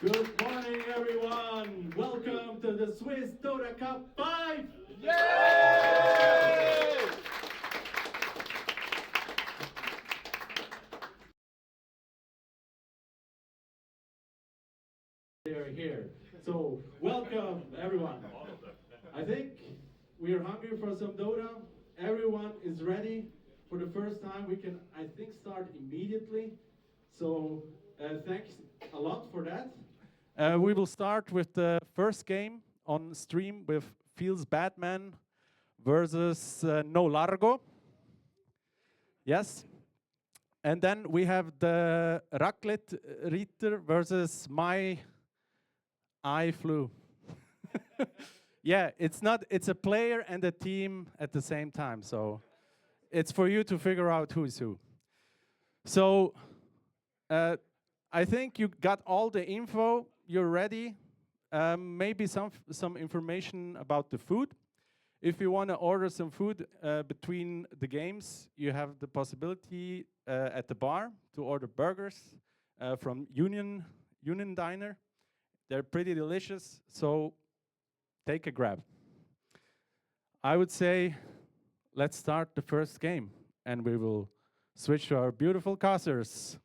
Good morning, everyone. Welcome to the Swiss Dota Cup 5. Yay! They're here. So, welcome, everyone. I think we are hungry for some Dota. Everyone is ready. For the first time, we can, I think, start immediately. So, thanks a lot for that. We will start with the first game on stream with Feels Batman versus No Largo. Yes. And then we have the Raclette Ritter versus My Eye Flu. Yeah, it's a player and a team at the same time. So it's for you to figure out who's who. So I think you got all the info. You're ready. Maybe some information about the food. If you want to order some food between the games, you have the possibility at the bar to order burgers from Union Diner. They're pretty delicious, so take a grab. I would say let's start the first game, and we will switch to our beautiful casters.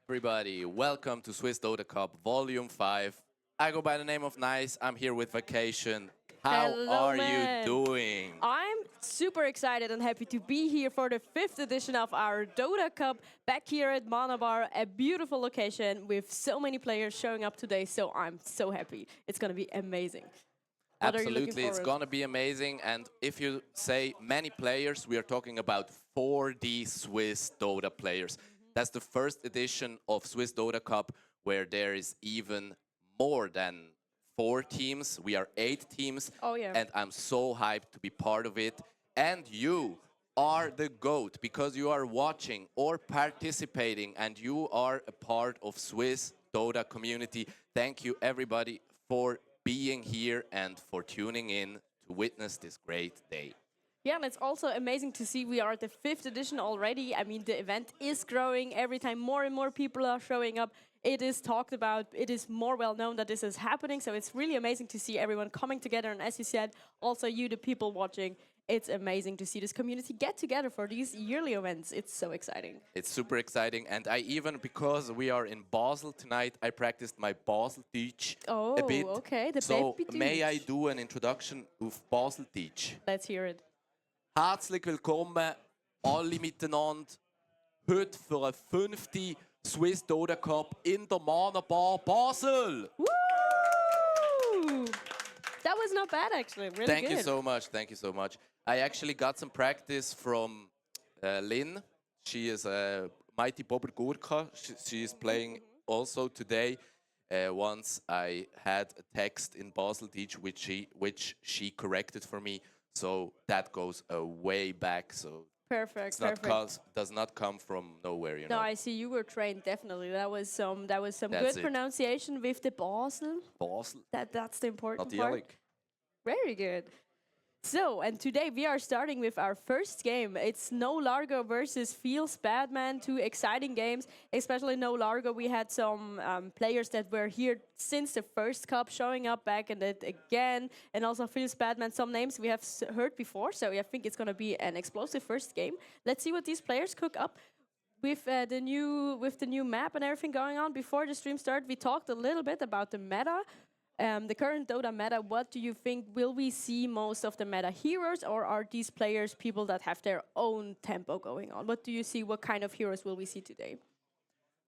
Everybody, welcome to Swiss Dota Cup Volume 5. I go by the name of Nice. I'm here with Vacation. How Hello, are man. you doing? I'm super excited and happy to be here for the 5th edition of our Dota Cup back here at ManaBar, a beautiful location with so many players showing up today. So I'm so happy. It's going to be amazing. What are you looking Absolutely, it's forward? going to be amazing. And if you say many players, we are talking about 4D Swiss Dota players. That's the first edition of Swiss Dota Cup where there is even more than 4 teams. We are 8 teams. Oh, yeah. And I'm so hyped to be part of it. And you are the GOAT because you are watching or participating and you are a part of Swiss Dota community. Thank you everybody for being here and for tuning in to witness this great day. Yeah, and it's also amazing to see we are at the 5th edition already. I mean, the event is growing. Every time more and more people are showing up, it is talked about. It is more well known that this is happening. So it's really amazing to see everyone coming together. And as you said, also you, the people watching, it's amazing to see this community get together for these yearly events. It's so exciting. It's super exciting. And I even, because we are in Basel tonight, I practiced my Basel teach a bit. Oh, okay. The So Baby may I Deutsch. do an introduction of Basel teach? Let's hear it. Herzlich willkommen alle miteinander heute für eine 5. Swiss Dota Cup in der ManaBar Basel. Woo! That was not bad, actually. Really Thank good. you so much. Thank you so much. I actually got some practice from Lynn. She is a mighty Bobber Gurka. She is playing also today. Once I had a text in Basel Teach which she corrected for me. So that goes way back. So Perfect, it's not perfect. does not come from nowhere, you No, know. I see you were trained definitely. That was some That's good it. pronunciation with the Basel. Basel. That's the important Natuurlijk. part. Very good. So, and today we are starting with our first game. It's No Largo versus Feels Badman. 2 exciting games, especially No Largo. We had some players that were here since the first cup showing up back and it again. And also Feels Badman, some names we have heard before. So I think it's going to be an explosive first game. Let's see what these players cook up. With the new map and everything going on, before the stream started, we talked a little bit about the meta. The current Dota meta, what do you think? Will we see most of the meta heroes, or are these players people that have their own tempo going on? What do you see? What kind of heroes will we see today?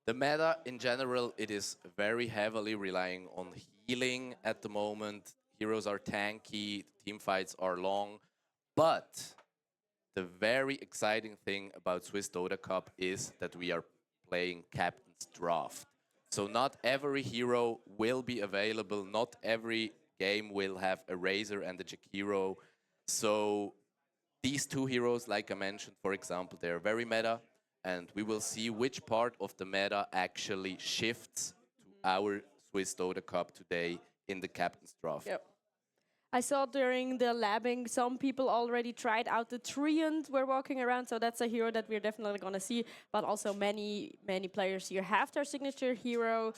The meta in general, it is very heavily relying on healing at the moment. Heroes are tanky, team fights are long. But the very exciting thing about Swiss Dota Cup is that we are playing Captain's Draft. So not every hero will be available. Not every game will have a Razor and a Jakiro. So these 2 heroes, like I mentioned, for example, they're very meta. And we will see which part of the meta actually shifts to our Swiss Dota Cup today in the Captain's Draft. Yep. I saw during the labbing some people already tried out the Treant were walking around, so that's a hero that we're definitely gonna see. But also many players here have their signature hero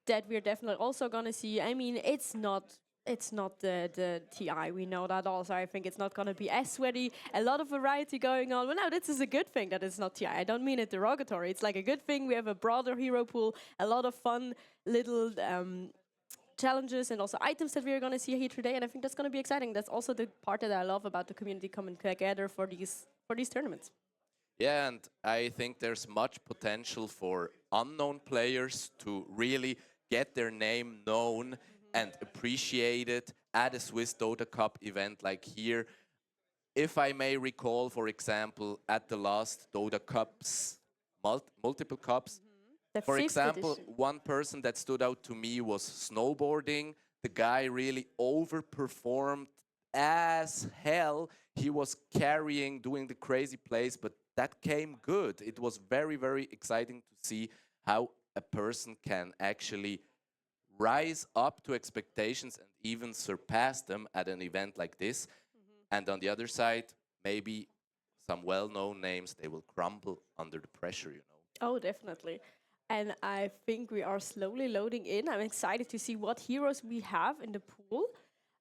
that we're definitely also gonna see. I mean, it's not the TI, we know that also. I think it's not gonna be as sweaty. A lot of variety going on. Well, no, this is a good thing that it's not TI. I don't mean it derogatory. It's like a good thing. We have a broader hero pool, a lot of fun little challenges and also items that we're going to see here today, and I think that's going to be exciting. That's also the part that I love about the community coming together for these tournaments. Yeah, and I think there's much potential for unknown players to really get their name known and appreciated at a Swiss Dota Cup event like here. If I may recall, for example, at the last Dota Cups, multiple cups, The for fifth example, edition. one person that stood out to me was snowboarding. The guy really overperformed as hell. He was carrying, doing the crazy plays, but that came good. It was very, very exciting to see how a person can actually rise up to expectations and even surpass them at an event like this. And on the other side, maybe some well-known names, they will crumble under the pressure, you know. Oh, definitely. And I think we are slowly loading in. I'm excited to see what heroes we have in the pool.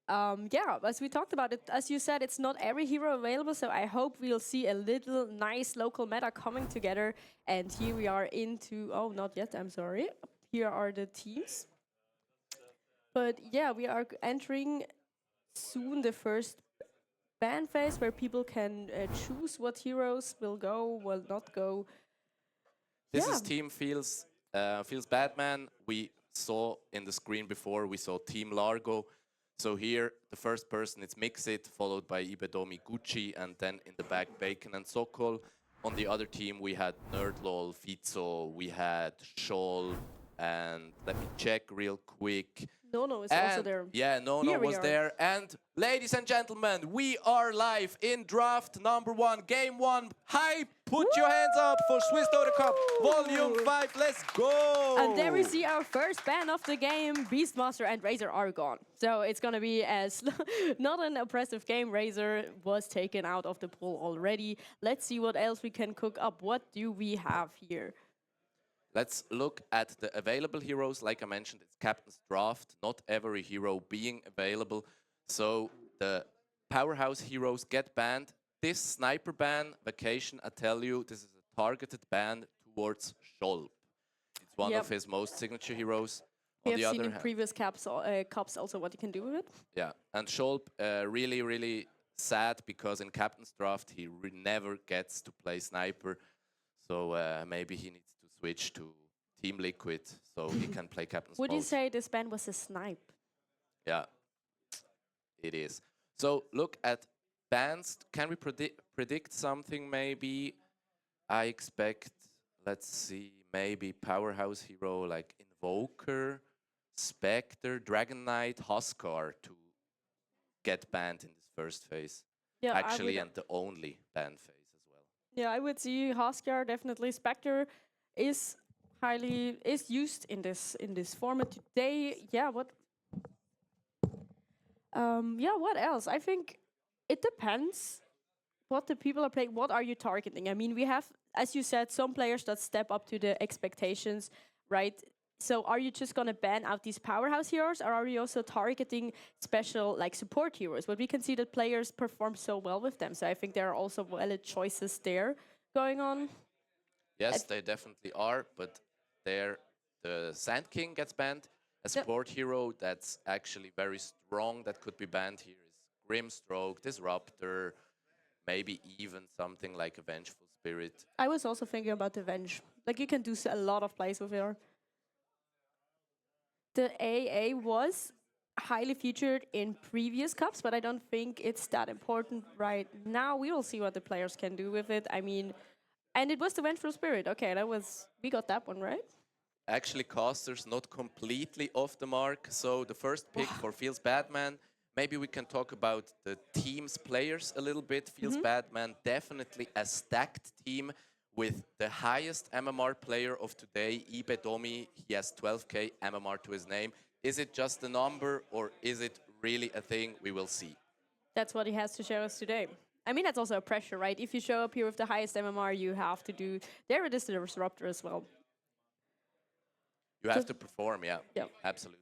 Yeah, as we talked about it, as you said, it's not every hero available, so I hope we'll see a little nice local meta coming together. And here we are into, oh, not yet, I'm sorry. Here are the teams. But yeah, we are entering soon the first ban phase where people can choose what heroes will go, will not go. This Yeah. is Team Feels Batman. We saw in the screen before, we saw Team Largo. So here, the first person is Mixit, followed by Ibedomi Gucci, and then in the back, Bacon and Sokol. On the other team, we had Nerdlol, Fizo, we had Scholl, and let me check real quick. Nono is also And there. yeah, Nono Here we was are. there. And ladies and gentlemen, we are live in draft number 1, game 1. Hi, put your hands up for Swiss Dota Cup Volume 5. Let's go! And there we see our first ban of the game. Beastmaster and Razor are gone. So it's going to be as not an oppressive game. Razor was taken out of the pool already. Let's see what else we can cook up. What do we have here? Let's look at the available heroes. Like I mentioned, it's Captain's Draft, not every hero being available. So the powerhouse heroes get banned. This sniper ban, Vacation, I tell you, this is a targeted ban towards Scholp. It's one of his most signature heroes. We On the have seen other in hand, previous cups also what you can do with it. yeah, and Scholp really, really sad because in Captain's Draft he never gets to play sniper. So maybe he needs to switch to Team Liquid so he can play Captain's Would you mode. say this ban was a snipe? Yeah, it is. So look at bans. Can we predict something maybe? I expect, let's see, maybe powerhouse hero like Invoker, Spectre, Dragon Knight, Huskar to get banned in this first phase. Yeah, Actually, and the only ban phase as well. Yeah, I would see Huskar definitely. Spectre is used in this format today. Yeah, what else? I think it depends what the people are playing. What are you targeting? I mean, we have, as you said, some players that step up to the expectations, right? So are you just going to ban out these powerhouse heroes, or are you also targeting special like support heroes? But we can see that players perform so well with them. So I think there are also valid choices there going on. Yes, they definitely are, but there the Sand King gets banned. A support hero that's actually very strong that could be banned here is Grimstroke, Disruptor, maybe even something like a Vengeful Spirit. I was also thinking about the Venge. Like you can do a lot of plays with her. The AA was highly featured in previous cups, but I don't think it's that important right now. We will see what the players can do with it. I mean, and it was the Vengeful Spirit. Okay, we got that one right. Actually, casters not completely off the mark. So the first pick for Feels Batman. Maybe we can talk about the team's players a little bit. Feels Batman, definitely a stacked team with the highest MMR player of today, Ibedomi. He has 12k MMR to his name. Is it just a number or is it really a thing, we will see. That's what he has to show us today. I mean, that's also a pressure, right? If you show up here with the highest MMR, you have to do. There it is, the disruptor as well. You have to perform, yeah. Yeah. Absolutely.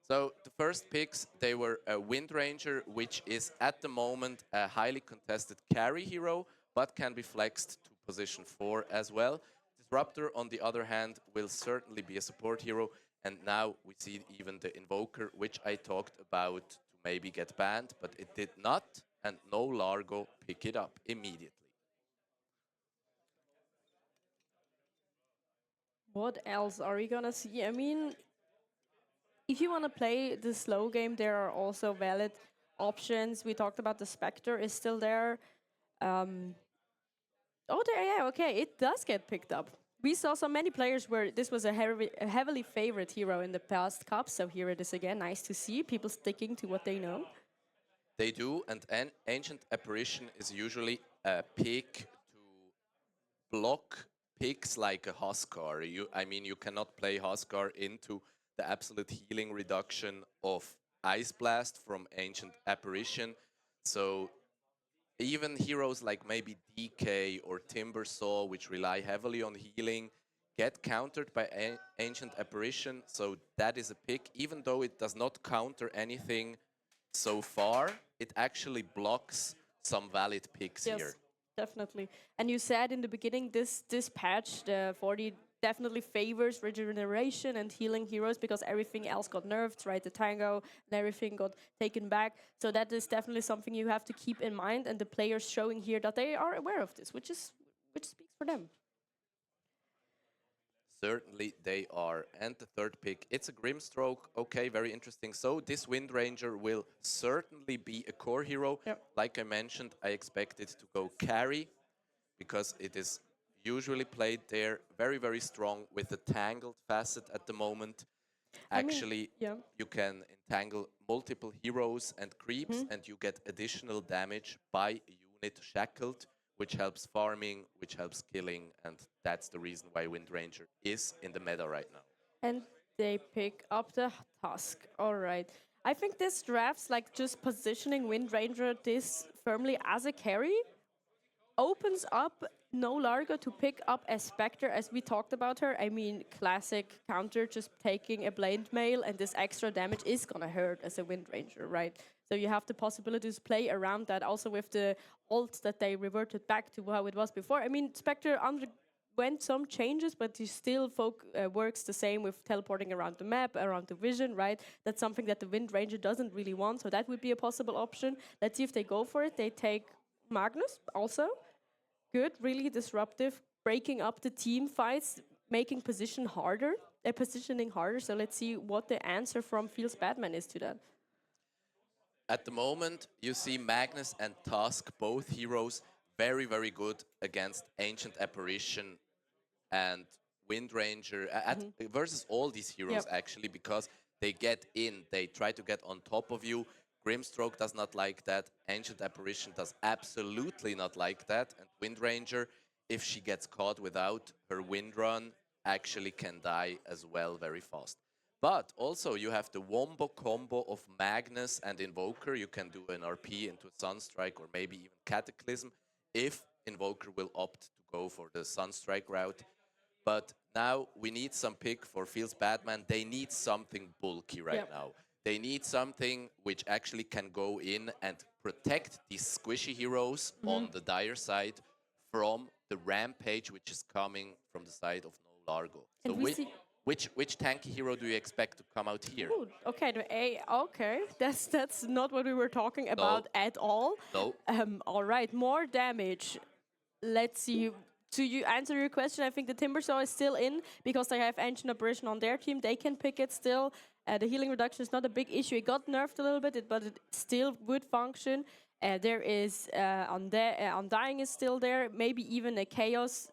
So the first picks, they were a Wind Ranger, which is at the moment a highly contested carry hero, but can be flexed to position 4 as well. Disruptor, on the other hand, will certainly be a support hero. And now we see even the Invoker, which I talked about to maybe get banned, but it did not. And no Largo pick it up immediately. What else are we gonna see? I mean, if you want to play the slow game, there are also valid options. We talked about the Spectre is still there. Oh, there, yeah, okay, it does get picked up. We saw so many players where this was a heavily favored hero in the past cup, so here it is again. Nice to see people sticking to what they know. They do, and an Ancient Apparition is usually a pick to block picks like a Huskar. I mean, you cannot play Huskar into the absolute healing reduction of Ice Blast from Ancient Apparition. So even heroes like maybe DK or Timbersaw, which rely heavily on healing, get countered by Ancient Apparition. So that is a pick, even though it does not counter anything so far, it actually blocks some valid picks here. Definitely. And you said in the beginning, this patch, the 40, definitely favors regeneration and healing heroes because everything else got nerfed, right? The Tango and everything got taken back. So that is definitely something you have to keep in mind. And the players showing here that they are aware of this, which speaks for them. Certainly they are. And the third pick, it's a Grimstroke. Okay, very interesting. So this Wind Ranger will certainly be a core hero. Yep. Like I mentioned, I expect it to go carry because it is usually played there very, very strong with the tangled facet at the moment. Actually, you can entangle multiple heroes and creeps and you get additional damage by a unit shackled, which helps farming, which helps killing, and that's the reason why Wind Ranger is in the meta right now. And they pick up the Tusk. All right. I think this drafts, like just positioning Wind Ranger this firmly as a carry, opens up No Largo to pick up a Spectre, as we talked about her. I mean, classic counter, just taking a Blind Mail, and this extra damage is gonna hurt as a Wind Ranger, right? So you have the possibilities to play around that, also with the ult that they reverted back to how it was before. I mean, Spectre underwent some changes, but he still works the same with teleporting around the map, around the vision, right? That's something that the Wind Ranger doesn't really want, so that would be a possible option. Let's see if they go for it. They take Magnus also. Good, really disruptive, breaking up the team fights, making positioning harder. So let's see what the answer from Feels Batman is to that. At the moment, you see Magnus and Tusk, both heroes, very, very good against Ancient Apparition and Wind Ranger, versus all these heroes actually, because they get in, they try to get on top of you. Grimstroke does not like that. Ancient Apparition does absolutely not like that. And Wind Ranger, if she gets caught without her Wind Run, actually can die as well very fast. But also you have the wombo combo of Magnus and Invoker. You can do an RP into Sunstrike or maybe even Cataclysm if Invoker will opt to go for the Sunstrike route. But now we need some pick for Feels Batman. They need something bulky right now. They need something which actually can go in and protect these squishy heroes on the dire side from the rampage which is coming from the side of No Largo. So which tanky hero do you expect to come out here? Ooh, okay, that's not what we were talking about at all. No. All right, more damage. Let's see. To you answer your question, I think the Timbersaw is still in because they have Ancient Apparition on their team. They can pick it still. The healing reduction is not a big issue. It got nerfed a little bit, but it still would function. There is Undying is still there. Maybe even a Chaos.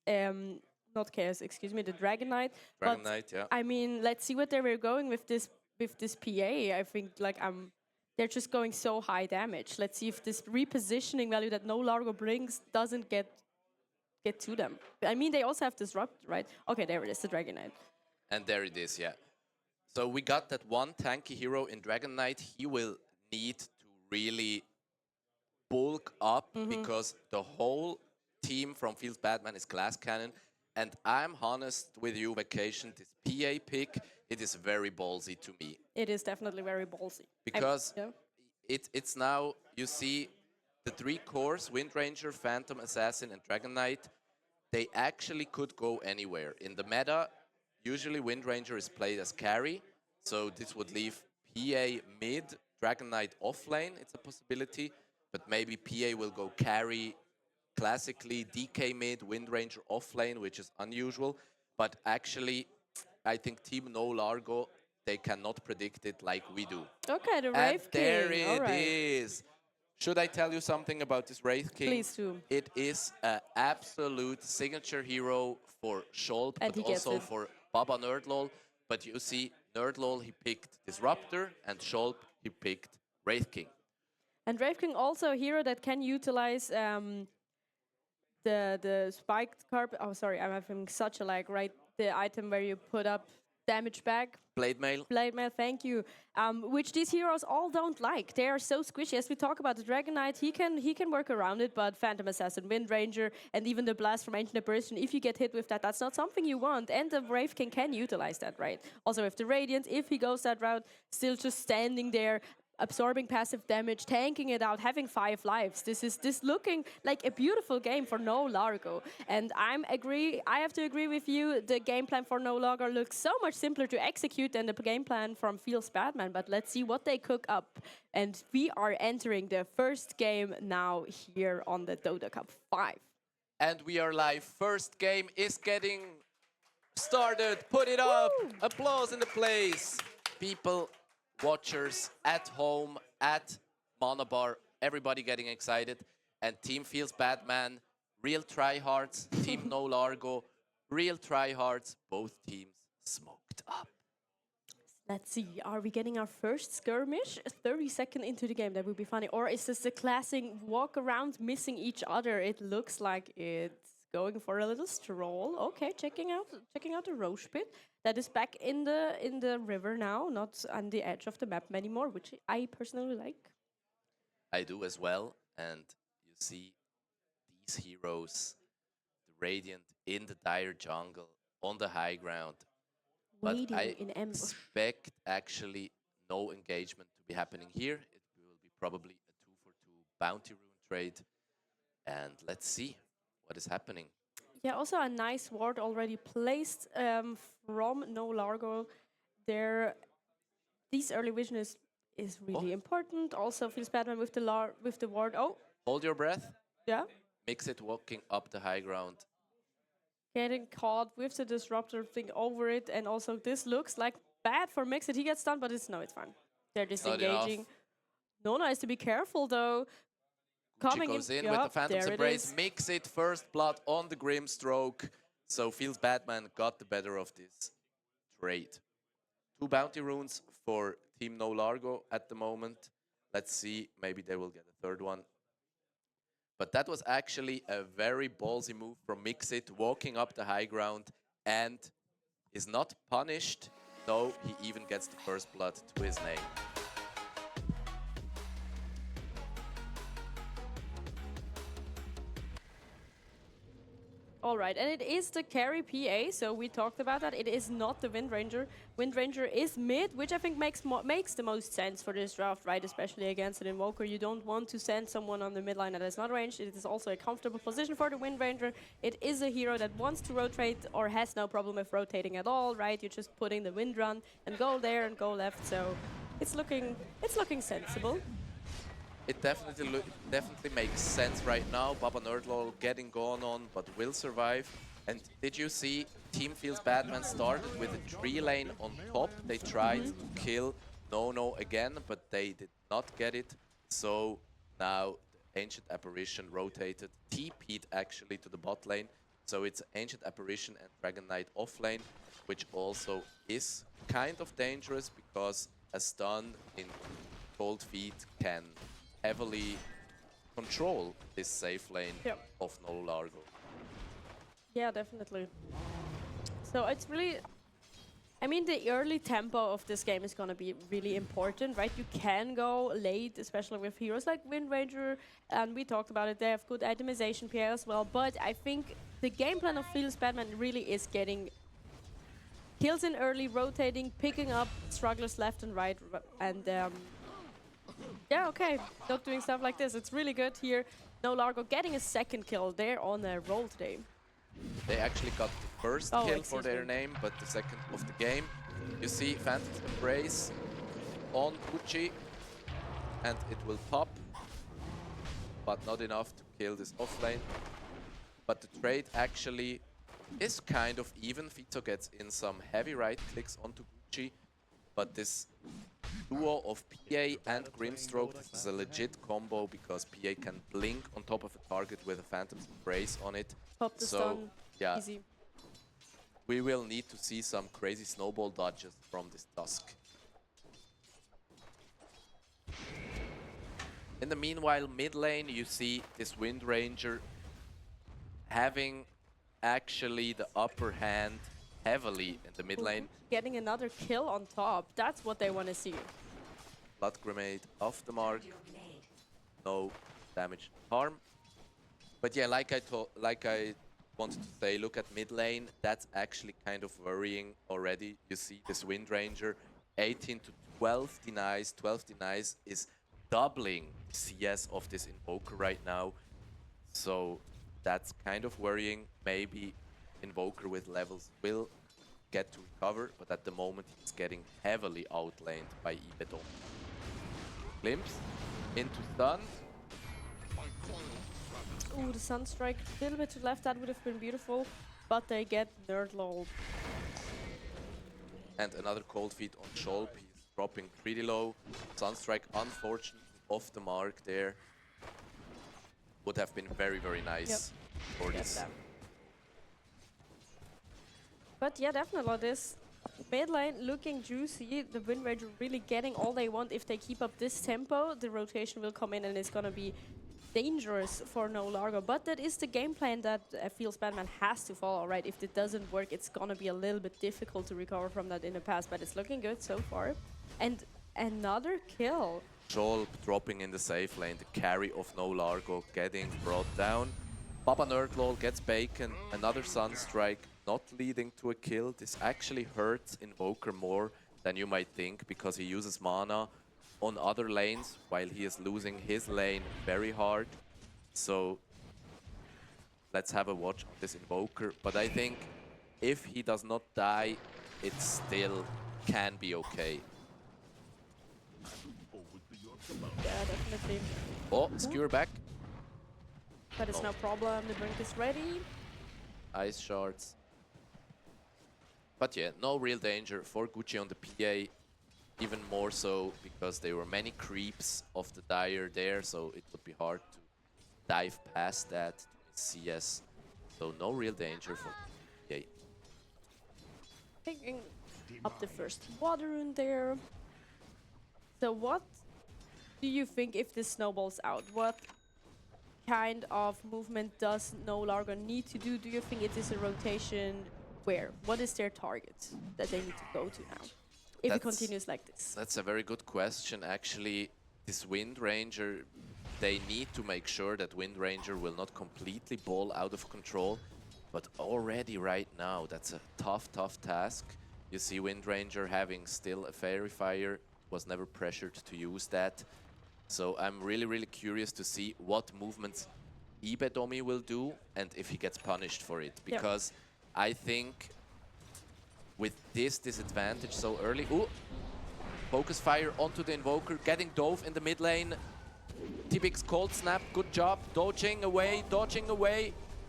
Not Chaos, excuse me, the Dragon Knight. Dragon Knight, yeah. I mean, let's see what they were going with this PA. I think like they're just going so high damage. Let's see if this repositioning value that No Largo brings doesn't get to them. I mean, they also have Disrupt, right? Okay, there it is, the Dragon Knight. And there it is, yeah. So we got that one tanky hero in Dragon Knight. He will need to really bulk up because the whole team from Fields Batman is Glass Cannon. And I'm honest with you, Vacation, this PA pick, it is very ballsy to me. It is definitely very ballsy. Because it's now, you see, the 3 cores, Wind Ranger, Phantom Assassin, and Dragon Knight, they actually could go anywhere. In the meta, usually Wind Ranger is played as carry, so this would leave PA mid, Dragon Knight off lane, it's a possibility, but maybe PA will go carry classically, DK mid, Wind Ranger off lane, which is unusual, but actually, I think Team No Largo, they cannot predict it like we do. Okay, the And Wraith King. there it All right. is. Should I tell you something about this Wraith King? Please do. It is an absolute signature hero for Scholp, And but he gets also it. for Baba Nerdlol. But you see, Nerdlol, he picked Disruptor, and Scholp, he picked Wraith King. And Wraith King also a hero that can utilize the spiked carpet. Oh, sorry, I'm having such a lag. Right, the item where you put up damage back. Blade Mail. Blade Mail, thank you. Which these heroes all don't like. They are so squishy. As we talk about the Dragon Knight, he can work around it, but Phantom Assassin, Wind Ranger, and even the Blast from Ancient Apparition, if you get hit with that, that's not something you want. And the Wraith King can utilize that, right? Also with the Radiant, if he goes that route, still just standing there, absorbing passive damage, tanking it out, having 5 lives. This looking like a beautiful game for No Largo. And I have to agree with you, the game plan for No Largo looks so much simpler to execute than the game plan from Fields Batman, but let's see what they cook up. And we are entering the first game now here on the Dota Cup 5. And we are live. First game is getting started. Put it up. Woo! Applause in the place. People, watchers at home, at ManaBar, everybody getting excited. And Team Fields Batman, real tryhards. Team No Largo, real tryhards. Both teams smoked up. Let's see, are we getting our first skirmish 30 seconds into the game? That would be funny. Or is this the classic walk around missing each other? It looks like it's going for a little stroll. Okay, checking out the Roche pit. That is back in the river now, not on the edge of the map anymore, which I personally like. I do as well. And you see these heroes, the Radiant in the dire jungle, on the high ground. But Waiting I in ambush. expect actually no engagement to be happening here. It will be probably a 2-for-2 bounty rune trade. And let's see what is happening. Yeah, also a nice ward already placed from No Largo. This early vision is really important. Also, Fields Batman with the ward. Oh, Hold your breath. yeah. Mix it walking up the high ground. Getting caught with the disruptor thing over it, and also this looks like bad for Mixit. He gets stunned, but it's fine. They're disengaging. Nona has to be careful though. She goes in with the Phantom's Embrace. Mix it, first blood on the Grimstroke. So Fields Batman got the better of this trade. 2 bounty runes for Team No Largo at the moment. Let's see, maybe they will get a 3rd one. But that was actually a very ballsy move from Mixit, walking up the high ground, and is not punished. No, he even gets the first blood to his name. All right, and it is the carry PA, so we talked about that. It is not the Wind Ranger. Wind Ranger is mid, which I think makes the most sense for this draft, right? Especially against an Invoker. You don't want to send someone on the mid line that is not ranged. It is also a comfortable position for the Wind Ranger. It is a hero that wants to rotate or has no problem with rotating at all, right? You just put in the Wind Run and go there and go left, so it's looking sensible. It definitely makes sense right now. Baba Nerdlol getting gone on, but will survive. And did you see Team Fields Batman started with a 3-lane on top? They tried to kill No again, but they did not get it. So now the Ancient Apparition rotated, TP'd actually to the bot lane. So it's Ancient Apparition and Dragon Knight off lane, which also is kind of dangerous because a stun in Cold Feet can heavily control this safe lane of No Largo. Yeah, definitely. So it's really I mean, the early tempo of this game is going to be really important, right? You can go late, especially with heroes like Wind Ranger, and we talked about it. They have good itemization PA as well, but I think the game plan of Feels Batman really is getting kills in early, rotating, picking up strugglers left and right, and yeah, okay, not doing stuff like this. It's really good here. No Largo getting a second kill. They're on a roll today. They actually got the first kill for their name, but the second of the game. You see Phantom's Embrace on Gucci, and it will pop, but not enough to kill this offlane. But the trade actually is kind of even. Fito gets in some heavy right clicks onto Gucci, but this duo of PA and Grimstroke, this is a legit combo because PA can blink on top of a target with a Phantom's Embrace on it. Pop the stun, yeah, easy. We will need to see some crazy snowball dodges from this Tusk. In the meanwhile, mid lane, you see this Wind Ranger having actually the upper hand heavily in the mid lane. Getting another kill on top, that's what they want to see. Blood Grenade off the mark, no damage harm. But yeah, like I wanted to say, look at mid lane, that's actually kind of worrying already. You see this Wind Ranger, 18 to 12 denies, 12 denies is doubling CS of this Invoker right now. So that's kind of worrying. Maybe Invoker with levels will get to recover, but at the moment he's getting heavily outlaned by Ibeton. Glimpse into stun. Ooh, the Sunstrike a little bit to the left, that would have been beautiful, but they get nerd lol. And another cold feet on Sholp, he's dropping pretty low. Sunstrike unfortunately off the mark there. Would have been very, very nice for this. But yeah, definitely this mid lane looking juicy. The Wind Ranger really getting all they want. If they keep up this tempo, the rotation will come in and it's gonna be dangerous for No Largo. But that is the game plan that Feels Batman has to follow, right? If it doesn't work, it's gonna be a little bit difficult to recover from that in the past, but it's looking good so far. And another kill. Sholp dropping in the safe lane, the carry of No Largo getting brought down. Baba Nerdlol gets Bacon, another Sunstrike, not leading to a kill. This actually hurts Invoker more than you might think because he uses mana on other lanes while he is losing his lane very hard. So let's have a watch on this Invoker. But I think if he does not die, it still can be okay. Yeah, definitely. Oh, skewer back. But it's no problem, the brink is ready. Ice shards. But yeah, no real danger for Gucci on the PA. Even more so because there were many creeps of the Dire there, so it would be hard to dive past that CS. So no real danger for PA. Picking up the first water rune there. So what do you think if this snowballs out? What kind of movement does No Largo need to do? Do you think it is a rotation where? What is their target that they need to go to now? If it continues like this. That's a very good question. Actually, this Wind Ranger, they need to make sure that Wind Ranger will not completely ball out of control. But already right now, that's a tough, tough task. You see Wind Ranger having still a Fairy Fire, was never pressured to use that. So I'm really, really curious to see what movements Ibedomi will do and if he gets punished for it. Because I think with this disadvantage so early... Ooh! Focus Fire onto the Invoker, getting Dove in the mid lane. T-Big's Cold Snap, good job. Dodging away,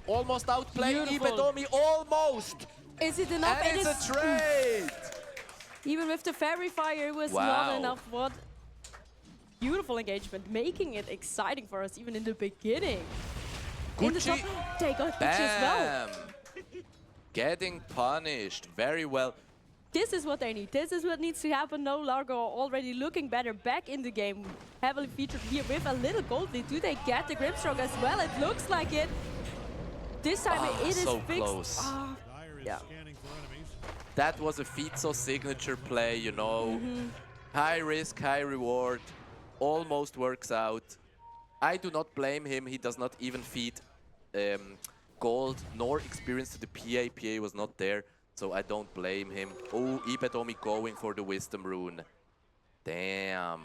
almost outplaying Ibedomi, almost! Is it enough? And it's a trade! Even with the Fairy Fire, it was not enough. What beautiful engagement, making it exciting for us even in the beginning. Gucci, in the top, they got Gucci as well. Getting punished very well. This is what they need. This is what needs to happen. No Largo already looking better back in the game. Heavily featured here with a little gold lead. Do they get the Grimstroke as well? It looks like it. This time it is so fixed. Close. Yeah. That was a Fitzo signature play, you know. High risk, high reward. Almost works out. I do not blame him. He does not even feed gold nor experience to the PA. PA was not there, so I don't blame him. Oh, Ibedomi going for the Wisdom Rune. Damn.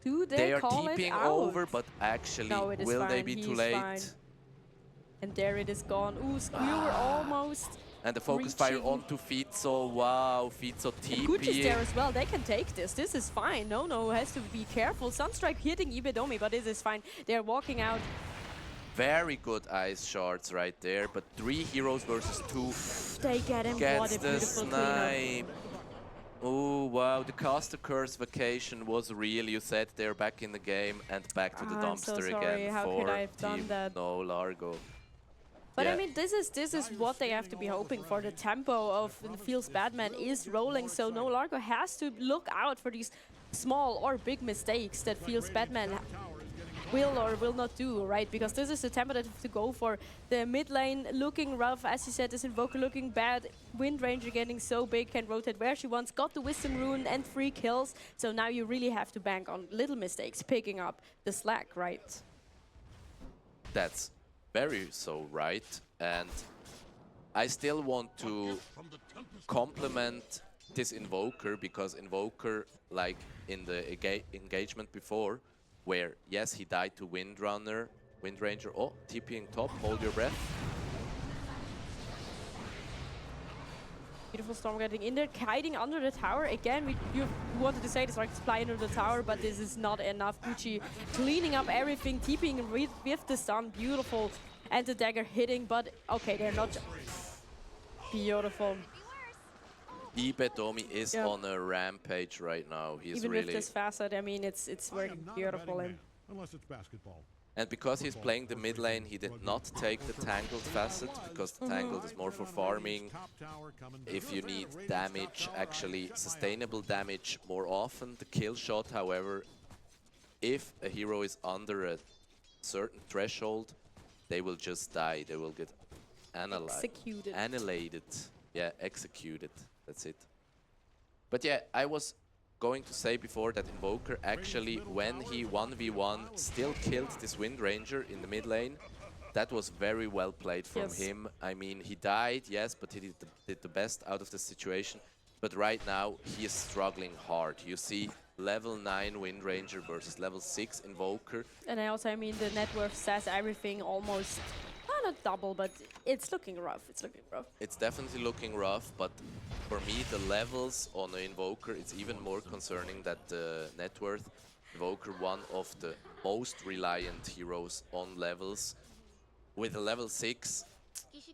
Do They are call it TPing out? over, but actually, No, it is will they fine. be too He's late? fine. And there it is gone. Ooh, Skewer almost. And the focus fire reaching. onto Fitzo. Wow, Fitzo Gucci is there TPing. as well. They can take this. This is fine. No has to be careful. Sunstrike hitting Ibedomi, but this is fine. They're walking out. Very good ice shards right there, but 3 heroes versus 2. They get him. What Gets a the beautiful cleanup. snipe. Oh, wow, the caster curse vacation was real. You said they're back in the game and back to the I'm so dumpster sorry. again How for could I have done Team that? No Largo. But Yeah. I mean, this is what they have to be hoping for. The tempo of Feels Batman is rolling, so No Largo has to look out for these small or big mistakes that Feels Batman will or will not do, right? Because this is the tempo that you have to go for. The mid lane looking rough, as you said, this Invoker looking bad. Wind Ranger getting so big, can rotate where she wants, got the Wisdom Rune and 3 kills. So now you really have to bank on little mistakes, picking up the slack, right? That's very so right. And I still want to compliment this Invoker, because Invoker, like in the engagement before, where yes, he died to Wind Ranger. Oh, TPing top, hold your breath. Beautiful Storm getting in there, hiding under the tower. Again, you wanted to say this, like supply under the tower, but this is not enough. Gucci cleaning up everything, TPing with the stun, beautiful. And the dagger hitting, but okay, they're not beautiful. Ibedomi is Yeah. on a rampage right now. He's Even really... with this facet, I mean, it's working beautiful. And Unless it's basketball. And because he's playing the mid lane, he did not take the Tangled facet, because the Tangled is more for farming. If you need damage, actually sustainable damage more often. The kill shot, however, if a hero is under a certain threshold, they will just die. They will get executed. annihilated. Yeah, executed. That's it. But yeah, I was going to say before that Invoker actually, when he 1v1, still killed this Wind Ranger in the mid lane. That was very well played from Yes. him. I mean, he died, yes, but he did the best out of the situation. But right now, he is struggling hard. You see level 9 Wind Ranger versus level 6 Invoker. And I mean, the net worth says everything almost, not double, but it's looking rough. It's looking rough. It's definitely looking rough, but for me, the levels on the Invoker, it's even more concerning that the net worth. Invoker, one of the most reliant heroes on levels. With a level 6,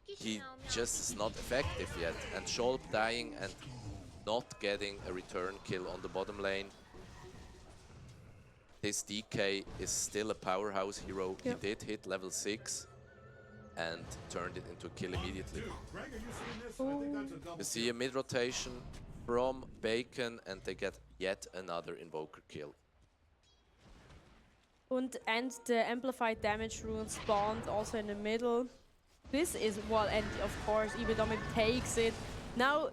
he just is not effective yet. And Scholp dying and not getting a return kill on the bottom lane. This DK is still a powerhouse hero. Yep. He did hit level 6 and turned it into a kill immediately. You see a mid-rotation from Bacon, and they get yet another Invoker kill. And the amplified damage rune spawned also in the middle. This is what, and of course, Ibedomi takes it. Now,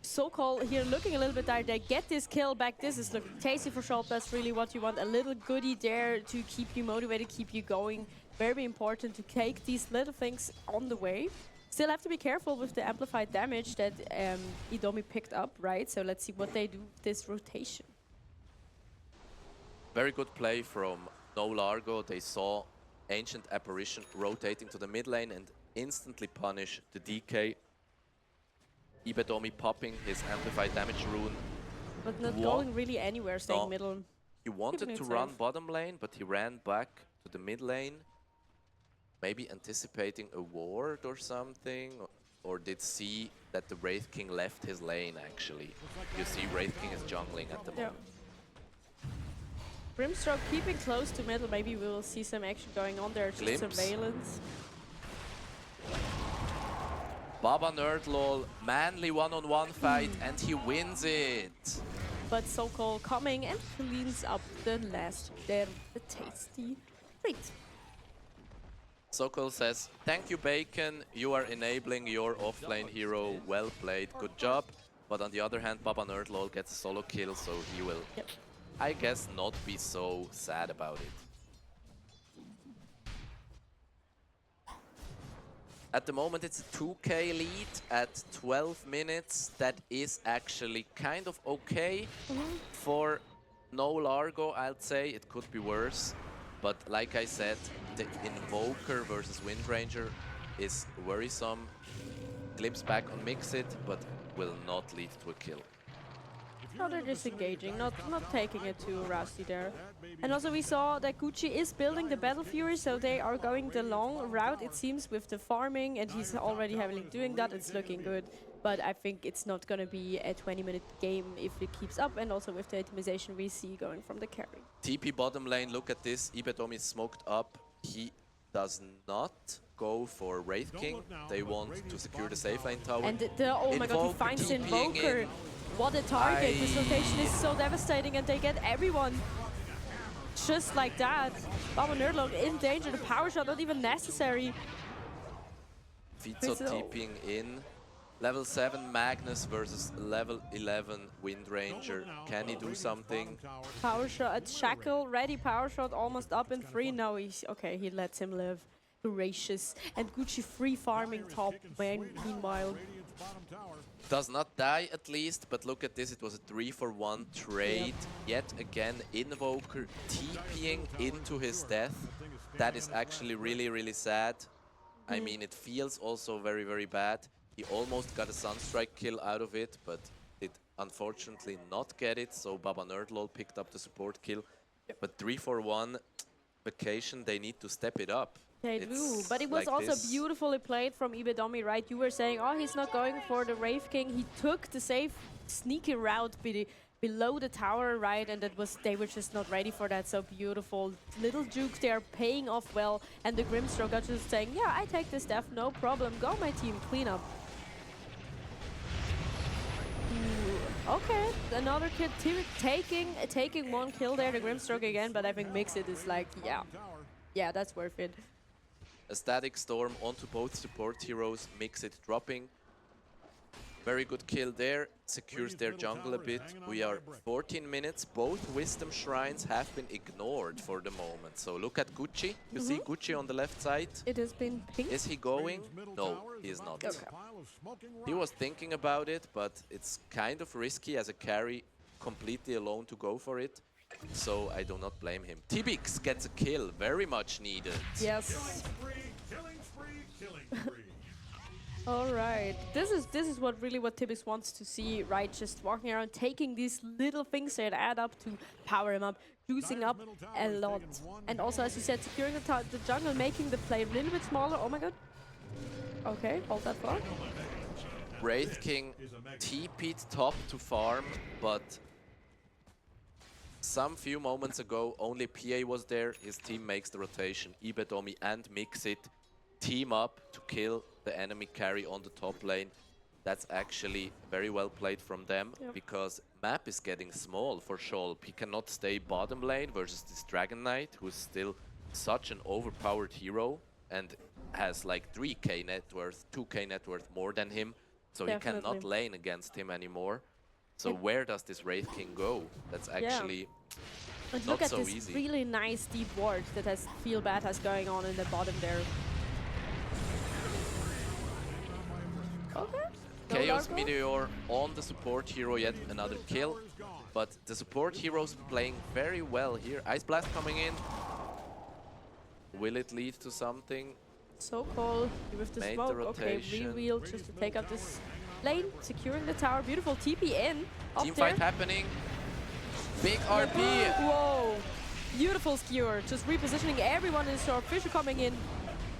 So-Called here looking a little bit tired. They get this kill back. This is looking tasty for Scholp. That's really what you want. A little goodie there to keep you motivated, keep you going. Very important to take these little things on the way. Still have to be careful with the amplified damage that Idomi picked up, right? So let's see what they do with this rotation. Very good play from No Largo. They saw Ancient Apparition rotating to the mid lane and instantly punish the DK. Ibedomi popping his amplified damage rune. But not going really anywhere, staying No. middle. He wanted Keeping to it run safe. bottom lane, but he ran back to the mid lane. Maybe anticipating a ward or something, or did see that the Wraith King left his lane actually. You see Wraith King is jungling at the Yeah. moment. Brimstroke keeping close to middle. Maybe we will see some action going on there. Just Glimpse. surveillance. Baba Nerdlol, manly one-on-one fight, and he wins it. But So-Called coming and cleans up the last there, the tasty treat. Sokol says, thank you, Bacon. You are enabling your offlane hero. Well played. Good job. But on the other hand, Baba Nerdlol gets a solo kill, so he will, I guess, not be so sad about it. At the moment, it's a 2K lead at 12 minutes. That is actually kind of okay for no Largo, I'd say. It could be worse. But like I said, the Invoker versus Windranger is worrisome. Glimpse back on Mixit, but will not lead to a kill. No, they're just engaging, not taking it too rusty there. And also we saw that Gucci is building the Battle Fury, so they are going the long route, it seems, with the farming, and he's already heavily doing that. It's looking good, but I think it's not going to be a 20-minute game if it keeps up, and also with the itemization we see going from the carry. TP bottom lane, look at this. Ibedom is smoked up. He does not go for Wraith King. They want to secure the safe lane tower. And oh my god, he finds the Invoker. What a target. This rotation is so devastating, and they get everyone just like that. Baba Nerdlog in danger. The power shot not even necessary. Fizzo TPing in. Level 7 Magnus versus level 11 Windranger. Can he do something? Power shot at Shackle, ready power shot, almost up in 3. No, he's okay, he lets him live. Gracious. And Gucci free farming top lane meanwhile. Does not die at least, but look at this, it was a 3-for-1 trade. Yet again, Invoker TPing into his death. That is actually really, really sad. I mean, it feels also very, very bad. He almost got a Sunstrike kill out of it, but did unfortunately not get it, so Baba Nerdlol picked up the support kill. But 3-for-1 vacation, they need to step it up. They do, but it was like also beautifully played from Ibedomi, right? You were saying, oh, he's not going for the Wraith King. He took the safe, sneaky route below the tower, right? And they were just not ready for that. So beautiful. Little Juke there paying off well. And the Grimstroke got just saying, yeah, I take this death, no problem. Go, my team, clean up. Ooh, okay, another kid taking one kill there, the Grimstroke again, but I think Mixit is like, yeah, that's worth it. A static storm onto both support heroes, Mixit dropping. Very good kill there, secures their jungle a bit. We are 14 minutes, both Wisdom Shrines have been ignored for the moment. So look at Gucci, you see Gucci on the left side. It has been pink. Is he going? No, he is not. Okay. He was thinking about it, but it's kind of risky as a carry, completely alone to go for it. So I do not blame him. Tibix gets a kill, very much needed. Yes. All right, this is what Tibix wants to see, right? Just walking around, taking these little things that add up to power him up, juicing up a lot, and also, as you said, securing the jungle, making the play a little bit smaller. Oh my god. Okay, hold that thought. Wraith King TP'd top to farm, but some few moments ago, only PA was there. His team makes the rotation. Ibedomi and Mixit team up to kill the enemy carry on the top lane. That's actually very well played from them, because map is getting small for Scholp. He cannot stay bottom lane versus this Dragon Knight, who's still such an overpowered hero and has like 3k net worth, 2k net worth more than him. So he cannot lane against him anymore. So where does this Wraith King go? That's actually and not look at so this easy. Really nice deep ward that Feel Bad has going on in the bottom there. Okay. Chaos Meteor on the support hero, yet another kill. But the support hero's playing very well here. Ice Blast coming in. Will it lead to something? So cold with the smoke. Okay, reveal just to take out this lane, securing the tower. Beautiful TP in. Team fight happening. Big RP. Whoa. Beautiful skewer. Just repositioning everyone in the store. Fisher coming in.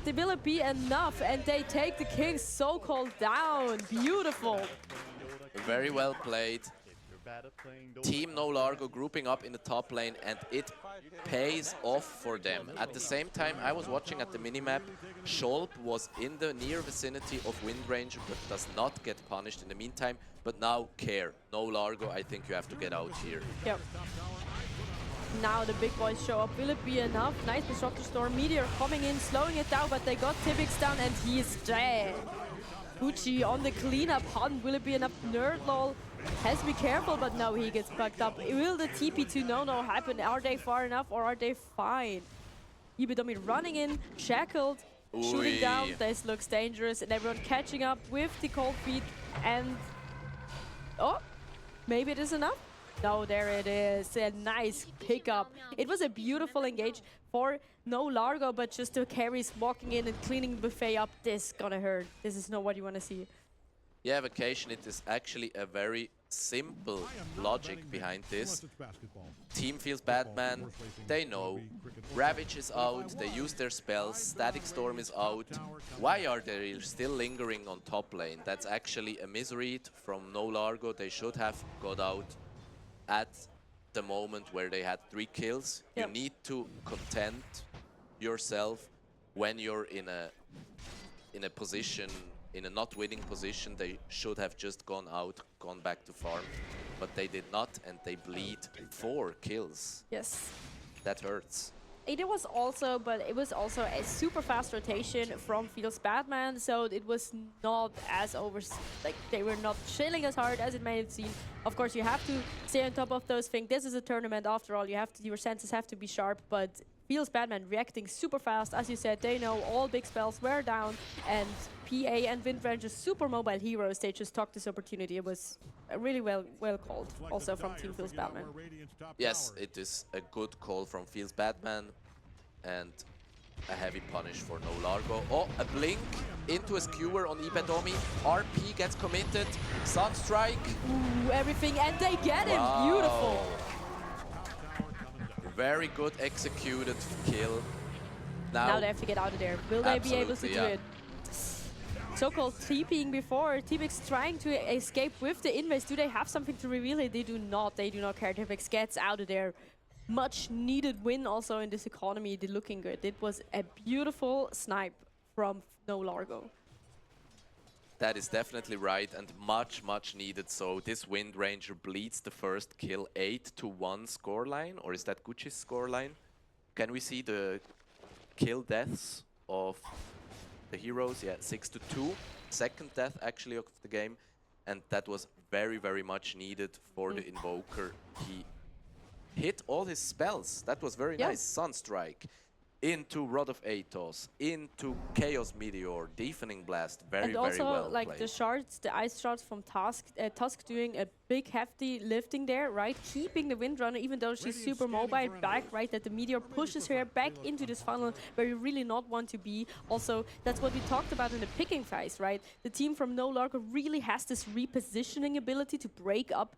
They will it be enough, and they take the king so cold down. Beautiful. Very well played. Team No Largo grouping up in the top lane, and it pays off for them. At the same time, I was watching at the minimap. Scholp was in the near vicinity of Windranger, but does not get punished in the meantime. But now care. No Largo, I think you have to get out here. Yep. Now the big boys show up. Will it be enough? Nice Disruptor Storm. Meteor coming in, slowing it down, but they got Tibix down and he is dead. Gucci on the cleanup hunt. Will it be enough? Nerdlol has to be careful, but no, he gets plucked up. Will the TP to no happen? Are they far enough or are they fine? Ibedomi running in, shackled, shooting down. This looks dangerous, and everyone catching up with the cold feet. And oh, maybe it is enough. No, there it is. A nice pickup. It was a beautiful engage for no Largo, but just the carries walking in and cleaning the buffet up. This is gonna hurt. This is not what you want to see. Yeah, Vacation, it is actually a very simple logic behind this. Team feels Batman, they know. Ravage is out, they use their spells, Static Storm is out. Why are they still lingering on top lane? That's actually a misread from no Largo. They should have got out at the moment where they had 3 kills. Yep. You need to content yourself when you're in a position, in a not winning position. They should have just gone out, gone back to farm, but they did not, and they bleed 4 kills. Yes. That hurts. It was also a super fast rotation from Feels Batman, so it was not as like they were not chilling as hard as it may have seemed. Of course, you have to stay on top of those things. This is a tournament after all. Your senses have to be sharp, but Feels Batman reacting super fast. As you said, they know all big spells were down, and PA and Windrange are super mobile heroes. They just took this opportunity. It was really well called, also from Team Feels Batman. Yes, it is a good call from Feels Batman, and a heavy punish for no Largo. Oh, a blink into a skewer on Ibedomi. RP gets committed. Sunstrike. Ooh, everything, and they get him. Beautiful. Very good executed kill. Now they have to get out of there. Will they be able to do it? So-called TPing before. Tibix trying to escape with the invis. Do they have something to reveal it? They do not. They do not care. Tibix gets out of there. Much needed win also in this economy. They're looking good. It was a beautiful snipe from no Largo. That is definitely right, and much needed. So this Wind Ranger bleeds the first kill. 8-1 scoreline, or is that Gucci's scoreline? Can we see the kill deaths of the heroes? Yeah, 6-2. Second death actually of the game, and that was very much needed for the Invoker. He hit all his spells. That was very nice. Sunstrike into Rod of Athos, into Chaos Meteor, Deafening Blast. Very well played. And also, like the shards, the ice shards from Tusk doing a big hefty lifting there, right? Keeping the Windrunner, even though she's super mobile, back, right? That the Meteor pushes her back into this funnel where you really not want to be. Also, that's what we talked about in the picking phase, right? The team from No Largo really has this repositioning ability to break up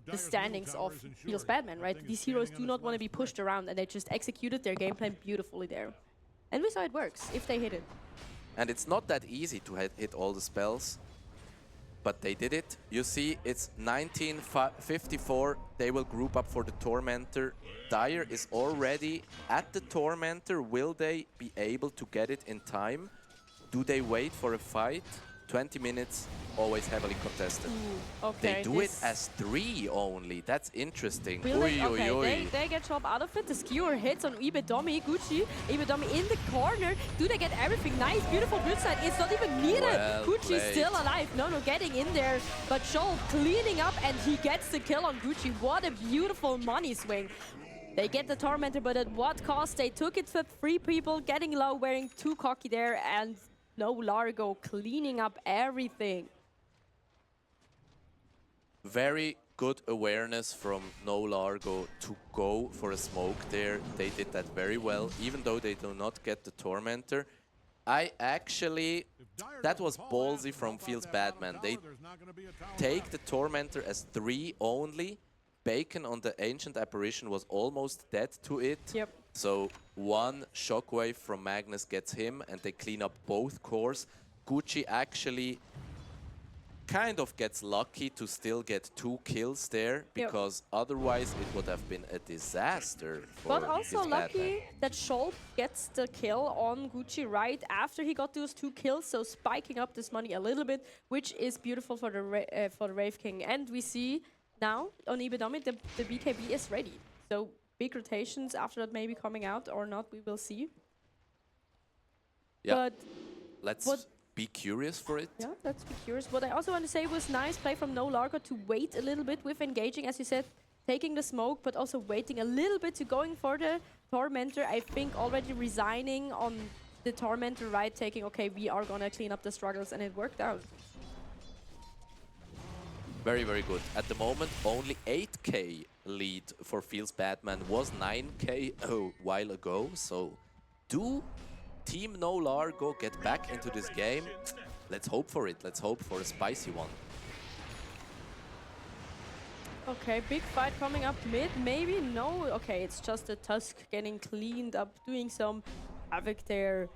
the standings of Feels Batman, right? These heroes do not want to be pushed around, and they just executed their game plan beautifully there. And we saw it works, if they hit it. And it's not that easy to hit all the spells, but they did it. You see, it's 1954. They will group up for the Tormentor. Dire is already at the Tormentor. Will they be able to get it in time? Do they wait for a fight? 20 minutes, always heavily contested. Ooh, okay, they do it as 3 only. That's interesting. They get chopped out of it. The skewer hits on Ibedomi, Gucci. Ibedomi in the corner. Do they get everything? Nice, beautiful blue side. It's not even needed. Well Gucci's played. still alive. No, getting in there. But Shoal cleaning up, and he gets the kill on Gucci. What a beautiful money swing. They get the Tormentor, but at what cost? They took it for 3 people, getting low, wearing 2 cocky there, and no Largo cleaning up everything. Very good awareness from no Largo to go for a smoke there. They did that very well, even though they do not get the Tormentor. That was ballsy from Feels Batman. They take the Tormentor as 3 only. Bacon on the Ancient Apparition was almost dead to it. Yep. So 1 Shockwave from Magnus gets him, and they clean up both cores. Gucci actually kind of gets lucky to still get 2 kills there, because otherwise it would have been a disaster for But also his lucky Batman. that Shoal gets the kill on Gucci right after he got those 2 kills, so spiking up this money a little bit, which is beautiful for the Wraith King. And we see now on Ibedomi the BKB is ready. So big rotations after that maybe coming out or not, we will see. Yeah. But Let's be curious for it. yeah, let's be curious. What I also want to say was nice play from No Largo to wait a little bit with engaging, as you said, taking the smoke, but also waiting a little bit to going for the Tormentor. I think already resigning on the Tormentor, right? Taking, okay, we are gonna clean up the struggles, and it worked out. Very, very good. At the moment, only 8k lead for Feels Batman was 9k a while ago. So do Team No Largo get back into this game? Let's hope for it. Let's hope for a spicy one. Okay, big fight coming up mid. Maybe no. Okay, it's just a Tusk getting cleaned up, doing some havoc there.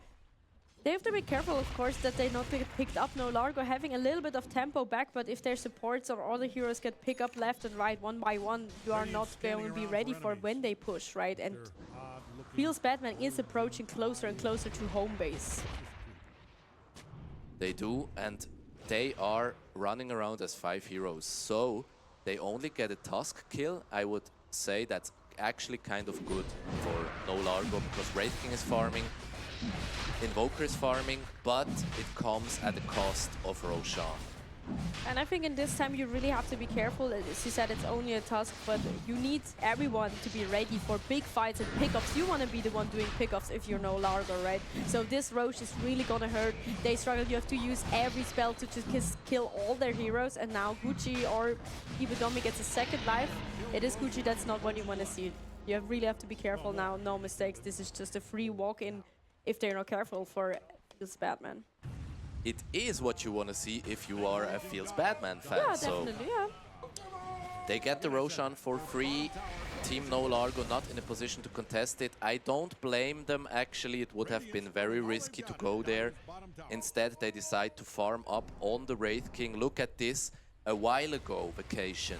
They have to be careful, of course, that they not get picked up. No Largo having a little bit of tempo back, but if their supports or other heroes get picked up left and right one by one, you are not going to be ready for when they push, right? And Feels Batman is approaching closer and closer to home base. They do, and they are running around as 5 heroes. So they only get a Tusk kill. I would say that's actually kind of good for No Largo, because Wraith King is farming, Invoker is farming, but it comes at the cost of Roshan. And I think in this time you really have to be careful. As you said, it's only a Tusk, but you need everyone to be ready for big fights and pickups. You want to be the one doing pickups if you're No Largo, right? So this Roche is really gonna hurt. They struggle. You have to use every spell to just kill all their heroes. And now Gucci or Ibudomi gets a second life. It is Gucci, that's not what you want to see. You really have to be careful now. No mistakes. This is just a free walk-in if they're not careful for this Batman. It is what you want to see if you are a Feels Batman fan. Yeah, so definitely, yeah. they get the Roshan for free. Team No Largo not in a position to contest it. I don't blame them, actually. It would have been very risky to go there. Instead, they decide to farm up on the Wraith King. Look at this. A while ago, Vacation,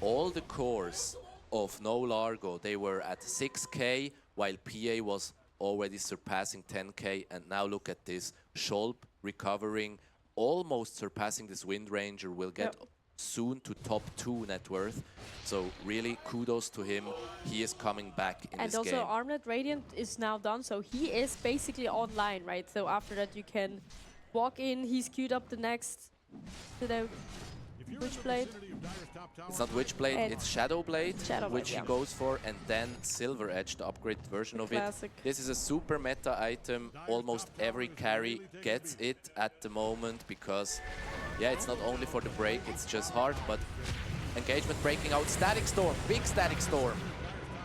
all the cores of No Largo, they were at 6k, while PA was already surpassing 10k. And now look at this. Scholp recovering, almost surpassing this Wind Ranger, will get soon to top 2 net worth. So really kudos to him. He is coming back in this game. And also Armlet Radiant is now done, so he is basically online, right? So after that you can walk in, he's queued up the next to the Witchblade. It's not Witchblade, it's Shadowblade, which yeah. he goes for, and then Silver Edge, the upgraded version of Classic. it. This is a super meta item. Almost every carry gets it at the moment because, yeah, it's not only for the break, it's just hard, but engagement breaking out. Static Storm, big Static Storm.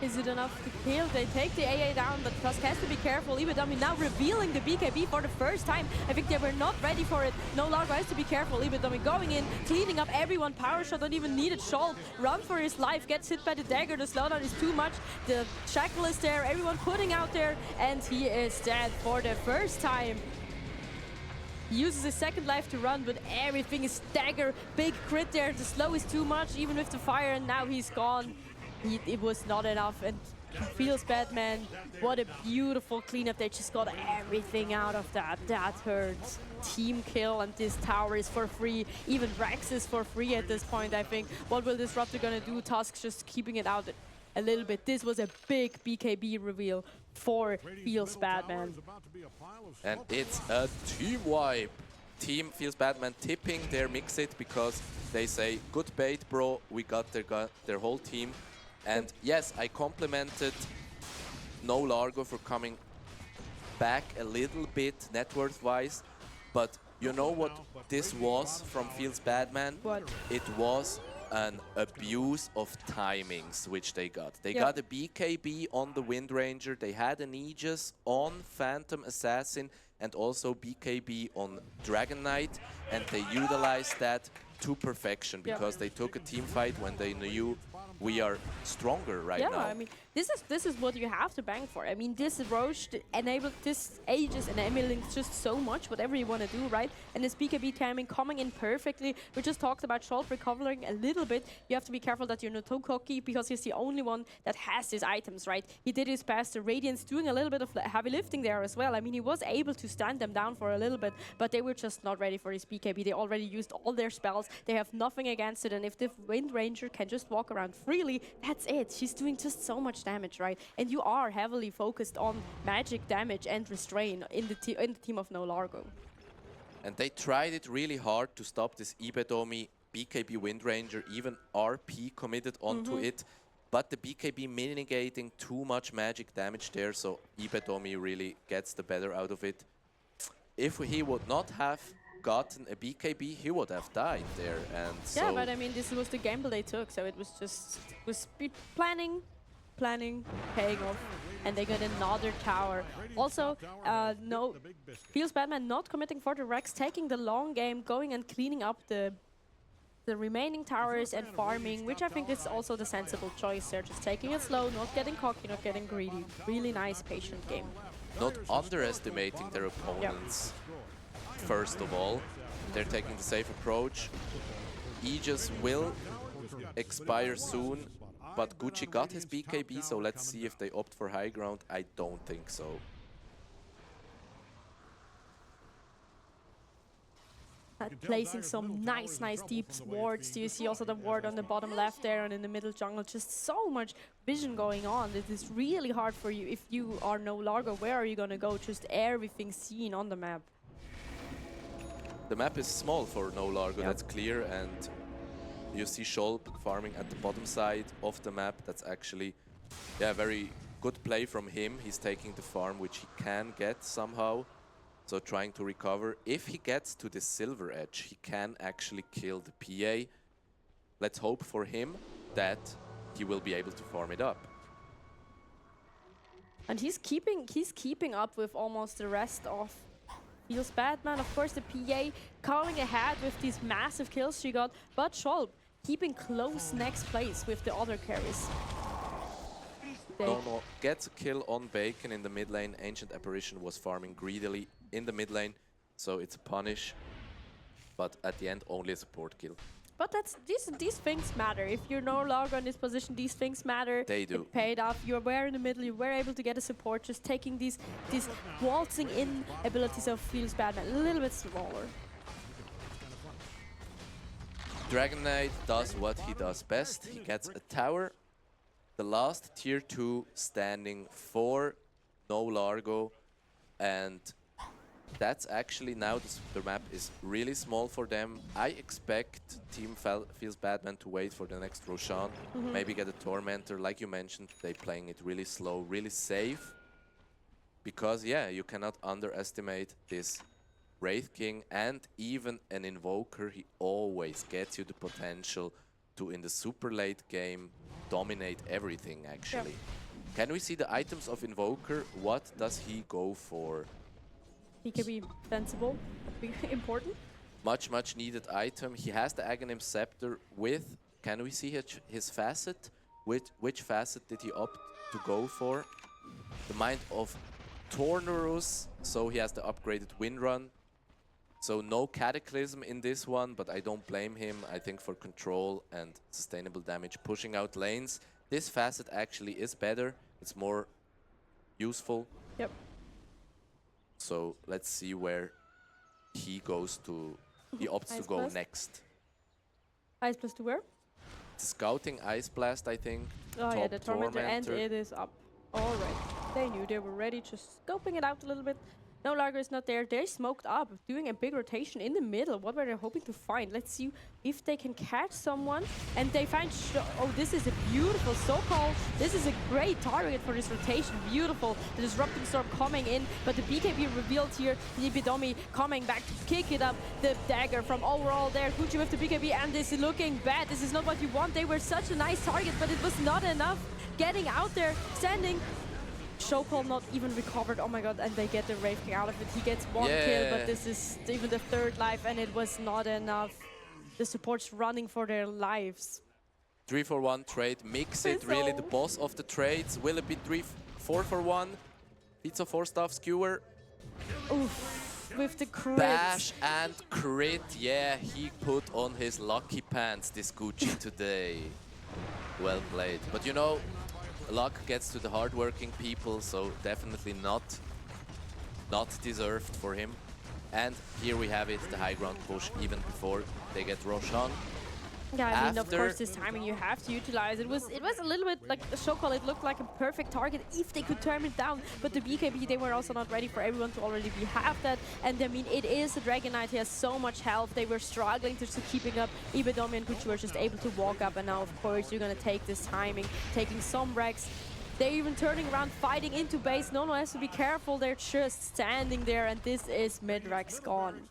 Is it enough to kill? They take the AA down, but Tusk has to be careful. Ibudomi now revealing the BKB for the first time. I think they were not ready for it. No Largo has to be careful. Ibudomi going in, cleaning up everyone. Power shot, don't even need it. Scholp, run for his life, gets hit by the dagger. The slowdown is too much. The shackle is there, everyone putting out there, and he is dead for the first time. He uses his second life to run, but everything is dagger. Big crit there. The slow is too much, even with the fire, and now he's gone. It was not enough, and Feels Batman, what a beautiful cleanup. They just got everything out of that. That hurts. Team kill, and this tower is for free. Even Rex is for free at this point, I think. What will Disruptor gonna do? Tusk just keeping it out a little bit. This was a big BKB reveal for Feels Batman. And it's a team wipe. Team Feels Batman tipping their Mixit because they say, good bait, bro. We got their whole team. And yes, I complimented No Largo for coming back a little bit net worth-wise, but you know what this was from Feels Batman? What? It was an abuse of timings which they got. They got a BKB on the Wind Ranger, they had an Aegis on Phantom Assassin, and also BKB on Dragon Knight, and they utilized that to perfection because they took a team fight when they knew we are stronger right now. Yeah, I mean, this is what you have to bank for. I mean, this Roche enabled this Aegis and enabling just so much, whatever you want to do, right? And this BKB timing coming in perfectly. We just talked about Scholp recovering a little bit. You have to be careful that you're not too cocky because he's the only one that has his items, right? He did his best. The Radiance doing a little bit of heavy lifting there as well. I mean, he was able to stand them down for a little bit, but they were just not ready for his BKB. They already used all their spells. They have nothing against it, and if the Wind Ranger can just walk around freely, that's it. She's doing just so much damage, right? And you are heavily focused on magic damage and restrain in the team of No Largo. And they tried it really hard to stop this Ibedomi BKB Windranger, even RP committed onto it. But the BKB mitigating too much magic damage there, so Ibedomi really gets the better out of it. If he would not have gotten a BKB, he would have died there. And Yeah, so but I mean, this was the gamble they took, so it was just planning, paying off, and they got another tower. Also, no, Feels Batman not committing for the Rex, taking the long game, going and cleaning up the remaining towers and farming, which I think is also the sensible choice. They're just taking it slow, not getting cocky, not getting greedy. Really nice, patient game. not underestimating their opponents. First of all, they're taking the safe approach. Aegis will expire soon, but Gucci got his BKB, so let's see if they opt for high ground. I don't think so. Placing some nice deep wards. Do you see also the ward on the bottom left there and in the middle jungle? Just so much vision going on. It is really hard for you if you are No Largo. Where are you gonna go? Just everything seen on the map. The map is small for No Largo, that's clear, and you see Scholp farming at the bottom side of the map. That's actually, yeah, very good play from him. He's taking the farm, which he can get somehow. So trying to recover. If he gets to the silver edge, he can actually kill the PA. Let's hope for him that he will be able to farm it up. And he's keeping up with almost the rest of Feels Batman. Of course, the PA going ahead with these massive kills she got, but Scholp keeping close next place with the other carries. No, gets a kill on Bacon in the mid lane. Ancient Apparition was farming greedily in the mid lane, so it's a punish. But at the end, only a support kill. But these things matter. If you're No Largo in this position, these things matter. They do. It paid off. You were in the middle. You were able to get a support. Just taking these waltzing in abilities of Feels Batman a little bit smaller. Dragon Knight does what he does best. He gets a tower. The last tier 2 standing for No Largo, and that's actually now the map is really small for them. I expect Team Feels Batman to wait for the next Roshan, maybe get a Tormentor. Like you mentioned, they playing it really slow, really safe, because yeah, you cannot underestimate this Wraith King, and even an Invoker. He always gets you the potential to, in the super late game, dominate everything actually. Yep. Can we see the items of Invoker? What does he go for? He can be sensible, important. Much needed item. He has the Aghanim Scepter with, can we see his facet? Which facet did he opt to go for? The Mind of Tornarus, so he has the upgraded Windrun. So no Cataclysm in this one, but I don't blame him. I think for control and sustainable damage, pushing out lanes, this facet actually is better. It's more useful. Yep. So let's see where he goes to. He opts to go next. Ice Blast to where? The Scouting Ice Blast, I think. Oh yeah, the Tormentor, and it is up. Alright, they knew they were ready, just scoping it out a little bit. No Largo is not there. They're smoked up, doing a big rotation in the middle. What were they hoping to find? Let's see if they can catch someone. And they find... oh, this is a beautiful so-called... This is a great target for this rotation. Beautiful. The Disrupting Storm coming in. But the BKB revealed here. The Ibedomi coming back to kick it up. The dagger from overall there. Gucci with the BKB. And this is looking bad. This is not what you want. They were such a nice target, but it was not enough. Getting out there, standing... Showcall not even recovered, oh my god, and they get the Wraith King out of it. He gets one kill, but this is even the third life, and it was not enough. The supports running for their lives. 3-for-1 trade, mix it, really the boss of the trades. Will it be 4-for-1? Pizza 4-staff skewer. Oof, with the crit. Bash and crit, yeah, he put on his lucky pants, this Gucci today. Well played, but you know, luck gets to the hardworking people, so definitely not deserved for him. And here we have it, the high ground push even before they get Roshan. Yeah, I mean, of After- course, this timing you have to utilize. It was a little bit like the show call. It looked like a perfect target if they could turn it down. But the BKB, they were also not ready for everyone to already be half that. And I mean, it is a Dragon Knight. He has so much health. They were struggling to keeping up. Ibedomi and Gucci were just able to walk up. And now, of course, you're going to take this timing, taking some wrecks. They're even turning around, fighting into base. No has to be careful. They're just standing there. And this is mid-Rex gone.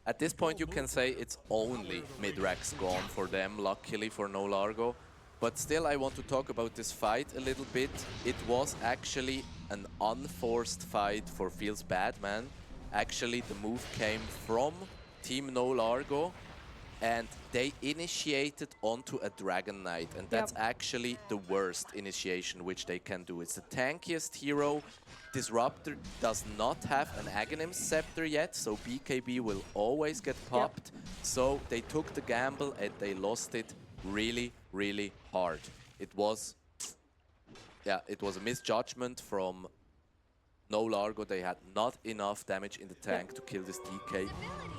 At this point, you can say it's only mid-Rex gone for them, luckily for No Largo. But still, I want to talk about this fight a little bit. It was actually an unforced fight for Feels Bad Man. Actually, the move came from Team No Largo, and they initiated onto a Dragon Knight, and that's actually the worst initiation which they can do. It's the tankiest hero. Disruptor does not have an Aghanim Scepter yet, so BKB will always get popped. So they took the gamble and they lost it really, really hard. It was a misjudgment from No Largo. They had not enough damage in the tank to kill this DK.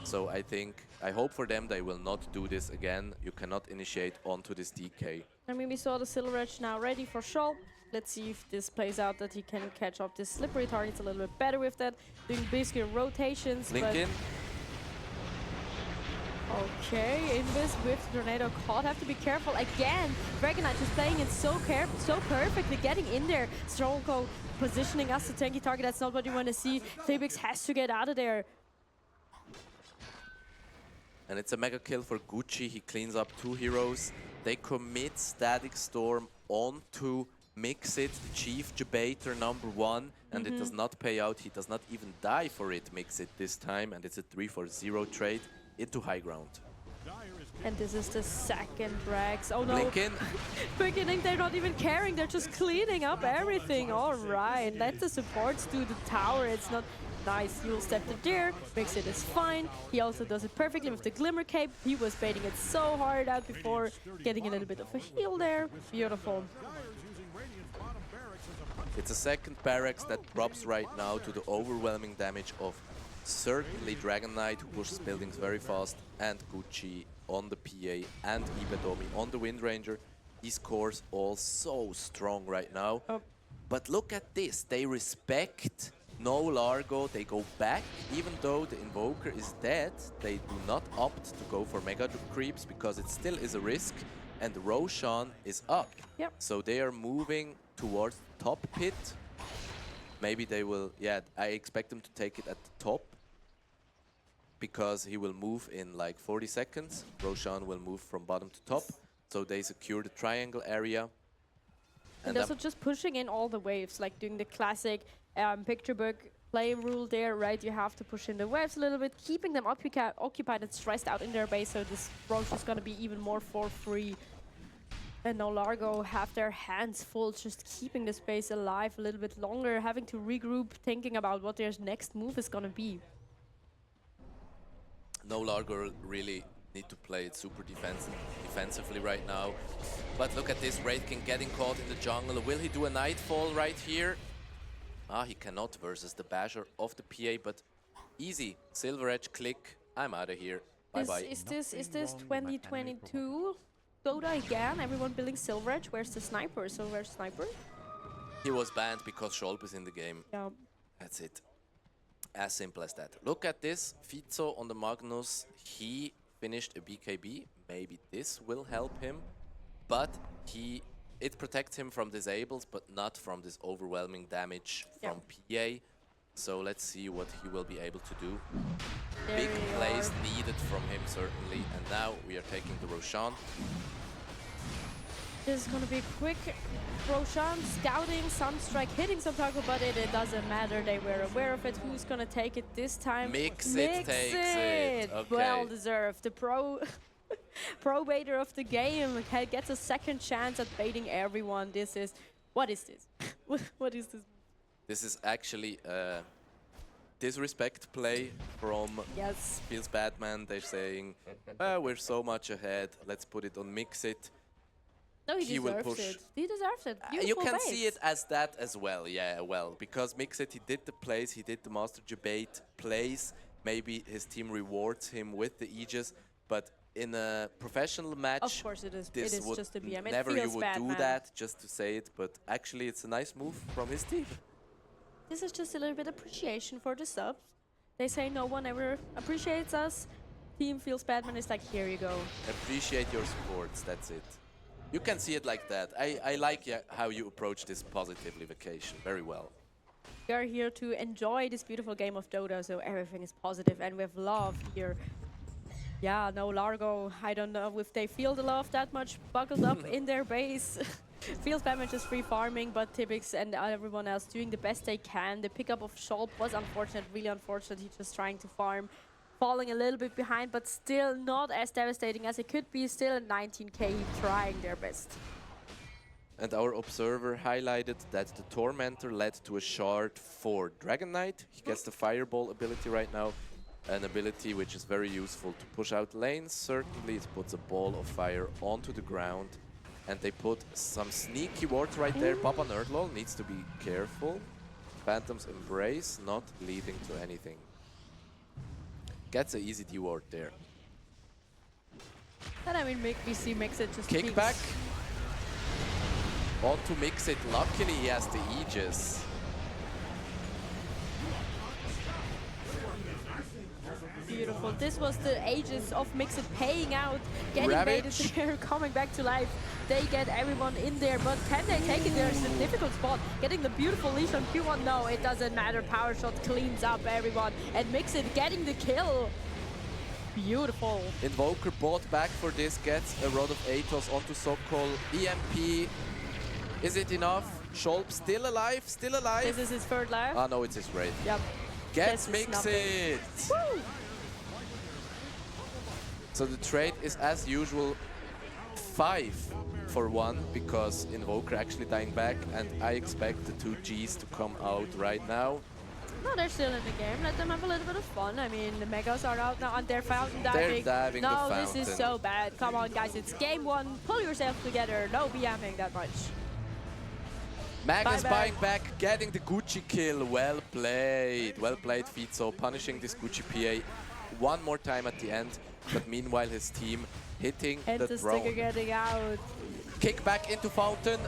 So I hope for them they will not do this again. You cannot initiate onto this DK. I mean, we saw the Silver Edge now ready for Scholl. Let's see if this plays out, that he can catch up this slippery targets a little bit better with that. Doing basically rotations. Link in. Okay, Invis with Tornado caught. Have to be careful again. Dragon Knight just playing it so perfectly, getting in there. Strongco positioning us to tanky target. That's not what you want to see. Fabix has to get out of there. And it's a mega kill for Gucci. He cleans up 2 heroes. They commit Static Storm onto Mixit, Chief Debater #1, and it does not pay out. He does not even die for it, Mixit this time, and it's a 3-for-0 trade into high ground. And this is the second Rex. Oh no. Blinken. Beginning, they're not even caring. They're just cleaning up everything. All right. Let the supports do the tower. It's not nice. You'll step the there. Mixit is fine. He also does it perfectly with the Glimmer Cape. He was baiting it so hard out before, getting a little bit of a heal there. Beautiful. It's a second barracks that drops right now to the overwhelming damage of certainly Dragon Knight, who pushes buildings very fast, and Gucci on the PA, and Ibedomi on the Wind Ranger. These cores all so strong right now. But look at this, they respect No Largo, they go back, even though the Invoker is dead, they do not opt to go for Mega Creeps, because it still is a risk, and Roshan is up. So they are moving towards the top pit. Maybe they will, I expect them to take it at the top, because he will move in like 40 seconds. Roshan will move from bottom to top, so they secure the triangle area. And also just pushing in all the waves, like doing the classic picture book play rule there, right? You have to push in the waves a little bit, keeping them occupied and stressed out in their base, so this Roche is going to be even more for free. And No Largo have their hands full, just keeping the space alive a little bit longer, having to regroup, thinking about what their next move is going to be. No Largo really need to play it super defensively right now. But look at this, Wraithkin getting caught in the jungle. Will he do a Nightfall right here? He cannot versus the Basher of the PA, but easy. Silver Edge click, I'm out of here. Bye-bye. Is this 2022 Dota again? Everyone building Silver Edge? Where's the Sniper? So where's Sniper? He was banned because Scholp is in the game. Yeah. That's it. As simple as that. Look at this, Fizo on the Magnus. He finished a BKB. Maybe this will help him, but it protects him from disables, but not from this overwhelming damage from PA. So let's see what he will be able to do. Big plays needed from him, certainly. And now we are taking the Roshan. This is going to be quick. Roshan scouting, Sunstrike hitting some target, but it doesn't matter. They were aware of it. Who's going to take it this time? Mixit takes it. Okay. Well deserved. The pro baiter of the game gets a second chance at baiting everyone. What is this? What is this? This is actually a disrespect play from Feels Batman. They're saying, we're so much ahead. Let's put it on Mixit. No, he deserves it. He deserves it. You can see it as that as well, because Mixit, he did the plays, he did the Master Debate plays. Maybe his team rewards him with the Aegis, but in a professional match, Of course it is. It this is would just a BM. It never you feels would bad, do man. that, just to say it. But actually, it's a nice move from his team. This is just a little bit appreciation for the subs. They say no one ever appreciates us. Team feels bad when it's like, here you go. Appreciate your supports. That's it. You can see it like that. I like how you approach this positively, Vacation. Very well. We are here to enjoy this beautiful game of Dota, so everything is positive and with love here. Yeah, no Largo, I don't know if they feel the love that much buckled up in their base. Feels bad when just free farming, but Tibix and everyone else doing the best they can. The pickup of Scholp was unfortunate, really unfortunate. He's just trying to farm, falling a little bit behind, but still not as devastating as it could be. Still at 19k, trying their best. And our observer highlighted that the Tormentor led to a shard for Dragon Knight. He gets the Fireball ability right now, an ability which is very useful to push out lanes. Certainly it puts a ball of fire onto the ground. And they put some sneaky wards right there. Papa Nerdlol needs to be careful. Phantom's Embrace not leading to anything. Gets an easy D-ward there. And I mean, we see Mixit just Kickback. On to Mixit. Luckily he has the Aegis. Beautiful. This was the ages of Mixit paying out, getting Ravage. baited there, coming back to life. They get everyone in there, but can they take it? There's a difficult spot. Getting the beautiful leash on Q1, no, it doesn't matter. Power shot cleans up everyone. And Mixit getting the kill. Beautiful. Invoker bought back for this, gets a Rod of Atos onto Sokol. EMP. Is it enough? Scholp still alive, still alive. This is his third life. Ah, no, it's his raid. Yep. Gets This is Mixit. Woo! So the trade is as usual 5-for-1 because Invoker actually dying back, and I expect the two Gs to come out right now. No, they're still in the game. Let them have a little bit of fun. I mean, the Megas are out now and they're fountain diving. They're diving the No, this is fountain. so bad. Come on, guys. It's game one. Pull yourself together. No BMing that much. Magnus Bye-bye. buying back, getting the Gucci kill. Well played. Well played, Fizo, punishing this Gucci PA one more time at the end. But meanwhile, his team hitting And the the sticker throne. getting out. Kick back into fountain.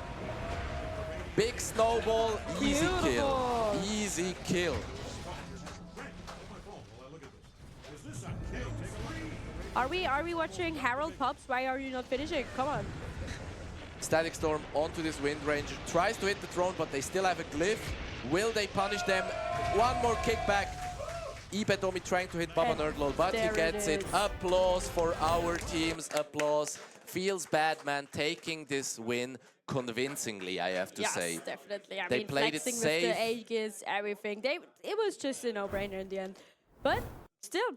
Big snowball. Easy kill. Beautiful. Easy kill. Are we watching Harold Pops? Why are you not finishing? Come on. Static Storm onto this Wind Ranger. Tries to hit the throne, but they still have a glyph. Will they punish them? One more kickback. Ibetomi trying to hit Baba And Nerdlol, but he there gets it it. is. Applause for our teams. Applause. Feels bad, man, taking this win convincingly, I have to Yes, say. definitely. I They mean, played it flexing safe. with the Aegis, everything. It was just a no-brainer in the end. But still,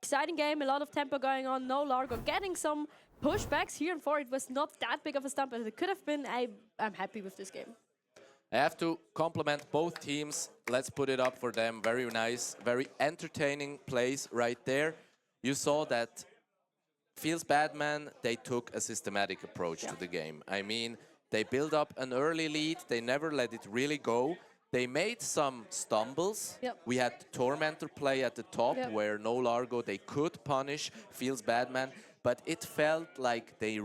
exciting game. A lot of tempo going on. No Largo getting some pushbacks here and for. It was not that big of a stump as it could have been. I'm happy with this game. I have to compliment both teams. Let's put it up for them. Very nice, very entertaining plays right there. You saw that Feels Bad, man, they took a systematic approach to the game. I mean, they built up an early lead. They never let it really go. They made some stumbles. Yep. We had the Tormentor play at the top where no Largo, they could punish Feels Bad, man. But it felt like they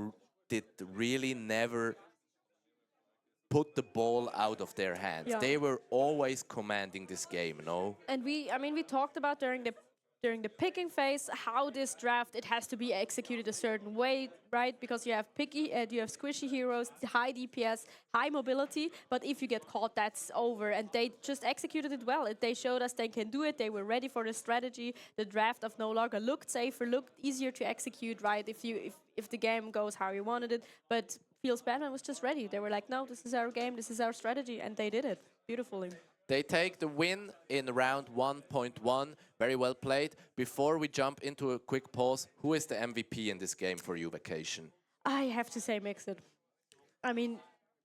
did really never put the ball out of their hands. Yeah. They were always commanding this game, no? And we talked about during the picking phase how this draft, it has to be executed a certain way, right? Because you have you have squishy heroes, high DPS, high mobility, but if you get caught, that's over. And they just executed it well. They showed us they can do it. They were ready for the strategy. The draft of No Largo looked safer, looked easier to execute, right? If the game goes how you wanted it, but Feels Batman was just ready. They were like, no, this is our game, this is our strategy, and they did it beautifully. They take the win in round 1.1. Very well played. Before we jump into a quick pause, who is the MVP in this game for you, Vacation? I have to say Mixit. I mean,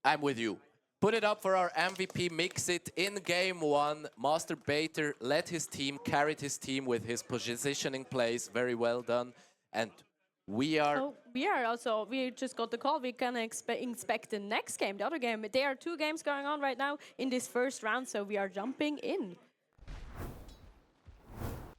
I'm with you. Put it up for our MVP, Mixit. In game one, Master Bater led his team, carried his team with his positioning plays. Very well done. And we just got the call. We can inspect the next game, the other game. There are 2 games going on right now in this first round, so we are jumping in.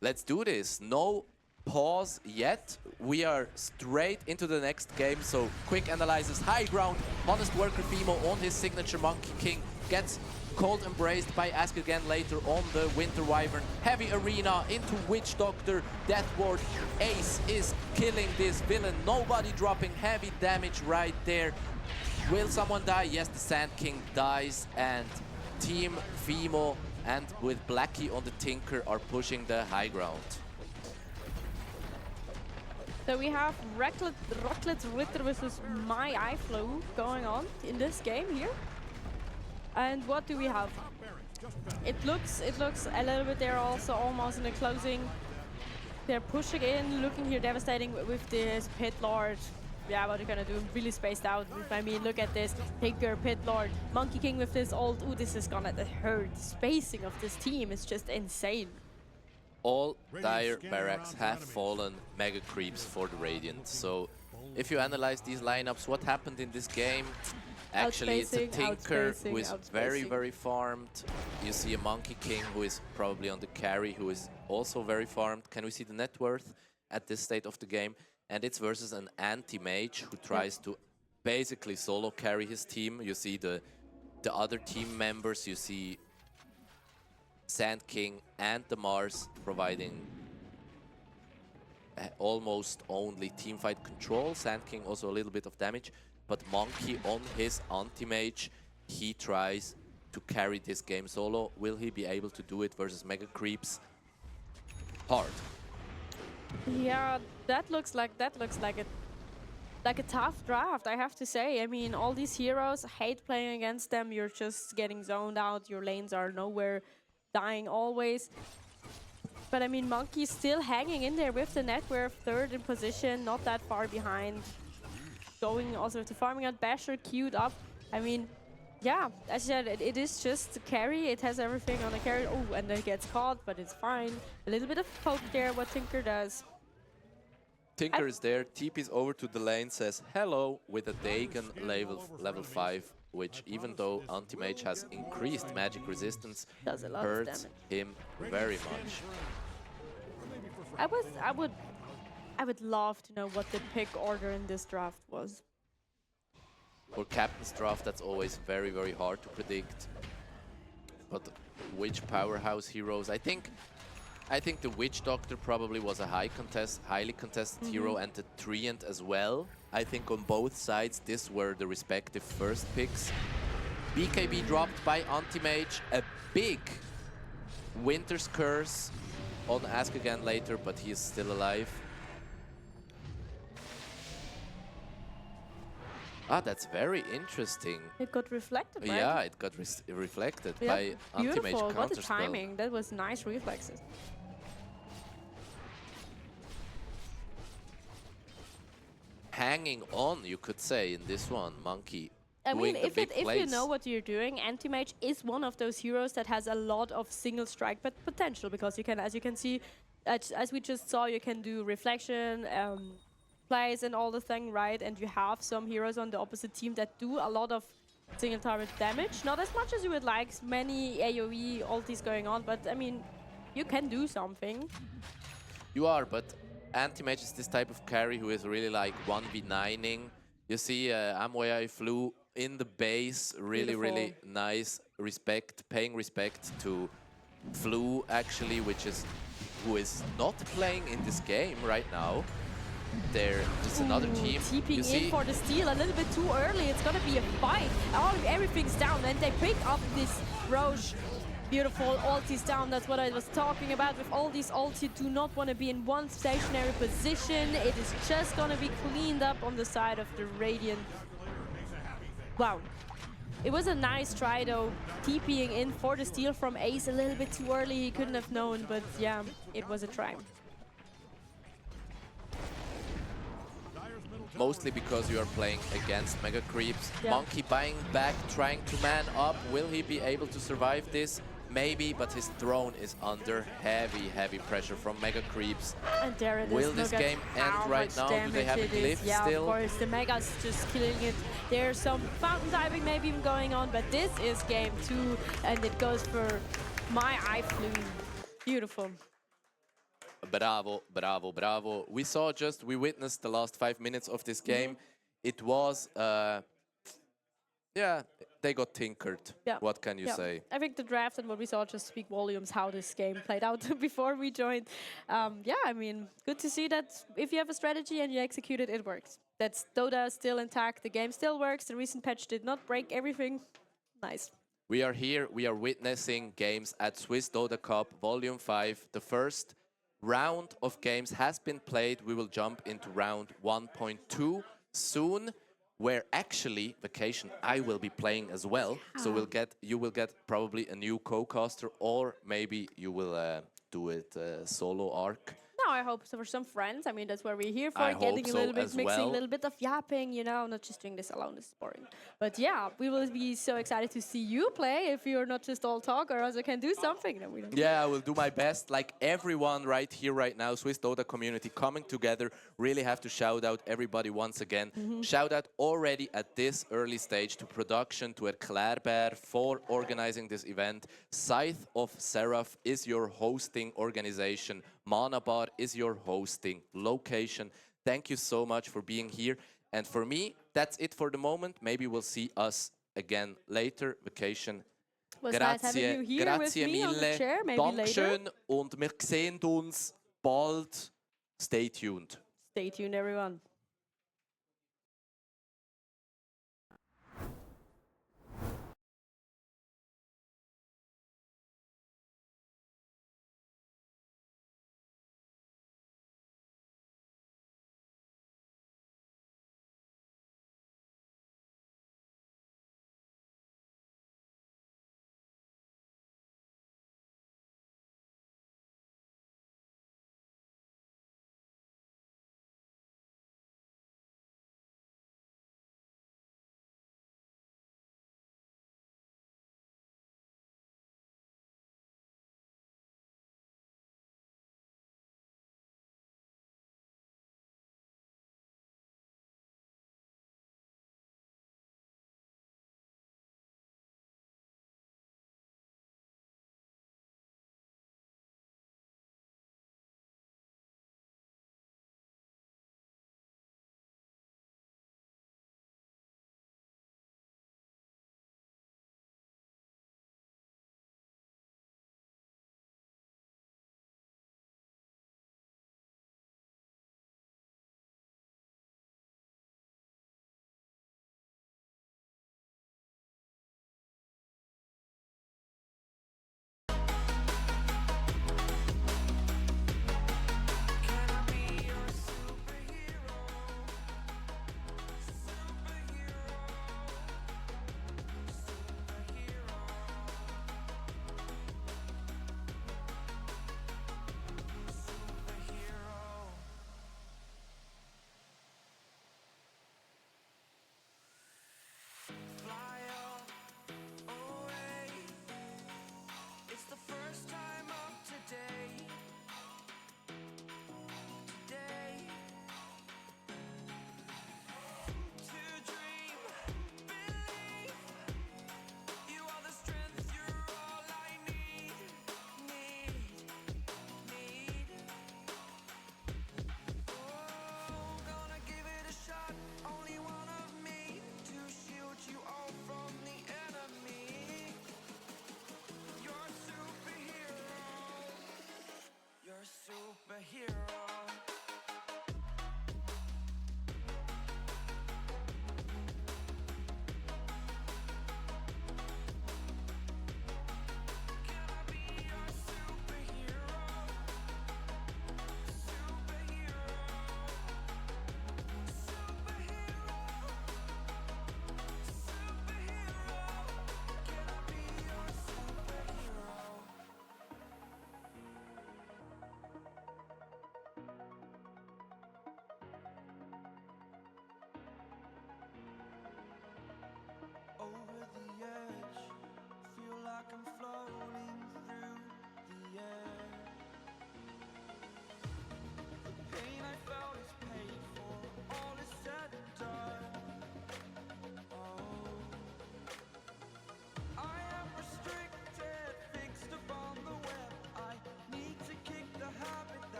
Let's do this. No pause yet. We are straight into the next game, so quick analysis, high ground, honest worker Fimo on his signature Monkey King, gets cold embraced by Ask Again later on the Winter Wyvern. Heavy arena into Witch Doctor, Death Ward. Ace is killing this villain, nobody dropping heavy damage right there. Will someone die? Yes, the Sand King dies, and Team Fimo and with Blackie on the Tinker are pushing the high ground. So we have Rocklet Ritter versus My Eye Flow going on in this game here. And what do we have? It looks a little bit there also almost in the closing. They're pushing in, looking here devastating with this Pit Lord. Yeah, what are you gonna do? Really spaced out. I mean, look at this. Tinker, Pit Lord, Monkey King with this ult. Ooh, this is gonna hurt. The spacing of this team is just insane. All dire barracks have fallen mega creeps for the Radiant. So if you analyze these lineups, what happened in this game? Actually, it's a Tinker who is very farmed. You see a Monkey King who is probably on the carry, who is also very farmed. Can we see the net worth at this state of the game? And it's versus an anti-mage who tries to basically solo carry his team. You see the other team members, you see Sand King and the Mars providing almost only teamfight control. Sand King also a little bit of damage, but Monkey on his anti-mage, he tries to carry this game solo. Will he be able to do it versus mega creeps? Hard. Yeah, that looks like a tough draft, I have to say. I mean, all these heroes, hate playing against them. You're just getting zoned out. Your lanes are nowhere, dying always. But I mean, Monkey's still hanging in there with the net worth, third in position, not that far behind. Going also with the farming out, Basher queued up. I mean, yeah, as I said, it is just a carry. It has everything on the carry. Oh, and then it gets caught, but it's fine. A little bit of poke there, what Tinker does. Tinker is there, TP's over to the lane, says hello with a Dagon level 5, which even though anti-mage has increased magic resistance, does a lot hurts of damage. him very much. I would love to know what the pick order in this draft was. For Captain's draft, that's always very hard to predict. But which powerhouse heroes? I think the Witch Doctor probably was a highly contested hero, and the Treant as well. I think on both sides, these were the respective first picks. BKB dropped by Anti-Mage, a big Winter's Curse on Ask Again later, but he is still alive. Ah, that's very interesting. It got reflected, right? Yeah, it got reflected by Anti-Mage beautiful. What a counterspell. timing. That was nice reflexes. Hanging on, you could say, in this one, Monkey. I mean, if you know plays. what you're doing, Anti-Mage is one of those heroes that has a lot of single strike but potential, because you can, as you can see, as we just saw, you can do reflection, plays and all the thing, right? And you have some heroes on the opposite team that do a lot of single target damage. Not as much as you would like, many AoE ultis going on, but I mean, you can do something. You are, but Anti-Mage is this type of carry who is really like 1v9ing. You see Amway flew in the base, really nice paying respect to Flu actually, who is not playing in this game right now. There is another team. TPing in for the steal a little bit too early. It's gonna be a fight. Everything's down, and they pick up this Roche. Beautiful ultis down. That's what I was talking about. With all these ults, you do not want to be in one stationary position. It is just gonna be cleaned up on the side of the Radiant. Wow. It was a nice try though, TPing in for the steal from Ace a little bit too early. He couldn't have known, but yeah, it was a try. Mostly because you are playing against Mega Creeps. Yeah. Monkey buying back, trying to man up. Will he be able to survive this? Maybe, but his throne is under heavy pressure from Mega Creeps. And there it is. Will this Look at game end how right much now? Do they have a damage it is. glyph Yeah, still? of course, the Mega's just killing it. There's some fountain diving maybe even going on, but this is game 2, and it goes for My Eye Flew. Beautiful. Bravo, bravo, bravo. We witnessed the last 5 minutes of this game. It was, yeah, they got tinkered. Yeah. What can you say? I think the draft and what we saw just speak volumes how this game played out before we joined. Yeah, I mean, good to see that if you have a strategy and you execute it, it works. That's Dota still intact. The game still works. The recent patch did not break everything. Nice. We are here. We are witnessing games at Swiss Dota Cup Volume 5. The first round of games has been played. We will jump into round 1.2 soon, where actually Vacation I will be playing as well. So you will get probably a new co-caster, or maybe you will do it solo arc. No, I hope so for some friends. I mean, that's what we're here for. I Getting hope a so little bit, as mixing a well. little bit of yapping, you know, not just doing this alone. This is boring. But yeah, we will be so excited to see you play if you're not just all talk or else I can do something. Then we don't. Yeah, I will do my best. Like everyone right here, right now, Swiss Dota community coming together. Really have to shout out everybody once again. Shout out already at this early stage to production, to ManaBar for organizing this event. Scythe of Seraph is your hosting organization. ManaBar is your hosting location. Thank you so much for being here. And for me, that's it for the moment. Maybe we'll see us again later. Vacation. Was nice having you here with Grazie me on the mille. chair. Maybe later. Dankeschön und wir sehen uns bald. Stay tuned. Stay tuned, everyone.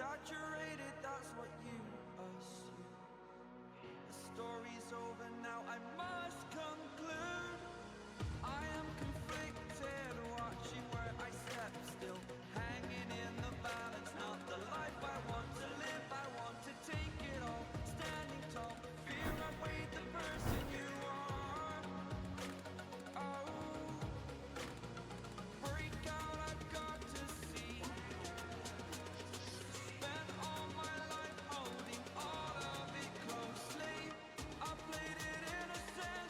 Saturated, that's what you assume. The story's over now, I must conclude. I am conflicted, watching where I step still, hanging in the balance, not the life I want to live. I want to take it all, standing tall, fear I weighed the person you are. Oh, break out, I've got to see. Spent all my life holding all of it closely. I played it innocent.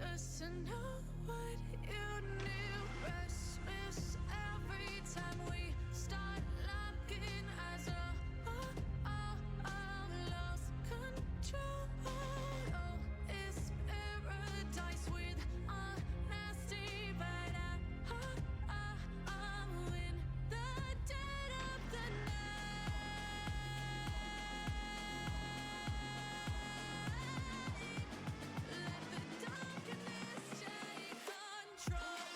just to know what you knew. Restless every time we start locking eyes. Lost control. Oh, it's paradise with honesty, but I'm in the dead of the night. Let the darkness take control.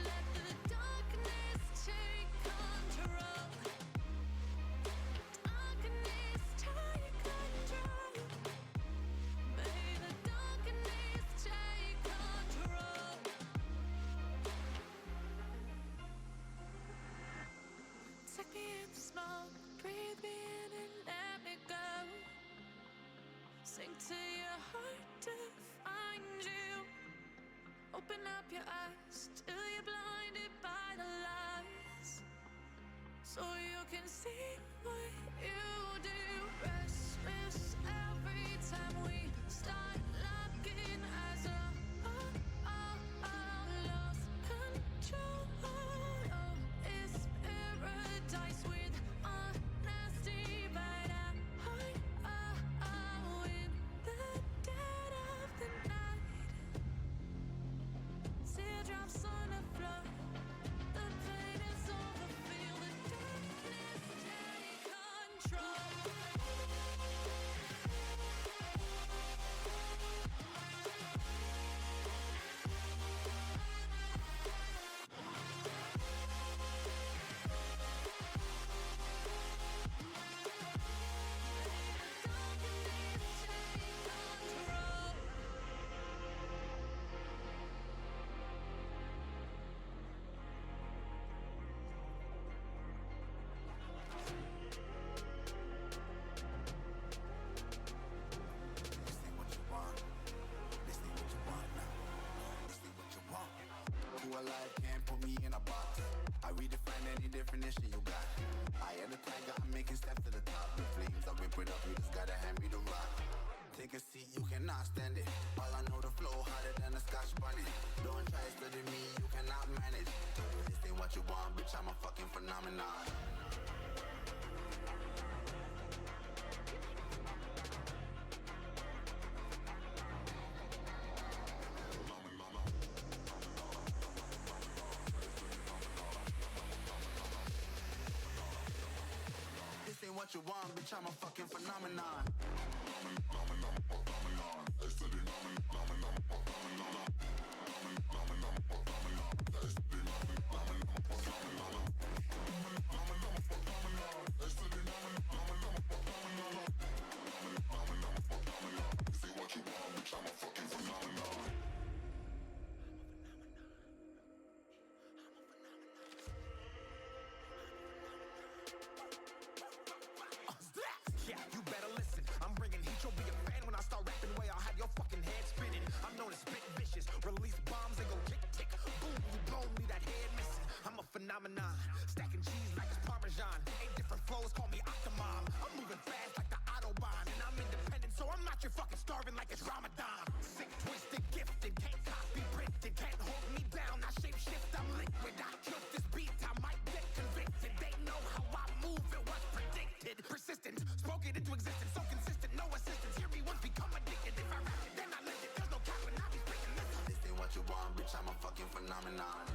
Let the darkness take control. Darkness take control. May the darkness take control. Take me in the smoke, breathe me in and let me go. Sink to your heart to find you. Open up your eyes till you're blinded by the lies, so you can see what you do. Restless every time we start locking eyes. Lost control. Oh, it's paradise with honesty, but I'm in the dead of the night. Teardrops on the floor. The pain is over. Feel the darkness take control. Darkness take control. This ain't what you want. This ain't what you want now. This ain't what you want. Who alive can't put me in a box. I redefine any definition you got. I am the tiger, I'm making steps to the top. The flames, I whip it up, you just gotta hand me the rock. Take a seat, you cannot stand it. All I know, the flow harder than a scotch bunny. Don't try study me, you cannot manage. This ain't what you want, bitch, I'm a fucking phenomenon. This ain't what you want, bitch, I'm a fucking phenomenon. Yeah, you better listen. I'm bringing heat. You'll be a fan when I start rapping. Way I'll have your fucking head spinning. I'm known as spit vicious. Release bombs, they go tick tick. Boom, you blow me that head missing. I'm a phenomenon. Stacking cheese like it's Parmesan. 8 different flows, call me Octomom. I'm moving fast like the Autobahn, and I'm independent, so I'm not your fucking starving like it's Ramadan. Sick, twisted, gifted, can't copy, printed, can't hold me down. I shape shift, I'm liquid. I killed this beat, I might get convicted. They know how I move, it was predicted. Persistent, spoke it into existence, so consistent, no assistance. Hear me once, become addicted. If I rap it, then I live it. There's no cap when I be speaking this. This ain't what you want, bitch, I'm a fucking phenomenon.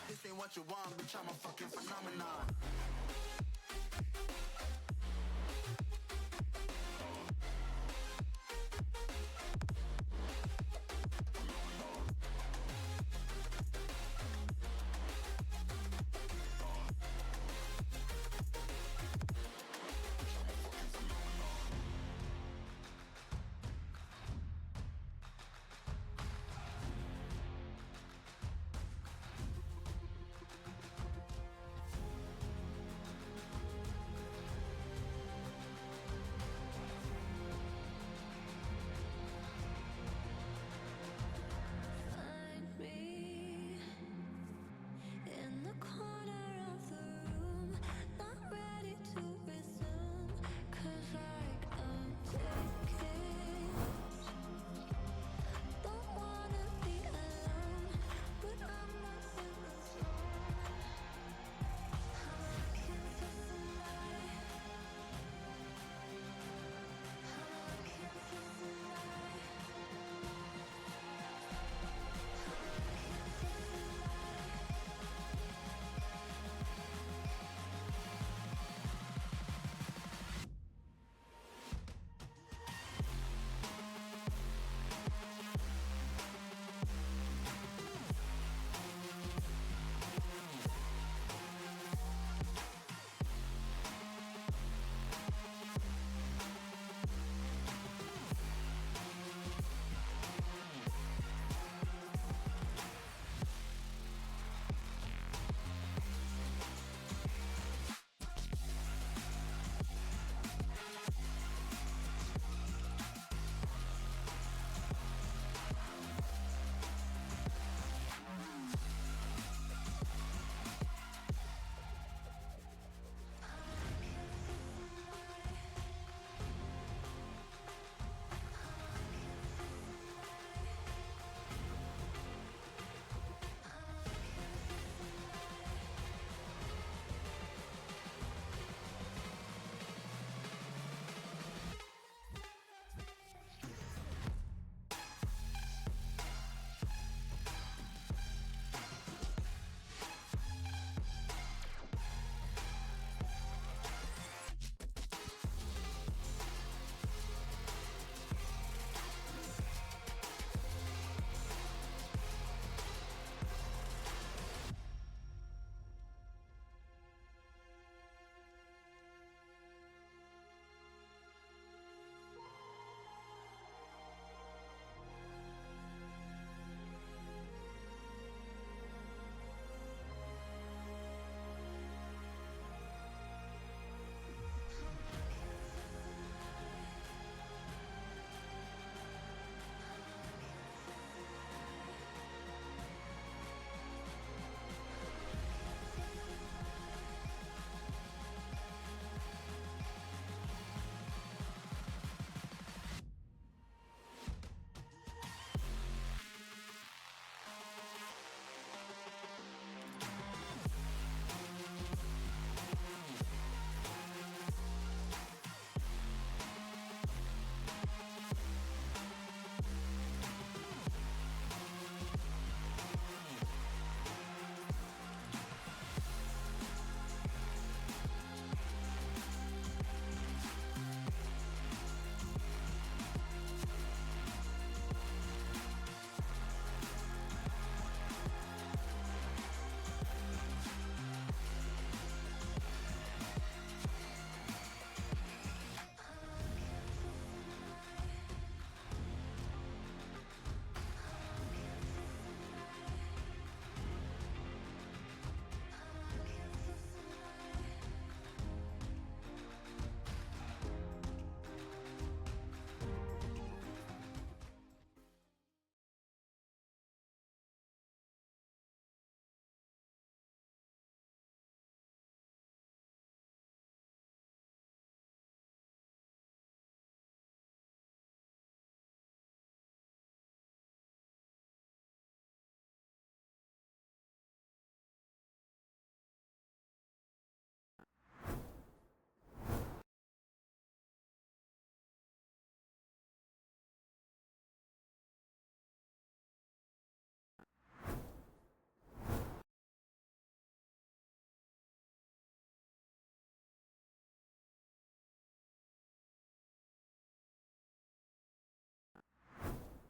This ain't what you want, bitch, I'm a fucking phenomenon.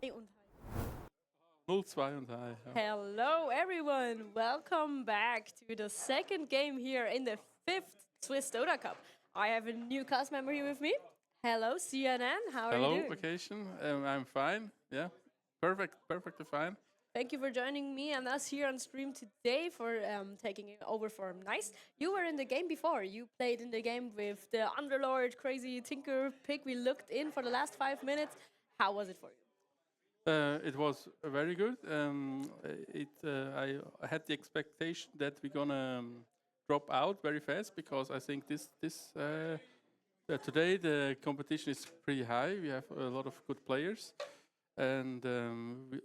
Und 0-2 und High. Ja. hello, everyone. Welcome back to the second game here in the fifth Swiss Dota Cup. I have a new cast member here with me. Hello, CNN. How are Hello, you doing? vacation. I'm fine. Yeah, perfectly fine. Thank you for joining me and us here on stream today for taking it over for Nice. You were in the game before. You played in the game with the Underlord, crazy Tinker pick. We looked in for the last 5 minutes. How was it for you? It was very good. I had the expectation that we're gonna drop out very fast because I think today the competition is pretty high. We have a lot of good players, and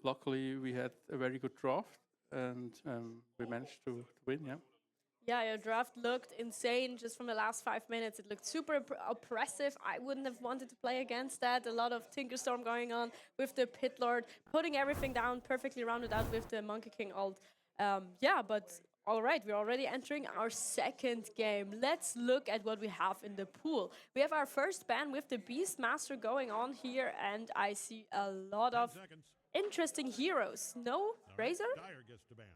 luckily we had a very good draft, and we managed to win. Yeah. Yeah, your draft looked insane just from the last 5 minutes. It looked super oppressive. I wouldn't have wanted to play against that. A lot of Tinkerstorm going on with the Pit Lord, putting everything down, perfectly rounded out with the Monkey King ult. Yeah, but all right, we're already entering our second game. Let's look at what we have in the pool. We have our first ban with the Beastmaster going on here, and I see a lot of interesting heroes. No? Razor?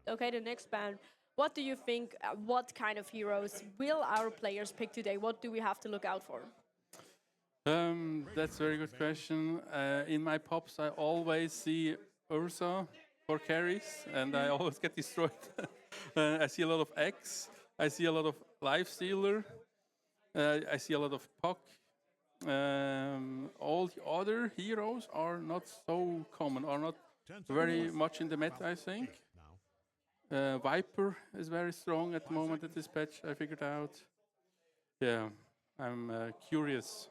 Okay, the next ban. What do you think? What kind of heroes will our players pick today? What do we have to look out for? That's a very good question. In my pops, I always see Ursa for carries, and I always get destroyed. I see a lot of X. I see a lot of Lifestealer. I see a lot of Puck. All the other heroes are not so common, are not very much in the meta, I think. Viper is very strong at the moment at this patch, I figured out. Yeah, I'm curious.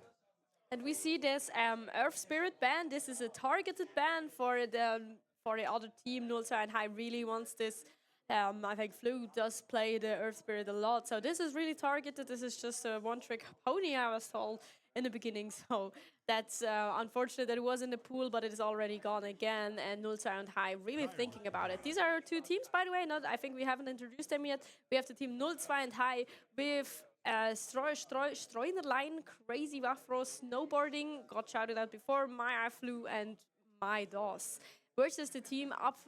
And we see this Earth Spirit ban. This is a targeted ban for the other team. Nullside and High really wants this. I think Flu does play the Earth Spirit a lot. So this is really targeted. This is just a one-trick pony, I was told in the beginning. So that's unfortunate that it was in the pool, but it is already gone again. And Nullside and High really thinking about it. These are our two teams, by the way. I think we haven't introduced them yet. We have the team Nullside and High with Streunerlein, Crazy Wafro, Snowboarding, got shouted out before, My Flu and My DOS. Versus the team up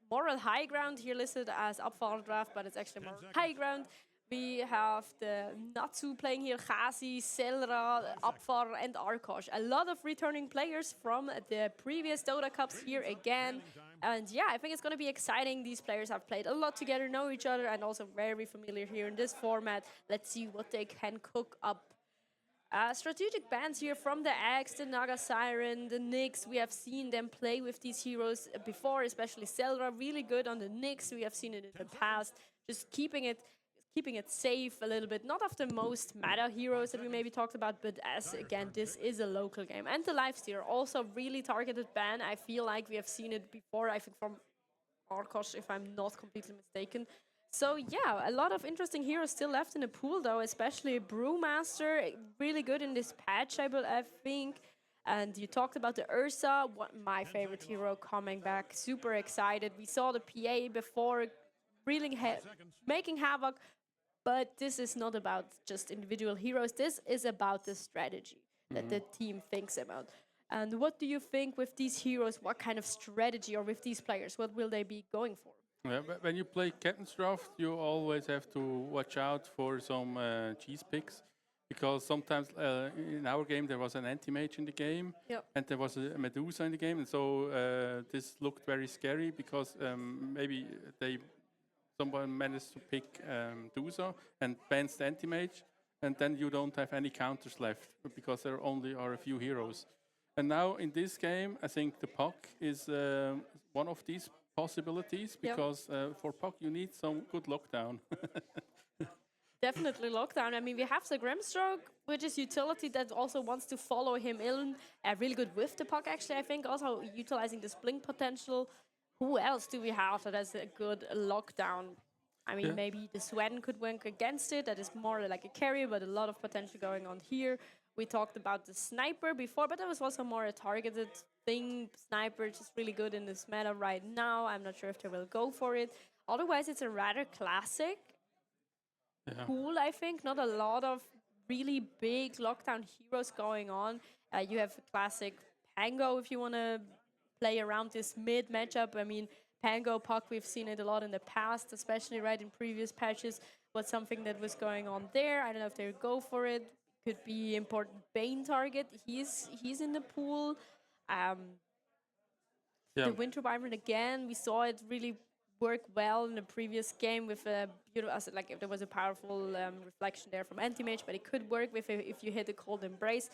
Moral High Ground, here listed as Upfall Draft, but it's actually Moral High Ground. We have the Natsu playing here, Khazi, Selra, Upfar, and Arkosh. A lot of returning players from the previous Dota Cups here again. And yeah, I think it's going to be exciting. These players have played a lot together, know each other, and also very familiar here in this format. Let's see what they can cook up. Strategic bans here from the Axe, the Naga Siren, the Nyx. We have seen them play with these heroes before, especially Selra, really good on the Nyx. We have seen it in the past, just keeping it safe a little bit. Not of the most meta heroes that we maybe talked about, but as again, this is a local game. And the Lifestealer, also really targeted ban. I feel like we have seen it before, I think from Arkosh, if I'm not completely mistaken. So yeah, a lot of interesting heroes still left in the pool though, especially Brewmaster, really good in this patch, I think. And you talked about the Ursa, my favorite hero coming back, super excited. We saw the PA before, really making havoc, but this is not about just individual heroes, this is about the strategy that the team thinks about. And what do you think with these heroes, what kind of strategy, or with these players, what will they be going for? Yeah, when you play Captain's Draft, you always have to watch out for some cheese picks, because sometimes in our game there was an anti-mage in the game, and there was a Medusa in the game, and so this looked very scary because maybe someone managed to pick Medusa and bans the anti-mage, and then you don't have any counters left because there only are a few heroes. And now in this game, I think the Puck is one of these possibilities, because for Puck you need some good lockdown. Definitely lockdown. I mean, we have the Grimstroke, which is utility that also wants to follow him in. Really good with the Puck, actually, I think. Also utilizing the Blink potential. Who else do we have that has a good lockdown? I mean, maybe the Sven could work against it. That is more like a carry, but a lot of potential going on here. We talked about the Sniper before, but that was also more a targeted thing. Sniper is just really good in this meta right now. I'm not sure if they will go for it. Otherwise, it's a rather classic pool, I think. Not a lot of really big lockdown heroes going on. You have a classic Pango if you want to play around this mid matchup. I mean, Pango, Puck, we've seen it a lot in the past, especially right in previous patches. Was something that was going on there. I don't know if they would go for it. Could be important Bane target. He's in the pool. Yeah. The Winter Wyvern again, we saw it really work well in the previous game with a beautiful, like if there was a powerful reflection there from Anti-Mage, but it could work with if you hit a Cold Embrace.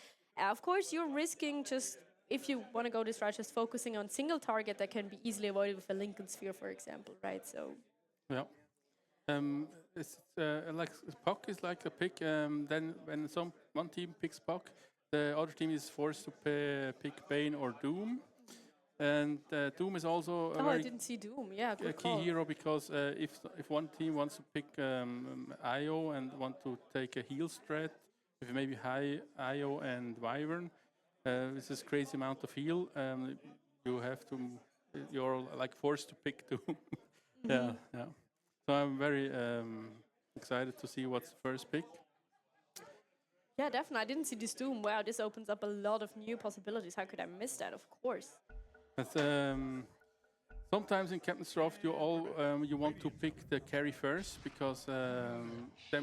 Of course, you're risking just, if you want to go this route, just focusing on single target that can be easily avoided with a Lincoln Sphere, for example, right? So. Yeah. It's like Puck is like a pick. Then when one team picks Puck, the other team is forced to pick Bane or Doom. And Doom is also a I very didn't see Doom. Yeah, good key call. hero because if one team wants to pick IO and want to take a heal strat with maybe high IO and Wyvern, with this crazy amount of heal, you're like forced to pick Doom. Yeah. So I'm very excited to see what's the first pick. Yeah, definitely. I didn't see this Doom. Wow, this opens up a lot of new possibilities. How could I miss that? Of course. But, sometimes in Captain's Draft you want to pick the carry first because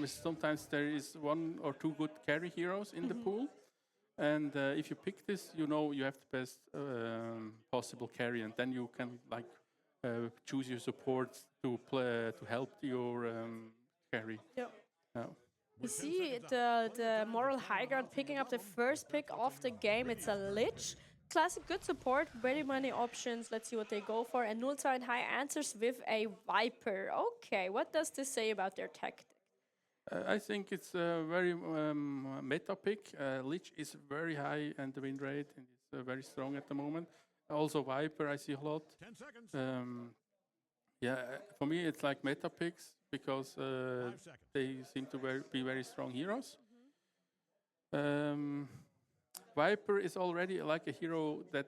sometimes there is one or two good carry heroes in the pool, and if you pick this, you know you have the best possible carry, and then you can like choose your supports to help your carry. Yep. Yeah. We see the Moral High Ground picking up the first pick of the game. It's a Lich. Classic good support, very many options. Let's see what they go for. And Nullside High answers with a Viper. Okay, what does this say about their tactic? I think it's a very meta pick. Lich is very high and the win rate and it's very strong at the moment. Also Viper I see a lot. 10 seconds. Yeah, for me it's like meta picks because 5 seconds. they seem to be very strong heroes. Viper is already like a hero that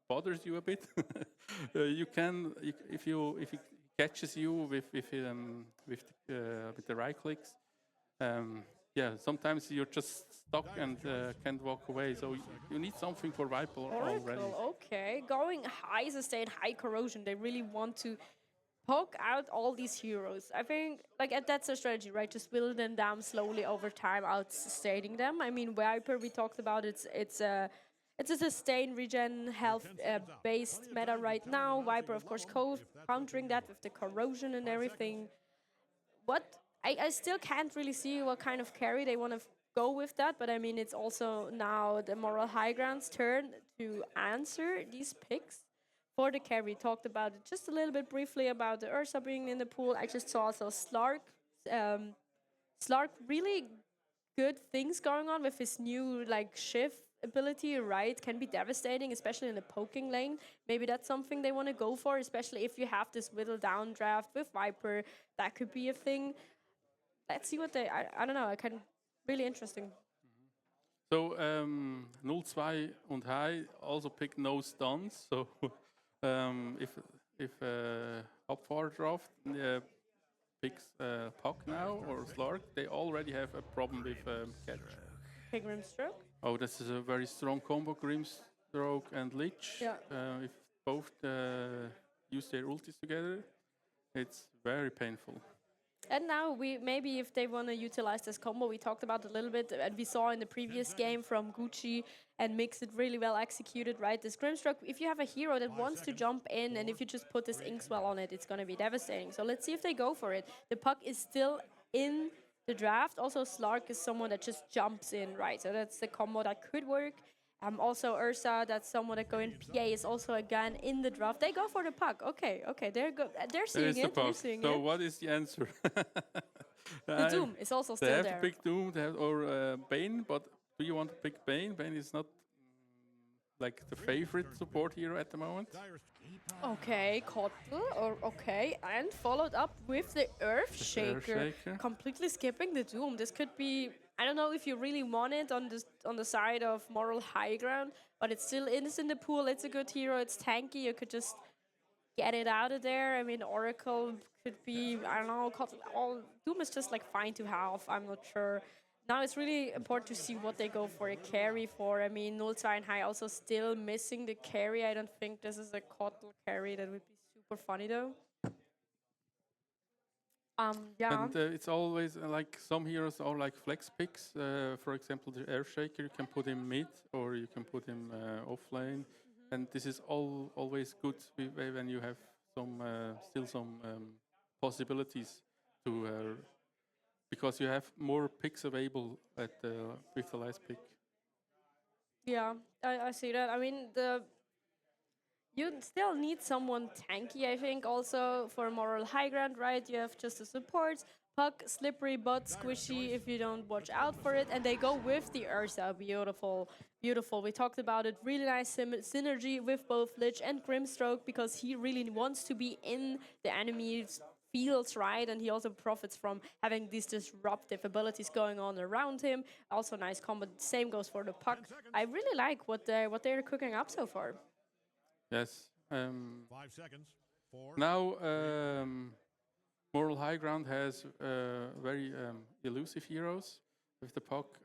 bothers you a bit. If he catches you with the right clicks, sometimes you're just stuck and can't walk away. So you need something for Viper already. Okay, going high sustain, high corrosion. They really want to poke out all these heroes. I think that's a strategy, right? Just whittle them down slowly over time, outsustaining them. I mean, Viper we talked about. It's a sustain regen health based meta right now. Viper, of course, countering that with the corrosion and everything. I still can't really see what kind of carry they want to go with that, but I mean, it's also now the Moral High Ground's turn to answer these picks. For the carry, talked about it just a little bit briefly about the Ursa being in the pool. I just saw also Slark really good things going on with his new like shift ability, right? Can be devastating, especially in the poking lane. Maybe that's something they want to go for, especially if you have this whittle down draft with Viper. That could be a thing. Let's see what I don't know. I can really interesting. So 0-2 und High also pick no stuns. So if Upfar draft picks Puck now or Slark, they already have a problem with catch. Pick Grimstroke. Oh, this is a very strong combo, Grimstroke and Lich. Yeah. If both use their ultis together, it's very painful. And now maybe if they want to utilize this combo, we talked about a little bit, and we saw in the previous game from Gucci and Mix it really well executed, right? This Grimstroke, if you have a hero that wants to jump in, and if you just put this Inkswell on it, it's going to be devastating. So let's see if they go for it. The Puck is still in the draft. Also, Slark is someone that just jumps in, right? So that's the combo that could work. Also, Ursa, that's someone that go in. PA is also again in the draft. They go for the Puck. Okay, they're seeing it. They're seeing so it. what is the answer? The Doom is also still there. there. They have to pick Doom or Bane, but do you want to pick Bane? Bane is not like the favorite support hero at the moment. Okay, okay, and followed up with the Earthshaker, completely skipping the Doom. This could be, I don't know if you really want it on the side of Moral High Ground, but it's still in the pool. It's a good hero. It's tanky. You could just get it out of there. I mean, Oracle could be, I don't know, Doom is just like fine to have. I'm not sure. now it's really important to see what they go for a carry for. I mean, 0-2 and High also still missing the carry. I don't think this is a Kotl carry. That would be super funny though. Yeah. And it's always like some heroes are like flex picks. For example, the Earthshaker, you can put him mid or you can put him offlane. And this is always good when you have some still some possibilities to because you have more picks available at with the last pick. Yeah, I see that. I mean, you still need someone tanky, I think, also for moral high ground, right? You have just the supports, Puck, slippery, but squishy if you don't watch out for it. And they go with the Ursa. Beautiful, beautiful. We talked about it. Really nice synergy with both Lich and Grimstroke because he really wants to be in the enemy's fields, right? And he also profits from having these disruptive abilities going on around him. Also nice combo. Same goes for the Puck. I really like what they're cooking up so far. Yes. 5 seconds. 4. Now, Moral High Ground has very elusive heroes with the puck,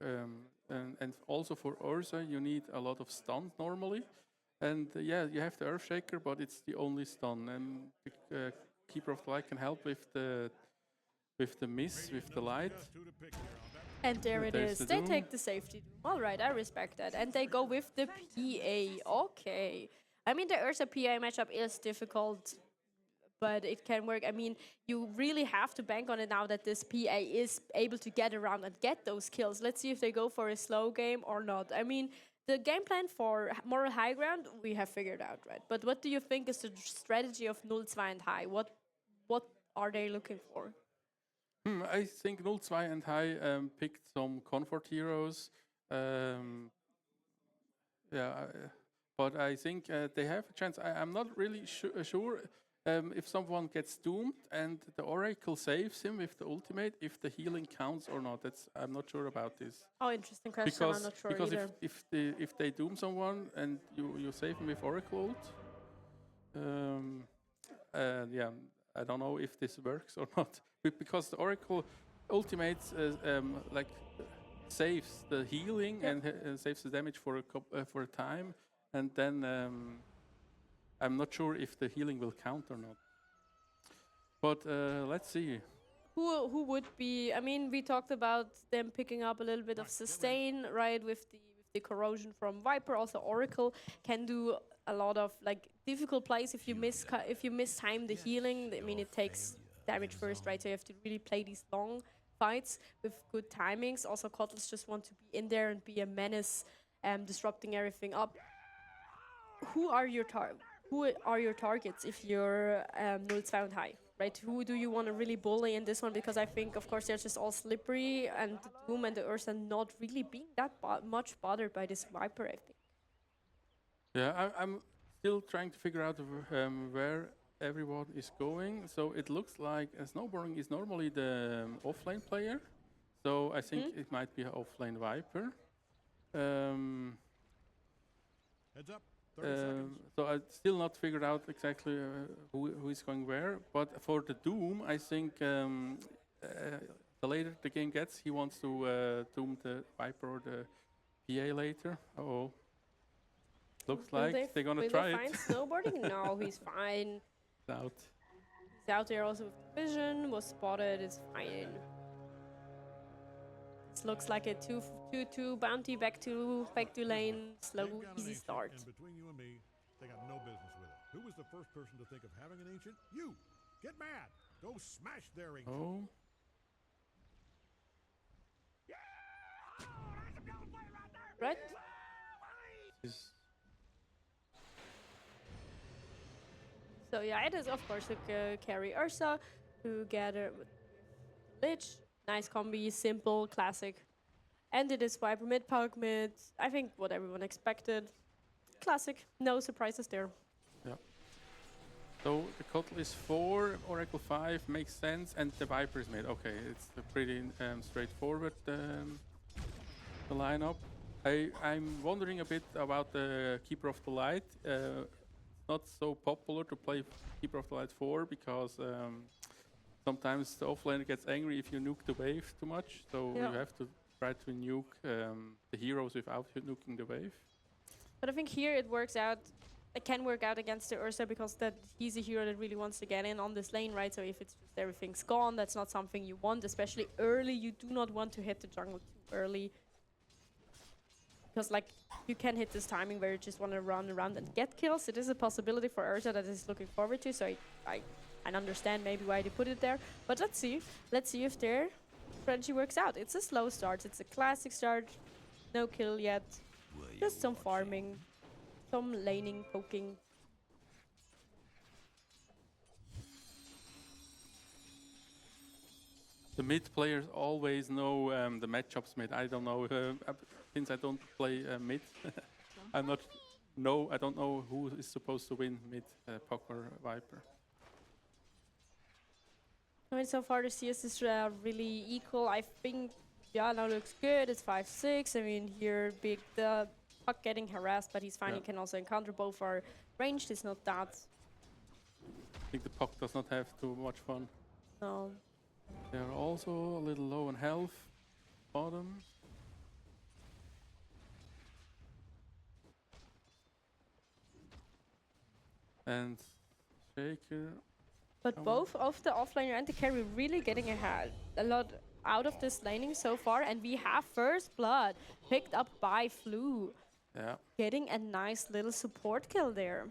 and also for Ursa you need a lot of stun normally, and yeah, you have the Earthshaker, but it's the only stun, and the Keeper of the Light can help with the miss, with the light. And there it is. The They Doom. take the safety. All right, I respect that. And they go with the PA. Okay. I mean, the Ursa PA matchup is difficult, but it can work. I mean, you really have to bank on it now that this PA is able to get around and get those kills. Let's see if they go for a slow game or not. I mean, the game plan for Moral High Ground, we have figured out, right? But what do you think is the strategy of 0-2 and High? What are they looking for? I think 0-2 and High picked some comfort heroes. But I think they have a chance. I'm not really sure if someone gets doomed and the Oracle saves him with the ultimate, if the healing counts or not. I'm not sure about this. Oh, interesting question. I'm not sure because either. if they doom someone and you save him with Oracle ult, yeah, I don't know if this works or not. Because the Oracle ultimate like saves the healing and saves the damage for a time, and then I'm not sure if the healing will count or not. But let's see. Who would be? I mean, we talked about them picking up a little bit of sustain, right? With the corrosion from Viper. Also, Oracle can do a lot of like difficult plays if you miss time the healing. I mean, it takes damage first, right? So you have to really play these long fights with good timings. Also, Kotls just want to be in there and be a menace, disrupting everything up. Who are your targets if you're 0-2 and High, right? Who do you want to really bully in this one? Because I think, of course, they're just all slippery, and the Doom and the Ursa not really being that much bothered by this Viper, I think. Yeah, I'm still trying to figure out where everyone is going. So it looks like Snowboarding is normally the offlane player. So I think it might be an offlane Viper. Heads up. 30 seconds. So I still not figured out exactly who is going where. But for the Doom, I think the later the game gets, he wants to doom the Viper or the PA later. Uh-oh. Looks like they're gonna try Will they it. find Snowboarding? No, he's fine. It's out. He's out there also with the vision, was spotted, it's fine. This looks like a 2-2 bounty back to lane, slow, They've got an easy ancient, start. And between you and me, they got no business with it. Who was the first person to think of having an ancient? You! Get mad! Go smash their ancient! Oh. Right? So yeah, it is of course a carry Ursa together with Lich. Nice combi, simple, classic. And it is Viper mid, Puck mid. I think what everyone expected. Classic, no surprises there. Yeah. So the Kotl is 4, Oracle 5 makes sense, and the Viper is mid. Okay, it's a pretty straightforward the lineup. I'm wondering a bit about the Keeper of the Light. Not so popular to play Keeper of the Light 4 because sometimes the offlaner gets angry if you nuke the wave too much. So Yeah. you have to try to nuke the heroes without nuking the wave. But I think here it works out. It can work out against the Ursa because that he's a hero that really wants to get in on this lane, right? So if it's just everything's gone, that's not something you want, especially early. You do not want to hit the jungle too early. Because like you can hit this timing where you just want to run around and get kills. It is a possibility for Ursa that is looking forward to. So I understand maybe why they put it there. But let's see. Let's see if their strategy works out. It's a slow start. It's a classic start. No kill yet. Just some farming. Some laning, poking. The mid players always know the matchups mid. I don't know since I don't play mid. I don't know who is supposed to win mid, Puck or Viper. I mean, so far the CS is really equal. I think, yeah, now looks good. It's 5-6. I mean, here the Puck getting harassed, but he's fine. He can also encounter both are ranged. It's not that. I think the Puck does not have too much fun. No. They are also a little low on health. Bottom. And Shaker. But both of the offlaner and the carry really getting a lot out of this laning so far. And we have first blood picked up by Flu. Yeah. Getting a nice little support kill there.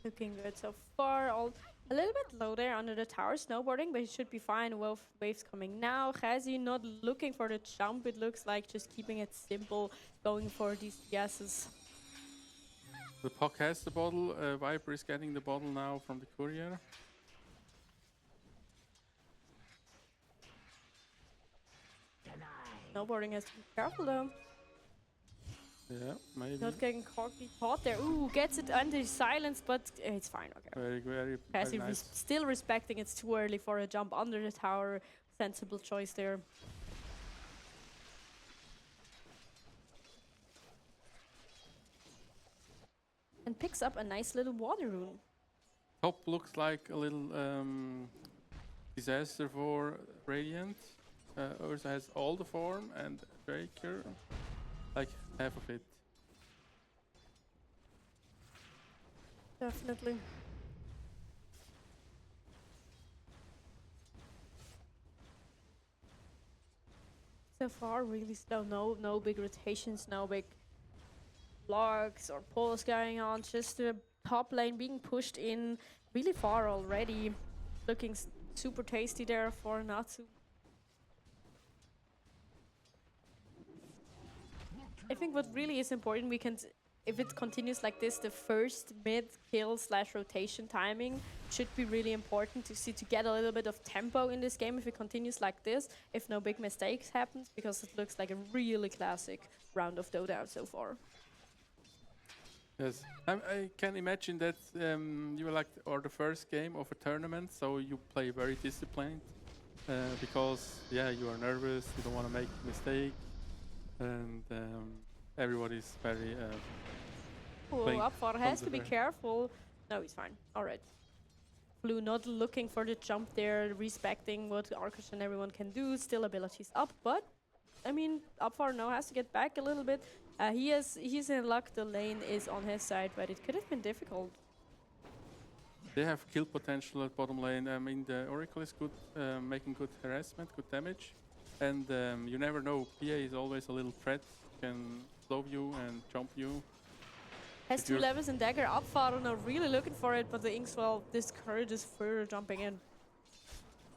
Looking good so far. A little bit low there under the tower, snowboarding, but he should be fine. Waves coming now. Khazi not looking for the jump. It looks like just keeping it simple, going for these guesses. The Puck has the bottle. Viper is getting the bottle now from the courier. Snowboarding has to be careful though. Yeah, maybe. Not getting caught there. Ooh, gets it under silence, but it's fine. Okay. Very Khazi nice. still respecting it's too early for a jump under the tower. Sensible choice there. And picks up a nice little water rune. Top looks like a little disaster for Radiant. Ursa has all the form and Shaker, like half of it. Definitely. So far, really slow. No big rotations, no big blocks or pulls going on. Just the top lane being pushed in really far already. Looking super tasty there for Natsu. I think what really is important, we can, if it continues like this, the first mid kill / rotation timing should be really important to get a little bit of tempo in this game if it continues like this, if no big mistakes happens, because it looks like a really classic round of Dota so far. Yes, I can imagine that you are like the first game of a tournament, so you play very disciplined because you are nervous, you don't want to make a mistake, and everybody's very. Upfar has to be careful. No, he's fine. All right. Blue not looking for the jump there, respecting what Arkush and everyone can do. Still abilities up, but I mean, Upfar now has to get back a little bit. He's in luck. The lane is on his side, but it could have been difficult. They have kill potential at bottom lane. I mean, the Oracle is good, making good harassment, good damage, and you never know. PA is always a little threat. Can slow you and jump you. Has 2 levels in dagger. Upfar now really looking for it, but the Inkswell discourages further jumping in.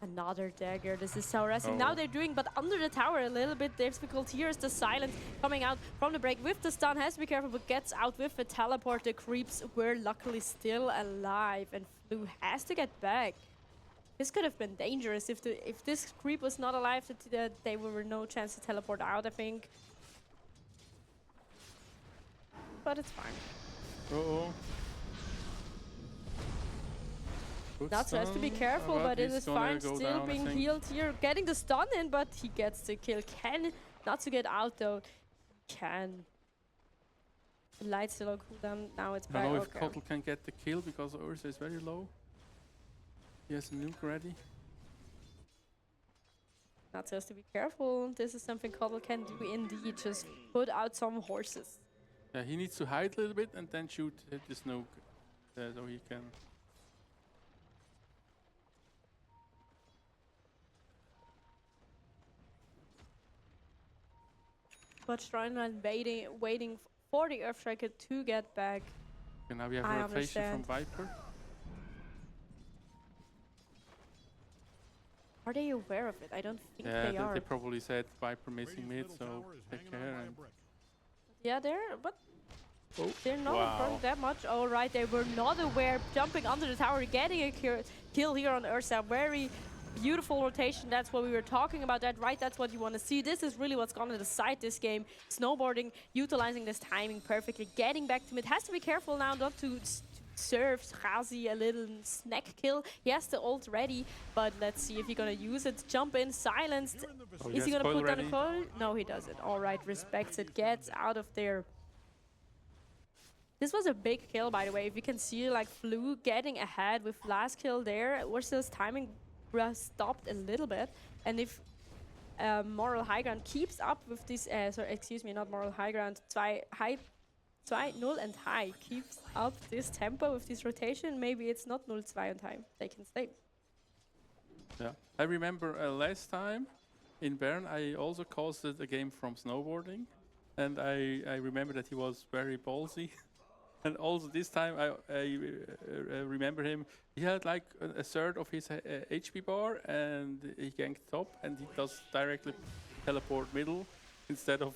Another dagger. This is so harassing. Now they're doing, but under the tower a little bit difficult. Here's the silence coming out from the break with the stun. Has to be careful, but gets out with the teleport. The creeps were luckily still alive, and Flu has to get back. This could have been dangerous if this creep was not alive. That they were no chance to teleport out, I think. But it's fine. Natsu has to be careful, but it is fine. Still being healed here. Getting the stun in, but he gets the kill. Can Natsu get out though? Can. The light's still on cooldown. Now it's I back. don't know if Okay. Kotl can get the kill because Ursa is very low. He has a nuke ready. Not just to be careful. This is something Kotl can do indeed. Just put out some horses. Yeah, he needs to hide a little bit and then shoot this nuke so he can. But Steinlein waiting for the Earthstriker to get back. And now we have I a rotation from understand. Viper. Are they aware of it? I don't think Yeah, they are. they probably said Viper missing mid, Radiant's so middle tower is take hanging care. on by a And brick. Yeah, but oh, they're not wow. front that much. All right, they were not aware. Jumping under the tower, getting a kill here on Ursa. Very beautiful rotation. That's what we were talking about. That's what you want to see. This is really what's going to decide this game. Snowboarding, utilizing this timing perfectly, getting back to mid. Has to be careful now not to serve Razi a little snack kill. He has the ult ready, but let's see if he's gonna use it. Jump in, silenced. You're in the Oh, vicinity. Is he yes, gonna coil put down a ready. coil? No, he doesn't. All right, respects it. Gets out of there. This was a big kill, by the way. If you can see, like, Flu getting ahead with last kill there. Ursa's timing stopped a little bit. And if Moral High Ground keeps up with this, sorry, excuse me, not Moral High Ground, 2-0 and high keeps up this tempo with this rotation, maybe it's not 0-2 and high. They can stay. Yeah, I remember last time in Bern, I also caused a game from snowboarding, and I remember that he was very ballsy. And also this time, I remember him. He had like a third of his HP bar, and he ganked top, and he does directly teleport middle instead of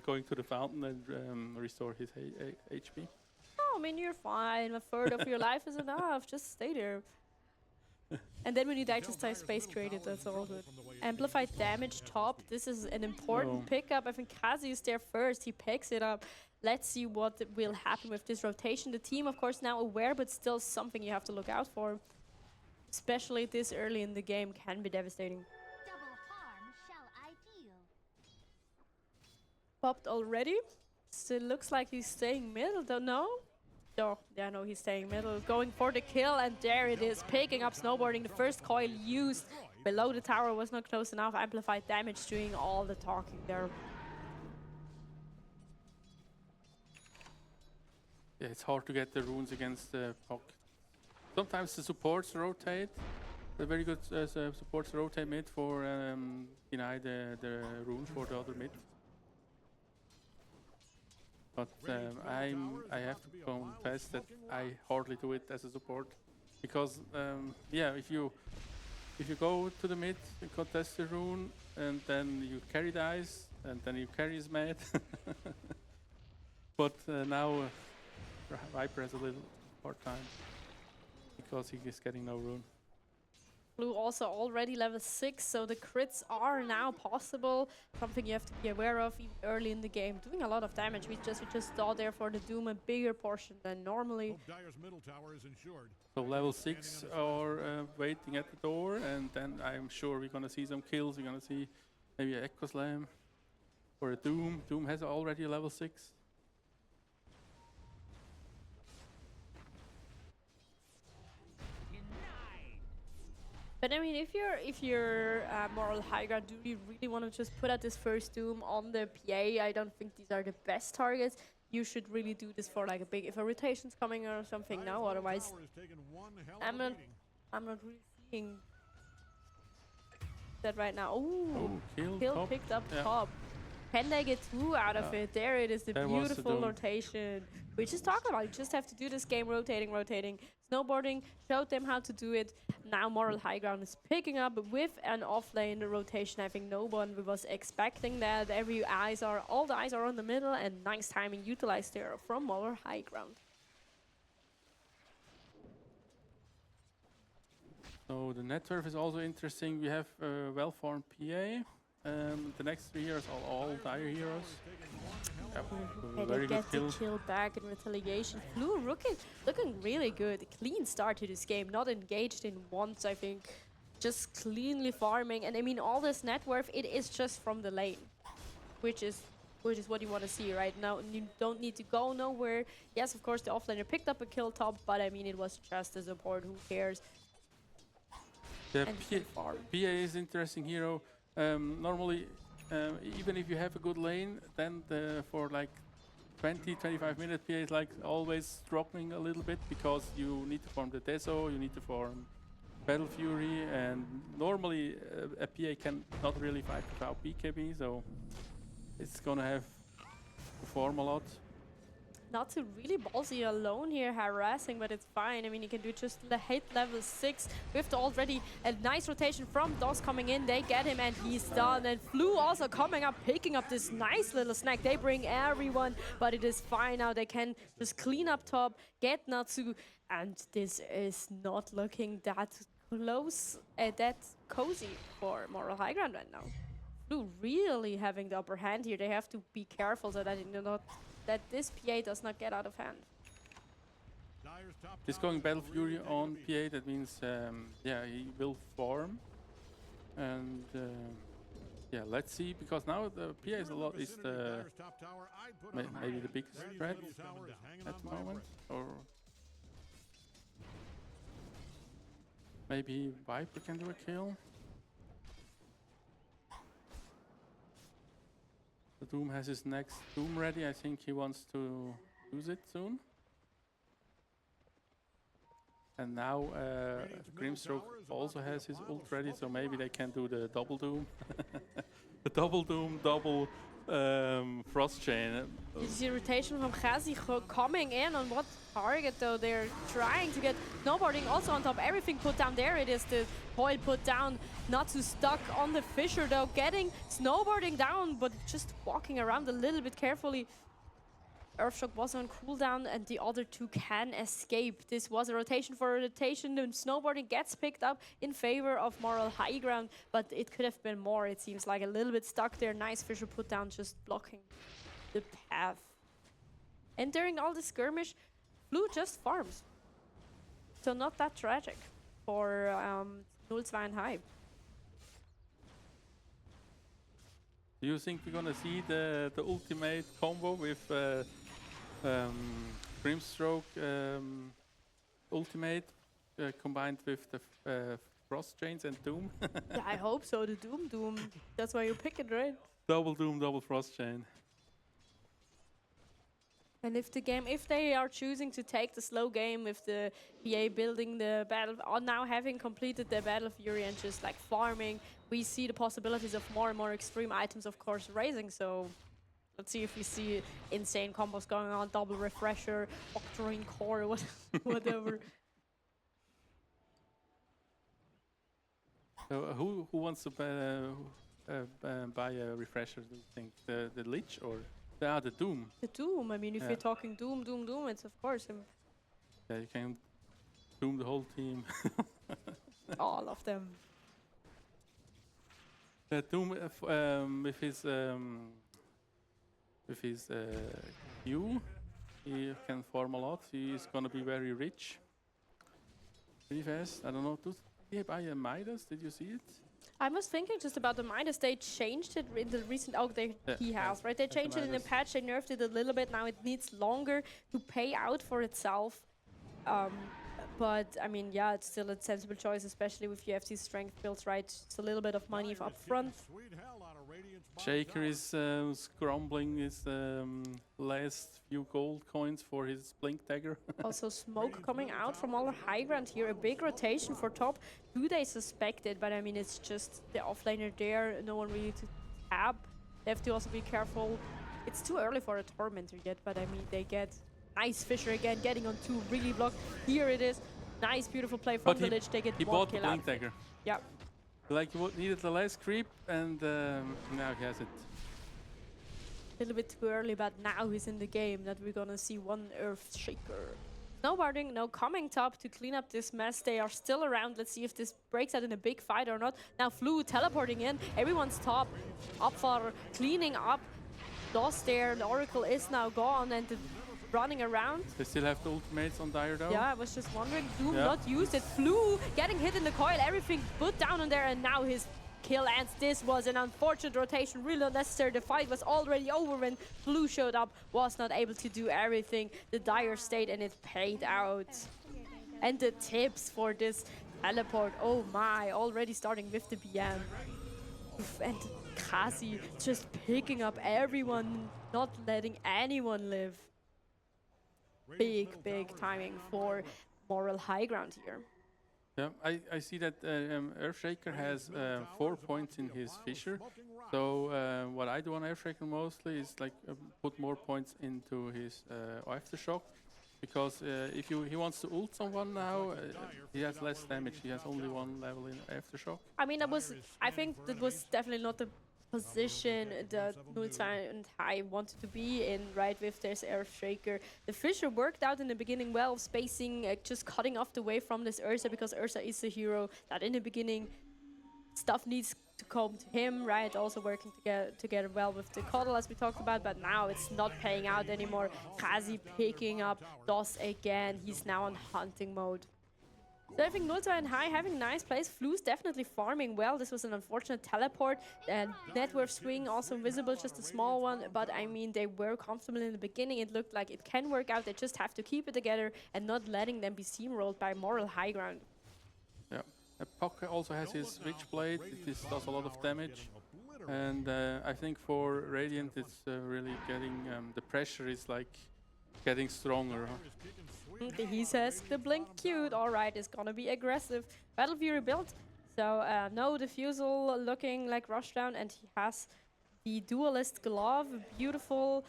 going to the fountain and restore his HP. Oh, I mean, you're fine. A third of your life is enough. Just stay there. And then when you die, just die space created. That's all good. Amplified damage top. This is an important pickup. I think Kazi is there first. He picks it up. Let's see what will happen with this rotation. The team, of course, now aware, but still something you have to look out for. Especially this early in the game can be devastating. Double harm shall I deal? Popped already. Still looks like he's staying middle, don't know. Oh, yeah, no, he's staying middle. Going for the kill, and there it is. Picking up snowboarding. The first coil used below the tower was not close enough. Amplified damage doing all the talking there. Yeah, it's hard to get the runes against the POC. Sometimes the supports rotate. The very good supports rotate mid for deny the rune for the other mid. But I have to confess that I hardly do it as a support, because yeah, if you go to the mid, you contest the rune, and then you carry the ice, and then you carry his mad. But now Viper has a little hard time because he is getting no rune. Blue also already level 6, so the crits are now possible. Something you have to be aware of even early in the game. Doing a lot of damage. We just saw there for the Doom a bigger portion than normally. Hope Dyer's middle tower is insured. So level 6 are waiting at the door, and then I'm sure we're gonna see some kills. We're gonna see maybe an Echo Slam or a Doom. Doom has already a level 6. But I mean, if you're moral high ground, do you really want to just put out this first Doom on the PA? I don't think these are the best targets. You should really do this for like a big, if a rotation's coming or something now. Otherwise, Tower has taken one hell I'm of a not, beating. I'm not really seeing that right now. Ooh, Kill kill top. picked up Yeah. top. Can they get 2 out of it? There it is, the There was the beautiful Doom. rotation. We just talked about it. You just have to do this game rotating. Snowboarding showed them how to do it. Now Moral High Ground is picking up with an off-lane rotation. I think no one was expecting that. All the eyes are on the middle, and nice timing utilized there from Moral High Ground. So the net worth is also interesting. We have well-formed PA. The next 3 years are all dire heroes. Yep. Okay, Very they good get the kill. kill back in retaliation. Blue looking really good. Clean start to this game. Not engaged in once, I think. Just cleanly farming. And I mean, all this net worth, it is just from the lane. Which is which is what you want to see right now. You don't need to go nowhere. Yes, of course, the offlaner picked up a kill top, but I mean, it was just a support. Who cares? The And he can farm. PA is interesting hero. Normally, even if you have a good lane, then for like 20-25 minutes, PA is like always struggling a little bit because you need to farm the Deso, you need to farm Battle Fury, and normally a PA can not really fight without BKB, so it's gonna have to farm a lot. Not to really ballsy alone here, harassing, but it's fine. I mean, you can do just the hit level 6 with already a nice rotation from DOS coming in. They get him and he's done. And Flu also coming up, picking up this nice little snack. They bring everyone, but it is fine now. They can just clean up top, get Natsu, and this is not looking that close, that cozy for Moral High Ground right now. Flu really having the upper hand here. They have to be careful so that that this PA does not get out of hand. He's going Battle Fury on PA, that means, yeah, he will farm. And yeah, let's see, because now the PA is maybe the biggest threat at the moment. Or maybe Viper can do a kill. The Doom has his next Doom ready. I think he wants to use it soon. And now Grimstroke also has his ult ready, so maybe they can do the double Doom. The double Doom, double Frost Chain. This irritation from Khazi coming in on what target though? They're trying to get snowboarding also on top. Everything put down. There it is. The coil put down. Not too stuck on the Fisher though. Getting snowboarding down, but just walking around a little bit carefully. Earthshock was on cooldown and the other two can escape. This was a rotation for a rotation. The snowboarding gets picked up in favor of Moral High Ground, but it could have been more. It seems like a little bit stuck there. Nice Fisher put down, just blocking the path. And during all the skirmish, Blue just farms. So not that tragic for 0-2 and High. Do you think we're gonna see the ultimate combo with Grimstroke ultimate combined with the Frost Chains and Doom? Yeah, I hope so. The Doom. That's why you pick it, right? Double Doom, double Frost Chain. And if they are choosing to take the slow game with the PA building the battle, or now having completed the Battle Fury and just like farming, we see the possibilities of more and more extreme items, of course, raising. So let's see if we see insane combos going on, double refresher, Octarine core, whatever. So who wants to buy a refresher? Do you think the Lich or the Doom? The Doom. I mean, if you're talking Doom, it's of course him. Yeah, you can Doom the whole team. All of them. Doom with his Q, he can farm a lot. He is gonna be very rich, pretty fast. I don't know. Did he buy a Midas? Did you see it? I was thinking just about the Midas. They changed it in the recent. He has, right? They changed it in the patch. They nerfed it a little bit. Now it needs longer to pay out for itself. But I mean, yeah, it's still a sensible choice, especially if you have these strength builds, right? Just a little bit of money up front. Shaker is scrambling his last few gold coins for his Blink Dagger. Also smoke coming out from all the high ground here. A big rotation for top. Do they suspect it? But I mean, it's just the offlaner there. No one really to tap. They have to also be careful. It's too early for a Tormentor yet, but I mean, they get nice Fisher again, getting on 2, really blocked. Here it is. Nice, beautiful play from the Lich. They get he one bought kill the out. Blink Dagger. Yeah. Like he needed the last creep, and now he has it. A little bit too early, but now he's in the game that we're gonna see one Earth Shaker. Snowboarding, no coming top to clean up this mess. They are still around. Let's see if this breaks out in a big fight or not. Now Flu teleporting in. Everyone's top. Up for cleaning up. Lost there. The Oracle is now gone and running around. They still have the ultimates on Dire though. Yeah, I was just wondering. Doom not used it. Flu getting hit in the coil. Everything put down on there, and now his kill, and this was an unfortunate rotation, really unnecessary. The fight was already over when Blue showed up, was not able to do everything. The dire state, and it paid out. And the tips for this teleport, oh my, already starting with the BM. Oof, and Kasi just picking up everyone, not letting anyone live. Big timing for moral high ground here. Yeah, I see that Earthshaker has 4 points in his Fissure. So what I do on Earthshaker mostly is like put more points into his Aftershock. Because if he wants to ult someone now, he has less damage. He has only 1 level in Aftershock. I mean, I think that was definitely not the position that 02 and High wanted to be in, right, with this Earthshaker. The Fissure worked out in the beginning well, of spacing, just cutting off the way from this Ursa, because Ursa is a hero that in the beginning stuff needs to come to him, right? Also working together well with the Coddle, as we talked about, but now it's not paying out anymore. Kazi picking up DOS again. He's now on hunting mode. So I think 02 and High having nice plays. Flu's definitely farming well. This was an unfortunate teleport. And net worth swing also visible, just a small one. But I mean, they were comfortable in the beginning. It looked like it can work out. They just have to keep it together and not letting them be steamrolled by moral high ground. Yeah. Puck also has his Switchblade. This does a lot of damage. And I think for Radiant, it's really getting... the pressure is like getting stronger. He says the blink cute, alright, is gonna be aggressive. Battle Fury built, so no diffusal looking like rushdown, and he has the Duelist Glove, beautiful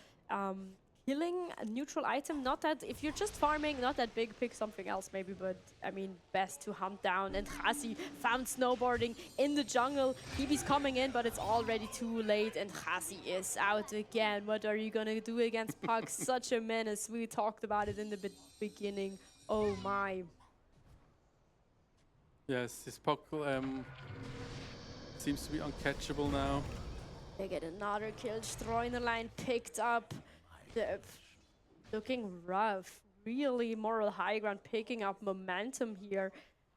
healing neutral item. Not that, if you're just farming, not that big, pick something else maybe, but I mean, best to hunt down. And Khasi found snowboarding in the jungle. Kibi's coming in, but it's already too late, and Khasi is out again. What are you gonna do against Puck? Such a menace. We talked about it in the beginning. Oh my. Yes, this Puck seems to be uncatchable now. They get another kill. Streunerline picked up. Looking rough. Really moral high ground, picking up momentum here.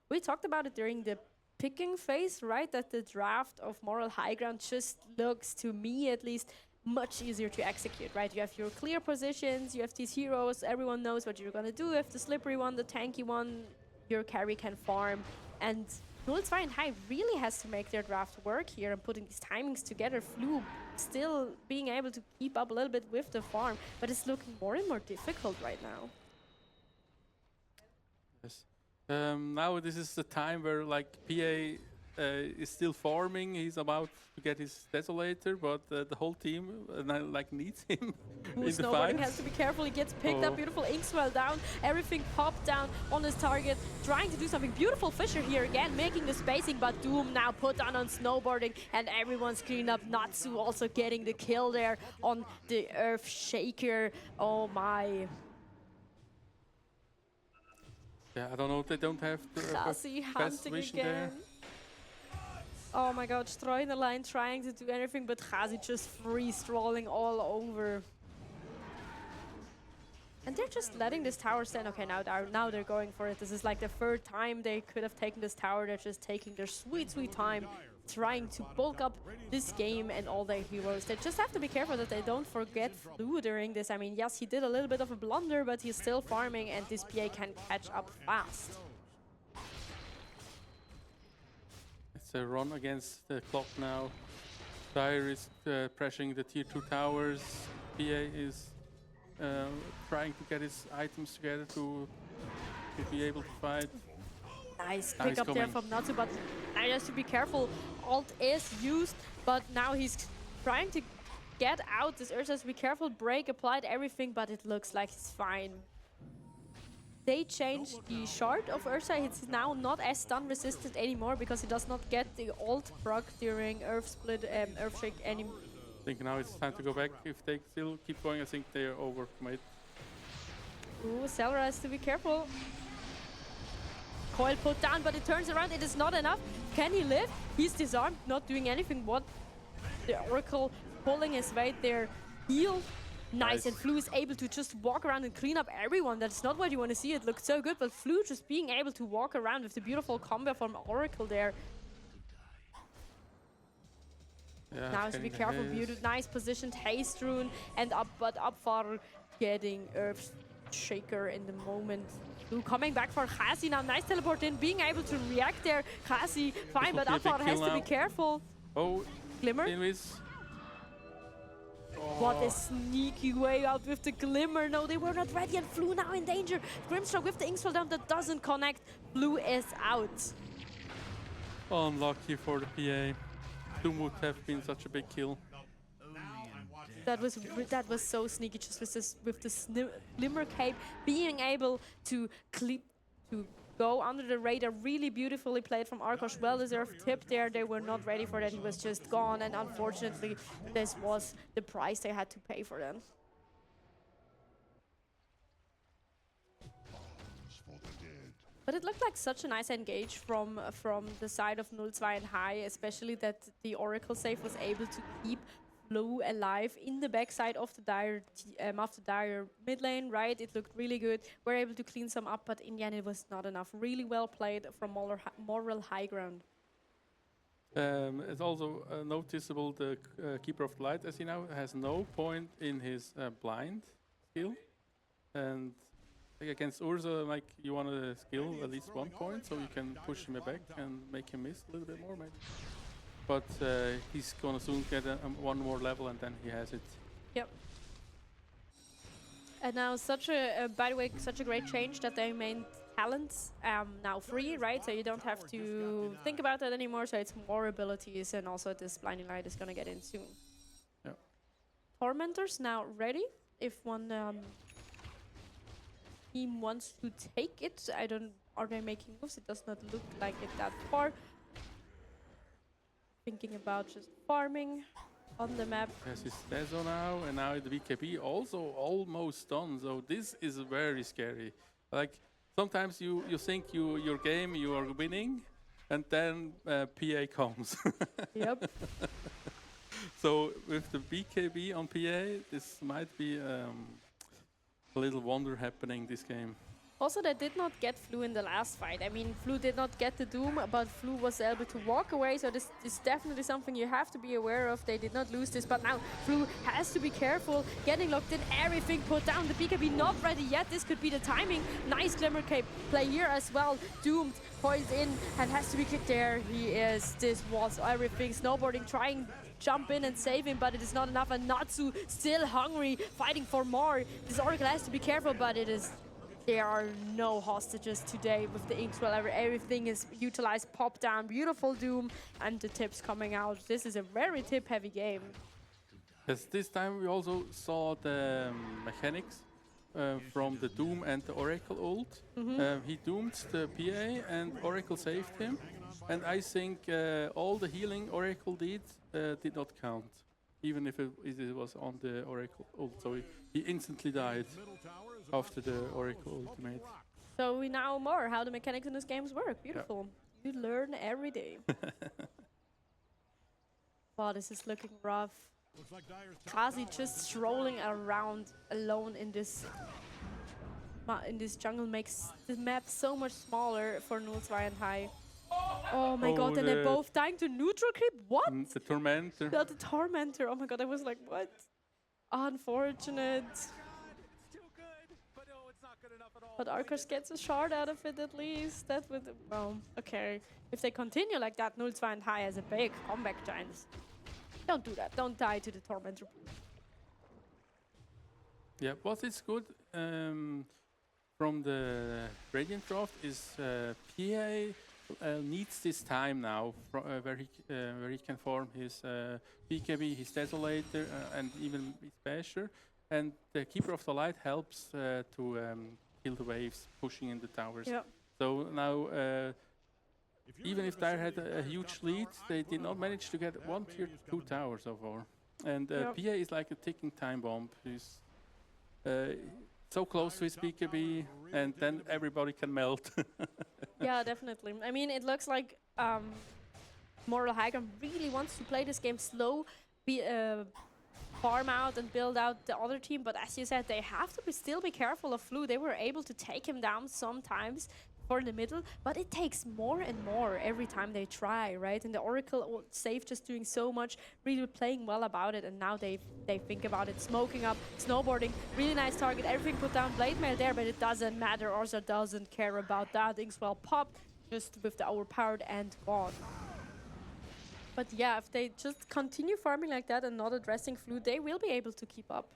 We talked about it during the picking phase, right? That the draft of moral high ground just looks, to me at least, much easier to execute, right? You have your clear positions, you have these heroes, everyone knows what you're gonna do. You have the slippery one, the tanky one, your carry can farm. And 02 and High really has to make their draft work here and putting these timings together. Flu still being able to keep up a little bit with the farm, but it's looking more and more difficult right now. Yes. Now this is the time where like PA is still farming. He's about to get his Desolator, but the whole team like needs him in the fight. Has to be careful. He gets picked up. Beautiful Inkswell down. Everything popped down on his target. Trying to do something. Beautiful Fissure here again, making the spacing, but Doom now put on snowboarding, and everyone's cleaned up. Natsu also getting the kill there on the Earthshaker. Oh my. Yeah, I don't know if they don't have the best vision again. there. Oh my god, Streunerline trying to do anything, but Khasi just free-strolling all over. And they're just letting this tower stand. Okay, now they're going for it. This is like the third time they could have taken this tower. They're just taking their sweet time, trying to bulk up this game and all their heroes. They just have to be careful that they don't forget Flu during this. I mean, yes, he did a little bit of a blunder, but he's still farming, and this PA can catch up fast. It's a run against the clock now. Dire is pressuring the tier 2 towers. PA is trying to get his items together to be able to fight. Nice pick up there from Natsu, but now he has to be careful. Alt is used, but now he's trying to get out. This Ursa has to be careful. Break applied everything, but it looks like he's fine. They changed the shard of Ursa. It's now not as stun resistant anymore because he does not get the ult proc during Earth Split, Earthshake anymore. I think now it's time to go back. If they still keep going, I think they're overcommit. Ooh, Selra has to be careful. Coil put down, but it turns around. It is not enough. Can he live? He's disarmed, not doing anything. What? The Oracle pulling his weight there. Heal. Nice, and Flu is able to just walk around and clean up everyone. That's not what you want to see. It looked so good, but Flu just being able to walk around with the beautiful combo from Oracle there. Yeah, Now has to be getting the careful. haste. Beautiful, nice positioned haste rune and up, but Abfar getting Earth Shaker in the moment. Ooh, coming back for Khasi now. Nice teleport in, being able to react there. Khasi fine, will but be a big Abfar has kill to be now. careful. Oh, Glimmer. Invis. What a sneaky way out with the Glimmer. No, they were not ready and Flu now in danger. Grimstroke with the Inkspell down that doesn't connect. Flu is out. Unlucky for the PA. Doom would have been such a big kill. That was so sneaky, just with this Glimmer cape, being able to go under the radar. Really beautifully played from Arkosh. Well-deserved tip there. They were not ready for that. He was just gone, and unfortunately, this was the price they had to pay for that. But it looked like such a nice engage from the side of 0-2 and High, especially that the Oracle save was able to keep Flu alive in the backside of the dire mid lane, right? It looked really good. We're able to clean some up, but in the end it was not enough. Really well played from moral high ground. It's also noticeable the Keeper of the Light, as you know, has no point in his blind skill. And like against Urza, like you want to skill at least 1 point, so you can push him back and make him miss a little bit more, maybe. But he's gonna soon get one more level, and then he has it. Yep. And now by the way, such a great change that they made talents now free, right? So you don't have to think about that anymore. So it's more abilities, and also this Blinding Light is gonna get in soon. Yep. Tormentors now ready. If one team wants to take it, are they making moves? It does not look like it that far. Thinking about just farming on the map. Yes, it's Dezo now, and now the BKB also almost done. So this is very scary. Like sometimes you think your game you are winning, and then PA comes. Yep. So with the BKB on PA, this might be a little wonder happening this game. Also, they did not get Flu in the last fight. I mean, Flu did not get the Doom, but Flu was able to walk away, so this is definitely something you have to be aware of. They did not lose this, but now Flu has to be careful, getting locked in, everything put down. The BKB not ready yet. This could be the timing. Nice Glimmer Cape play here as well. Doomed, poised in, and has to be kicked there. He is. This was everything. Snowboarding, trying jump in and save him, but it is not enough, and Natsu still hungry, fighting for more. This Oracle has to be careful, but there are no hostages today with the Inkswell. Everything is utilized, pop down, beautiful Doom, and the tips coming out. This is a very tip-heavy game. Yes, this time we also saw the mechanics from the Doom and the Oracle ult. He doomed the PA and Oracle saved him. And I think all the healing Oracle did not count, even if it was on the Oracle ult. So he instantly died after the Oracle ultimate. So we know more how the mechanics in these games work. Beautiful. Yeah. You learn every day. Wow, this is looking rough. Kazi just strolling around alone in this jungle makes the map so much smaller for 0-2 and High. Oh my god, and they're both dying to neutral creep? What? The Tormentor. The Tormentor. Oh my god, I was like, what? Unfortunate. But Arkosh gets a shard out of it at least. That would, well, okay. If they continue like that, 0-2 and High has a big comeback chance. Don't do that. Don't die to the Tormentor. Yeah, what is good from the Radiant Draft is PA needs this time now where he can form his BKB, his Desolator, and even his Basher. And the Keeper of the Light helps to kill the waves pushing in the towers. Yep. So now, even if Dire had a huge lead, they did not manage to get 1 tier 2 tower so far. And PA is like a ticking time bomb. He's so close to his BKB, and then everybody can melt. Yeah, definitely. I mean, it looks like Moral High Ground really wants to play this game slow, farm out and build out the other team, but as you said, they have to still be careful of Flu. They were able to take him down sometimes, for the middle, but it takes more and more every time they try, right? And the Oracle safe just doing so much, really playing well about it, and now they think about it, smoking up, snowboarding, really nice target, everything put down, blade mail there, but it doesn't matter, Orza doesn't care about that, Inkswell popped, just with the overpowered and gone. But yeah, if they just continue farming like that and not addressing Flu, they will be able to keep up.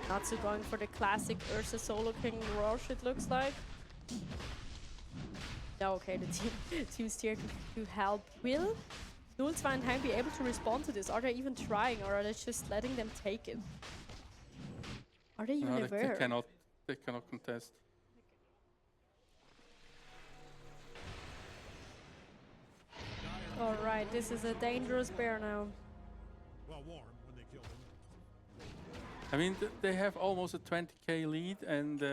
Natsu going for the classic Ursa Solo King Roche, it looks like. Yeah, okay, the team's here to help. Will Nulzweinheim be able to respond to this? Are they even trying, or are they just letting them take it? Are they even aware? They cannot contest. All right, this is a dangerous bear now. Well, warm when they killed him. I mean, they have almost a 20k lead, and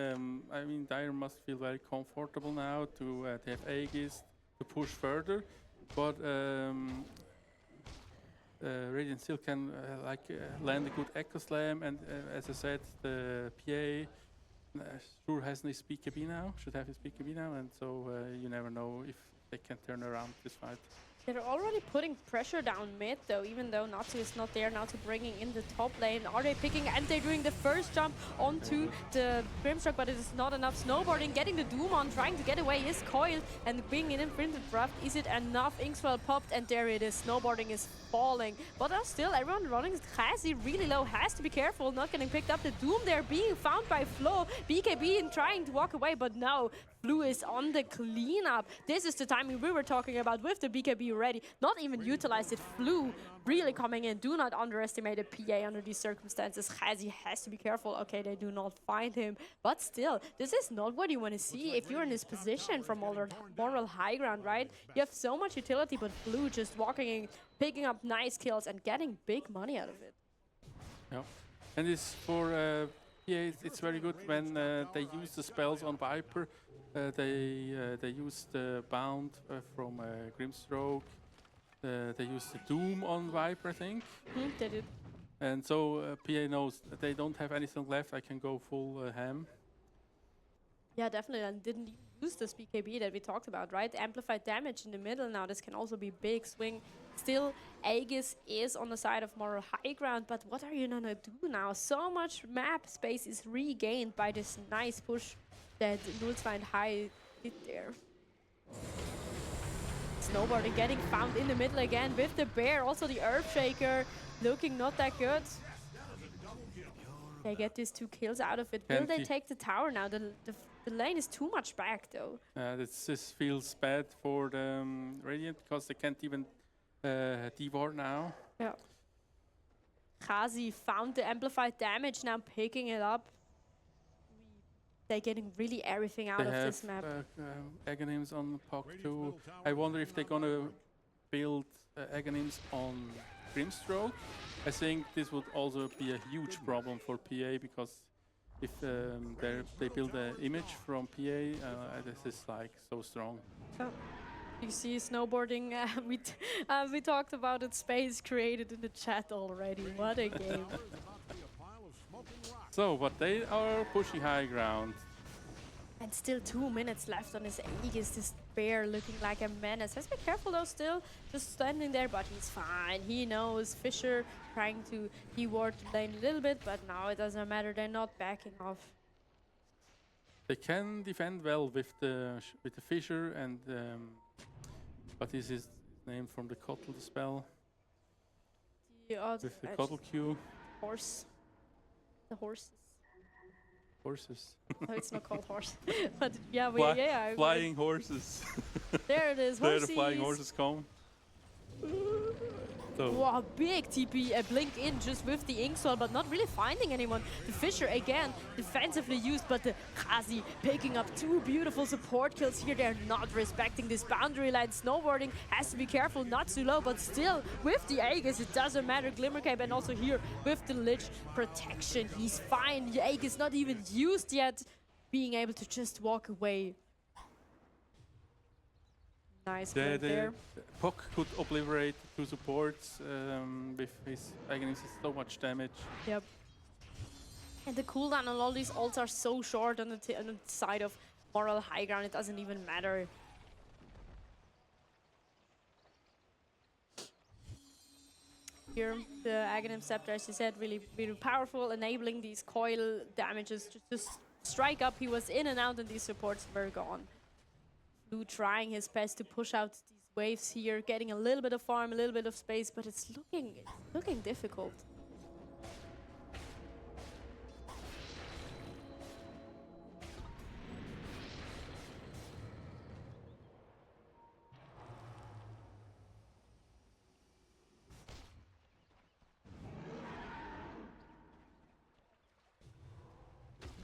I mean, Dire must feel very comfortable now to they have Aegis to push further, but Radiant still can land a good Echo Slam, and as I said, the PA sure has his BKB now, should have his BKB now, and so you never know if they can turn around this fight. They're already putting pressure down mid, though, even though Natsu is not there now to bringing in the top lane. Are they picking? And they're doing the first jump onto the Grimstroke, but it is not enough. Snowboarding, getting the Doom on, trying to get away is coiled and being in imprinted draft. Is it enough? Inkswell popped, and there it is. Snowboarding is falling. But still, everyone running Khasi really low. Has to be careful, not getting picked up. The Doom there being found by Flo. BKB and trying to walk away, but no. Flu is on the cleanup. This is the timing we were talking about with the BKB ready. Not even utilized it. Flu really coming in. Do not underestimate a PA under these circumstances. Khasi has to be careful. Okay, they do not find him. But still, this is not what you want to see if you're in this position from moral high ground, right? You have so much utility, but Flu just walking in, picking up nice kills and getting big money out of it. Yeah, and it's for PA, it's very good when they use the spells on Viper. They use the Bound from Grimstroke. They use the Doom on Viper, I think. They did. And so PA knows that they don't have anything left. I can go full ham. Yeah, definitely. And didn't use this BKB that we talked about, right? Amplified damage in the middle now. This can also be big swing. Still, Aegis is on the side of moral high ground, but what are you gonna do now? So much map space is regained by this nice push that Nulzweinheim did there. Snowboarding getting found in the middle again with the bear. Also the Earthshaker looking not that good. They get these 2 kills out of it. Will they take the tower now? The lane is too much back though. This feels bad for the Radiant because they can't even D-ward now. Yeah. Khasi found the amplified damage, now picking it up. They're getting really everything out of this map. Aghanims on POC too. I wonder if they're gonna build Aghanims on Grimstroke. I think this would also be a huge problem for PA because if they build an image from PA, this is like so strong. Oh. You see snowboarding, we talked about it, space created in the chat already. What a game. So, but they are pushing high ground. And still 2 minutes left on his Aegis. This bear looking like a menace. Has to be careful though still. Just standing there, but he's fine. He knows. Fisher trying to de-ward the lane a little bit, but now it doesn't matter. They're not backing off. They can defend well with the Fisher and but this is named from the Kotl spell. With the Kotl Q. Horse. The horses. Horses. No, it's not called horse. But yeah, flying horses. There it is. There the flying horses come. So. Wow, big TP, a blink in just with the Inkswell, but not really finding anyone. The Fisher again, defensively used, but the Khasi picking up 2 beautiful support kills here. They're not respecting this boundary line. Snowboarding has to be careful, not too low, but still with the Aegis, it doesn't matter. Glimmercape, and also here with the Lich protection, he's fine. The Aegis not even used yet, being able to just walk away. Nice play there. POC could obliterate 2 supports with his Aghanim, so much damage. Yep. And the cooldown on all these ults are so short on the side of Moral High Ground, it doesn't even matter. Here, the Aghanim Scepter, as you said, really, really powerful, enabling these coil damages to just strike up. He was in and out, and these supports were gone. Blue trying his best to push out these waves here, getting a little bit of farm, a little bit of space, but it's looking difficult.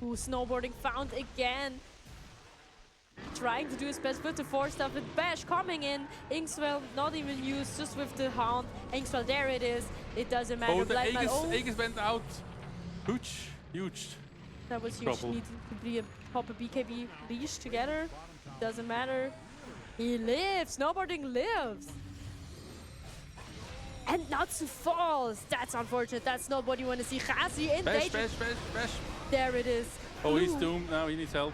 Ooh, snowboarding found again. Trying to do his best with the 4-stuff, with Bash coming in. Inkswell not even used, just with the Hound. Inkswell, there it is. It doesn't matter. Oh, the Aegis went out. Huge. That was huge. Trouble. Need to pop a BKB leash together. Doesn't matter. He lives. Snowboarding lives. And Natsu falls. That's unfortunate. That's not what you want to see. Khazi in danger. Bash. There it is. Oh, he's doomed now. He needs help.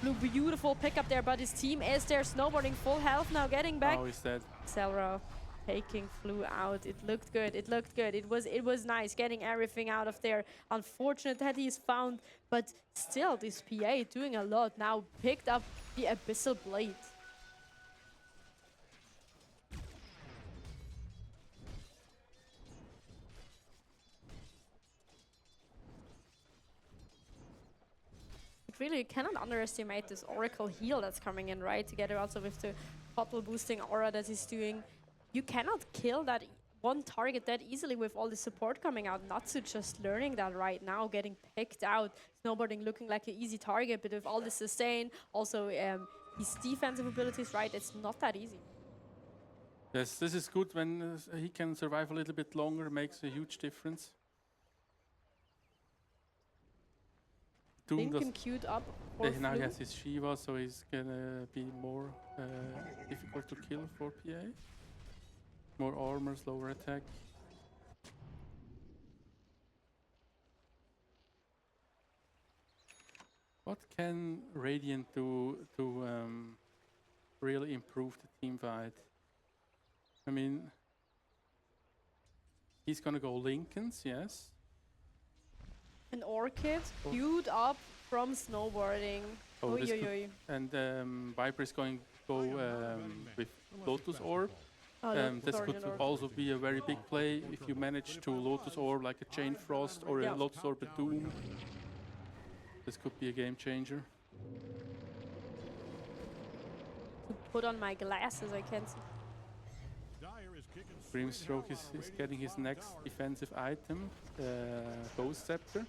Blue, beautiful pickup there, but his team is there. Snowboarding full health now, getting back. Oh, he's dead. Selra taking Flu out. It looked good. It looked good. It was nice getting everything out of there. Unfortunate that he's found, but still this PA doing a lot now. Picked up the Abyssal Blade. Really, you cannot underestimate this Oracle heal that's coming in, right? Together also with the bottle boosting aura that he's doing. You cannot kill that one target that easily with all the support coming out. Natsu just learning that right now, getting picked out. Snowboarding looking like an easy target, but with all the sustain, also his defensive abilities, right? It's not that easy. Yes, this is good when he can survive a little bit longer, makes a huge difference. Lincoln queued up for now Flu. he has his Shiva, so he's gonna be more difficult to kill for PA. More armor, slower attack. What can Radiant do to really improve the team fight? I mean, he's gonna go Lincolns, yes. An Orchid queued up from snowboarding. Oh, Oy, oy, oy. And Viper is going to go with Lotus Orb. This could also be a very big play if you manage to Lotus Orb like a Chain Frost or a Lotus Orb a Doom. This could be a game changer. To put on my glasses, I can't see. Grimstroke is getting his next defensive item, Ghost Scepter.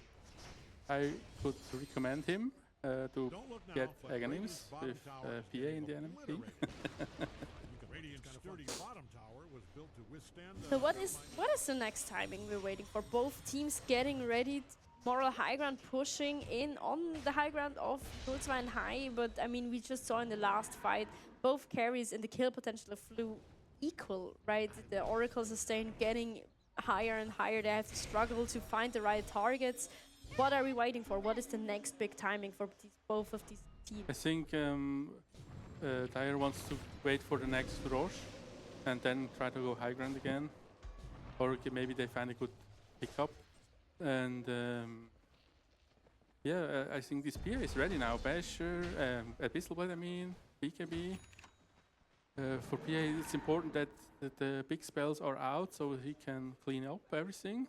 I would recommend him to get Aghanims with PA in the enemy team. So what is the next timing we're waiting for? Both teams getting ready. Moral High Ground pushing in on the high ground of Kurzwein High, but I mean we just saw in the last fight both carries and the kill potential of Flu equal, right? The Oracle sustain getting higher and higher. They have to struggle to find the right targets. What are we waiting for? What is the next big timing for both of these teams? I think Dire wants to wait for the next Roche and then try to go high ground again. Or maybe they find a good pickup. And yeah, I think this PA is ready now. Basher, Abyssal Blade, I mean, BKB. For PA, it's important that the big spells are out so he can clean up everything.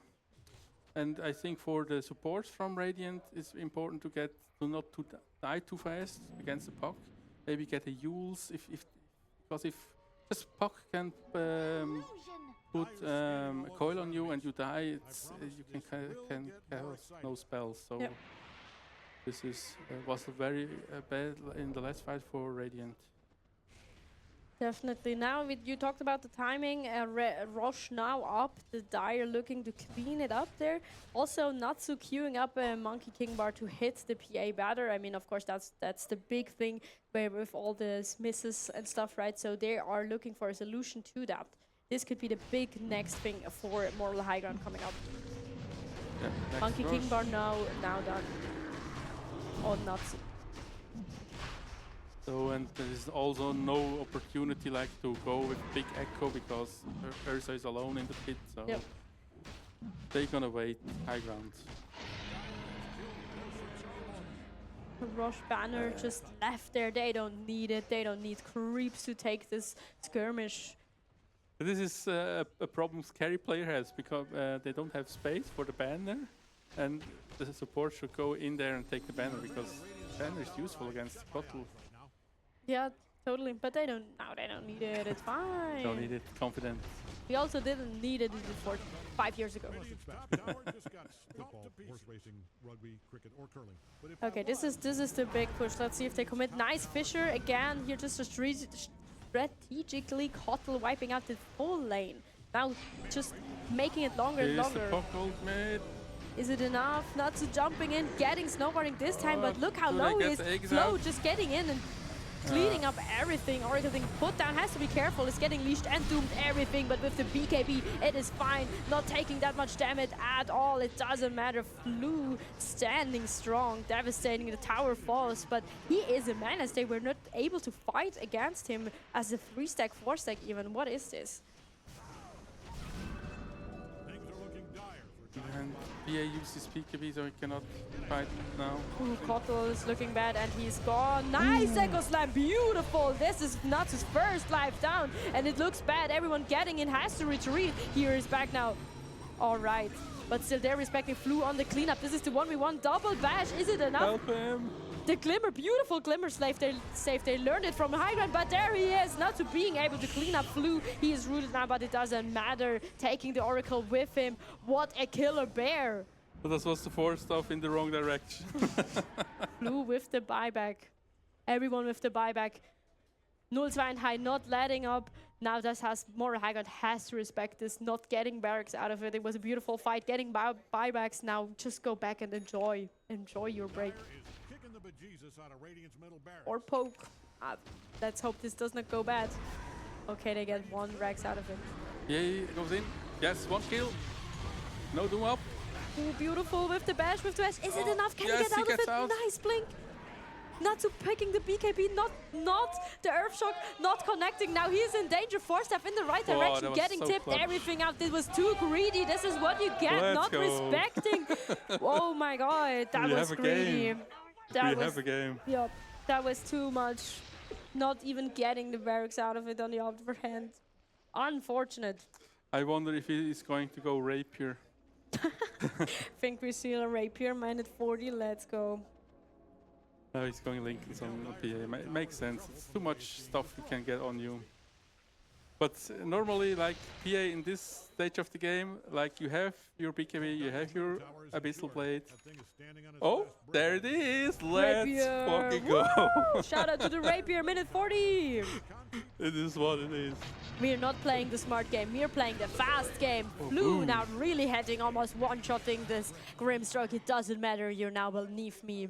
And I think for the supports from Radiant, it's important to not to die too fast against the puck. Maybe get a Yules because if just puck can put a coil on you and you die, you can cast no spells. So this was very bad in the last fight for Radiant. Definitely. Now you talked about the timing. Roche now up. The Dire looking to clean it up there. Also, Natsu queuing up a Monkey King bar to hit the PA batter. I mean, of course, that's the big thing where with all the misses and stuff, right? So they are looking for a solution to that. This could be the big next thing for Moral High Ground coming up. Yeah, next Monkey rush. King Bar now done. Or not. So, and there is also no opportunity like to go with big echo because Ursa is alone in the pit. So Yep. they're gonna wait high ground. Rush banner just left there. They don't need it. They don't need creeps to take this skirmish. This is a problem carry player has because they don't have space for the banner, and the support should go in there and take the banner because banner is useful against Kotal. Yeah, totally. But they don't. No, they don't need it. It's fine. Don't need it. Confident. We also didn't need it before 5 years ago. Football, horse racing, rugby, cricket, or curling. But if Okay, this is the big push. Let's see if they commit. Nice Fisher again. Here just a strategically Kotal wiping out the full lane. Now just making it longer and Here's the longer. puck ultimate. Is it enough? Not to jumping in, getting snowboarding this time, but look how do they low get he is. the eggs Flo out? just getting in and cleaning up everything. Oracle thing put down, has to be careful. It's getting leashed and doomed everything, but with the BKB, it is fine. Not taking that much damage at all. It doesn't matter. Flu standing strong, devastating. The tower falls, but he is a mana stay. We're not able to fight against him as a 3-stack, 4-stack even. What is this? things are looking dire for And PA uses PKB, so he cannot fight now. Ooh, Kotal is looking bad and he's gone. Nice Echo Slam, beautiful. This is not his first life down and it looks bad. Everyone getting in has to retreat. Here is back now. All right, but still they're respecting Flu on the cleanup. This is the 1v1 double bash. Is it enough? Help him! The Glimmer, beautiful Glimmer save. They learned it from high ground, but there he is. Not to being able to clean up Flu. He is rooted now, but it doesn't matter. Taking the Oracle with him. What a killer bear. But that was the force stuff in the wrong direction. Flu with the buyback. Everyone with the buyback. 0-2 and high, not letting up. Now this has more high ground, has to respect this, not getting barracks out of it. It was a beautiful fight, getting buybacks. Now just go back and enjoy your break. kicking the bejesus out of Radiant's middle barracks. Or poke. Let's hope this does not go bad. Okay, they get 1 Rex out of it. Yeah, he goes in. Yes, 1 kill. No doom up. Ooh, beautiful with the bash, with the bash. Is it enough? Can yes, he get he out of gets it? out. Nice blink. Not to picking the BKB, not the Earthshock, not connecting. Now he is in danger. 4-step in the right Oh, direction, that was getting so tipped clutch. everything out. This was too greedy. This is what you get, Let's not go. respecting. Oh my god, that We was have a greedy. game. That We was, have a game. yep, that was too much. Not even getting the barracks out of it on the other hand. Unfortunate. I wonder if he is going to go rapier. Think we see a rapier, minus 40. Let's go. No, he's going Lincoln on PA. It makes sense. It's too much stuff you can get on you. But normally, like PA in this stage of the game, like you have your BKB, you have your Abyssal Blade. That thing is standing on its Oh, last there it is. Let's Rapier. fucking go. Woo! Shout out to the rapier, minute 40. It is what it is. We're not playing the smart game, we're playing the fast game. Blue boom. now really heading, almost one-shotting this Grimstroke. It doesn't matter, you're now beneath me.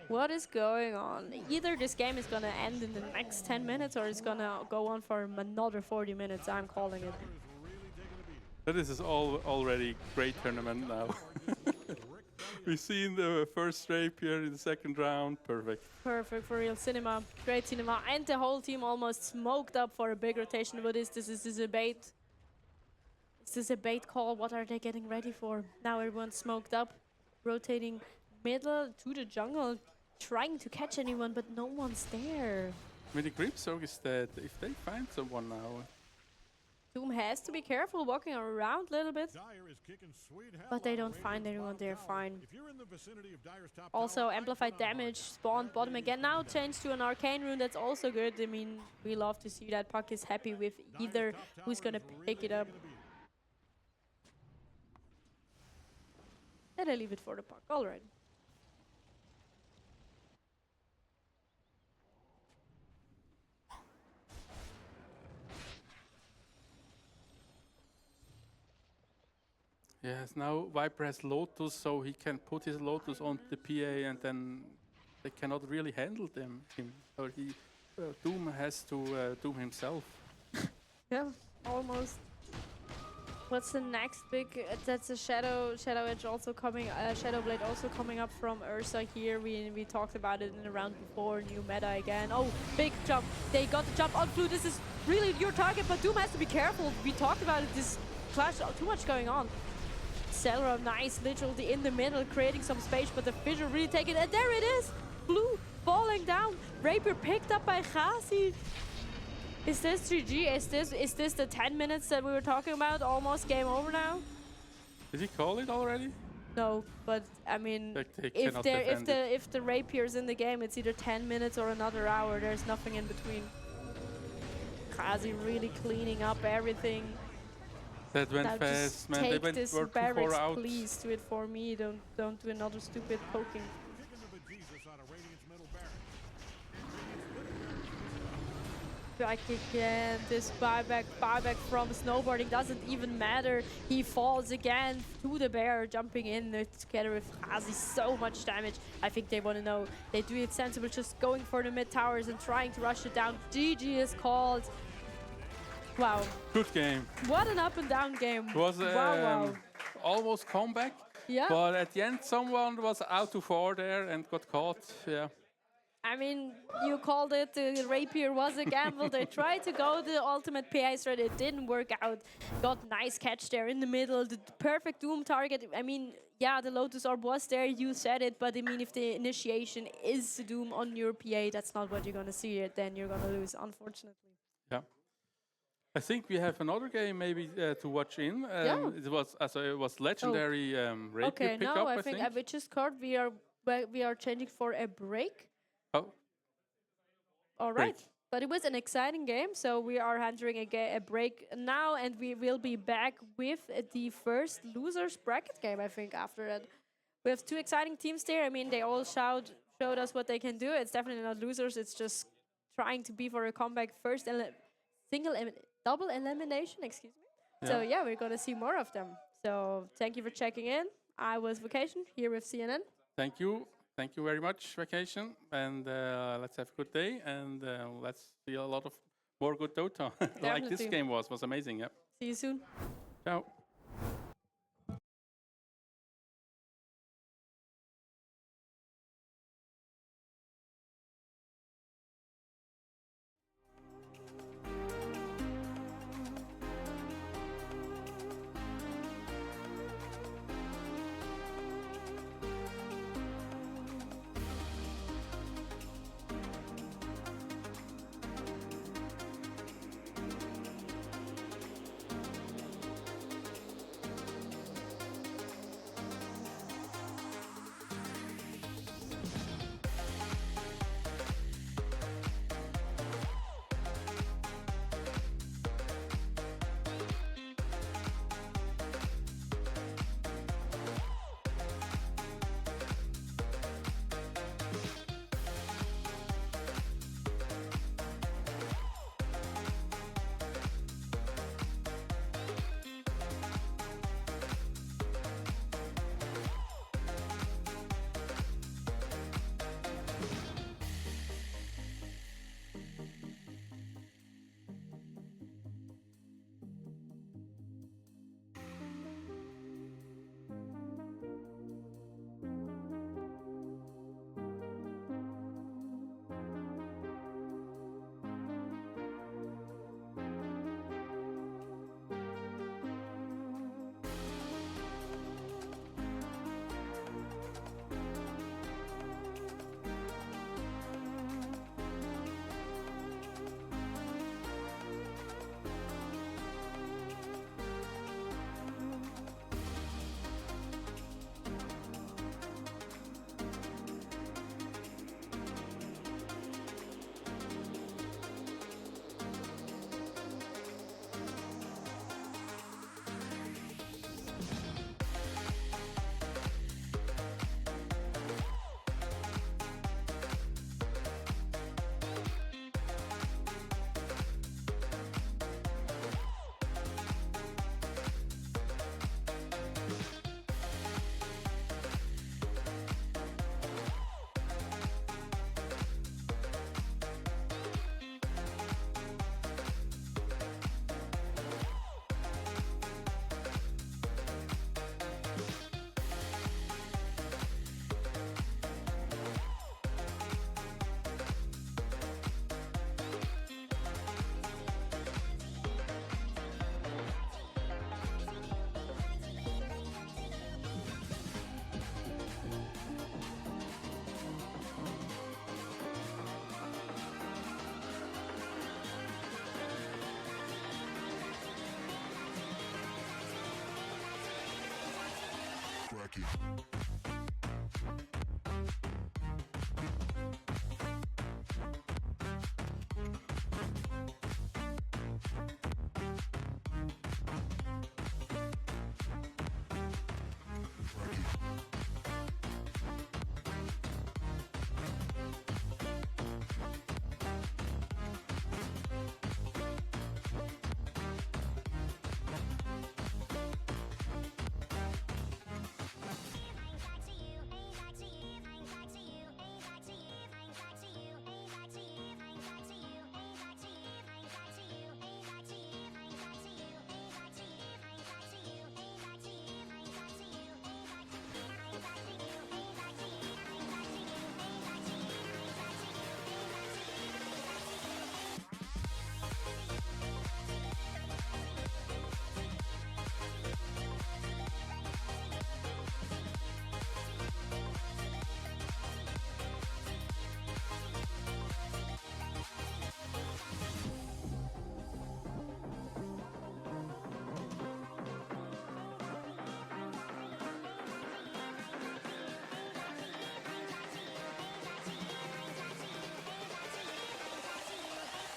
What is going on? Either this game is gonna end in the next 10 minutes or it's gonna go on for another 40 minutes, I'm calling it. This is already great tournament now. We've seen the first rapier in the second round. Perfect. Perfect for real cinema, great cinema. And the whole team almost smoked up for a big rotation. What is this? Is this a bait? Is this a bait call? What are they getting ready for? Now everyone's smoked up, rotating middle to the jungle, trying to catch anyone, but no one's there. I mean, the Grimstroke is dead. If they find someone now, Doom has to be careful walking around a little bit, Dire is kicking sweet hell but they out of don't find Radiant's anyone bottom there, tower. fine. If you're in the vicinity of Dire's top Also, tower, amplified I put on damage, alert. spawned bottom again. Now changed to an arcane rune, that's also good. I mean, we love to see that. Puck is happy with either Dire's top who's tower gonna is pick really it up. gonna be- Let I leave it for the puck, alright. yes, now Viper has Lotus, so he can put his Lotus on the PA and then they cannot really handle him. Or he, Doom has to Doom himself. Yeah, almost. What's the next big? That's a Shadow Edge also coming. Shadow Blade also coming up from Ursa here. We talked about it in the round before. New meta again. Oh, big jump. They got the jump on Flu. This is really your target, but Doom has to be careful. We talked about it. This clash. Too much going on. Celeron, nice, literally in the middle, creating some space, but the Fissure really taking it. And there it is. Blue falling down. Rapier picked up by Khazi. Is this GG? Is this the 10 minutes that we were talking about? Almost game over now? Did he call it already? No, but I mean, Like they if cannot there defend it. if the Rapier's in the game, it's either 10 minutes or another hour. There's nothing in between. Khazi really cleaning up everything. That went Now fast, just man. They take went this were 2-4 barracks, out. please. Do it for me. Don't do another stupid poking. Kicking the bejesus out of Radiant's middle barracks. Back again. This buyback from snowboarding doesn't even matter. He falls again to the bear, jumping in together with Khazi. So much damage. I think they want to know. They do it sensible, just going for the mid towers and trying to rush it down. GG is called. Wow. Good game. What an up and down game. It was wow. almost comeback. Yeah. But at the end, someone was out to 4 there and got caught. Yeah. I mean, you called it, the Rapier was a gamble. They tried to go the ultimate PI threat, it didn't work out. Got nice catch there in the middle, the perfect Doom target. I mean, yeah, the Lotus Orb was there, you said it, but I mean, if the initiation is Doom on your PA, that's not what you're gonna see, then you're gonna lose, unfortunately. Yeah. I think we have another game maybe to watch in. Yeah. It was legendary Rapier Okay, pickup, now I I think we just caught, we are changing for a break. Oh, All Break. right. But it was an exciting game, so we are entering a break now, and we will be back with the first losers bracket game, I think, after that. We have 2 exciting teams there. I mean, they all showed us what they can do. It's definitely not losers. It's just trying to be for a comeback first, double elimination, excuse me. So, yeah, we're going to see more of them. So, thank you for checking in. I was Vacation, here with CNN. thank you. Thank you very much, Vacation. And let's have a good day. And let's see a lot of more good Dota. Like this Definitely. game was amazing. Yeah. See you soon. Ciao. Cracky.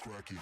Cracky.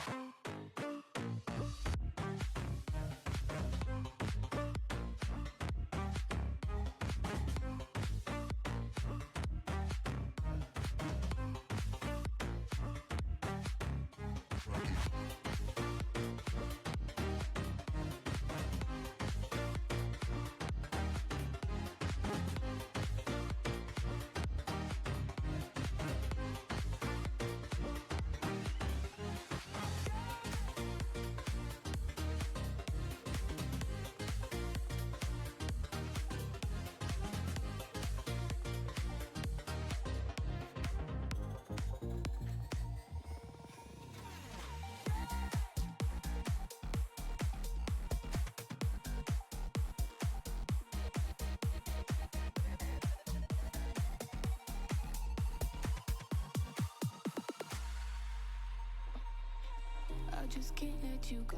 I just can't let you go.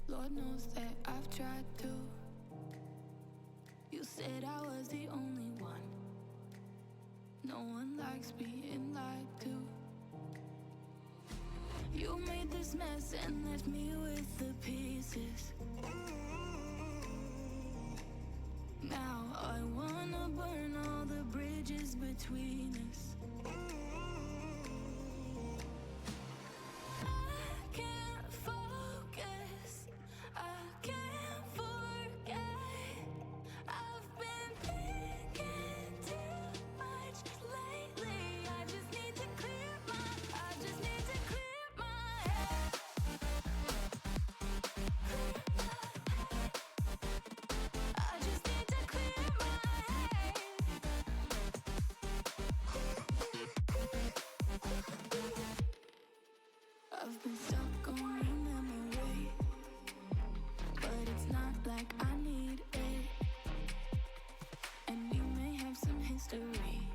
Lord knows that I've tried to. You said I was the only one. No one likes being lied to. You made this mess and left me with the pieces. Now I wanna burn all the bridges between us. I can't focus, I can't forget. I've been thinking too much lately. I just need to clear my head. I just need to clear my head. I've been stuck on your memory, but it's not like I need it. And we may have some history,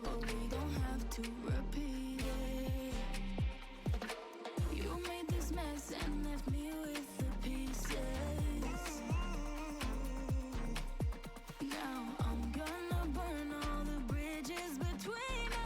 but we don't have to repeat it. You made this mess and left me with the pieces. Now I'm gonna burn all the bridges between us.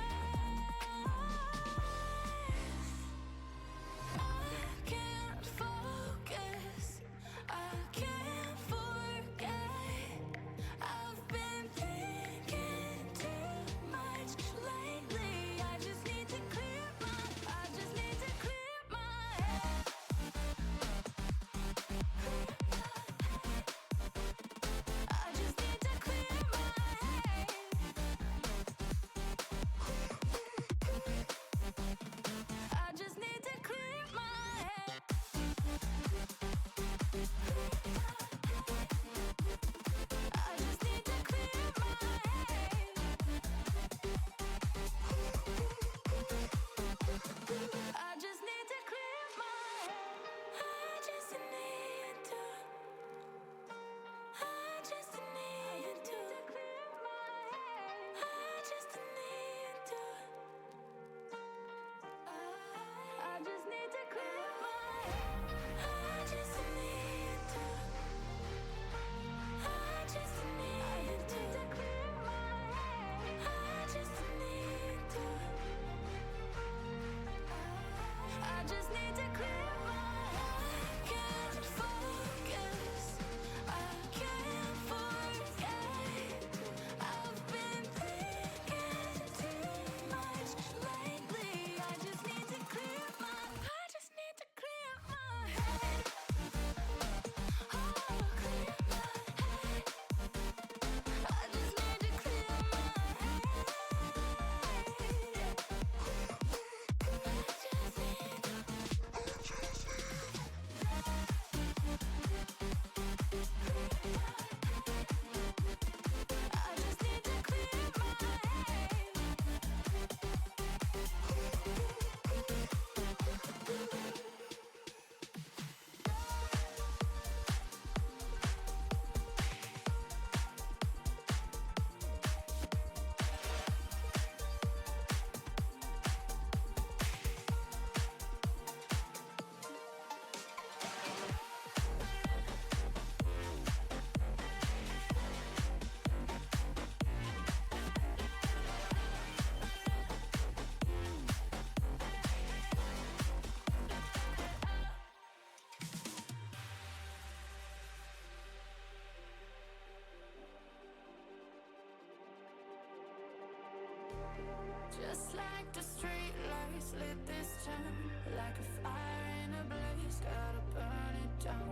Just like the street lights lit this town, like a fire in a blaze, gotta burn it down.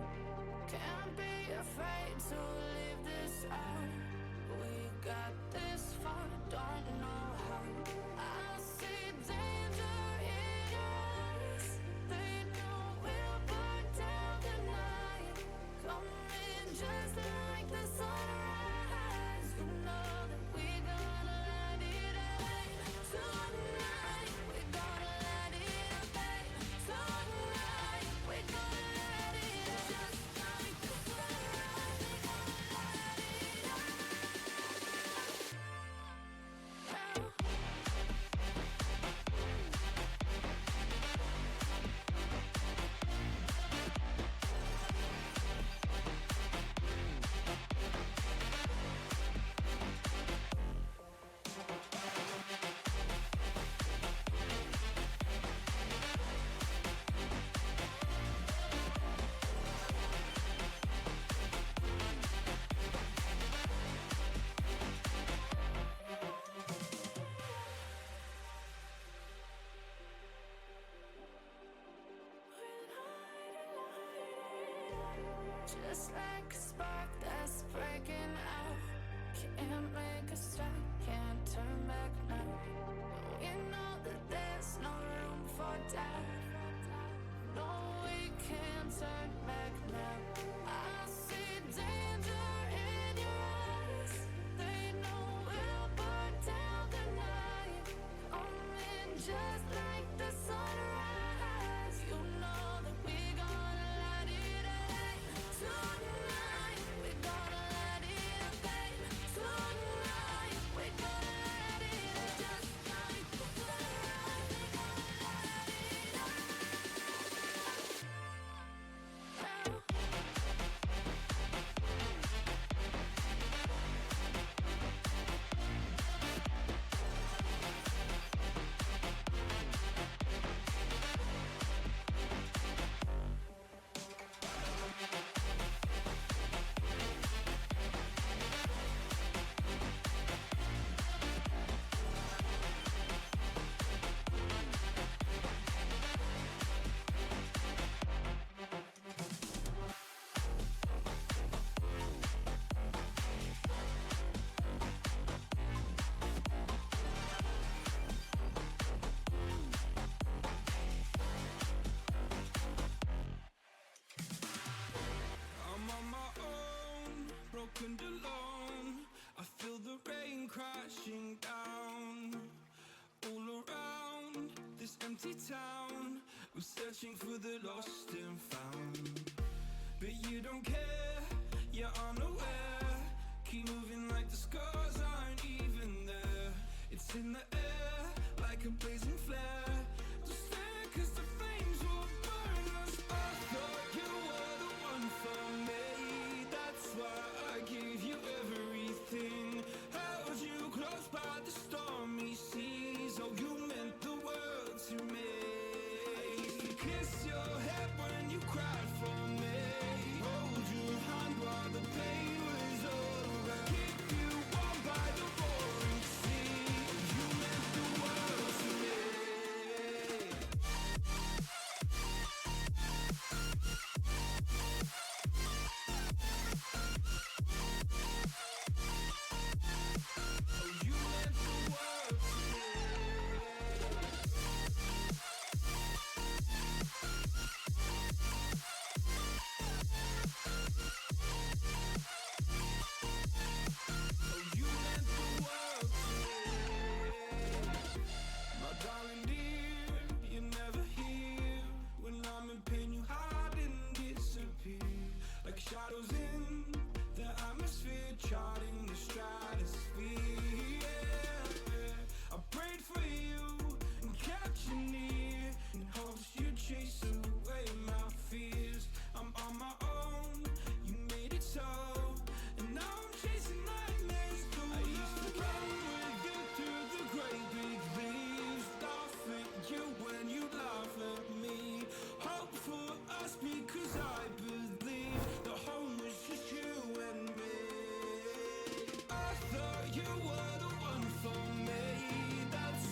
Can't be afraid to leave this out. We got this far, don't know how. I see danger in your eyes. They know we'll burn down the night. Coming just like the sunrise. You know that we gonna let it out. Tonight, we gonna let it out. Tonight, we gonna let it out. Just like the sunrise, we gonna let it out. Just like a spark that's breaking out. Can't make a stop, can't turn back now. We know that there's no room for doubt. No, we can't turn back now. I see danger in your eyes. They know we'll burn down the night. Coming just like the sunrise. You know that we gonna let it out. Tonight, we gonna let it out. Tonight, we gonna let it out. Just like the sunrise, we gonna let it out. I'm on my own, broken alone. I feel the rain crashing down. All around this empty town, I'm searching for the lost and found. But you don't care, you're unaware. Keep moving like the scars aren't even there. It's in the air, like a blazing flare. Just stare, 'cause the flames will burn us. I thought you were the one for me. That's why I gave you everything. Held you close by the stormy seas. Oh, you meant the world to me. I used to kiss your head when you cried for me. Hold your hand while the pain was over. Keep you warm by the roaring sea. You meant the world to me. Shadows in the atmosphere, charting the stratosphere. Yeah. I prayed for you and kept you near, in hopes you'd chase away my fears. I'm on my own, you made it so, and now I'm chasing nightmares. I used to run with you through the great big leaves, laugh at you when you laugh at me. Hope for us because I believe the home was just you and me. I thought you were the one for me. That's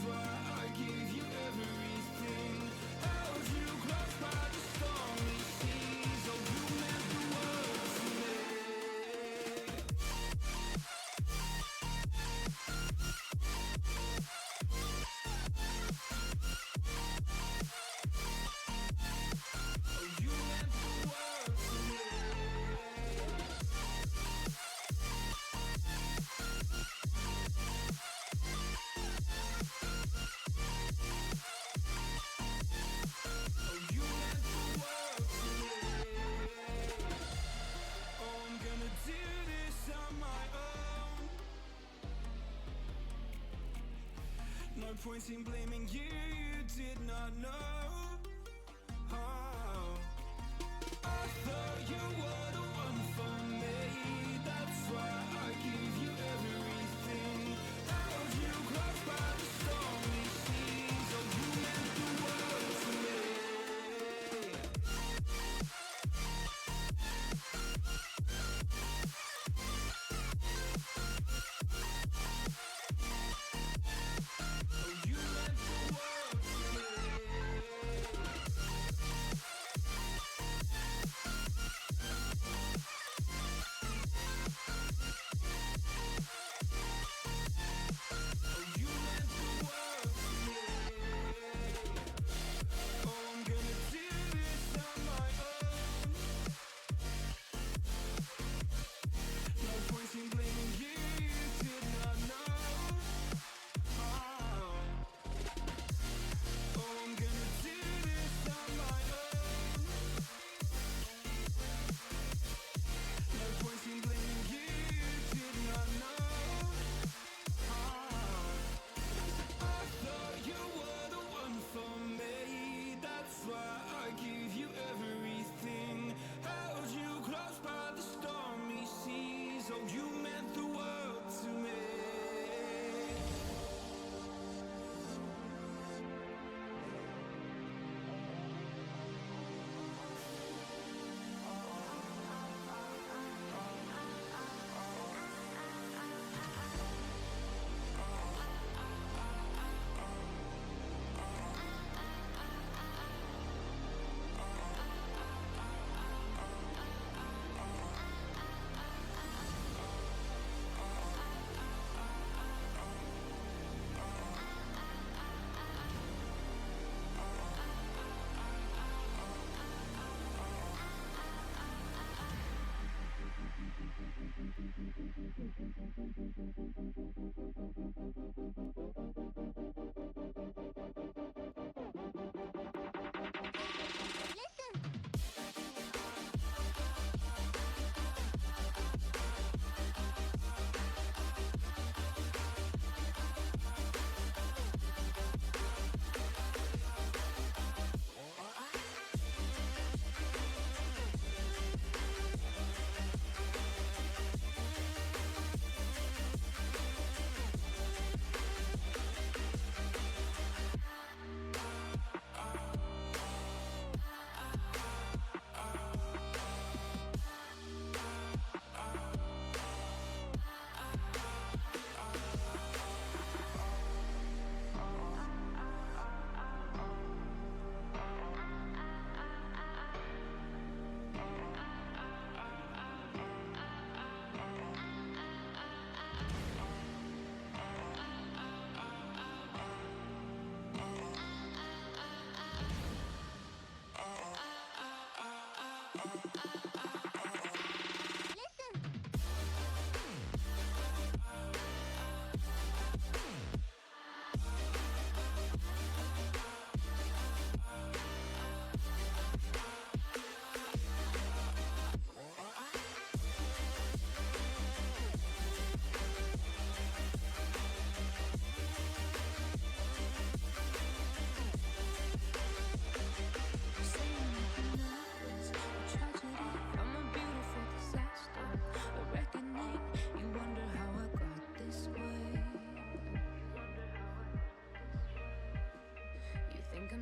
point in blaming you, you did not know. Oh. I thought you were the one for me. That's why I give you everything. Held you close by the stormy seas. Oh, you meant the world to me.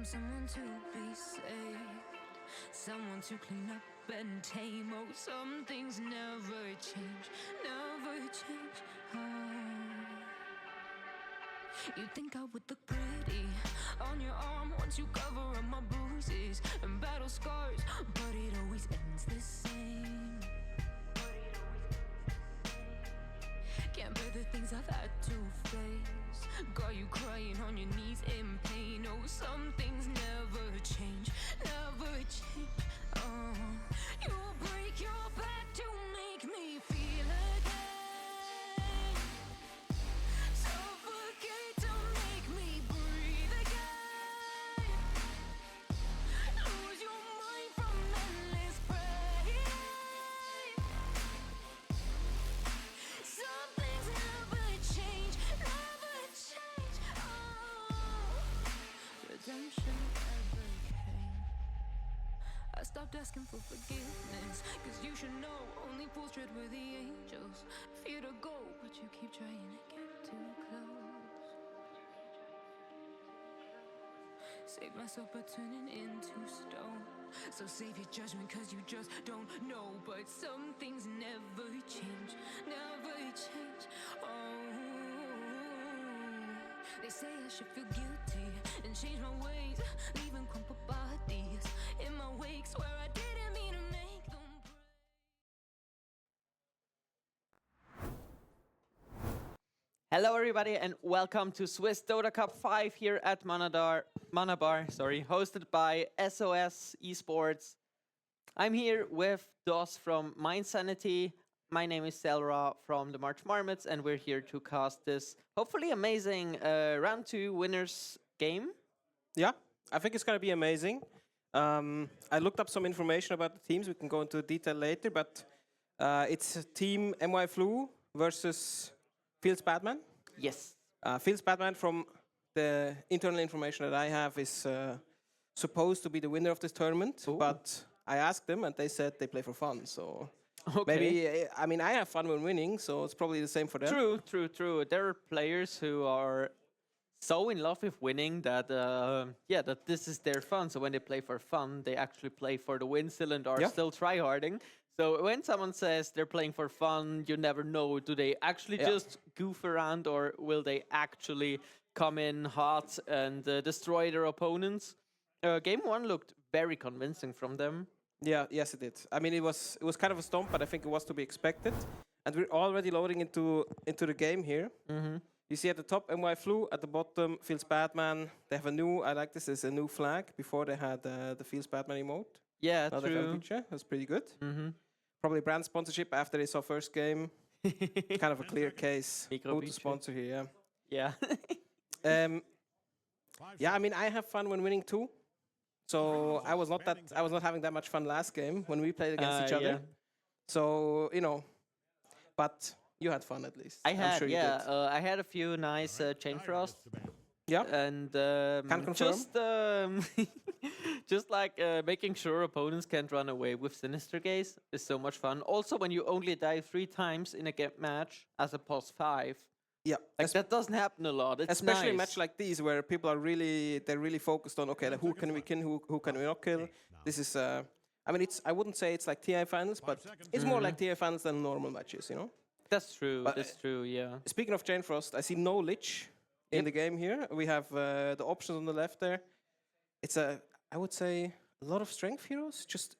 Someone to be saved, someone to clean up and tame. Oh, some things never change, never change. Oh. You think I would look pretty on your arm once you cover up my bruises and battle scars, but it always ends the same. Can't bear the things I've had to face. Got you crying on your knees in pain. Oh, some things never change, never change. Oh, you break your back to make me feel again. Suffocate to make me breathe again. Lose your mind from endless pain. Some things never change, never change. Oh. stopped asking for forgiveness. Cause you should know only fools tread with the angels. Fear to go, but you keep trying to get too close. Save myself by turning into stone. So save your judgment cause you just don't know. But some things never change, never change. Oh, they say I should feel guilty and change my ways, leaving crumpled bodies in my wake. Swear I didn't mean to make them Hello everybody and welcome to Swiss Dota Cup 5 here at ManaBar, hosted by SOS Esports. I'm here with DOS from Mindsanity. My name is Selra from the March Marmots and we're here to cast this hopefully amazing round 2 winners game. Yeah, I think it's going to be amazing. I looked up some information about the teams. We can go into detail later, but it's Team MY Flu versus Fields Batman. Yes. Fields Batman, from the internal information that I have, is supposed to be the winner of this tournament. Ooh. But I asked them and they said they play for fun. So Okay. maybe, I mean, I have fun when winning, so it's probably the same for them. True. There are players who are so in love with winning that that this is their fun. So when they play for fun, they actually play for the win still and are still tryharding. So when someone says they're playing for fun, you never know. Do they actually just goof around, or will they actually come in hot and destroy their opponents? Game 1 looked very convincing from them. Yeah, yes, it did. I mean, it was kind of a stomp, but I think it was to be expected. And we're already loading into the game here. Mm-hmm. You see at the top MY Flu, at the bottom Fields Batman. They have a new, I like this, is a new flag. Before they had the Fields Batman emote. Yeah, now they have a true. picture. That's pretty good. Mm-hmm. Probably brand sponsorship after they saw first game. Kind of a clear case. Micro Who to feature. sponsor here, Yeah. yeah. I mean, I have fun when winning too. So I was not having that much fun last game when we played against each other. Yeah. So but you had fun at least. I I'm had, sure you yeah. did. I had a few nice chain frosts. Yeah. And Can confirm. just like making sure opponents can't run away with Sinister Gaze is so much fun. Also, when you only die 3 times in a match as opposed 5, Yeah. like that doesn't happen a lot. It's Especially nice. a match like these where people are really focused on, okay, like, who can we kill, who can we not kill. This is I mean, I wouldn't say it's like TI finals, but it's more like TI finals than normal matches, you know. That's true. But, that's true. Yeah. Speaking of Chain Frost, I see no Lich in the game here. We have the options on the left there. It's I would say a lot of strength heroes, just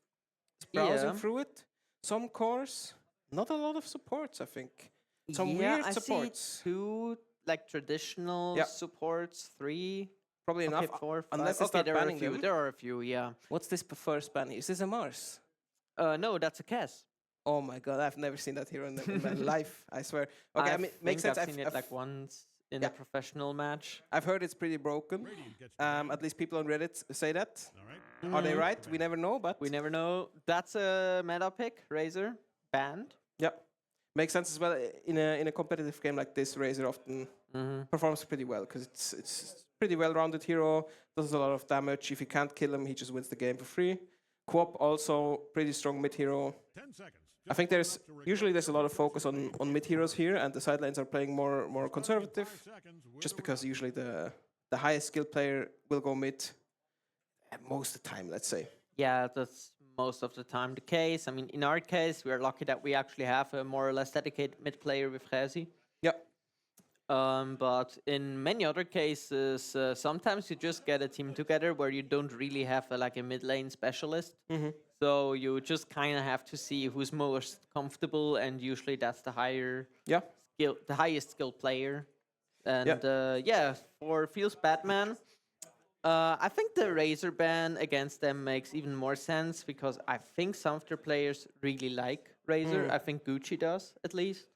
browsing through it. Some cores, not a lot of supports, I think. Some weird I supports. see 2 like traditional supports, 3. Probably Okay, enough, 4, 5. unless they Okay, start there are a banning few. them. There are a few. Yeah. What's this first ban? Is this a Mars? No, that's a Cass. Oh my god, I've never seen that hero in my life, I swear. Okay, I mean, makes sense. I've seen it like once in a professional match. I've heard it's pretty broken. At least people on Reddit say that. Are they right? We never know, but... We never know. That's a meta pick, Razor, banned. Yeah. Makes sense as well. In a competitive game like this, Razor often performs pretty well, because it's pretty well-rounded hero, does a lot of damage. If you can't kill him, he just wins the game for free. Coop also pretty strong mid hero. 10 seconds. I think there's a lot of focus on mid heroes here, and the side lanes are playing more conservative, just because usually the highest skilled player will go mid most of the time, let's say. Yeah, that's most of the time the case. I mean, in our case, we are lucky that we actually have a more or less dedicated mid player with Rezi. Yeah. But in many other cases, sometimes you just get a team together where you don't really have like a mid lane specialist. So you just kind of have to see who's most comfortable, and usually that's the highest skilled player. And for Fields Batman, I think the Razor ban against them makes even more sense, because I think some of their players really like Razor. I think Gucci does, at least.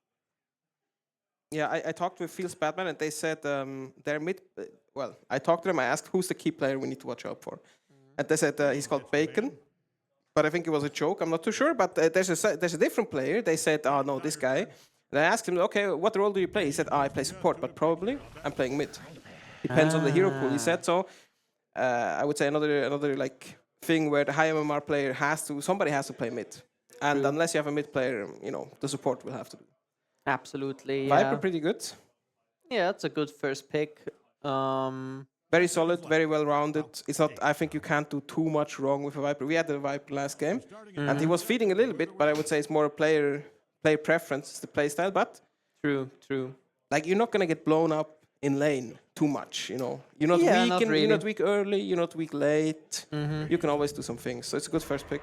Yeah, I talked with Fields Batman, and they said they're mid. Well, I talked to them. I asked who's the key player we need to watch out for, and they said he's called Bacon. But I think it was a joke. I'm not too sure. But there's a different player. They said, oh no, this guy. And I asked him, okay, what role do you play? He said, I play support, but probably I'm playing mid. Depends on the hero pool. He said so. I would say another like thing where the high MMR player somebody has to play mid. And unless you have a mid player, the support will have to do. Absolutely. Viper Yeah. pretty good. Yeah, it's a good first pick. Very solid, very well rounded. It's not. I think you can't do too much wrong with a Viper. We had the Viper last game, and he was feeding a little bit, but I would say it's more a player preference, it's the play style. But True. like you're not gonna get blown up in lane too much. You're not Yeah, weak. not You're really. not weak early. You're not weak late. You can always do some things. So it's a good first pick.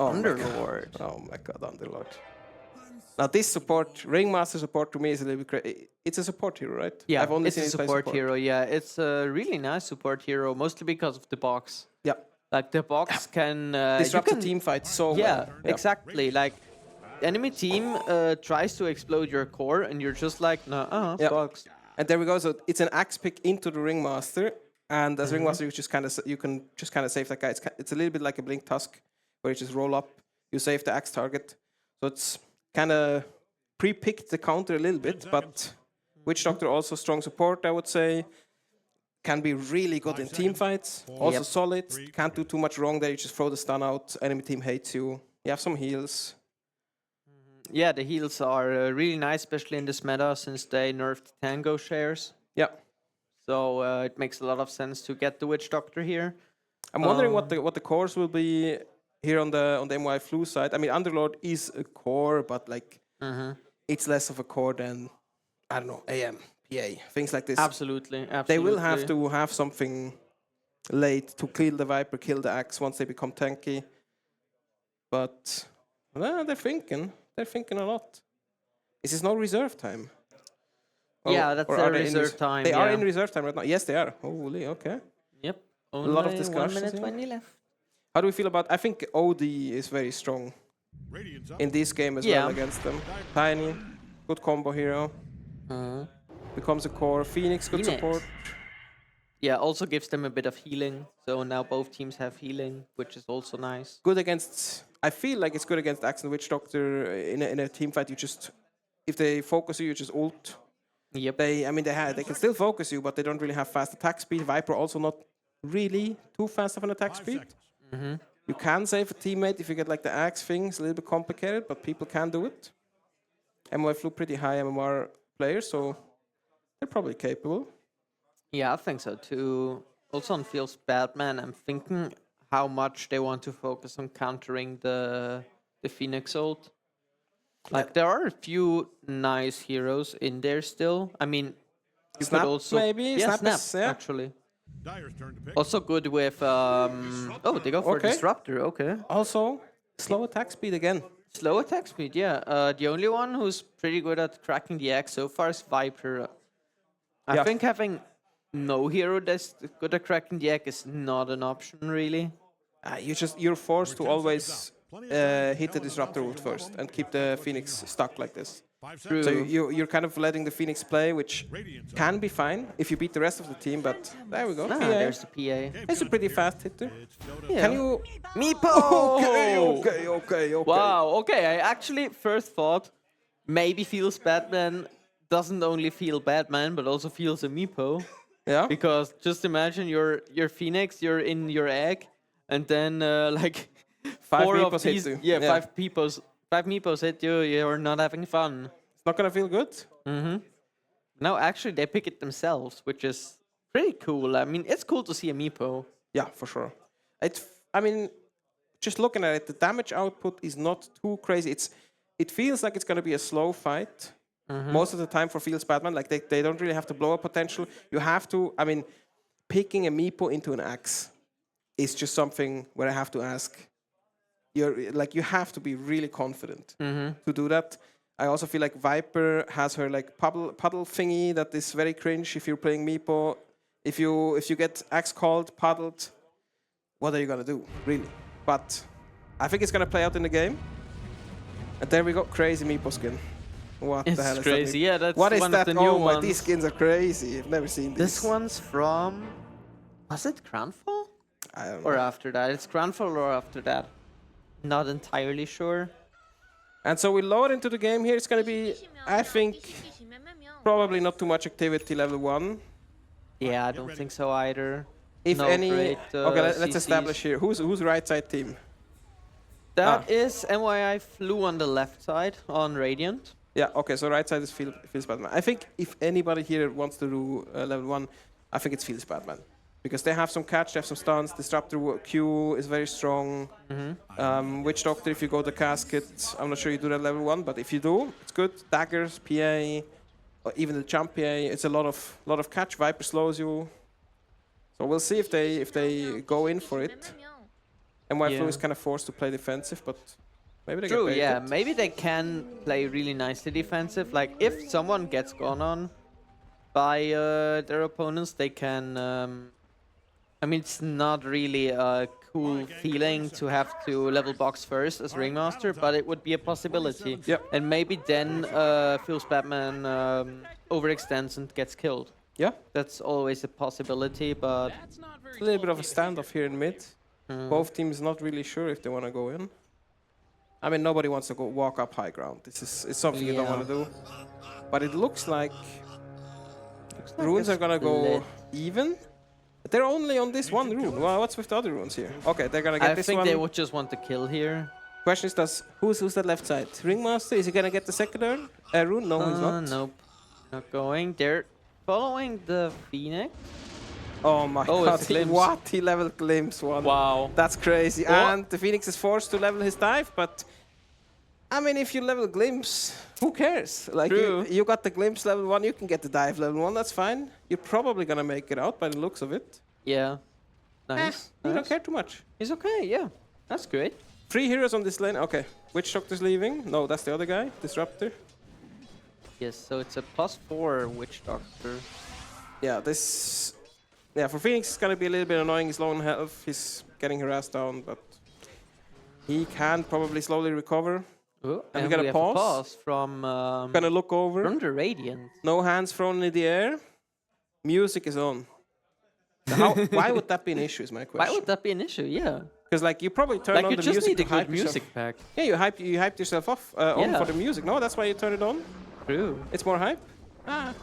Oh Underlord. Oh my god, Underlord. Now this support, Ringmaster support to me is a little bit crazy. It's a support hero, right? Yeah, I've only it's seen a him play support hero. Yeah, it's a really nice support hero, mostly because of the box. Yeah. Like the box can Disrupt you the can- team fight so Yeah, well. exactly. Like enemy team tries to explode your core, and you're just like, no, Yeah. box. And there we go. So it's an axe pick into the Ringmaster, and as Ringmaster, you can just kind of save that guy. It's a little bit like a Blink Tusk, where you just roll up, you save the axe target. So it's kind of pre-picked the counter a little bit, but Witch Doctor also strong support, I would say. Can be really good in team fights. Also solid. Can't do too much wrong there. You just throw the stun out. Enemy team hates you. You have some heals. Yeah, the heals are really nice, especially in this meta since they nerfed Tango shares. Yeah. So it makes a lot of sense to get the Witch Doctor here. I'm wondering what the cores will be here on the MY Flu side. I mean, Underlord is a core, but like it's less of a core than, I don't know, AM, PA, things like this. Absolutely. They will have to have something late to kill the Viper, kill the Axe once they become tanky. But they're thinking. They're thinking a lot. Is this no reserve time? Yeah, that's or their are they in reserve time. They are yeah. in reserve time right now. Yes, they are. Holy, okay. Yep. A lot of Only discussions 1 minute here. 20 left. How do we feel about? I think OD is very strong in this game as well against them. Tiny, good combo hero. Becomes a core. Phoenix, good support. Yeah, also gives them a bit of healing. So now both teams have healing, which is also nice. Good against. I feel like it's good against Axe and Witch Doctor in a team fight. You just, if they focus you just ult. Yep. They can still focus you, but they don't really have fast attack speed. Viper also not really too fast of an attack speed. You can save a teammate if you get like the axe thing. It's a little bit complicated, but people can do it. MY flew pretty high MMR players, so they're probably capable. Yeah, I think so too. Also on Feels Batman, I'm thinking how much they want to focus on countering the Phoenix ult. Like there are a few nice heroes in there still. I mean, you Snap could also maybe? Snap Is, yeah. actually. Also good with oh, they go for Disruptor. Okay. Also slow attack speed again. Slow attack speed, yeah. The only one who's pretty good at cracking the axe so far is Viper. I think having no hero that's good at cracking the egg is not an option, really. You're forced to always hit the disruptor ult first and keep the Phoenix stuck like this. True. So you're kind of letting the Phoenix play, which can be fine if you beat the rest of the team. But there we go. PA. There's the PA. It's a pretty fast hitter. Yeah. Can you? Meepo! Okay. Wow. Okay. I actually first thought maybe Feels Batman doesn't only feel Batman but also feels a Meepo. Yeah. Because just imagine you're Phoenix, you're in your egg, and then like Five four of Meepos hit these, you. yeah, Yeah. five Meepos hit you. You're not having fun. It's not gonna feel good. No, actually, they pick it themselves, which is pretty cool. I mean, it's cool to see a Meepo. Yeah, for sure. I mean, just looking at it, the damage output is not too crazy. It feels like it's gonna be a slow fight. Most of the time for Feels Batman, like they don't really have to blow up potential. You have to, I mean, picking a Meepo into an axe is just something where I have to ask. You have to be really confident to do that. I also feel like Viper has her like puddle thingy that is very cringe if you're playing Meepo. If you get axe called, puddled, what are you gonna do, really? But I think it's gonna play out in the game. And there we go, crazy Meepo skin. What the hell is crazy. that? Yeah, that's what is one that? of the new Oh my, ones. these skins are crazy. I've never seen these. This one's from... Was it Grandfall? I don't know. Or after that? It's Grandfall or after that? Not entirely sure. And so we load into the game here. It's going to be, I think, probably not too much activity level 1. Yeah, I don't think so either. If no any, great, okay, let's CCs. establish here. Who's right side team? That is MYI Flu on the left side on Radiant. Yeah, okay, so right side is Feels Batman. I think if anybody here wants to do level 1, I think it's Feels Batman. Because they have some catch, they have some stuns, Disruptor Q is very strong. Witch Doctor, if you go to Casket, I'm not sure you do that level 1, but if you do, it's good. Daggers, PA, or even the jump PA, it's a lot of catch. Viper slows you. So we'll see if they go in for it. MY Flu is kind of forced to play defensive, but maybe they True, get yeah. baited. Maybe they can play really nicely defensive. Like, if someone gets gone on by their opponents, they can... I mean, it's not really a cool feeling to have to level box first as Ringmaster, but it would be a possibility. Yep. And maybe then Feels Batman overextends and gets killed. Yeah. That's always a possibility, but... A little bit of a standoff here in mid. Both teams not really sure if they want to go in. I mean, nobody wants to go walk up high ground. It's something you don't want to do. But it looks like runes are gonna go even. But they're only on this one rune. Well, what's with the other runes here? Okay, they're gonna get this one. I think they would just want to kill here. Question is, who's that left side? Ringmaster, is he gonna get the second rune? No, he's not. Nope. Not going. They're following the Phoenix. Oh my god, it's Glimpse. what? He leveled Glimpse one. Wow. That's crazy. And the Phoenix is forced to level his dive, but I mean, if you level Glimpse, who cares? Like, you got the Glimpse level 1, you can get the dive level 1, that's fine. You're probably gonna make it out by the looks of it. Yeah. Nice. You don't care too much. He's okay, yeah. That's great. 3 heroes on this lane. Okay. Witch Doctor's leaving. No, that's the other guy. Disruptor. Yes, so it's a +4 Witch Doctor. Yeah, this... Yeah, for Phoenix, it's gonna be a little bit annoying. He's low on health. He's getting harassed down, but he can probably slowly recover. Ooh, and we got a have pause. From Gonna look over. from the Radiant. No hands thrown in the air. Music is on. Why would that be an issue? Is my question. Why would that be an issue? Yeah. Because like you probably turn Like, on you the just music need a to good hype music yourself. pack. Yeah, you hyped yourself off on for the music. No, that's why you turn it on. True. It's more hype. Ah.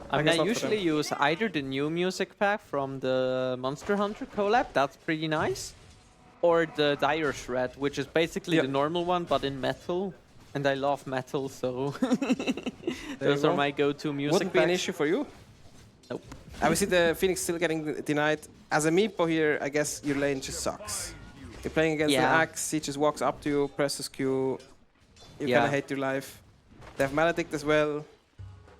I mean, guess I not for usually use either the new music pack from the Monster Hunter collab, that's pretty nice, or the Dire Shred, which is basically the normal one, but in metal. And I love metal, so those are my go-to music Wouldn't be an packs. issue for you. Nope. I see the Phoenix still getting denied. As a meepo here, I guess your lane just sucks. You're playing against an axe, he just walks up to you, presses Q. You kind of hate your life. They have Maledict as well.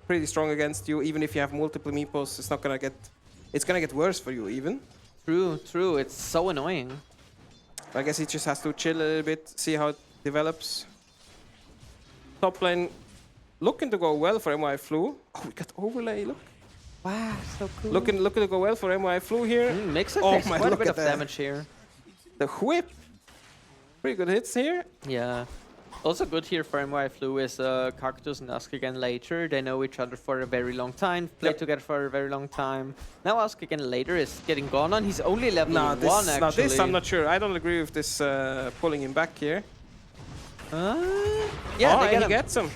Pretty strong against you. Even if you have multiple meepos, it's not gonna get... It's gonna get worse for you even. True, true. It's so annoying. I guess he just has to chill a little bit, see how it develops. Top lane looking to go well for MY Flu. Oh, we got overlay, look. Wow, so cool. Looking to go well for MY Flu here. Mixer Oh takes my, quite a look bit at of that. damage here. The whip. Pretty good hits here. Yeah. Also good here for MY Flu is Cactus and Ask Again Later. They know each other for a very long time, played together for a very long time. Now Ask Again Later is getting gone on. He's only level 1 actually. No, this I'm not sure. I don't agree with this pulling him back here. Yeah, and he gets him.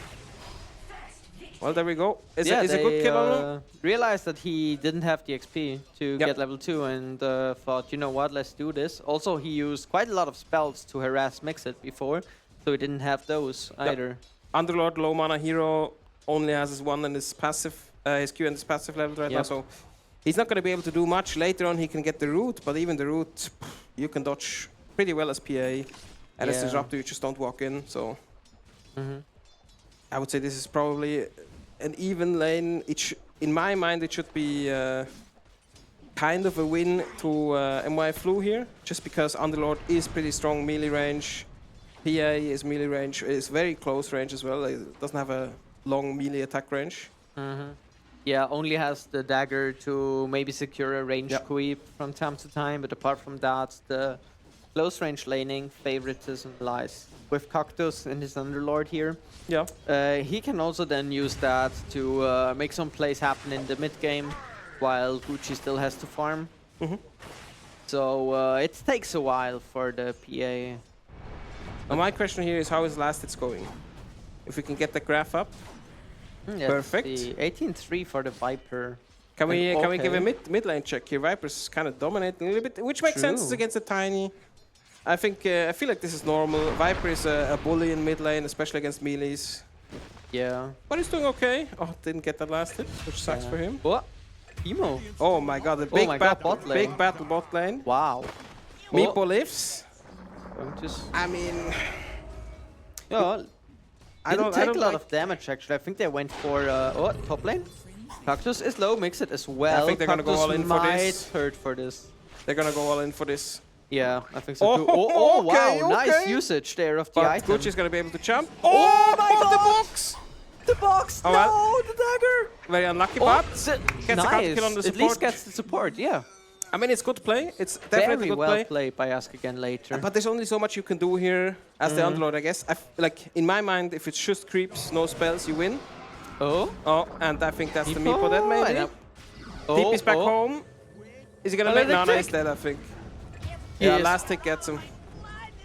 Well, there we go. Is a good kill on him? Realized that he didn't have the XP to get level 2 and thought, you know what, let's do this. Also, he used quite a lot of spells to harass Mixit before, so he didn't have those either. Underlord, low mana hero, only has his 1 and his passive, his Q and his passive level right now, so he's not going to be able to do much. Later on, he can get the root, but even the root, you can dodge pretty well as PA. And as Disruptor, you just don't walk in, so... I would say this is probably an even lane. In my mind, it should be kind of a win to MY Flu here, just because Underlord is pretty strong melee range. PA is melee range, is very close range as well. It doesn't have a long melee attack range. Yeah, only has the dagger to maybe secure a range creep from time to time, but apart from that, the close range laning favoritism lies with Cactus and his Underlord here. He can also then use that to make some plays happen in the mid game, while Gucci still has to farm. So it takes a while for the PA. Now my question here is how is last hits going? If we can get the graph up. Yeah, Perfect. 18-3 for the Viper. Can we give a Okay. mid lane check here? Viper's kind of dominating a little bit, which makes sense True. against the Tiny. I think I feel like this is normal. Viper is a bully in mid lane, especially against melees. Yeah. But he's doing okay. Oh, didn't get that last hit, which sucks for him. What? Emo. Oh my god, a Oh big my God, battle, bot lane. big battle bot lane. Wow. Meepo lives. Just I mean, yeah. I Didn't don't take a lot like. of damage actually. I think they went for top lane. Cactus is low, makes it as well. think they're gonna go Cactus all in for might this. hurt for this. They're gonna go all in for this. Yeah, I think so Oh, too. Oh, okay, wow, nice okay. usage there of the But item. Gucci's gonna be able to jump. Oh my the God! box! The box! Oh, no, well. the dagger! Very unlucky, Oh, but gets a counter nice. kill on the At least support. gets the support, yeah. I mean, it's good play. It's definitely Very good well play. played by Ask again later. But there's only so much you can do here as the underlord, I guess. Like in my mind, if it's just creeps, no spells, you win. Oh, Oh, and I think that's the Meepo, Meepo dead, maybe. and Deep is back home. Is he gonna make? No, no, he's dead, I think. He Yeah, is. last tick gets him.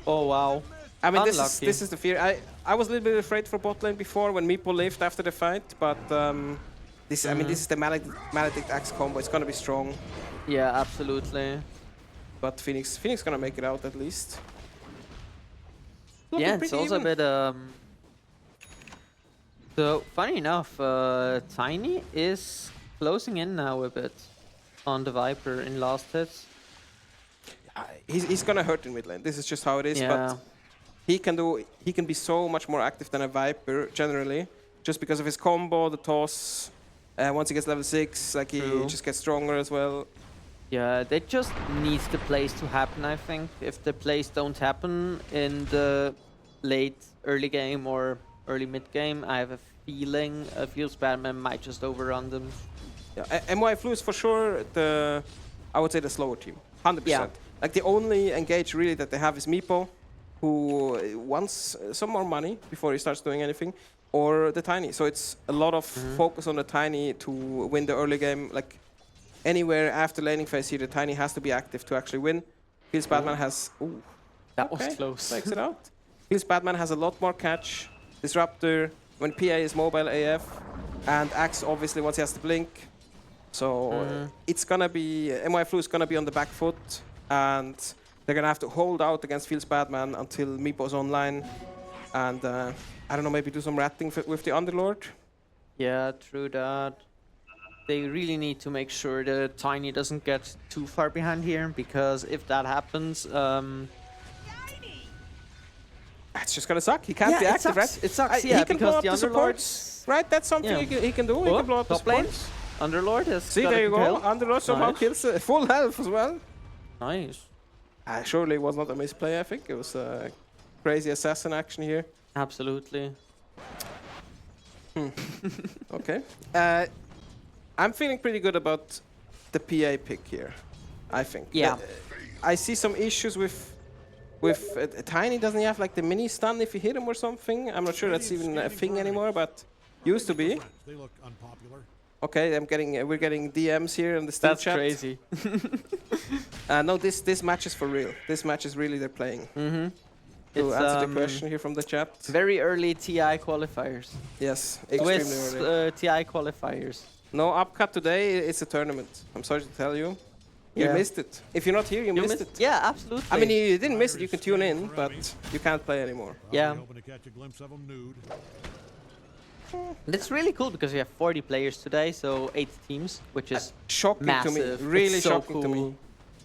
Oh wow. I mean, Unlucky. this is the fear. I was a little bit afraid for bot lane before when Meepo lived after the fight, but this I mean, this is the Maledict Axe combo. It's gonna be strong. Yeah, absolutely. But Phoenix gonna make it out at least. Yeah, Looking it's pretty also even. a bit. So funny enough, Tiny is closing in now a bit on the Viper in last hits. He's gonna hurt in mid lane. This is just how it is. Yeah. But he can be so much more active than a Viper generally, just because of his combo, the toss. Once he gets level 6, like he True. just gets stronger as well. Yeah, they just need the plays to happen, I think. If the plays don't happen in the late early game or early mid game, I have a feeling Feels Batman might just overrun them. Yeah, MY Flu is for sure I would say the slower team, 100%. Yeah. Like the only engage really that they have is Meepo, who wants some more money before he starts doing anything, or the Tiny. So it's a lot of focus on the Tiny to win the early game. Like anywhere after laning phase here, the Tiny has to be active to actually win. Feels Batman has... Ooh, That was close. Makes it out. Feels Batman has a lot more catch. Disruptor, when PA is mobile AF, and Axe obviously once he has to blink. So it's gonna be... MY Flu is gonna be on the back foot, and they're gonna have to hold out against Feels Batman until Meepo's online. And I don't know, maybe do some ratting with the Underlord. Yeah, true that. They really need to make sure that Tiny doesn't get too far behind here, because if that happens, It's just gonna suck. He can't be active, right? It sucks, He yeah, can because blow up the the supports, Underlords... right? That's something Yeah. he can do. He Oh, can blow up the top lane. supports. Underlord has See, got there a you go. kill. Underlord somehow Nice. kills full health as well. Nice. Surely it was not a misplay, I think. It was a crazy assassin action here. Absolutely. Okay. I'm feeling pretty good about the PA pick here, I think. Yeah. I see some issues with Tiny. Doesn't he have like the mini stun if you hit him or something? I'm not sure that's even a thing anymore, but used to be. They look unpopular. Okay, we're getting DMs here in the Steam That's chat. crazy. No, this match is for real. This match is really they're playing. To It's, answer the question here from the chat. Very early TI qualifiers. Yes, extremely Swiss early. TI qualifiers. No upcut today. It's a tournament. I'm sorry to tell you. You Yeah. missed it. If you're not here, you missed it. Yeah, absolutely. I mean, you didn't miss it. You can tune in, but you can't play anymore. Yeah. Hoping to catch a glimpse of them nude. It's really cool because we have 40 players today, so 8 teams, which is Shocking massive. to me. Really It's so shocking to me. cool.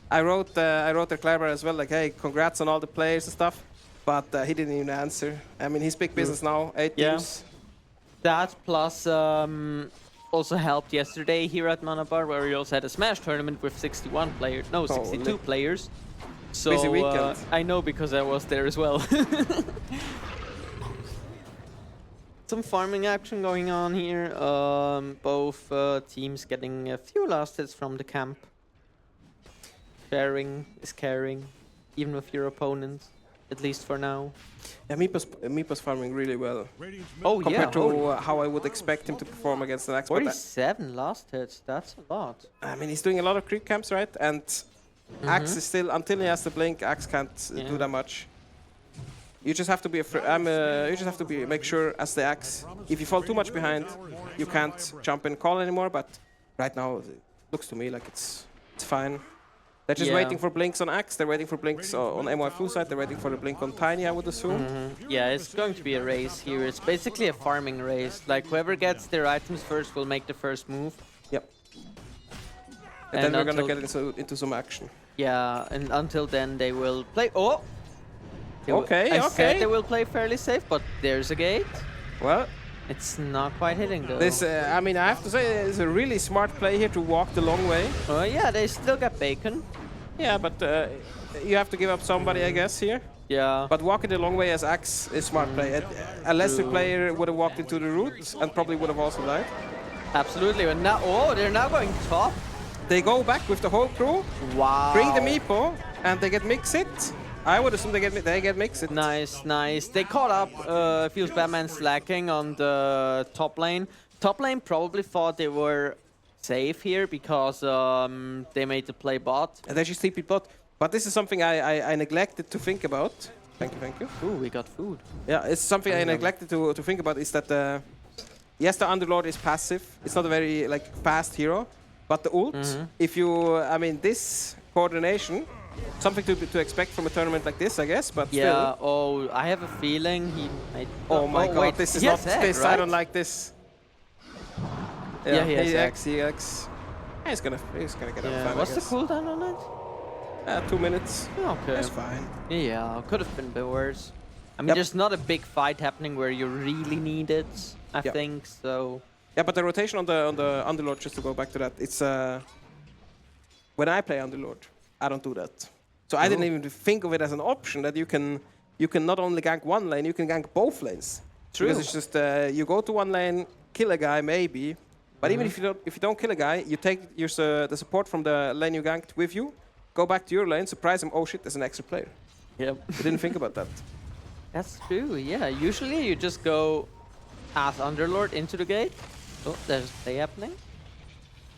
I wrote to Kleber as well, like, hey, congrats on all the players and stuff. But he didn't even answer. I mean, he's big business now. 8 Yeah. teams. That plus also helped yesterday here at ManaBar, where we also had a Smash tournament with 61 players. No, 62 players. So Busy weekend. I know because I was there as well. Some farming action going on here. Both teams getting a few last hits from the camp. Sharing is caring, even with your opponent, at least for now. Yeah, Meepo's farming really well. Oh yeah, Compared to how I would expect him to perform against the next. But 47 last hits, that's a lot. I mean, he's doing a lot of creep camps, right? And Axe is still, until he has the blink, Axe can't do that much. You just have to be you just have to make sure as the Axe, if you fall too much behind, you can't jump and call anymore. But right now, it looks to me like it's fine. They're just Yeah. waiting for blinks on Axe. They're waiting for blinks on MYFU side. They're waiting for the blink on Tiny, I would assume. Yeah, it's going to be a race here. It's basically a farming race. Like whoever gets their items first will make the first move. Yep. And then we're gonna until- get into some action. Yeah, and until then they will play. Oh. Okay, I okay. said they will play fairly safe, but there's a gate. Well, It's not quite hitting though. this, I mean, I have to say, it's a really smart play here to walk the long way. Oh yeah, they still got bacon. Yeah, but you have to give up somebody, I guess, here. Yeah. But walking the long way as Axe is smart play. A lesser True. player would have walked into the root and probably would have also died. Absolutely. And now, oh, they're now going top. They go back with the whole crew, Wow. bring the meepo, and they get mix-it. I would assume they get mix-it. Nice, nice. They caught up. Feels Batman slacking on the top lane. Top lane probably thought they were safe here because they made the play bot. And they just TP bot. But this is something I neglected to think about. Thank you, thank you. Ooh, we got food. Yeah, it's something I neglected to think about is that yes, the Underlord is passive. It's not a very like fast hero, but the ult. If you, I mean, this coordination, something to expect from a tournament like this, I guess. But Yeah. still. Oh, I have a feeling he might. Oh my God, wait, this is he not has egg, this. I right? don't like this. Yeah, he has he egg. X, he X. He's gonna get up Yeah. fine, I What's the guess. cooldown on it? 2 minutes. Okay. That's fine. Yeah, could have been a bit worse. I mean, Yep. there's not a big fight happening where you really need it. I Yep. think so. Yeah, but the rotation on the Underlord, just to go back to that, it's when I play Underlord, I don't do that. So I didn't even think of it as an option that you can not only gank one lane, you can gank both lanes. True. Because it's just you go to one lane, kill a guy maybe, but even if you don't kill a guy, you take the support from the lane you ganked with you, go back to your lane, surprise him. Oh shit, there's an extra player. Yep. I didn't think about that. That's true. Yeah. Usually you just go as Underlord into the gate. Oh, there's a play happening.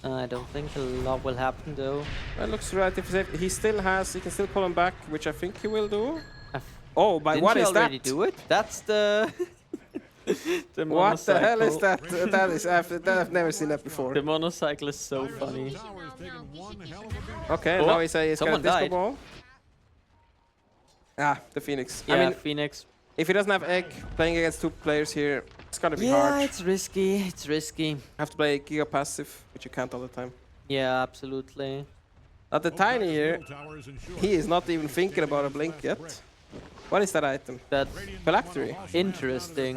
I don't think a lot will happen though. That looks relatively safe. He can still pull him back, which I think he will do. I f- Oh, but Didn't what you is already that? do it? That's the. The What the hell is monocycle. that? I've never seen that before. The monocycle is so funny. Tower is taking one hell of a beat. Okay, Oh, now he's got a someone disco died. ball. Ah, the Phoenix. Yeah, I mean, Phoenix. if he doesn't have egg, playing against 2 players here, it's gonna be Yeah, hard. it's risky. It's risky. Have to play Giga passive, which you can't all the time. Yeah, absolutely. Now the Tiny here, Tower is insured. he is not even thinking about a blink yet. What is that item? That's Phylactery. interesting.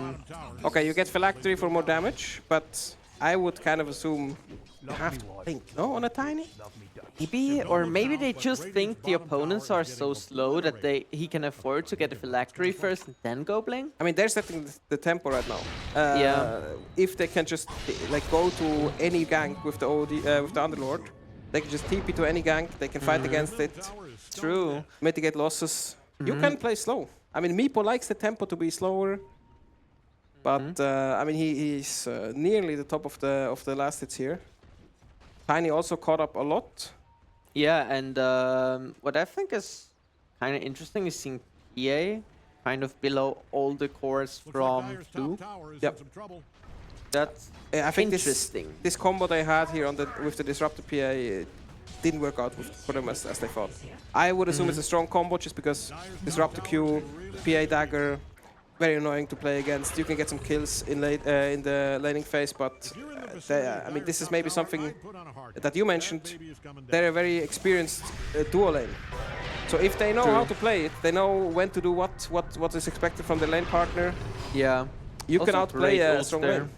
Okay, you get Phylactery for more damage, but I would kind of assume you have to blink, no, on a Tiny? Maybe, or maybe they just think the opponents are so slow that he can afford to get a phylactery first and then go blink. I mean, they're setting the tempo right now. Yeah. If they can just like go to any gank with the with the Underlord, they can just TP to any gank. They can fight against it, True. mitigate losses. You can play slow. I mean, Meepo likes the tempo to be slower, but I mean he's nearly the top of the last hits here. Tiny also caught up a lot. Yeah, and what I think is kind of interesting is seeing PA kind of below all the cores Looks like from Dyer's top 2. tower is Yep. in some trouble. That's I think interesting. this combo they had here with the disrupted PA didn't work out for them as they thought. I would assume it's a strong combo just because disrupted Q, PA dagger, very annoying to play against. You can get some kills in the laning phase, but I mean this is maybe something that you mentioned. They're a very experienced duo lane. So if they know how to play it, they know when to do what is expected from the lane partner. Yeah. You can Also outplay great a ults strong there. lane.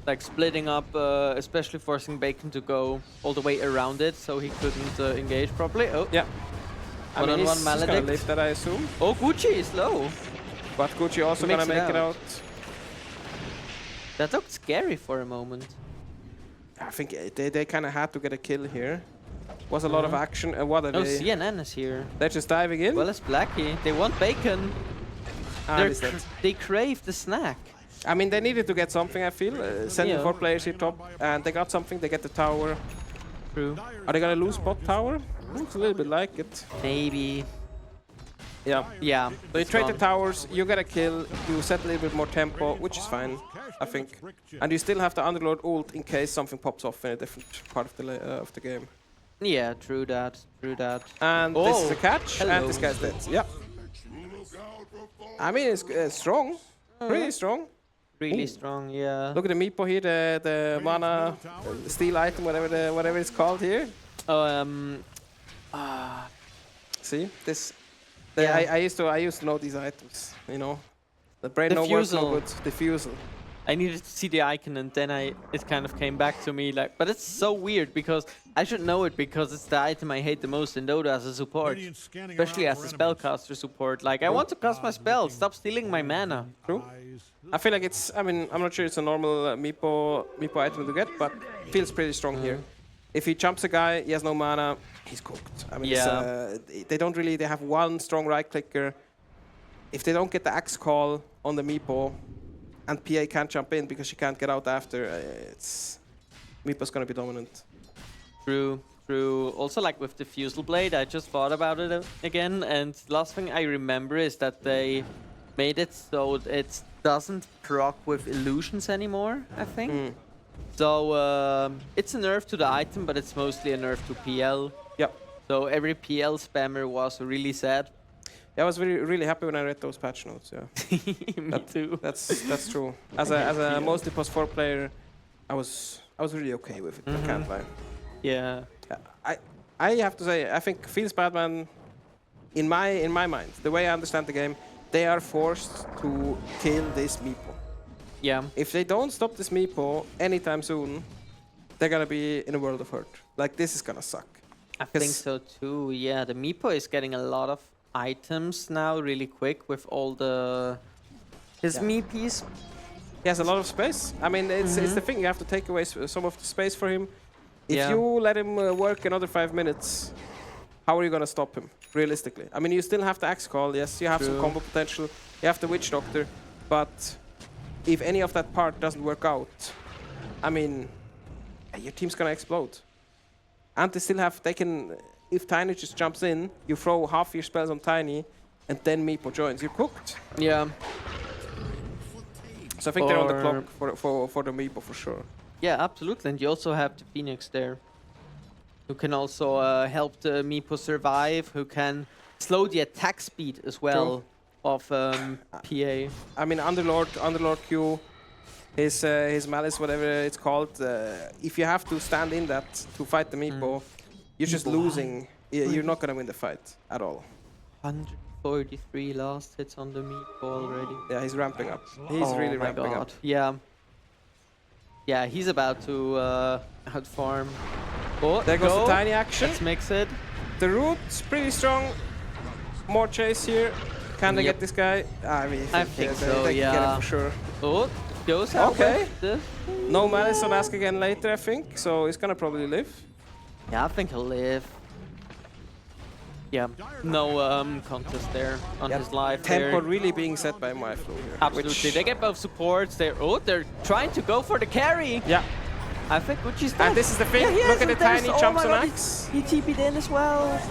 Like splitting up, especially forcing Bacon to go all the way around it so he couldn't engage properly. Oh, Yeah. I mean, One-on-one he's gonna Maledict. live that, I assume. Oh, Gucci is low. But Gucci also Makes gonna it make it out. out. That looked scary for a moment. I think they kind of had to get a kill here. Was a lot of action. And what are Oh, they? CNN is here. They're just diving in. Well as Blackie. They want Bacon. I missed that. They crave the snack. I mean, they needed to get something, I feel. Sending Yeah. 4 players here top. And they got something. They get the tower. True. Are they gonna lose bot tower? Looks a little bit like it. Maybe. Yeah. Yeah. So you it's trade the gone. towers, you get a kill, you set a little bit more tempo, which is fine, I think. And you still have the Underlord ult in case something pops off in a different part of the game. Yeah, true that. True that. And this is a Oh, catch, and hello. this guy's dead. Yep. I mean, it's strong, pretty strong. Really Ooh. strong, yeah. Look at the meepo here, the mana steal item, whatever it's called here. See this? Yeah. I used to know these items. You know, the brain no works no Diffusal. good. Diffusal. I needed to see the icon and then it kind of came back to me like, but it's so weird because I should know it because it's the item I hate the most in Dota as a support, especially as a spellcaster support. Like I want to cast my spell, stop stealing my mana. True. I feel like it's. I mean, I'm not sure it's a normal meepo item to get, but feels pretty strong here. If he jumps a guy, he has no mana, he's cooked. I mean, Yeah. they don't really. They have one strong right clicker. If they don't get the axe call on the meepo, and PA can't jump in because she can't get out after, it's meepo's gonna be dominant. True, true. Also, like with the Fusel Blade, I just thought about it again, and last thing I remember is that they made it so it doesn't proc with illusions anymore, I think. So it's a nerf to the item, but it's mostly a nerf to PL. Yep. So every PL spammer was really sad. Yeah, I was really happy when I read those patch notes. Yeah. Me too. That's true. As a mostly post 4 player, I was really okay with it. I can't lie. Yeah. I have to say, I think Feels Badman, in my mind, the way I understand the game, they are forced to kill this meepo. Yeah. If they don't stop this meepo anytime soon, they're gonna be in a world of hurt. Like this is gonna suck. I think so too. Yeah, the Meepo is getting a lot of items now really quick with all his Meepies. He has a lot of space. I mean, it's the thing. You have to take away some of the space for him. If Yeah. you let him work another 5 minutes, how are you gonna stop him? Realistically, I mean, you still have the axe call. Yes, you have some True. combo potential. You have the witch doctor, but if any of that part doesn't work out, I mean, your team's gonna explode. And they still have. They can. If Tiny just jumps in, you throw half your spells on Tiny, and then Meepo joins. You're cooked. Yeah. So I think they're on the Or- clock for the Meepo for sure. Yeah, absolutely. And you also have the Phoenix there, who can also help the Meepo survive, who can slow the attack speed as well of PA. I mean, Underlord Q, his malice, whatever it's called. If you have to stand in that to fight the Meepo, you're just losing. You're not gonna win the fight at all. 143 last hits on the Meepo already. Yeah, he's ramping up. He's really my ramping God. up. Yeah. Yeah, he's about to outfarm. Oh, There goes the Tiny action. Let's mix it. The root's pretty strong. More chase here. Can they get this guy? I mean, I think so, they can get yeah. him for sure. Oh, goes out. Okay. with No malice on Ask again later, I think. So he's gonna probably live. Yeah, I think he'll live. Yeah, no contest there on his life. Tempo there. really being set by Myflow here. Absolutely, they get both supports. They're trying to go for the carry. Yeah. I think Gucci's dead. And this is the thing. Yeah, he Look is, at the and there's- Tiny oh jumps my on God, Axe. He TP'd in as well.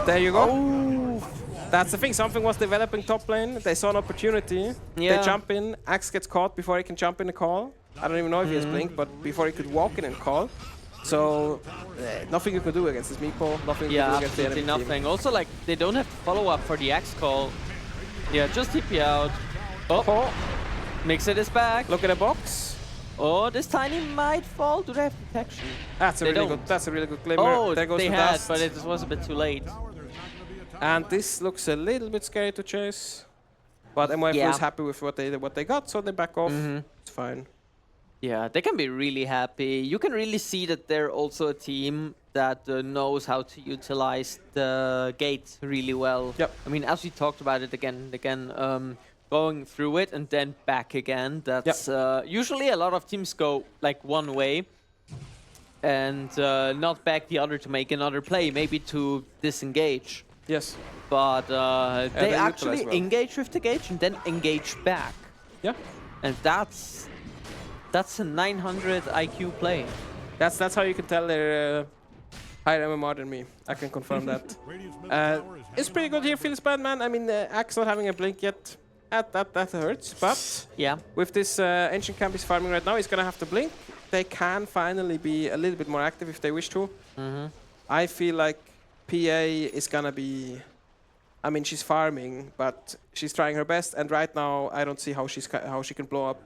There you go. Oh. That's the thing. Something was developing top lane. They saw an opportunity. Yeah. They jump in. Axe gets caught before he can jump in the call. I don't even know if he has blink, but before he could walk in and call. So nothing you can do against this Meepo. Nothing you can Yeah, do against the absolutely enemy nothing. Also, like, they don't have to follow up for the Axe call. Yeah, just TP out. Oh, Mixed is back. Look at the box. Oh, this Tiny might fall. Do they have protection? That's a They really don't. good. That's a really good glimmer. Oh, there goes they the had, dust. but it was a bit too late. And this looks a little bit scary to chase. But MYF Yeah. is happy with what they got, so they back off. It's fine. Yeah, they can be really happy. You can really see that they're also a team that knows how to utilize the gate really well. Yep. I mean, as we talked about it again and again, going through it and then back again. That's usually a lot of teams go like one way and not back the other to make another play, maybe to disengage. Yes. But they actually utilize well. engage with the gauge and then engage back. Yeah. And that's a 900 IQ play. That's how you can tell they're higher MMR than me. I can confirm that. Radiant's middle tower is It's pretty good here, feels bad, man. I mean, Axe not having a blink yet. That hurts. But Yeah. with this Ancient Camp he's farming right now, he's gonna have to blink. They can finally be a little bit more active if they wish to. I feel like PA is gonna be. I mean, she's farming, but she's trying her best. And right now, I don't see how she can blow up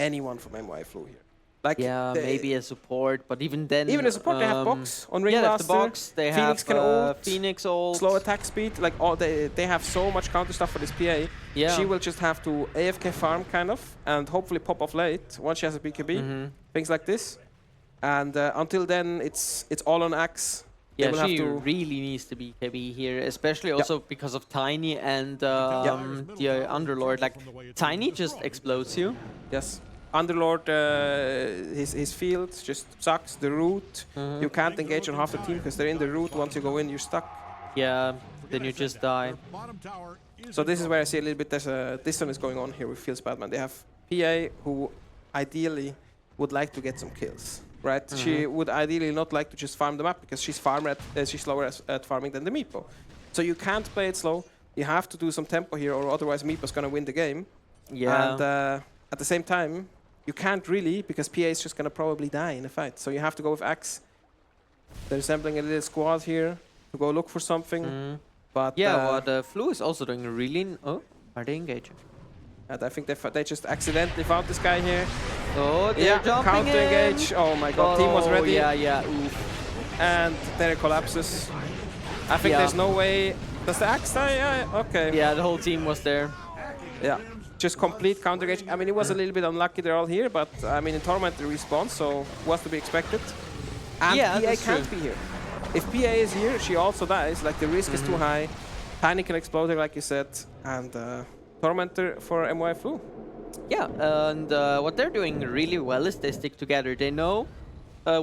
anyone from MY Flu here. Like, Yeah, maybe a support, but even then. even a support, they have box on Ringmaster. Yeah, they have the box. They Phoenix have can ult, Phoenix ult. slow attack speed. Like all they have so much counter stuff for this PA. Yeah. She will just have to AFK farm kind of, and hopefully pop off late once she has a BKB. Things like this. And until then, it's all on Axe. They Yeah, will have she to. really needs to be KB here, especially also because of Tiny and the Underlord. Like, Tiny just explodes you. Yes. Underlord, his field just sucks. The root, you can't engage on half the team because they're in the root. Once you go in, you're stuck. Yeah, then you just die. bottom tower is So this is where I see a little bit there's this one is going on here with Feels Batman. They have PA who ideally would like to get some kills, right? She would ideally not like to just farm the map because she's she's slower at farming than the Meepo. So you can't play it slow. You have to do some tempo here, or otherwise Meepo's gonna win the game. Yeah. And at the same time, you can't really because PA is just gonna probably die in a fight. So you have to go with Axe. They're assembling a little squad here to go look for something. But Yeah, but Flu is also doing really. Oh, are they engaging? and I think they just accidentally found this guy here. Oh, they're Yeah, jumping counter in. engage. Oh my god, team was Oh, ready. Yeah, yeah. Oof. And then it collapses. I think Yeah. there's no way. Does the Axe die? Yeah, okay. Yeah, the whole team was there. Yeah. Just complete counter engage. I mean, it was a little bit unlucky they're all here, but I mean, in Torment they respawn, so was to be expected. And Yeah, PA that's can't true. be here. If PA is here, she also dies. Like, the risk is too high. Tiny can explode her, like you said. And Tormentor for MY Flu. Yeah, and what they're doing really well is they stick together. They know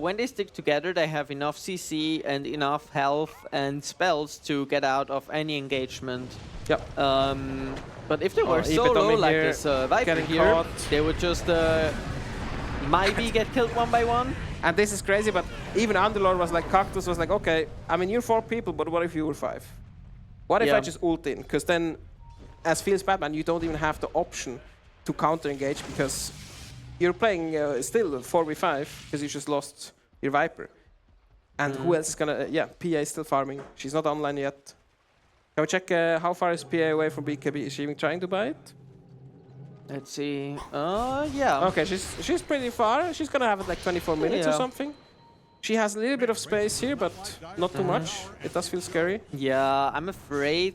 when they stick together, they have enough CC and enough health and spells to get out of any engagement. Yep. But if they were Even so low Domin like here, this Viper getting here, caught. they would just maybe get killed one by one. And this is crazy, but even Underlord was like, Cactus was like, okay, I mean, you're 4 people, but what if you were 5? What if Yeah. I just ult in? Because then, as Feels Batman, you don't even have the option to counter engage because you're playing still 4v5 because you just lost your Viper. And who else is gonna? Yeah, PA is still farming. She's not online yet. Can we check how far is PA away from BKB? Is she even trying to buy it? Let's see. Yeah. Okay, she's pretty far. She's gonna have it like 24 minutes or Yeah. something. She has a little bit of space here, but not too much. It does feel scary. Yeah, I'm afraid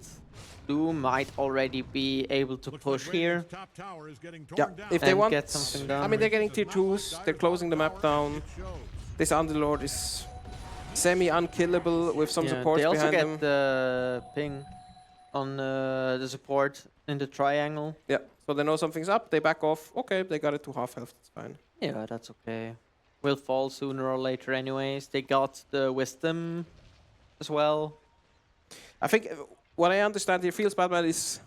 Blue might already be able to looks push like here. Radiant's top tower is getting torn Yeah, down. if they And want, get something done. I mean, they're getting tier 2s. They're closing the map down. This Underlord is semi-unkillable with some Yeah, support they also behind get him. the ping on the support in the triangle. Yeah, so they know something's up. They back off. Okay, they got it to half health. That's fine. Yeah, that's okay. Will fall sooner or later anyways. They got the wisdom as well. I think what I understand here, Feels Batman, is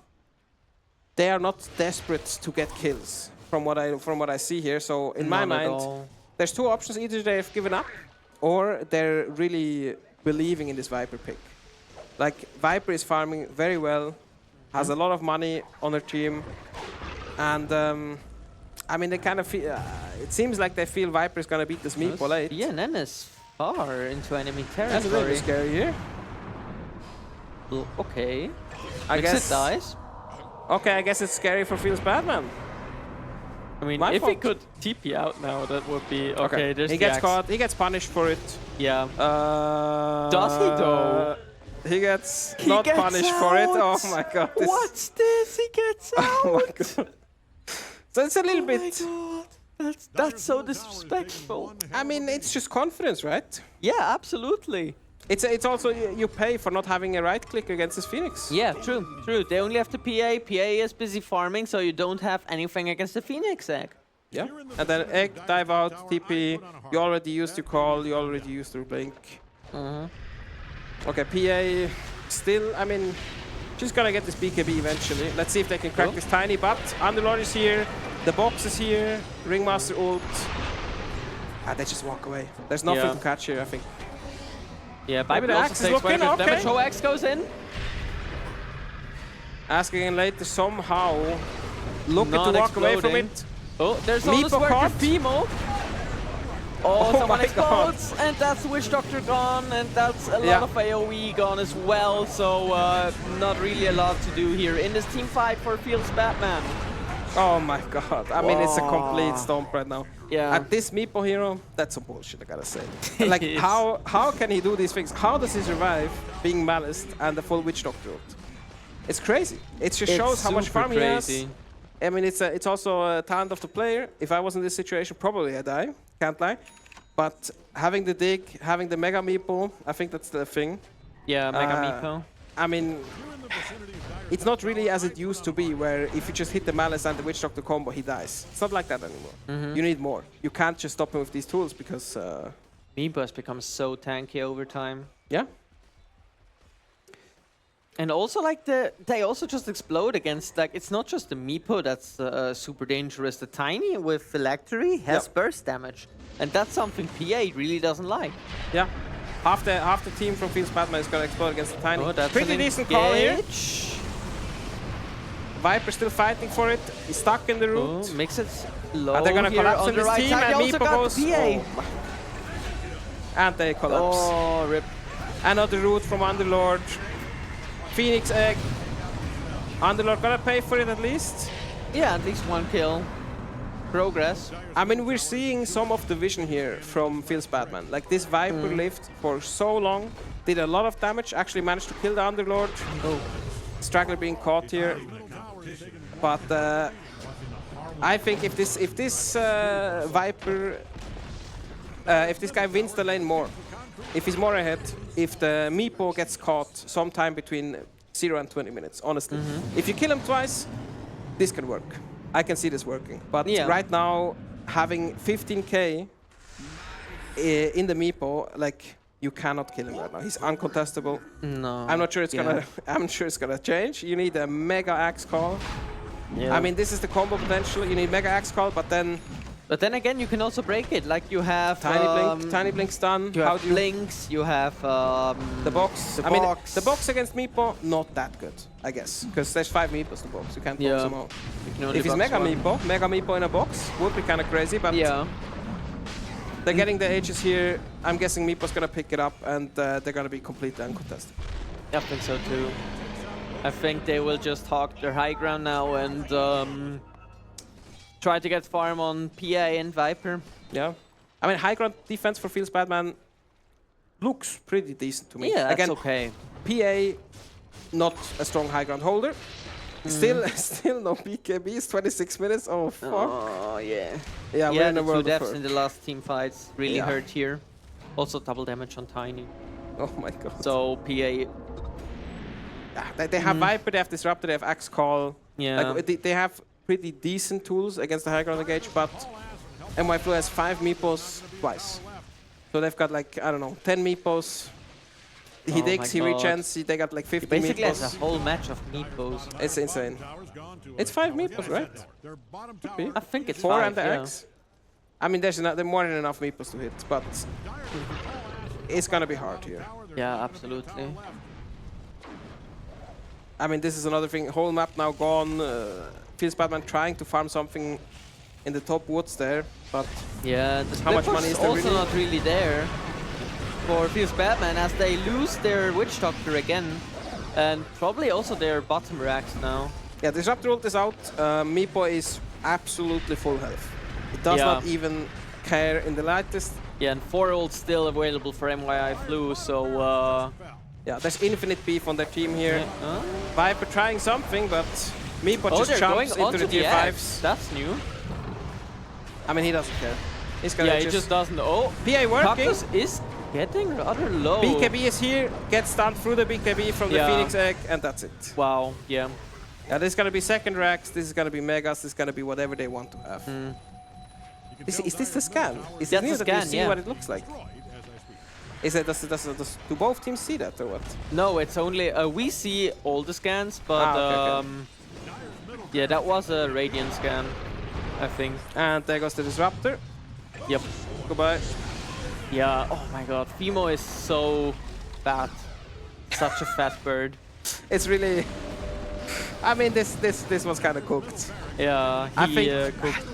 they are not desperate to get kills from what I see here. So in my None at mind, all. there's 2 options. Either they've given up, or they're really believing in this Viper pick. Like, Viper is farming very well, has a lot of money on her team, and I mean, they kind of feel. It seems like they feel Viper is gonna beat this Meepo late. Yeah, Nen is far into enemy That's a little territory. bit scary here. Okay. I Mixit guess. dies. Okay, I guess it's scary for Feels Batman. I mean, My if he fault. could TP out now, that would be okay. There's He the gets axe. caught. He gets punished for it. Yeah. Does he though? He gets He not gets punished for it. Oh out. my god. this- What's this? He gets out. Oh my god. So it's a little Oh my bit. god. That's so disrespectful. I mean, it's just confidence, right? Yeah, absolutely. It's also you pay for not having a right click against this Phoenix. Yeah, true, true. They only have the PA. PA is busy farming, so you don't have anything against the Phoenix egg. Yeah. And then egg, dive out, TP. You already used your call. You already used your blink. Okay, PA still. I mean, she's gonna get this BKB eventually. Let's see if they can crack this Tiny. But Underlord is here. The box is here. Ringmaster ult. Ah, they just walk away. There's nothing Yeah. to catch here, I think. Yeah, Maybe Viper the also axe is takes quite a looking, bit of damage. okay. Axe goes in. Asking in late to somehow looking Not to walk away from exploding. it. Oh, there's Meepo almost worker caught. Fimo. Oh, Oh someone my God. explodes, and that's Witch Doctor gone, and that's a lot Yeah. of AoE gone as well, so not really a lot to do here in this team fight for Fields Batman. Oh my god. I mean, it's a complete Wow. stomp right now. Yeah. At this Meepo hero, that's some bullshit, I gotta say. Like, It is. how can he do these things? How does he survive being maliced and the full Witch Doctor ult? It's crazy. It just shows how much super farm he has. crazy. I mean, it's also a talent of the player. If I was in this situation, probably I die. Can't lie. But having the dig, having the Mega Meepo, I think that's the thing. Yeah, Mega Meepo. I mean, it's not really as it used to be, where if you just hit the Malice and the Witch Doctor combo, he dies. It's not like that anymore. You need more. You can't just stop him with these tools because... Meepo has become so tanky over time. Yeah. And also, like, they also just explode against, like, it's not just the Meepo that's super dangerous. The Tiny with Phylactery has burst damage. And that's something PA really doesn't like. Yeah. Half the team from Fields Batman is gonna explode against the Tiny. Oh, that's Pretty an decent call here. engage. Viper still fighting for it. He's stuck in the root. Oh, makes it low. And they're gonna here collapse on in the this right team, side. and They also Meepo got goes... the PA. Oh my. And they collapse. Oh, rip. Another root from Underlord. Phoenix Egg. Underlord gonna pay for it at least. Yeah, at least one kill. Progress. I mean, we're seeing some of the vision here from Fields Batman. Like, this Viper lived for so long, did a lot of damage, actually managed to kill the Underlord. Oh. Straggler being caught here. But I think if this Viper, if this guy wins the lane more, if he's more ahead, if the Meepo gets caught sometime between 0 and 20 minutes, honestly. If you kill him twice, this can work. I can see this working. But right now, having 15k in the Meepo, like, you cannot kill him right now. He's uncontestable. No. I'm not sure it's gonna. I'm sure it's gonna change. You need a Mega Axe Call. Yeah. I mean, this is the combo potential. You need Mega Axe Call, but then again, you can also break it. Like, you have Tiny Blink stun. You How have do you blinks. You have the box? The I mean, box. the box against Meepo, not that good, I guess, because there's 5 Meepos in the box. You can't box them all. You can only If it's box Mega one. Meepo in a box would be kind of crazy, but they're getting the H's here. I'm guessing Meepo's gonna pick it up, and they're gonna be completely uncontested. I think so too. I think they will just hog their high ground now and try to get farm on PA and Viper. Yeah. I mean, high ground defense for Fields Batman looks pretty decent to me. Yeah, that's Again, okay. PA, not a strong high ground holder. Still no BKBs, 26 minutes. Oh, fuck. Oh, yeah. Yeah, we're in the a world two of deaths hurt. in the last team fights really Yeah. hurt here. Also double damage on Tiny. Oh my god. So PA... They have Viper, they have Disruptor, they have Axe Call. Yeah. Like, they have pretty decent tools against the high ground engage, but MY Flu has 5 Meepos twice. So they've got like, I don't know, 10 Meepos. He Oh digs, my he God. regens, they got like 50 He basically Meepos. has a whole match of Meepos. It's insane. It's 5 Meepos, right? Could be. I think it's 4 5, and the yeah. X. I mean, there's more than enough Meepos to hit, but it's gonna be hard here. Yeah, absolutely. I mean, this is another thing. Whole map now gone. Fields Batman trying to farm something in the top woods there, but Yeah, the How much split money push is there also really? not really there for Fields Batman as they lose their Witch Doctor again. And probably also their bottom racks now. yeah, Disruptor ult is out. Meepo is absolutely full health. It does not even care in the lightest. Yeah, and 4 ults still available for MYI Flu, so... Yeah, there's infinite beef on their team here. yeah. Viper trying something, but Meepo Oh, just they're going jumps into onto the tier X. 5s. That's new. I mean, he doesn't care. He's gonna Yeah, he just doesn't... Oh, PA working. Cactus is getting rather low. BKB is here, gets stunned through the BKB from the Yeah. Phoenix Egg, and that's it. Wow, yeah. Yeah, this is gonna be second racks, this is gonna be megas, this is gonna be whatever they want to have. Is this the scan? Is That's it new the that you scan, see yeah. what it looks like? Is it, do both teams see that or what? No, it's only... we see all the scans, but... Okay. Yeah, that was a Radiant scan, I think. And there goes the Disruptor. Yep. Goodbye. Yeah, oh my god, Fimo is so fat. Such a fat bird. It's really. I mean, this was kind of cooked. Yeah, I he think- cooked.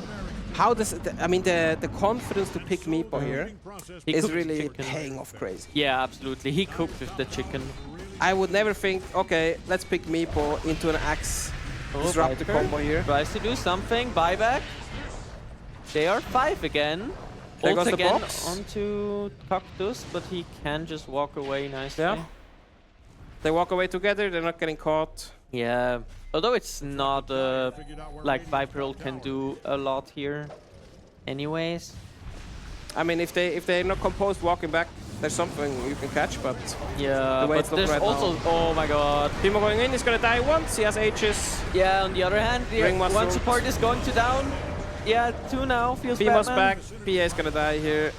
How does I mean the confidence to pick Meepo here He is cooked the really chicken. paying off crazy. Yeah, absolutely. He cooked with the chicken. I would never think, okay, let's pick Meepo into an axe disrupt the Viper combo here. tries to do something. Buyback. They are 5 again. There Ult goes the again box. onto Cactus, but he can just walk away nicely. Yeah. They walk away together, they're not getting caught. Yeah. Although it's not like Viper ult can do a lot here. Anyways. I mean, if they're not composed walking back, there's something you can catch, but Yeah, the way but it's looking there's right also... now. Oh my god. Timo going in, he's gonna die once, he has H's. Yeah, on the other hand, the Ring muscle. one support is going to down. Yeah, 2 now. Feels Timo's Batman. back, PA is gonna die here.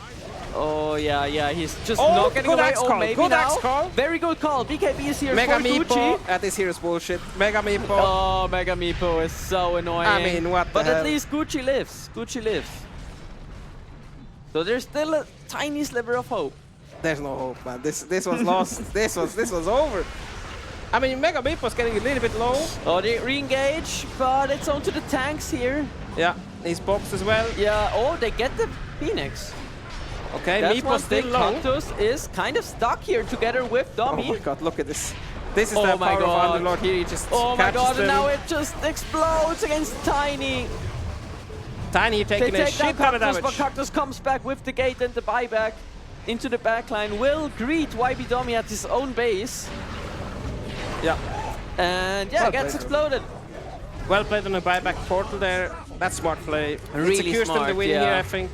Oh yeah, he's just Oh, not getting good away. axe Oh, call, maybe good now. axe call. Very good call. BKB is here Mega for Meepo, Gucci. that is hero's bullshit. Mega Meepo. Oh, Mega Meepo is so annoying. I mean, what the But hell? at least Gucci lives. Gucci lives. So there's still a tiny sliver of hope. There's no hope, man. This was lost. this was over. I mean, Mega Meepo's getting a little bit low. Oh, they re-engage, but it's onto the tanks here. Yeah, he's boxed as well. Yeah, oh, they get the Phoenix. Okay, That's one Meepo's still thing. low. Cactus is kind of stuck here together with Oh Dummy. my god, look at this. This is Oh the my power god. of Underlord here. He just Oh my catches god, them. and now it just explodes against Tiny. Tiny They taking a take down shit ton of Cactus, but damage. Cactus comes back with the gate and the buyback into the backline. Will greet YB Dummy at his own base. Yeah. And yeah, Well gets played. exploded. Well played on the buyback portal there. That's smart play. Really it secures them the smart, win yeah. here, I think.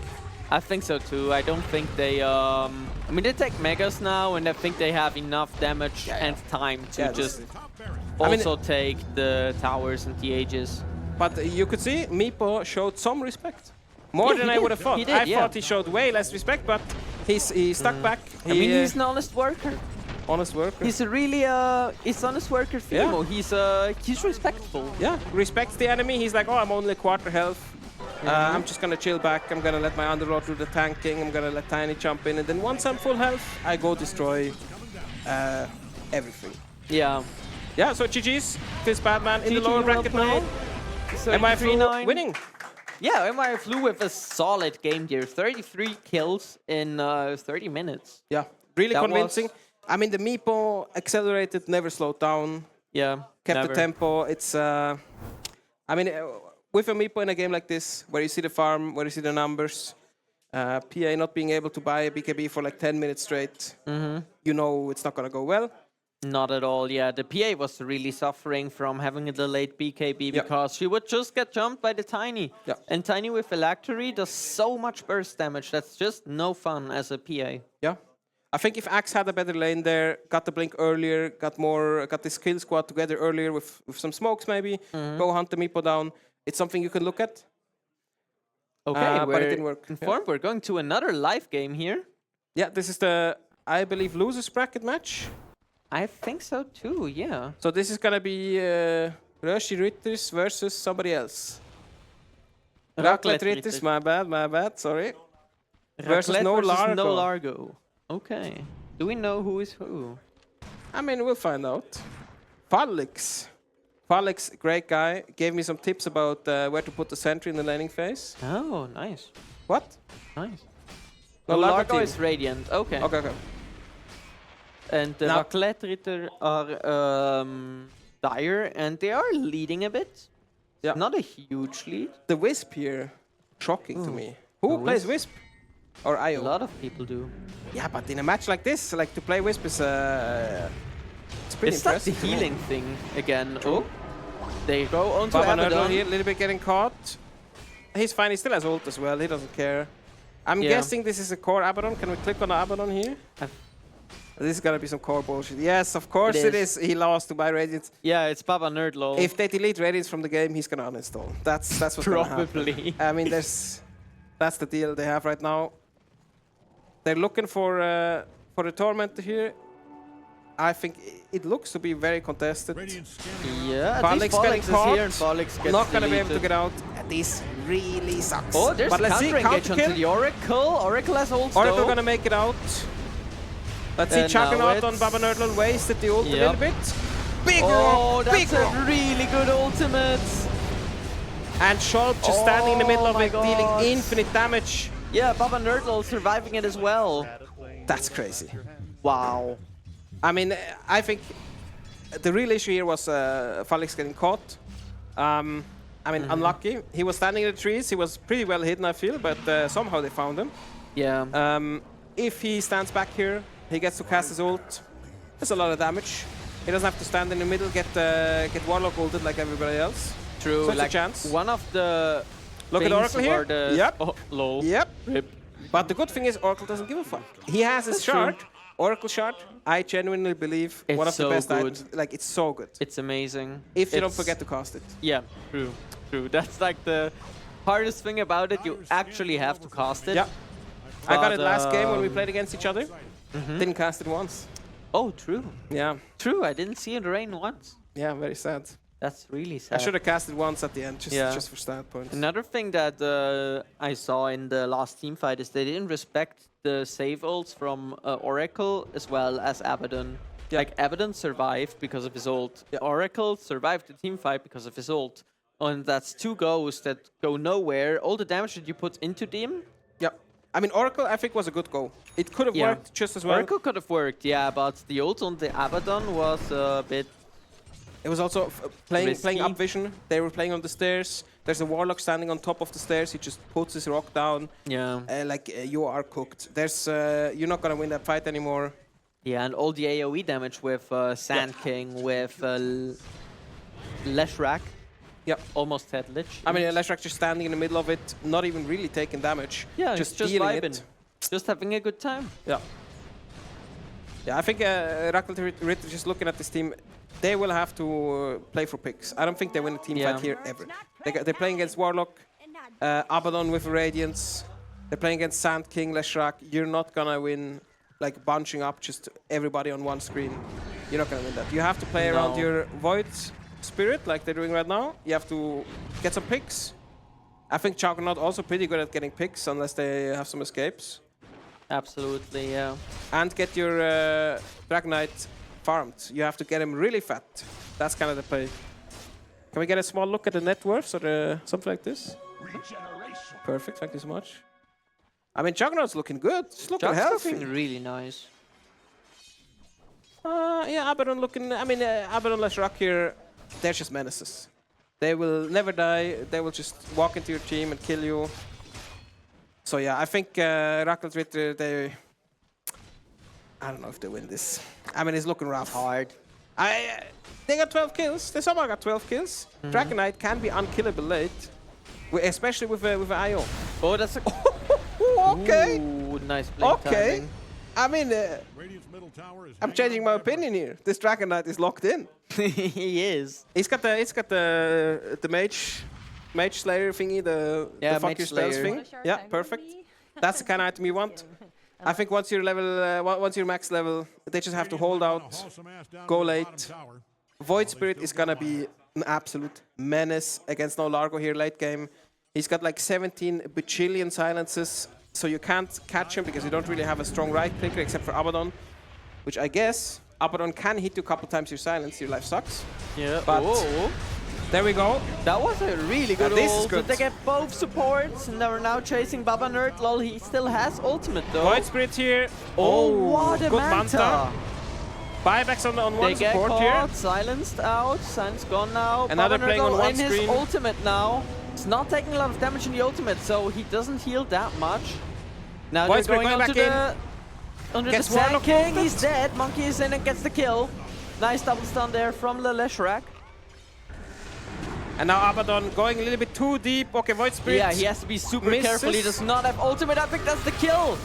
I think so too. I don't think they... I mean, they take Megas now, and I think they have enough damage and time to Yeah, just I mean, also take the towers and the Aegis. But you could see Meepo showed some respect. More Yeah, than he I would have did. thought. He did, I yeah. thought he showed way less respect, but he stuck back. I mean, he's an honest worker. honest worker. He's a really he's honest worker, Fimo. He's respectful. Yeah, respects the enemy. He's like, oh, I'm only quarter health. I'm just gonna chill back. I'm gonna let my Underlord do the tanking. I'm gonna let Tiny jump in, and then once I'm full health, I go destroy everything. Yeah. Yeah, so GG's. This Batman in the GG, lower well bracket now. played. MI flew 33-9. winning. Yeah, MI flew with a solid game here. 33 kills in 30 minutes. Yeah, really That convincing. was- I mean, the Meepo accelerated, never slowed down, Yeah. kept never. the tempo. It's, I mean, with a Meepo in a game like this, where you see the farm, where you see the numbers, PA not being able to buy a BKB for like 10 minutes straight, you know it's not gonna go well. Not at all, yeah. The PA was really suffering from having a delayed BKB Yeah. because she would just get jumped by the Tiny. Yeah. And Tiny with Phylactery does so much burst damage. That's just no fun as a PA. Yeah. I think if Axe had a better lane there, got the blink earlier, got the skill squad together earlier with some smokes maybe, go hunt the Meepo down, it's something you can look at. Okay, But we're it didn't work. informed. We're going to another live game here. Yeah, this is the, I believe, losers bracket match. I think so too, yeah. So this is gonna be Röshi Ritters versus somebody else. Raclette Ritters, my bad, sorry. Versus Raclette No versus Largo. No Largo. Okay. Do we know who is who? I mean, we'll find out. Falix, great guy, gave me some tips about where to put the sentry in the laning phase. Oh, nice. What? Nice. No, No Largo Largo team. is Radiant. Okay. Okay. And the Now- Raclette Ritter are dire, and they are leading a bit. Yeah. Not a huge lead. The Wisp here, shocking to me. Who The plays Wisp? Wisp? Or A IO? lot of people do. Yeah, but in a match like this, like to play Wisp is it's pretty It's like the impressive. healing thing again. Oh, they go onto Baba Nerdle Abaddon. here, a little bit getting caught. He's fine, he still has ult as well, he doesn't care. I'm Yeah. guessing this is a core Abaddon. Can we click on the Abaddon here? This is gonna be some core bullshit. Yes, of course It it is. is. He lost to buy Radiant. Yeah, it's Baba Nerdlol. If they delete Radiant from the game, he's gonna uninstall. That's what's gonna happen. Probably. I mean, that's the deal they have right now. They're looking for a Tormentor here. I think it looks to be very contested. Yeah, at Falix least Falix getting is caught. here and Falix gets Not gonna be able to deleted. get out. This really sucks. Oh, there's but a let's see, counter engage counter onto kill. the Oracle. Oracle has ult Oracle though. gonna make it out. Let's see And now Juggernaut on it's- Baba Nerdle, wasted the ult a Yep. little bit. Big Oh, rock, that's big a rock. really good ultimate. And Scholp just standing in the middle Oh of my it, dealing God. infinite damage. Yeah, Baba Nerdle surviving it as well. That's crazy. Wow. I mean, I think the real issue here was Felix getting caught. I mean, unlucky. He was standing in the trees. He was pretty well hidden, I feel, but somehow they found him. Yeah. If he stands back here, he gets to cast his ult. That's a lot of damage. He doesn't have to stand in the middle, get Warlock ulted like everybody else. True. So it's like a chance. one of the Look at things Oracle here. were the Yep. Oh, low. Yep. Rip. But the good thing is Oracle doesn't give a fuck. He has his That's true. shard, Oracle shard. I genuinely believe one of It's the so best good. items. Like, it's so good. It's amazing. If you don't It's- forget to cast it. Yeah, true. True. That's like the hardest thing about it. You actually have to cast it. Yeah. I got it But, last game when we played against each other. Mhm. Didn't cast it once. Oh, true. Yeah. True. I didn't see it rain once. Yeah, very sad. That's really I sad. should have cast it once at the end, Yeah. just for stat points. Another thing that I saw in the last team fight is they didn't respect the save ults from Oracle as well as Abaddon. Yeah. Like Abaddon survived because of his ult. Oracle survived the team fight because of his ult. And that's two goes that go nowhere. All the damage that you put into them. Yeah. I mean, Oracle, I think, was a good go. It could have Yeah. worked just as well. Oracle could have worked, yeah, but the ult on the Abaddon was a bit. It was also playing Risky. up vision. They were playing on the stairs. There's a Warlock standing on top of the stairs. He just puts his rock down. Yeah. You are cooked. There's you're not gonna win that fight anymore. Yeah, and all the AoE damage with Sand King, with Leshrac. Yep. Almost had Lich. I mean, Leshrac just standing in the middle of it, not even really taking damage. Yeah, just just dealing vibing. it. Just having a good time. Yeah. Yeah, I think Rackle Ritter, just looking at this team, they will have to play for picks. I don't think they win a team Yeah. fight here ever. They're playing against Warlock, Abaddon with Radiance. They're playing against Sand King, Leshrac. You're not gonna win like bunching up just everybody on one screen. You're not gonna win that. You have to play around No. your Void Spirit like they're doing right now. You have to get some picks. I think Juggernaut also pretty good at getting picks unless they have some escapes. Absolutely, yeah. And get your Dragon Knight farmed. You have to get him really fat. That's kind of the play. Can we get a small look at the net worths or something like this? Perfect, thank you so much. I mean, Juggernaut's looking good. He's looking Jug's healthy. looking really nice. Yeah, Abaddon looking... I mean, Abaddon, Leshrac here, they're just menaces. They will never die. They will just walk into your team and kill you. So yeah, I think Rackle Ritter, they... I don't know if they win this. I mean, it's looking rough. Hard. They got 12 kills. They somehow got 12 kills. Dragon Knight can be unkillable late, especially with IO. Oh, that's a... Okay. Ooh, nice blink Okay. timing. I mean, Radiant's middle tower is I'm changing my opinion here. This Dragon Knight is locked in. He is. He's got the mage slayer thingy, the fuck Mage your spells Slayer. thing. Yeah, perfect. That's the kind of item you want. I think once you're level, once you're max level, they just have to hold out, go late. Void Spirit is gonna be an absolute menace against No Largo here late game. He's got like 17 bajillion silences, so you can't catch him because you don't really have a strong right clicker except for Abaddon, which I guess Abaddon can hit you a couple times your silence, your life sucks. Yeah. But there we go. That was a really good this is ult. good. They get both supports, and they're now chasing Baba Nerd. Lol, he still has ultimate though. Void Spirit here. Oh, what a good manta. Buybacks on They one get support caught, here. silenced out, Silen's gone now. And now they're Baba playing on Nerdle one in his screen. ultimate now. He's not taking a lot of damage in the ultimate, so he doesn't heal that much. Now Void they're Spirit going going onto back the under Gets the Sand Warlock King. ulted. He's dead. Monkey is in and gets the kill. Nice double stun there from the Leshrac. And now Abaddon going a little bit too deep. Okay, Void Spirit. Yeah, he has to be super misses. careful. He does not have ultimate. I think that's the kill.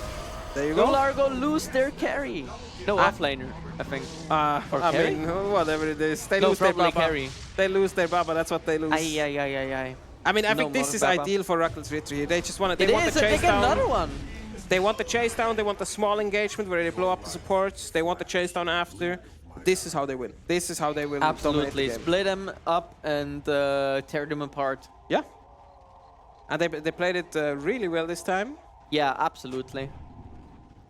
There you go. Largo lose their carry. No, offlaner, I think. Or I carry? mean, whatever it is. They No, lose their probably Baba. carry. They lose their Baba, that's what they lose. Aye. I mean, I No think this more is Baba. ideal for Rackle's Ritter here. They just want to, It they want is, the and they chase get down. another one. They want the chase down, they want the small engagement where they blow up the supports. They want the chase down after. This is how they win. This is how they will dominate the Absolutely. game. Split them up and tear them apart. Yeah. And they played it really well this time. Yeah, absolutely.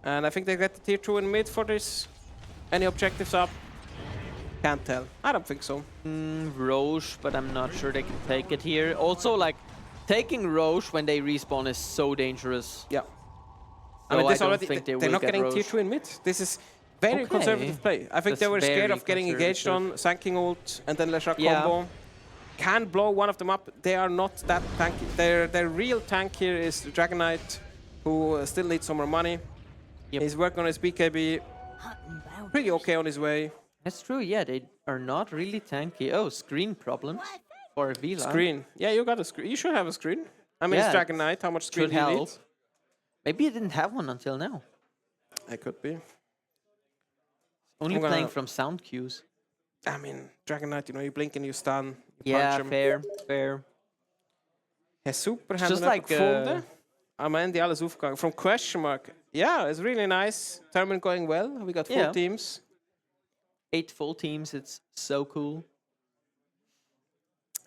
And I think they get the tier 2 in mid for this. Any objectives up? Can't tell. I don't think so. Roche, but I'm not sure they can take it here. Also, like, taking Roche when they respawn is so dangerous. Yeah. So I mean, this don't already, think they're will not get getting Roche. tier 2 in mid. This is very Okay. conservative play. I think they That's were scared very of getting engaged on Sanking ult and then Leshrac Yeah. combo. Can blow one of them up. They are not that tanky. Their real tank here is the Dragon Knight, who still needs some more money. Yep. He's working on his BKB. Pretty okay on his way. That's true, yeah, they are not really tanky. Oh, screen problems for Vila. Screen. Yeah, you got a screen. You should have a screen. I mean, it's Yeah, Dragon Knight. How much screen should do you need? help. Maybe you didn't have one until now. It could be. Only I'm gonna- playing from sound cues. I mean, Dragon Knight, you know, you blink and you stun. You Yeah, punch him. fair. Hij is super It's just handig like, gevonden. Am Ende alles aufgegangen. From question mark. Yeah, it's really nice. Tournament going well. We got 4 Yeah. teams. 8 full teams, it's so cool.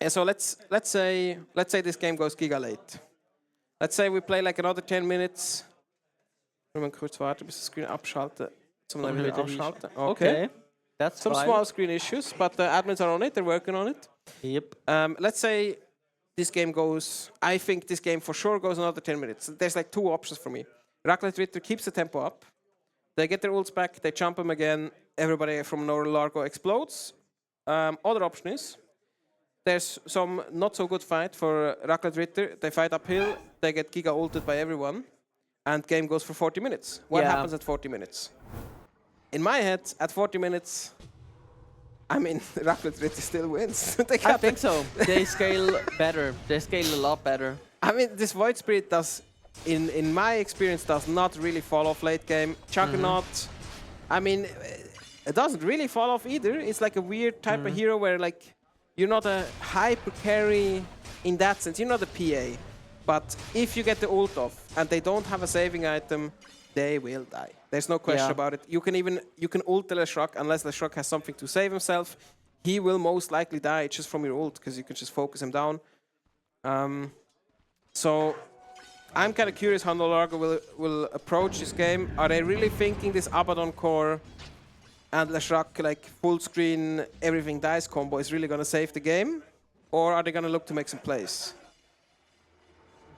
And so let's say this game goes giga late. Let's say we play like another 10 minutes. Nur mal kurz warten, bis das Screen abschalten. Zum dann wieder ausschalten. Okay. That's Some fine. small screen issues, but the admins are on it. They're working on it. Yep. Let's say this game goes. I think this game for sure goes another 10 minutes. There's like 2 options for me. Raclet Ritter keeps the tempo up. They get their ults back. They jump them again. Everybody from Nora Largo explodes. Other option is there's some not so good fight for Raclet Ritter. They fight uphill. They get giga ulted by everyone, and game goes for 40 minutes. What Yeah. happens at 40 minutes? In my head, at 40 minutes, I mean, Raclet Ritter still wins. They I got think so. They scale better. They scale a lot better. I mean, this Void Spirit does, in my experience, does not really fall off late game. Juggernaut, I mean, it doesn't really fall off either. It's like a weird type of hero where, like, you're not a hyper carry in that sense. You're not a PA. But if you get the ult off and they don't have a saving item, they will die. There's no question about it. You can ult the Leshrac unless Leshrac has something to save himself. He will most likely die just from your ult because you can just focus him down. So I'm kind of curious how Nolargo will approach this game. Are they really thinking this Abaddon core and Leshrac like full screen everything dies combo is really going to save the game? Or are they going to look to make some plays?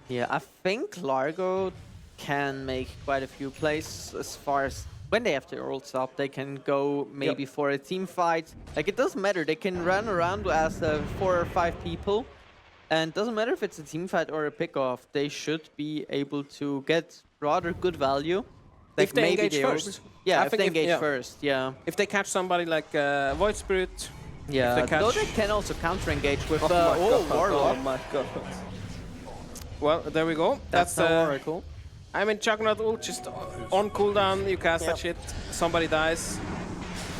Yeah, I think Largo can make quite a few plays as far as when they have their ults up. They can go maybe for a team fight. Like, it doesn't matter. They can run around as 4 or 5 people. And it doesn't matter if it's a team fight or a pick-off. They should be able to get rather good value. Like If they maybe engage first. Yeah, I if think they if- engage yeah. first, yeah. If they catch somebody like Void Spirit, Yeah, they catch- though they can also counter-engage with my God. Warlock. Oh my god. Well, there we go. That's the Oracle. I mean, Juggernaut ult just on cooldown, you cast that shit, somebody dies.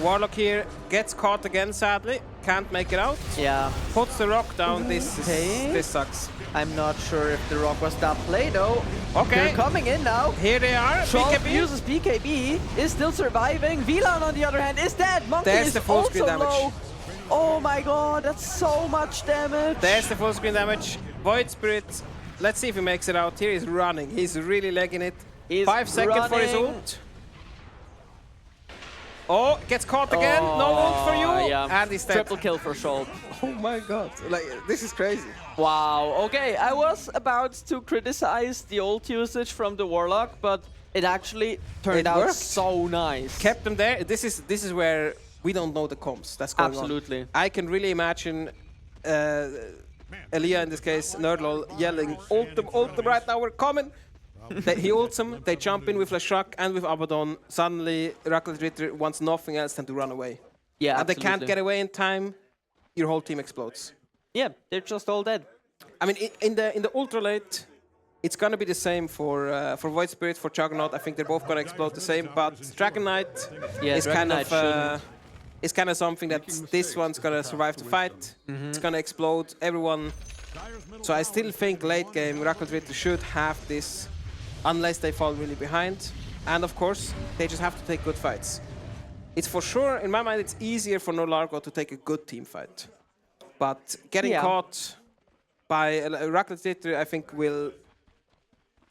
Warlock here gets caught again, sadly. Can't make it out. Yeah. Puts the rock down. Okay. This sucks. I'm not sure if the rock was that play though. Okay. They're coming in now. Here they are. Schultz BKB. uses BKB, is still surviving. VLAN on the other hand is dead. Monkey There's is the full also screen damage. low. Oh my god, that's so much damage. There's the full screen damage. Void Spirit. Let's see if he makes it out. Here he's running. He's really legging it. He's 5 seconds for his running. ult. Oh, gets caught again. No ult for you. Yeah. And he's dead. Triple kill for Schultz. Oh my god. Like, this is crazy. Wow, okay, I was about to criticize the ult usage from the Warlock, but it actually turned It out worked. so nice. Kept them there. This is where we don't know the comps that's going Absolutely. on. I can really imagine Elia, in this case, Nerdlol, yelling, ult them right now, we're coming. He ults them, they jump in with Leshrac and with Abaddon. Suddenly, Raclet Ritter wants nothing else than to run away. Yeah, and they can't absolutely. get away in time, your whole team explodes. Yeah, they're just all dead. I mean, in the ultra late, it's gonna be the same for Void Spirit, for Juggernaut. I think they're both gonna explode the same. But Dragon Knight Yeah, is Dragon kind of Knight is kind of something that this one's gonna survive the fight. It's gonna explode everyone. So I still think late game Raclet Ritter should have this, unless they fall really behind. And of course, they just have to take good fights. It's for sure, in my mind, it's easier for No Largo to take a good team fight. But getting caught by Raclet Ritter, I think will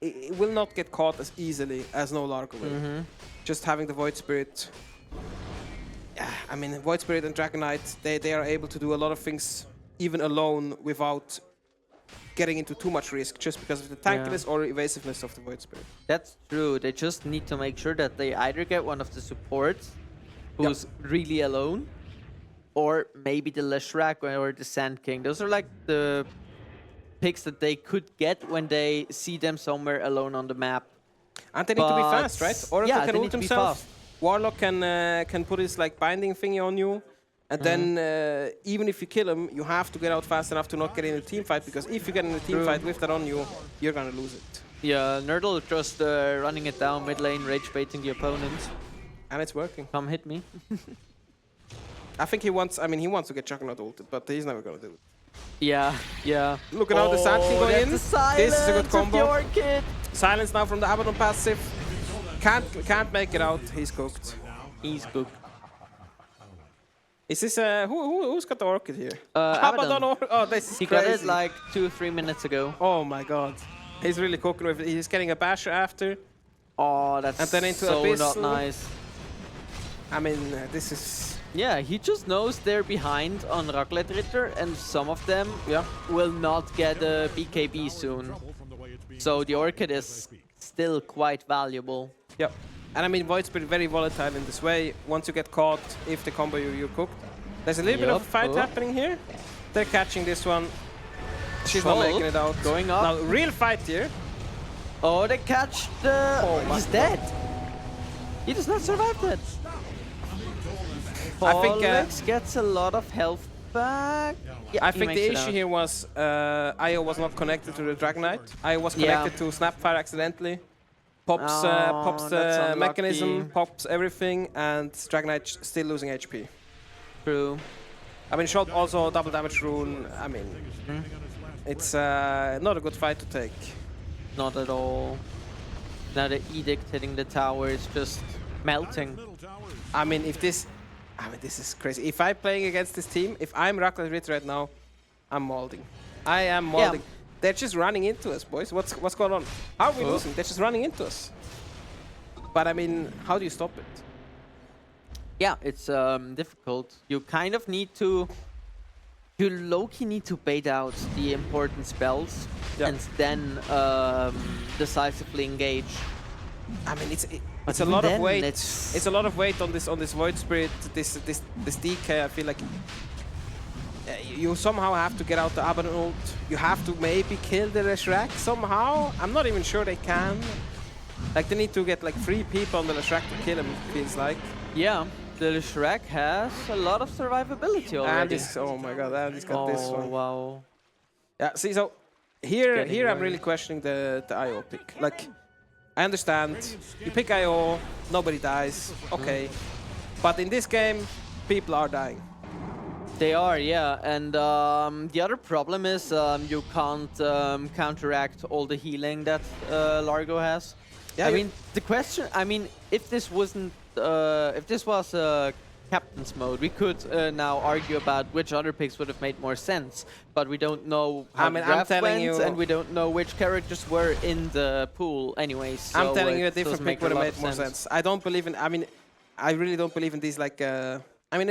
it will not get caught as easily as No Largo will. Just having the Void Spirit. Yeah, I mean, Void Spirit and Dragon Knight, they are able to do a lot of things even alone without getting into too much risk, just because of the tankiness or evasiveness of the Void Spirit. That's true. They just need to make sure that they either get one of the supports who's really alone, or maybe the Leshrac or the Sand King. Those are like the picks that they could get when they see them somewhere alone on the map. And they need to be fast, right? Or yeah, can they ult need to be himself. fast. Warlock can put his like binding thingy on you, and then even if you kill him, you have to get out fast enough to not get in a team fight, because if you get in a team fight with that on you, you're gonna lose it. Yeah, Nerdle just running it down mid lane, rage baiting the opponent. And it's working. Come hit me. I think he wants, I mean, he wants to get Juggernaut ulted, but he's never gonna do it. Yeah, yeah. Look at how the Sand King going in. This is a good combo. Silence now from the Abaddon passive. Can't make it out. He's cooked. He's cooked. Is this who's got the Orchid here? Abaddon. Oh, this is He crazy. got it like 2 or 3 minutes ago. Oh my god. He's really cooking with it. He's getting a basher after. Oh, that's and then into so Abyssal. not nice. I mean, this is... Yeah, he just knows they're behind on Raclette Ritter, and some of them will not get a BKB soon. So the Orchid is still quite valuable. Yep. And I mean, Void Spirit very volatile in this way. Once you get caught, if they combo you, you're cooked. There's a little bit of a fight happening here. They're catching this one. She's not making it out. Going up. Now, real fight here. Oh, they catch the... he's dead. He does not survive that. I think Pollux gets a lot of health back. Yeah, I think the issue here was IO was not connected to the Dragon Knight. IO was connected to Snapfire accidentally. Pops the mechanism, pops everything, and Dragon Knight still losing HP. True. I mean, shot also double damage rune. I mean, it's not a good fight to take. Not at all. Now the Edict hitting the tower is just melting. I mean, this is crazy. If I'm playing against this team, if I'm Raclette Ritter right now, I'm molding. I am molding. Yeah. They're just running into us, boys. What's going on? How are we losing? They're just running into us. But I mean, how do you stop it? Yeah, it's difficult. You kind of need to... You low-key need to bait out the important spells and then decisively engage. I mean, it's a lot of weight. It's a lot of weight on this Void Spirit. This DK. I feel like you somehow have to get out the Abaddon ult. You have to maybe kill the Leshrac somehow. I'm not even sure they can. Like they need to get like 3 people on the Leshrac to kill him. Feels like. Yeah, the Leshrac has a lot of survivability already. And this, oh my god, and he's got this one. Oh wow. Yeah. See, so here I'm really questioning the IO pick. Like. I understand, you pick IO, nobody dies, okay. But in this game, people are dying. They are, yeah. And the other problem is you can't counteract all the healing that Largo has. Yeah, I mean, the question, if this wasn't, if this was captain's mode, we could now argue about which other picks would have made more sense, but we don't know how the draft went, and we don't know which characters were in the pool anyways. So I'm telling you, a different pick would have made more sense. I don't believe in, I really don't believe in these like, a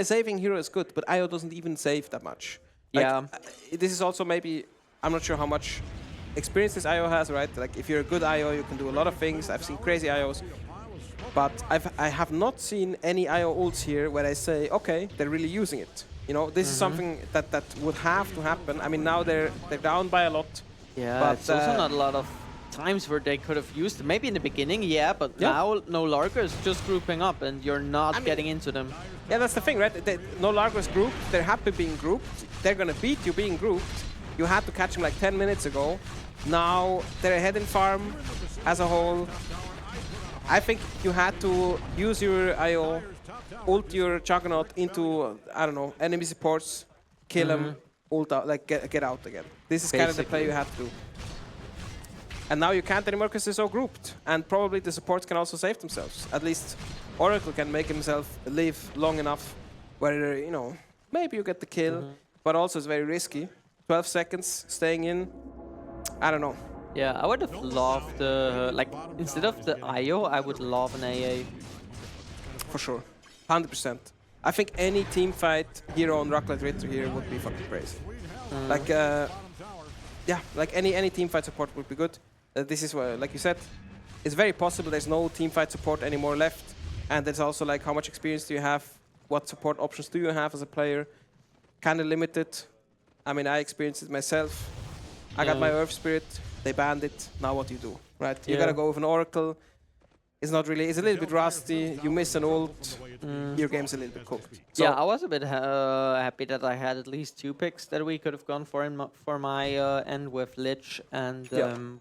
saving hero is good, but IO doesn't even save that much. Like, yeah. This is also maybe, I'm not sure how much experience this IO has, right? Like if you're a good IO, you can do a lot of things. I've seen crazy IOs. But I have not seen any IO ults here where I say, okay, they're really using it. You know, this is something that would have to happen. I mean, now they're down by a lot. Yeah, but it's also not a lot of times where they could have used it. Maybe in the beginning, yeah, but now No Largo is just grouping up and you're not getting into them. Yeah, that's the thing, right? No Largo is grouped. They're happy being grouped. They're going to beat you being grouped. You had to catch them like 10 minutes ago. Now they're ahead in farm as a whole. I think you had to use your IO, ult your Juggernaut into, I don't know, enemy supports, kill them, ult out, like get out again. This is kind of the play you have to do. And now you can't anymore because they're so grouped. And probably the supports can also save themselves. At least Oracle can make himself live long enough where, you know, maybe you get the kill, but also it's very risky. 12 seconds staying in. I don't know. Yeah, I would have loved like instead of the IO, I would love an AA. For sure, 100%. I think any team fight here on Rocklet Ritter here would be fucking crazy. Like, yeah, like any team fight support would be good. This is what, like you said, it's very possible there's no team fight support anymore left, and there's also like how much experience do you have, what support options do you have as a player, kind of limited. I mean, I experienced it myself. I got my Earth Spirit, they banned it. Now what do you do, right? You gotta go with an Oracle. It's not really. It's a little bit rusty. You miss an ult. Your game's a little bit cooked. So Yeah, I was a bit happy that I had at least 2 picks that we could have gone for for my end with Lich and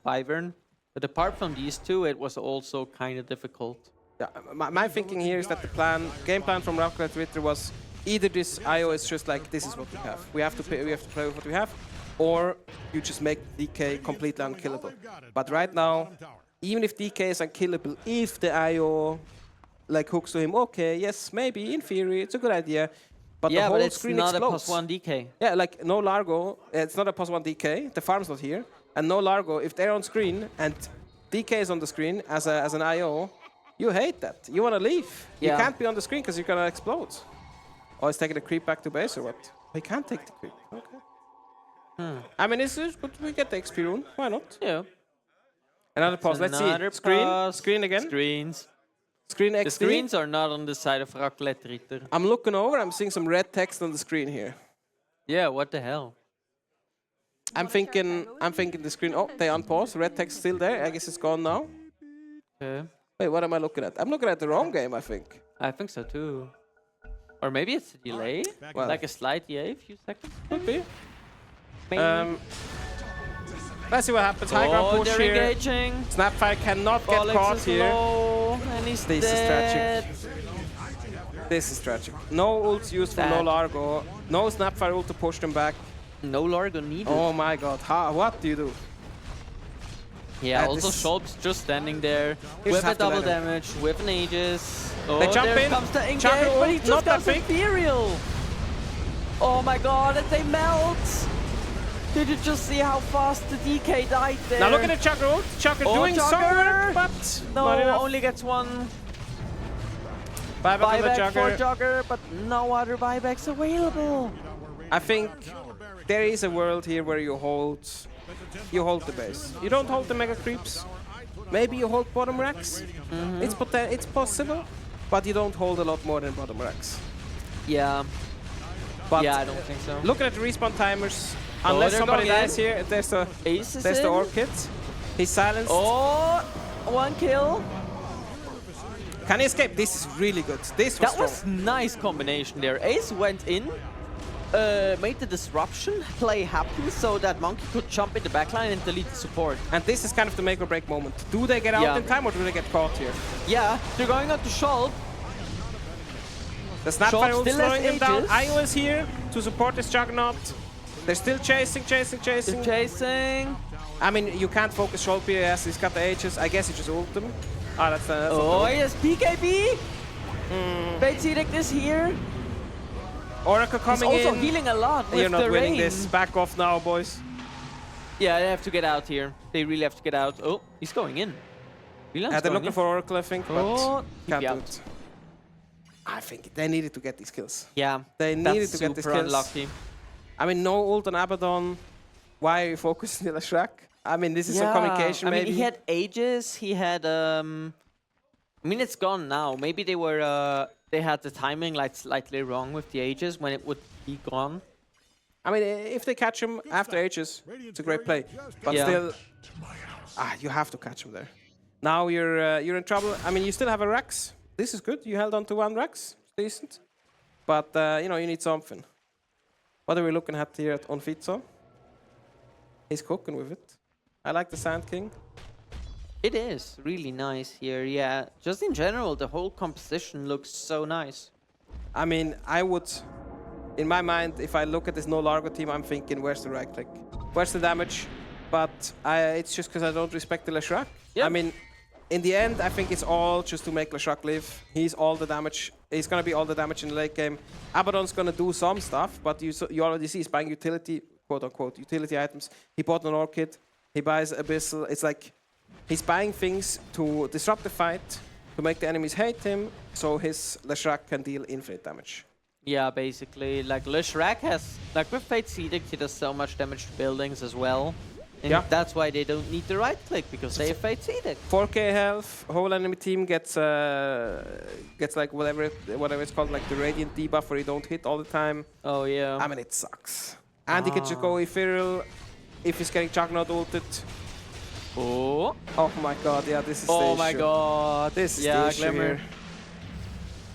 Wyvern. But apart from these 2, it was also kind of difficult. yeah, my thinking here is that the game plan from Rocklet Ritter was either this IO is just like this is what we have. We have to play with what we have, or you just make DK completely unkillable. But right now, even if DK is unkillable, if the IO like hooks to him, okay, yes, maybe in theory it's a good idea. But the whole but it's screen not explodes. a +1 DK. Yeah, like no Largo, it's not a +1 DK. The farm's not here, and no Largo. If they're on screen and DK is on the screen as an IO, you hate that. You want to leave. Yeah. You can't be on the screen because you're gonna explode. Oh, he's taking the creep back to base or what? He can't take the creep. Okay. I mean, it's good. We get the XP rune. Why not? Yeah. Another pause. Let's see. Another Screen. pause. Screen again. Screens. Screen XD. The screens are not on the side of Rocklet Ritter. I'm looking over. I'm seeing some red text on the screen here. Yeah, what the hell? I'm thinking the screen. Oh, they unpause. Red text still there. I guess it's gone now. Okay. Wait, what am I looking at? I'm looking at the wrong game, I think. I think so too. Or maybe it's a delay? Well, like a slight delay, a few seconds? Could be. Maybe. Let's see what happens. High ground push they're here. engaging. Snapfire cannot get Bolix caught is here. low, and he's This is dead. tragic. This is tragic. No ult used from Sad. no Largo. No Snapfire ult to push them back. No Largo needed. Oh my god. What do you do? Yeah, also this- Shulp's just standing there You with just a have to double let him. damage, with an Aegis. Oh, They jump there in. comes the engage, Chakra but he ult, just not that got big. Ethereal. Oh my god, and they melt. Did you just see how fast the DK died there? Now look at the Chakra ult. Chakra doing some Jogger. work, but No, not enough. only gets one Buyback to the buyback for Jugger. Jogger, but no other buybacks available. I think there is a world here where you hold the base. You don't hold the mega creeps. Maybe you hold bottom racks. It's possible, but you don't hold a lot more than bottom racks. Yeah. But Yeah, I don't think so. looking at the respawn timers, unless they're somebody going in. dies here, there's the Ace is there's the in. Orchid. He's silenced. Oh, 1 kill. Can he escape? This is really good. This was That was strong. nice combination there. Ace went in, made the disruption play happen so that Monkey could jump in the backline and delete the support. And this is kind of the make or break moment. Do they get out Yeah. in time or do they get caught here? Yeah, they're going on to Shulp. The Snapfire Shot ult still slowing has him down. Aegis. IO is here to support this Juggernaut. They're still chasing. They're chasing. I mean, you can't focus Shulp here. Yes, he's got the Aegis. I guess he just ult them. Ah, that's not Oh, the yes, PKB. Bates Edict is here. Oracle He's coming also in. healing a lot with You're not the winning rain. this. Back off now, boys. Yeah, they have to get out here. They really have to get out. Oh, he's going in. Milan's They're going looking in. for Oracle, I think, but Oh, can't TP do out. it. I think they needed to get these kills. Yeah, They that's needed to get these super kills. unlucky. I mean, no ult on Abaddon. Why are you focusing on the Shrek? I mean, this is some communication, I maybe. mean, he had Aegis. He had. I mean, it's gone now. Maybe they were. They had the timing like slightly wrong with the Aegis when it would be gone. I mean, if they catch him after Aegis, it's a great play. But Yeah. still, you have to catch him there. Now you're in trouble. I mean, you still have a Rex. This is good. You held on to 1 Rex. It's decent. But, you know, you need something. What are we looking at here on Fitzo? He's cooking with it. I like the Sand King. It is really nice here. Yeah, just in general, the whole composition looks so nice. I mean, I would, in my mind, if I look at this no Largo team, I'm thinking, where's the right click? Where's the damage? But it's just because I don't respect the Leshrac. Yep. I mean, in the end, I think it's all just to make Leshrac live. He's all the damage. He's going to be all the damage in the late game. Abaddon's going to do some stuff, but you already see he's buying utility, quote-unquote, utility items. He bought an Orchid. He buys Abyssal. It's like he's buying things to disrupt the fight, to make the enemies hate him, so his Leshrac can deal infinite damage. Yeah, basically, like Leshrac has, like with Fate's Edict, he does so much damage to buildings as well. And that's why they don't need the right click, because they have Fate's Edict. 4k health, whole enemy team gets like whatever it's called, like the Radiant debuff where you don't hit all the time. Oh yeah. I mean, it sucks. And he can just go Ethereal if he's getting Juggernaut ulted. Oh. Oh my god, yeah, this is the issue. Oh my god. This is the issue Glimmer. here.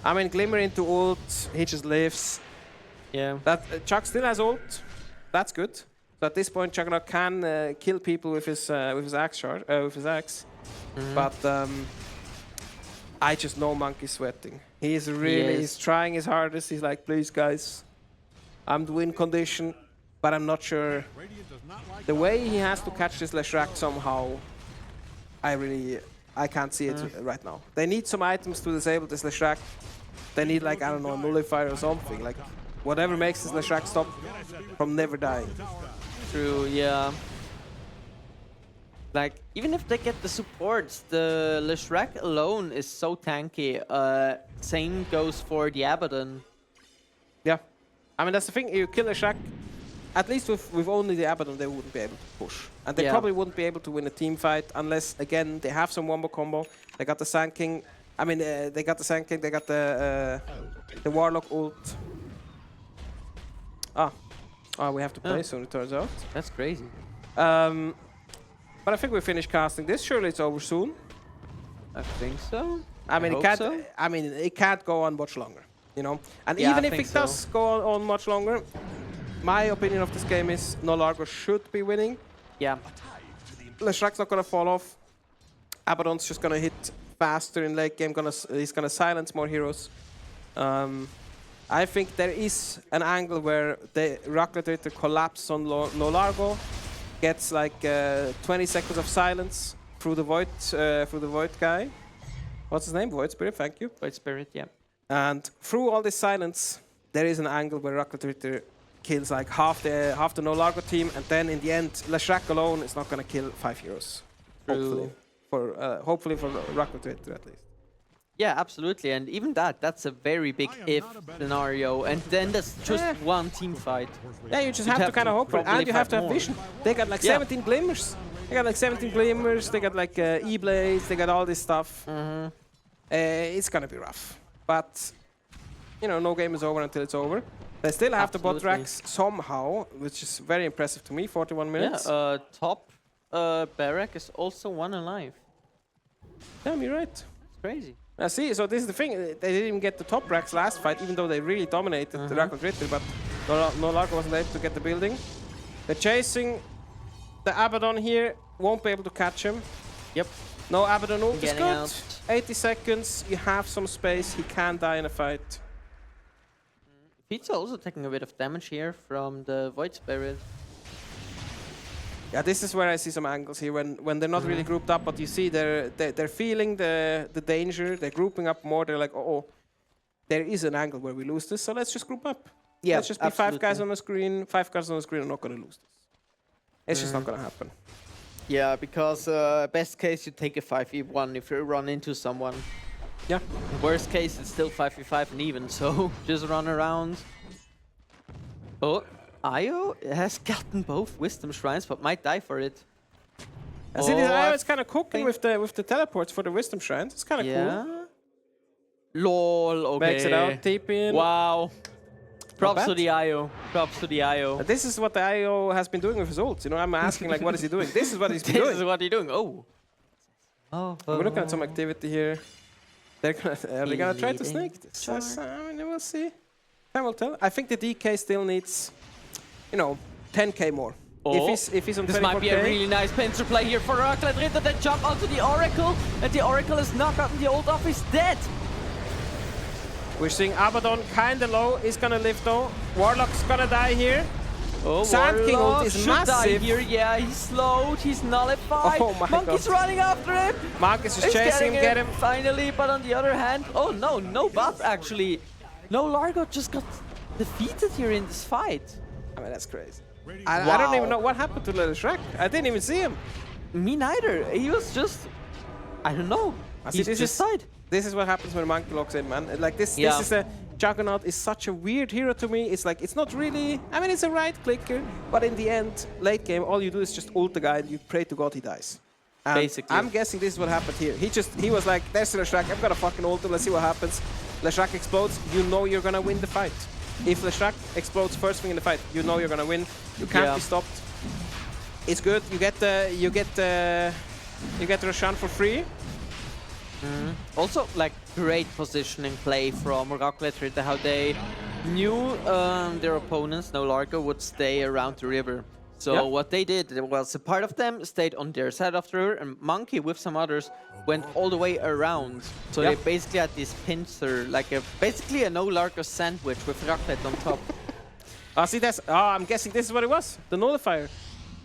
I mean, Glimmer into ult, he just lives. Yeah. That Chuck still has ult. That's good. So at this point, Juggernaut can kill people with his axe charge, with his axe. But I just know Monkey's sweating. He's really he's trying his hardest. He's like, please guys, I'm the win condition, but I'm not sure. The way he has to catch this Leshrac somehow, I can't see it right now. They need some items to disable this Leshrac. They need, like, I don't know, a nullifier or something. Like, whatever makes this Leshrac stop from never dying. True, yeah. Like, even if they get the supports, the Leshrac alone is so tanky. Same goes for the Abaddon. Yeah. I mean, that's the thing. You kill Leshrac, at least with only the Abaddon, they wouldn't be able to push. And they probably wouldn't be able to win a team fight unless, again, they have some wombo combo. They got the Sand King. I mean, they got the Sand King, they got the Warlock ult. We have to play soon, it turns out. That's crazy. But I think we finished casting this. Surely it's over soon. I think so. I mean, it can't go on much longer, you know. And even if it does go on much longer, my opinion of this game is No Largo should be winning. Yeah. Leshrac's not gonna fall off. Abaddon's just gonna hit faster in late game. He's gonna silence more heroes. I think there is an angle where the Rocket Ritter collapses on No Largo, gets like 20 seconds of silence through the Void guy. What's his name? Void Spirit. Thank you. Void Spirit. Yeah. And through all this silence, there is an angle where Rocket Ritter kills like half the No Largo team, and then in the end, Leshrac alone is not gonna kill 5 heroes. True. Hopefully for Rocket Ritter at least. Yeah, absolutely, and even that's a very big if scenario, and then that's just one team fight. Yeah, you just have to kind of hope for it, and you have to have vision. They got like 17 glimmers. They got like 17 glimmers, they got like E-blades, they got all this stuff. It's gonna be rough, but you know, no game is over until it's over. They still have the bot racks somehow, which is very impressive to me, 41 minutes. Yeah, top barrack is also one alive. Damn, you're right. It's crazy. See, so this is the thing. They didn't even get the top racks last fight, even though they really dominated the Rocket Ritter, but No Largo wasn't able to get the building. They're chasing the Abaddon here, won't be able to catch him. Yep. No Abaddon ult is good. Out. 80 seconds, you have some space, he can die in a fight. Pizza also taking a bit of damage here from the Void Spirit. Yeah, this is where I see some angles here when they're not really grouped up, but you see they're feeling the danger, they're grouping up more, they're like, oh, there is an angle where we lose this, so let's just group up. Yeah, let's just be 5 guys on the screen, 5 guys on the screen are not gonna lose this. It's just not gonna happen. Yeah, because best case you take a 5v1 if you run into someone. Yeah. Worst case it's still 5v5 and even, so just run around. Oh, Io has gotten both Wisdom Shrines, but might die for it. I see this Io is kind of cooking with the teleports for the Wisdom Shrines. It's kind of cool. Lol, okay. Makes it out, TP in. Wow. Props to the Io. Props to the Io. This is what the Io has been doing with his ults. You know, I'm asking like, what is he doing? This is what he's been doing. This is what he's doing. Oh. We're looking at some activity here. Are they gonna try to snake this? I mean, we'll see. Time will tell. I think the DK still needs, you know, 10k more. Oh. If he's on 24k. This might be a really nice pincer play here for Rocket Ritter. Then jump onto the Oracle, and the Oracle is knocked out and the old off is dead. We're seeing Abaddon kinda low. He's gonna live though. Warlock's gonna die here. Oh, Sand King ult is should massive. Die here. Yeah, he's slowed, he's nullified. Oh my Monkey's God. running after him. Marcus is chasing him, get him. Finally, but on the other hand, oh no, no buff actually. No Largo just got defeated here in this fight. I mean, that's crazy. I don't even know what happened to Little Shrek. I didn't even see him. Me neither. He was just, I don't know. He just died. This is what happens when Monkey locks in, man. Like this is a Juggernaut is such a weird hero to me. It's like, it's not really, I mean, it's a right clicker, but in the end, late game, all you do is just ult the guy and you pray to God he dies. And basically. I'm guessing this is what happened here. He was like, there's Leshrac, I'm gonna fucking ult him, let's see what happens. Leshrac explodes, you know you're gonna win the fight. If Leshrac explodes first thing in the fight, you know you're gonna win. You can't be stopped. It's good. You get Roshan for free. Also, like, great positioning play from Rockletter, how they knew their opponents, no Largo, would stay around the river. So what they did was a part of them stayed on their side of the river, and Monkey with some others went all the way around. So they basically had this pincer, like basically a no Largo sandwich with Rocklet on top. See, I'm guessing this is what it was. The nullifier.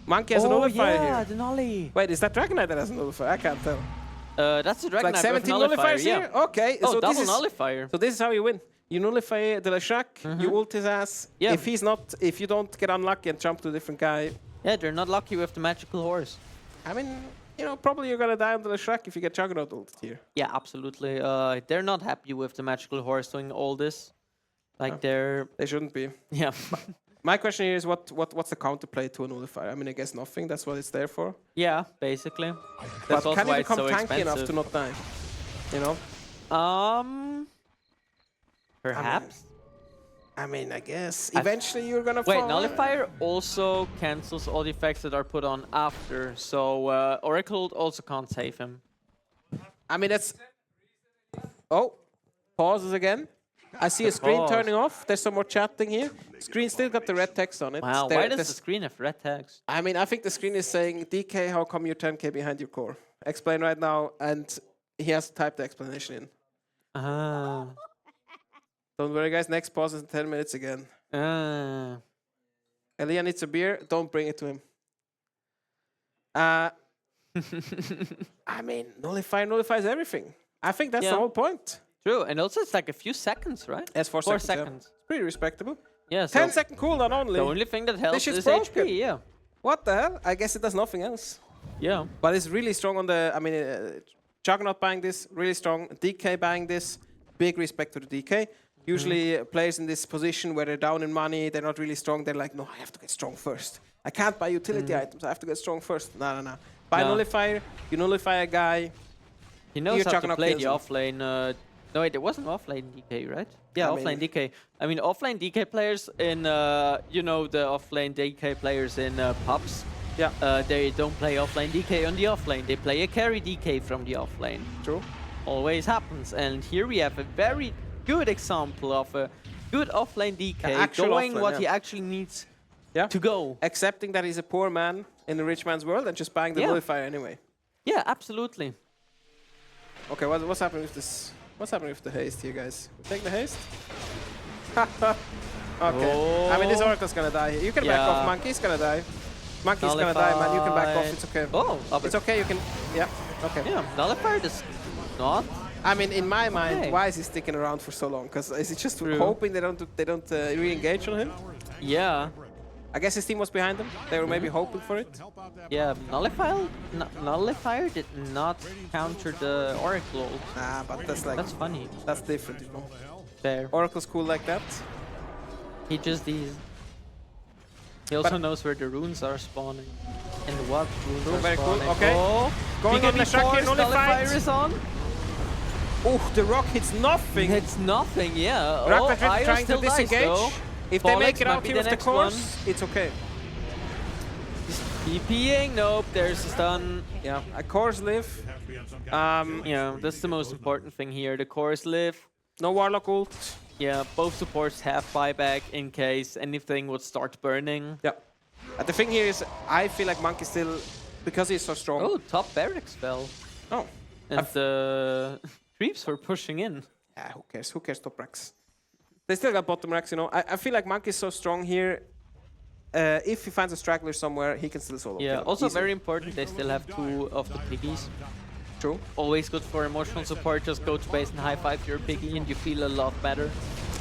Monkey has a nullifier here. Yeah, the nully. Wait, is that Dragonite that has a nullifier? I can't tell. That's a Dragonite like 17 nullifiers here? Okay. Oh, so double this is, nullifier. So this is how you win. You nullify the Leshrac, you ult his ass. Yeah. If you don't get unlucky and jump to a different guy. Yeah, they're not lucky with the magical horse. I mean, you know, probably you're gonna die on the Leshrac if you get Juggernaut ulted here. Yeah, absolutely. They're not happy with the magical horse doing all this. Like they shouldn't be. Yeah. My question here is what's the counterplay to a nullifier? I mean, I guess nothing. That's what it's there for. Yeah, basically. But That's can you why become it's so tanky expensive. enough to not die? You know? Perhaps. I mean, I guess eventually you're gonna Wait, fall. nullifier also cancels all the effects that are put on after, so Oracle also can't save him. I mean, that's. Oh, pauses again. I see a screen turning off. There's some more chatting here. Screen still got the red text on it. Wow, why does the screen have red text? I mean, I think the screen is saying, DK, how come you're 10k behind your core? Explain right now, and he has to type the explanation in. Ah. Don't worry, guys. Next pause is in 10 minutes again. Elia needs a beer. Don't bring it to him. I mean, nullifies everything. I think that's the whole point. True, and also it's like a few seconds, right? It's 4 seconds. seconds. It's pretty respectable. Yeah, 10-second cooldown only. The only thing that helps is broken. HP, yeah. What the hell? I guess it does nothing else. Yeah. But it's really strong on the, I mean, Juggernaut buying this, really strong. DK buying this, big respect to the DK. Usually players in this position where they're down in money, they're not really strong, they're like, no, I have to get strong first. I can't buy utility items, I have to get strong first. No. Buy nullifier, you nullify a guy. He knows how to play the offlane. No, wait, there was an offlane DK, right? Yeah, offlane DK. I mean, offlane DK players in, you know, the offlane DK players in pubs. Yeah. They don't play offlane DK on the offlane. They play a carry DK from the offlane. True. Always happens. And here we have a very good example of a good offlane DK going what he actually needs to go. Accepting that he's a poor man in a rich man's world and just buying the nullifier anyway. Yeah, absolutely. Okay, what's happening with this? What's happening with the haste here, guys? We take the haste? Okay. I mean, this Oracle's gonna die here. You can back off. Monkey's gonna die. Monkey's gonna die, man. You can back off. It's okay. Oh, it's okay. You can. Yeah. Okay. Yeah, nullifier is not. I mean, in my mind, why is he sticking around for so long? Because is he just hoping they don't re-engage on him? Yeah. I guess his team was behind him. They were maybe hoping for it. Yeah, nullifier did not counter the Oracle. Nah, but that's funny. That's different, you know. Fair. Oracle's cool like that. He just He also knows where the runes are spawning and what runes are very spawning. Cool. Okay. Oh, going on the Shaki, nullifier is on. Oh, the rock hits nothing. Hits nothing, yeah. Rock Io trying to still dies, disengage. though. If they make it might out be here the with the next course, it's okay. He's TPing. Nope, there's a stun. Yeah, a course live. Yeah, that's the most important thing here. The cores live. No Warlock ult. Yeah, both supports have buyback in case anything would start burning. Yeah. The thing here is, I feel like Monkey still, because he's so strong. Oh, top barracks fell. Oh. And the creeps were pushing in. Yeah, who cares? Who cares top racks? They still got bottom racks, you know. I feel like Monkey's so strong here. If he finds a straggler somewhere, he can still solo. Yeah, also very important, they still have 2 of the piggies. True. Always good for emotional support, just go to base and high-five your piggy and you feel a lot better.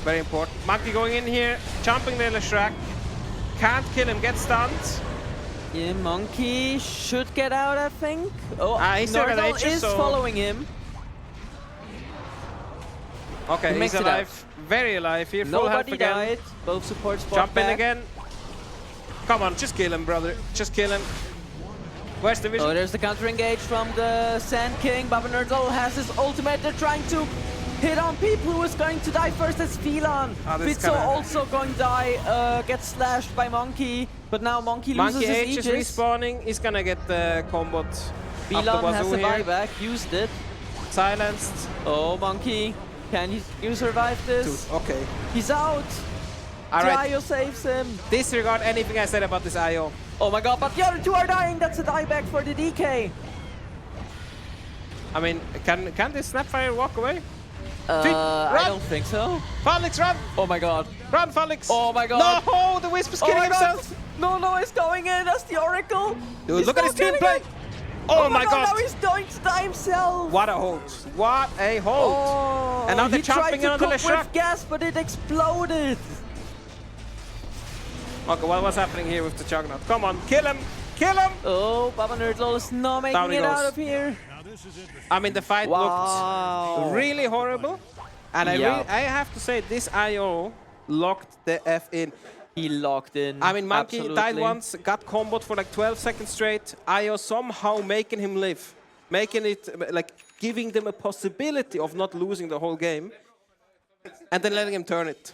Very important. Monkey going in here, jumping the Leshrac. Can't kill him, get stunned. Yeah, Monkey should get out, I think. Oh, he's still got Nordal H's, is so- following him. Okay, makes he's it out. alive. Very alive here. Full health Nobody again. died. Both supports fought Jump in back. again. Come on, just kill him, brother. Just kill him. Where's the vision? Oh, there's the counter engage from the Sand King. Baba Nerdal has his ultimate. They're trying to hit on people. Who is going to die first? That's Phelan. this Fitzo kinda- also going to die. Gets slashed by Monkey. But now Monkey loses Monkey H his is Aegis. respawning. He's gonna get the combo. Phelan has a here. buyback. Used it. Silenced. Oh, Monkey. Can you survive this? Dude, okay. He's out. All The right. IO saves him. Disregard anything I said about this IO. Oh my god, but the other two are dying. That's a dieback for the DK. I mean, can this Snapfire walk away? I run! don't think so. Felix, run! Oh my god. Run, Felix! Oh my god. No, the Wisp is Oh killing my god. himself! No, he's going in. That's the Oracle. Dude, He's look at not his team getting play! it. Oh my god! Now he's going to die himself. What a hold! What a hold! Oh, And now they're he tried jumping to onto cook the with gas, but it exploded. Okay, what's happening here with the Juggernaut? Come on, kill him! Kill him! Oh, Baba Nerdal is not making Down he it out goes. of here. I mean, the fight Wow. looked really horrible. And Yeah. I have to say, this IO locked the F in. He locked in. I mean, Monkey died absolutely. once, got comboed for like 12 seconds straight. IO somehow making him live. Making it, like, giving them a possibility of not losing the whole game. And then letting him turn it.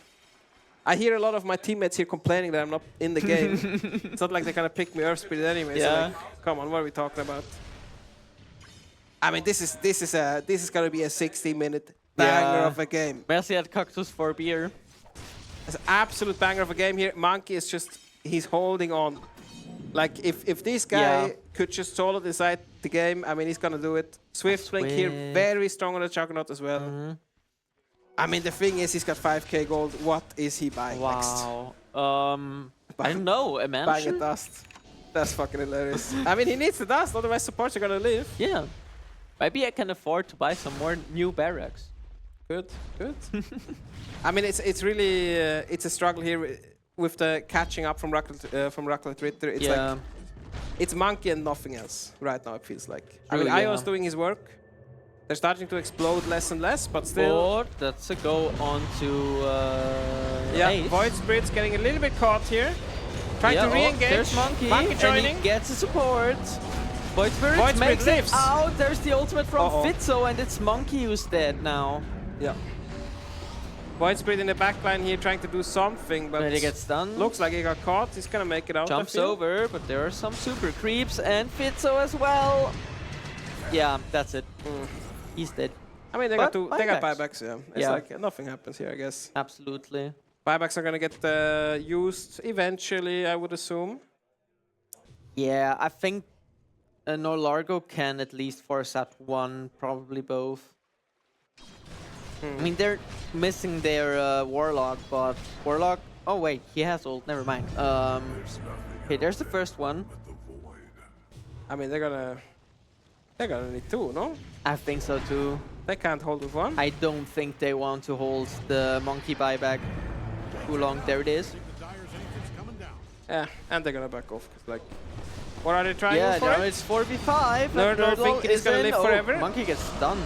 I hear a lot of my teammates here complaining that I'm not in the game. It's not like they're gonna pick me Earth Spirit anyway. So Yeah. like, come on, what are we talking about? I mean, this is gonna be a 60-minute banger Yeah. of a game. Merci at Cactus for beer. It's an absolute banger of a game here. Monkey is just, he's holding on. Like, if this guy Yeah. could just solo decide the game, I mean, he's gonna do it. Swift Blink here, Swift. very strong on the Juggernaut as well. I mean, the thing is, he's got 5k gold. What is he buying next? Wow. I don't know. A Buying a mansion? dust. That's fucking hilarious. I mean, he needs the dust, otherwise supports are gonna live. Yeah. Maybe I can afford to buy some more new barracks. Good, good. I mean, it's really it's a struggle here with the catching up from Rocklet Ritter. It's Yeah. like it's Monkey and nothing else right now. It feels like. I True, mean, yeah. IO's doing his work. They're starting to explode less and less, but still. But that's a go on to Yeah, Ace. Void Spirit's getting a little bit caught here. Trying to Yeah, re-engage. there's Monkey, and joining. he gets the support. Void Spirit Void Spirit makes lives. it out. There's the ultimate from Uh-oh. Fitzo, and it's Monkey who's dead now. Yeah. Void Spirit in the backline here trying to do something, but But he gets stunned. looks like he got caught. He's gonna make it out. I Jumps feel. over, but there are some super creeps, and Fitzo as well. Yeah, that's it. He's dead. I mean, they But got buybacks. Yeah, it's Yeah. like nothing happens here, I guess. Absolutely. Buybacks are gonna get used eventually, I would assume. Yeah, I think No Largo can at least force out one, probably both. I mean, they're missing their Warlock, but Warlock... Oh, wait, he has ult. Never mind. Okay, there's the first one. I mean, they're gonna need two, no? I think so, too. They can't hold with one. I don't think they want to hold the Monkey buyback too long. There it is. Yeah, and they're gonna back off. 'Cause, like, what are they trying Yeah, for? now it's 4v5. and Nerdal thinking he's is gonna in. live Oh, forever. Monkey gets stunned.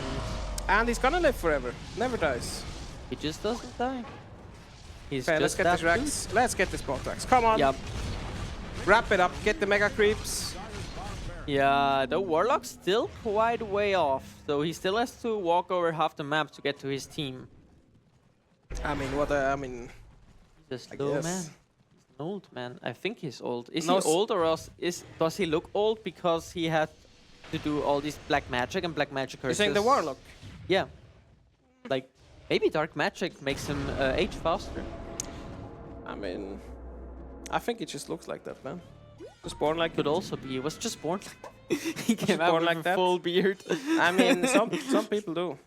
And he's gonna live forever. Never dies. He just doesn't die. He's Okay, let's just get that this Rex. Let's get this bot Rex. Come on. Yep. Wrap it up. Get the mega creeps. Yeah, the Warlock's still quite a way off, so he still has to walk over half the map to get to his team. I mean, what? I mean, He's a I slow guess. man. He's an old man. I think he's old. Is No, he old or else does he look old because he had to do all these black magic and black magic you're curses? saying the Warlock? Yeah. Like, maybe dark magic makes him age faster. I mean, I think it just looks like that, man. Just born like Could it. also be. He was just born he came out born with like a that? full beard. I mean, some people do.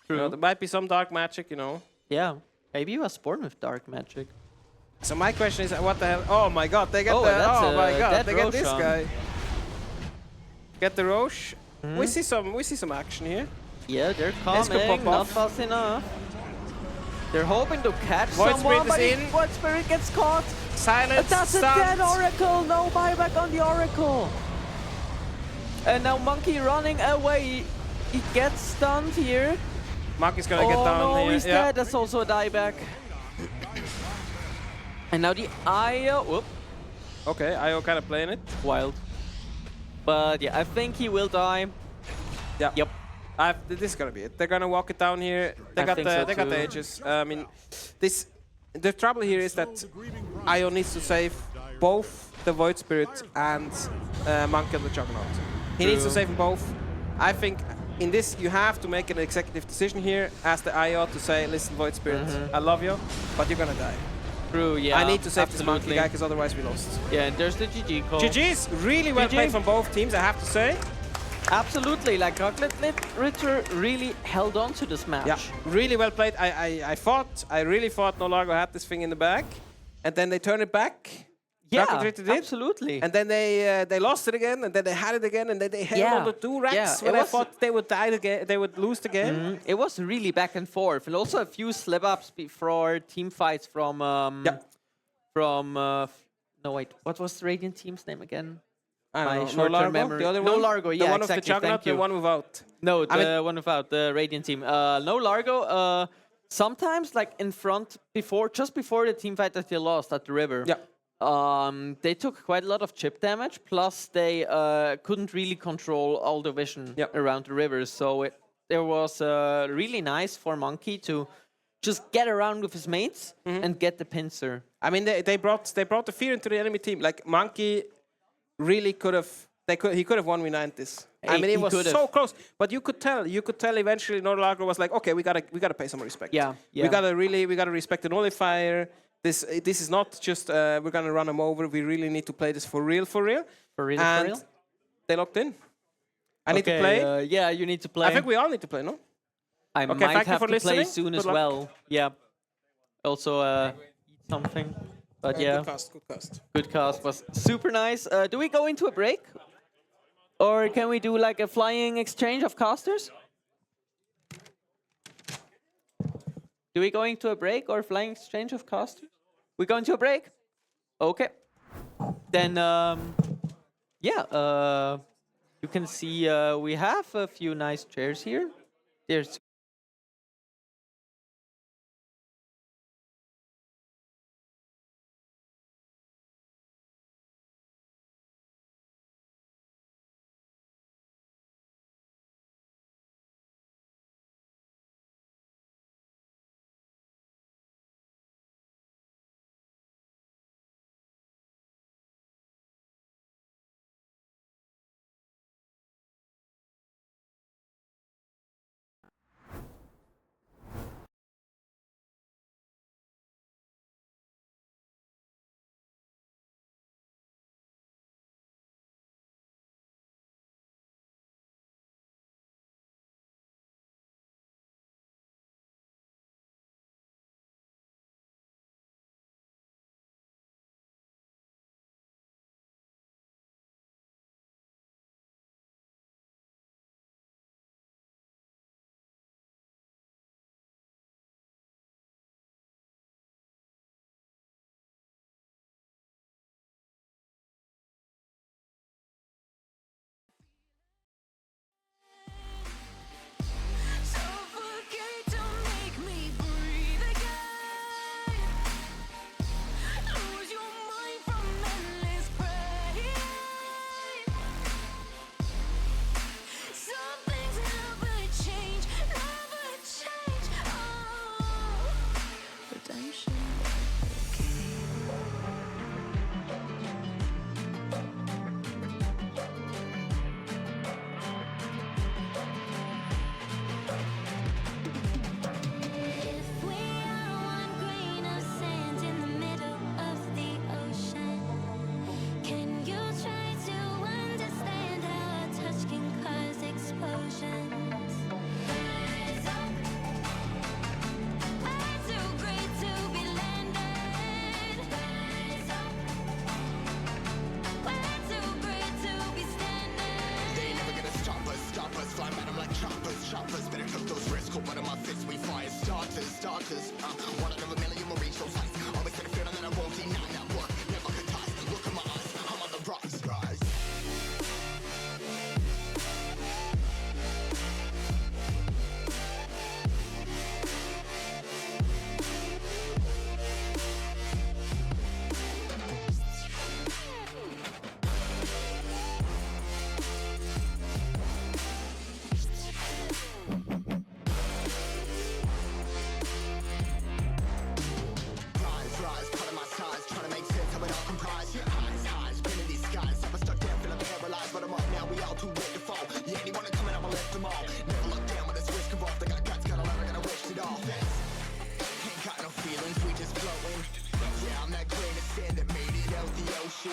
True. You know, there might be some dark magic, you know. Yeah. Maybe he was born with dark magic. So my question is, what the hell? Oh my God, they get Oh, the. that's Oh my a God, dead they get this Roshan. guy. Get the Roche. We see some action here. Yeah, they're Let's go coming, pop not off. fast enough. They're hoping to catch Void someone, Spirit but is in. Void Spirit gets caught. silence. That's a stunned. dead Oracle. No buyback on the Oracle. And now Monkey running away. He gets stunned here. Monkey's gonna get down no, here. he's dead. That's also a dieback. And now the IO. Whoop. Okay, IO kind of playing it. Wild. But yeah, I think he will die. Yeah. Yep. This is gonna be it. They're gonna walk it down here. They got the edges. I mean, the trouble here is that IO needs to save both the Void Spirit and Monkey on the Juggernaut. He needs to save them both. I think in this you have to make an executive decision here as the IO to say, listen, Void Spirit, I love you, but you're gonna die. True, yeah. I need to save this Monkey guy because otherwise we lost. Yeah, and there's the GG call. GG's really well played from both teams, I have to say. Absolutely, like Rocket Ritter really held on to this match. Yeah, really well played. I really thought No Largo had this thing in the bag, and then they turned it back. Yeah, Rocket Ritter did. absolutely. And then they lost it again, and then they had it again, and then they held on the 2 racks when I thought they would die again, they would lose the game. It was really back and forth, and also a few slip-ups before team fights from no wait, what was the Radiant team's name again? My short-term memory. The other No one? Largo, yeah, the one exactly. of the Juggernaut, the one without. No, the one without the Radiant team. No Largo. Sometimes, like in front, just before the team fight that they lost at the river. Yeah. They took quite a lot of chip damage. Plus, they couldn't really control all the vision around the river. So it was really nice for Monkey to just get around with his mates and get the pincer. I mean, they brought the fear into the enemy team. Like Monkey really could have. He could have 1v9 this. I mean, it was so close. But you could tell eventually No Largo was like, okay, we gotta pay some respect. Yeah. We gotta respect the nullifier. This is not just we're gonna run them over. We really need to play this for real. And they locked in. I need to play. Yeah, you need to play. I think we all need to play, no? I might have to play soon as well. Yeah. Also eat something. But yeah. Good cast. Good cast was super nice. Do we go into a break? Or can we do like a flying exchange of casters? Do we go into a break or flying exchange of casters? We go into a break? Okay. Then, yeah, you can see we have a few nice chairs here. There's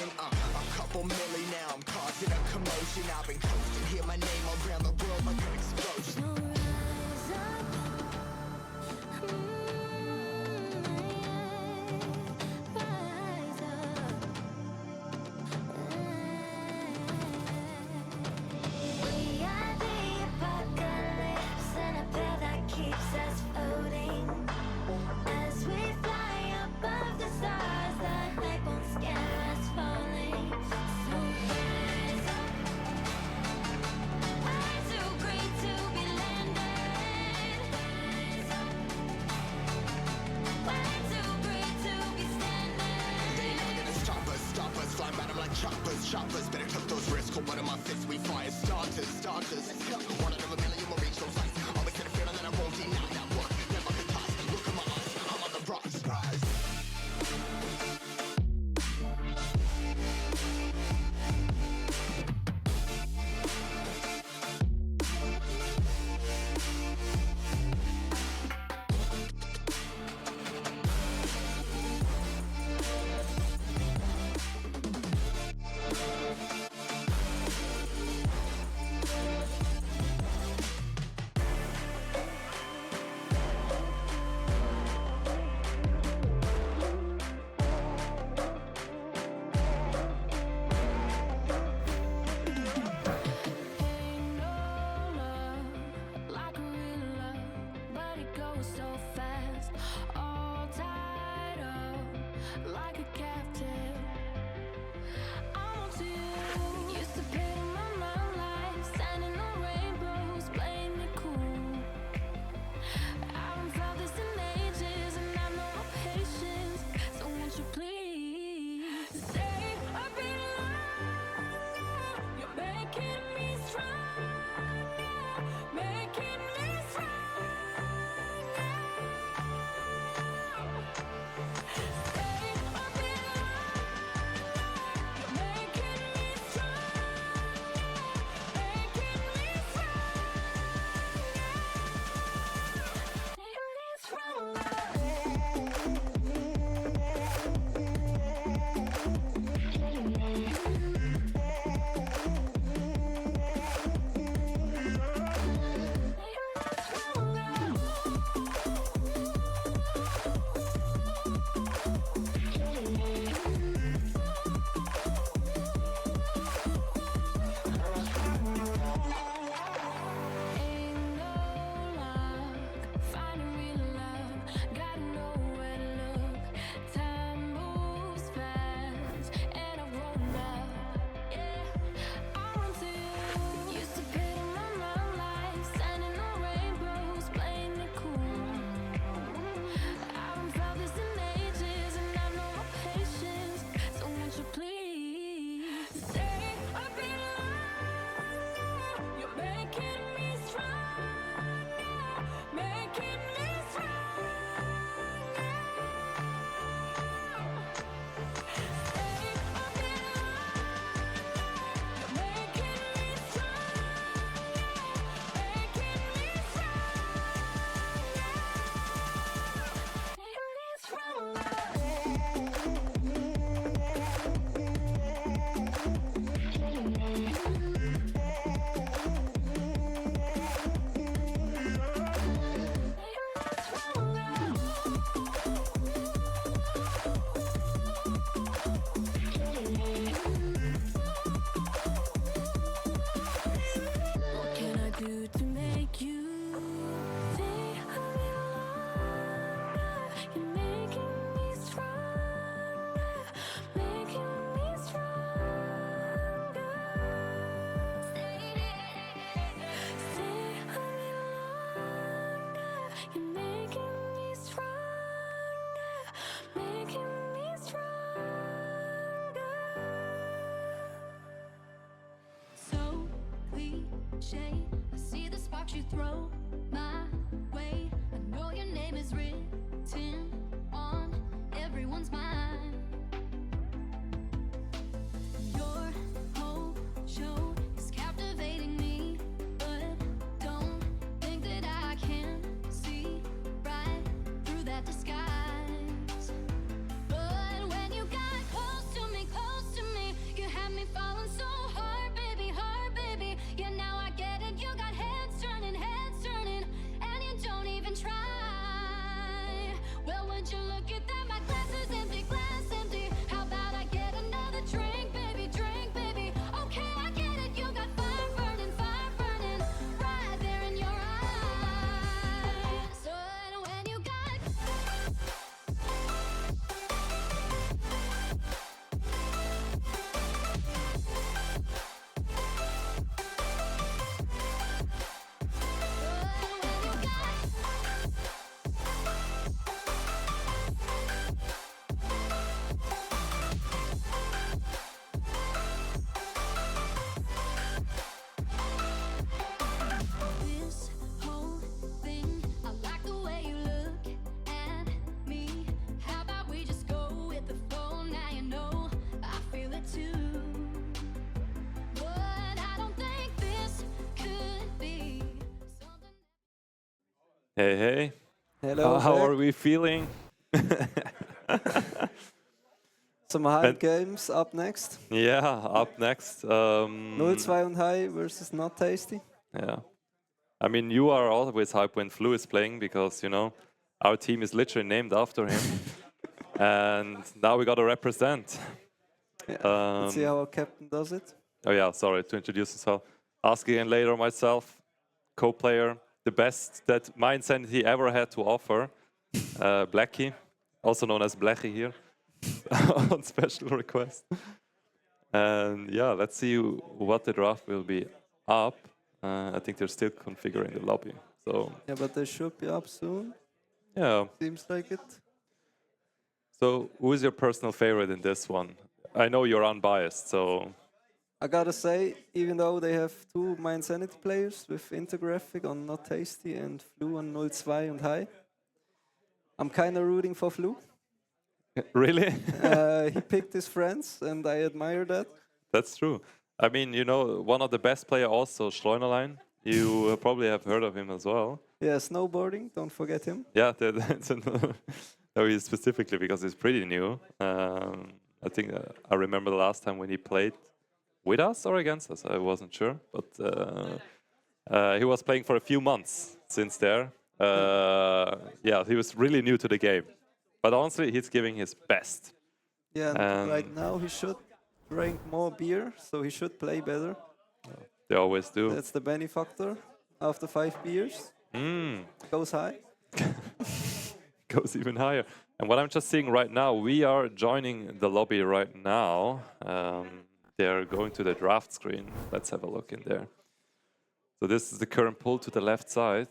motion. A couple milli now, I'm causing a commotion. I've been coasting, hear my name around the world like an explosion. Rise up. Rise up. We are the apocalypse, and a path that keeps us floating. As we fly above the stars, the light won't scare us falling. So rise up. Way too great to be landed. Rise up. Way too great to be standing. They never gonna stop us, flying by them like choppers. Better tuck those wrists, hold one of my fists, we fire starters. One out of a million will reach those heights. Always had a feeling that I won't deny that work. Never the toss, look at my eyes, I'm on the rocks. Rise. Ain't no love like a real love, but it goes so fast. All tied up like a captive. I'm on to you. Used to pay my mind like standing on rainbows, playing it cool. I haven't felt this in ages, and I know my patience. So won't you please stay a bit longer? You're making me stronger, making me stronger. Stay a bit longer. You're making me stronger, making me Ain't no luck finding real love. Gotta know where to look. Time moves fast, and I've grown up. Yeah, I run to you. Used to pay my mind like standing on rainbows, playing it cool. I haven't felt this in ages, and I know my patience. So won't you please stay a bit longer? You're making me stronger, making me stronger. Stay a bit longer. You're making me stronger, making me What can I do to make you stay a bit longer? You're making me stronger, making me stronger. Stay a bit longer. You're making me stronger, making me stronger. So cliche, I see the sparks you throw my way. I know your name is written on everyone's mind. Your whole show is captivating me, but don't think that I can see right through that disguise. But when you got close to me, Hey, hey. Hello. How back. are we feeling? Some hype games up next. Yeah, up next. 0-2 und High versus Not Tasty. Yeah. I mean, you are always hype when Flu is playing because, you know, our team is literally named after him. And now we got to represent. Let's see how our captain does it. Oh, yeah, sorry to introduce myself. Ask again later myself, co-player, the best that my Insanity ever had to offer. Blackie, also known as Blackie here, on special request. And yeah, let's see what the draft will be up. I think they're still configuring the lobby. So Yeah, but they should be up soon. yeah. Seems like it. So who is your personal favorite in this one? I know you're unbiased, so I gotta say, even though they have two My Insanity players with Intergraphic on Not Tasty and Flu on 0-2 und High, I'm kinda rooting for Flu. really? He picked his friends, and I admire that. That's true. I mean, you know, one of the best player also, Schleunerlein. You probably have heard of him as well. Yeah, snowboarding, don't forget him. Yeah, that's no, he's specifically because he's pretty new. I think I remember the last time when he played with us or against us. I wasn't sure, but he was playing for a few months since there. Yeah, he was really new to the game, but honestly, he's giving his best. Yeah, and right now he should drink more beer, so he should play better. They always do. That's the benefactor. After 5 beers, goes high. Goes even higher. And what I'm just seeing right now, we are joining the lobby right now. They're going to the draft screen. Let's have a look in there. So this is the current pool to the left side.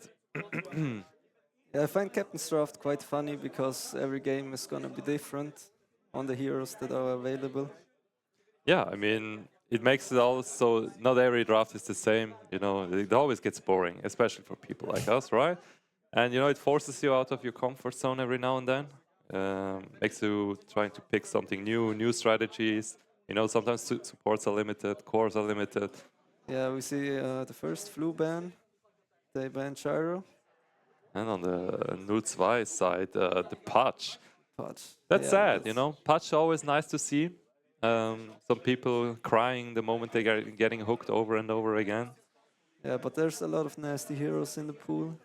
Yeah, I find Captain's Draft quite funny because every game is gonna be different on the heroes that are available. Yeah, I mean, it makes it also, not every draft is the same. You know, it always gets boring, especially for people like us, right? And, you know, it forces you out of your comfort zone every now and then. Makes you trying to pick something new strategies. You know, sometimes supports are limited, cores are limited. Yeah, we see the first Flu ban. They banned Gyro. And on the 0-2 side, the Patch. That's Yeah, sad, you know. Patch always nice to see. Some people crying the moment they are getting hooked over and over again. Yeah, but there's a lot of nasty heroes in the pool.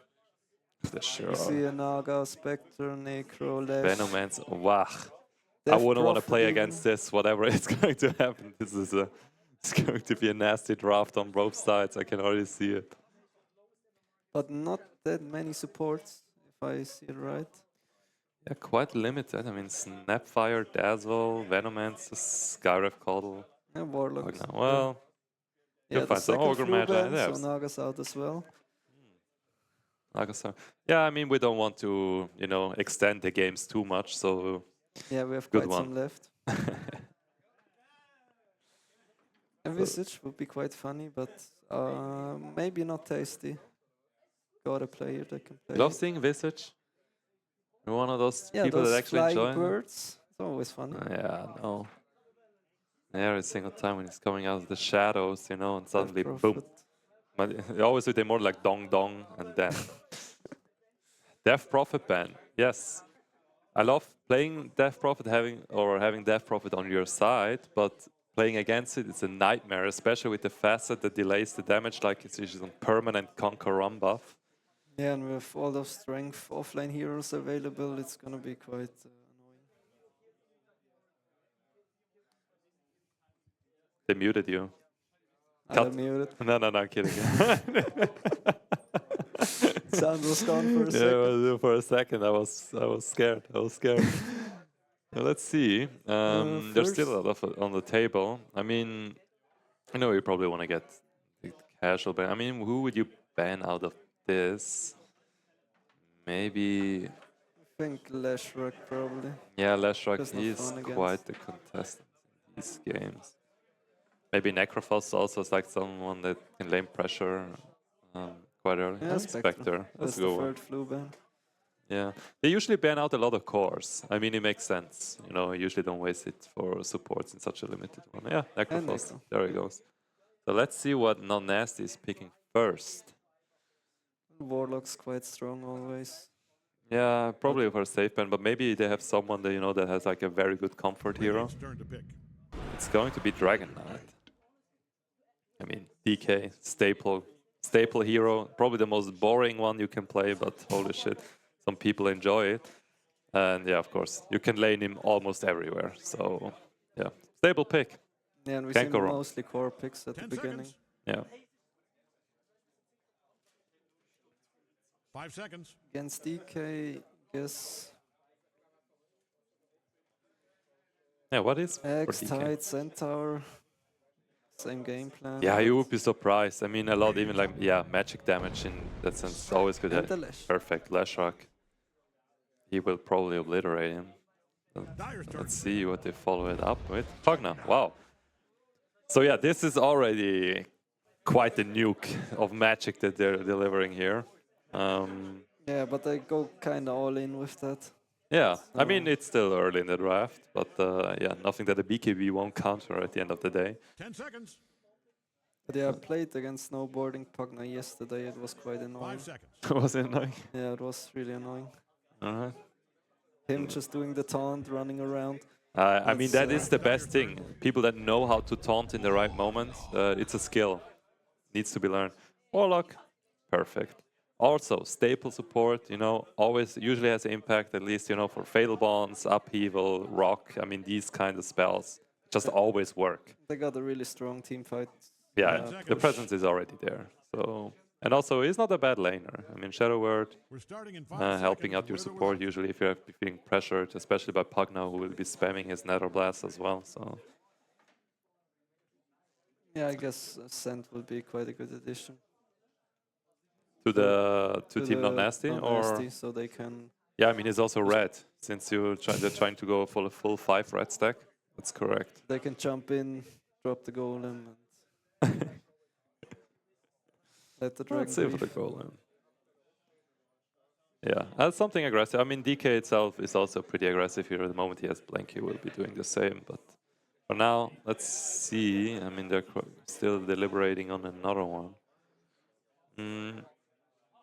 Sure. You see a Naga, Spectre, Necro, Lash. Venomance, wow. I Death wouldn't want to Prophet play even. against this, whatever is going to happen. This is it's going to be a nasty draft on both sides. I can already see it. But not that many supports, if I see it right. Yeah, quite limited. I mean, Snapfire, Dazzle, Venomance, Skyrev Coddle. Yeah, Warlocks. Oh, no. Well, Yeah, you'll the find some second Ogre Flu Magi. ban, Yeah, so Naga's out as well. yeah, I mean, we don't want to, you know, extend the games too much, so Yeah, we have good quite one. some left. Visage would be quite funny, but maybe not tasty. Got a player that can play. Love seeing Visage. You're one of those Yeah, people those that actually flying enjoy. birds. It's always funny. Yeah, no. Every single time when he's coming out of the shadows, you know, and suddenly boom. But always with a more like dong dong and then. Death Prophet ban. Yes. I love playing Death Prophet, having Death Prophet on your side, but playing against it, it's a nightmare, especially with the facet that delays the damage, like it's usually on permanent conquer run buff. Yeah, and with all those strength offline heroes available, it's gonna be quite annoying. They muted you. I'm muted. No, I'm kidding. Sound was gone for a second. Yeah, for a second, I was scared. Now, let's see. There's still a lot of on the table. I mean, I know you probably want to get the casual ban. I mean, who would you ban out of this? Maybe. I think Lashrock probably. Yeah, Lashrock, Just not he's fun against. quite the contestant in these games. Maybe Necrophos also is like someone that can lane pressure quite early. Yeah, And Spectre. Spectre. That's a the good one. third Flu ban. Yeah, they usually ban out a lot of cores. I mean, it makes sense. You know, usually don't waste it for supports in such a limited one. Yeah, Necrophos. Necro. There he goes. So let's see what Non-Nasty is picking first. Warlock's quite strong always. Yeah, probably for a safe ban, but maybe they have someone that that has like a very good comfort hero. It's going to be Dragon Knight. I mean, DK, staple hero, probably the most boring one you can play, but holy shit, some people enjoy it. And yeah, of course, you can lane him almost everywhere. So yeah, stable pick. Yeah, and we Can't see go wrong. mostly core picks at the beginning. Yeah. 5 seconds. Against DK, guess. Yeah, what is for X, DK? Tide, Centaur. Same game plan. Yeah, but you would be surprised. I mean, a lot, even like, yeah, magic damage in that sense is always good. And the Lash. Perfect, Lash Rock. He will probably obliterate him. Let's see what they follow it up with. Pugna, wow. So yeah, this is already quite the nuke of magic that they're delivering here. Yeah, but they go kind of all in with that. Yeah, I mean, it's still early in the draft, but yeah, nothing that the BKB won't counter at the end of the day. 10 seconds. But yeah, I played against Snowboarding Pugna yesterday. It was quite annoying. 5 seconds. Was it annoying? Yeah, it was really annoying. Uh-huh. Him just doing the taunt, running around. I mean, that is the best thing. People that know how to taunt in the right moment, it's a skill. Needs to be learned. Warlock, perfect. Also, staple support, always usually has an impact, at least, for Fatal Bonds, Upheaval, Rock. I mean, these kind of spells just always work. They got a really strong team fight. Yeah, the presence is already there. So, and also, he's not a bad laner. I mean, Shadow Word, helping out your support, usually if you're feeling pressured, especially by Pugna, who will be spamming his Nether Blast as well. So, yeah, I guess Ascent will be quite a good addition. To Team Not Nasty, Nasty, so they can. Yeah, I mean, it's also red, since they're trying to go for a full 5 red stack. That's correct. They can jump in, drop the golem, and let the dragon. Let's see for the golem. Yeah, that's something aggressive. I mean, DK itself is also pretty aggressive here. At the moment he has Blank, he will be doing the same. But for now, let's see. I mean, they're still deliberating on another one.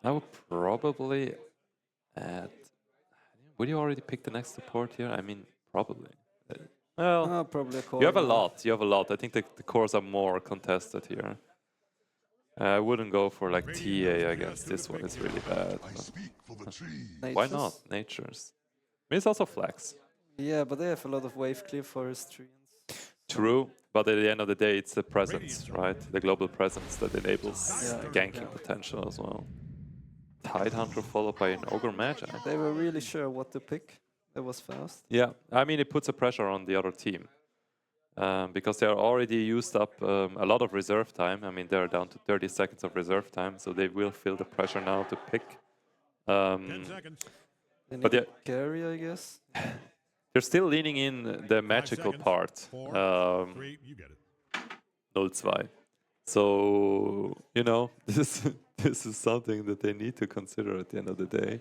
I would probably add... Would you already pick the next support here? I mean, probably. Well, probably a core. You have a lot. You have a lot. I think the cores are more contested here. I wouldn't go for like TA against this one. It's really bad. Why not? Natures. I mean, it's also flex. Yeah, but they have a lot of wave clear for his treants. True, but at the end of the day, it's the presence, right? The global presence that enables ganking potential as well. Tidehunter followed by an Ogre Magi. They were really sure what to pick. That was fast. Yeah, I mean, it puts a pressure on the other team. Because they are already used up a lot of reserve time. I mean, they're down to 30 seconds of reserve time, so they will feel the pressure now to pick. 10 seconds. But yeah, carry, I guess. They're still leaning in the magical part. 3, you get it. 0-2. So, this is something that they need to consider at the end of the day.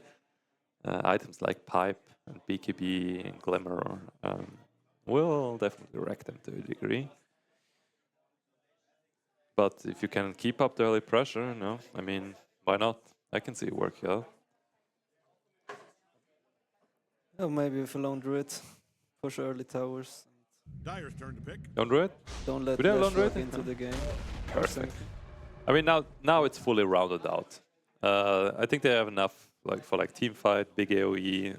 Items like Pipe and BKB and Glimmer will definitely wreck them to a degree. But if you can keep up the early pressure, I mean, why not? I can see it work out. Oh, maybe with a lone druid, push early towers. Dyer's turn to pick. Lone Druid? Don't let Lone Druid into the game. Perfect. I mean, now it's fully rounded out. I think they have enough for team fight, big AoE,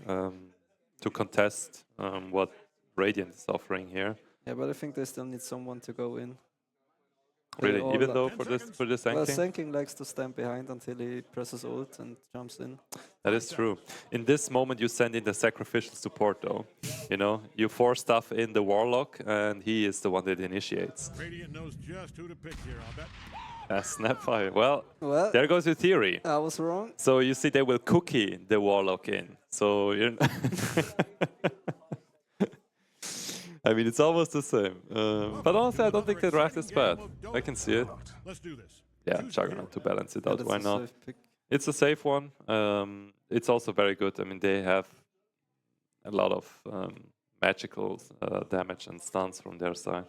to contest what Radiant is offering here. Yeah, but I think they still need someone to go in. Really, even though for this Senking? Well, Senking likes to stand behind until he presses ult and jumps in. That is true. In this moment, you send in the sacrificial support, though. You force stuff in the Warlock, and he is the one that initiates. Radiant knows just who to pick here, I'll bet. Snapfire. Well, there goes your theory. I was wrong. So you see, they will cookie the Warlock in. So I mean, it's almost the same. But honestly, I don't think the draft is bad. I can see it. Let's do this. Yeah, Juggernaut to balance it out. Why not? Pick. It's a safe one. It's also very good. I mean, they have a lot of magical damage and stuns from their side.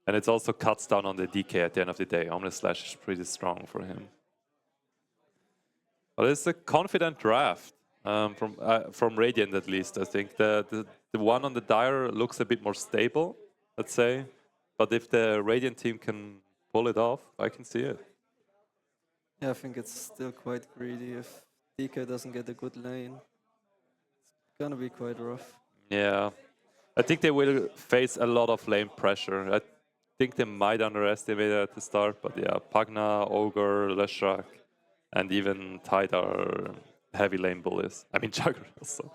And it also cuts down on the DK at the end of the day. Omni Slash is pretty strong for him. Well, it's a confident draft from Radiant at least. I think the one on the Dire looks a bit more stable, let's say. But if the Radiant team can pull it off, I can see it. Yeah, I think it's still quite greedy. If DK doesn't get a good lane, it's gonna be quite rough. Yeah, I think they will face a lot of lane pressure. I think they might underestimate it at the start, but yeah, Pagna, Ogre, Leshrac, and even Tide are heavy lane bullies. I mean, Jugger also.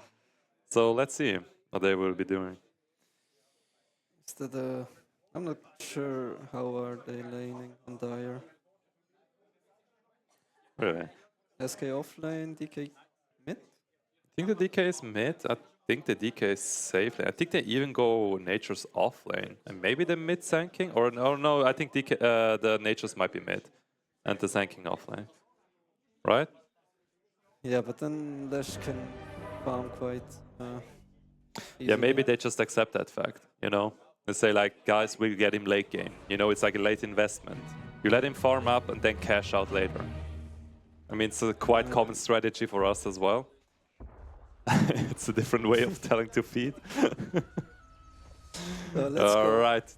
So let's see what they will be doing. Is that I'm not sure how are they laning on Dire. Really? SK offlane, DK mid? I think the DK is mid. I think the DK is safe lane. I think they even go Nature's off lane. And maybe the mid sanking? Or no, I think DK, the Nature's might be mid. And the sanking off lane. Right? Yeah, but then Lesh can farm quite Yeah, maybe easily. they just accept that fact, you know? They say like, guys, we'll get him late game. You know, it's like a late investment. You let him farm up and then cash out later. I mean, it's a quite common strategy for us as well. It's a different way of telling to feed. All right.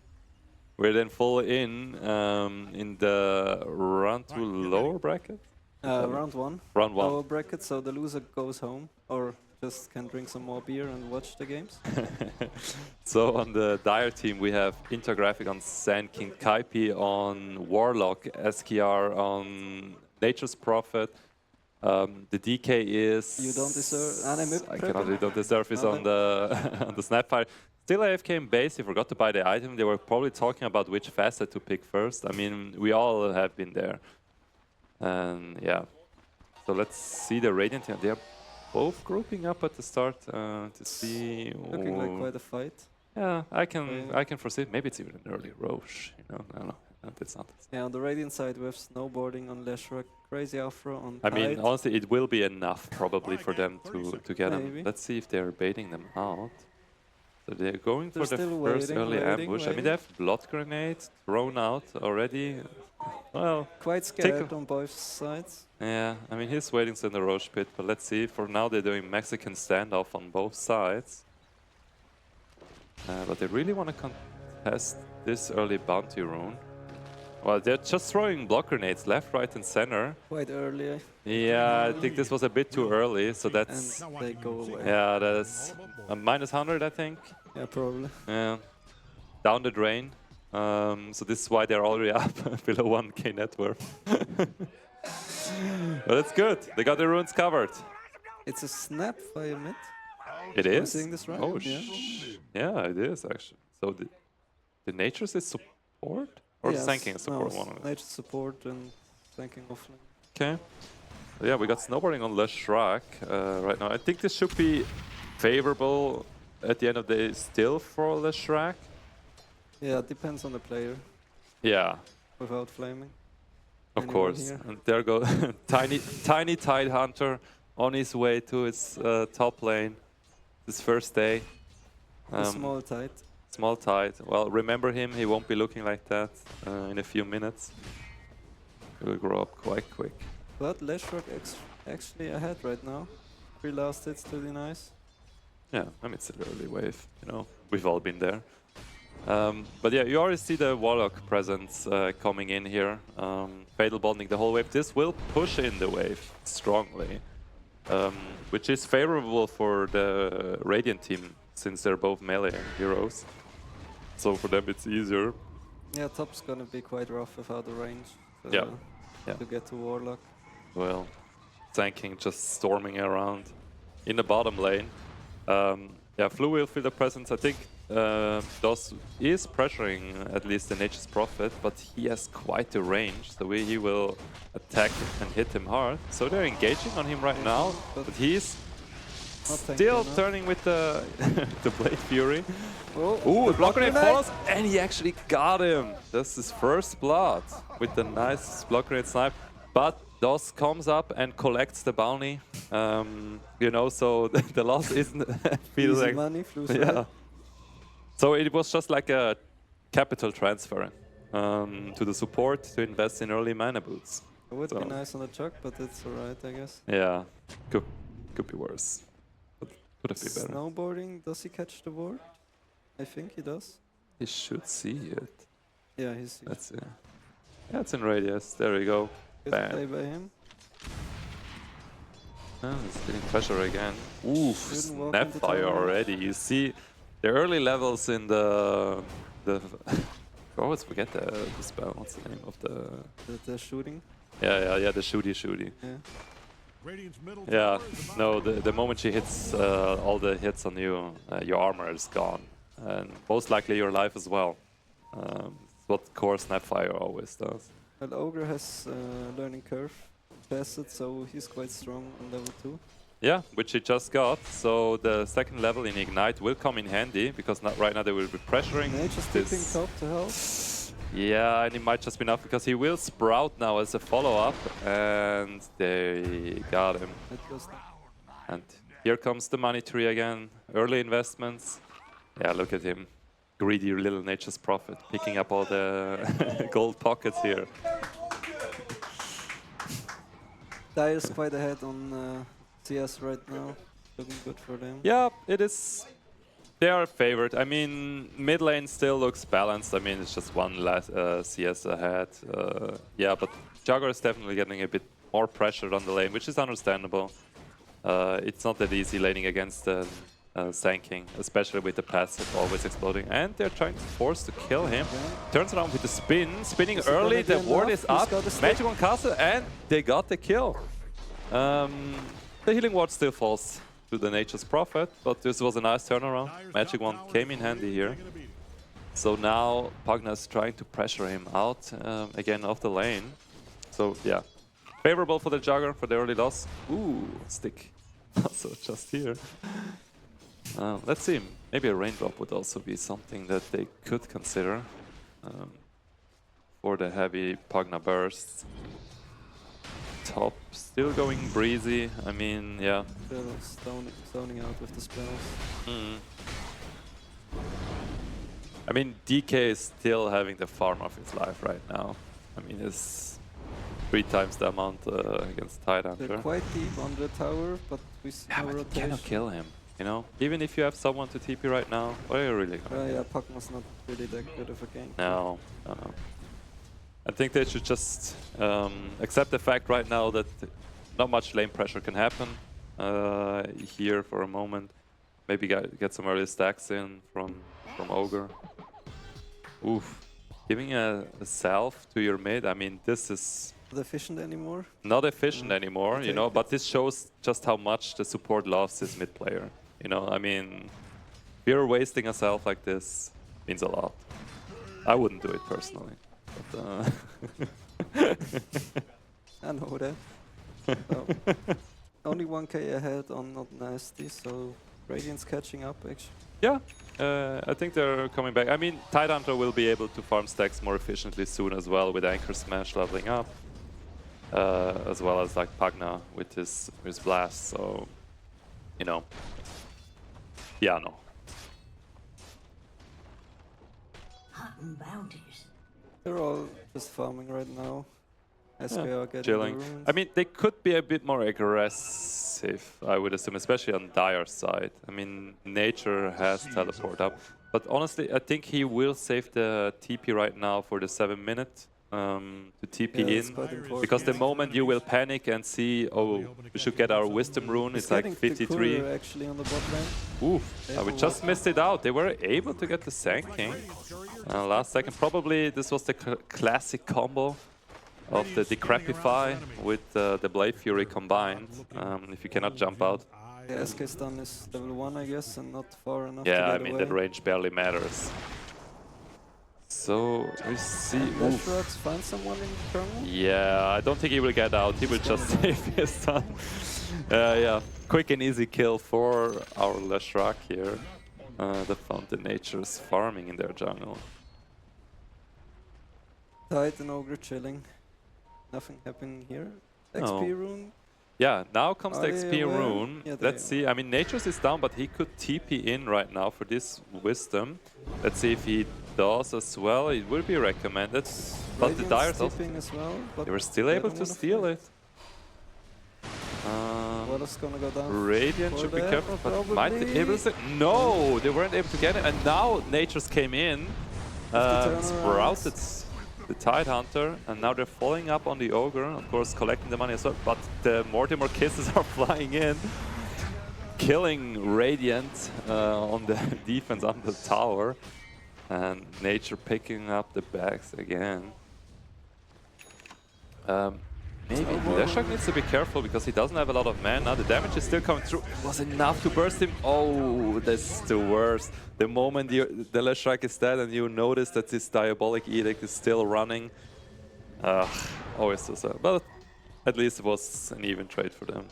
We're then full in the round 2 lower bracket? Round 1. Round 1. Lower bracket, so the loser goes home or just can drink some more beer and watch the games. So on the Dire team, we have Intergraphic on Sand King, Kaipi on Warlock, SKR on Nature's Prophet. The DK is... You don't deserve... I cannot, don't deserve is on the on the Snapfire. Still AFK in base, he forgot to buy the item. They were probably talking about which facet to pick first. I mean, we all have been there. And yeah. So let's see the Radiant team. They are both grouping up at the start to see... Looking like quite a fight. Yeah, I can foresee. Maybe it's even an early Roche, you know? I don't know. It's not. Yeah, on the Radiant side, we have snowboarding on Leshrac, crazy Afro on I mean, Tide. honestly, it will be enough probably for them to get Maybe. them. Let's see if they're baiting them out. So they're going They're for the still first waiting, early waiting, ambush. I mean, they have blood grenades thrown out already. Well, Quite scared on both sides. Yeah, I mean, he's waiting in the Roche pit, but let's see. For now, they're doing Mexican standoff on both sides. But they really want to contest this early bounty rune. Well, they're just throwing block grenades left, right, and center. Quite early. Yeah, I think this was a bit too early, so that's... And they go away. Yeah, that's a -100, I think. Yeah, probably. Yeah, down the drain. So this is why they're already up below 1k net worth. But it's good. They got the runes covered. It's a snap via mid. It Am I is? saying this right? Oh, Yeah. Yeah, it is actually. So the Nature's is support? Or Yes, Sanking is support? no, One of them. nature support and Sanking offlane. Okay. So yeah, we got snowboarding on Leshrac right now. I think this should be favorable at the end of the day still for Leshrac. Yeah, it depends on the player. Yeah. Without flaming. Of Anyone course. here? And there goes tiny Tide Hunter on his way to his top lane. His first day. A small Tide. Small Tide. Well, remember him. He won't be looking like that in a few minutes. He will grow up quite quick. But Leshrac actually ahead right now. 3 last hits, pretty nice. Yeah, I mean, it's an early wave, you know. We've all been there. But yeah, you already see the Warlock presence coming in here. Fatal bonding the whole wave. This will push in the wave strongly, which is favorable for the Radiant team since they're both melee heroes. So for them it's easier. Yeah, top's gonna be quite rough without the range. Yeah. To get to Warlock. Well, Sanking just storming around in the bottom lane. Yeah, Flu will feel the presence. I think DOS is pressuring at least the Nature's Prophet, but he has quite the range, so he will attack and hit him hard. So they're engaging on him right now, but he's still turning with the the Blade Fury. Ooh, the block grenade follows, and he actually got him. That's his first blood with the nice block grenade snipe. But DOS comes up and collects the bounty. You know, so the loss isn't feels Easy like money, Flu's yeah. right. So it was just like a capital transfer to the support to invest in early mana boots. It would So, be nice on the chuck, but it's alright, I guess. yeah, could be worse. But could have been better. Snowboarding, does he catch the board? I think he does. He should see it. Yeah, he's. That's it. Yeah, it's in radius. There we go. Good Bam. play by him. Oh, he's getting pressure again. Oof, Shouldn't walk into Snapfire tower. already. You see the early levels in the I always forget the spell. What's the name of The shooting. Yeah, the shooty. Yeah. Yeah, no, the moment she hits all the hits on you, your armor is gone. And most likely your life as well. It's what core Snapfire always does. Well, Ogre has learning curve past it, so he's quite strong on level 2. Yeah, which he just got. So the second level in Ignite will come in handy, because right now they will be pressuring Just this. tipping top to help. Yeah, and it might just be enough, because he will sprout now as a follow-up, and they got him. And here comes the money tree again. Early investments. Yeah, look at him. Greedy little Nature's Prophet, picking up all the gold pockets here. Dire's quite ahead on CS right now. Looking good for them. Yeah, it is. They are favored. I mean, mid lane still looks balanced. I mean, it's just one last CS ahead. Yeah, but Jugger is definitely getting a bit more pressure on the lane, which is understandable. It's not that easy laning against Sanking, especially with the passive always exploding. And they're trying to force to kill him. Turns around with the spinning early. The ward is up. Magic on castle, and they got the kill. The healing ward still falls to the Nature's Prophet, but this was a nice turnaround. Magic Wand came in handy here. So now Pugna is trying to pressure him out again off the lane. So yeah, favorable for the Jugger for the early loss. Ooh, stick. Also just here. Let's see, maybe a raindrop would also be something that they could consider for the heavy Pugna bursts. Top still going breezy. I mean, yeah. Still zoning out with the spells. I mean, DK is still having the farm of his life right now. I mean, it's 3 times the amount against Tidehunter. They're quite deep on the tower, but we see no but you rotation. cannot kill him, you know? Even if you have someone to TP right now, what are you really gonna do? Yeah, Pugna's not really that good of a game. No. I think they should just accept the fact right now that not much lane pressure can happen here for a moment. Maybe get some early stacks in from Ogre. Oof. Giving a self to your mid, I mean, this is not efficient anymore. Not efficient anymore, you know, but this shows just how much the support loves this mid player. You know, I mean, if you're wasting a self like this, means a lot. I wouldn't do it personally. But, I know that. Only 1k ahead on Not Nasty, so Radiant's catching up actually. Yeah, I think they're coming back. I mean, Tidehunter will be able to farm stacks more efficiently soon as well with Anchor Smash leveling up. As well as like Pugna with his blast, so, you know. Yeah, no. Hunting bounties. They're all just farming right now. SPR getting chilling. the runes. I mean, they could be a bit more aggressive, I would assume, especially on Dire's side. I mean, Nature has teleport up. But honestly, I think he will save the TP right now for the 7 minute to TP in. Because the moment you will panic and see, oh, we should get our Wisdom rune, it's like 53. Actually on the bot lane. Oof, we just missed it out. They were able to get the Sanking. Last second, probably this was the classic combo of the Decrepify with the Blade Fury combined, if you cannot jump out. Yeah, SK stun is level 1, I guess, and not far enough to Yeah, get I mean, away. that range barely matters. So, we see... Leshrax find someone in Kernel? Yeah, I don't think he will get out. He will just save his stun. Yeah, quick and easy kill for our Leshrac here. That found the Nature's farming in their jungle. Tide and Ogre chilling. Nothing happening here. XP rune? Yeah, now comes the XP aware? rune. Yeah, Let's see. I mean, Nature's is down, but he could TP in right now for this Wisdom. Let's see if he does as well. It would be recommended. But the Dyer's also, as well, but they were still able to steal it. Water's gonna go down. Radiant for should be that, careful, but might be probably. able to. No, they weren't able to get it. And now Nature's came in, sprouted the Tidehunter, and now they're following up on the Ogre, of course collecting the money as well. But the Mortimer kisses are flying in, killing Radiant on the defense on the tower, and Nature picking up the bags again. Maybe Leshak needs to be careful because he doesn't have a lot of mana. The damage is still coming through. It was enough to burst him. Oh, that's the worst. The moment the Leshak is dead and you notice that this Diabolic Edict is still running. Always so sad. But at least it was an even trade for them.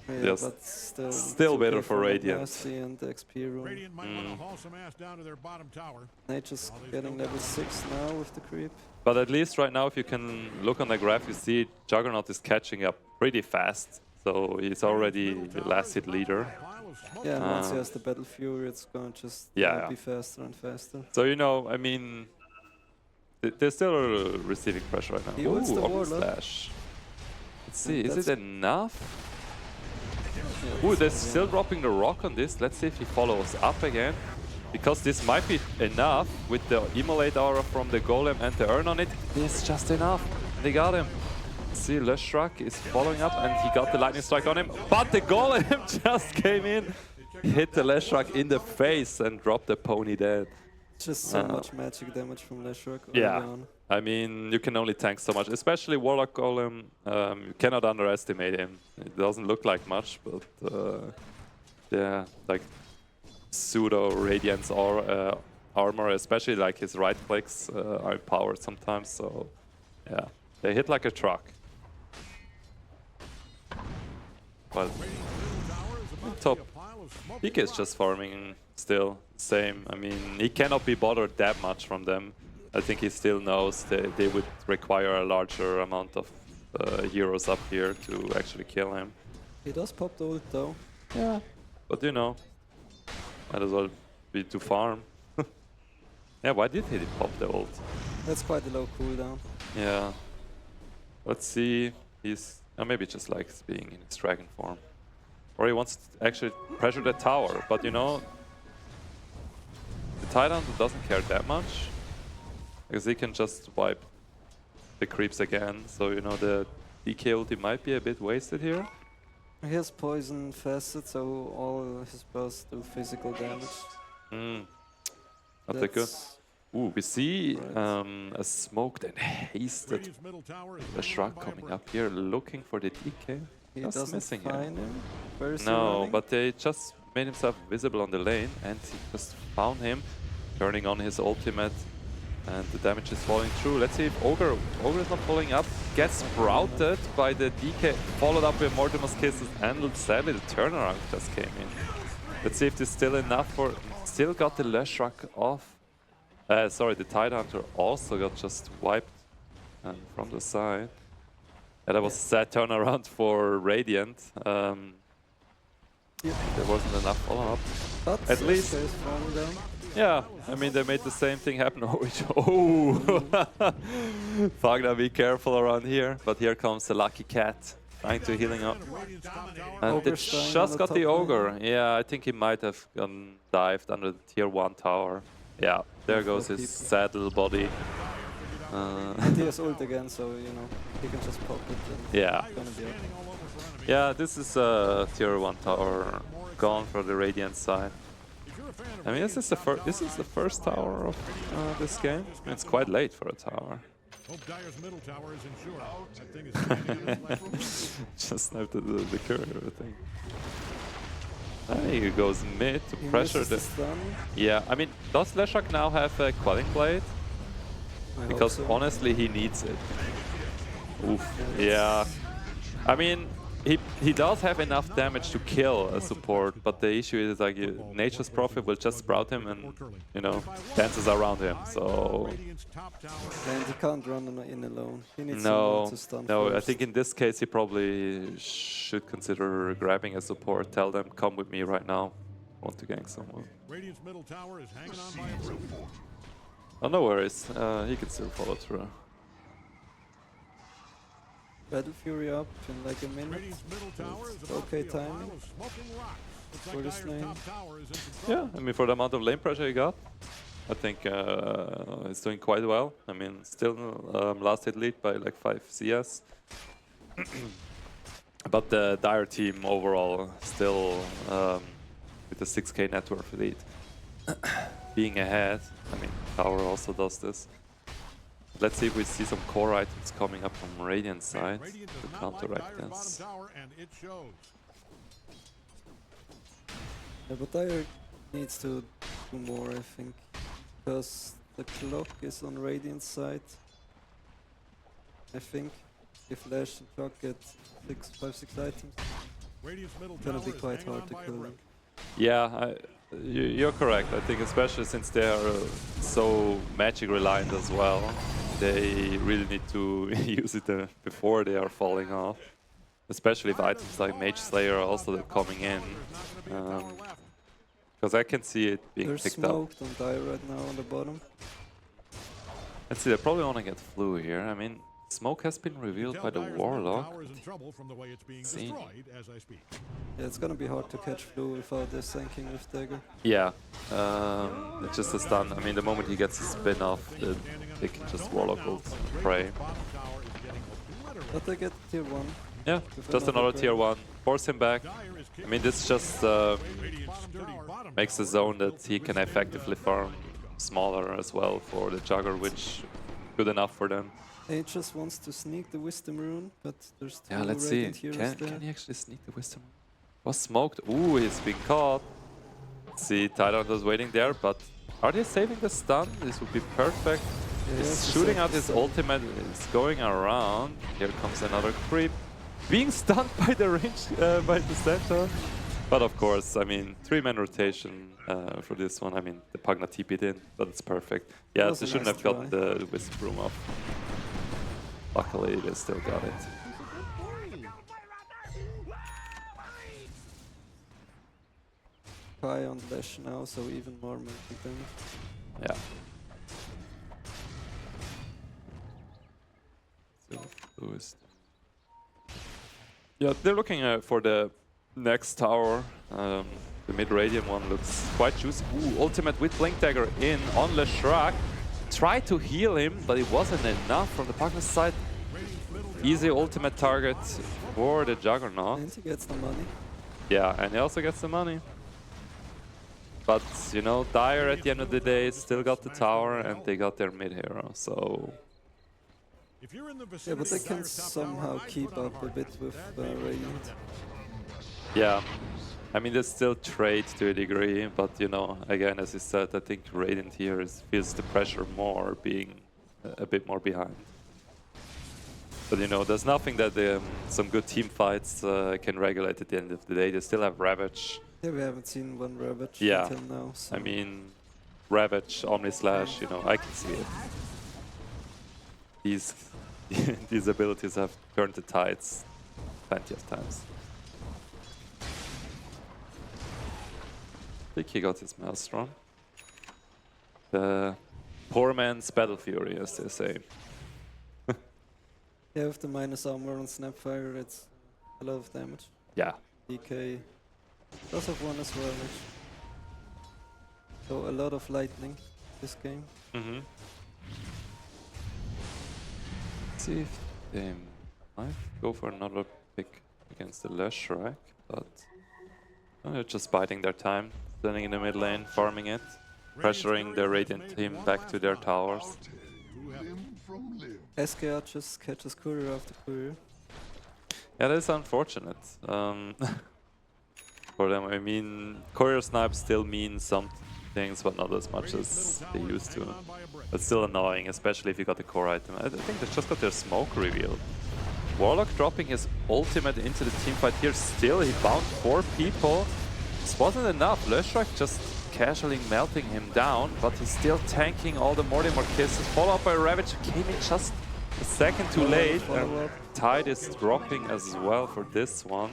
Yeah, but still better for Radiant. And the XP room. Radiant might want to haul some ass down to their bottom tower. Nature's getting level 6 now with the creep. But at least right now, if you can look on the graph, you see Juggernaut is catching up pretty fast. So he's already the last hit leader. Yeah, and once he has the Battle Fury, it's going to just be faster and faster. So, you know, I mean, they're still receiving pressure right now. He ults the Orb Warlock. Slash. Let's see, is it enough? Ooh, they're still dropping the rock on this. Let's see if he follows up again. Because this might be enough with the Immolate Aura from the Golem and the Urn on it. This is just enough. They got him. See, Leshak is following up and he got the Lightning Strike on him. But the Golem just came in, hit the Leshak in the face and dropped the pony dead. Just so much magic damage from Leshak. Yeah, I mean, you can only tank so much, especially Warlock Golem. You cannot underestimate him. It doesn't look like much, but yeah, like pseudo Radiance or armor, especially like his right clicks are empowered sometimes. So yeah, they hit like a truck. Well, top. Pika is just farming still, same. I mean, he cannot be bothered that much from them. I think he still knows they would require a larger amount of heroes up here to actually kill him. He does pop the ult though. Yeah. But you know, might as well be to farm. Yeah, why did he pop the ult? That's quite a low cooldown. Yeah. Let's see. He's maybe just likes being in his dragon form. Or he wants to actually pressure the tower, but you know, the Titan doesn't care that much. Because he can just wipe the creeps again, so you know the DK ulti might be a bit wasted here. He has poison facet, so all his spells do physical damage. Not that good. Ooh, we see a smoked and hasted Leshak coming up here, looking for the DK. He just doesn't missing find him. Where is he no, running? but they just made himself visible on the lane, and he just found him, turning on his ultimate. And the damage is falling through. Let's see if Ogre is not following up. Gets sprouted by the DK, followed up with Mortimer's Kisses, and sadly the turnaround just came in. Let's see if this is still enough for... Still got the Leshak off. Sorry, the Tidehunter also got just wiped from the side. Yeah, that was a sad turnaround for Radiant. There wasn't enough follow-up. At least... Yeah, I mean, they made the same thing happen. Oh, Fagner, be careful around here. But here comes the lucky cat, trying to healing up. And they just got the Ogre. Yeah, I think he might have gone dived under the tier 1 tower. Yeah, there goes his sad little body. And he has ult again, so, you know, he can just pop it. And yeah. Yeah, this is a tier 1 tower gone for the Radiant side. I mean, this is the first tower of this game. It's quite late for a tower. Just sniped the courier thing. He goes mid to pressure the... Yeah, I mean, does Leshak now have a Quelling Blade? Because honestly, he needs it. Oof. Yeah. I mean, he does have enough damage to kill a support, but the issue is like Nature's Prophet will just sprout him and, you know, dances around him, so... And he can't run in alone. He needs no, to stun no, first. I think in this case he probably should consider grabbing a support, tell them, come with me right now. Want to gank someone. Radiant's middle tower is hanging on by a thread. Oh, no worries. He can still follow through. Battle Fury up in like a minute. It's okay timing for this lane. Yeah, I mean, for the amount of lane pressure he got, I think he's doing quite well. I mean, still last hit lead by like 5 CS. But the Dire team overall still with the 6k net worth lead. Being ahead, I mean, Tower also does this. Let's see if we see some core items coming up from Radiant side to counteract this. Yeah, but Dire needs to do more, I think, because the clock is on Radiant side. I think if Lash and clock get 5-6 items, it's gonna be quite hard to kill them. Yeah, you're correct. I think especially since they are so magic reliant as well, they really need to use it before they are falling off. Especially if items like Mage Slayer are also coming in. Because I can see it being picked up. Smoked on Dire right now on the bottom. Let's see, they probably want to get Flu here. I mean, smoke has been revealed by the Warlock. See. Yeah, it's gonna be hard to catch Flu without this sinking with Dagger. Yeah, it's just a stun. I mean, the moment he gets a spin off, they can just Warlock ult pray. But they get tier 1. Yeah, just another tier 1. Force him back. I mean, this just makes the zone that he can effectively farm smaller as well for the Jugger, which good enough for them. He just wants to sneak the Wisdom Rune, but there's two let's see. Can he actually sneak the Wisdom Rune? Was smoked. Ooh, he's been caught. Let's see, Tyrant was waiting there, but are they saving the stun? This would be perfect. Yeah, he's shooting out his ultimate. It's going around. Here comes another creep. Being stunned by the range, by the center. But of course, I mean, 3-man rotation for this one. I mean, the Pugna TP'd in, but it's perfect. Yeah, they shouldn't have gotten the Wisp Room off. Luckily, they still got it. High on Lash now, so even more magic damage. Yeah. Yeah, they're looking for the next tower. The mid-radiant one looks quite juicy. Ooh, ultimate with Blink Dagger in on Leshrac. Tried to heal him, but it wasn't enough from the Pugna's side. Easy ultimate target for the Juggernaut. And he gets the money. Yeah, and he also gets the money. But, you know, Dire at the end of the day still got the tower and they got their mid-hero, so... Yeah, but they can somehow keep up a bit with Radiant. Yeah. I mean, they still trade to a degree, but, you know, again, as you said, I think Radiant here feels the pressure more, being a bit more behind. But, you know, there's nothing that some good team fights can regulate at the end of the day. They still have Ravage. Yeah, we haven't seen one Ravage Yeah. until now. So. I mean, Ravage, Omni Slash, you know, I can see it. These abilities have turned the tides plenty of times. I think he got his Maelstrom. The poor man's Battle Fury, as they say. Yeah, with the minus armor on Snapfire, it's a lot of damage. Yeah. DK does have one as well, actually. So a lot of lightning this game. Mm-hmm. See if they might go for another pick against the Leshrac, but they're just biding their time, standing in the mid lane, farming it, pressuring the Radiant team back to their towers. SKR just catches courier after courier. Yeah, that is unfortunate for them. I mean, courier snipes still mean some things, but not as much as they used to. But still annoying, especially if you got the core item. I think they just got their smoke revealed. Warlock dropping his ultimate into the teamfight here. Still, he bound 4 people. This wasn't enough. Leshrac just casually melting him down, but he's still tanking all the Mortimer kisses. Followed up by Ravage, who came in just a second too late. And Tide is dropping as well for this one.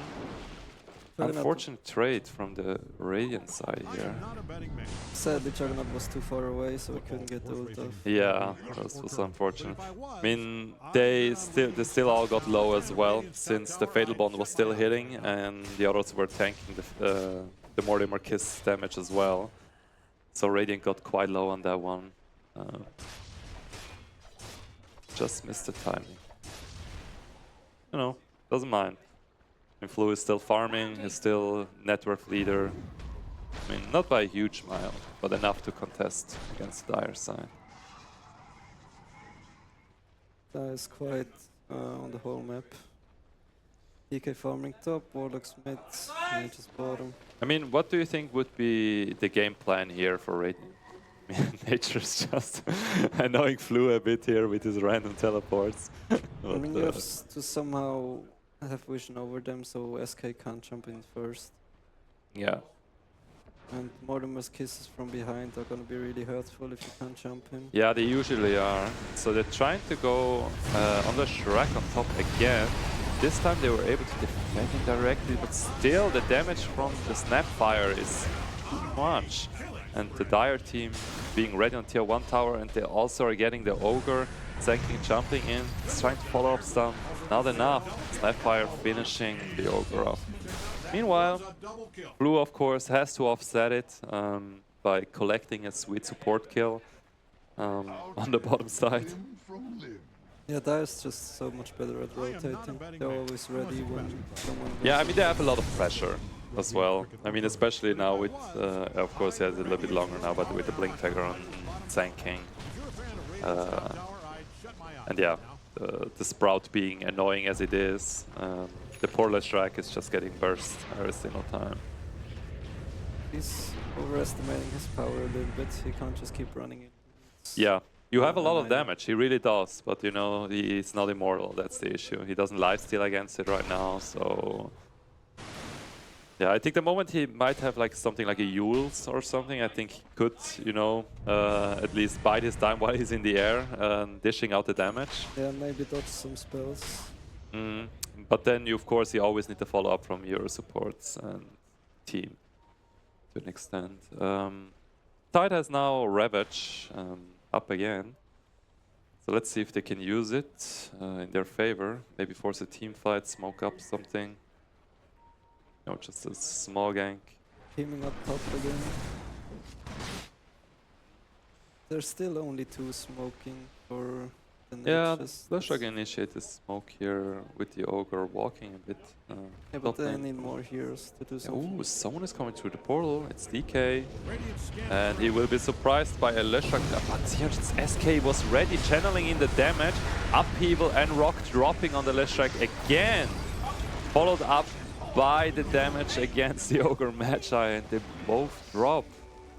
unfortunate trade from the Radiant side here. Sadly, Juggernaut was too far away, so we couldn't get the ult off. Yeah, that was unfortunate. I mean, they still all got low as well, since the Fatal Bond was still hitting, and the others were tanking the Mortimer Kiss damage as well. So Radiant got quite low on that one. Just missed the timing. You know, doesn't mind. And Flu is still farming, he's still net worth leader. I mean, not by a huge mile, but enough to contest against the Dire side. That is quite on the whole map. DK farming top, Warlock's mid, Nature's bottom. I mean, what do you think would be the game plan here for Radiant? I mean, Nature's just annoying Flu a bit here with his random teleports. I mean, you have to somehow have vision over them, so SK can't jump in first. Yeah. And Mortimer's kisses from behind are gonna be really hurtful if you can't jump him. Yeah, they usually are. So they're trying to go on the Shrek on top again. This time they were able to defend it directly, but still the damage from the Snapfire is too much. And the Dire team being ready on tier 1 tower, and they also are getting the Ogre, Zenking jumping in, trying to follow up stun. Not enough. Snapfire finishing the Ogre off. Meanwhile, Blue of course has to offset it by collecting a sweet support kill on the bottom side. Yeah, Dire's just so much better at rotating. They're always ready when someone goes. Yeah, I mean, they have a lot of pressure as well. I mean, especially now with, of course, yeah, it's a little bit longer now, but with the Blink Dagger on Zenking. And yeah, the Sprout being annoying as it is, the poor Leshrac is just getting burst every single time. He's overestimating his power a little bit. He can't just keep running it. Yeah, you have a lot of damage, he really does, but you know, he's not immortal, that's the issue. He doesn't lifesteal against it right now, so... Yeah, I think the moment he might have like something like a Yules or something, I think he could, you know, at least bide his time while he's in the air, dishing out the damage. Yeah, maybe dodge some spells. But then, you, of course, you always need to follow up from your supports and team to an extent. Tide has now Ravage up again. So let's see if they can use it in their favor. Maybe force a team fight, smoke up something. No, just a small gank. Teaming up top again. There's still only 2 smoking for the Yeah, Natures. Leshrac initiate the smoke here with the Ogre walking a bit. Yeah, but they need more heroes to do something. Ooh, someone is coming through the portal. It's DK. And he will be surprised by a Leshrac. But here SK was ready, channeling in the damage. Upheaval and Rock dropping on the Leshrac again. Followed up by the damage against the Ogre Magi, and they both drop.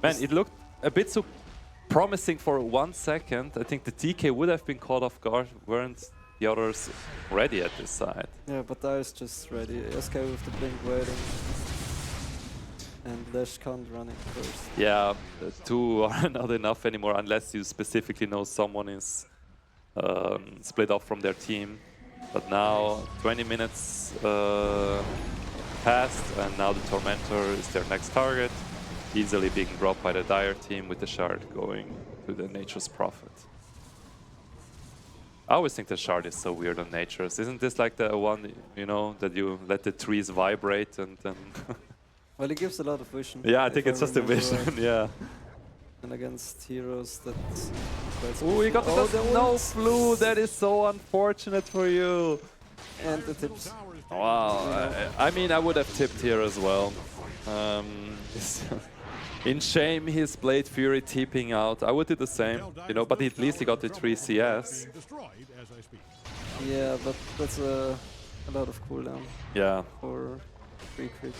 Man, it looked a bit so promising for 1 second. I think the DK would have been caught off guard, weren't the others ready at this side. Yeah, but Dire's just ready. SK with the blink waiting. And Lesh can't run it first. Yeah, 2 are not enough anymore unless you specifically know someone is split off from their team. But now 20 minutes passed, and now the Tormentor is their next target, easily being dropped by the Dire team with the Shard going to the Nature's Prophet. I always think the Shard is so weird on Nature's. Isn't this like the one, you know, that you let the trees vibrate and then... Well, it gives a lot of vision. Yeah, I think it's just a vision, yeah. And against heroes, that's quite Oh, you got special. the no Flu, that is so unfortunate for you. And the tips. Wow, I mean, I would have tipped here as well. In shame, his Blade Fury tipping out. I would do the same, you know, but at least he got the 3 CS. Yeah, but that's a lot of cooldown. Yeah. For 3 creeps.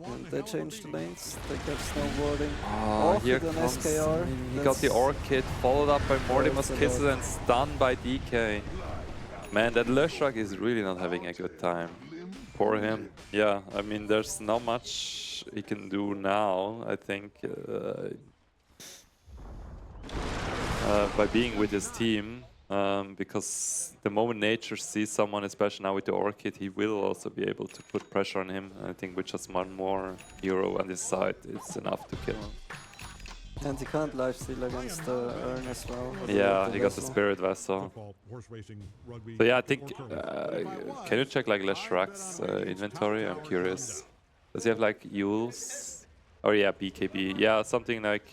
And they changed the lanes, they kept snowboarding. Oh, here with an comes, SKR. he got the Orchid, followed up by Mortimer's Kisses and stunned by DK. Man, that Leshrac is really not having a good time. Poor him. Yeah, I mean, there's not much he can do now, I think. By being with his team, because the moment Nature sees someone, especially now with the Orchid, he will also be able to put pressure on him. I think with just one more hero on his side, it's enough to kill him. And he can't lifesteal against Ern as well. Yeah, he got the Spirit Vessel. So yeah, I think, can you check like Leshrak's inventory? I'm curious. Does he have like Yules? Or yeah, BKB. Yeah, something like...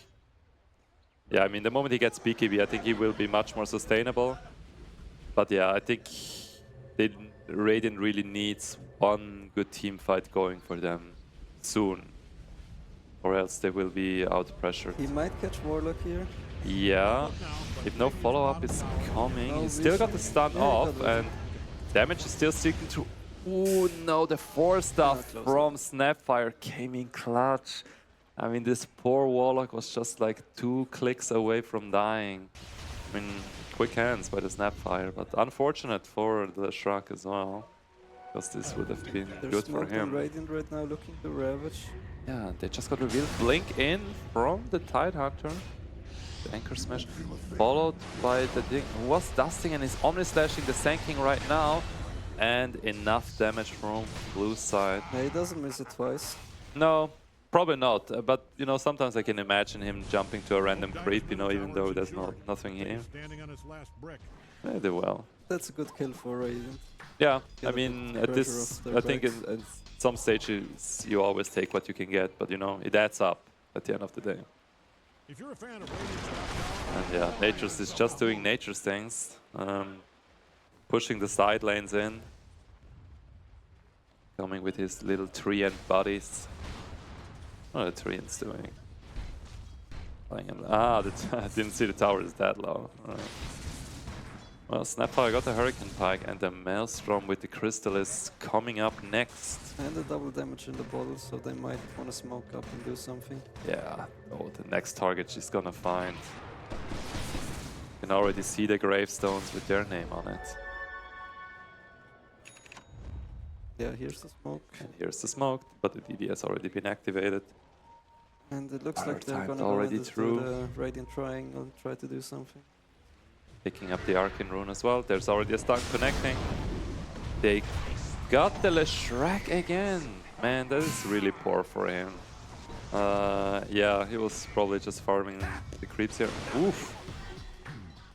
Yeah, I mean, the moment he gets BKB, I think he will be much more sustainable. But yeah, I think Radiant really needs one good team fight going for them soon. Or else they will be out pressured. He might catch Warlock here. Yeah, if no follow-up is coming, he's still got the stun off, and damage is still sticking through. Oh no, the 4-stuff from Snapfire came in clutch. I mean, this poor Warlock was just like 2 clicks away from dying. I mean, quick hands by the Snapfire, but unfortunate for the Shrug as well, because this would have been good for him. Radiant right now looking to Ravage. Yeah, they just got revealed. Blink in from the Tidehunter. The Anchor Smash, followed by the Dig, who was dusting and is Omni-slashing the Sand King right now. And enough damage from blue side. Yeah, he doesn't miss it twice. No, probably not. But, you know, sometimes I can imagine him jumping to a random creep, you know, even though there's nothing here. They did well. That's a good kill for Radiant. Yeah, I mean, at this, I think at some stages you always take what you can get, but you know, it adds up at the end of the day. If you're a fan of And yeah, Nature's is just doing Nature's things, pushing the side lanes in, coming with his little Treant buddies. What are the Treants doing? Ah, I didn't see the tower is that low. Well, Snapfire got the Hurricane Pike, and the Maelstrom with the Crystal is coming up next. And the double damage in the bottle, so they might want to smoke up and do something. Yeah, oh, the next target she's gonna find. You can already see the gravestones with their name on it. Yeah, here's the smoke. And here's the smoke, but the DD has already been activated. And it looks like they're gonna already go through. into the Radiant Triangle and try to do something. Picking up the Arcane Rune as well. There's already a stun connecting. They got the Leshrac again. Man, that is really poor for him. Yeah, he was probably just farming the creeps here. Oof.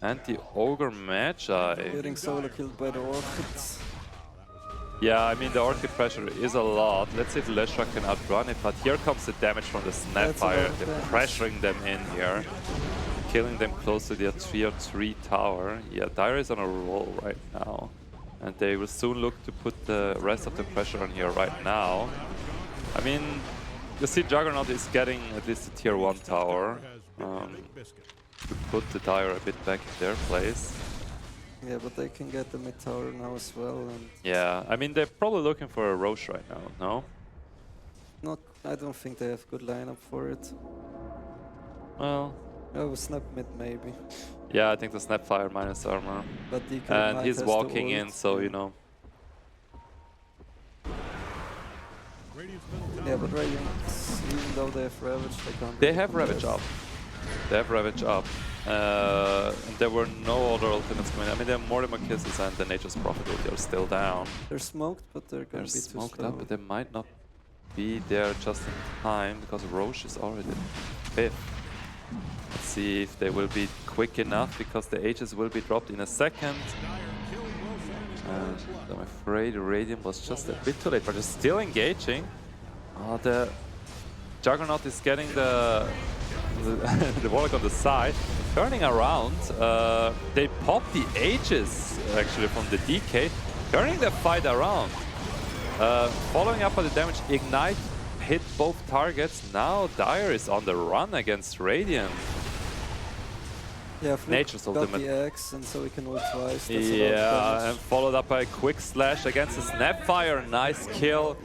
And the Ogre Magi. Getting solo killed by the Orchids. Yeah, I mean, the Orchid pressure is a lot. Let's see if Leshrac can outrun it, but here comes the damage from the Snapfire. They're pressuring them in here. Killing them close to their tier 3 tower. Yeah, Dire is on a roll right now. And they will soon look to put the rest of the pressure on here right now. I mean, you see Juggernaut is getting at least a tier 1 tower. To put the Dire a bit back in their place. Yeah, but they can get the mid tower now as well. And yeah, I mean, they're probably looking for a Roche right now, no? Not, I don't think they have good lineup for it. Well... Oh, Snap mid maybe. Yeah, I think the Snapfire minus armor. But DK and he's walking in, so you know. Yeah, but Radiant, even though they have Ravage, they can't. They have Ravage up. They have Ravage up. And there were no other ultimates coming. I mean, there are Mortimer Kisses and the Nature's Prophet, they're still down. They're smoked, but they're gonna be too smoked slow. up, but they might not be there just in time because Roche is already 5th. Let's see if they will be quick enough because the Aegis will be dropped in a second. And I'm afraid Radiant was just a bit too late, but they're still engaging. The Juggernaut is getting the Warlock on the side, turning around. They pop the Aegis actually from the DK, turning the fight around. Following up on the damage, Ignite hit both targets. Now Dire is on the run against Radiant. Yeah, Nature's got ultimate. the X, and so we can ult twice. That's Yeah, and followed up by a quick slash against the Snapfire. Nice kill.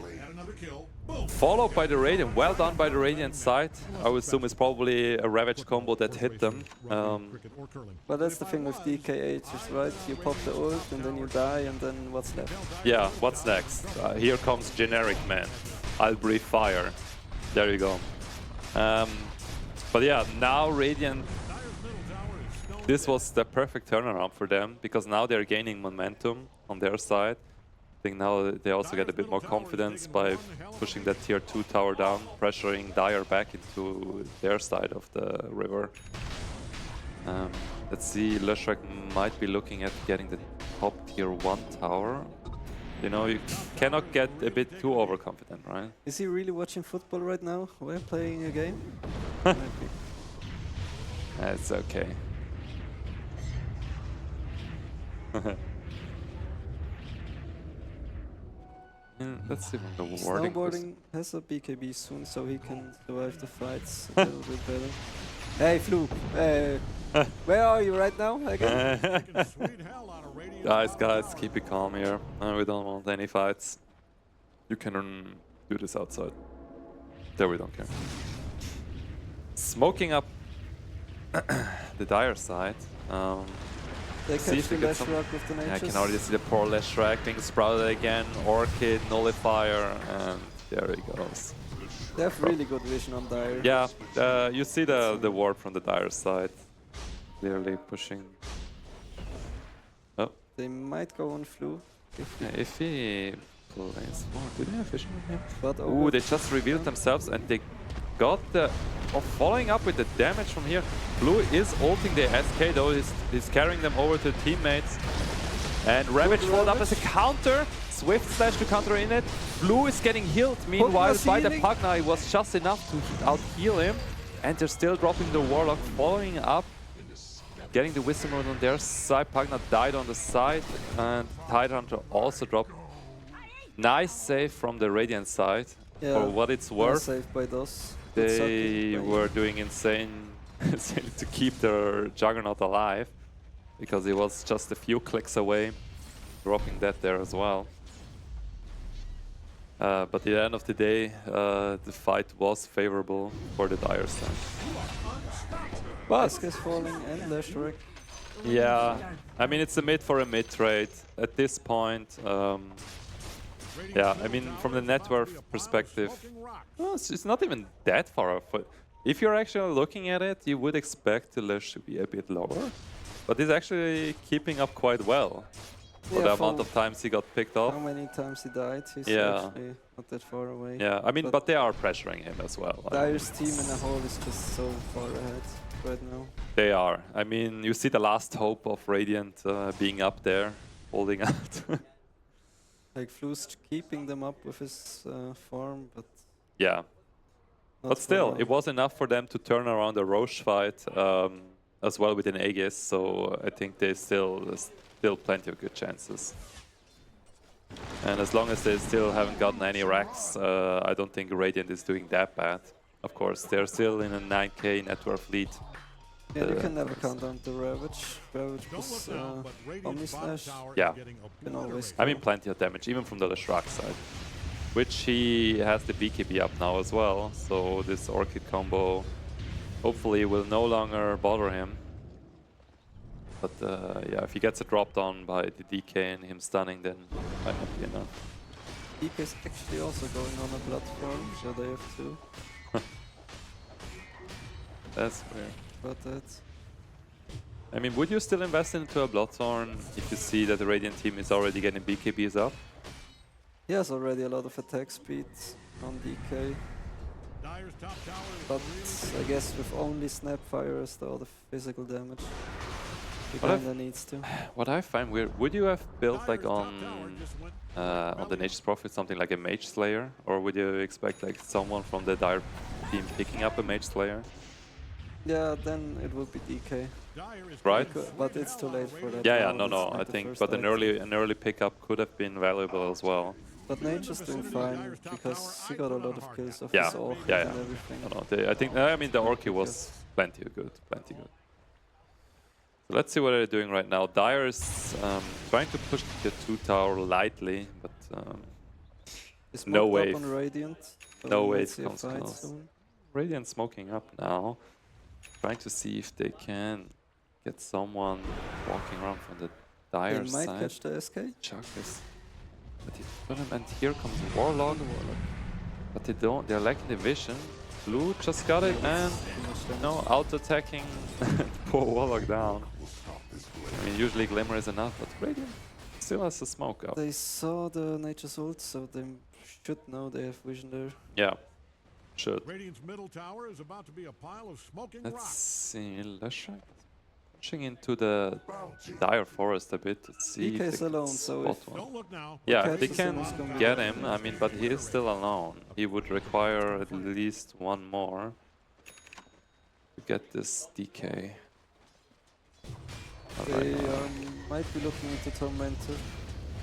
Followed by the Radiant. Well done by the Radiant side. I would assume it's probably a Ravage combo that hit them. But that's the thing with DK Aegis, right? You pop the ult, and then you die, and then what's left? Yeah, what's next? Here comes Generic Man. I'll breathe fire. There you go. But yeah, now Radiant this was the perfect turnaround for them, because now they're gaining momentum on their side. I think now they also get a bit more confidence by pushing that tier 2 tower down, pressuring Dire back into their side of the river. Let's see, Leshrac might be looking at getting the top tier 1 tower. You know, you cannot get a bit too overconfident, right? Is he really watching football right now? We're playing a game? It's okay. Let's see from the wording. Snowboarding has a BKB soon, so he can survive the fights a little bit better. Hey, Fluke! Where are you right now again? Guys, keep it calm here. We don't want any fights. You can do this outside. There, we don't care. Smoking up the Dire side. They See catch if the we get some. Leshrac with the Yeah, I natures. can already see the poor Leshrac being sprouted again. Orchid, Nullifier, and there he goes. They have really good vision on Dire. Yeah, you see the ward from the Dire side. Clearly pushing. Oh. They might go on Flu. If he plays more, do they have vision on him? But Ooh, they just revealed themselves and they got the... following up with the damage from here. Blue is ulting the SK though, he's carrying them over to teammates. And Ravage followed up as a counter. Swift slash to counter in it. Blue is getting healed, meanwhile by the Pugna. It was just enough to out-heal him. And they're still dropping the Warlock, following up. Getting the Wisdom Rune on their side. Pugna died on the side. And Tidehunter also dropped. Nice save from the Radiant side. Yeah, for what it's worth. Saved by those. They were doing insane to keep their Juggernaut alive, because he was just a few clicks away, dropping that there as well. But at the end of the day, the fight was favorable for the Dire side. Bask is falling and Leshrac. Yeah, I mean, it's a mid for a mid trade. At this point, yeah, I mean, from the net worth perspective, well, it's not even that far off. But if you're actually looking at it, you would expect the Lesh to be a bit lower. But he's actually keeping up quite well for the amount of times he got picked off. How many times he died, he's Yeah. actually not that far away. Yeah, I mean, but they are pressuring him as well. Dire's team in a whole is just so far ahead right now. They are. I mean, you see the last hope of Radiant being up there, holding out. Like Flu's keeping them up with his farm, but yeah. But still, it was enough for them to turn around the Roche fight as well with an Aegis, so I think they still plenty of good chances. And as long as they still haven't gotten any racks, I don't think Radiant is doing that bad. Of course, they're still in a 9k net worth lead. yeah, you can never count on the Ravage. Ravage plus Omni Slash. Yeah, Can always I mean, plenty of damage, even from the Leshrac side. Which he has the BKB up now as well, so this Orchid combo hopefully will no longer bother him. But yeah, if he gets it dropped on by the DK and him stunning, then might not be enough. DK is actually also going on a platform, so they have to. That's weird. But that's... I mean, would you still invest into a Bloodthorn if you see that the Radiant team is already getting BKBs up? He has already a lot of attack speed on DK. But I guess with only Snapfire as the other physical damage, he kinda needs to. What I find weird, would you have built like on the Nature's Prophet something like a Mage Slayer? Or would you expect like someone from the Dire team picking up a Mage Slayer? Yeah, then it would be DK. Right? But it's too late for that. Yeah, now, no, it's not I the think, first but an item. early pickup could have been valuable as well. But Nature's doing fine because he got a lot of kills off Yeah, his Orchid yeah, and everything. I think, I mean, the Orchid was plenty good. So let's see what they're doing right now. Dire is trying to push the 2 tower lightly, but no wave. On Radiant, so No we might wave see a comes fight close. soon. Radiant smoking up now. Trying to see if they can get someone walking around from the Dire They side. might catch the SK. Chuck is... But and here comes Warlock. But they don't, they're lacking the vision. Blue just got it and no, out-attacking poor Warlock down. I mean, usually Glimmer is enough, but Radiant still has a smoke out. They saw the Nature's ult, so they should know they have vision there. Yeah, should. Radiant's middle tower is about to be a pile of smoking Let's rocks. see, Leshrac pushing into the dire forest a bit to see DK if is they can alone, so spot if one. Don't look now. Yeah, catches if they him, can it's gonna be get bad. him, I mean, but he is still alone. He would require at least one more to get this DK. They might be looking into Tormentor.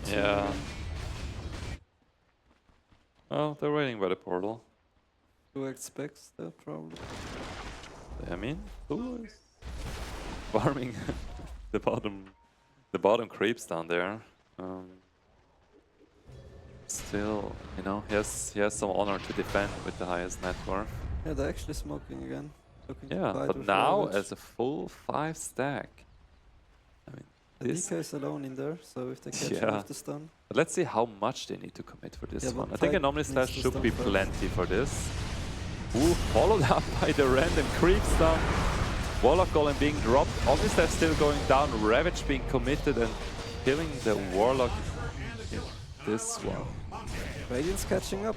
Yeah. Oh, they're waiting by the portal. Who expects that, probably? I mean, who is farming the bottom creeps down there? Still, you know, he has some honor to defend with the highest net worth. Yeah, they're actually smoking again. Looking to Yeah, fight but with now Ravage. as a full 5 stack. I mean, The this. DK is alone in there, so if they catch him Yeah. with the stun. But let's see how much they need to commit for this Yeah, one. but I think an Fight Omni needs Slash to should stun be first. plenty for this. Ooh, followed up by the random creeps down. Warlock Golem being dropped. Omni Slash still going down. Ravage being committed and killing the Warlock in this one. Radiant's catching up.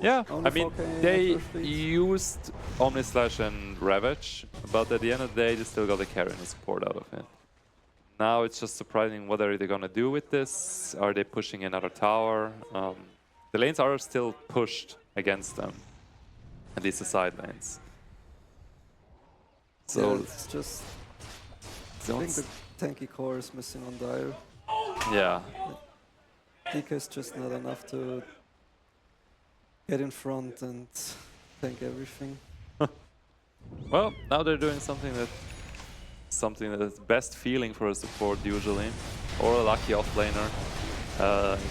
Yeah, Only I mean, 4K they network speed. used Omni Slash and Ravage, but at the end of the day, they still got the carry and the support out of it. Now it's just surprising what are they gonna do with this. Are they pushing another tower? The lanes are still pushed against them, at least the side lanes. So Yeah, it's just... I think the tanky core is missing on Dire. yeah, DK is just not enough to get in front and tank everything. well, now they're doing something that's best feeling for a support usually, or a lucky offlaner.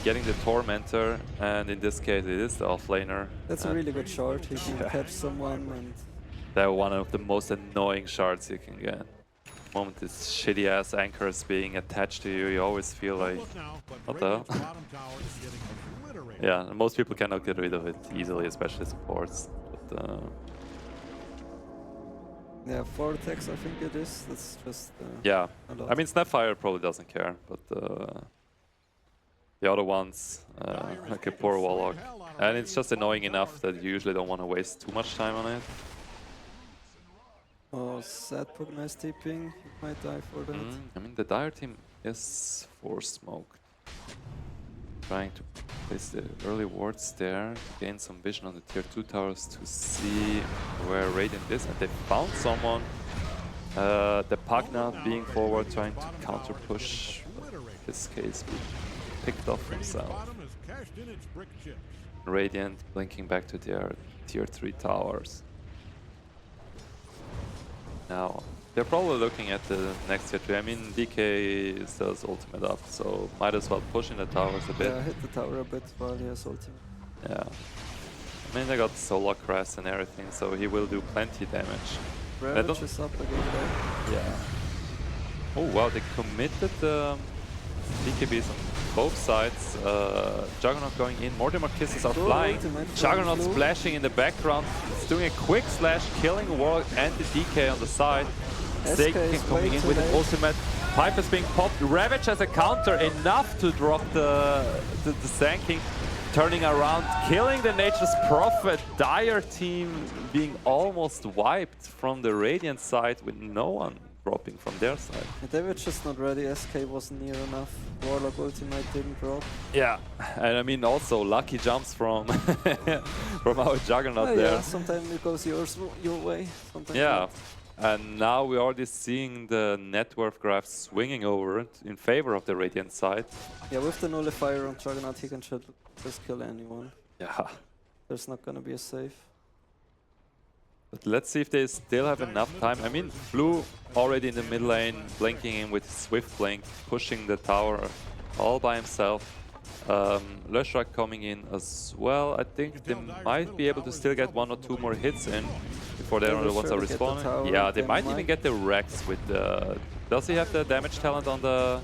Getting the Tormentor, and in this case it is the offlaner. That's a really good shard. He can catch someone and... They're one of the most annoying shards you can get. The moment this shitty ass anchors being attached to you, you always feel like, what the hell? Yeah, and most people cannot get rid of it easily, especially supports. But, yeah, 4 attacks I think it is. That's just yeah, a lot. I mean Snapfire probably doesn't care, but the other ones, like a poor Warlock. And it's just annoying enough that you usually don't want to waste too much time on it. Oh, sad Pugnice TPing. He might die for that. I mean, the Dire team is force smoked. Trying to place the early wards there to gain some vision on the tier 2 towers to see where Radiant is. And they found someone. The Pagna being forward, trying to counter push. But in this case, picked off himself. Radiant blinking back to their tier 3 towers. Now, they're probably looking at the next tier 3. I mean, DK still has ultimate up, so might as well push in the towers a bit. Yeah, hit the tower a bit while he has ultimate. Yeah. I mean, they got Solar Crest and everything, so he will do plenty damage. Ravage is up again there. Yeah. Oh wow, they committed BKBs on both sides. Juggernaut going in, Mortimer kisses are flying. Juggernaut splashing in the background. It's doing a quick slash, killing Warlock and the DK on the side. Stake coming in with an ultimate. Pipe is being popped. Ravage has a counter, enough to drop the Sand King. Turning around, killing the Nature's Prophet. Dire team being almost wiped from the Radiant side with no one dropping from their side. They were just not ready. SK wasn't near enough. Warlock ultimate didn't drop. Yeah, and I mean also lucky jumps from from our Juggernaut there. Yeah, sometimes it goes your way. Sometimes yeah, not. and now we're already seeing the net worth graph swinging over in favor of the Radiant side. Yeah, with the nullifier on Juggernaut, he can just kill anyone. Yeah. There's not gonna be a save. But let's see if they still have enough time. I mean, Blue already in the mid lane, blinking in with Swift Blink, pushing the tower all by himself. Leshrac coming in as well. I think they might be able to still get 1 or 2 more hits in before they're the ones are respawning. Yeah, they might even get the Rex with the... Does he have the damage talent on the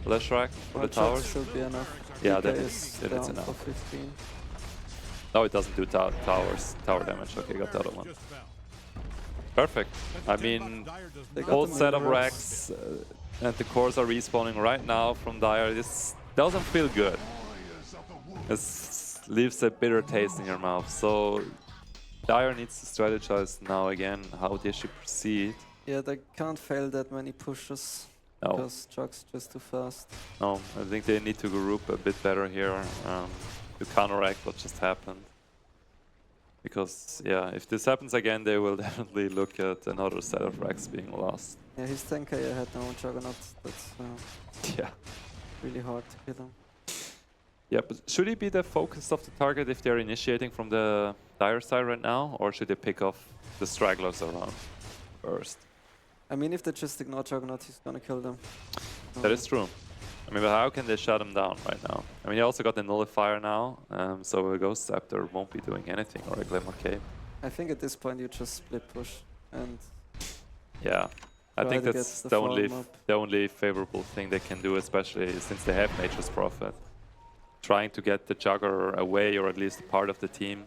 Leshrac for the towers? Should be enough. Yeah, DK then is it's down enough. for 15. No, it doesn't do tower damage. Okay, got the other one. Perfect. I mean, whole set of racks and the cores are respawning right now from Dire. This doesn't feel good. This leaves a bitter taste in your mouth. So Dire needs to strategize now again how they should proceed. Yeah, they can't fail that many pushes. No. Because Chuck's just too fast. No, I think they need to group a bit better here to counteract what just happened. Because, yeah, if this happens again, they will definitely look at another set of racks being lost. Yeah, he's 10k ahead now on Juggernaut. That's yeah, really hard to kill him. Yeah, but should he be the focus of the target if they're initiating from the Dire side right now? Or should they pick off the stragglers around first? I mean, if they just ignore Juggernaut, he's gonna kill them. That is true. I mean, but how can they shut him down right now? I mean, he also got the Nullifier now, so a Ghost Scepter won't be doing anything, or a Glimmer Cape. I think at this point you just split push and... Yeah, I think that's the only favorable thing they can do, especially since they have Nature's Prophet. Trying to get the Jugger away, or at least part of the team.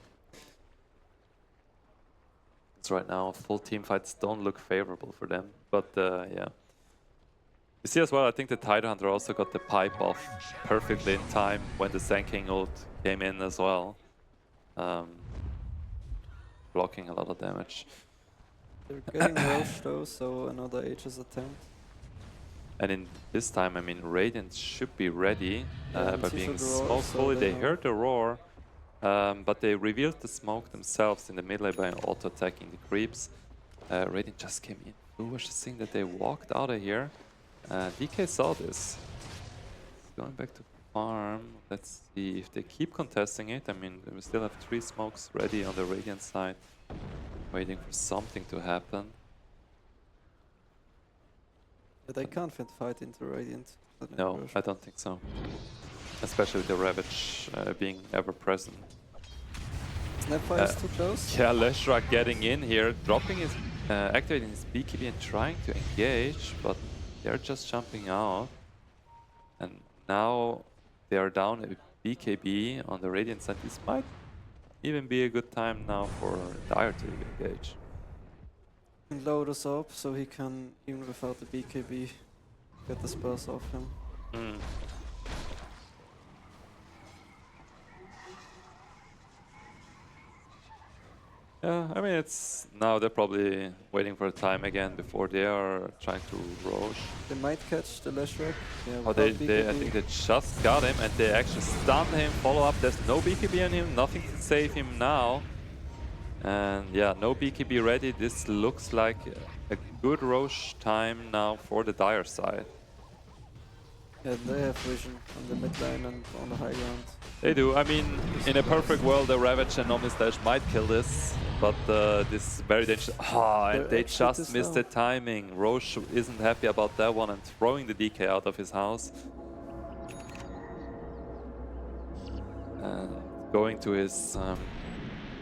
It's right now, full team fights don't look favorable for them, but yeah. You see as well, I think the Tidehunter also got the pipe off perfectly in time when the Sand King ult came in as well. Blocking a lot of damage. They're getting Roche though, so another Aegis attempt. And in this time, I mean, Radiant should be ready by being smoked fully. so They heard the roar, but they revealed the smoke themselves in the mid lane by auto-attacking the creeps. Radiant just came in. Who was just saying that they walked out of here? DK saw this. He's going back to farm. Let's see if they keep contesting it. I mean, we still have 3 smokes ready on the Radiant side, waiting for something to happen. But they can't fight into Radiant. No, I don't think so. Especially with the Ravage being ever present. Snapfire is too close. Yeah, Leshrac getting in here, dropping his, activating his BKB and trying to engage, but they're just jumping out. And now they are down a BKB on the Radiant side. This might even be a good time now for Dire to engage. And load us up so he can, even without the BKB, get the spells off him. Yeah, I mean, it's now they're probably waiting for a time again before they are trying to Roche. They might catch the Leshrac. Yeah, Oh, I think they just got him and they actually stunned him. Follow up, there's no BKB on him, nothing to save him now. And yeah, no BKB ready. This looks like a good Roche time now for the Dire side. Yeah, they have vision on the mid lane and on the high ground. They do. I mean, in a perfect world, the Ravage and Nomistash might kill this, but this is very dangerous. And they just missed the timing. Roche isn't happy about that one and throwing the DK out of his house. And going to his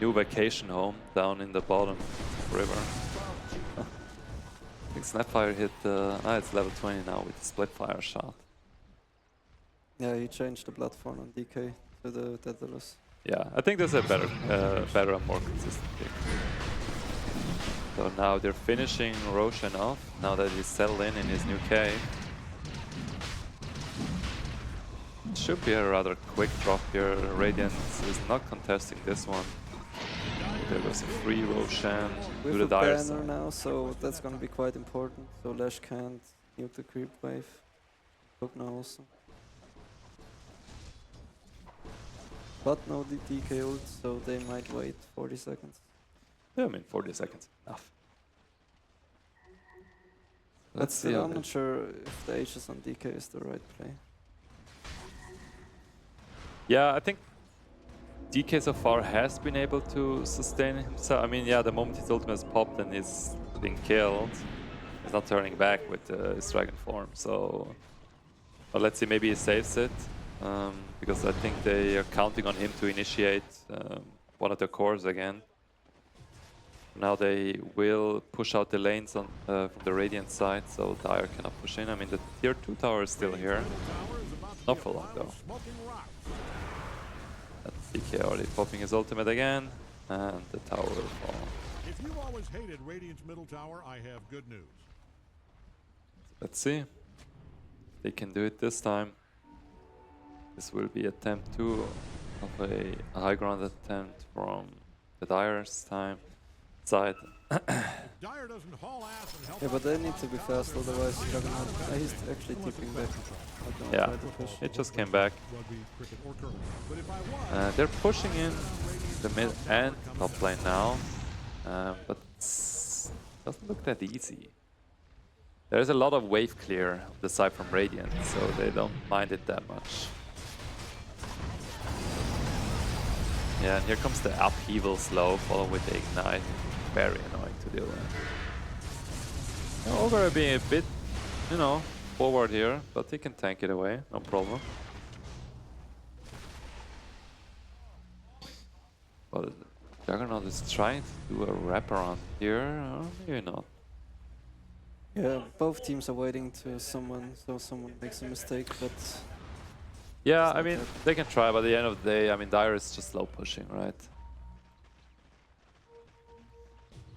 new vacation home down in the bottom river. I think Snapfire hit it's level 20 now with the Splitfire shot. Yeah, he changed the platform on DK to the Daedalus. Yeah, I think there's a better and more consistent pick. So now they're finishing Roshan off, now that he's settled in his new cave. It should be a rather quick drop here. Radiance is not contesting this one. There was a free Roshan to the Dire side. Now, so that's going to be quite important. So Lash can't nuke the creep wave. Hook now also. But no DK ult, so they might wait 40 seconds. Yeah, I mean 40 seconds enough. Let's see. I'm not sure if the Aegis on DK is the right play. Yeah, I think DK so far has been able to sustain himself. I mean, yeah, the moment his ultimate is popped and he's being killed, he's not turning back with his dragon form. So, but let's see, maybe he saves it. Because I think they are counting on him to initiate one of the cores again. Now they will push out the lanes on, from the Radiant side, so Dire cannot push in. I mean, the tier 2 tower is still here. Not for long though. DK already popping his ultimate again, and the tower will fall. If you always hated Radiant's middle tower, I have good news. Let's see if they can do it this time. This will be attempt 2 of a high ground attempt from the Dire's side. Dire doesn't haul ass and help Yeah, but they need to be fast, otherwise Juggernaut. He's actually tipping back. Yeah, it just came back. They're pushing in the mid and top lane now, but it doesn't look that easy. There's a lot of wave clear on the side from Radiant, so they don't mind it that much. Yeah, and here comes the upheaval slow, followed with the ignite. Very annoying to deal with. Ogre being a bit, you know, forward here, but he can tank it away, no problem. But Juggernaut is trying to do a wraparound here, or maybe not. Yeah, both teams are waiting to someone makes a mistake, but... Yeah, I mean, they can try, but at the end of the day, I mean, Dire is just slow pushing, right?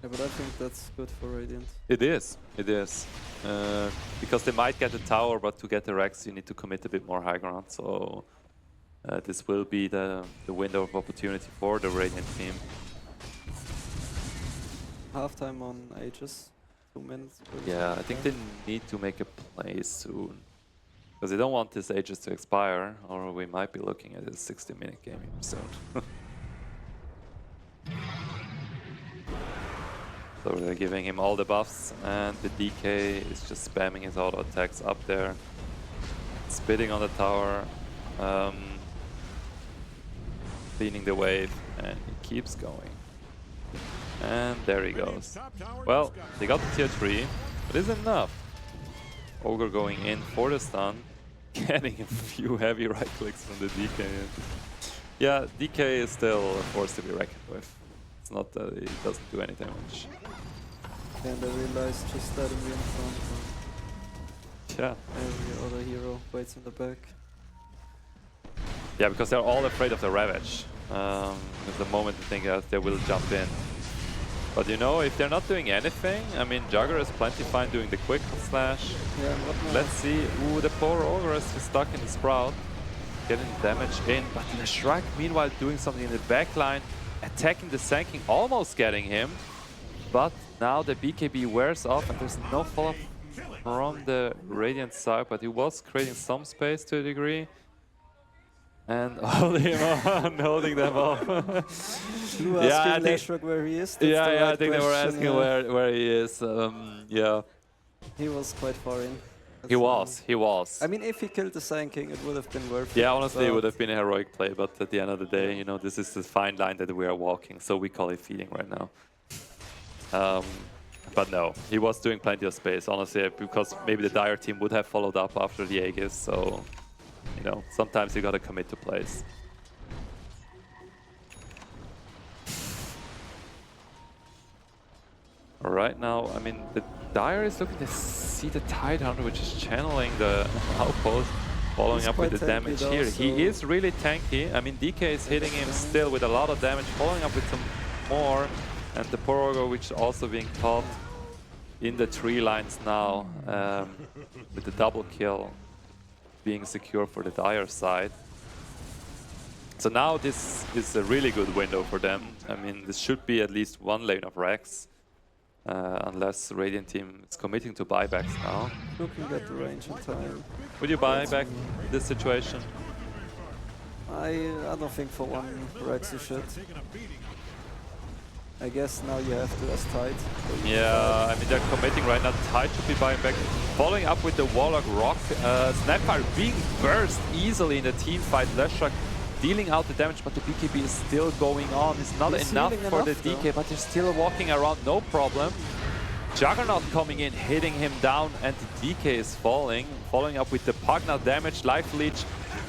Yeah, but I think that's good for Radiant. It is. Because they might get the tower, but to get the Rex, you need to commit a bit more high ground. So this will be the window of opportunity for the Radiant team. Halftime on Aegis, 2 minutes. Yeah, I think they need to make a play soon. Because they don't want this Aegis to expire, or we might be looking at a 60-minute game soon. So they're giving him all the buffs, and the DK is just spamming his auto attacks up there. Spitting on the tower, cleaning the wave, and he keeps going. And there he goes. Well, they got the tier 3, but is enough. Ogre going in for the stun, getting a few heavy right clicks from the DK. Yeah, DK is still a force to be reckoned with. It's not that he doesn't do any damage. And I realized just letting me in front. Yeah. Every other hero waits in the back. Yeah, because they're all afraid of the Ravage. At the moment they think that they will jump in. But you know, if they're not doing anything, I mean, Jugger is plenty fine doing the quick slash. Yeah, let's see. Ooh, the poor Ogre is stuck in the Sprout. Getting damage in, but the Shrike meanwhile doing something in the back line. Attacking the Sanking, almost getting him. But now the BKB wears off and there's no follow-up from the Radiant side, but he was creating some space to a degree. And holding him on, holding them off. Yeah, I think where he is. Yeah, I think they were asking where he is. Yeah. He was quite far in. He was. I mean, if he killed the Sand King, it would have been worth it. Yeah, honestly, it would have been a heroic play, but at the end of the day, you know, this is the fine line that we are walking, so we call it feeding right now. But no, he was doing plenty of space, honestly, because maybe the Dire team would have followed up after the Aegis, so, you know, sometimes you gotta commit to plays. Right now, I mean, the Dire is looking to see the Tidehunter, which is channeling the outpost, following up with the damage here. He is really tanky. I mean, DK is hitting him still with a lot of damage, following up with some more. And the poor Ogre, which is also being caught in the tree lines now, with the double kill being secure for the Dire side. So now this is a really good window for them. I mean, this should be at least one lane of Rex. Unless the Radiant team is committing to buybacks now. Looking at the range in time. Would you buy back this situation? I don't think for one Rex you should. I guess now you have to as Tide. Yeah, I mean they're committing right now. Tide should be buying back. Following up with the Warlock Rock. Snapfire being burst easily in the team fight. Leshrac dealing out the damage, but the BKB is still going on. It's not enough for the DK, but they're still walking around, no problem. Juggernaut coming in, hitting him down, and the DK is falling. Following up with the Pugna damage, Life Leech,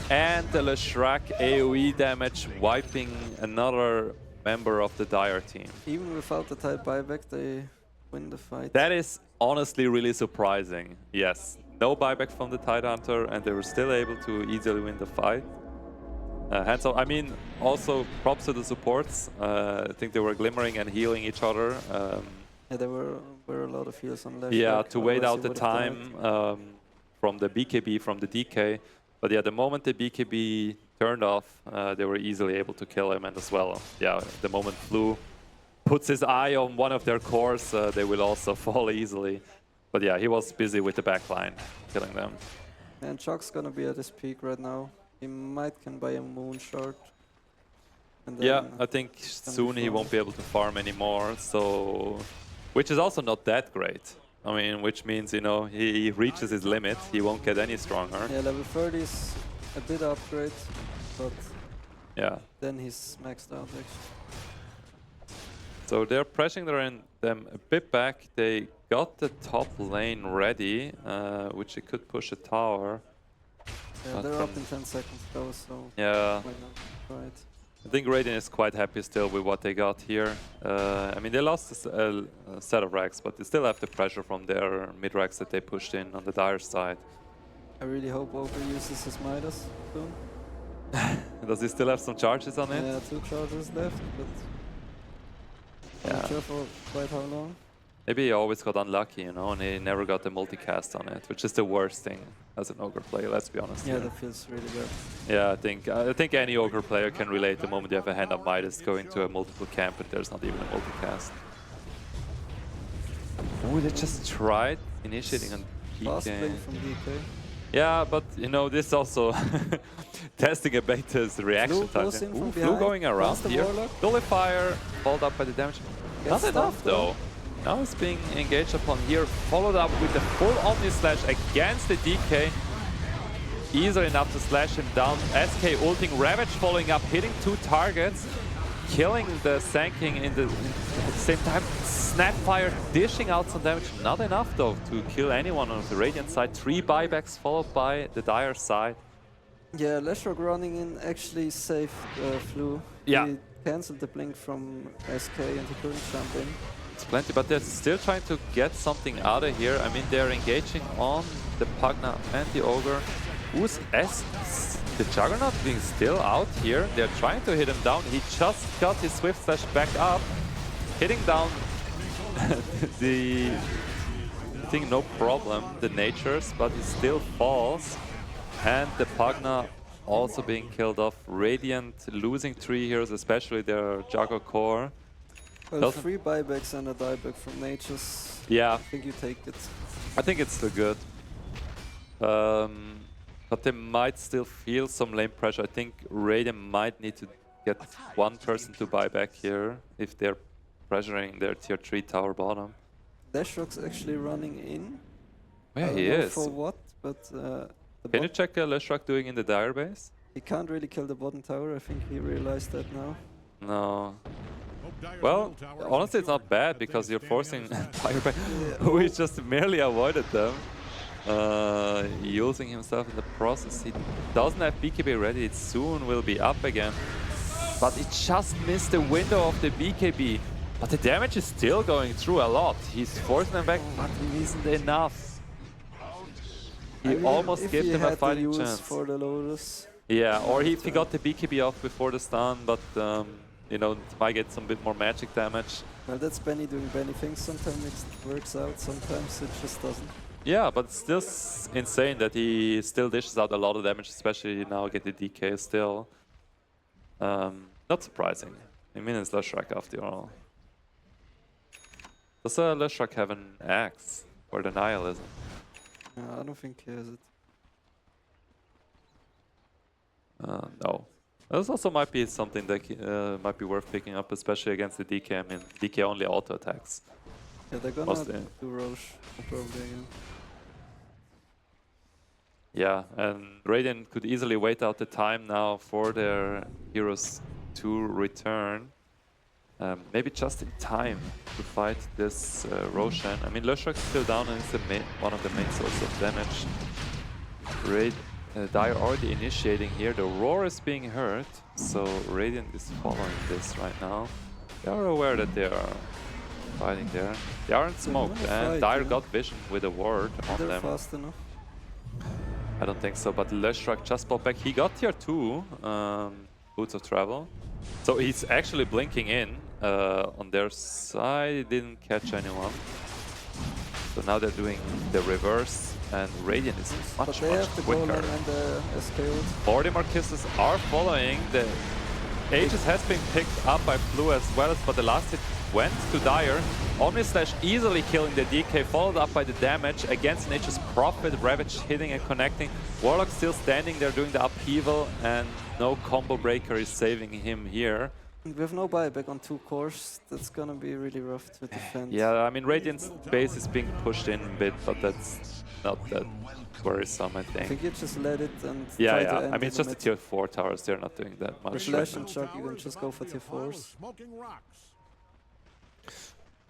and the Leshrac AoE damage, wiping another member of the Dire team. Even without the Tide buyback, they win the fight. That is honestly really surprising. Yes, no buyback from the Tidehunter, and they were still able to easily win the fight. hands off. I mean, also props to the supports. I think they were glimmering and healing each other. Yeah, there were a lot of heals on left. Yeah, like, to wait otherwise out he the would've died. time from the BKB, from the DK. But yeah, the moment the BKB turned off, they were easily able to kill him. And as well, yeah, the moment Flu puts his eye on one of their cores, they will also fall easily. But yeah, he was busy with the backline, killing them. And Chuck's gonna be at his peak right now. He might can buy a moon shard. And Yeah, then I think can soon he farm. won't be able to farm anymore, so... Which is also not that great. I mean, which means, you know, he reaches his limit, he won't get any stronger. Yeah, level 30 is a bit upgrade, but Yeah. then he's maxed out actually. So they're pressing them a bit back. They got the top lane ready, which they could push a tower. Yeah, But they're up from- in 10 seconds though, so Yeah. might not try it. I think Radiant is quite happy still with what they got here. I mean, they lost a set of racks, but they still have the pressure from their mid-racks that they pushed in on the Dire side. I really hope Ogre uses his Midas soon. Does he still have some charges on it? Yeah, 2 charges left, but I'm not Yeah. sure for quite how long. Maybe he always got unlucky, you know, and he never got the multicast on it, which is the worst thing as an Ogre player, let's be honest. Yeah, here. that feels really bad. Yeah, I think any Ogre player can relate the moment you have a hand up Midas going to a multiple camp and there's not even a multicast. Oh, they just tried initiating on Fast DK. blink from DK. Yeah, but you know, this also testing a beta's reaction Flu time. goes in from Ooh, Flu behind, going around runs the here. Warlock. Nullifier, followed up by the damage. Not Gets enough stunned though. Now it's being engaged upon here, followed up with the full Omni Slash against the DK. Easily enough to slash him down. SK ulting, Ravage following up, hitting 2 targets, killing the Sanking at the same time. Snapfire dishing out some damage. Not enough though to kill anyone on the Radiant side. 3 buybacks followed by the Dire side. Yeah, Leshrock running in actually saved Flu. Yeah. He cancelled the blink from SK and he couldn't jump in. It's plenty, but they're still trying to get something out of here. I mean, they're engaging on the Pugna and the Ogre. Who's the Juggernaut being still out here? They're trying to hit him down. He just got his Swift Slash back up, hitting down the thing, no problem, the Natures, but he still falls. And the Pugna also being killed off. Radiant losing 3 heroes, especially their Jugger core. Well, Doesn't- 3 buybacks and a dieback from Nature's. Yeah. I think you take it. I think it's still good. But they might still feel some lane pressure. I think Radiant might need to get one person to buy back here if they're pressuring their tier 3 tower bottom. Leshrock's actually running in. Yeah, I don't he know is. For what? But the Can you check Leshrac doing in the Dire base? he can't really kill the bottom tower. I think he realized that now. No. Well, honestly, it's not bad because you're forcing Dire base, who he just merely avoided them. Using himself in the process. He doesn't have BKB ready. It soon will be up again. But it just missed the window of the BKB. But the damage is still going through a lot. He's forcing them back, but it isn't enough. He I mean, almost if gave he them a had the fighting use chance. for the Lotus. Yeah, or if he got the BKB off before the stun, but you know, might get some bit more magic damage. Well, that's Benny doing Benny things. Sometimes it works out, sometimes it just doesn't. Yeah, but it's still insane that he still dishes out a lot of damage, especially now get the DK still. Not surprising. I mean, it's Leshrac after all. Does Leshrac have an axe for the Nihilism? I don't think he has it. No. This also might be something that might be worth picking up, especially against the DK. I mean, DK only auto attacks. Yeah, they're gonna Mostly. do Roche probably again. Yeah, and Radiant could easily wait out the time now for their heroes to return. Maybe just in time to fight this Roshan. I mean, Leshrac is still down and it's one of the main sources of damage. Dire already initiating here. The roar is being heard, so Radiant is following this right now. They are aware that they are fighting there. They aren't smoked, and Dire got vision with a ward on They're them. fast enough. I don't think so, but Leshrak just popped back. He got tier 2 Boots of Travel. So he's actually blinking in on their side. He didn't catch anyone. So now they're doing the reverse, and Radiant is much quicker. And the SKO. 40 more kisses are following. The Aegis has been picked up by Blue as well, but the last hit went to Dire. Omnislash easily killing the DK, followed up by the damage against Nature's Prophet. Ravage hitting and connecting. Warlock still standing there doing the upheaval, and no combo breaker is saving him here. We have no buyback on 2 cores. That's gonna be really rough to defend. Yeah, I mean, Radiant's base is being pushed in a bit, but that's not that worrisome, I think. I think you just let it and yeah, try yeah. to end I mean, it's just the mid. tier 4 towers. They're not doing that much. With Flash and Chuck, you can just go for tier 4s.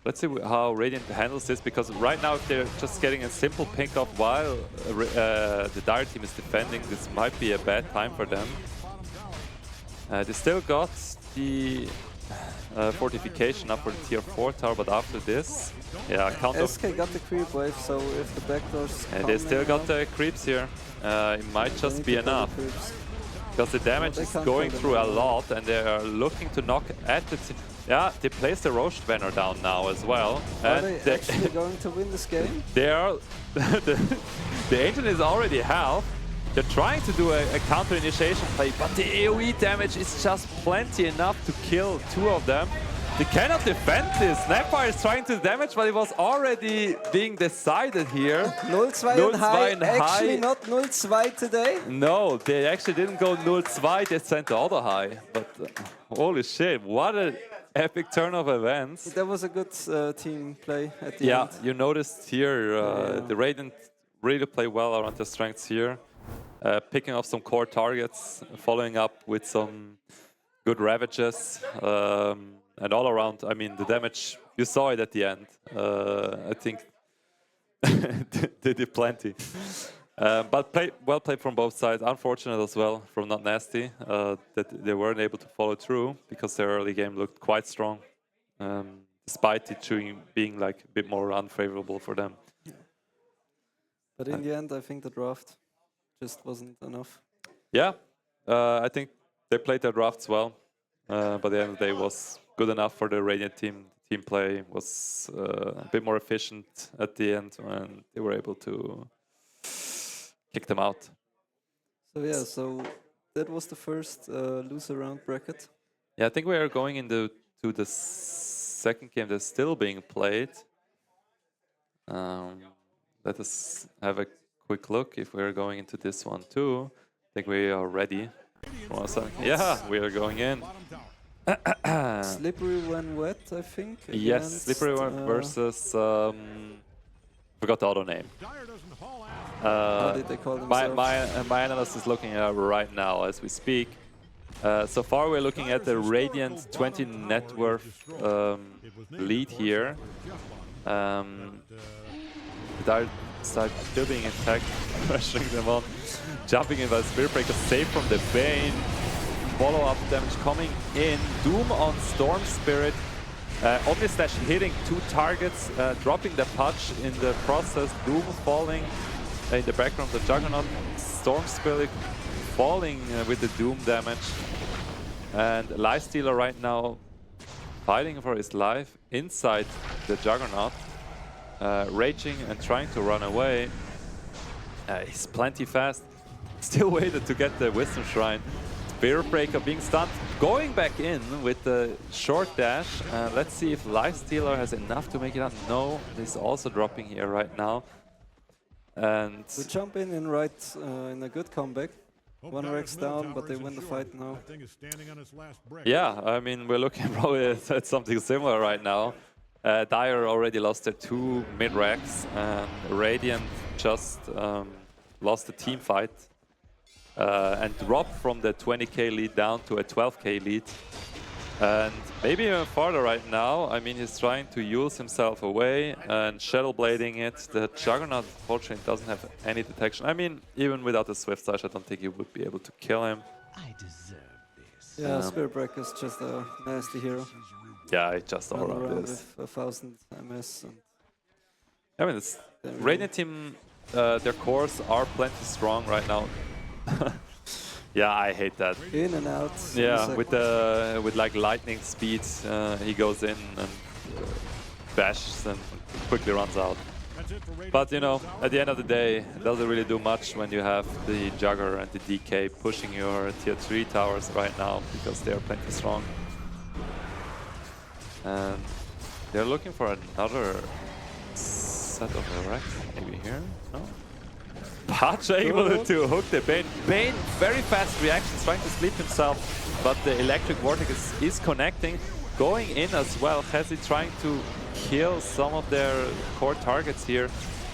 Let's see how Radiant handles this, because right now if they're just getting a simple pick off while the Dire team is defending, this might be a bad time for them. They still got the fortification up for the tier 4 tower, but after this, yeah, count of... SK got the creep wave, so if the backdoors And they still got the creeps here. It might just be enough. Because the damage is going through a lot, and they are looking to knock at the... Yeah, they placed the Roche banner down now as well. Are they actually going to win this game? They are... the Ancient is already half. They're trying to do a counter initiation play, but the AoE damage is just plenty enough to kill 2 of them. They cannot defend this. Snapfire is trying to damage, but it was already being decided here. 0-2 high. Actually not 0-2 today. No, they actually didn't go 0-2. They sent the auto high. But holy shit, what an epic turn of events. That was a good team play at the end. Yeah, you noticed here the Radiant really play well around their strengths here. Picking up some core targets, following up with some good ravages. And all around, I mean, the damage, you saw it at the end. I think they did plenty. But well played from both sides. Unfortunate as well from Not Nasty that they weren't able to follow through, because their early game looked quite strong, despite it being like a bit more unfavorable for them. But in the end, I think the draft just wasn't enough. Yeah, I think they played their drafts well, but at the end of the day was good enough for the Radiant team. Team play was a bit more efficient at the end, and they were able to kick them out. So yeah, so that was the first loser round bracket. Yeah, I think we are going into the second game that's still being played. Let us have a quick look if we're going into this one too. I think we are ready. Yeah, we are going in. Slippery when wet, I think. Yes, Slippery versus... forgot the auto name. How did they call themselves? My analyst is looking at it right now as we speak. So far we're looking at the Radiant 20 net worth lead here. The Dire side still being attacked, pressuring them on. Jumping in by Spirit Breaker, saved from the Bane. Follow-up damage coming in. Doom on Storm Spirit. Omnislash hitting 2 targets, dropping the Pudge in the process. Doom falling in the background of the Juggernaut. Storm Spirit falling with the Doom damage. And Lifestealer right now fighting for his life inside the Juggernaut. Raging and trying to run away. He's plenty fast. Still waited to get the Wisdom Shrine. Spirit Breaker being stunned, going back in with the short dash. Let's see if Lifestealer has enough to make it out. No, he's also dropping here right now. And we jump in right in a good comeback. 1 Rex down, but they win the fight now. Yeah, I mean, we're looking probably at something similar right now. Dire already lost their 2 mid-Rex, and Radiant just lost the team fight. And dropped from the 20k lead down to a 12k lead. And maybe even farther right now. I mean, he's trying to use himself away and shadow blading it. The Juggernaut, unfortunately, doesn't have any detection. I mean, even without the Swift Slash, I don't think he would be able to kill him. I deserve this. Yeah, Spirit Breaker is just a nasty hero. Yeah, he just all around this. With 1000 MS. And I mean, Radiant team their cores are plenty strong right now. Yeah, I hate that. In and out. Yeah, with like lightning speed, he goes in and bashes and quickly runs out. But you know, at the end of the day, it doesn't really do much when you have the Jugger and the DK pushing your tier 3 towers right now because they are plenty strong. And they're looking for another set of Rex, maybe here, no? Patch able to hook the Bane. Bane, very fast reactions, trying to sleep himself, but the electric vortex is connecting. Going in as well, Hezi trying to kill some of their core targets here.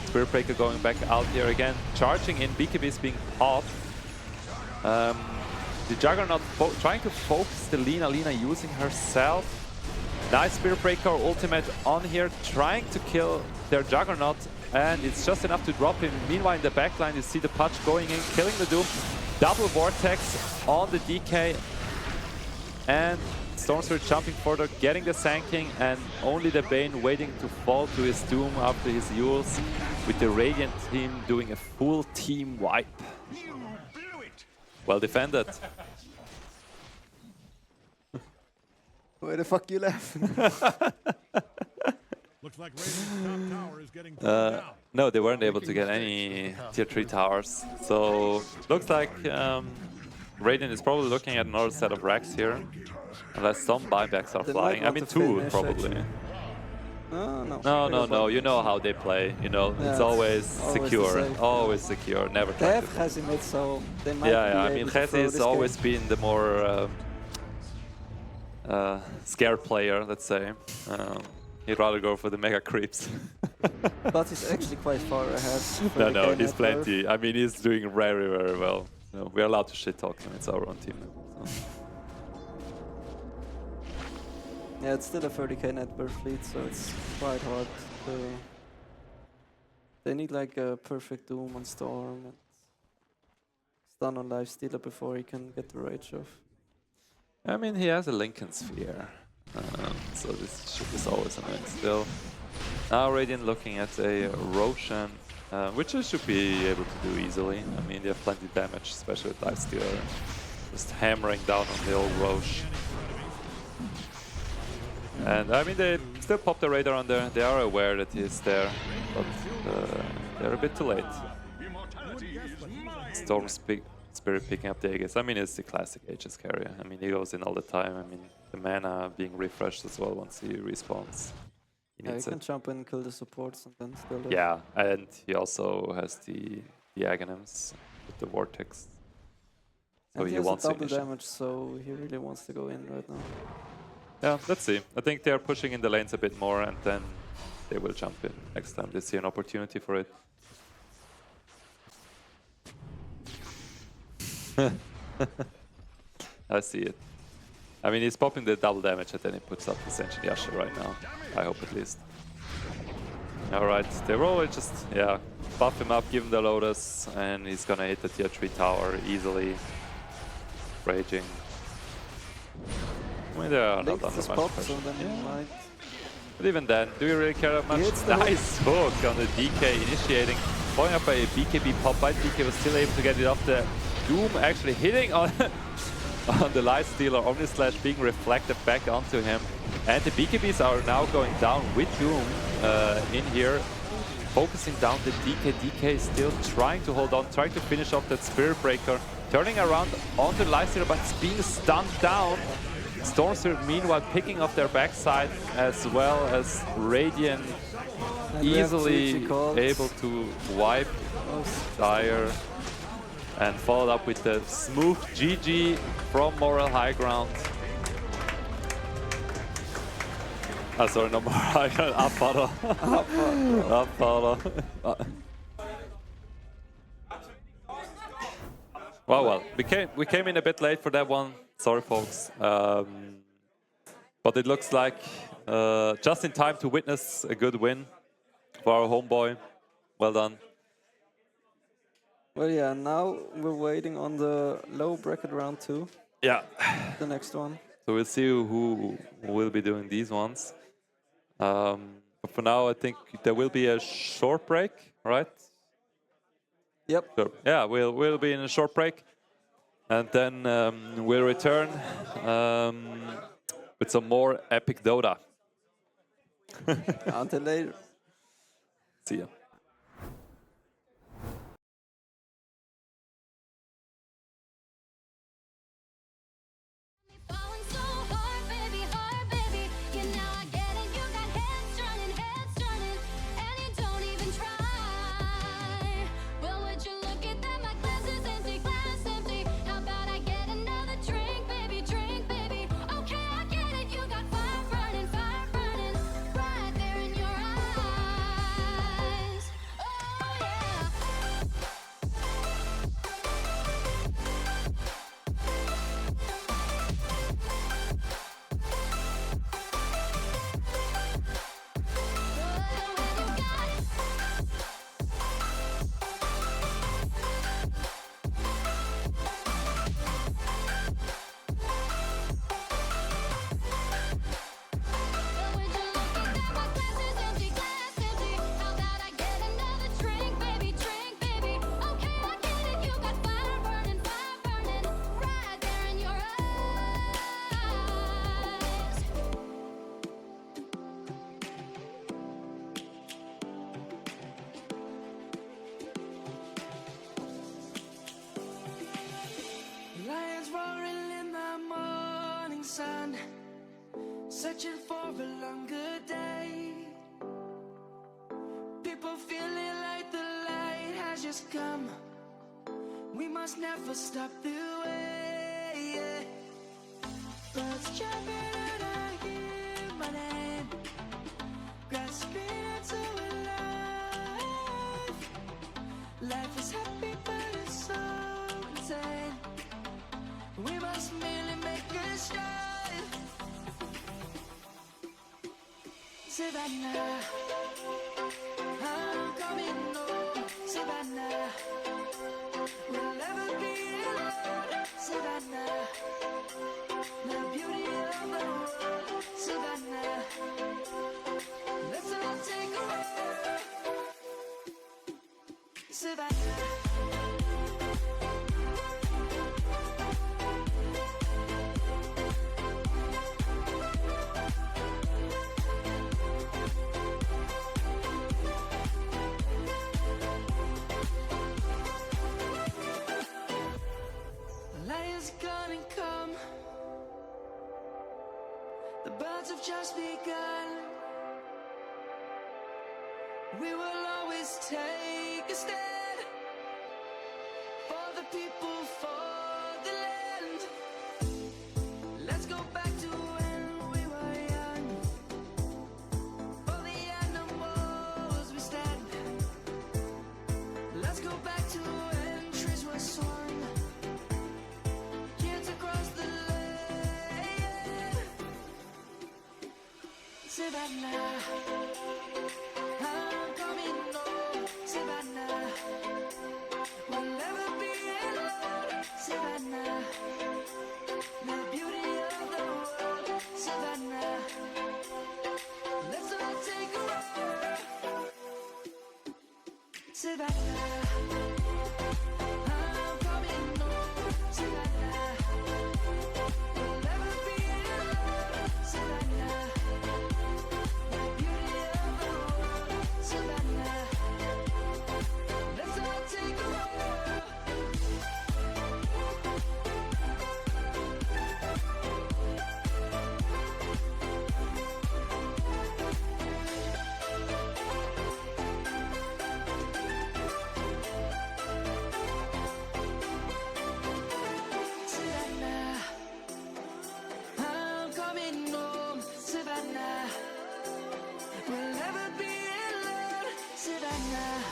Spirit Breaker going back out here again, charging in, BKB is being popped. The Juggernaut trying to focus the Lina using herself. Nice Spirit Breaker ultimate on here, trying to kill their Juggernaut, and it's just enough to drop him. Meanwhile, in the backline, you see the Patch going in, killing the Doom. Double Vortex on the DK, and Stormspirit jumping further, getting the Sanking, and only the Bane waiting to fall to his Doom after his Yules, with the Radiant team doing a full team wipe. Well defended. Where the fuck you laughing? Looks like Radiant's top tower is getting down. No, they weren't able to get any tier 3 towers. So looks like Radiant is probably looking at another set of racks here. Unless some buybacks are flying. I mean, 2 probably. No. You know how they play. You know, Yeah, it's always secure. safe. Always secure. Never They try have to. Hezi mid, so they might Yeah, be I mean, able to Hezi throw has this always game. been the more scared player, let's say. He'd rather go for the mega creeps. But he's actually quite far ahead. for No, the no, K he's network. plenty. I mean, he's doing very, very well. No, we're allowed to shit talk him. It's our own team. So. Yeah, it's still a 30k net per fleet, so it's quite hard to... They need like a perfect Doom on Storm and stun on Lifestealer before he can get the Rage off. I mean, he has a Lincoln Sphere, so this shit is always annoying still. Now Radiant looking at a Roshan, which they should be able to do easily. I mean, they have plenty of damage, especially with Lifestealer. Just hammering down on the old Roche. And I mean, they still pop the radar on there. They are aware that he's there, but they're a bit too late. Storm Spirit picking up the Aegis. I mean, it's the classic Aegis carrier. I mean, he goes in all the time. I mean, the mana being refreshed as well once he respawns. Yeah, he can jump in and kill the supports and then still live. Yeah, and he also has the Aghanims with the Vortex. So And he he has wants a double ignition. damage, so he really wants to go in right now. Yeah, let's see. I think they're pushing in the lanes a bit more, and then they will jump in next time they see an opportunity for it. I see it. I mean, he's popping the double damage, and then he puts up his Ancient Yasha right now. I hope at least. Alright, they will just, yeah, buff him up, give him the Lotus, and he's gonna hit the tier 3 tower easily. Raging. I mean, they are not under much pressure. Yeah. But even then, do you really care that much? Nice hook on the DK initiating. Following up by a BKB pop by DK was still able to get it off the Doom, actually hitting on on the Lifestealer, Omnislash being reflected back onto him. And the BKBs are now going down with Doom in here, focusing down the DK. DK is still trying to hold on, trying to finish off that Spirit Breaker, turning around on the Lifestealer, but it's being stunned down. Stormspirit meanwhile picking up their backside, as well as Radiant easily able to wipe Dire, and followed up with the smooth GG from Moral High Ground. Sorry, no Moral High Ground, Apollo. Apollo. Well, we came in a bit late for that one. Sorry, folks. But it looks like just in time to witness a good win for our homeboy. Well done. Well, yeah, now we're waiting on the low bracket round 2. Yeah. The next one. So we'll see who will be doing these ones. But for now, I think there will be a short break, right? Yep. Sure. Yeah, we'll be in a short break, and then we'll return with some more epic Dota. Until later. See ya. Falling so hard, baby, yeah, now I get it. You got heads running, and you don't even try. Well, would you look at that? My glass is empty, How about I get another drink, baby, Okay, I get it. You got fire burning, right there in your eyes. Oh yeah. How about I get another drink, baby, Okay, I get it. You got fire burning, right there in your eyes. Lions roaring in the morning sun, searching for a longer day. People feeling like the light has just come. We must never stop the way. Yeah. Birds jumping and I hear my name, grasping into a life. Life is happy but it's so insane. We must merely make a start. Savannah, I'm coming home. Savannah, we'll never be alone. Savannah, the beauty of the world. Savannah, let's all take a walk. Savannah. The lion's gonna come. The birds have just begun. We will always take a stand for the people, for the land. Let's go back to when we were young. For the animals we stand. Let's go back to when trees were swung. Kids across the land. Savannah, I'm coming home. Savannah, we'll never be alone. Savannah, the beauty of the world. Savannah, let's all take a walk. Savannah, I'm coming home. Savannah, we'll never be alone. Savannah, the beauty of the world. Savannah, let's all take a walk. Savannah, I'm coming home. Savannah, we'll never be alone. Savannah.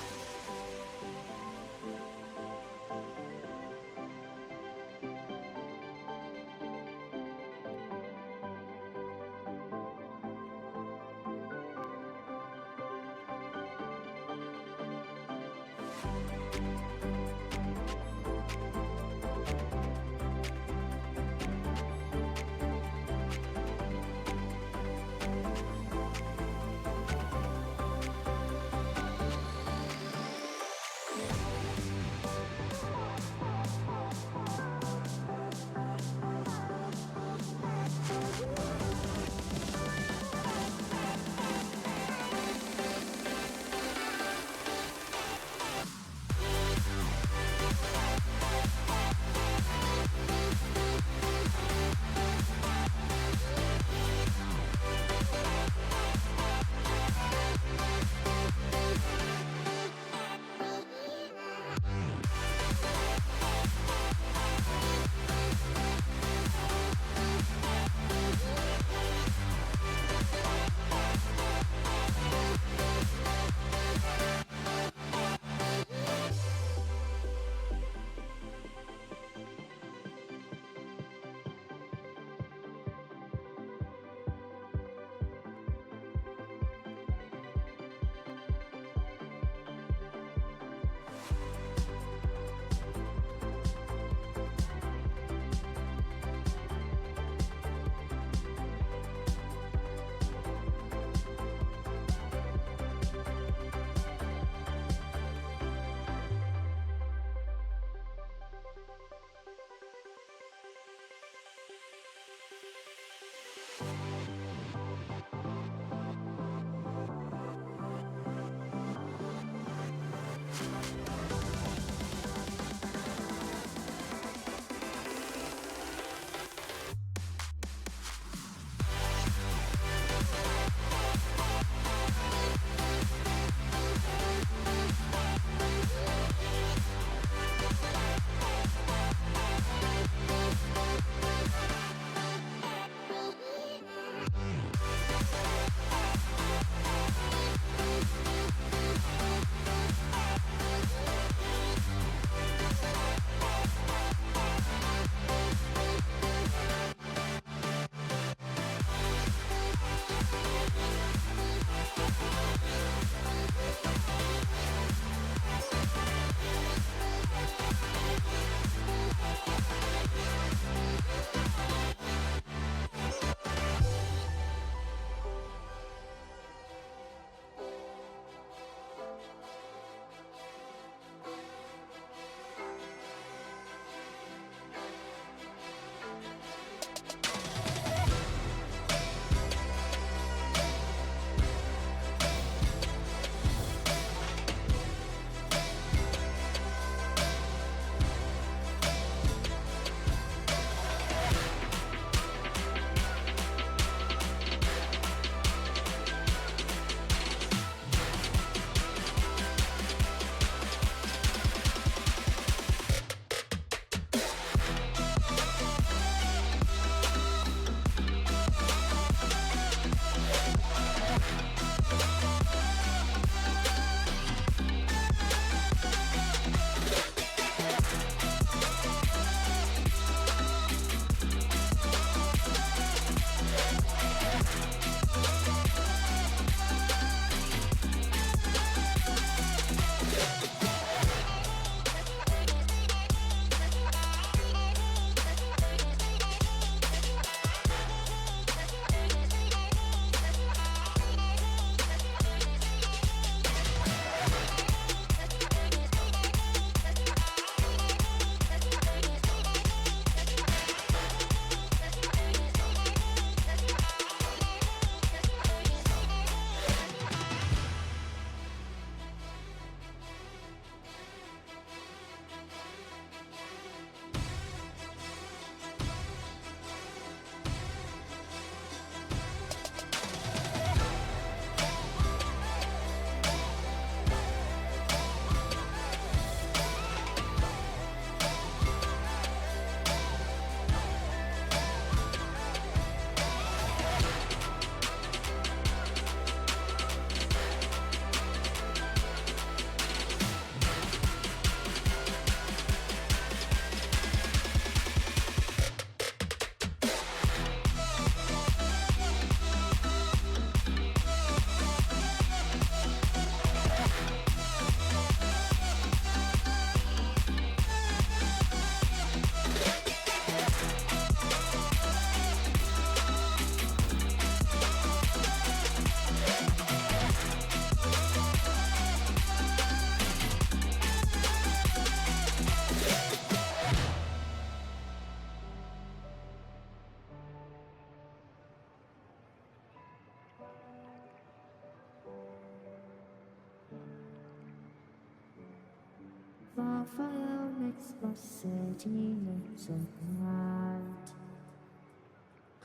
Fire makes the city look so bright.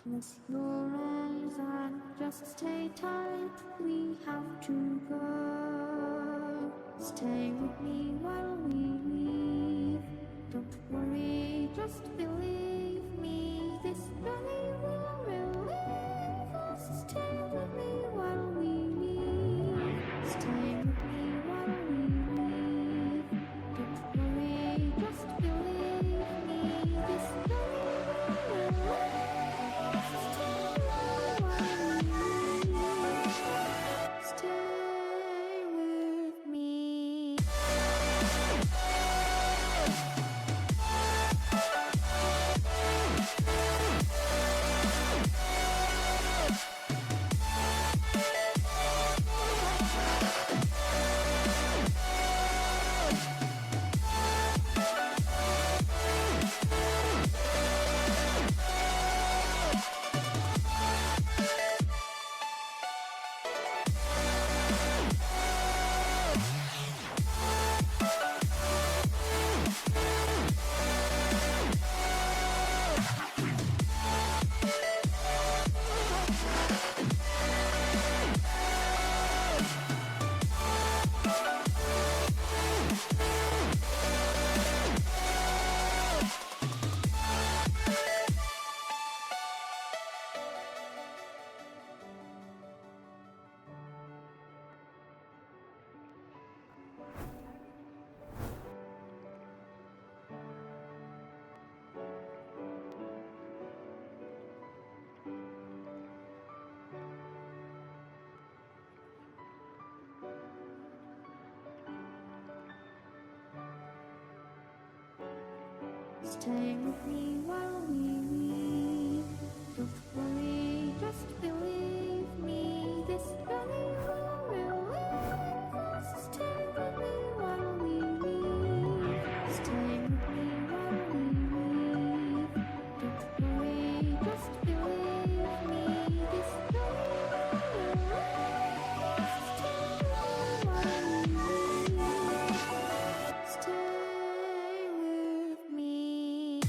Close your eyes and just stay tight. We have to go. Stay with me while we leave. just believe me. This journey will last. Stay with me. Stay with me while we leave. Don't worry, just believe me. This journey will relieve us. Stay with me while we leave. Stay with me while we leave. Don't worry, just believe me. This journey will relieve us. Stay with me while we leave. Stay with me.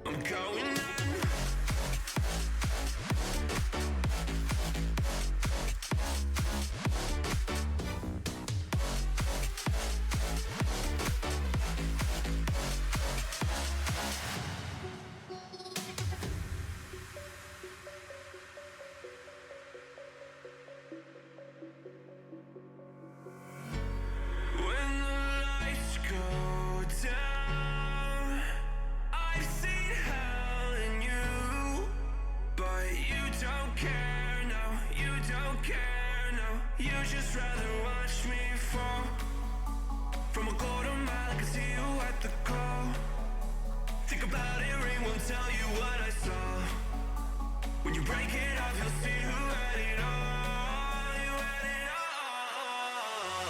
I'm going on. When the lights go down, I've seen hell in you, but you don't care, no, you don't care, no. You just rather watch me fall. From a quarter mile, I can see you at the call. Think about it, ring won't tell you what I saw. When you break it off, you'll see who had it all. You had it all.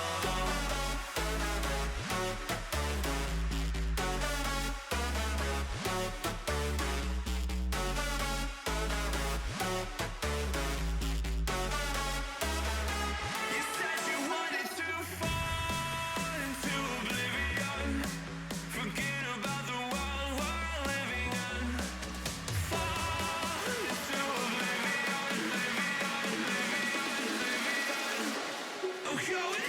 You said you wanted to fall into oblivion. Forget about the world we're living in. Fall into oblivion, oblivion. I'm going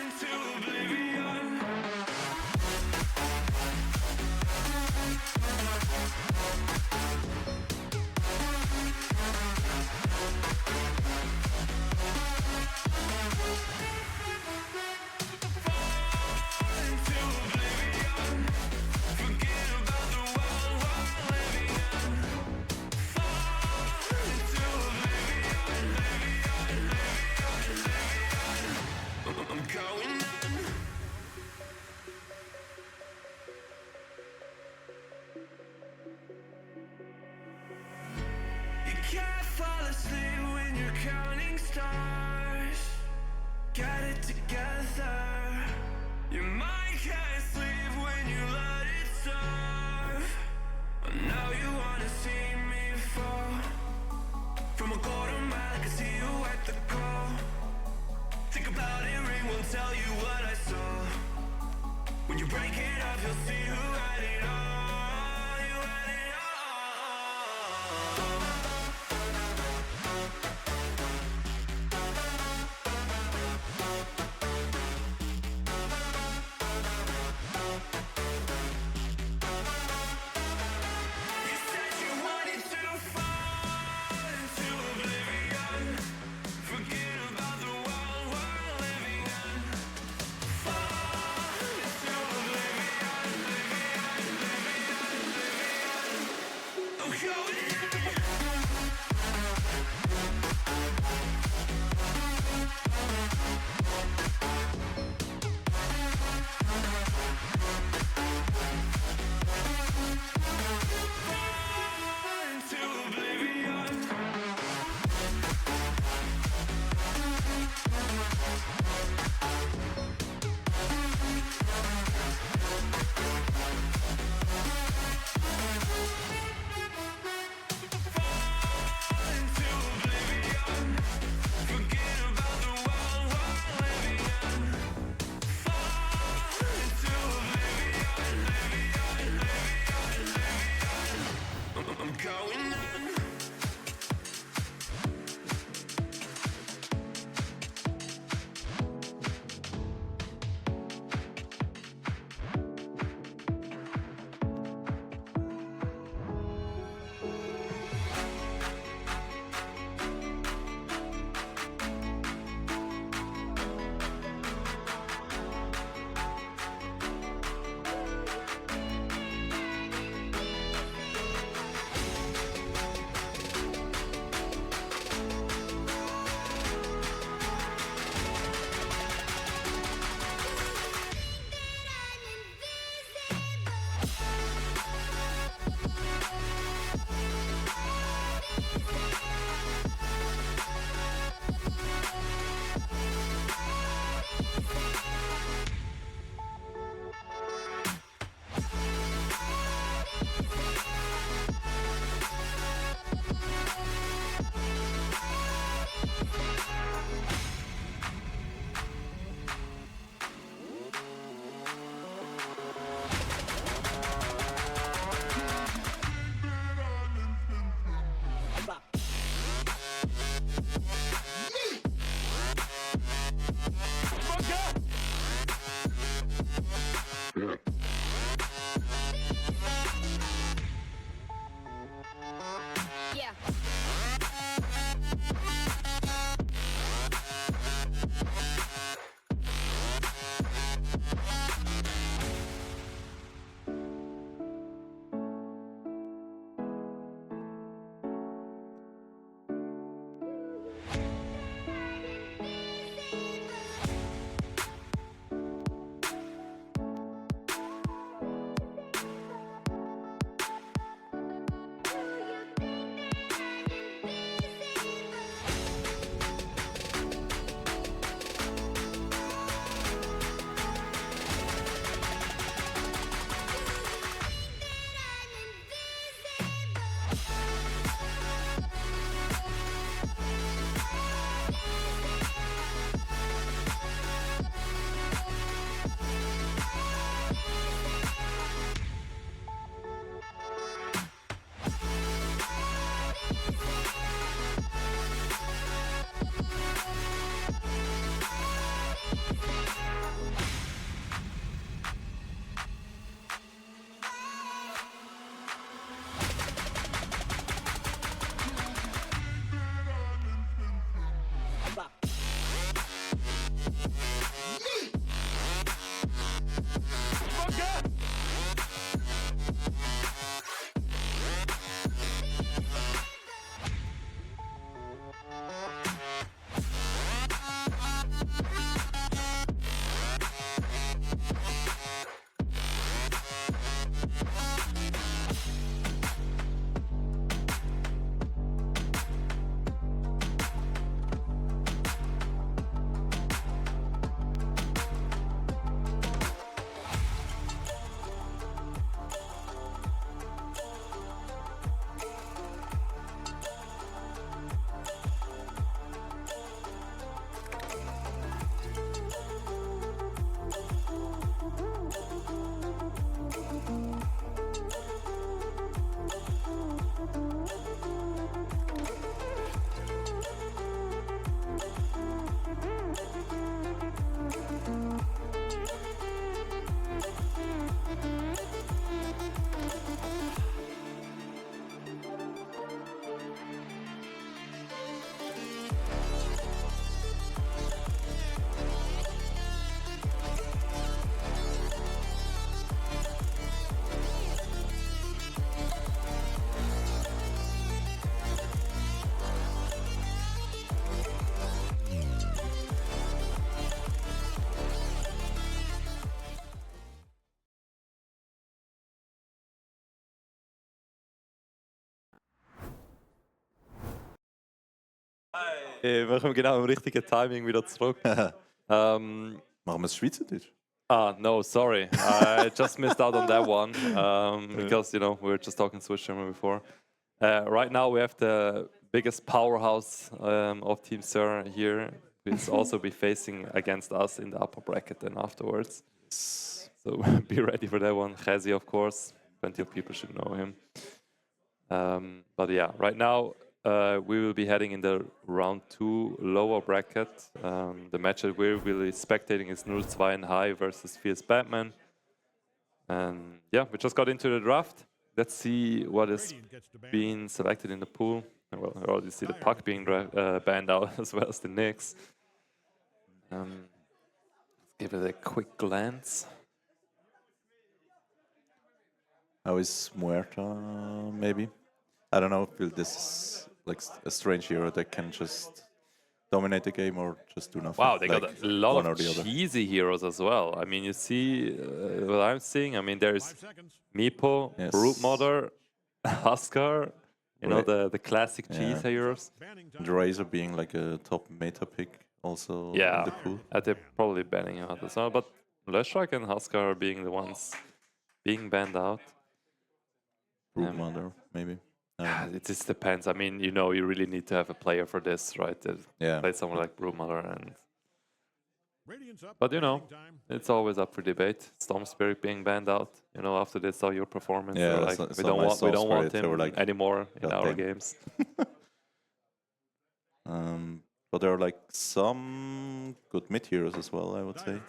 into oblivion. get it together. Your mind can't sleep when you let it serve. Now you wanna see me fall. From a quarter mile, I can see you at the goal. Think about it, ring won't tell you what I saw. When you break it up, you'll see who had it all. You had it all. You said you wanted to fall into oblivion. Forget about wir kommen genau im richtigen Timing wieder zurück. Machen wir es Schweizerdeutsch? No, sorry. I just missed out on that one because, you know, we were just talking Swiss German before. Right now we have the biggest powerhouse of Team Sir here. Will also be facing against us in the upper bracket then afterwards. So be ready for that one. Khezi, of course. Plenty of people should know him. But yeah, right now we will be heading in the round 2 lower bracket. The match that we will be spectating is 02 and High versus Fierce Batman. And yeah, we just got into the draft. Let's see what is being selected in the pool. Well, I already see the puck being banned out as well as the Knicks. Let's give it a quick glance. How is Muerta, maybe? I don't know if this is like a strange hero that can just dominate the game or just do nothing. Wow, they like got a lot one of or the other. cheesy heroes as well. I mean, you see what I'm seeing. I mean, there's Meepo, Yes. Brute Mother, Huskar, you know, the classic cheese Yeah. heroes. The Razor being like a top meta pick also Yeah, in the pool. they're probably banning him out as well. But Leshrak and Huskar are being the ones being banned out. Brute Mother, maybe. It just depends. I mean, you know, you really need to have a player for this, right? To play someone like Brute Mother and. But you know, it's always up for debate. Storm Spirit being banned out. You know, after they saw your performance, Yeah, they're like, we don't want they were him like, anymore in "God our damn." games. But there are like some good mid heroes as well, I would say.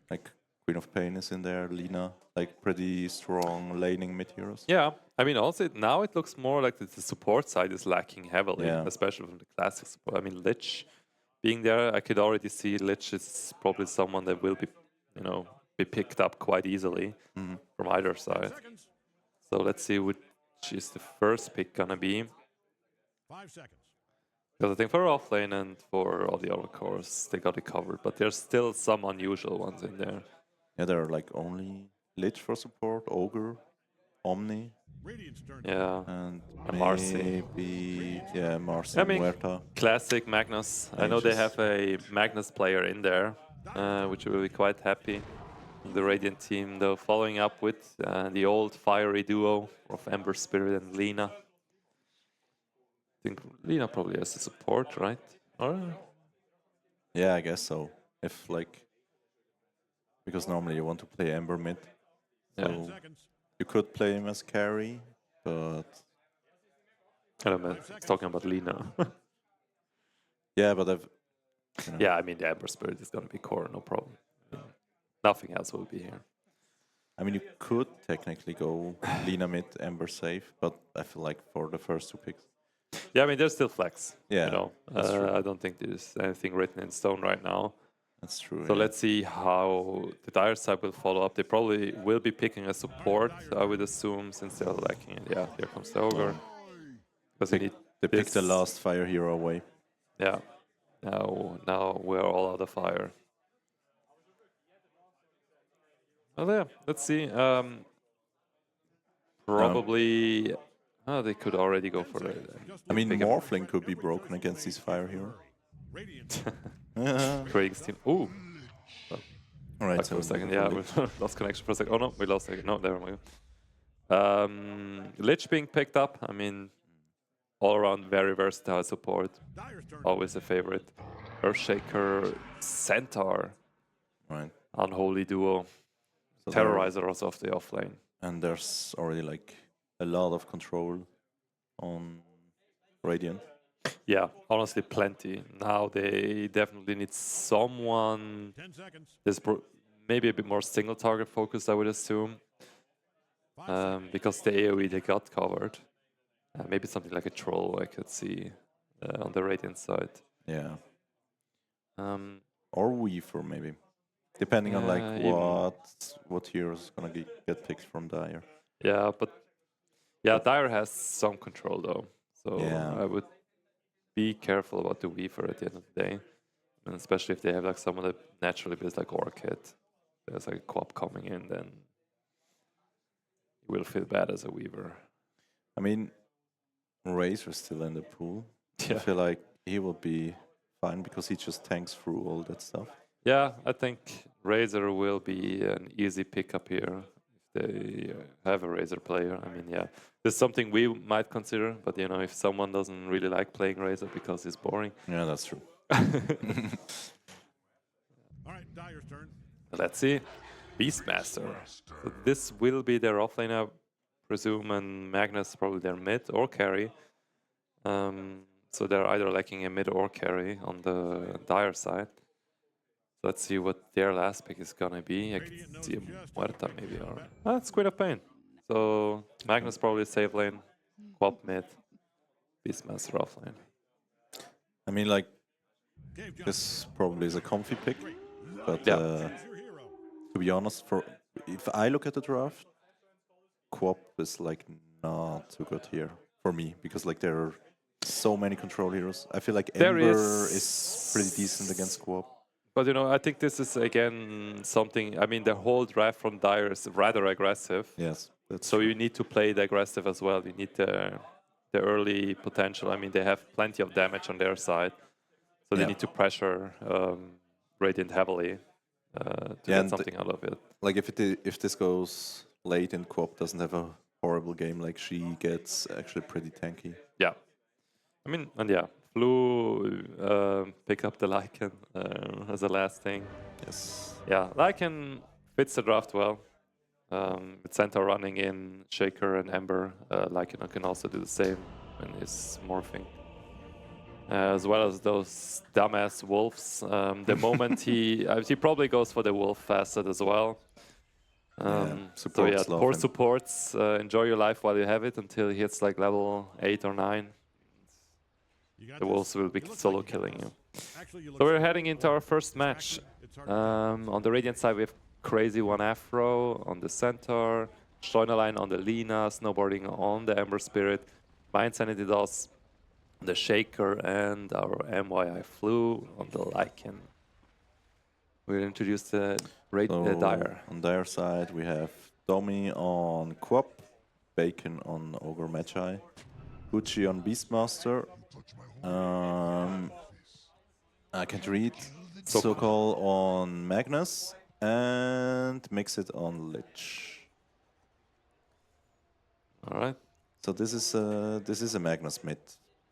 Like Queen of Pain is in there, Lina, like pretty strong laning mid heroes. Yeah, I mean, also now it looks more like the support side is lacking heavily, Yeah. especially from the classic support. I mean, Lich being there, I could already see Lich is probably someone that will be, you know, be picked up quite easily from either side. So let's see which is the first pick gonna be. 5 seconds. Because I think for offlane and for all the other cores, they got it covered. But there's still some unusual ones in there. Yeah, there are like only Lich for support, Ogre, Omni. Yeah, And Marcy. maybe, yeah, Marcy, I mean, Muerta. classic Magnus. I know they have a Magnus player in there, which will be quite happy. The Radiant team, though, following up with the old fiery duo of Ember Spirit and Lina. I think Lina probably has the support, right? Or Yeah, I guess so. If like, because normally you want to play Ember mid. Yeah. So you could play him as carry, but I don't know, it's talking about Lina. yeah, but I've. You know, Yeah, I mean, the Ember Spirit is going to be core, no problem. Nothing else will be here. I mean, you could technically go Lina mid, Ember safe, but I feel like for the first 2 picks. Yeah, I mean, there's still flex. Yeah, you know, that's true. I don't think there's anything written in stone right now. That's true. So yeah. let's see how the Dire side will follow up. They probably will be picking a support, I would assume, since they're lacking it. Yeah, here comes the Ogre. Because They picked the last fire hero away. Yeah. Now we're all out of fire. Well, yeah, let's see. Probably... they could already go for it. I mean, Morphling could be broken against this fire hero. Craig's team. Ooh. All right, Back for a second. Yeah, we lost connection for a second. Oh no, we lost it. No, there we go. Lich being picked up. I mean, all around very versatile support. Always a favorite. Earthshaker, Centaur. Right. Unholy duo. So Terrorizers of the offlane. And there's already like a lot of control on Radiant. Yeah, honestly, plenty. Now they definitely need someone. 10 seconds. There's maybe a bit more single target focus, I would assume. Because the AoE they got covered. Maybe something like a troll I could see on the Radiant side. Yeah. Or Weaver maybe. Depending on like what hero is gonna get picked from Dire. Yeah, but Dire has some control though. So Yeah. I would be careful about the Weaver at the end of the day. And especially if they have like someone that naturally builds like Orchid. There's like a co-op coming in, then you will feel bad as a Weaver. I mean, Razor's still in the pool. Yeah. I feel like he will be fine because he just tanks through all that stuff. Yeah, I think Razor will be an easy pickup here if they have a Razor player. I mean, yeah, this is something we might consider, but you know, if someone doesn't really like playing Razor because it's boring. Yeah, that's true. All right, Dyer's turn. Let's see. Beastmaster. So this will be their offlane, I presume, and Magnus probably their mid or carry. So they're either lacking a mid or carry on the Dire side. Let's see what their last pick is gonna be. I can see a Muerta maybe, or that's Queen of Pain. So Magnus probably save lane, Quap mid, Beastmaster offlane. I mean, like, this probably is a comfy pick, but Yeah. to be honest, if I look at the draft, Quap is like not too good here for me because like there are so many control heroes. I feel like There Ember is pretty decent against Quap. But you know, I think this is again something. I mean, the whole draft from Dire is rather aggressive. Yes, that's so you need to play the aggressive as well. You need the early potential. I mean, they have plenty of damage on their side, so they need to pressure Radiant heavily to get something out of it. Like if this goes late and Quap doesn't have a horrible game, like she gets actually pretty tanky. Yeah, I mean, and yeah. Flu pick up the Lycan as a last thing. Yes. Yeah, Lycan fits the draft well. With Centaur running in, Shaker and Ember, Lycan can also do the same when he's morphing. As well as those dumbass wolves. The moment he probably goes for the wolf facet as well. So yeah, poor supports. Enjoy your life while you have it until he hits like level 8 or 9. The wolves will be solo killing you. So we're heading into our first match. On the Radiant side, we have Crazy One Afro on the Centaur, Steunerlein on the Lina, Snowboarding on the Ember Spirit, Mind Sanity Doss on the Shaker, and our MYI Flu on the Lycan. We'll introduce the Dire. On Dire side, we have Domi on Quap, Bacon on Ogre Magi, Gucci on Beastmaster. I can't read. Sokol on Magnus and Mix It on Lich. All right. So this is a Magnus mid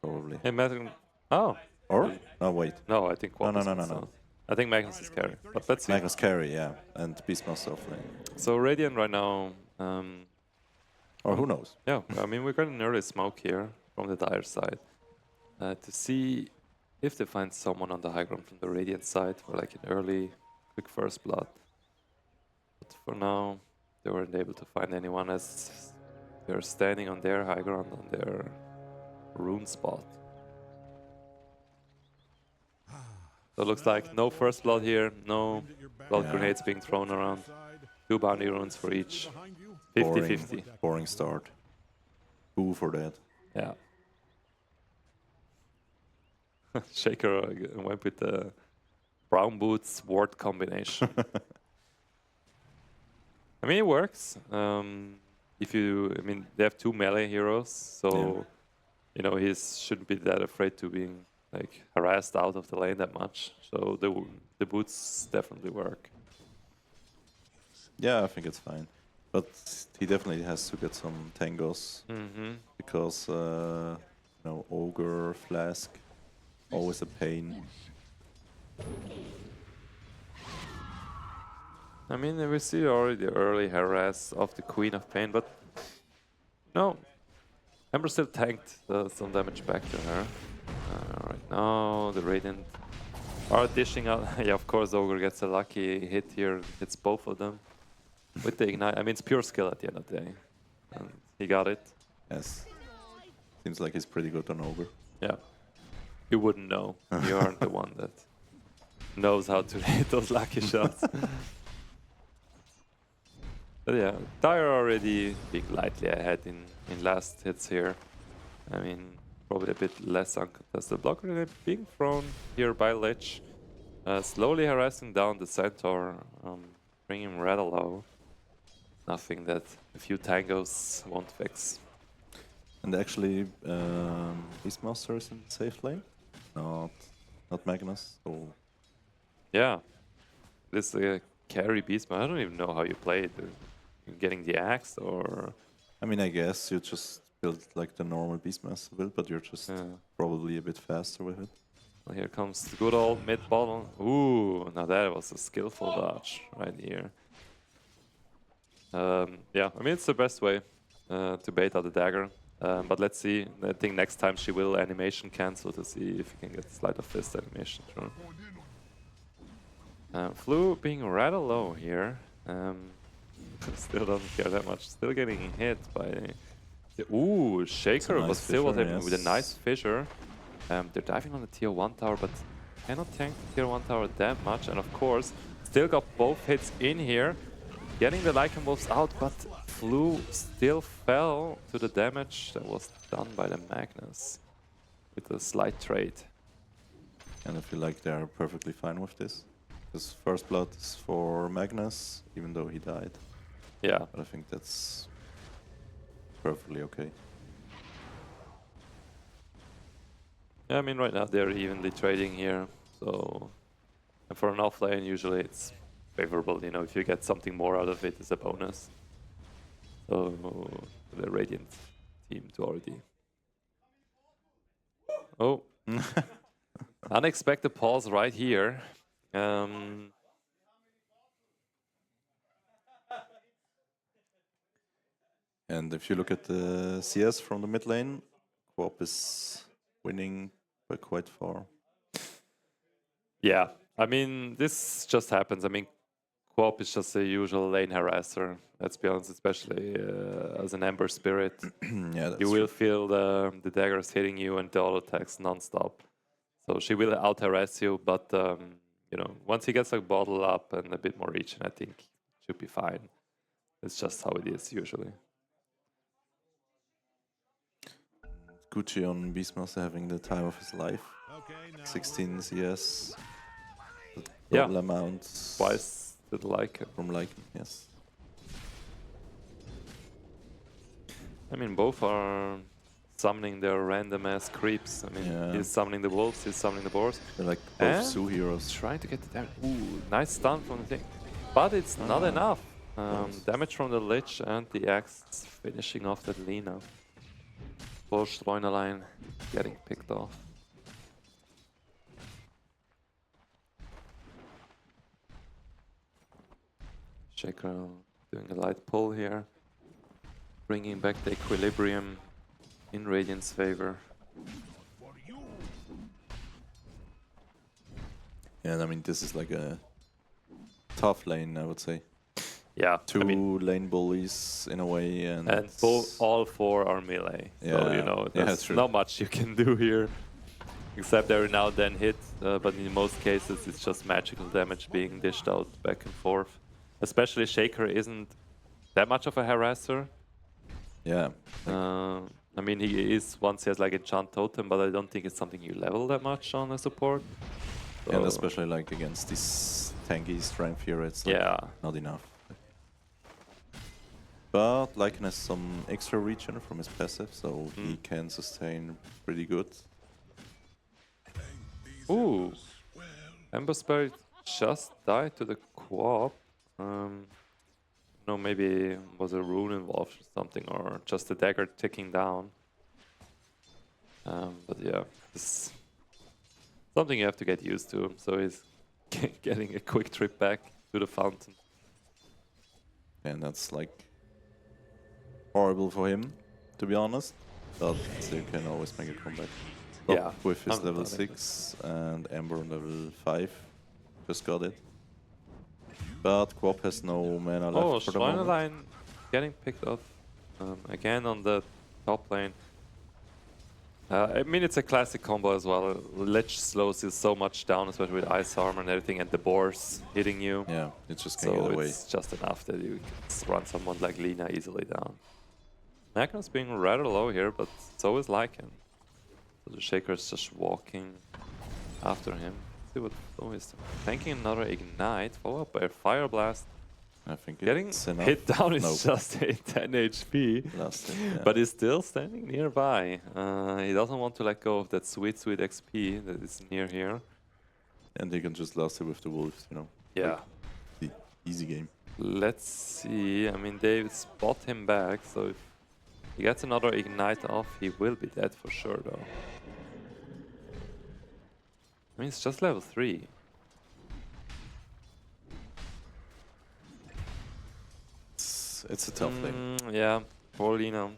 probably. Hey, Magnus. Oh. Or no, wait. No, I think Quap no. I think Magnus is carry. But let's see. Magnus carry, yeah, and Beastmaster offlane. So Radiant right now. Or who knows? Yeah, I mean we got an early smoke here from the Dire side. To see if they find someone on the high ground from the Radiant side for like an early, quick first blood. But for now, they weren't able to find anyone as they're standing on their high ground on their rune spot. So it looks like no first blood here, no blood grenades being thrown around. 2 bounty runes for each. 50-50. Boring start. Boo for that. Yeah. Shaker went with the brown boots ward combination. I mean, it works. I mean, they have 2 melee heroes, so you know he shouldn't be that afraid to being like harassed out of the lane that much. So the boots definitely work. Yeah, I think it's fine, but he definitely has to get some tangos because you know, Ogre, Flask. Always a pain. I mean, we see already the early harass of the Queen of Pain, but no, Ember still tanked some damage back to her. Right now, the Radiant are dishing out. Yeah, of course, Ogre gets a lucky hit here, hits both of them with the Ignite. I mean, it's pure skill at the end of the day, and he got it. Yes, seems like he's pretty good on Ogre. Yeah. You wouldn't know. You aren't the one that knows how to hit those lucky shots. But yeah, Dire already being lightly ahead in last hits here. I mean, probably a bit less uncontested. Block grenade being thrown here by Lich. Slowly harassing down the Centaur, bringing him rather low. Nothing that a few tangos won't fix. And actually, Beastmaster is in the safe lane. Not not Magnus. So Yeah. This carry beast, I don't even know how you play it. You're getting the axe or... I mean, I guess you just build like the normal Beastmaster build, but you're just probably a bit faster with it. Well, here comes the good old mid bottle. Ooh, now that was a skillful dodge right here. Yeah, I mean, it's the best way to bait out the dagger. But let's see. I think next time she will animation cancel to see if you can get the Sleight of Fist animation through. Flu being rather low here. Still doesn't care that much. Still getting hit by... Ooh, Shaker nice was still was fissure, able with a nice fissure. They're diving on the tier 1 tower, but cannot tank the tier 1 tower that much. And of course, still got both hits in here. Getting the Lycan Wolves out, but Flu still fell to the damage that was done by the Magnus with a slight trade. And I feel like they're perfectly fine with this. Because first blood is for Magnus, even though he died. Yeah. But I think that's perfectly okay. Yeah, I mean, right now they're evenly trading here, so... And for an offlane, usually it's favorable, you know, if you get something more out of it, it's a bonus. So, the Radiant team to already... Oh! Unexpected pause right here. And if you look at the CS from the mid lane, Quop is winning by quite far. Yeah, I mean, this just happens. I mean, Quop is just a usual lane harasser, let's be honest, especially as an Ember Spirit. Yeah, that's you will true. feel the daggers hitting you and the auto attacks non-stop. So she will out-harass you, but, you know, once he gets a bottle up and a bit more reach, I think she'll be fine. It's just how it is usually. Gucci on Beastmaster having the time of his life. 16 CS. The double amount. Twice the Lycan. From Lycan, yes. I mean, both are summoning their random ass creeps. I mean, he's summoning the wolves, he's summoning the boars. They're like both Zoo heroes. Trying to get the damage. Ooh, nice stun from the thing. But it's not enough. Damage from the Lich and the axe finishing off that Lina. Streunerlein getting picked off. Shaker doing a light pull here. Bringing back the equilibrium in Radiant's favor. Yeah, and I mean, this is like a tough lane, I would say. Yeah, two lane bullies in a way, and all four are melee. So you know, there's not much you can do here, except every now and then hit. But in most cases, it's just magical damage being dished out back and forth. Especially Shaker isn't that much of a harasser. Yeah. I mean, he is once he has like enchant totem, but I don't think it's something you level that much on a support. So and especially like against this tanky strength here, it's like not enough. But Lycan has some extra regen from his passive, so he can sustain pretty good. Ooh, Ember Spirit just died to the Quop. No, maybe was a rune involved or something, or just a dagger ticking down. But yeah, it's something you have to get used to. So he's getting a quick trip back to the fountain. And that's like horrible for him, to be honest. But you can always make a comeback. Yeah, with his level 6 and Ember on level 5. Just got it. But Quop has no mana left for the moment. Streunerlein getting picked off again on the top lane. I mean, it's a classic combo as well. Lich slows you so much down, especially with ice armor and everything, and the boars hitting you. Yeah, it just can't get away. It's just enough that you can run someone like Lina easily down. Magnus being rather low here, but so is Lycan. So the Shaker is just walking after him. See what Flo is tanking another ignite, followed up by a fire blast. I think getting hit down is just a 10 HP, but he's still standing nearby. He doesn't want to let go of that sweet XP that is near here. And they can just last it with the wolves, you know. Yeah. Like the easy game. Let's see. I mean, they spot him back, so if he gets another ignite off, he will be dead for sure, though. I mean, it's just level 3. It's a tough lane. Yeah, poor Lina.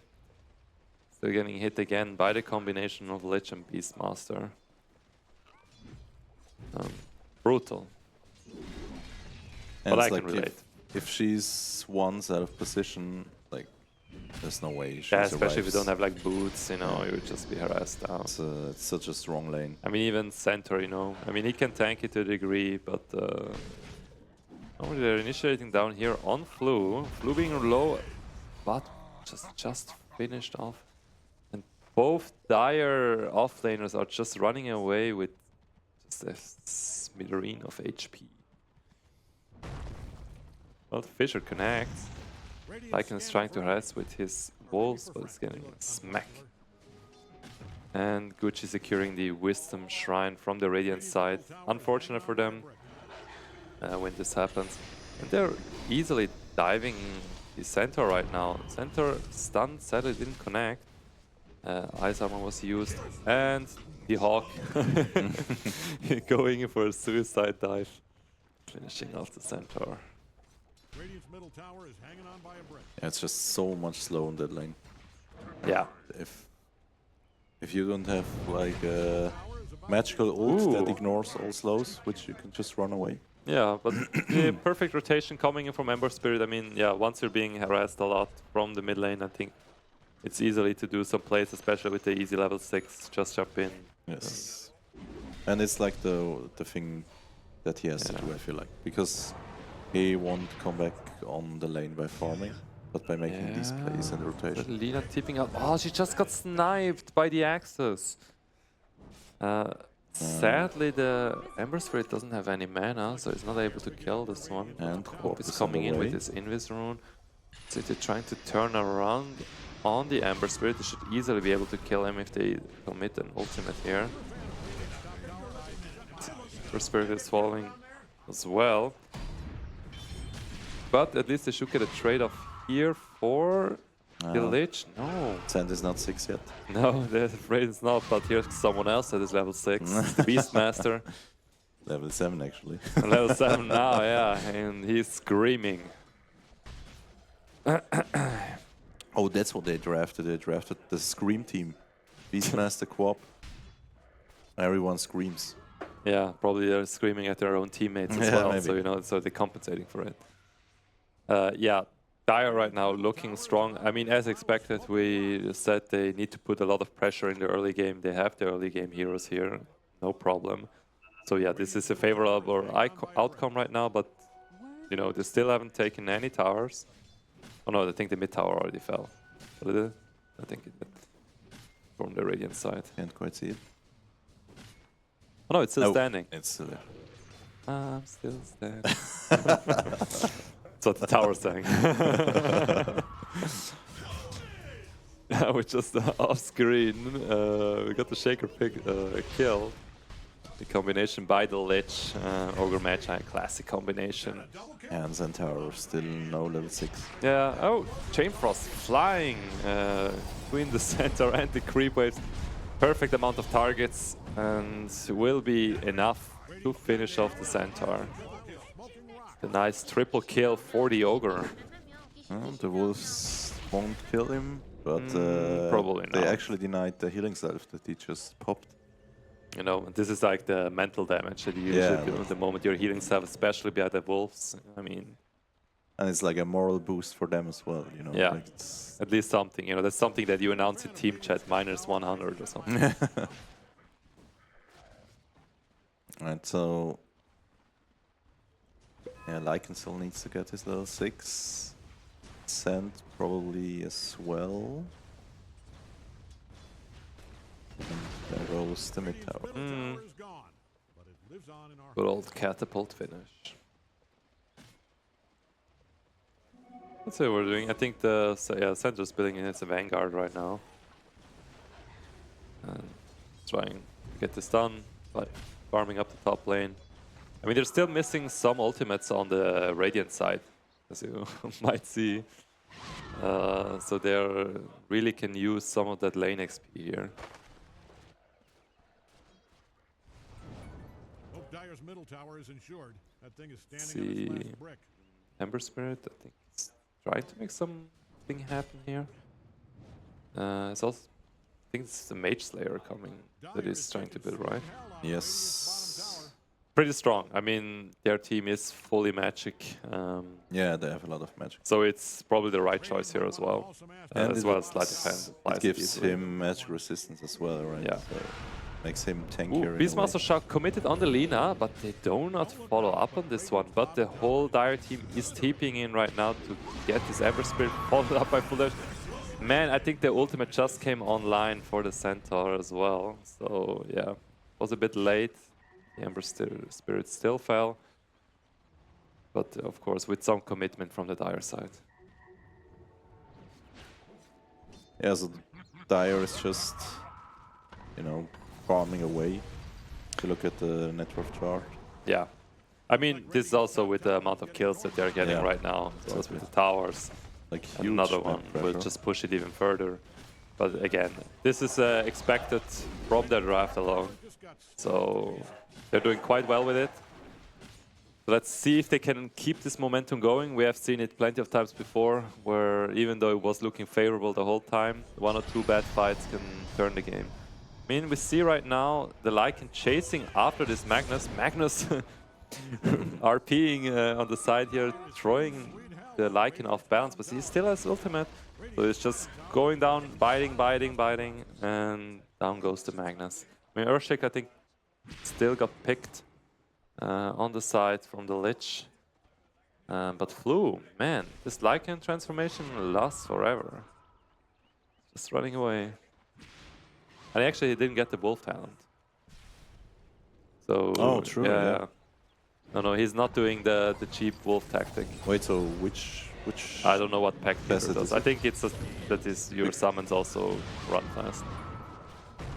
Still getting hit again by the combination of Lich and Beastmaster. Brutal. And But I it's can like relate. if she's once out of position, like there's no way she Yeah, especially if you don't survives. have like boots, you know, you would just be harassed down. It's such a strong lane. I mean, even center, you know. I mean, he can tank it to a degree, but oh, they're initiating down here on Flu. Flu being low, but just finished off. And both dire offlaners are just running away with just a smithereen of HP. Well, Fisher connects. Lycan is trying to harass with his wolves, but it's getting smack. And Gucci securing the Wisdom Shrine from the Radiant side. Unfortunate for them when this happens. And they're easily diving the center right now. Center stunned, sadly didn't connect. Ice Armor was used. And the Hawk going for a suicide dive. Finishing off the center. Radiant's middle tower is hanging on by a breath. Yeah, it's just so much slow in that lane. Yeah. If you don't have like a magical ult that ignores all slows, which you can just run away. Yeah, but the perfect rotation coming in from Ember Spirit. I mean, yeah, once you're being harassed a lot from the mid lane, I think it's easily to do some plays, especially with the easy level 6. Just jump in. Yes. And it's like the thing that he has to do, I feel like. Because he won't come back on the lane by farming, but by making these plays and rotation. But Lina tipping out. Oh, she just got sniped by the Axis. Sadly, the Ember Spirit doesn't have any mana, so it's not able to kill this one. And Coop is coming in with his Invis rune. So they're trying to turn around on the Ember Spirit. They should easily be able to kill him if they commit an ultimate here. Ember Spirit is falling as well. But at least they should get a trade-off here for the Lich. No. Sand is not 6 yet. No, they're afraid it's not, but here's someone else that is level 6. The Beastmaster. Level 7 actually. Level 7 now, yeah, and he's screaming. Oh, that's what they drafted. They drafted the Scream team. Beastmaster, Co-op. Everyone screams. Yeah, probably they're screaming at their own teammates as well, so you know, so they're compensating for it. Yeah, Dire right now looking strong. I mean, as expected, we said they need to put a lot of pressure in the early game. They have the early game heroes here, no problem. So yeah, this is a favorable outcome right now, but you know, they still haven't taken any towers. Oh no, I think the mid tower already fell. Did it? I think it did. From the Radiant side. Can't quite see it. Oh no, it's still standing. It's still there. I'm still standing. That's what the tower's saying. We're just off screen. We got the Shaker pick kill. The combination by the Lich, Ogre Magi, classic combination. And Centaur still no level 6. Yeah, oh, Chain Frost flying between the center and the creep waves. Perfect amount of targets and will be enough to finish off the Centaur. The nice triple kill for the Ogre. Well, the wolves won't kill him, but probably they not. actually denied the healing self that he just popped. You know, this is like the mental damage that you usually do the moment you're healing self, especially behind the wolves. I mean, and it's like a moral boost for them as well, you know. Yeah, like at least something. You know, that's something that you announce in team chat, -100 or something. Alright, so yeah, Lycan still needs to get his level 6. Sand probably as well. And there goes the mid tower. Good old catapult finish. Let's see what we're doing. I think the center's building in its vanguard right now. And trying to get this done. But farming up the top lane. I mean, they're still missing some ultimates on the Radiant side, as you might see. So they really can use some of that lane XP here. Hope Dyer's middle tower is insured. That thing is Let's standing on its see. last brick. Ember Spirit, I think it's trying to make something happen here. It's also, I think it's the Mage Slayer coming that is trying to build, right? Yes. Pretty strong. I mean, their team is fully magic. Yeah, they have a lot of magic. So it's probably the right choice here as well. And as well as Sleight of Hand. It gives him magic resistance as well, right? Yeah. So makes him tankier. Beastmaster Shark committed on the Lina, but they do not follow up on this one. But the whole Dire team is TPing in right now to get this Ember Spirit followed up by Full Dash. Man, I think the ultimate just came online for the Centaur as well. So yeah, was a bit late. The Ember Spirit still fell. But of course, with some commitment from the Dire side. Yeah, so Dire is just, you know, farming away. If you look at the net worth chart. Yeah. I mean, this is also with the amount of kills that they're getting right now. So it's with the towers. Like another one will just push it even further. But again, this is expected from their draft alone. So they're doing quite well with it. Let's see if they can keep this momentum going. We have seen it plenty of times before, where even though it was looking favorable the whole time, 1 or 2 bad fights can turn the game. I mean, we see right now the Lycan chasing after this Magnus. Magnus RPing on the side here, throwing the Lycan off balance, but he still has ultimate. So it's just going down, biting, and down goes the Magnus. I mean, Earthshake, I think, still got picked on the side from the Lich. But Flu, man, this Lycan transformation lasts forever. Just running away. And actually, he didn't get the Wolf talent. So, oh, true. Yeah. No, he's not doing the cheap Wolf tactic. Wait, so which? I don't know what pack does. I think it's that your summons also run fast.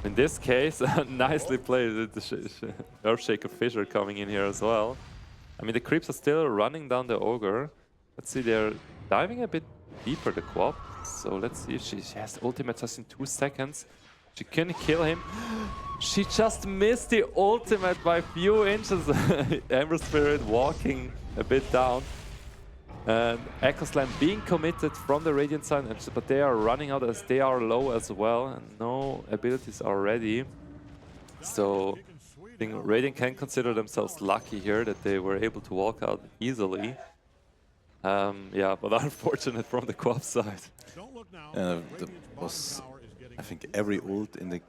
In this case, nicely played. Earthshaker Fissure coming in here as well. I mean, the creeps are still running down the Ogre. Let's see, they're diving a bit deeper, the Quap. So let's see if she has ultimate just in 2 seconds. She can kill him. She just missed the ultimate by a few inches. Ember Spirit walking a bit down. And Echo Slam being committed from the Radiant side, but they are running out as they are low as well, and no abilities are ready. So I think Radiant can consider themselves lucky here that they were able to walk out easily. Yeah, but unfortunate from the Quap side. That was, I think, every ult in the...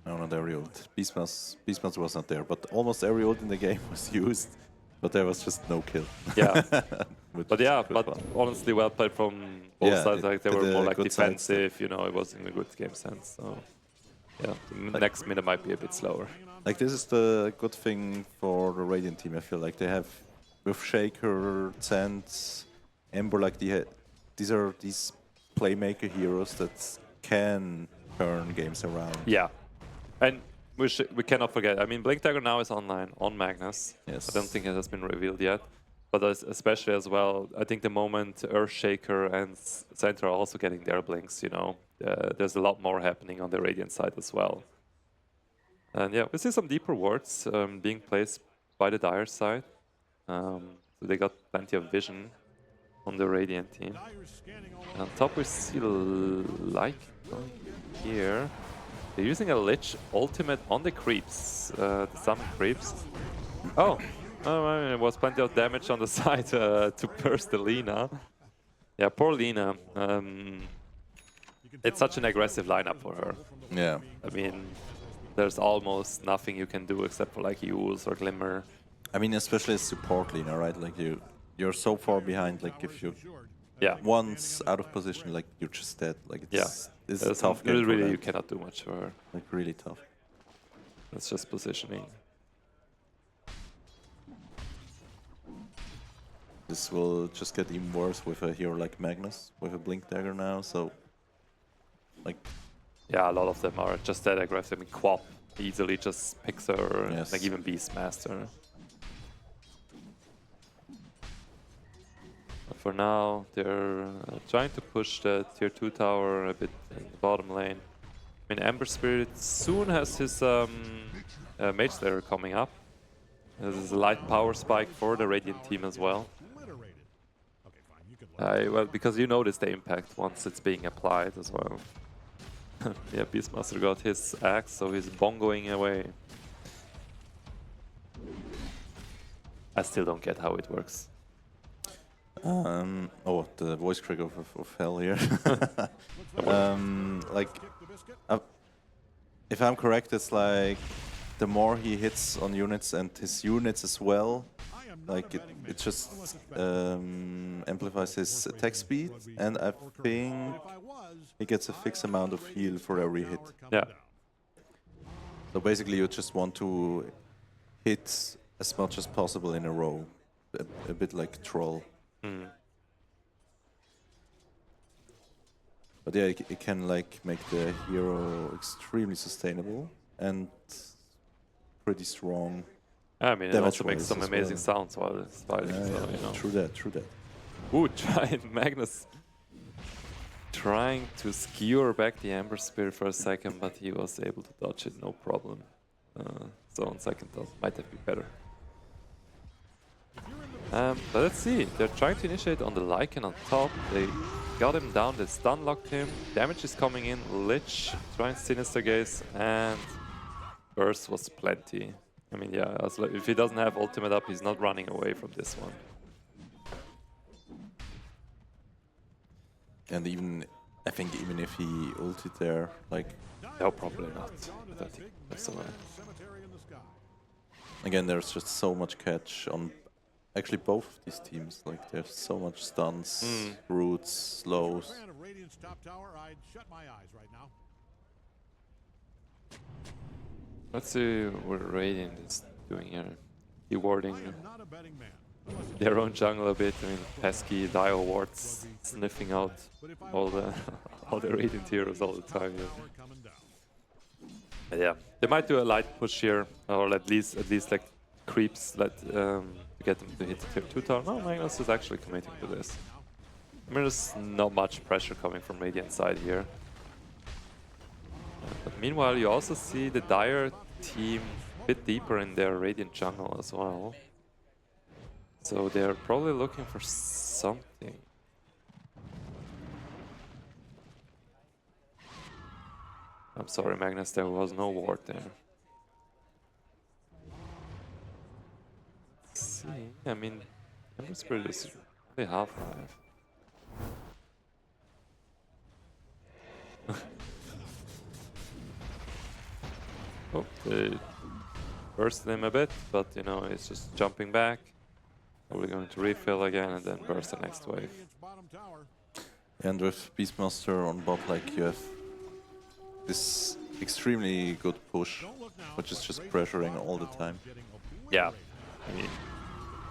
No, not every ult. Beastmaster was not there, but almost every ult in the game was used. But there was just no kill. Yeah. but honestly, well played from both sides. Like they were more like defensive, you know, it wasn't a good game sense. So, yeah, the next minute might be a bit slower. Like, this is the good thing for the Radiant team. I feel like they have, with Shaker, Zant, Ember, like these are these playmaker heroes that can turn games around. Yeah. And we cannot forget, I mean, Blink Dagger now is online on Magnus. Yes. I don't think it has been revealed yet. But especially as well, I think the moment Earthshaker and Centaur are also getting their blinks, you know, there's a lot more happening on the Radiant side as well. And yeah, we see some deeper wards being placed by the Dire side. So they got plenty of vision on the Radiant team. On top we see like here. They're using a Lich ultimate on the creeps, the summon creeps. Oh, I mean, it was plenty of damage on the side to burst the Lina. Yeah, poor Lina. It's such an aggressive lineup for her. Yeah. I mean, there's almost nothing you can do except for like Yules or Glimmer. I mean, especially as support Lina, right? Like you're so far behind. Like if you once out of position, like you're just dead. Like it's a tough game. Really, you cannot do much for her. Like really tough. It's just positioning. This will just get even worse with a hero like Magnus, with a Blink Dagger now. So, like, yeah, a lot of them are just that aggressive. I mean, Quap easily just picks her, like even Beastmaster. But for now, they're trying to push the tier 2 tower a bit in the bottom lane. I mean, Ember Spirit soon has his Mage Slayer coming up. There's a light power spike for the Radiant team as well. Well, because you notice the impact once it's being applied as well. Yeah, Beastmaster got his axe, so he's bongoing away. I still don't get how it works. Oh, the voice crack of hell here. Like, if I'm correct, it's like the more he hits on units and his units as well, like it just amplifies his attack speed, and I think he gets a fixed amount of heal for every hit. Yeah. So basically, you just want to hit as much as possible in a row, a bit like Troll. Mm. But yeah, it can like make the hero extremely sustainable and pretty strong. I mean, it also makes some amazing sounds while it's fighting. Yeah, so, yeah. you know. True that, true that. Ooh, giant Magnus trying to skewer back the Ember Spirit for a second, but he was able to dodge it, no problem. So on second thought, might have been better. But let's see, they're trying to initiate on the Lycan on top. They got him down, they stun locked him. Damage is coming in, Lich trying Sinister Gaze, and Burst was plenty. I mean, yeah, if he doesn't have ultimate up, he's not running away from this one. And even, I think even if he ulted there, like... No, probably not. I don't think that's alright. Again, there's just so much catch on actually both of these teams. Like, there's so much stuns, roots, slows. Let's see what Radiant is doing here. Rewarding their own jungle a bit. I mean, pesky Dio wards sniffing out all the Radiant heroes all the time. Yeah. But yeah, they might do a light push here, or at least like creeps to get them to hit the tier 2 tower. No, Magnus is actually committing to this. I mean, there's not much pressure coming from Radiant side here. But meanwhile, you also see the Dire team a bit deeper in their Radiant jungle as well. So they're probably looking for something. I'm sorry, Magnus, there was no ward there. Let's see, I mean, Ember Spirit is only half-life. Oh, they bursted him a bit, but you know, he's just jumping back. Probably going to refill again and then burst the next wave. And with Beastmaster on bot, like, you have this extremely good push, which is just pressuring all the time. Yeah, I mean,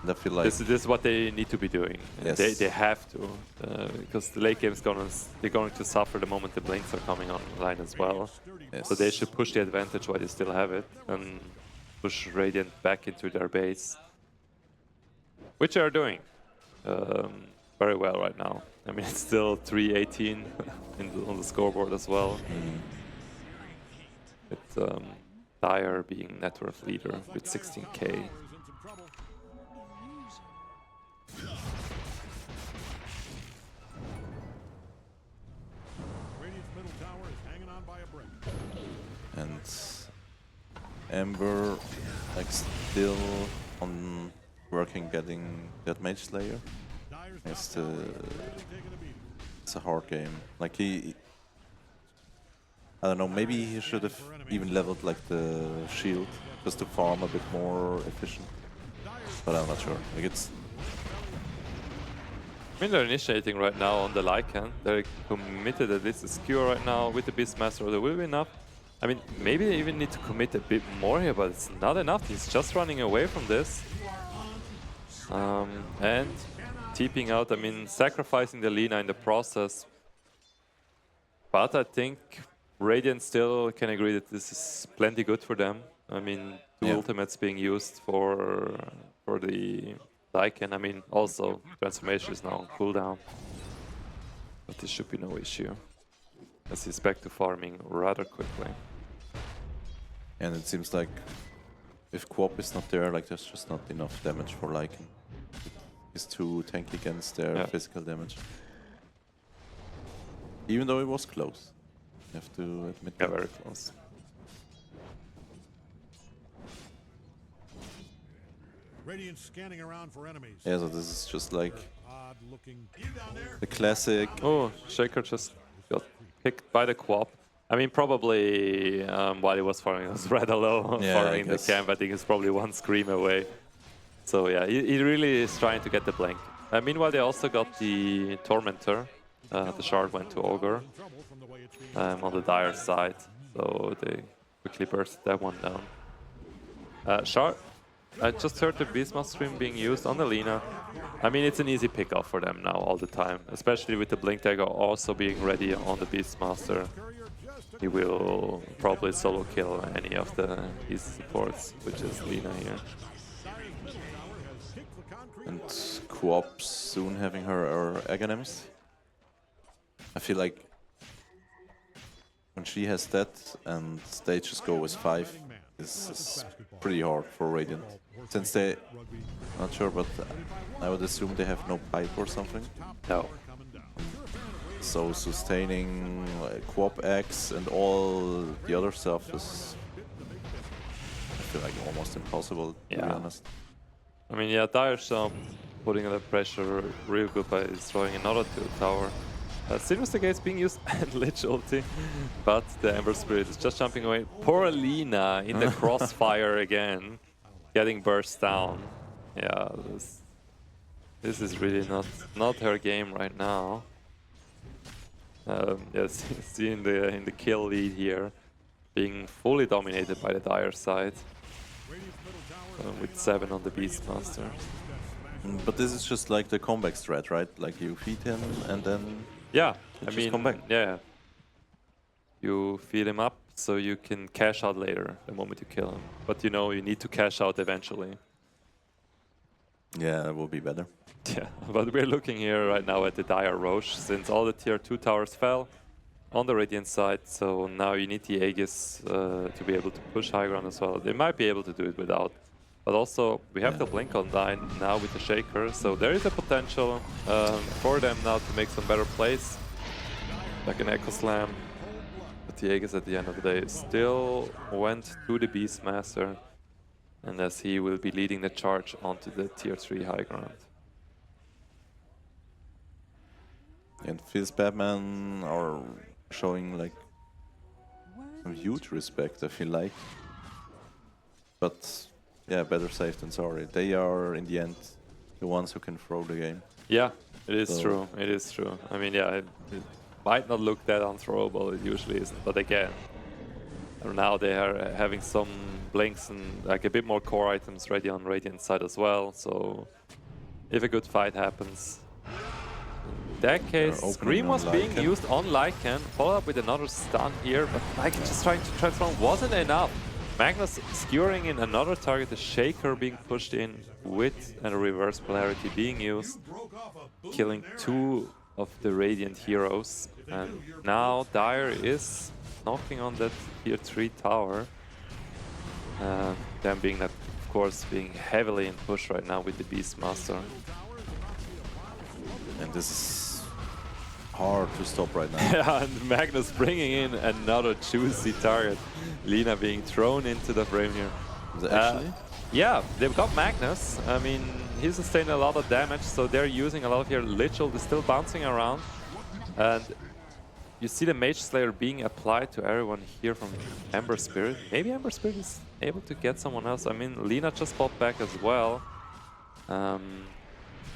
I feel like this is what they need to be doing. Yes. They have to, because the late game is they're going to suffer the moment the blinks are coming online as well. Yes. So they should push the advantage while they still have it and push Radiant back into their base, which they are doing very well right now. I mean, it's still 3-18 on the scoreboard as well. With Dire being net worth leader with 16k. And Ember, like, still on working getting that Mage Slayer. It's a hard game. Like, I don't know, maybe he should have even leveled like the shield just to farm a bit more efficient. But I'm not sure. Like, it's... I mean, they're initiating right now on the Lycan. They're committed at least a skewer right now with the Beastmaster. There will be enough. I mean, maybe they even need to commit a bit more here, but it's not enough. He's just running away from this. And TPing out, I mean, sacrificing the Lina in the process. But I think Radiant still can agree that this is plenty good for them. I mean, two ultimates being used for the Lycan. I mean, also transformation is now on cooldown, but this should be no issue, as he's back to farming rather quickly. And it seems like if Quap is not there, like there's just not enough damage for Lycan. He's too tanky against their physical damage. Even though it was close, you have to admit. Yeah, very close. Radiant scanning around for enemies. Yeah, so this is just like the classic. Oh, Shaker just got picked by the Quap. I mean, probably while he was farming, he was rather low farming the camp. I think it's probably one scream away. So yeah, he really is trying to get the blank. Meanwhile, they also got the Tormentor. The shard went to Ogre on the Dire side, so they quickly burst that one down. Shard, I just heard the Beastmaster stream being used on the Lina. I mean, it's an easy pickup for them now all the time, especially with the Blink Dagger also being ready on the Beastmaster. He will probably solo kill any of his supports, which is Lina here. And Quap soon having her Aghanims. I feel like when she has that and they just go with 5, it's pretty hard for Radiant. Since they, not sure, but I would assume they have no pipe or something. No. So sustaining Quap X and all the other stuff is, I feel like, almost impossible, to be honest. I mean, yeah, Dire Shop putting the pressure real good by destroying another 2 tower. Sinister Gate's being used and Lich ulti, but the Ember Spirit is just jumping away. Poor Lina in the crossfire again, getting burst down. Yeah, this is really not her game right now. Yes, see in the kill lead here, being fully dominated by the Dire side, with 7 on the Beastmaster. But this is just like the comeback strat, right? Like you feed him and then I mean, come back. Yeah, you feed him up so you can cash out later the moment you kill him. But you know you need to cash out eventually. Yeah, that will be better. Yeah, but we're looking here right now at the Dire Roche, since all the tier 2 towers fell on the Radiant side, so now you need the Aegis to be able to push high ground as well. They might be able to do it without, but also we have the Blink online now with the Shaker, so there is a potential for them now to make some better plays, like an Echo Slam. But the Aegis at the end of the day still went to the Beastmaster, and as he will be leading the charge onto the tier 3 high ground. And Fierce Batman are showing like some huge respect, I feel like. But yeah, better safe than sorry. They are in the end the ones who can throw the game. Yeah, it is true. It is true. I mean, yeah, it might not look that unthrowable. It usually isn't. But again, now they are having some blinks and like a bit more core items ready on Radiant side as well. So if a good fight happens. In that case, Scream was being used on Lycan, followed up with another stun here, but Lycan just trying to transform wasn't enough. Magnus skewering in another target, the Shaker being pushed in with a reverse polarity being used, killing 2 of the Radiant heroes. And now Dire is knocking on that tier 3 tower. Them being that, of course, being heavily in push right now with the Beastmaster. And this is hard to stop right now. Yeah, and Magnus bringing in another juicy target. Lina being thrown into the frame here. Actually? Yeah, they've got Magnus. I mean, he's sustained a lot of damage, so they're using a lot of here. Lichel is still bouncing around. And you see the Mage Slayer being applied to everyone here from Ember Spirit. Maybe Ember Spirit is able to get someone else. I mean, Lina just popped back as well.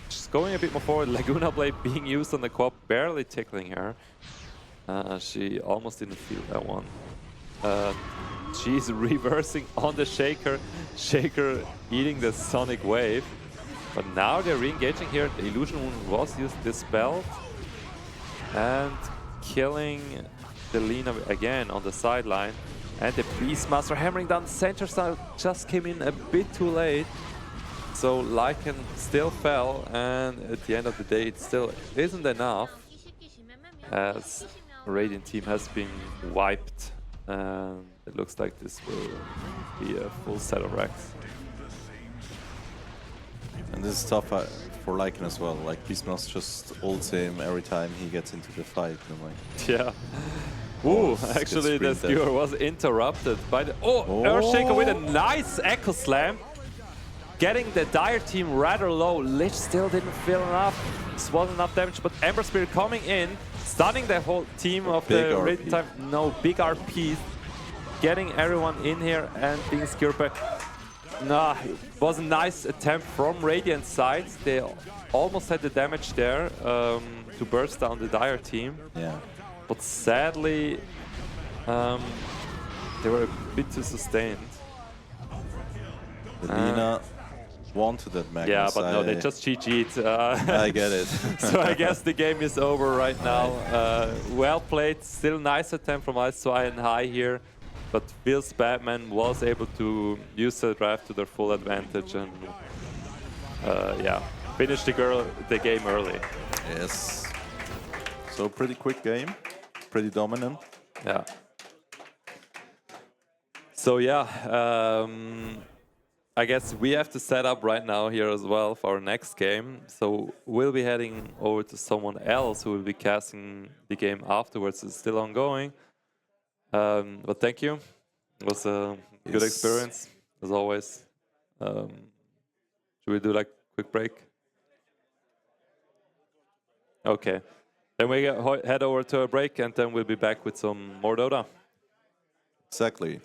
Just going a bit more forward, Laguna Blade being used on the Quap, barely tickling her. She almost didn't feel that one. She's reversing on the Shaker. Shaker eating the Sonic Wave. But now they're re-engaging here. The Illusion Wound was used, dispelled. And killing Delina again on the sideline. And the Beastmaster hammering down the center side just came in a bit too late. So Lycan still fell, and at the end of the day it still isn't enough, as the Radiant team has been wiped. And it looks like this will be a full set of racks. And this is tough for Lycan as well. Like, Beastmaster just ults him every time he gets into the fight. And I'm like, yeah. Ooh, actually the skewer was interrupted by the... Oh, Earthshaker with a nice Echo Slam. Getting the Dire team rather low. Lich still didn't feel enough. This wasn't enough damage, but Ember Spirit coming in, stunning the whole team of the Radiant time. No, big RPs. Getting everyone in here and being skewered by... Nah, it was a nice attempt from Radiant side. They almost had the damage there to burst down the Dire team. Yeah. But sadly, they were a bit too sustained. Delina wanted that Magnus. Yeah, but no, they just GG'd. I get it. So I guess the game is over right now. Well played, still nice attempt from Ice2I and High here. But Feels Batman was able to use the drive to their full advantage and yeah, finish the game early. Yes. So pretty quick game, pretty dominant. Yeah. So yeah, I guess we have to set up right now here as well for our next game. So we'll be heading over to someone else who will be casting the game afterwards. It's still ongoing. But thank you. It was a good experience, as always. Should we do like a quick break? Okay. Then we head over to a break, and then we'll be back with some more Dota. Exactly.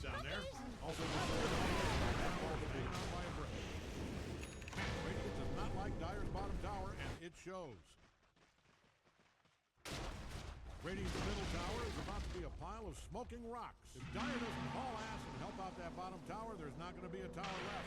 Down there. Also, taken on by a break. Radiant does not like Dire's bottom tower, and it shows. Radiant's middle tower is about to be a pile of smoking rocks. If Dire doesn't haul ass and help out that bottom tower, there's not going to be a tower left.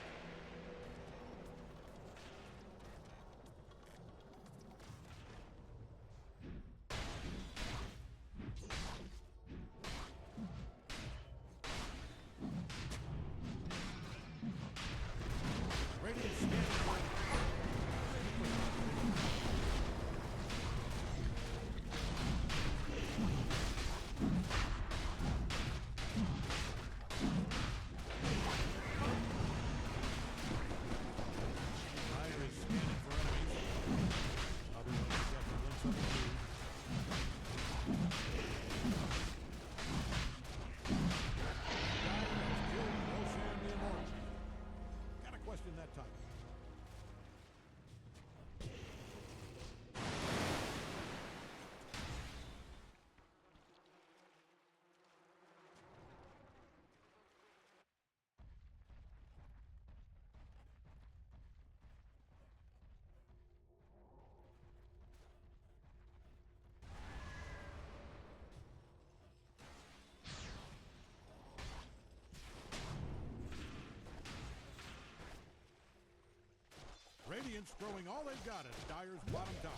Radiant's throwing all they've got at Dire's bottom tower.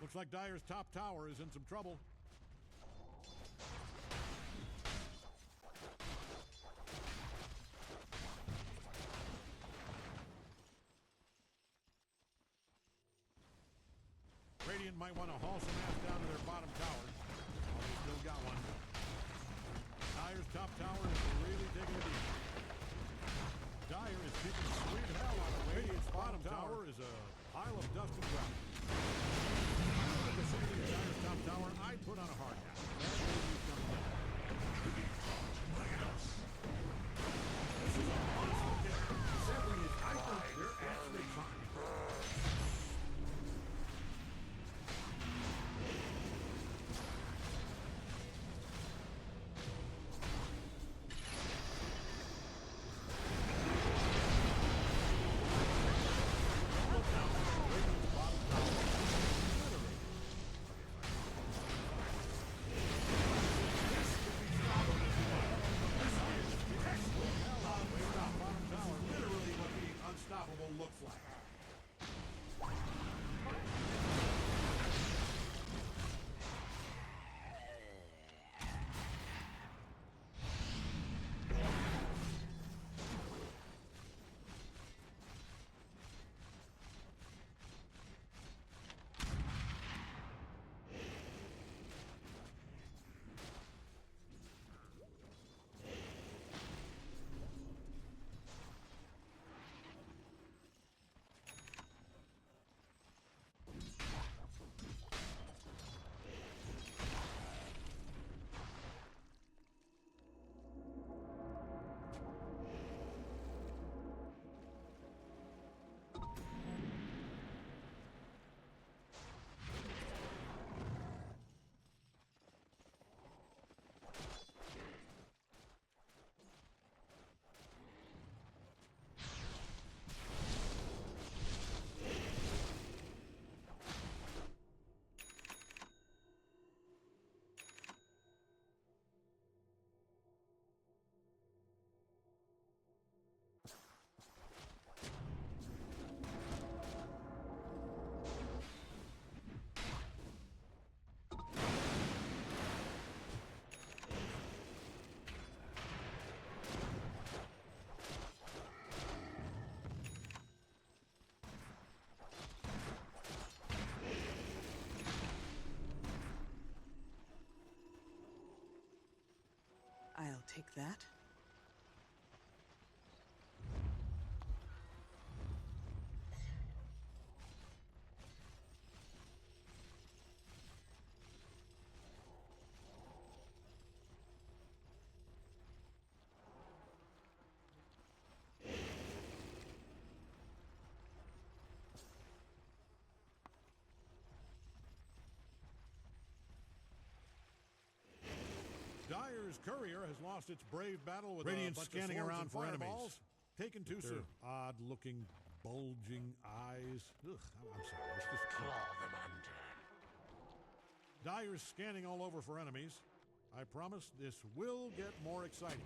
Looks like Dire's top tower is in some trouble. Radiant might want to haul some ass down to their bottom tower. Oh, they still got one. Dire's top tower is really taking a beat. Dire is kicking sweet hell out of Radiant's bottom tower is a pile of dust and gravel. If the city of Dire's top tower, I'd put on a hard hat. That may be something. Look at us. This is a monster kick. Sadly, I think they're actually fine. Looks like. I'll take that. Dire's courier has lost its brave battle with Radiant scanning around for enemies. Taken too soon. Odd-looking, bulging eyes. Ugh, I'm sorry. It's just claw them under. Dire's scanning all over for enemies. I promise this will get more exciting.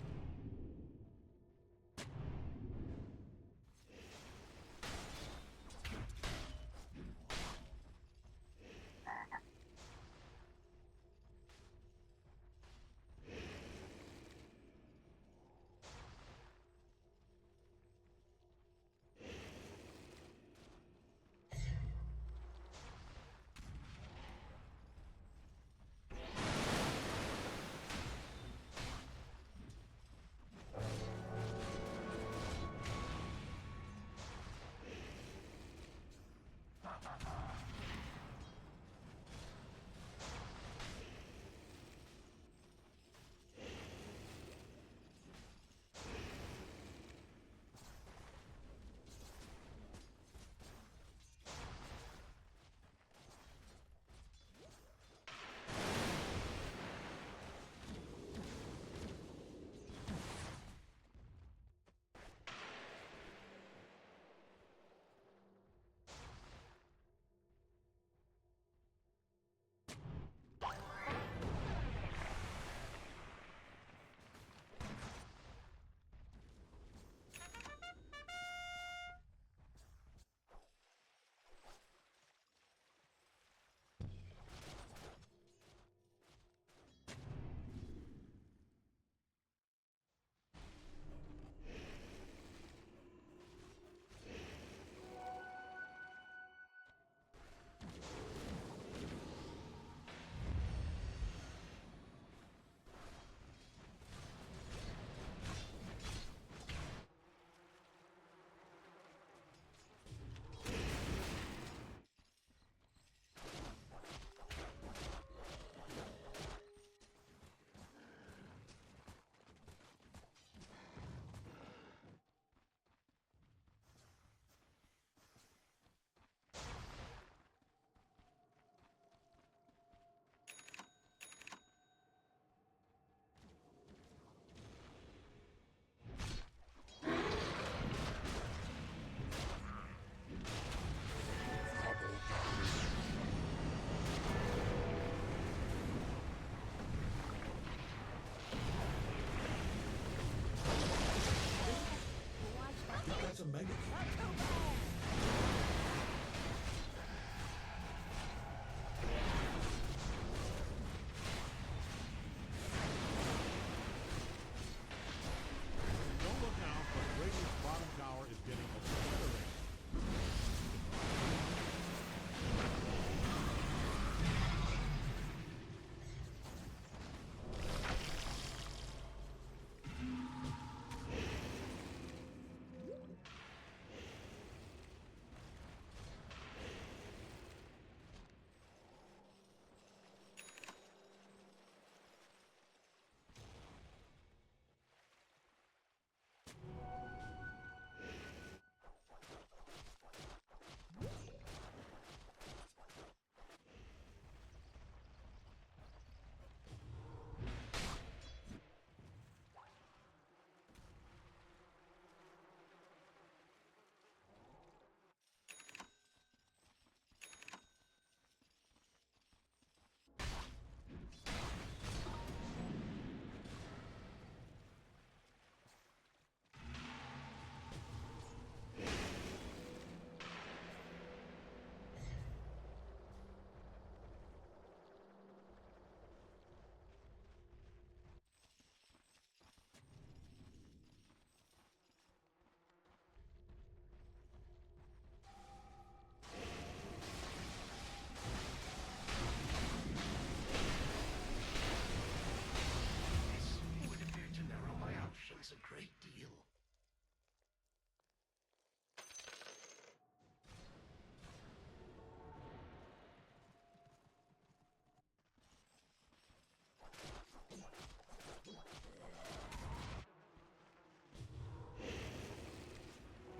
happens a great deal.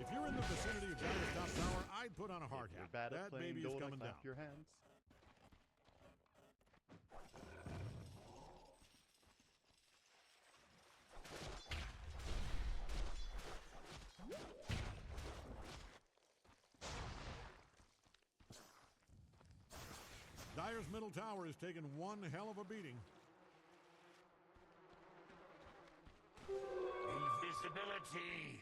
If you're in the vicinity of Dyer's top tower, I'd put on a hard hat. Bad at That playing baby is Dota, coming down. clap your hands. Dyer's middle tower is taking one hell of a beating. Invisibility!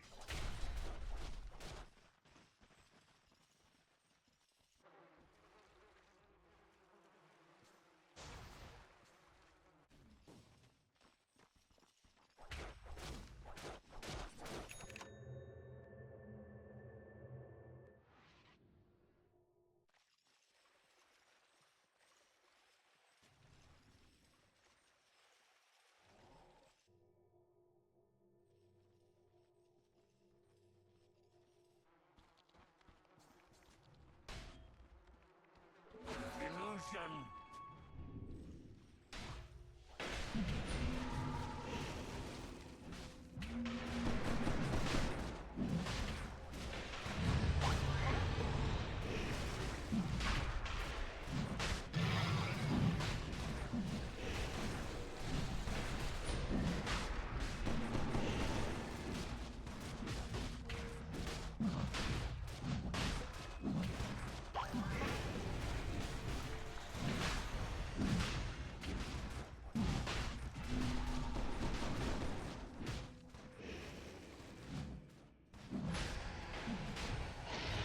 Illusion!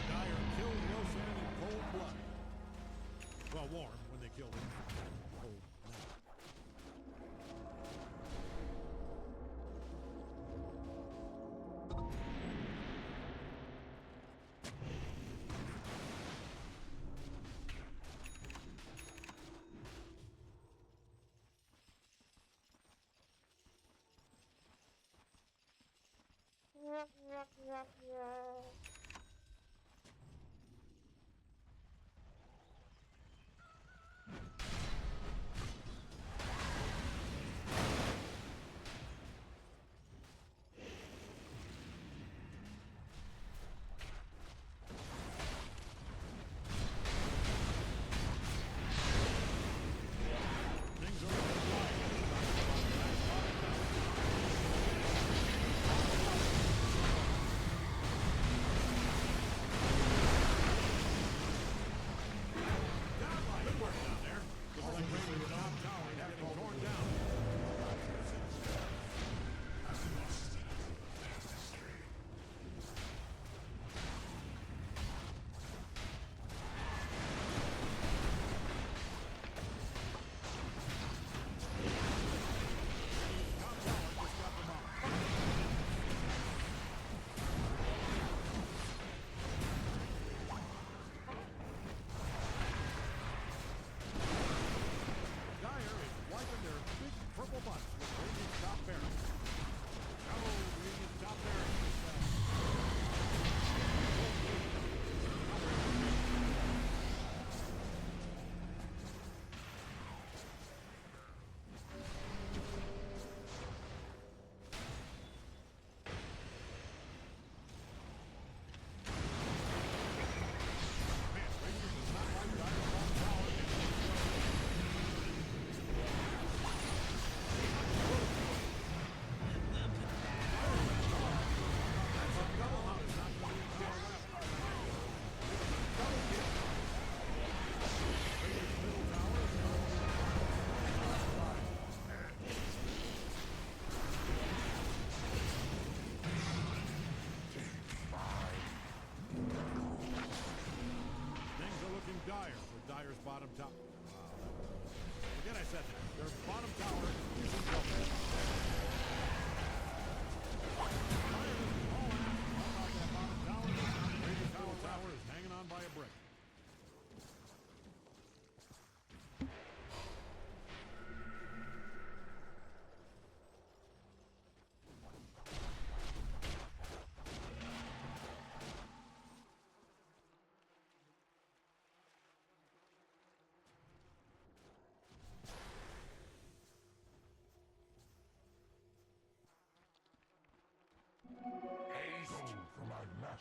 Dyer killed Roshan in cold blood. Well, warm when they killed him. Cold now.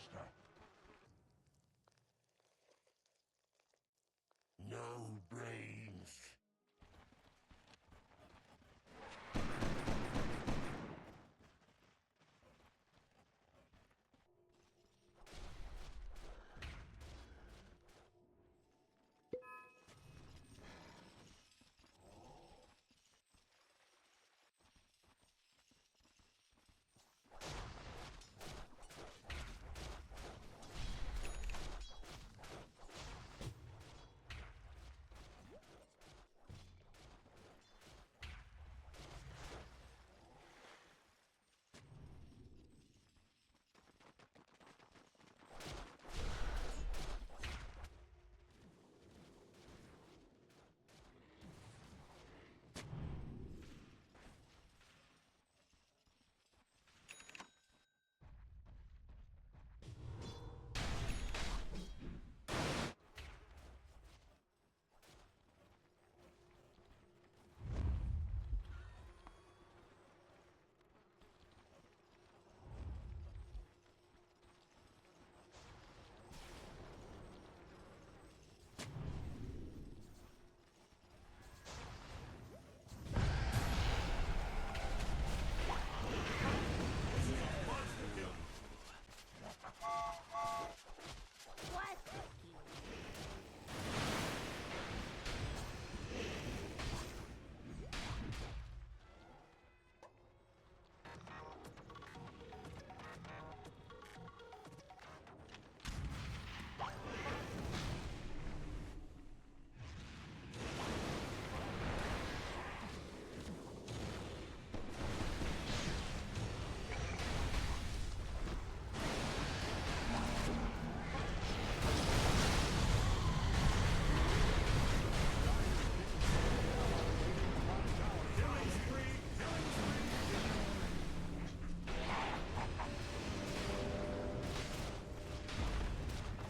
faster. No brains.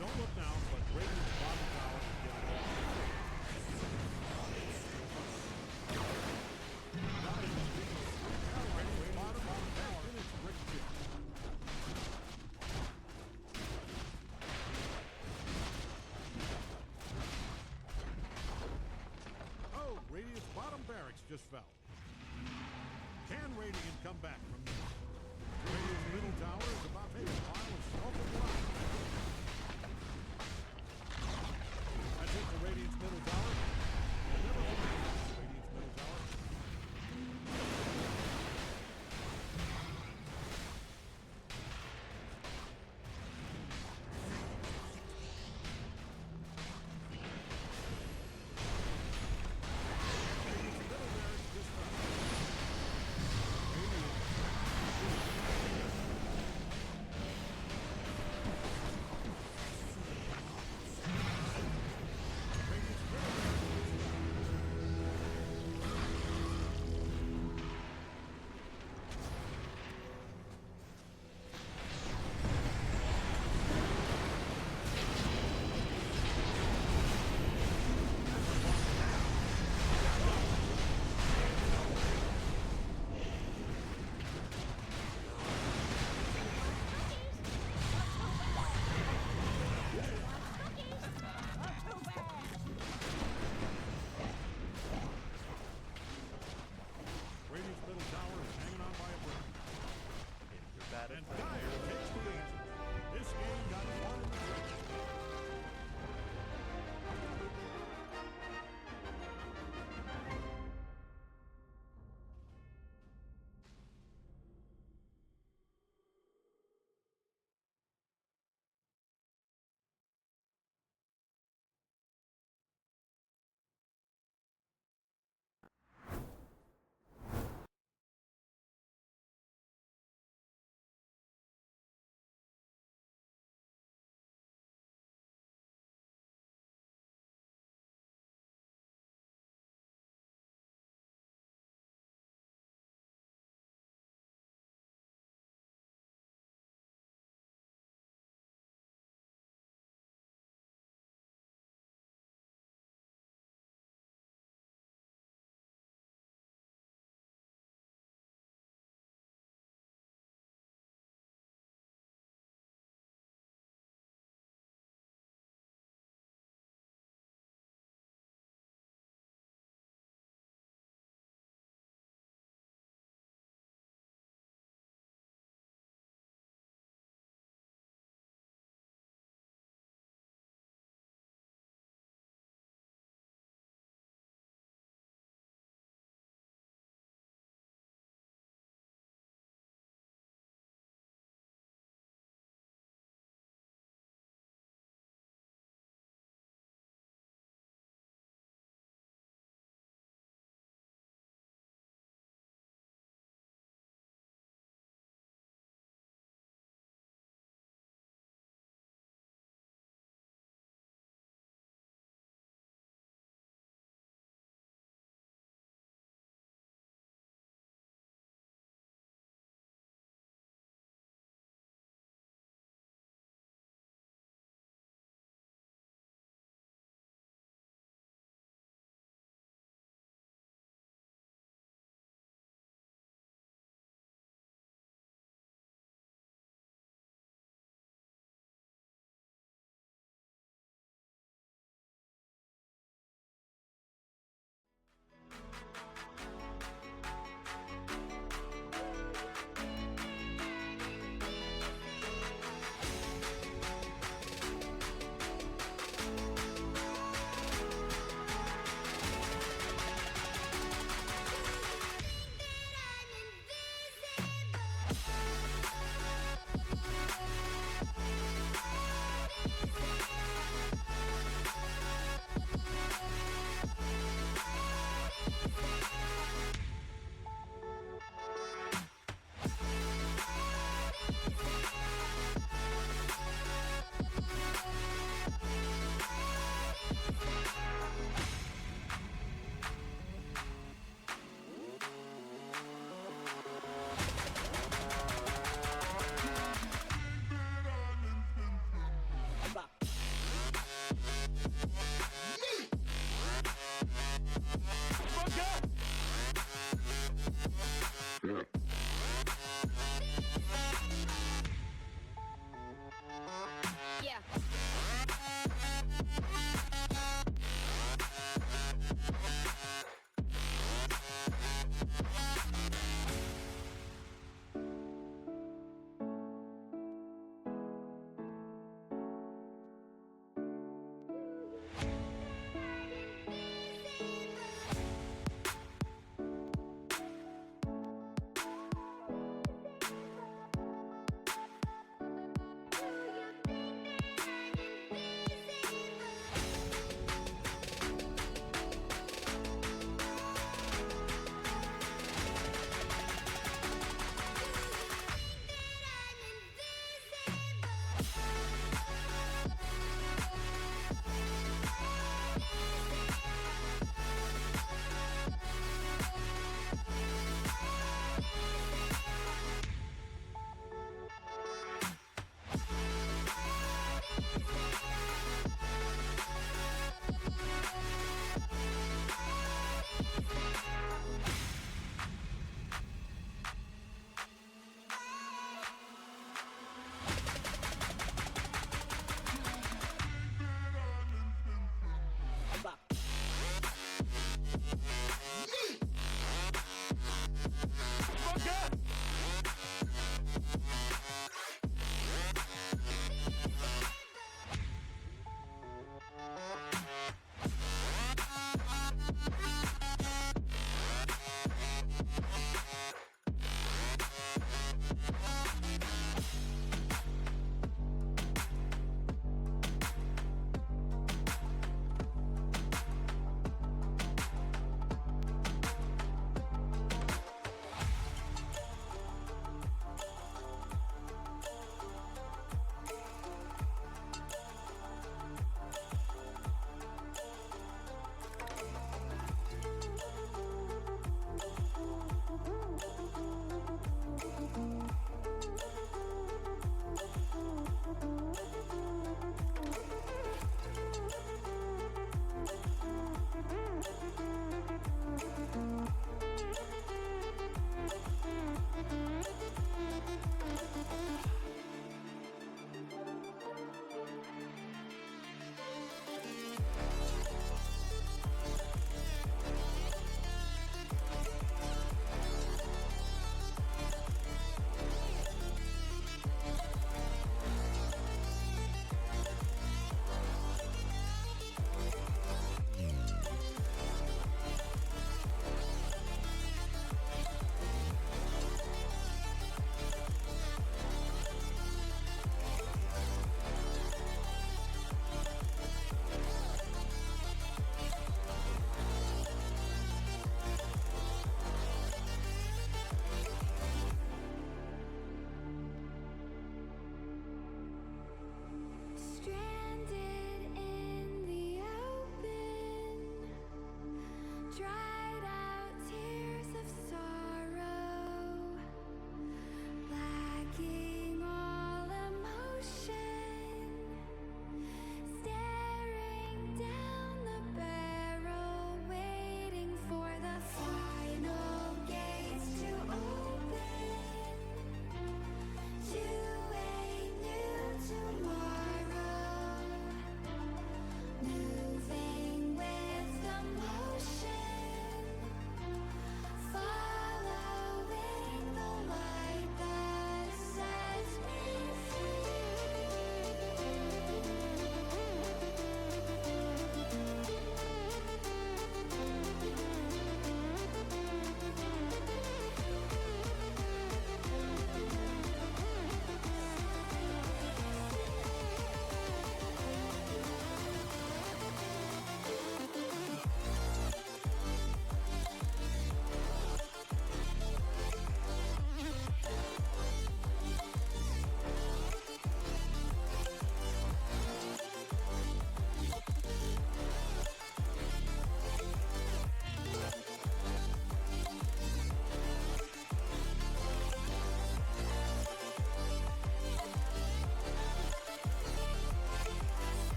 Don't look now, but Radiant's bottom tower is getting Radiant's bottom tower finished Rick's kill. Oh, Radiant's bottom barracks just fell. Can Radiant come back from this? Radiant's middle tower is about to hit a pile of smoke and light. That's it for Radiant's middle tower. We'll never forget Radiant's middle tower. Radiant's middle barracks just fell. Radiant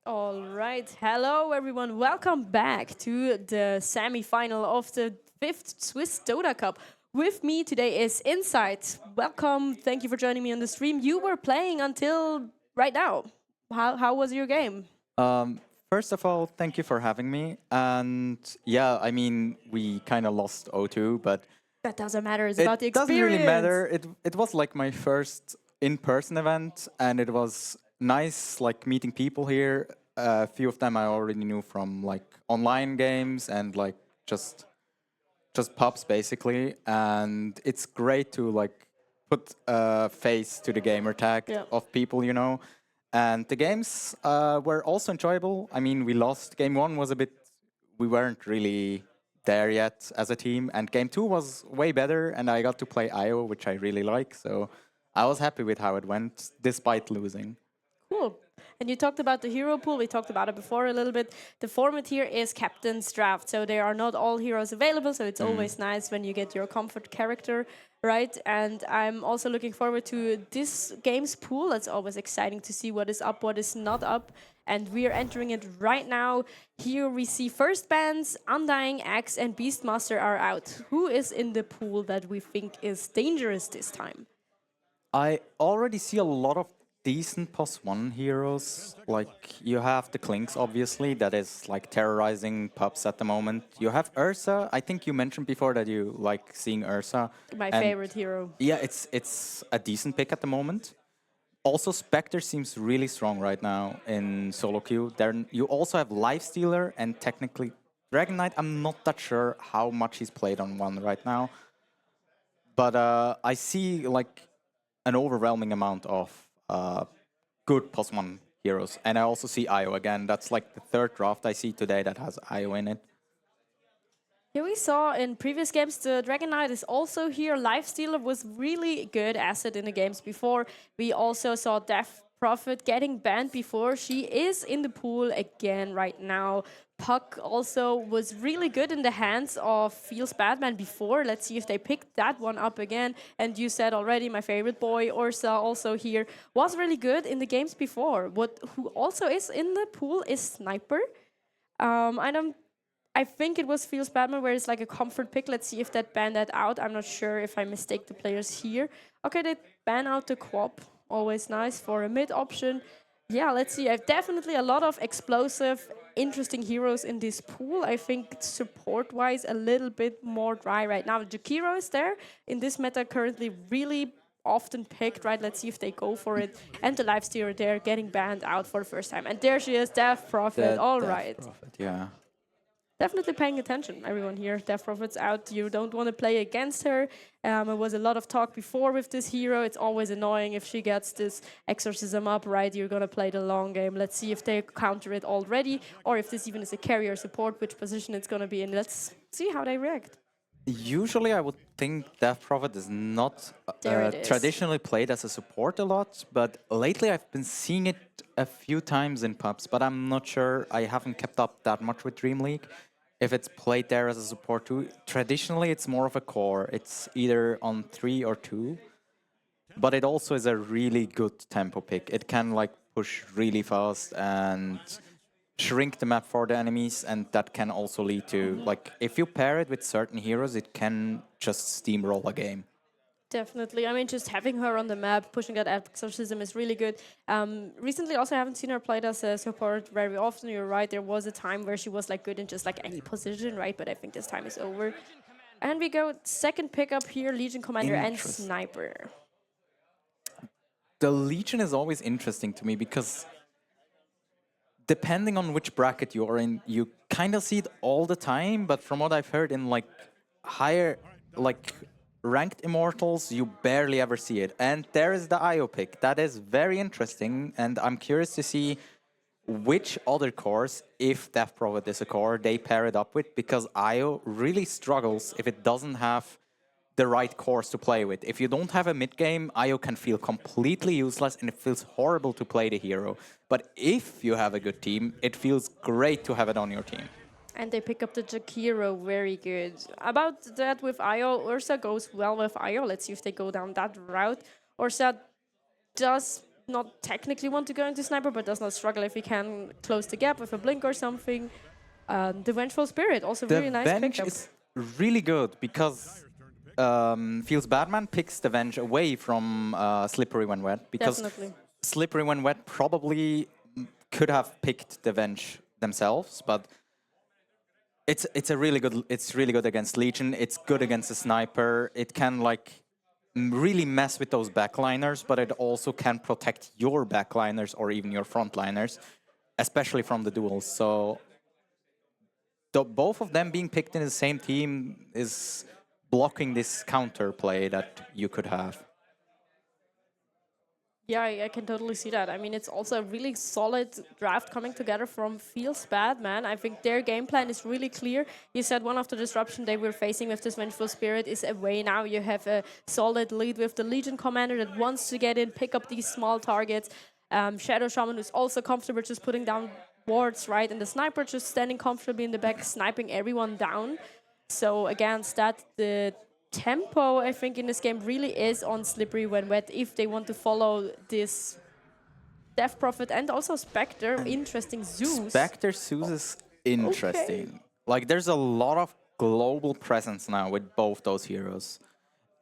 All right. Hello, everyone. Welcome back to the semi-final of the 5th Swiss Dota Cup. With me today is Insight. Welcome. Thank you for joining me on the stream. You were playing until right now. How was your game? First of all, thank you for having me. And yeah, I mean, we kind of lost O2, but That doesn't matter. It's about the it experience. doesn't really matter. It was like my first in-person event, and it was nice, like meeting people here. A few of them I already knew from like online games and like just pubs basically. And it's great to like put a face to the gamer tag Yeah. of people, you know. And the games were also enjoyable. I mean, we lost. Game 1 was a bit. We weren't really there yet as a team, and Game 2 was way better. And I got to play IO, which I really like. So I was happy with how it went, despite losing. Cool. And you talked about the hero pool. We talked about it before a little bit. The format here is captain's draft. So there are not all heroes available. So it's always nice when you get your comfort character, right? And I'm also looking forward to this game's pool. It's always exciting to see what is up, what is not up. And we are entering it right now. Here we see first bans, Undying, Axe, and Beastmaster are out. Who is in the pool that we think is dangerous this time? I already see a lot of decent +1 heroes. Like, you have the Clinks, obviously, that is like terrorizing pubs at the moment. You have Ursa. I think you mentioned before that you like seeing Ursa. My And favorite hero. yeah, it's a decent pick at the moment. Also, Spectre seems really strong right now in solo queue. Then you also have Lifestealer and technically Dragon Knight. I'm not that sure how much he's played on one right now. But I see like an overwhelming amount of good +1 heroes. And I also see IO again. That's like the third draft I see today that has IO in it. Here we saw in previous games the Dragon Knight is also here. Lifestealer was really good asset in the games before. We also saw Death Prophet getting banned before. She is in the pool again right now. Puck also was really good in the hands of Feels Badman before. Let's see if they picked that one up again. And you said already, my favorite boy, Ursa, also here, was really good in the games before. Who also is in the pool is Sniper. I think it was Feels Badman where it's like a comfort pick. Let's see if that banned that out. I'm not sure if I mistake the players here. Okay, they ban out the Quap. Always nice for a mid option. Yeah, let's see. I've definitely a lot of explosive, interesting heroes in this pool. I think support-wise a little bit more dry right now. Jakiro is there in this meta currently really often picked, right? Let's see if they go for it. And the Lifestealer there getting banned out for the first time. And there she is, Death Prophet. All right. Prophet, yeah. Definitely paying attention, everyone here. Death Prophet's out. You don't want to play against her. It was a lot of talk before with this hero. It's always annoying if she gets this exorcism up, right? You're going to play the long game. Let's see if they counter it already, or if this even is a carrier support, which position it's going to be in. Let's see how they react. Usually I would think Death Prophet is not There it is. traditionally played as a support a lot, but lately I've been seeing it a few times in pubs, but I'm not sure. I haven't kept up that much with Dream League. If it's played there as a support too, traditionally it's more of a core. It's either on 3 or 2, but it also is a really good tempo pick. It can like push really fast and shrink the map for the enemies, and that can also lead to like if you pair it with certain heroes, it can just steamroll a game. Definitely. I mean, just having her on the map, pushing that exorcism is really good. Recently, also haven't seen her played as a support very often. You're right. There was a time where she was like good in just like any position, right? But I think this time is over. And we go second pickup here, Legion Commander and Sniper. The Legion is always interesting to me because depending on which bracket you're in, you kind of see it all the time. But from what I've heard in like higher, like ranked Immortals, you barely ever see it. And there is the IO pick. That is very interesting. And I'm curious to see which other cores, if Death Prophet is a core, they pair it up with. Because IO really struggles if it doesn't have the right cores to play with. If you don't have a mid game, IO can feel completely useless and it feels horrible to play the hero. But if you have a good team, it feels great to have it on your team. And they pick up the Jakiro, very good. About that with IO, Ursa goes well with IO. Let's see if they go down that route. Ursa does not technically want to go into sniper, but does not struggle if he can close the gap with a blink or something. The Vengeful Spirit, also The really nice Venge pickup. is really good because Feels Badman picks the Venge away from Slippery When Wet, because Definitely. Slippery When Wet probably could have picked the Venge themselves, but it's really good against Legion. It's good against the sniper. It can like really mess with those backliners, but it also can protect your backliners or even your frontliners, especially from the duels. So both of them being picked in the same team is blocking this counter play that you could have. Yeah, I can totally see that. I mean, it's also a really solid draft coming together from Feels Bad, man. I think their game plan is really clear. You said one of the disruption they were facing with this Vengeful Spirit is away now. You have a solid lead with the Legion commander that wants to get in, pick up these small targets. Shadow Shaman who's also comfortable just putting down wards, right? And the sniper just standing comfortably in the back, sniping everyone down. So against that, the tempo, I think, in this game really is on Slippery When Wet if they want to follow this Death Prophet and also Spectre. Interesting Zeus. Spectre Zeus is interesting. Like, there's a lot of global presence now with both those heroes.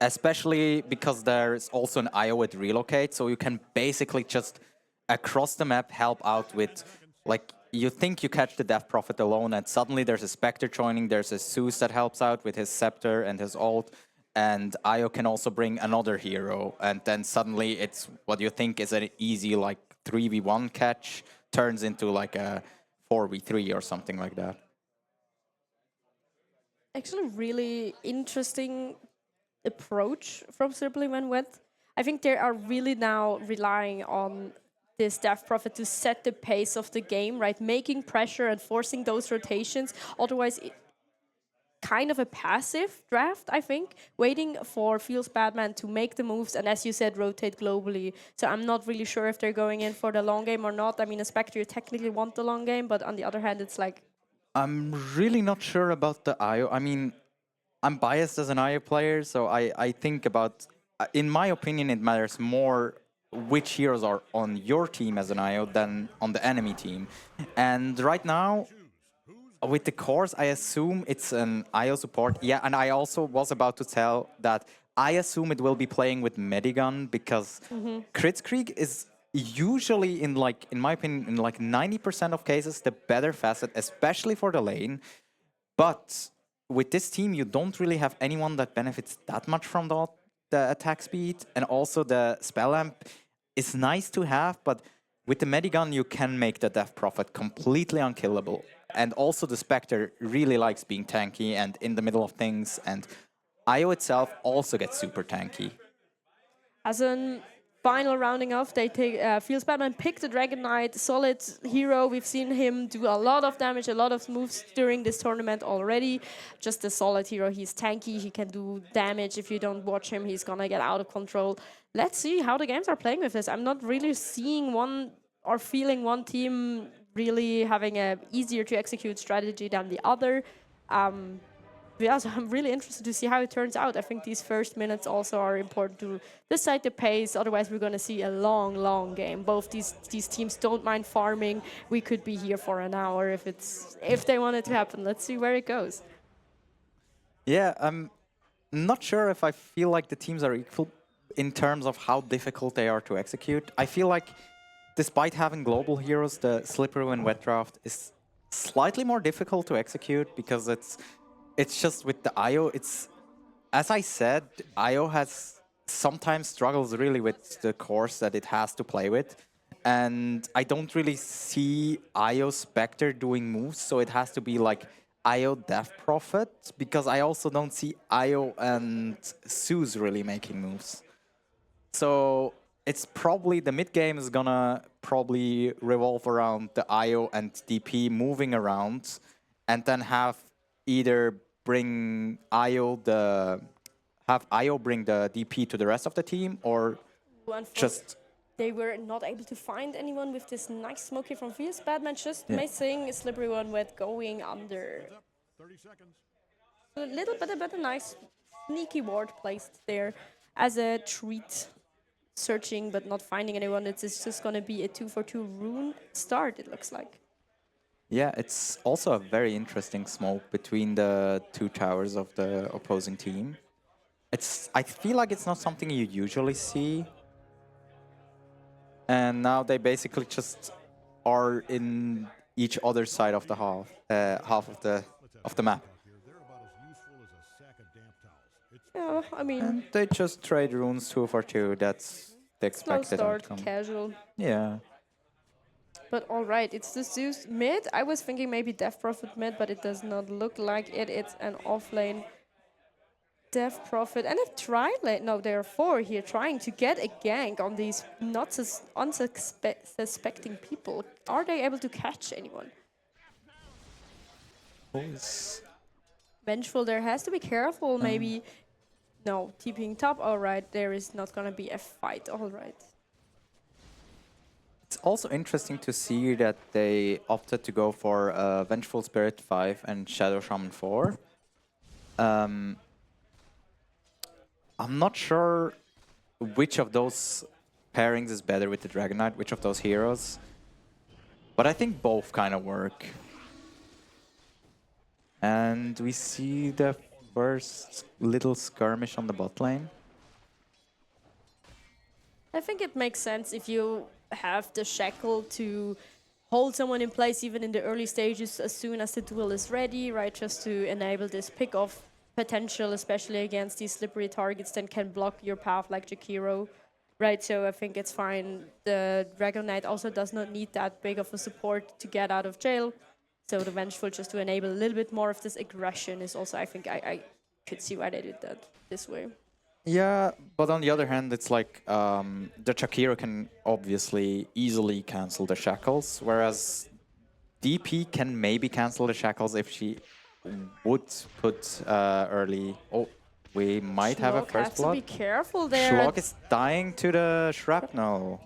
Especially because there's also an IO with Relocate, so you can basically just across the map help out with, like, you think you catch the Death Prophet alone, and suddenly there's a Spectre joining, there's a Zeus that helps out with his Scepter and his ult, and Io can also bring another hero, and then suddenly it's what you think is an easy, like, 3v1 catch, turns into, like, a 4v3 or something like that. Actually, really interesting approach from Slippery When Wet. I think they are really now relying on this Death Prophet to set the pace of the game, right? Making pressure and forcing those rotations. Otherwise, kind of a passive draft, I think, waiting for Feels Badman to make the moves and, as you said, rotate globally. So I'm not really sure if they're going in for the long game or not. I mean, a Spectre, you technically want the long game, but on the other hand, it's like... I'm really not sure about the IO. I mean, I'm biased as an IO player, so I think about... In my opinion, it matters more which heroes are on your team as an IO than on the enemy team. And right now, with the cores, I assume it's an IO support. Yeah, and I also was about to tell that I assume it will be playing with Medigun because Kritzkrieg is usually, in my opinion, in like 90% of cases, the better facet, especially for the lane. But with this team, you don't really have anyone that benefits that much from the attack speed, and also the spell amp is nice to have, but with the Medigun, you can make the Death Prophet completely unkillable. And also the Spectre really likes being tanky and in the middle of things, and IO itself also gets super tanky. As a final rounding off, they take Feels Batman, pick the Dragon Knight, solid hero. We've seen him do a lot of damage, a lot of moves during this tournament already. Just a solid hero. He's tanky, he can do damage. If you don't watch him, he's gonna get out of control. Let's see how the games are playing with this. I'm not really seeing one or feeling one team really having a easier to execute strategy than the other. Yeah, so I'm really interested to see how it turns out. I think these first minutes also are important to decide the pace. Otherwise, we're going to see a long, long game. Both these teams don't mind farming. We could be here for an hour if they want it to happen. Let's see where it goes. Yeah, I'm not sure if I feel like the teams are equal in terms of how difficult they are to execute. I feel like despite having global heroes, the Slippery When Wet draft is slightly more difficult to execute because it's just with the IO, it's, as I said, IO has sometimes struggles really with the cores that it has to play with. And I don't really see IO Spectre doing moves, so it has to be like IO Death Prophet, because I also don't see IO and Zeus really making moves. So it's probably, the mid game is gonna probably revolve around the IO and DP moving around, and then have either bring IO bring the DP to the rest of the team, or just... They were not able to find anyone with this nice smoky from Feels Batman, just missing Slippery When Wet going under. 30 seconds. A little bit of a nice sneaky ward placed there as a treat. searching but not finding anyone. It's just going to be a 2-for-2 rune start, it looks like. Yeah, it's also a very interesting smoke between the two towers of the opposing team. I feel like it's not something you usually see. And now they basically just are in each other side of the half of the map. Yeah, I mean, And they just trade runes 2-for-2. That's the slow expected start, outcome. casual. Yeah. But all right, it's the Zeus mid. I was thinking maybe Death Prophet mid, but it does not look like it. It's an offlane Death Prophet and a tri-lane. No, there are 4 here trying to get a gank on these not unsuspecting people. Are they able to catch anyone? Vengeful there has to be careful, maybe. No, TPing top. All right, there is not going to be a fight. All right. It's also interesting to see that they opted to go for Vengeful Spirit 5 and Shadow Shaman 4. I'm not sure which of those pairings is better with the Dragon Knight, which of those heroes. But I think both kind of work. And we see the first little skirmish on the bot lane. I think it makes sense if you have the shackle to hold someone in place even in the early stages as soon as the duel is ready, right? Just to enable this pick-off potential, especially against these slippery targets that can block your path like Jakiro, right? So I think it's fine. The Dragon Knight also does not need that big of a support to get out of jail. So the Vengeful, just to enable a little bit more of this aggression, is also, I think I could see why they did that this way. Yeah, but on the other hand, it's like the Jakiro can obviously easily cancel the shackles, whereas DP can maybe cancel the shackles if she would put early. Oh, we might have a Schlock first has to blood. be careful there. Schlock is dying to the shrapnel.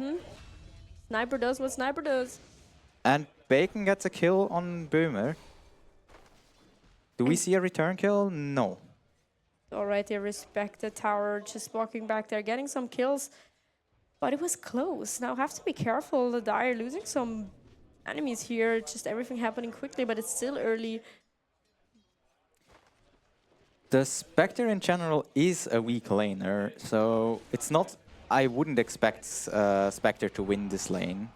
Sniper does what Sniper does. And Bacon gets a kill on Boomer. Do we see a return kill? No. Alright, they respect the tower, just walking back there, getting some kills. But it was close. Now have to be careful. The Dire losing some enemies here. Just everything happening quickly, but it's still early. The Spectre in general is a weak laner, so it's not... I wouldn't expect Spectre to win this lane.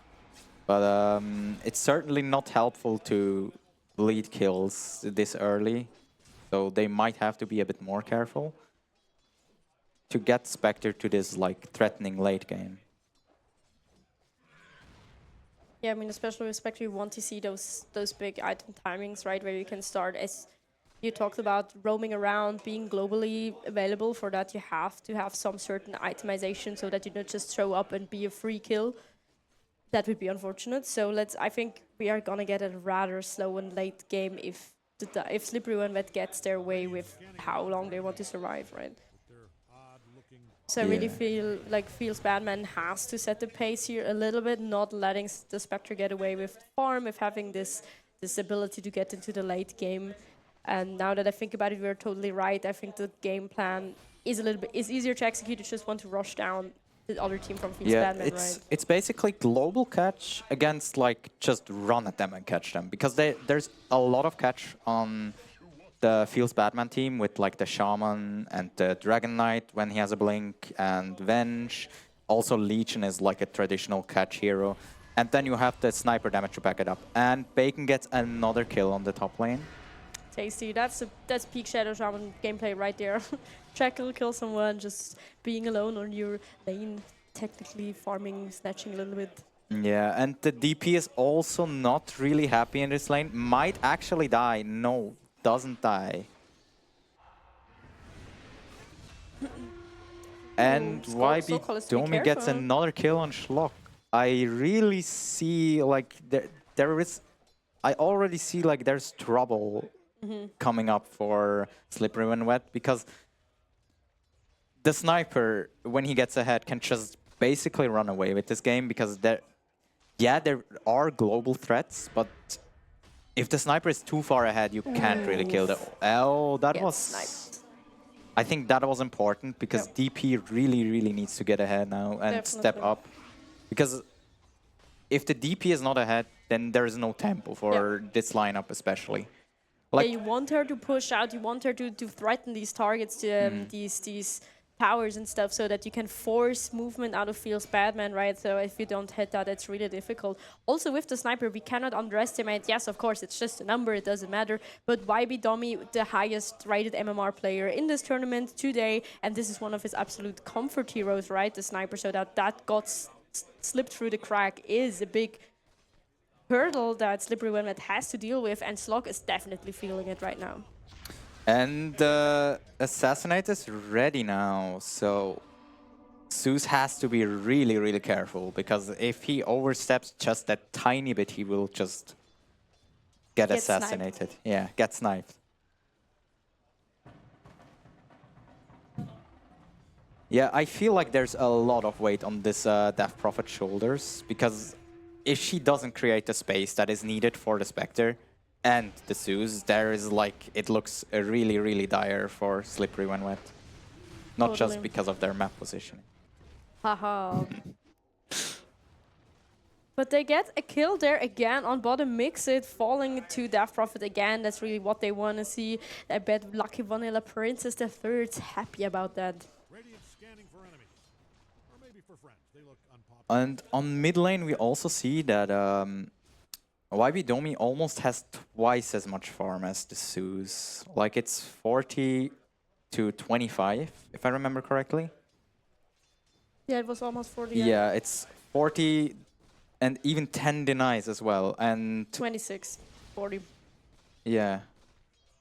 But it's certainly not helpful to lead kills this early. So they might have to be a bit more careful to get Spectre to this like threatening late game. Yeah, I mean, especially with Spectre, you want to see those big item timings, right? Where you can start, as you talked about, roaming around, being globally available. For that, you have to have some certain itemization so that you don't just show up and be a free kill. That would be unfortunate. So I think we are gonna get a rather slow and late game if Slippery and Wet gets their way with how long they want to survive, right? So I really feel like Feels Badman has to set the pace here a little bit, not letting the Spectre get away with farm, with having this ability to get into the late game. And now that I think about it, we're totally right. I think the game plan is easier to execute. You just want to rush down the other team from Feels Badman, right? It's basically global catch against like just run at them and catch them, because there's a lot of catch on the Feels Batman team with like the Shaman and the Dragon Knight when he has a blink, and Venge. Also Legion is like a traditional catch hero. And then you have the sniper damage to back it up. And Bacon gets another kill on the top lane. Tasty. That's peak Shadow Shaman gameplay right there. Shackle, kill someone, just being alone on your lane, technically farming, snatching a little bit. Yeah, and the DP is also not really happy in this lane. Might actually die. No, doesn't die. And YB Domi gets another kill on Schlock. I really see like I already see like there's trouble coming up for Slippery when Wet, because the sniper, when he gets ahead, can just basically run away with this game, because there are global threats, but if the sniper is too far ahead, you can't really kill the... Oh, that was... Sniped. I think that was important because DP really, really needs to get ahead now and step up. Because if the DP is not ahead, then there is no tempo for this lineup especially. Like, you want her to push out, you want her to threaten these targets, these towers and stuff, so that you can force movement out of Feels Badman, right? So if you don't hit that, it's really difficult. Also with the sniper, we cannot underestimate, yes, of course, it's just a number, it doesn't matter, but YB Domi, the highest rated MMR player in this tournament today, and this is one of his absolute comfort heroes, right? The sniper, so that got slipped through the crack is a big hurdle that Slippery When Wet has to deal with, and Slog is definitely feeling it right now. And Assassinate is ready now, so Zeus has to be really, really careful, because if he oversteps just that tiny bit, he will just get assassinated. Sniped. Yeah, get sniped. Yeah, I feel like there's a lot of weight on this Death Prophet's shoulders, because if she doesn't create the space that is needed for the Spectre and the Zeus, there is like, it looks really, really dire for Slippery When Wet. Not just because of their map positioning. Haha. But they get a kill there again on bottom. Mix it, falling to Death Prophet again. That's really what they want to see. I bet Lucky Vanilla Princess the Third's happy about that. And on mid lane, we also see that YB Domi almost has twice as much farm as the Zeus. Like, it's 40 to 25, if I remember correctly. Yeah, it was almost 40. Yeah, it's 40 and even 10 denies as well. And 26, 40. Yeah.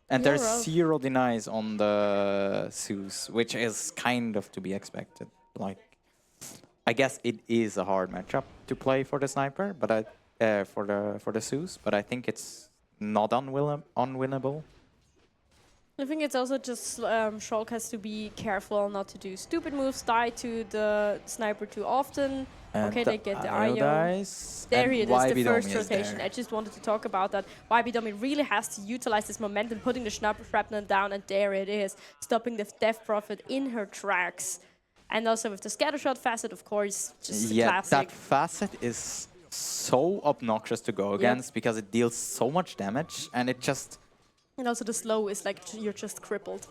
And there's 0 denies on the Zeus, which is kind of to be expected. Like, I guess it is a hard matchup to play for the sniper, but for the Zeus, but I think it's not unwinnable. I think it's also just Shulk has to be careful not to do stupid moves, die to the sniper too often. And okay, they get the IO IO. Dies, there it is, the first Domi rotation. I just wanted to talk about that. YB Domi really has to utilize this momentum, putting the shrapnel down, and there it is, stopping the Death Prophet in her tracks. And also with the scattershot facet, of course, just classic. That facet is so obnoxious to go against because it deals so much damage, and it just... And also the slow is like, you're just crippled.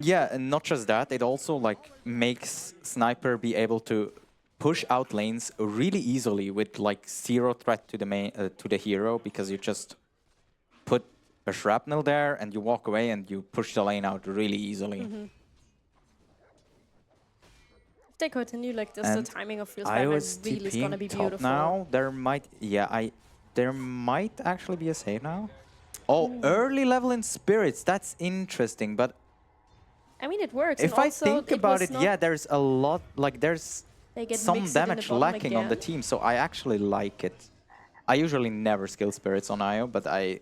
Yeah, and not just that, it also like makes Sniper be able to push out lanes really easily with like 0 threat to the main to the hero, because you just put a shrapnel there and you walk away and you push the lane out really easily. If they continue like this, the timing of Feels Badman really is gonna be beautiful. Now there might, there might actually be a save now. Oh, early level in spirits. That's interesting, but I mean, it works. If I think about it, yeah, there's a lot, like there's some damage lacking on the team, so I actually like it. I usually never skill spirits on IO, but I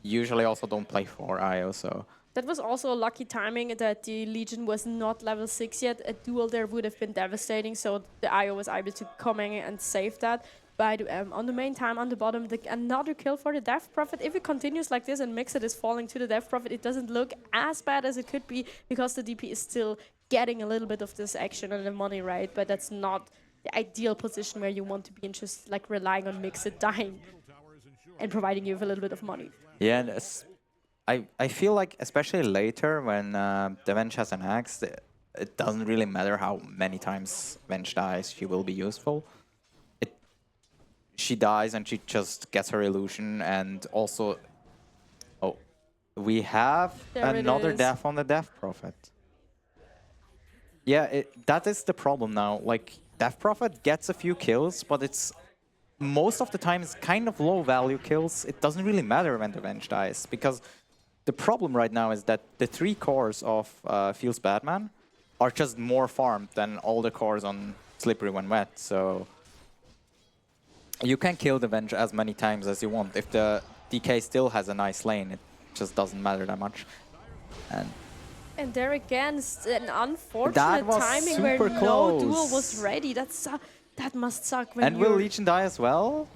usually also don't play for IO, so... That was also a lucky timing that the Legion was not level 6 yet. A duel there would have been devastating, so the IO was able to come in and save that. But on the main time, on the bottom, another kill for the Death Prophet. If it continues like this and Mixit is falling to the Death Prophet, it doesn't look as bad as it could be, because the DP is still getting a little bit of this action and the money, right? But that's not the ideal position where you want to be in, just like relying on Mixit dying and providing you with a little bit of money. Yeah, and I feel like, especially later when the Venge has an axe, it doesn't really matter how many times Venge dies, she will be useful. She dies and she just gets her illusion, and also... Oh, we have another death on the Death Prophet. Yeah, that is the problem now. Like, Death Prophet gets a few kills, but it's... Most of the time it's kind of low value kills. It doesn't really matter when the Venge dies, because the problem right now is that the 3 cores of Feels Badman are just more farmed than all the cores on Slippery When Wet, so... You can kill the Venge as many times as you want. If the DK still has a nice lane, it just doesn't matter that much. And there again, an unfortunate timing where no duel was ready. That must suck. When will Legion die as well?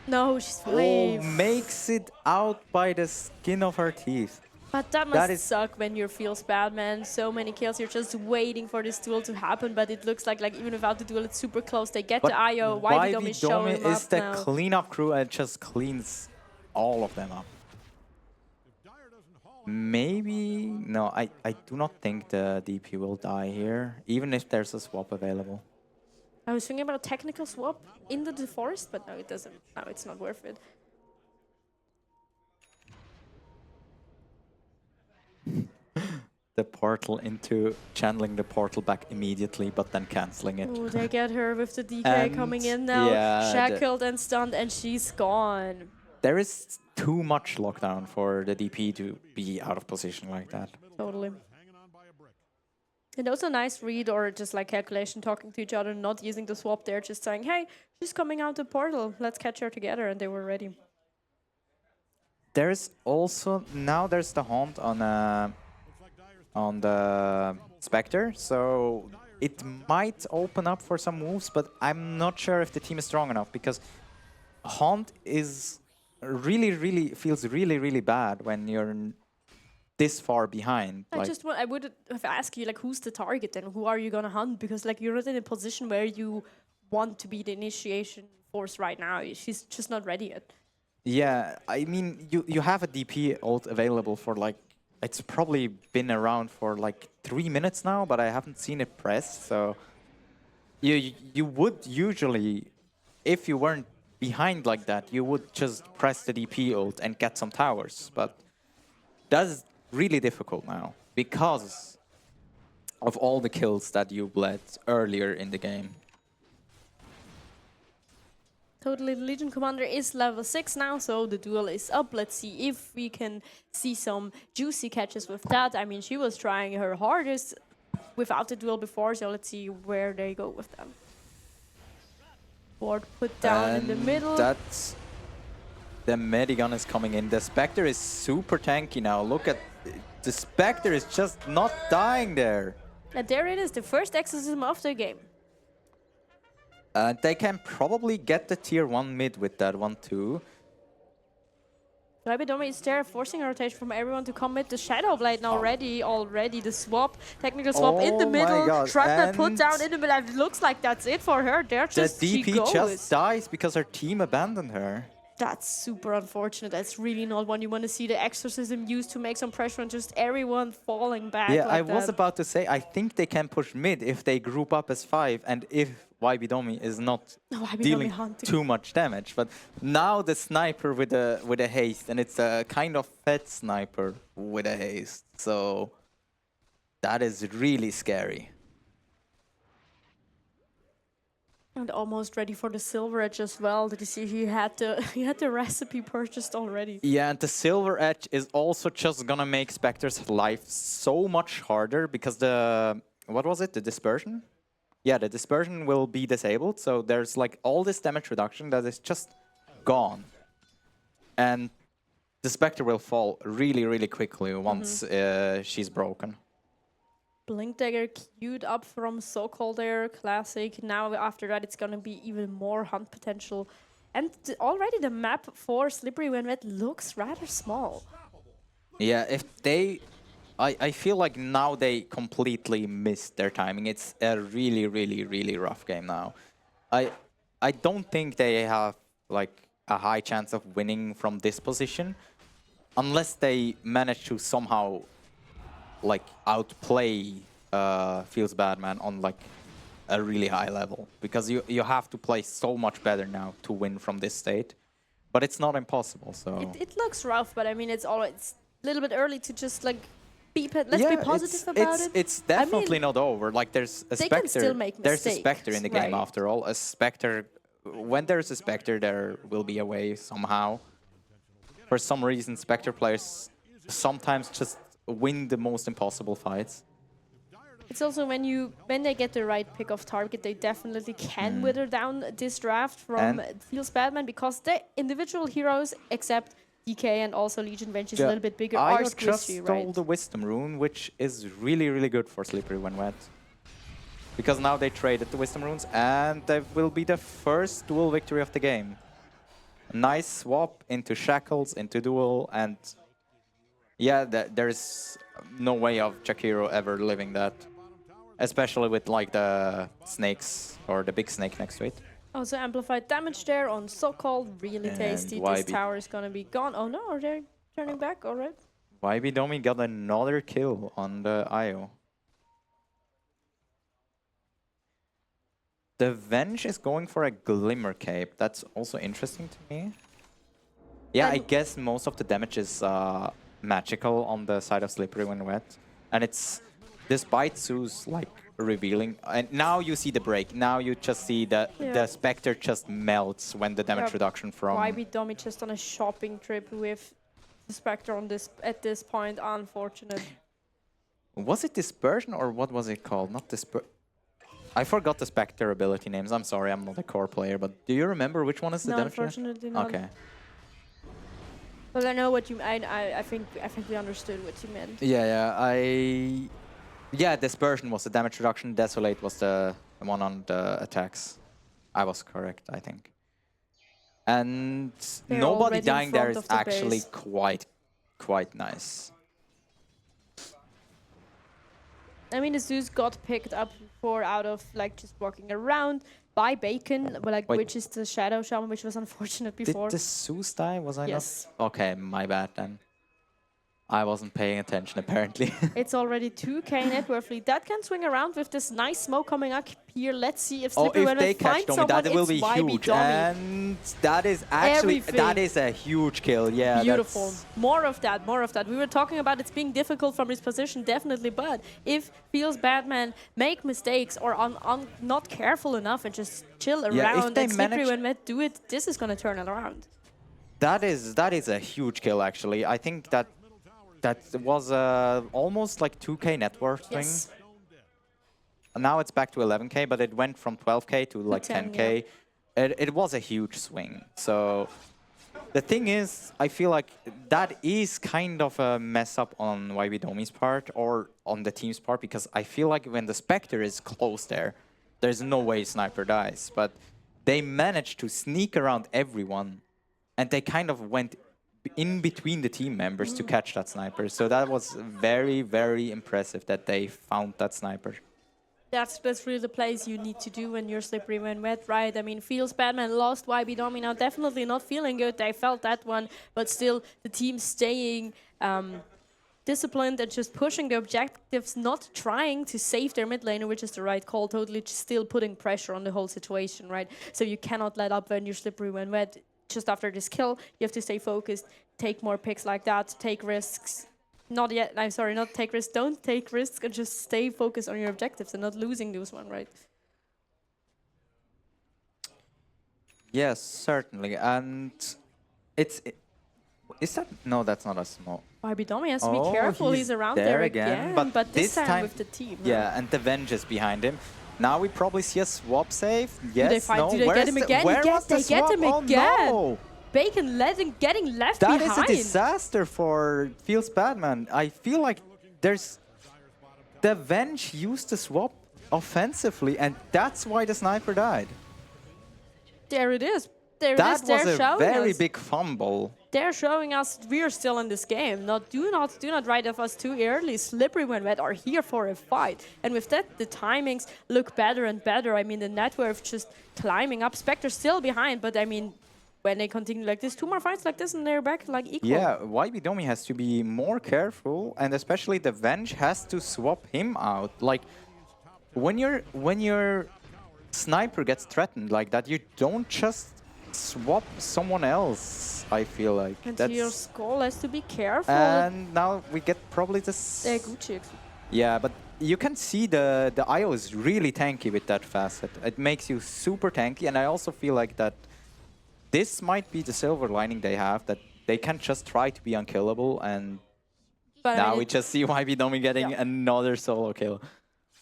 No, she's fine. Oh, makes it out by the skin of her teeth. But that must suck when you feels bad, man. So many kills, you're just waiting for this duel to happen, but it looks like even without the duel, it's super close. They get But the IO. YVDOM is showing him is up the now. cleanup crew and just cleans all of them up. Maybe... No, I do not think the DP will die here, even if there's a swap available. I was thinking about a technical swap into the forest, but no, it doesn't. No, it's not worth it. The portal into channeling the portal back immediately, but then canceling it. Ooh, they get her with the DK And coming in now, yeah, shackled and stunned, and she's gone. There is too much lockdown for the DP to be out of position like that. Totally. And also a nice read or just like calculation, talking to each other, not using the swap there, just saying, hey, she's coming out the portal, let's catch her together, and they were ready. There's also, now there's the haunt on the Spectre, so it might open up for some moves, but I'm not sure if the team is strong enough, because haunt is feels really bad when you're this far behind. I would have asked you, like, who's the target and who are you gonna hunt? Because like you're not in a position where you want to be the initiation force right now. She's just not ready yet. Yeah, I mean, you have a DP ult available for like, it's probably been around for like 3 minutes now, but I haven't seen it pressed. So you would usually, if you weren't behind like that, you would just press the DP ult and get some towers. But that's really difficult now because of all the kills that you bled earlier in the game. Totally, the Legion Commander is level 6 now, so the duel is up. Let's see if we can see some juicy catches with that. I mean, she was trying her hardest without the duel before, so let's see where they go with them. Board put down in the middle. That's... The Medigun is coming in. The Spectre is super tanky now. Look at... The Spectre is just not dying there. And there it is, the first exorcism of the game. They can probably get the tier 1 mid with that one too. YVDOM is there, forcing a rotation from everyone to come mid. The Shadow Blade now ready already. The swap, technical swap in the middle. Shrapnel put down in the middle. It looks like that's it for her. There just the she DP goes. just dies because her team abandoned her. That's super unfortunate. That's really not one you want to see the exorcism used to make some pressure on just everyone falling back. Yeah, like I was that. about to say, I think they can push mid if they group up as 5 and if YVDOM is not dealing too much damage. But now the sniper with a haste, and it's a kind of fed sniper with a haste. So that is really scary. And almost ready for the Silver Edge as well. Did you see he had the recipe purchased already? Yeah, and the Silver Edge is also just gonna make Spectre's life so much harder because the... What was it? The dispersion? Yeah, the dispersion will be disabled, so there's like all this damage reduction that is just gone. And the Spectre will fall really quickly once she's broken. Blink Dagger queued up from Sokol there, classic. Now after that it's gonna be even more hunt potential. And already the map for Slippery When Wet looks rather small. Yeah, if they... I feel like now they completely missed their timing. It's a really rough game now. I don't think they have like a high chance of winning from this position unless they manage to somehow like outplay Feels Bad Man on like a really high level, because you have to play so much better now to win from this state. But it's not impossible. So it looks rough, but I mean it's a little bit early to just like let's be positive about it. It's definitely not over. Like there's a Spectre. Can still make there's a Spectre in the game right. after all. A Spectre. When there's a Spectre, there will be a way somehow. For some reason, Spectre players sometimes just win the most impossible fights. It's also when they get the right pick of target, they definitely can wither down this draft from Feels Bad Man, because the individual heroes, except DK and also Legion, when she's a little bit bigger, are just squishy, stole right? the Wisdom Rune, which is really good for Slippery When Wet. Because now they traded the Wisdom Runes, and that will be the first duel victory of the game. A nice swap into Shackles, into duel, and Yeah, there's no way of Jakiro ever living that. Especially with like the snakes or the big snake next to it. Also amplified damage there on Sokol. Really And tasty. This tower is gonna be gone. Oh no, are they turning back? Alright. YB Domi got another kill on the IO. The Venge is going for a Glimmer Cape. That's also interesting to me. Yeah, I guess most of the damage is magical on the side of Slippery when wet. And it's, despite Su's like revealing, and now you see the break. Now you just see that the Spectre just melts when the damage reduction from... YB Domi just on a shopping trip with the Spectre on this at this point. Unfortunate. Was it Dispersion or what was it called? Not Dispersion. I forgot the Spectre ability names. I'm sorry, I'm not a core player, but do you remember which one is the damage? Unfortunately not. Okay. But I know what you mean. I think we understood what you meant. Yeah, Dispersion was the damage reduction. Desolate was the one on the attacks. I was correct, I think. And They're nobody already in dying there front is of the actually base. quite nice. I mean, the Zeus got picked up before out of like just walking around by Bacon, but like which is the Shadow Shaman, which was unfortunate before. Did the Zeus die? Was I Yes. not? Okay, my bad then. I wasn't paying attention apparently. It's already 2k net worth lead. That can swing around with this nice smoke coming up here. Let's see if Slippery if they catch finds Domi, someone. that will be It's YB huge. Domi. And that is actually, that is a huge kill. Yeah, Beautiful. that's- More of that, more of that. We were talking about it's being difficult from his position, definitely, but if Feels Batman make mistakes or not careful enough and just chill around they and Slippery manage- when Met do it, this is going to turn it around. That is a huge kill actually. I think that was almost like 2k net worth swing. Yes. Now it's back to 11k, but it went from 12k to like 10, 10k. It was a huge swing. So the thing is, I feel like that is kind of a mess up on YB Domi's part or on the team's part, because I feel like when the Spectre is close there, there's no way Sniper dies. But they managed to sneak around everyone, and they kind of went in between the team members to catch that Sniper. So that was very, very impressive that they found that Sniper. That's really the plays you need to do when you're Slippery when wet, right? I mean, Feels Batman lost YB Domi now, definitely not feeling good. They felt that one, but still the team staying disciplined and just pushing the objectives, not trying to save their mid laner, which is the right call, totally just still putting pressure on the whole situation, right? So you cannot let up when you're Slippery when wet. Just after this kill, you have to stay focused, take more picks like that, take risks. Not yet, I'm sorry, not take risks, don't take risks, and just stay focused on your objectives and not losing this one, right? Yes, certainly. And is that, no, that's not a smoke. YB Domi has to be careful, he's around there again, but this time with the team. Yeah, and the Venge is behind him. Now we probably see a swap save. Yes, no. Do they get him again? They get him again. No. Bacon getting left That behind. is a disaster for Feels Batman. I feel like there's... The Venge used the swap offensively, and that's why the Sniper died. There it is. There it is. That They're was a showing very us. big fumble. They're showing us we are still in this game. Do not write off us too early. Slippery when wet are here for a fight. And with that, the timings look better and better. I mean, the net worth just climbing up. Spectre still behind, but I mean, when they continue like this, 2 more fights like this and they're back like equal. Yeah, YB Domi has to be more careful, and especially the Venge has to swap him out. Like, when your Sniper gets threatened like that, you don't just swap someone else, I feel like. And your Skull has to be careful. And now we get probably this... Gucci. Yeah, but you can see the IO is really tanky with that facet. It makes you super tanky, and I also feel like that this might be the silver lining they have, that they can just try to be unkillable, and now we just see YB Domi getting another solo kill.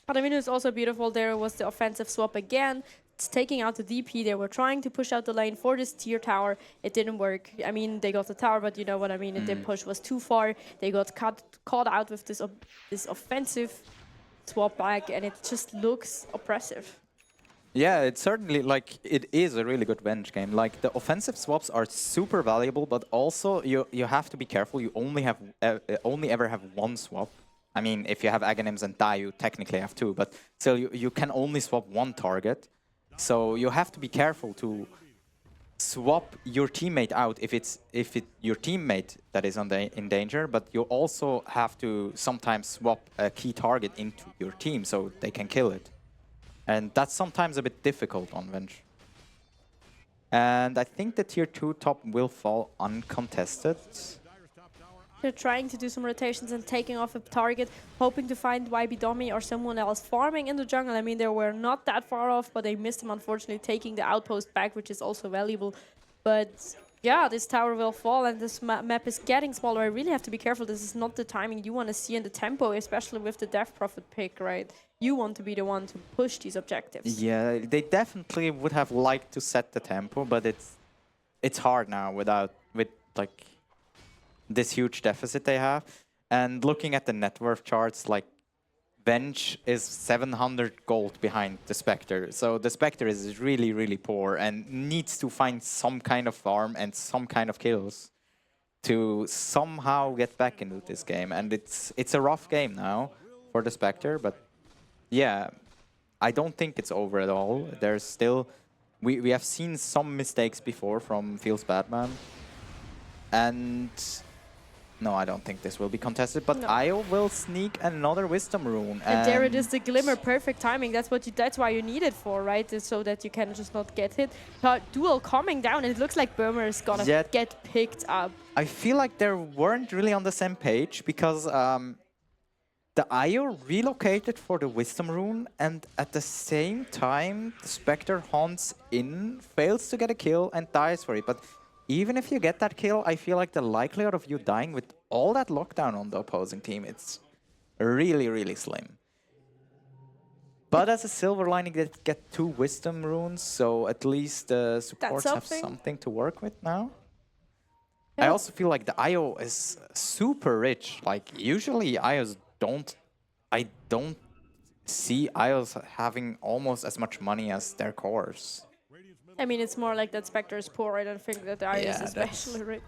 But I mean, it's also beautiful. There was the offensive swap again. It's taking out the DP. They were trying to push out the lane for this tier tower. It didn't work. I mean, they got the tower, but you know what I mean. Their push was too far. They got caught out with this offensive swap back, and it just looks oppressive. Yeah, it's certainly like it is a really good Venge game. Like the offensive swaps are super valuable, but also you have to be careful. You only ever have one swap. I mean, if you have Aghanims and Die, you technically have two, but still you can only swap one target. So you have to be careful to swap your teammate out if it's your teammate that is in danger, but you also have to sometimes swap a key target into your team so they can kill it. And that's sometimes a bit difficult on Venge. And I think the tier 2 top will fall uncontested. They're trying to do some rotations and taking off a target, hoping to find YB Domi or someone else farming in the jungle. I mean, they were not that far off, but they missed him, unfortunately, taking the outpost back, which is also valuable. But yeah, this tower will fall and this map is getting smaller. I really have to be careful. This is not the timing you want to see in the tempo, especially with the Death Prophet pick, right? You want to be the one to push these objectives. Yeah, they definitely would have liked to set the tempo, but it's hard now with like this huge deficit they have. And looking at the net worth charts, like Venge is 700 gold behind the Spectre. So the Spectre is really, really poor and needs to find some kind of farm and some kind of kills to somehow get back into this game. And it's a rough game now for the Spectre, but yeah, I don't think it's over at all. There's still... We have seen some mistakes before from Feels Batman. And... no, I don't think this will be contested, but No. Io will sneak another Wisdom Rune. And there it is, the Glimmer, perfect timing. That's why you need it for, right? So that you can just not get hit. Duel coming down, and it looks like Burmer is gonna get picked up. I feel like they weren't really on the same page because the Io relocated for the Wisdom Rune, and at the same time, the Spectre haunts in, fails to get a kill, and dies for it. But even if you get that kill, I feel like the likelihood of you dying with all that lockdown on the opposing team, it's really, really slim. But as a silver lining, they get 2 Wisdom Runes, so at least the supports have something to work with now. Yeah. I also feel like the IO is super rich. Like, usually IOs I don't see IOs having almost as much money as their cores. I mean, it's more like that Spectre is poor. I don't think that the Iris is especially rich.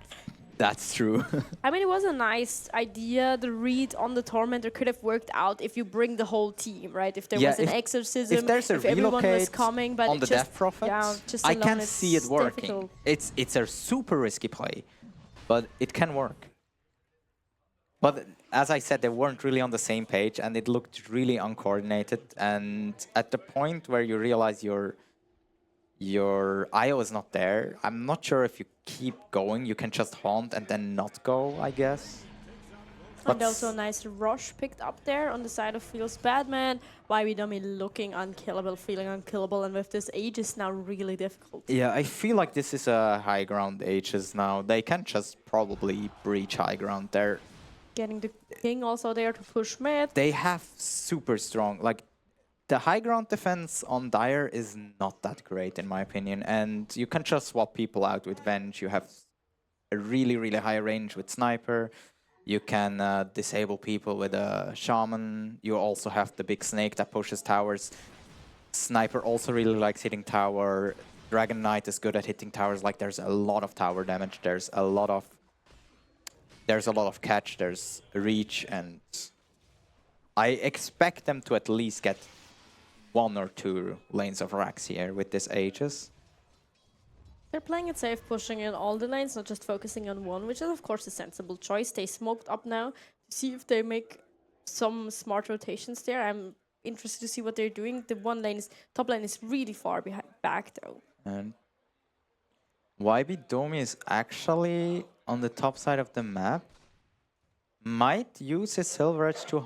That's true. I mean, it was a nice idea. The read on the Tormentor could have worked out if you bring the whole team, right? If there was an exorcism, if everyone was coming, but on the Death Prophet, I can't see it working. Difficult. It's a super risky play, but it can work. But as I said, they weren't really on the same page, and it looked really uncoordinated. And at the point where you realize your IO is not there, I'm not sure if you keep going. You can just haunt and then not go, I guess. And also a nice rush picked up there on the side of Feels Batman. YB Dummy looking unkillable, feeling unkillable, and with this Aegis now really difficult. Yeah, I feel like this is a high ground Aegis now. They can just probably breach high ground there. Getting the King also there to push mid. They have super strong, like, the high ground defense on Dire is not that great in my opinion, and you can just swap people out with Venge. You have a really, really high range with Sniper. You can disable people with a Shaman. You also have the big snake that pushes towers. Sniper also really likes hitting tower. Dragon Knight is good at hitting towers. Like, there's a lot of tower damage. There's a lot of catch. There's reach, and I expect them to at least get 1 or 2 lanes of racks here with this Aegis. They're playing it safe, pushing in all the lanes, not just focusing on one, which is of course a sensible choice. They smoked up now to see if they make some smart rotations there. I'm interested to see what they're doing. The top lane is really far back though. And YB Domi is actually on the top side of the map. Might use his Silver Edge to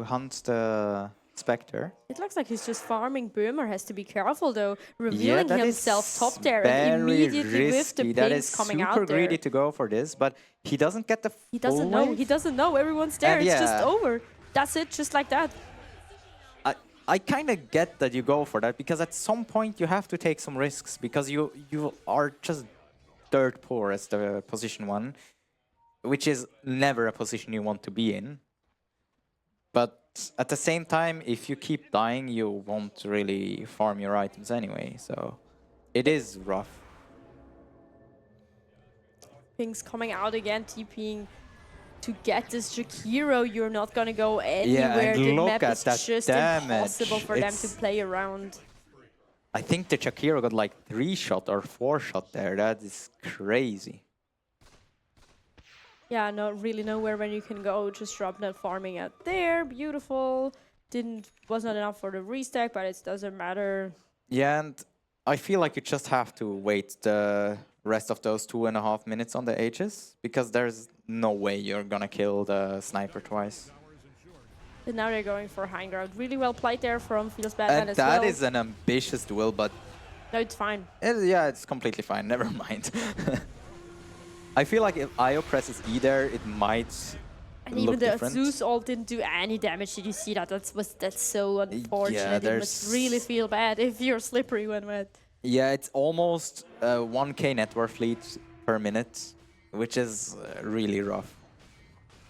hunt the Spectre. It looks like he's just farming. Boomer has to be careful though, revealing himself top there and immediately with the pings coming out there. Super greedy to go for this, but he doesn't get the He doesn't know. wave. He doesn't know. Everyone's there. And it's just over. That's it, just like that. I kind of get that you go for that, because at some point you have to take some risks, because you are just dirt poor as the position 1, which is never a position you want to be in. But at the same time, if you keep dying, you won't really farm your items anyway. So it is rough. Things coming out again, TPing to get this Jakiro. You're not gonna go anywhere. and The look map at is that just damage. impossible for them to It's- play around. I think the Shakira got like 3-shot or 4-shot there. That is crazy. Yeah, not really nowhere where you can go. Just drop net farming out there. Beautiful. Was not enough for the restack, but it doesn't matter. Yeah, and I feel like you just have to wait the rest of those 2.5 minutes on the Aegis, because there's no way you're gonna kill the sniper twice. And now they're going for high ground. Really well played there from Feels Batman And as that well. is an ambitious duel, but No, it's fine. yeah, it's completely fine. Never mind. I feel like if Io presses E there, it might And look even the different. Zeus ult didn't do any damage. Did you see that? That's so unfortunate. It must there's- really feel bad if you're slippery when wet. Yeah, it's almost 1k net worth lead per minute, which is really rough.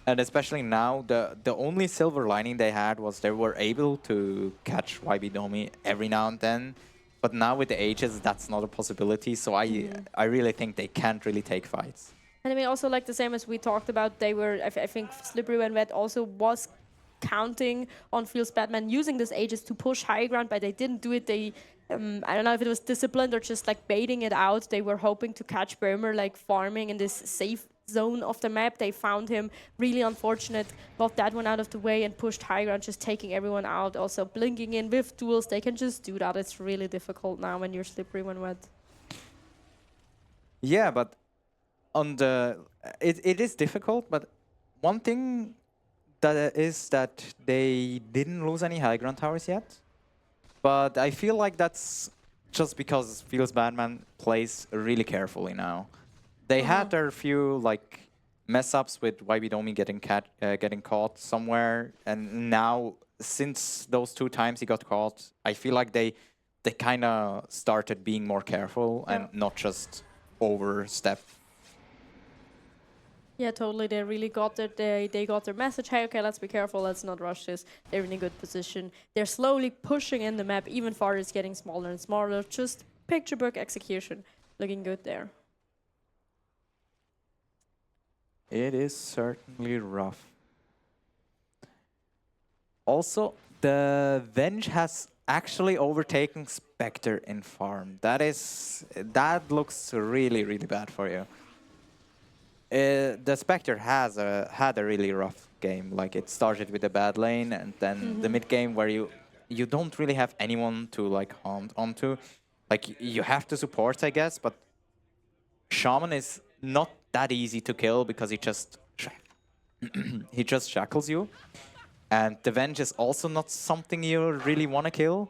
And especially now, the only silver lining they had was they were able to catch YB Domi every now and then. But now with the Aegis, that's not a possibility. So I really think they can't really take fights. And I mean, also like the same as we talked about, they were, I think Slippery when wet also was counting on Feels Batman using this Aegis to push high ground, but they didn't do it. They, I don't know if it was disciplined or just like baiting it out. They were hoping to catch Burmer like farming in this safe zone of the map. They found him really unfortunate, got that one out of the way and pushed high ground, just taking everyone out. Also blinking in with duels, they can just do that. It's really difficult now when you're Slippery when wet. Yeah, but on the it is difficult, but one thing that is that they didn't lose any high ground towers yet. But I feel like that's just because Feels Batman plays really carefully now. They had their few like mess ups with YB Domi getting caught somewhere, and now since those 2 times he got caught, I feel like they kind of started being more careful and not just overstep. Yeah, totally. They really got they got their message. Hey, okay, let's be careful. Let's not rush this. They're in a good position. They're slowly pushing in the map. Even far is getting smaller and smaller. Just picture book execution. Looking good there. It is certainly rough. Also, the Venge has actually overtaken Spectre in farm. That looks really, really bad for you. The Spectre has had a really rough game. Like it started with a bad lane, and then the mid game where you don't really have anyone to like hunt onto. Like you have to support, I guess, but Shaman is not that easy to kill because he just shackles you, and the Venge is also not something you really want to kill.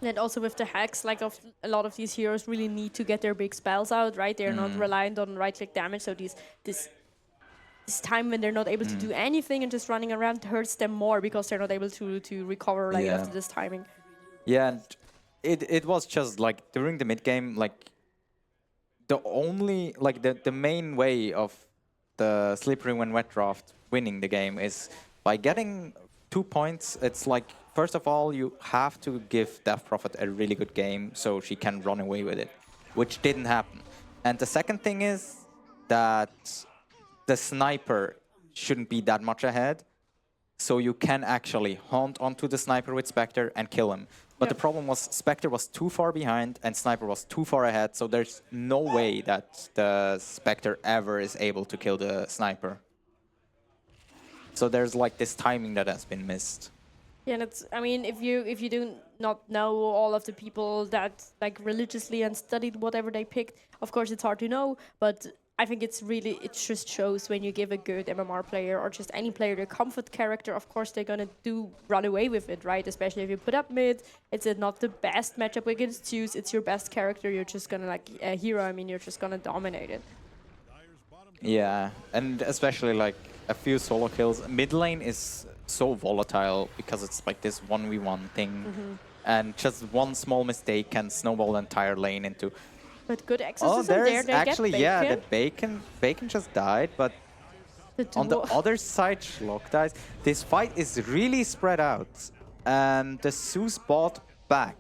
And also with the hacks, like a lot of these heroes really need to get their big spells out, right? They're not reliant on right-click damage, so this time when they're not able to do anything and just running around hurts them more because they're not able to recover like after this timing. Yeah, and it was just like during the mid game, like the main way of the Slippery when wet draft winning the game is by getting 2 points. It's like, first of all, you have to give Death Prophet a really good game so she can run away with it, which didn't happen. And the second thing is that the sniper shouldn't be that much ahead, so you can actually hunt onto the sniper with Spectre and kill him. But the problem was Spectre was too far behind and Sniper was too far ahead, so there's no way that the Spectre ever is able to kill the Sniper. So there's like this timing that has been missed. Yeah, and it's, I mean, if you do not know all of the people that like religiously and studied whatever they picked, of course it's hard to know, but I think it just shows when you give a good MMR player or just any player their comfort character, of course they're gonna run away with it, right? Especially if you put up mid, it's not the best matchup against Zeus, it's your best character, you're just gonna like a hero, I mean, you're just gonna dominate it. Yeah, and especially like a few solo kills. Mid lane is so volatile because it's like this 1v1 thing, and just one small mistake can snowball the entire lane into. But good exorcism there there, is they actually, get yeah, Bacon. the Bacon just died, but On the other side, Schlock dies. This fight is really spread out. And the Zeus bought back.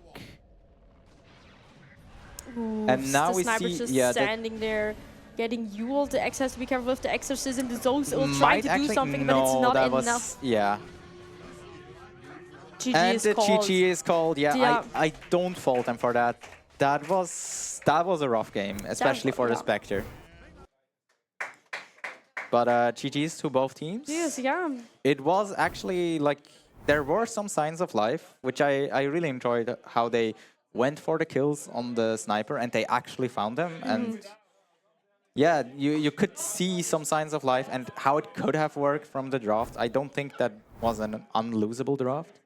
Ooh, And now the we sniper's see, just yeah, standing there, getting Yule. The X has to be careful with the exorcism. The Zone's ult trying might to do actually, something, no, but it's not that enough. was, yeah. GG And is the called. GG is called. Yeah, Yeah. I don't fault them for that. That was a rough game, especially for the Spectre. But GG's to both teams. Yes, yeah. It was actually like there were some signs of life, which I really enjoyed how they went for the kills on the sniper and they actually found them. And yeah, you could see some signs of life and how it could have worked from the draft. I don't think that was an unlosable draft.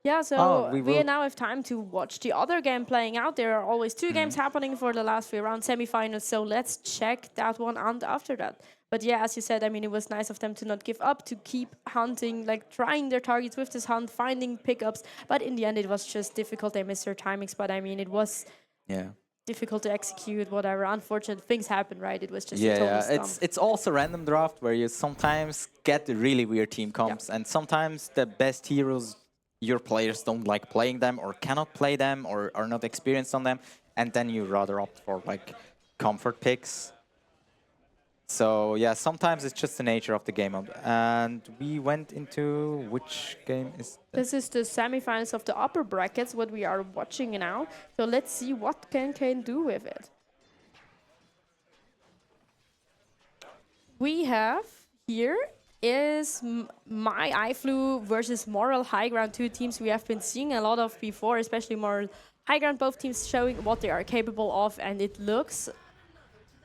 Yeah, so Oh, we now have time to watch the other game playing out. There are always two games happening for the last 3 round semifinals, so let's check that one out after that. But yeah, as you said, I mean, it was nice of them to not give up, to keep hunting, like trying their targets with this hunt, finding pickups. But in the end, it was just difficult. They missed their timings, but I mean, it was difficult to execute, whatever. Unfortunate things happen, right? It was just a total stump. It's also random draft where you sometimes get really weird team comps and sometimes the best heroes, your players don't like playing them or cannot play them or are not experienced on them, and then you rather opt for like comfort picks. So yeah, sometimes it's just the nature of the game. And we went into which game is this is the semifinals of the upper brackets, what we are watching now. So let's see what can do with it. We have here is My iFlu versus Moral High Ground, two teams we have been seeing a lot of before, especially Moral High Ground, both teams showing what they are capable of, and it looks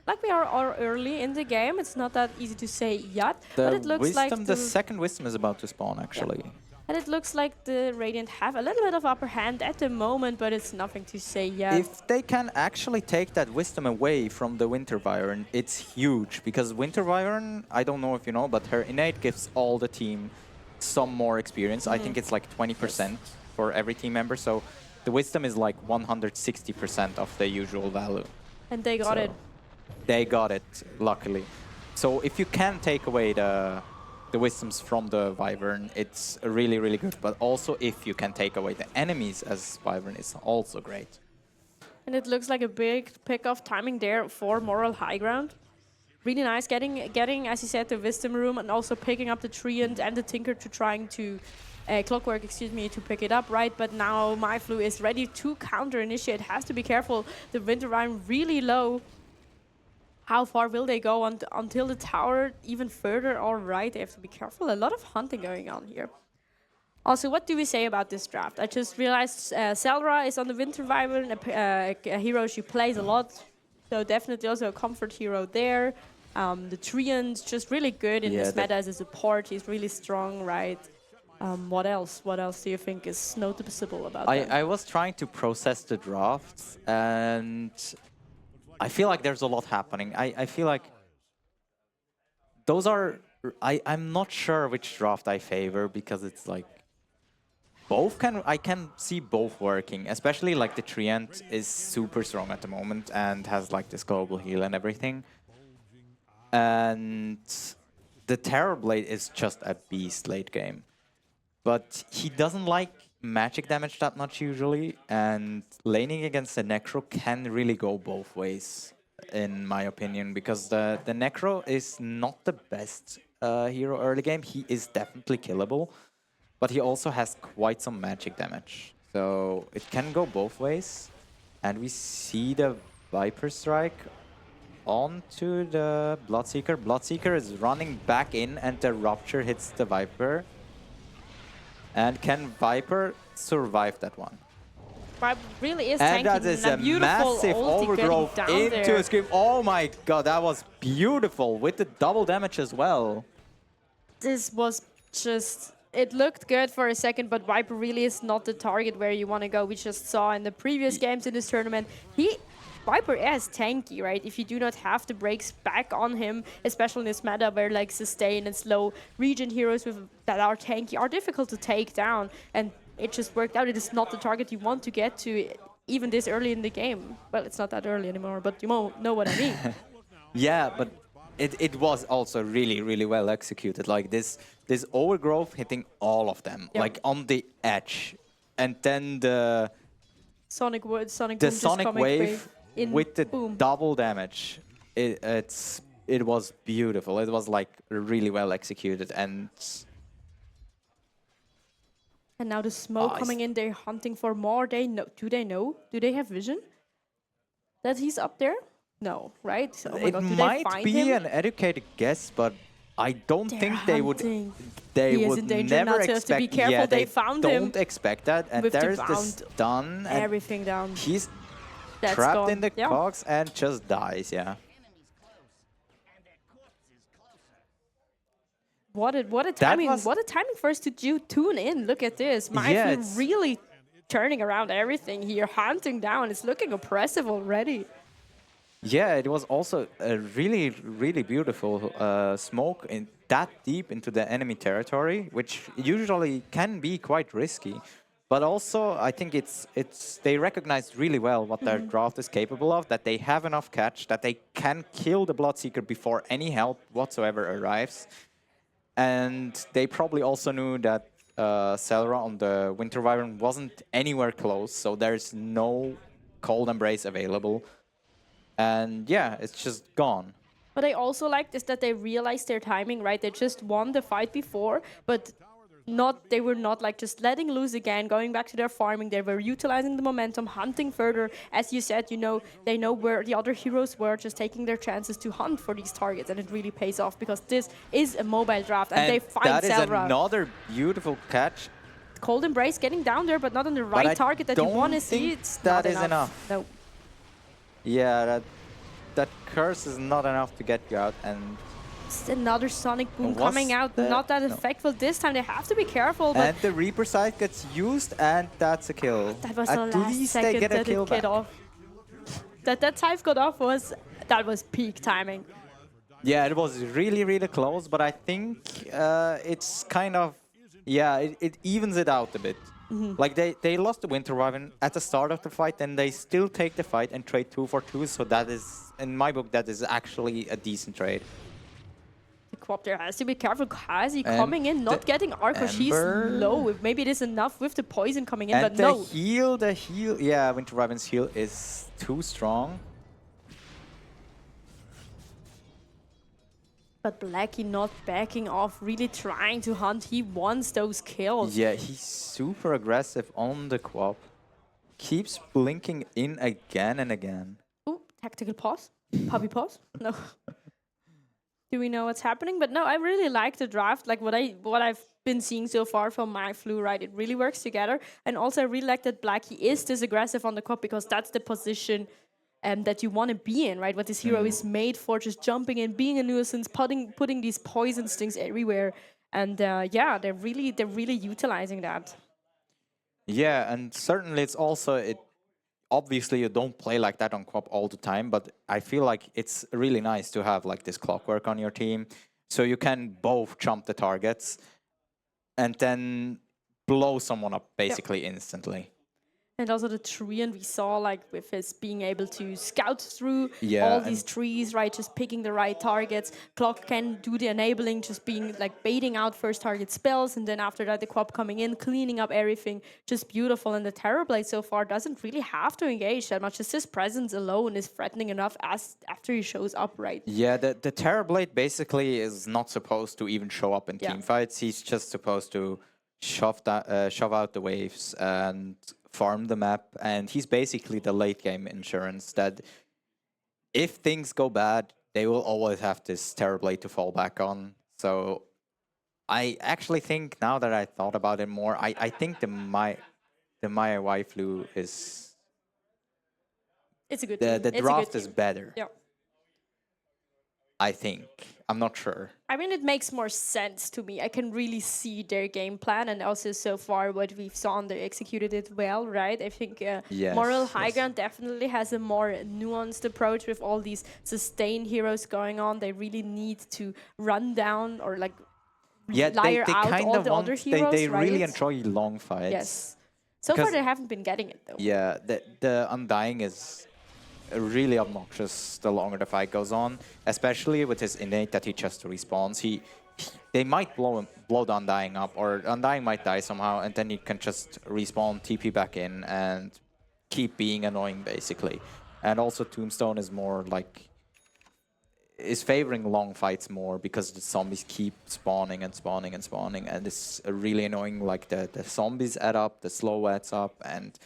like we are early in the game. It's not that easy to say yet, but it looks like the second Wisdom is about to spawn, actually. And it looks like the Radiant have a little bit of upper hand at the moment, but it's nothing to say yet. If they can actually take that Wisdom away from the Winter Wyvern, it's huge. Because Winter Wyvern, I don't know if you know, but her innate gives all the team some more experience. I think it's like 20% for every team member. So the Wisdom is like 160% of the usual value. And they got it. They got it, luckily. So if you can take away the Wisdoms from the Wyvern, it's really, really good. But also if you can take away the enemies as Wyvern, it's also great. And it looks like a big pick of timing there for Moral High Ground. Really nice getting, as you said, the Wisdom Room and also picking up the Treant and the Tinker to trying to Clockwork, excuse me, to pick it up, right? But now MyFlu is ready to counter-initiate. Has to be careful. The Winter Wyvern really low. How far will they go until the tower? Even further, all right. They have to be careful. A lot of hunting going on here. Also, what do we say about this draft? I just realized Seldra is on the Winter Wyvern, a hero she plays a lot. So definitely also a comfort hero there. The Treant, just really good in this meta as a support. He's really strong, right? What else? What else do you think is noticeable about that? I was trying to process the drafts and I feel like there's a lot happening. I feel like those are... I'm not sure which draft I favor because it's like... I can see both working, especially like the Treant is super strong at the moment and has like this global heal and everything. And the Terrorblade is just a beast late game. But he doesn't like magic damage that much usually, and laning against the Necro can really go both ways, in my opinion, because the Necro is not the best hero early game. He is definitely killable, but he also has quite some magic damage. So it can go both ways, and we see the Viper Strike onto the Bloodseeker. Bloodseeker is running back in, and the Rupture hits the Viper. And can Viper survive that one? Viper really is and tanking. that is a a beautiful massive ulti overgrowth down into there. a scream. Oh my god, that was beautiful with the double damage as well. This was just... It looked good for a second, but Viper really is not the target where you want to go. We just saw in the previous games in this tournament, Viper is tanky, right? If you do not have the breaks back on him, especially in this meta where like sustain and slow region heroes that are tanky are difficult to take down, and it just worked out. It is not the target you want to get to even this early in the game. Well, it's not that early anymore, but you know what I mean. Yeah, but it was also really well executed. Like this overgrowth hitting all of them, like on the edge, and then the Sonic Boom just Sonic coming wave in, with the boom. double damage. It was beautiful. It was like really well executed, and now the smoke Oh, coming in, they're hunting for more. They know. Do they know? Do they have vision that he's up there? No, right? Oh my it God, do they might find be him? an educated guess, but I don't They're think they would. hunting. They He is would in danger never now, so you expect. have to be careful. Yeah, They found him don't expect that, and with the there's the bound. stun. And Everything down. he's That's trapped gone. in the Yeah. cogs and just dies. Yeah. What a timing! What a timing for us to tune in. Look at this. Yeah, Mindful it's- really turning around everything here, hunting down. It's looking oppressive already. Yeah, it was also a really beautiful smoke in that deep into the enemy territory, which usually can be quite risky. But also, I think they recognized really well what their draft is capable of, that they have enough catch, that they can kill the Bloodseeker before any help whatsoever arrives. And they probably also knew that Cellra on the Winter Wyvern wasn't anywhere close, so there's no Cold Embrace available. And yeah, it's just gone. What I also liked is that they realized their timing, right? They just won the fight before, but they were not like just letting loose again, going back to their farming. They were utilizing the momentum, hunting further. As you said, they know where the other heroes were, just taking their chances to hunt for these targets, and it really pays off because this is a mobile draft, and they find that is Cellra. another beautiful catch. Cold Embrace getting down there, but not on the right I target that you don't want to see. think It's that not is enough. No. Yeah, that curse is not enough to get you out, and It's another Sonic Boom Was coming out, that- not that no. effectful this time. They have to be careful, but and the Reaper side gets used, and that's a kill. that was At the last least second they get a that kill it got back. off. That scythe got off was peak timing. Yeah, it was really close, but I think it's kind of it evens it out a bit. Like they lost the Winter Wyvern at the start of the fight, and they still take the fight and trade 2 for 2. So that is, in my book, that is actually a decent trade. The Quap there has to be careful. Kazi And coming in, not the getting Arco. She's Ember. low. Maybe it is enough with the poison coming in, And but the no. heal, yeah, Winter Wyvern's heal is too strong. But Blackie not backing off, really trying to hunt. He wants those kills. Yeah, he's super aggressive on the Quap. Keeps blinking in again and again. Ooh, tactical pause. Puppy pause. No. Do we know what's happening? But no, I really like the draft. Like what I've been seeing so far from my flu, right? It really works together. And also I really like that Blackie is this aggressive on the Quap because that's the position that you want to be in, right? What this hero is made for, just jumping in, being a nuisance, putting these poison stings everywhere. And yeah, they're really utilizing that. Yeah, and certainly it's also obviously you don't play like that on Quap all the time, but I feel like it's really nice to have like this clockwork on your team, so you can both jump the targets and then blow someone up basically instantly. And also the Treant we saw, like with his being able to scout through Yeah, all these trees, right? Just picking the right targets. Clock can do the enabling, just being like baiting out first target spells, and then after that the Quap coming in, cleaning up everything. Just beautiful. And the Terrorblade so far doesn't really have to engage that much. Just his presence alone is threatening enough as after he shows up, right? Yeah, the Terrorblade basically is not supposed to even show up in team fights. He's just supposed to shove out the waves and farm the map, and he's basically the late game insurance that if things go bad, they will always have this Terrorblade to fall back on. So I actually think, now that I thought about it more, I think the Maya Waifu is... It's a good The team. draft is better. Yeah. I think. I'm not sure. I mean, it makes more sense to me. I can really see their game plan, and also so far what we've saw, they executed it well, right? I think Moral High Ground definitely has a more nuanced approach with all these sustain heroes going on. They really need to run down or like layer they out kind all of the other heroes, they right? really enjoy long fights. Yes. So far they haven't been getting it though. Yeah, the Undying is really obnoxious the longer the fight goes on, especially with his innate that he just respawns. They might blow the Undying up, or Undying might die somehow, and then he can just respawn, TP back in, and keep being annoying, basically. And also Tombstone is more like... is favoring long fights more because the zombies keep spawning and spawning and spawning, and it's really annoying. Like the zombies add up, the slow adds up, and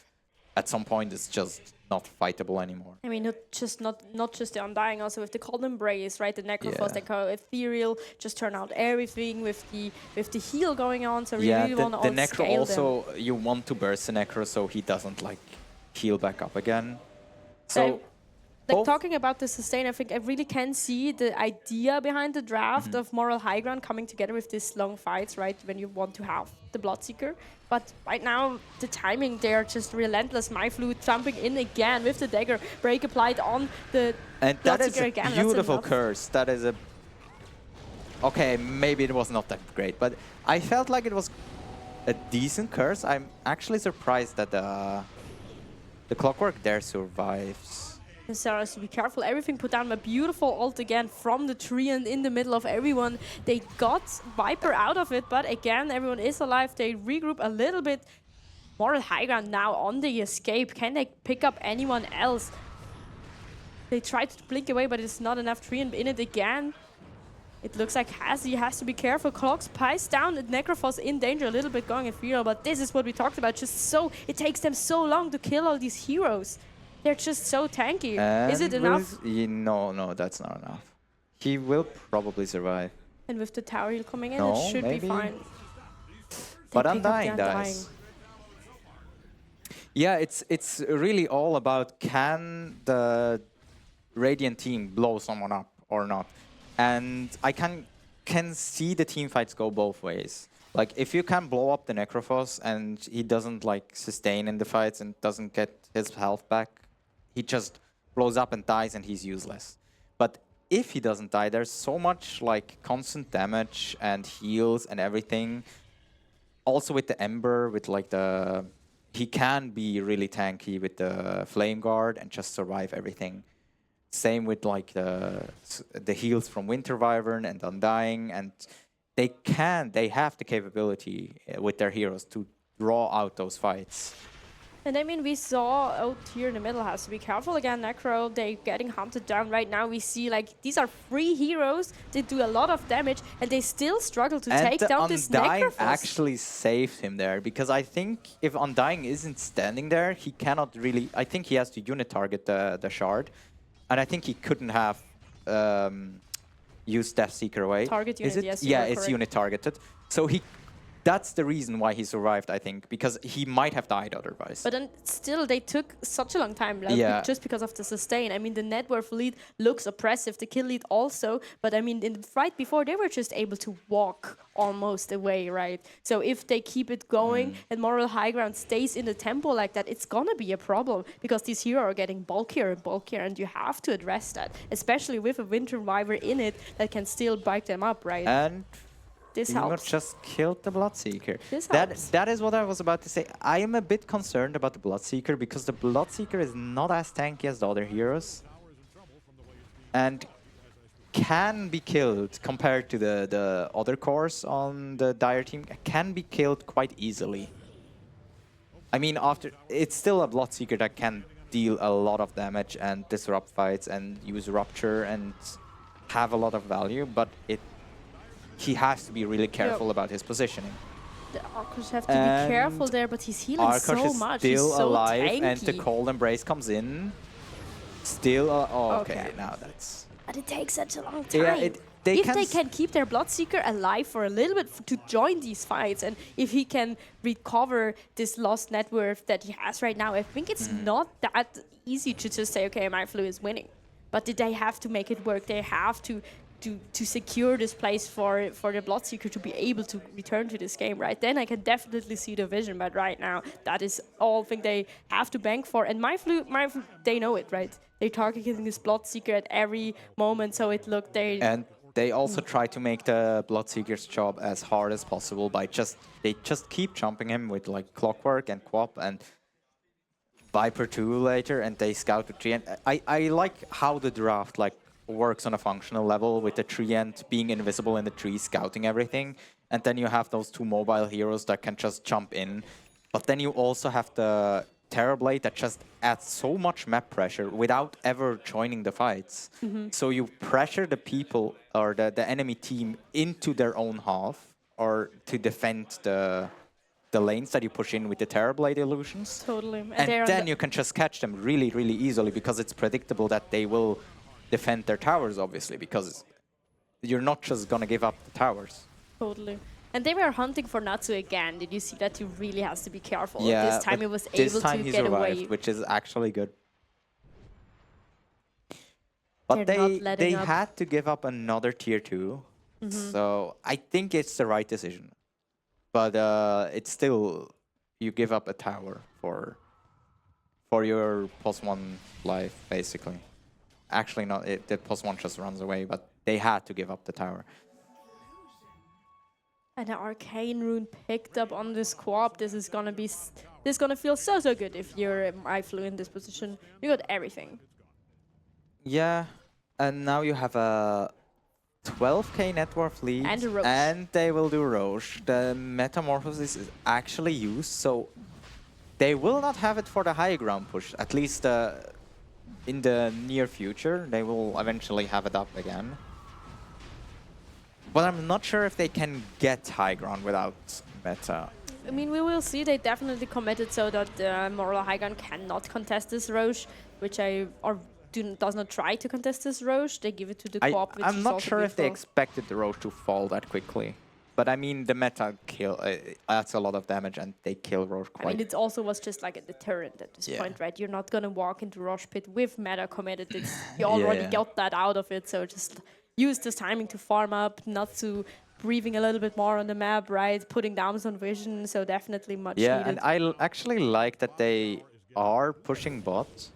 at some point it's just not fightable anymore. I mean, not just the Undying, also with the Cold Embrace, right? The Necrophos, the Ethereal, just turn out everything with the heal going on. So we really want to the Necro scale also, them. you want to burst the Necro so he doesn't like heal back up again. So like talking about the sustain, I think I really can see the idea behind the draft of Moral High Ground coming together with these long fights, right? When you want to have the Bloodseeker. But right now, the timing, they're just relentless. MyFlu jumping in again with the dagger. Break applied on the and that is a again. beautiful curse. That is a... Okay, maybe it was not that great, but I felt like it was a decent curse. I'm actually surprised that the Clockwork there survives. Sarah has to be careful. Everything put down. A beautiful ult again from the tree and in the middle of everyone. They got Viper out of it, but again, everyone is alive. They regroup a little bit. Moral High Ground now on the escape. Can they pick up anyone else? They tried to blink away, but it's not enough. Tree and in it again. It looks like Hazy has to be careful. Clocks pies down. Necrophos in danger a little bit going ethereal, but this is what we talked about. It takes them so long to kill all these heroes. They're just so tanky. And is it enough? No, that's not enough. He will probably survive. And with the tower heal coming in, No, it should maybe. be fine. But Undying dies. Yeah, it's really all about can the Radiant team blow someone up or not. And I can see the team fights go both ways. Like, if you can blow up the Necrophos and he doesn't, like, sustain in the fights and doesn't get his health back, he just blows up and dies and he's useless. But if he doesn't die, there's so much, like, constant damage and heals and everything. Also with the Ember, with, like, he can be really tanky with the Flame Guard and just survive everything. Same with, like, the heals from Winter Wyvern and Undying, and they have the capability with their heroes to draw out those fights. And I mean, we saw out here in the middle has to be careful again. Necro, they getting hunted down right now. We see like these are free heroes. They do a lot of damage, and they still struggle to take down this Undying Necrophos. actually saved him there, because I think if Undying isn't standing there, he cannot really. I think he has to unit target the shard, and I think he couldn't have used Deathseeker away. Target unit, yes. Yeah, it's unit targeted. So that's the reason why he survived, I think, because he might have died otherwise. But then still, they took such a long time, like, just because of the sustain. I mean, the net worth lead looks oppressive, the kill lead also. But I mean, in the fight before, they were just able to walk almost away, right? So if they keep it going and Moral High Ground stays in the tempo like that, it's gonna be a problem, because these heroes are getting bulkier and bulkier, and you have to address that, especially with a Winter Wyvern in it that can still bike them up, right? And this Not helps. just killed the Bloodseeker. This helps. That is what I was about to say. I am a bit concerned about the Bloodseeker, because the Bloodseeker is not as tanky as the other heroes, and can be killed compared to the other cores on the Dire team. Can be killed quite easily. I mean, it's still a Bloodseeker that can deal a lot of damage and disrupt fights and use Rupture and have a lot of value, but he has to be really careful about his positioning. The Arcos have to be careful there, but he's healing Arcos so is much. still He's so alive, tanky. and the Cold Embrace comes in. Still, okay, now that's... But it takes such a long time. Yeah, if they can keep their Bloodseeker alive for a little bit to join these fights, and if he can recover this lost net worth that he has right now, I think it's not that easy to just say, okay, MyFlu is winning. But they have to make it work. They have to secure this place for the Bloodseeker to be able to return to this game, right? Then I can definitely see the vision, but right now, that is all thing they have to bank for. And MyFlu, they know it, right? They're targeting this Bloodseeker at every moment, so it looked And they also try to make the Bloodseeker's job as hard as possible by they just keep jumping him with like Clockwork and Quap, and Viper 2 later, and they scout the tree. And I like how the draft like works on a functional level with the tree end being invisible in the tree, scouting everything. And then you have those two mobile heroes that can just jump in. But then you also have the Terrorblade that just adds so much map pressure without ever joining the fights. So you pressure the people or the enemy team into their own half or to defend the lanes that you push in with the Terrorblade illusions. Totally. And then you can just catch them really, really easily because it's predictable that they will defend their towers, obviously, because you're not just going to give up the towers. Totally. And they were hunting for Natsu again. Did you see that? He really has to be careful. Yeah, This time he was able to he get survived, away. which is actually good. But they had to give up another tier 2. So I think it's the right decision. But it's still, you give up a tower for your +1 life, basically. Actually, not. The +1 just runs away, but they had to give up the tower. And the Arcane Rune picked up on this co-op. This is gonna feel so good if you're iFlu in this position. You got everything. Yeah, and now you have a 12k net worth lead, And a Roche. and they will do Roche. The Metamorphosis is actually used, so they will not have it for the high ground push, at least in the near future. They will eventually have it up again. But I'm not sure if they can get high ground without meta. I mean, we will see. They definitely committed so that Moral High Ground cannot contest this Roche, which does not try to contest this Roche. They give it to the co-op, which I'm is not also sure if they beautiful. expected the Roche to fall that quickly. But I mean, the meta kill, adds a lot of damage, and they kill Roche I quite. mean, it also was just like a deterrent at this point, right? You're not gonna walk into Roche Pit with meta committed. You already got that out of it, so just use this timing to farm up, not to breathing a little bit more on the map, right? Putting down some vision, so definitely much needed. And I actually like that they are pushing bot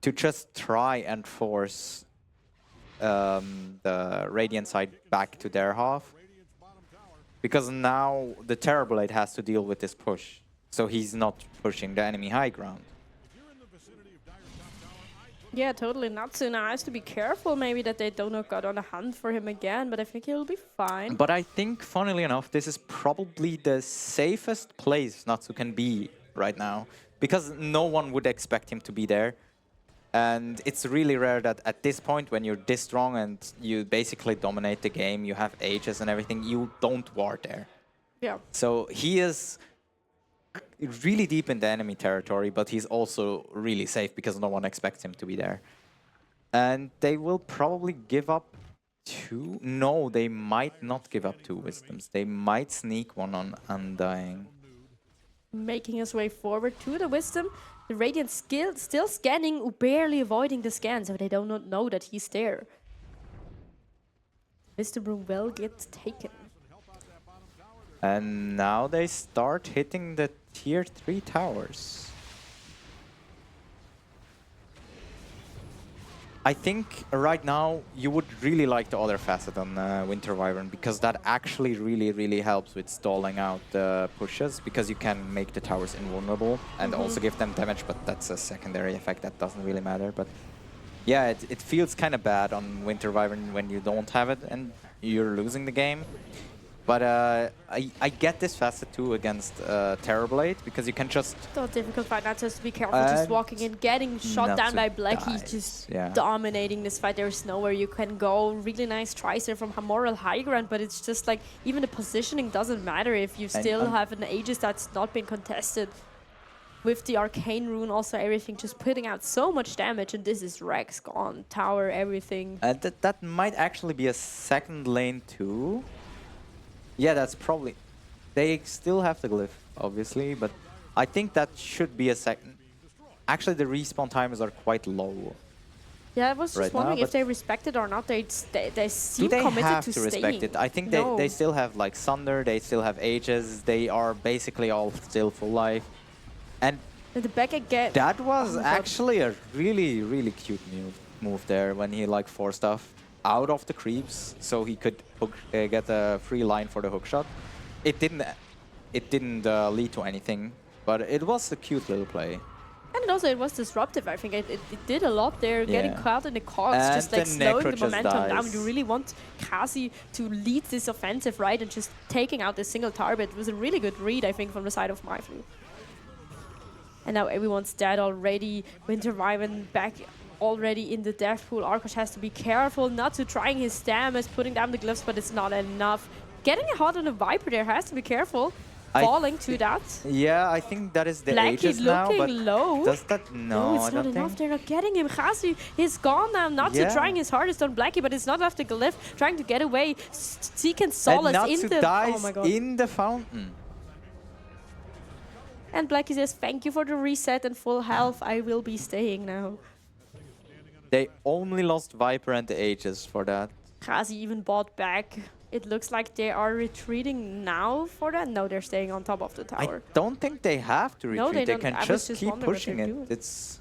to just try and force the Radiant side back to their half. Because now the Terrorblade has to deal with this push. So he's not pushing the enemy high ground. Yeah, totally. Natsu now has to be careful maybe that they don't got on a hunt for him again, but I think he'll be fine. But I think, funnily enough, this is probably the safest place Natsu can be right now. Because no one would expect him to be there. And it's really rare that at this point, when you're this strong and you basically dominate the game, you have ages and everything, you don't ward there. Yeah. So he is really deep in the enemy territory, but he's also really safe because no one expects him to be there. And they will probably give up 2. No, they might not give up 2 wisdoms. They might sneak one on Undying. Making his way forward to the Wisdom. The Radiant still scanning, barely avoiding the scan, so they do not know that he's there. Wisdom Room will get taken. And now they start hitting the tier 3 towers. I think right now you would really like the other facet on Winter Wyvern, because that actually really helps with stalling out the pushes, because you can make the towers invulnerable and also give them damage, but that's a secondary effect that doesn't really matter. But yeah, it feels kind of bad on Winter Wyvern when you don't have it and you're losing the game. But I get this facet too against Terrorblade, because you can just... So difficult fight, not just to be careful, just walking in, getting shot down by Black. He's just dominating this fight. There's nowhere you can go. Really nice tries there from Hamoral High Ground, but it's just like, even the positioning doesn't matter if you still have an Aegis that's not been contested. With the Arcane Rune, also everything just putting out so much damage, and this is Rex gone, tower, everything. That might actually be a second lane too. Yeah, that's probably... They still have the glyph, obviously, but I think that should be a second. Actually, the respawn timers are quite low. Yeah, I was just wondering if they respect it or not. They seem committed to staying. Respect it? I think they still have like Sunder, they still have Aegis, they are basically all still full life. And the back again. That was actually a really cute move there when he like forced stuff out of the creeps, so he could get a free line for the hookshot. It didn't lead to anything, But it was a cute little play. And also it was disruptive, I think. It did a lot there, getting Yeah. caught in the cogs, And just like the slowing Necro the just momentum down. dies. You really want Kazi to lead this offensive, right? And just taking out this single target. It was a really good read, I think, from the side of myflu. And now everyone's dead already. Winter Wyvern back already in the death pool. Arkosh has to be careful not to trying his stamina, putting down the glyphs, but it's not enough. Getting a hot on the Viper there, has to be careful. Falling to that. Yeah, I think that is the Blackie ages now, looking but low. does that? No, it's I not don't enough. think. They're not getting him. Khazi is gone now. Natsu Yeah. trying his hardest on Blackie, but it's not enough to glyph. Trying to get away. Seeking And solace Natsu in the. dies Oh my god. in the fountain. And Blackie says, "Thank you for the reset and full health. I will be staying now." They only lost Viper and the Aegis for that. Khazi even bought back. It looks like they are retreating now for that. No, they're staying on top of the I tower. don't think they have to retreat. No, they don't. can I was just just keep wondering what pushing they're it. doing. It's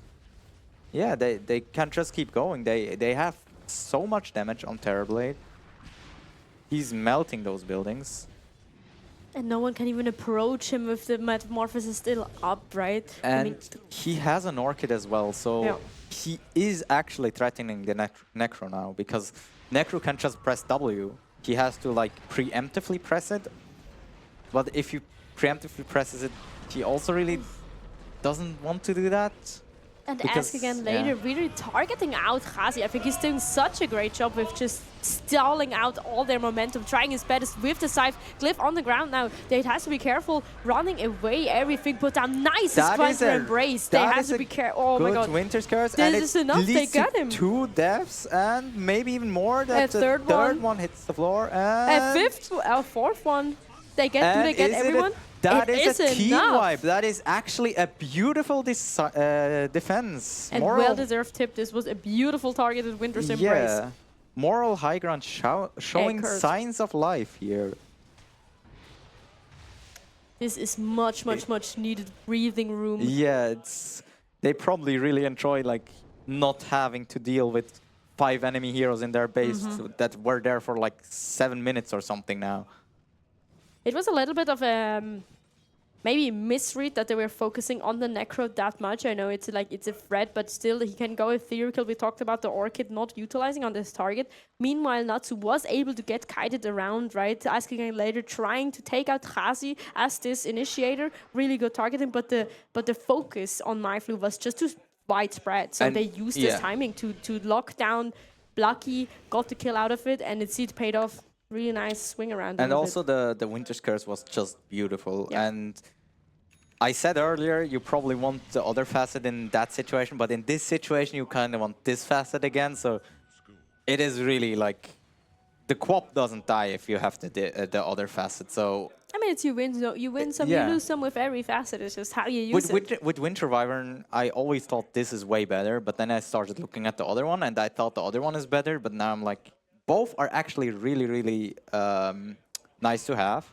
yeah, they can just keep going. They have so much damage on Terrorblade. He's melting those buildings. And no one can even approach him with the metamorphosis still up, right? And he has an Orchid as well, so Yeah. he is actually threatening the Necro now, because Necro can just press W. He has to like preemptively press it, but if you preemptively presses it, he also really doesn't want to do that. And because, ask again yeah. later, really targeting out Khazi. I think he's doing such a great job with just stalling out all their momentum, trying his best with the Scythe. Glyph on the ground now. They has to be careful, running away everything, put down nice Squantor Embrace. They have to be careful. Oh my god. Good Winter's Curse, This and is it enough, they leads to got him. 2 deaths and maybe even more. That the third third one. one hits the floor. A And fifth, a fourth one. They get. Do they get is it everyone? That It is a team enough. wipe. That is actually a beautiful defense. And Moral, well-deserved tip. This was a beautiful targeted Winter's Embrace. yeah. Moral high ground showing Kurt. signs of life here. This is much needed breathing room. Yeah, they probably really enjoy like not having to deal with 5 enemy heroes in their base that were there for like 7 minutes or something now. It was a little bit of a maybe misread that they were focusing on the Necro that much. I know it's like it's a threat, but still he can go ethereal. We talked about the Orchid not utilizing on this target. Meanwhile, Natsu was able to get kited around, right? Asking him later, trying to take out Khazi as this initiator. Really good targeting, but the focus on myflu was just too widespread. So And they used this timing to lock down Blackie, got the kill out of it, and it paid off. Really nice swing around. And also the Winter's Curse was just beautiful. Yeah. And I said earlier, you probably want the other facet in that situation, but in this situation, you kind of want this facet again. So it is really like the Quap doesn't die if you have the other facet. So I mean, it's you win some, Yeah. you lose some with every facet. It's just how you use it. with Winter Wyvern, I always thought this is way better, but then I started looking at the other one, and I thought the other one is better, but now I'm like, both are actually really nice to have.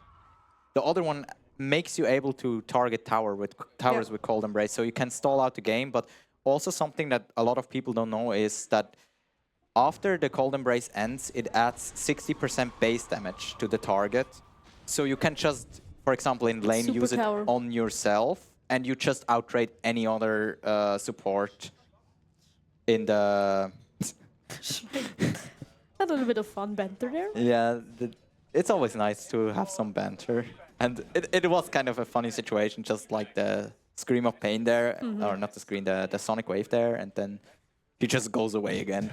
The other one makes you able to target towers with Cold Embrace, so you can stall out the game. But also something that a lot of people don't know is that after the Cold Embrace ends, it adds 60% base damage to the target. So you can just, for example, in lane, Super use it tower. on yourself, and you just outrate any other support in the... A little bit of fun banter there. Yeah, it's always nice to have some banter. And it was kind of a funny situation, just like the Scream of Pain there, or not the Scream, the Sonic Wave there, and then he just goes away again.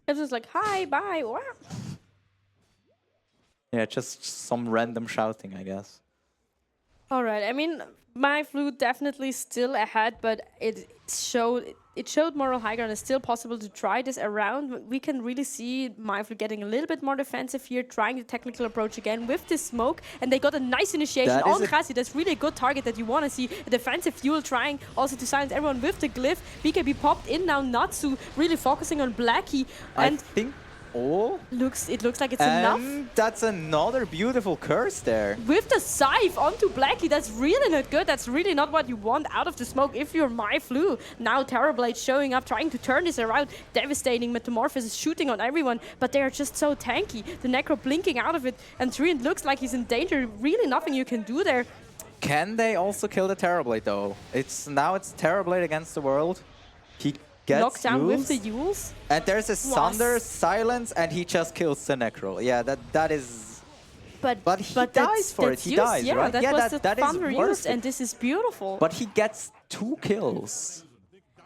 It's just like, hi, bye, wow. Yeah, just some random shouting, I guess. All right, I mean, myflu definitely still ahead, but it showed moral high ground. It's still possible to try this around. We can really see myflu getting a little bit more defensive here, trying the technical approach again with this smoke, and they got a nice initiation That is on Khazi. That's really a good target that you want to see. A defensive fuel trying also to silence everyone with the glyph. BKB popped in now. Natsu really focusing on Blackie, and I think... Oh, it looks like it's enough. and that's another beautiful curse there. With the scythe onto Blackie, that's really not good. That's really not what you want out of the smoke if you're myflu. Now Terrorblade showing up, trying to turn this around. Devastating Metamorphosis shooting on everyone, but they are just so tanky. The Necro blinking out of it, and Treant looks like he's in danger. Really nothing you can do there. Can they also kill the Terrorblade though? Now it's Terrorblade against the world. He gets Knockdown with the used, Yules. and there's a Sunder silence, and he just kills the Necro. Yeah, that is. But he dies for it. He dies, yeah, right? that Yeah, was the that is Thunder worth used, it. and this is beautiful. But he gets 2 kills.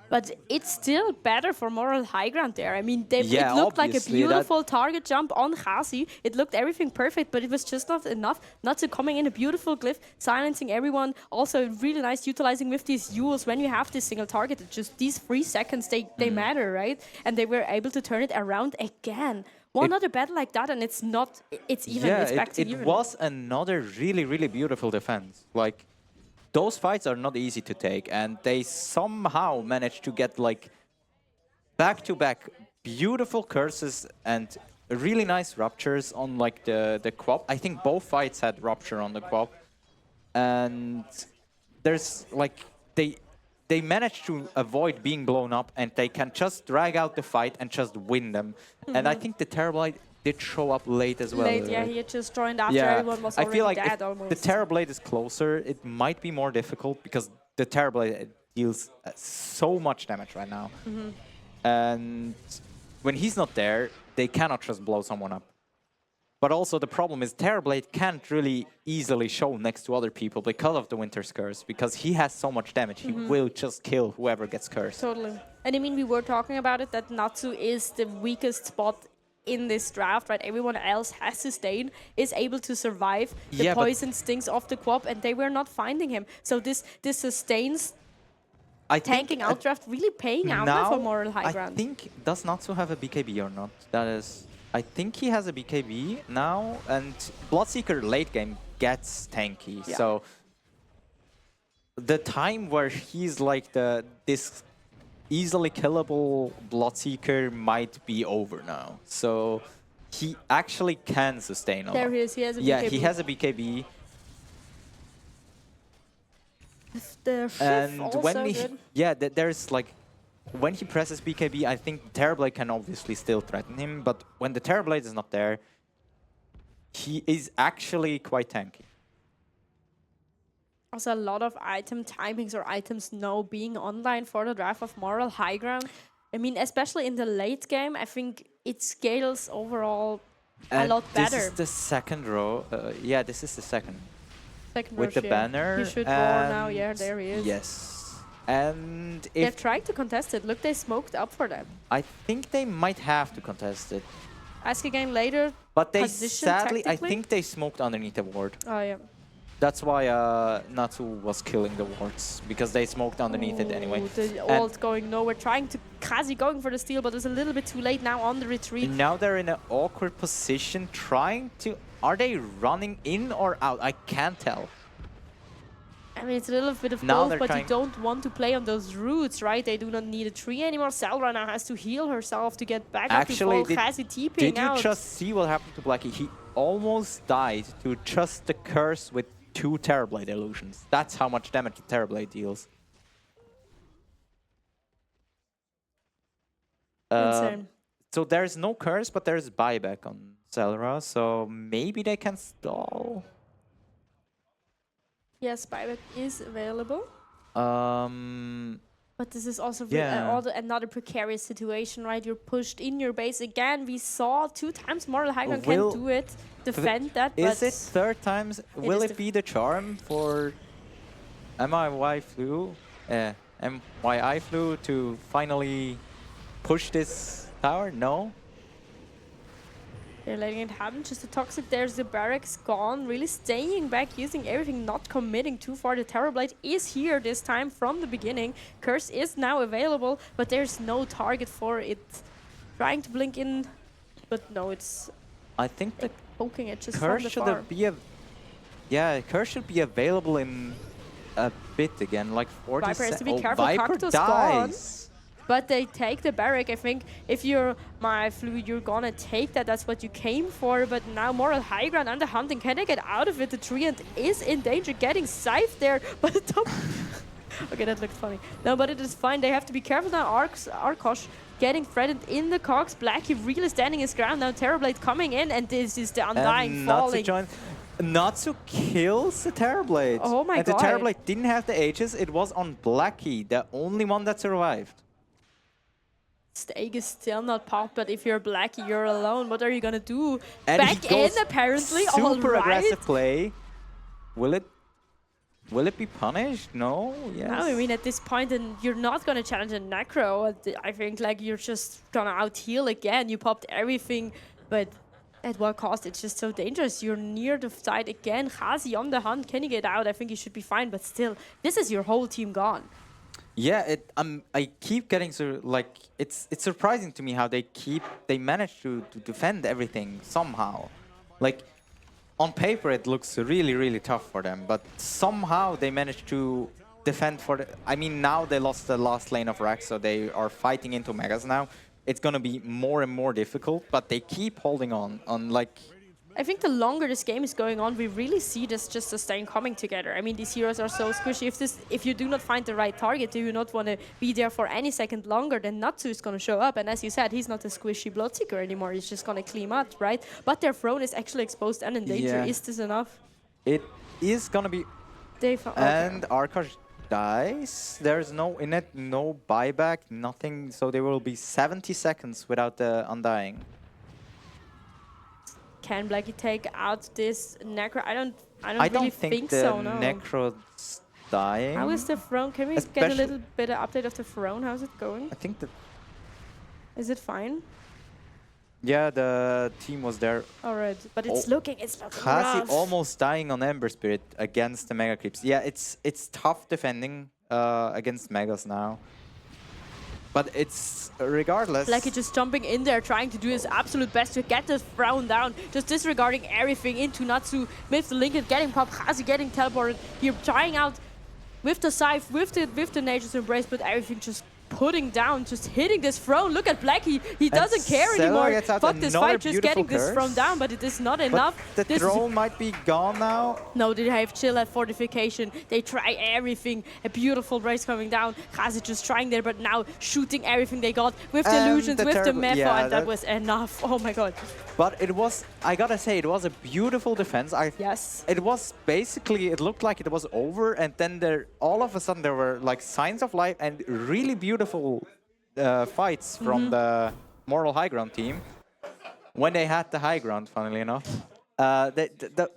But it's still better for moral high ground there. I mean, Yeah, it looked like a obviously, that- beautiful target jump on Khazi. It looked everything perfect, but it was just not enough. Not to coming in a beautiful glyph, silencing everyone. Also really nice utilizing with these Yules when you have this single target. It's just these 3 seconds, they matter, right? And they were able to turn it around again. One other battle like that, and it's not, it's even, Yeah, it's back to it even. was another really, really beautiful defense. Like, those fights are not easy to take, and they somehow managed to get like back-to-back beautiful curses and really nice ruptures on like the Quap. I think both fights had rupture on the Quap, and there's like they managed to avoid being blown up, and they can just drag out the fight and just win them. And I think the Terrorblade did show up late as well. Late, yeah, he had just joined after everyone was I already feel like dead if almost. the Terrorblade is closer, it might be more difficult because the Terrorblade deals so much damage right now. And when he's not there, they cannot just blow someone up. But also the problem is Terrorblade can't really easily show next to other people because of the Winter's Curse, because he has so much damage. He will just kill whoever gets cursed. Totally. And I mean, we were talking about it, that Natsu is the weakest spot in this draft, right? Everyone else has sustain, is able to survive the poison stings of the Quap, and they were not finding him. So this sustains tanking out draft really paying out now for moral high ground. I think, does Natsu have a BKB or not? That is, I think he has a BKB now, and Bloodseeker late game gets tanky. Yeah. So the time where he's like this easily killable Bloodseeker might be over now. So he actually can sustain a There lot. he is, he has a Yeah, BKB. he has a BKB. The shift And also when he, good. yeah, there's like, when he presses BKB, I think Terrorblade can obviously still threaten him, but when the Terrorblade is not there, he is actually quite tanky. Also, a lot of item timings or items now being online for the draft of moral high ground. I mean, especially in the late game, I think it scales overall a lot better. This is the second row. Yeah, this is the second. Second With the rush, yeah. banner. He should roar now. Yeah, there he is. Yes. And They've if tried to contest it. Look, they smoked up for them. I think they might have to contest it. Ask again later. But they Position sadly, I tactically? think they smoked underneath the ward. Oh, yeah. That's why Natsu was killing the wards, because they smoked underneath it anyway. Ooh, the And ult going nowhere, trying to Kazi going for the steal, but it's a little bit too late now on the retreat. now they're in an awkward position, trying to... Are they running in or out? I can't tell. I mean, it's a little bit of Now both, they're but you trying- don't want to play on those roots, right? They do not need a tree anymore. Selra now has to heal herself to get back Actually, up to full Kazi TPing did you out. just see what happened to Blackie? He almost died to just the curse with 2 Terrorblade illusions. That's how much damage the Terrorblade deals. Insane. So there's no curse, but there's buyback on Selra, so maybe they can stall. Yes, buyback is available. But this is also Yeah. another precarious situation, right? You're pushed in your base again. We saw 2 times Moral High Ground Will- can do it, defend that. Is but it third times? Will is it be the charm for MIY Flu to finally push this tower? No? They're letting it happen. Just the toxic. There's the barracks gone. Really staying back, using everything, not committing too far. The Terrorblade is here this time from the beginning. Curse is now available, but there's no target for it. Trying to blink in, but no, it's I think the poking it just curse from the should far. be curse should be available in a bit again, like 40 Viper has to be oh, careful. Viper Cactus gone. dies. But they take the barrack. I think if you're my fluid, you're gonna take that. That's what you came for. But now Moral High Ground and the hunting. Can they get out of it? The Treant is in danger, getting scythed there. But the top. Okay, that looked funny. No, but it is fine. They have to be careful now. Arkosh getting threatened in the cogs. Blackie really standing his ground now. Terrorblade coming in, and this is the Undying And Natsu falling. joined. Natsu kills the Terrorblade. Oh my and god. the Terrorblade didn't have the Aegis. It was on Blackie, the only one that survived. Stake is still not popped, but if you're Blackie, you're alone. What are you gonna do? And he Back in, goes apparently. super All right. aggressive play. Will it be punished? No. Yes. No, I mean at this point, then you're not gonna challenge a Necro. I think like you're just gonna out heal again. You popped everything, but at what cost? It's just so dangerous. You're near the side again. Khazi on the hunt. Can you get out? I think you should be fine, but still, this is your whole team gone. Yeah, I keep getting it's surprising to me how they manage to defend everything somehow. Like on paper it looks really tough for them, but somehow they manage to defend for the. I mean, now they lost the last lane of Rax, so they are fighting into Megas now. It's gonna be more and more difficult, but they keep holding on like. I think the longer this game is going on, we really see this just sustain coming together. I mean, these heroes are so squishy. If you do not find the right target, do you not want to be there for any second longer, then Natsu is going to show up. And as you said, he's not a squishy Bloodseeker anymore. He's just going to clean up, right? But their throne is actually exposed and in danger. Yeah. Is this enough? It is gonna be. And Arkash dies. There's no in it, no buyback, nothing. So there will be 70 seconds without the Undying. Can Blackie take out this Necro? I don't I really don't think the so, no. Necro's dying. How is the throne? Can we get a little bit of update of the throne? How's it going? I think that. Is it fine? Yeah, the team was there. Alright, but it's looking Khazi rough. almost dying on Ember Spirit against the Mega Creeps. Yeah, it's tough defending against Megas now. But it's regardless. Blackie just jumping in there, trying to do his absolute best to get this throne down, just disregarding everything into Natsu, with the Lincoln getting popped, Khazi getting teleported. Here trying out with the Scythe, with the Nature's Embrace, but everything just putting down, just hitting this throne. Look at Blackie, he doesn't care anymore. Fuck this fight, just getting this throne down, but it is not enough. But the throne might be gone now. No, they have chill at fortification. They try everything. A beautiful race coming down. Khazi just trying there, but now shooting everything they got with the illusions, with the Mepho, and that was enough. Oh my god. But it was, I gotta say, it was a beautiful defense. Yes. It was basically, it looked like it was over, and then all of a sudden there were like signs of life and really beautiful fights from the Moral High Ground team. When they had the high ground, funnily enough.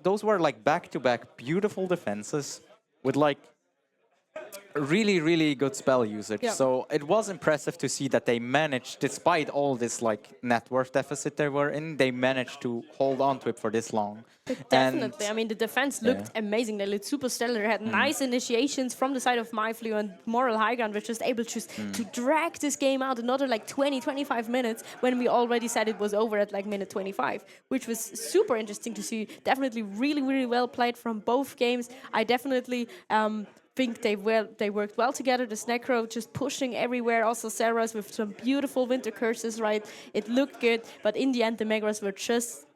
Those were like back-to-back beautiful defenses with like really good spell usage. Yeah. So it was impressive to see that they managed, despite all this like net worth deficit they were in, they managed to hold on to it for this long. Definitely. I mean, the defense looked amazing. They looked super stellar. They had nice initiations from the side of MyFlu, and Moral High Ground was just able to drag this game out another like 20-25 minutes when we already said it was over at like minute 25, which was super interesting to see. Definitely really well played from both games. I definitely think they worked well together. The Necro just pushing everywhere. Also Sarah's with some beautiful winter curses, right? It looked good, but in the end the Megras were just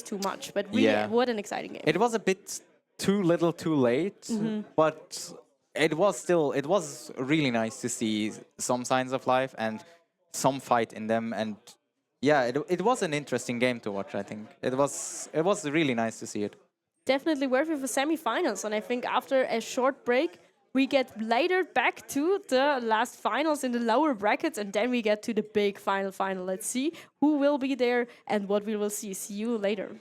too much. But really, what an exciting game. It was a bit too little too late, but it was really nice to see some signs of life and some fight in them. And yeah, it was an interesting game to watch, I think. It was really nice to see it. Definitely worthy of the semi-finals, and I think after a short break we get later back to the last finals in the lower brackets, and then we get to the big final. Let's see who will be there and what we will see. See you later.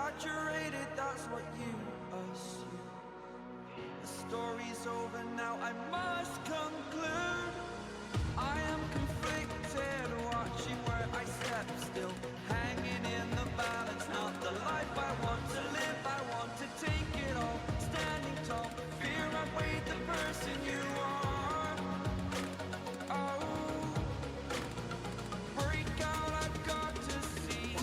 Saturated, that's what you assume. The story's over now, I must conclude. I am conflicted, watching where I step still, hanging in the balance, not the life I want to live. I want to take it all, standing tall, fear I weighed the person you are. Oh, break out, I've got to see.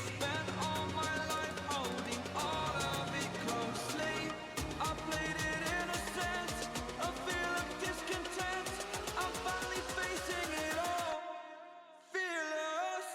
Spent all my life holding all of it closely. I played it innocent, a feel of discontent. I'm finally facing it all, fearless.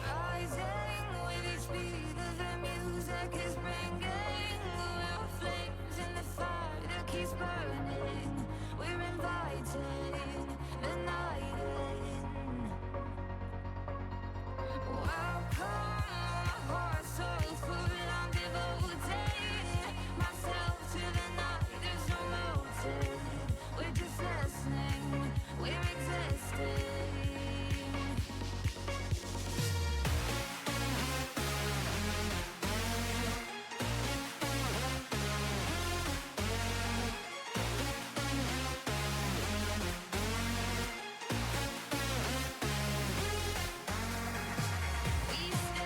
Rising with each beat of the music is bringing little flames in the fire that keeps burning. We're inviting the night in. Welcome, my heart so full, I'm devoting myself to the night. There's no motive, we're just listening, we're existing. We stay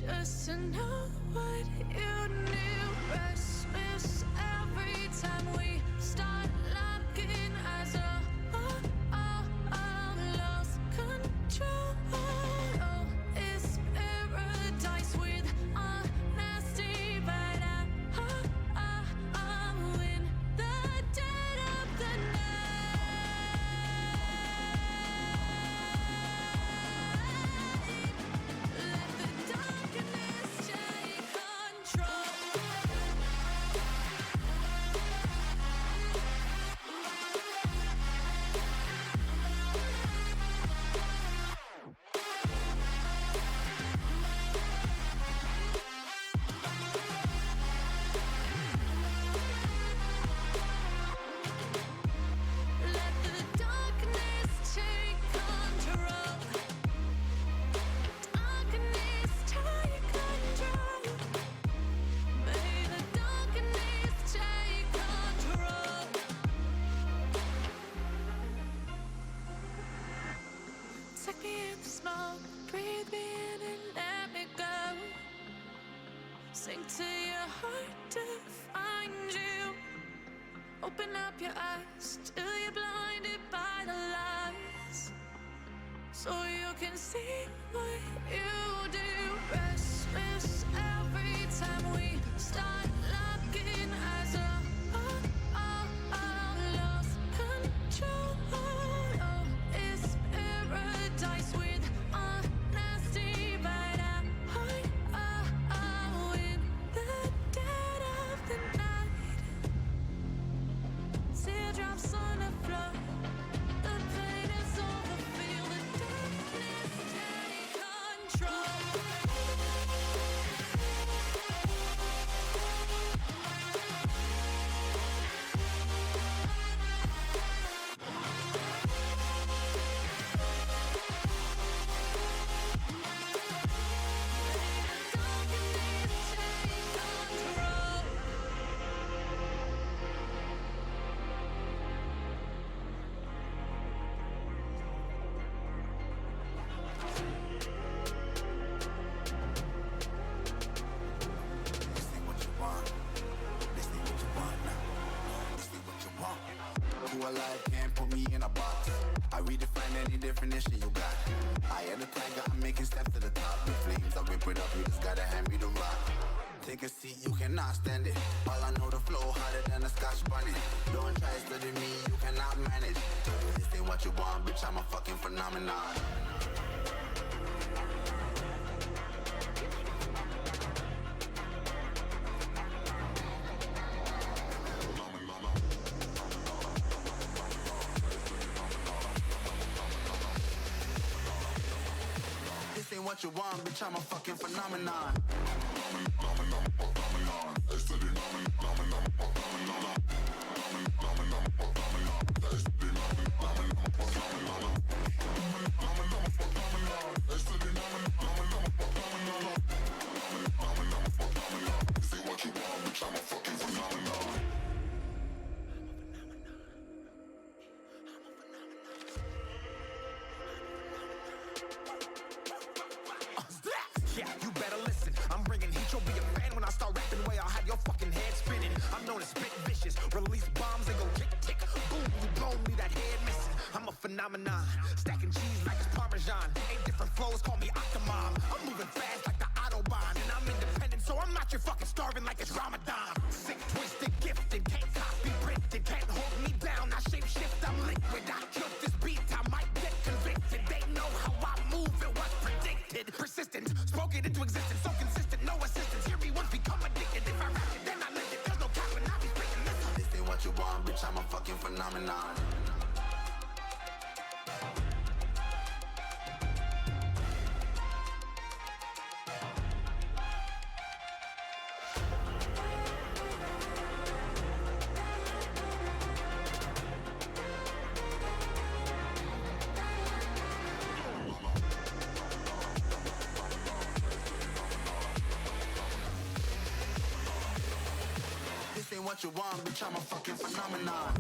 just to know what you knew. Restless every time we start locking eyes. Lost control. Oh, it's paradise with honesty, but I'm in the dead of the night. Let the darkness take control. Let the darkness take control. Darkness take control. May the darkness take control. Take me in the smoke, breathe me in and let me go. Sink to your heart to find you. Open up your eyes till you're blinded by the lies, so you can see what you do. Restless every time we start locking eyes. Lost control. Oh, it's paradise with honesty, but I'm in the dead of the night. Teardrops on the floor. The pain is over. Feel the darkness take control. This ain't what you want. This ain't what you want now. This ain't what you want. Who alive can't put me in a box. I redefine any definition you got. I am the tiger, I'm making steps to the top. The flames, I whip it up, you just gotta hand me the rock. Take a seat, you cannot stand it. All I know, the flow harder than a scotch bunny. Don't try studying me, you cannot manage. This ain't what you want, bitch, I'm a fucking phenomenon. This ain't what you want, bitch, I'm a fucking phenomenon. Yeah, you better listen. I'm bringing heat. You'll be a fan when I start rapping. Way I'll have your fucking head spinning. I'm known as spit vicious. Release bombs and go tick tick. Boom, you blow me, that head missing. I'm a phenomenon. Stacking cheese like it's Parmesan. 8 different flows, call me Octomom. I'm moving fast like the Autobahn. And I'm independent, so I'm not your fucking starving like it's Ramadan. Sick, twisted, gifted. Can't copy, printed. Can't hold me down. I shape shift, I'm liquid. I killed this beat, I might get convicted. They know how I move, it was predicted. Persistent, spoken into existence, so consistent, no assistance. Hear me once, become addicted. If I rap it, then I live it. There's no cap and I'll be spitting this. This ain't what you want, bitch, I'm a fucking phenomenon. This ain't what you want, bitch, I'm a fucking phenomenon.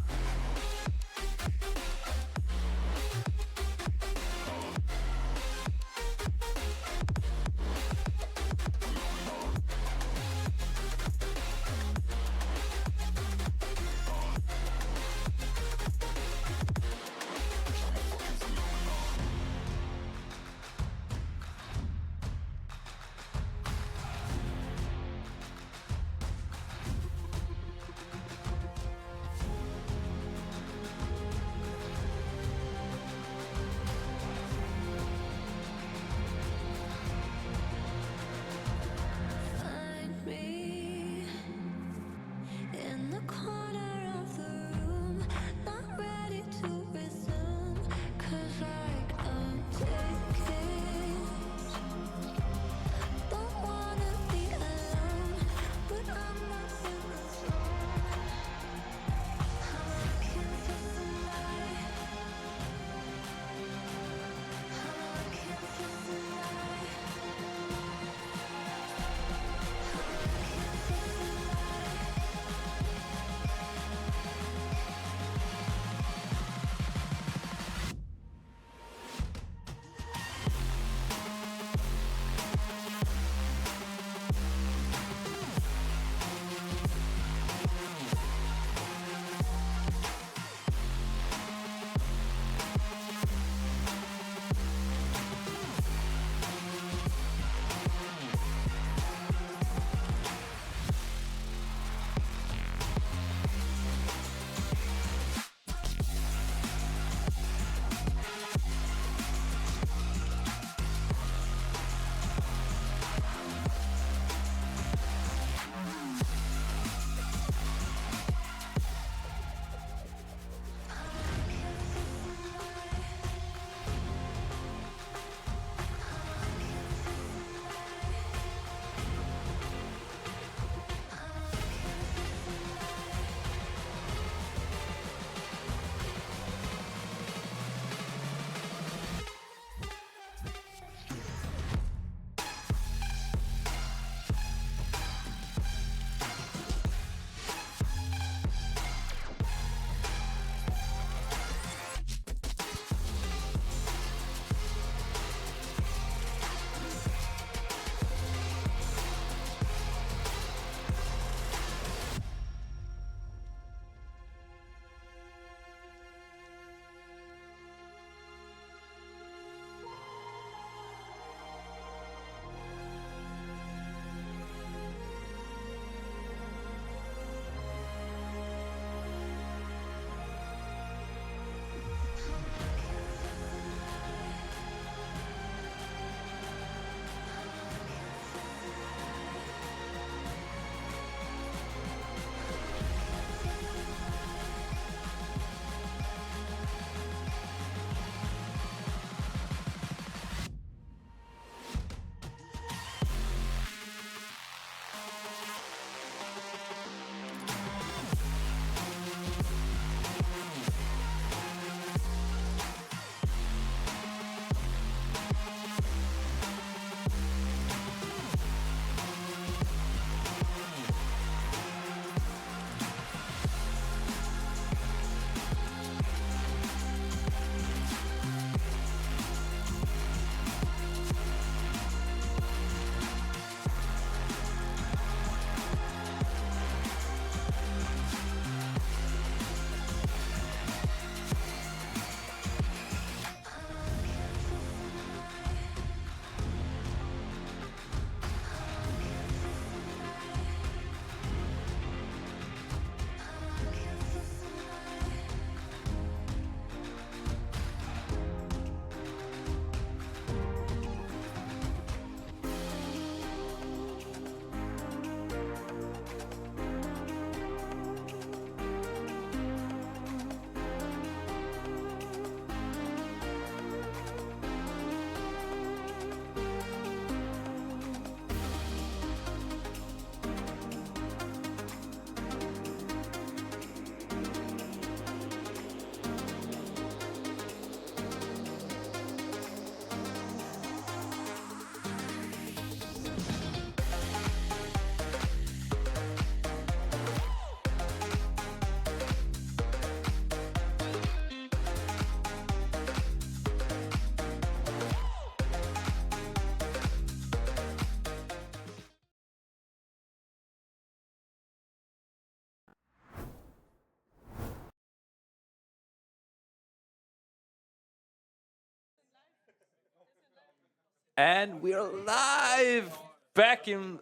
And we're live back in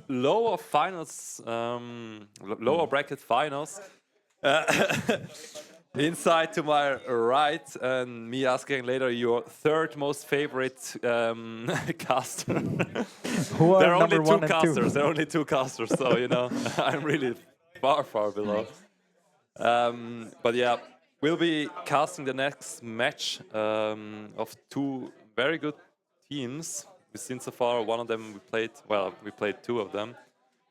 lower finals, lower bracket finals. Inside to my right, and me asking later your third most favorite caster. Who are there are only number two one and two? casters. There are only two casters, so you know I'm really far below. But yeah, we'll be casting the next match of two very good teams. We've seen so far. One of them we played. Well, we played two of them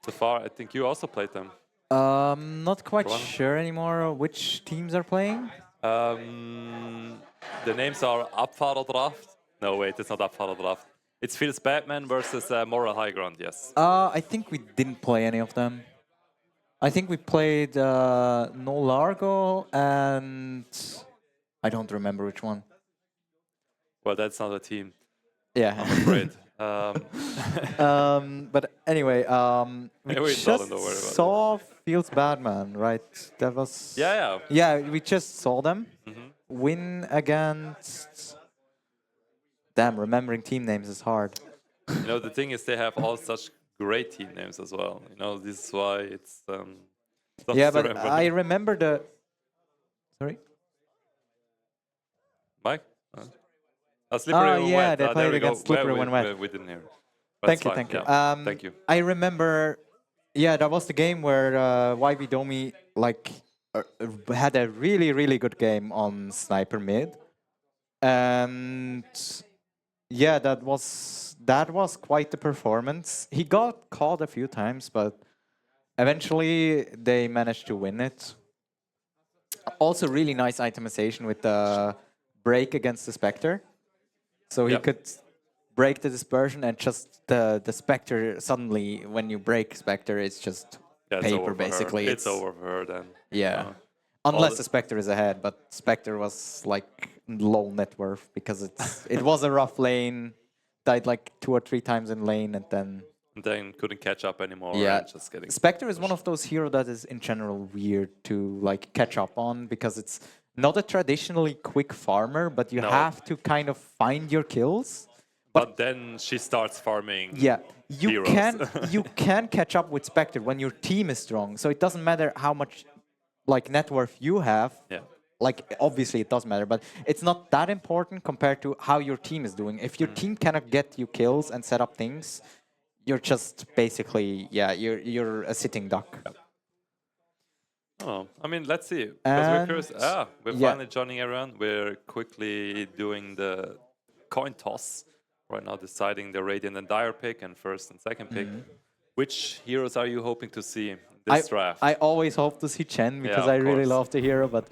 so far. I think you also played them. Not quite One. sure anymore which teams are playing. The names are Abfahrer Draft. No, wait, it's not Abfahrer Draft. It's Phil's Batman versus Moral High Ground, yes. I think we didn't play any of them. I think we played No Largo and I don't remember which one. Well, that's not a team. Yeah. I'm afraid. But anyway, we Yeah, we just don't worry about saw Fields Badman, right? That was... Yeah. Yeah, we just saw them Mm-hmm. win against... Damn, remembering team names is hard. You know, the thing is they have all such great team names as well. You know, this is why it's... tough Yeah, to but remember. I remember the... Sorry? Mike? Slippery when yeah, wet. they There played we go. against Slippery when wet. We didn't hear. Thank That's you, fine, thank you. yeah. Thank you. I remember, yeah, that was the game where YB Domi had a really good game on Sniper Mid, and yeah, that was quite the performance. He got caught a few times, but eventually they managed to win it. Also, really nice itemization with the break against the Spectre, so he could break the dispersion and just the Spectre suddenly, when you break Spectre, it's just it's paper over for her. basically. It's over for her then. Yeah. All Unless the- the Spectre is ahead, but Spectre was like low net worth because it was a rough lane, died like 2 or 3 times in lane and then couldn't catch up anymore. yeah. And just getting Spectre is one of those heroes that is in general weird to like catch up on because it's not a traditionally quick farmer, but you No. have to kind of find your kills. But then she starts farming. Yeah, you heroes. you can catch up with Spectre when your team is strong. So it doesn't matter how much like net worth you have. Yeah. Like obviously it does matter, but it's not that important compared to how your team is doing. If your team cannot get you kills and set up things, you're just basically you're a sitting duck. Oh, I mean, let's see. Because And- we're curious. We're yeah. finally joining everyone. We're quickly doing the coin toss right now, deciding the Radiant and Dire pick and first and second pick. Which heroes are you hoping to see in this draft? I always hope to see Chen because of I really course. love the hero, but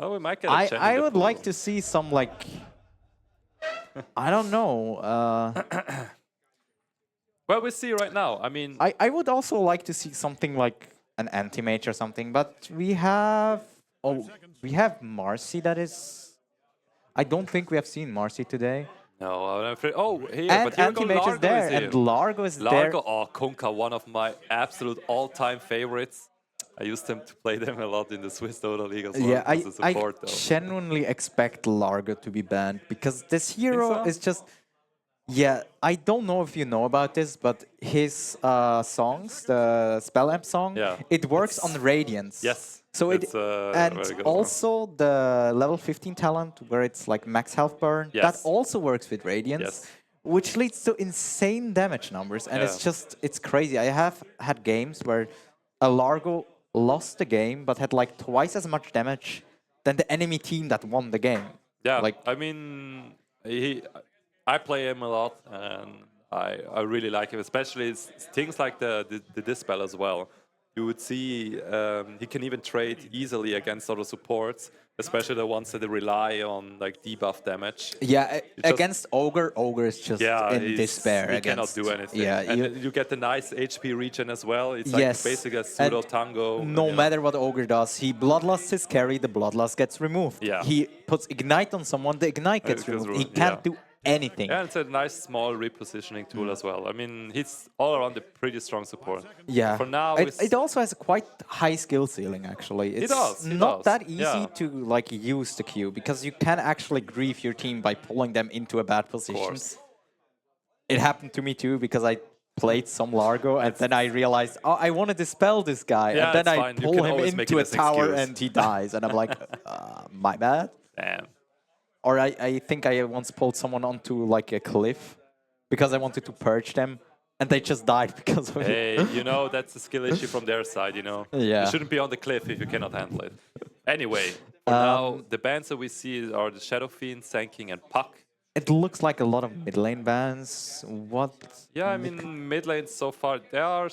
Oh, we might get a Chen in I the would pool. like to see some like I don't know. Well, we see right now. I mean, I would also like to see something like an anti-mage or something, but we have Marcy that is. I don't think we have seen Marcy today. no, I'm afraid. Oh, here, And but here we go. anti-mage is Largo there, here. and Largo is there. Largo, oh, Kunkka, one of my absolute all-time favorites. I used them to play them a lot in the Swiss Dota League as well. Yeah, as a I support, though. genuinely expect Largo to be banned because this hero so? is just. Yeah, I don't know if you know about this, but his songs, the Spell Amp song, Yeah, it works on Radiance. Yes. So it's, and very good also the level 15 talent where it's like max health burn, that Yes. also works with Radiance, Yes. which leads to insane damage numbers, and it's crazy. I have had games where a Largo lost the game but had like twice as much damage than the enemy team that won the game. Yeah, like I mean, I play him a lot, and I really like him, especially things like the Dispel as well. You would see he can even trade easily against other supports, especially the ones that rely on like debuff damage. Yeah, You just- against Ogre is just in despair. He against, cannot do anything. Yeah, and you get the nice HP regen as well. It's yes, like basically a pseudo and tango. No you know. matter what Ogre does, he bloodlusts his carry, the bloodlust gets removed. Yeah. He puts ignite on someone, the ignite gets It gets removed. He ruined, can't yeah. do anything. Yeah, it's a nice small repositioning tool as well. I mean, he's all around a pretty strong support. Yeah. For now, it also has a quite high skill ceiling. Actually, it's does, it not does, that easy yeah. to like use the Q because you can actually grief your team by pulling them into a bad position. course. it happened to me too because I played some Largo and then I realized, oh, I want to dispel this guy, Yeah, and then it's I fine. You pull can him always make into it a as an tower excuse. and he dies, and I'm like, my bad. Damn. Or I think I once pulled someone onto like a cliff because I wanted to purge them, and they just died because of it. Hey, you know, that's a skill issue from their side, you know. Yeah. You shouldn't be on the cliff if you cannot handle it. Anyway, for now, the bans that we see are the Shadow Fiend, Sanking, and Puck. It looks like a lot of mid lane bans. What? Yeah, I mean, mid lane so far, there are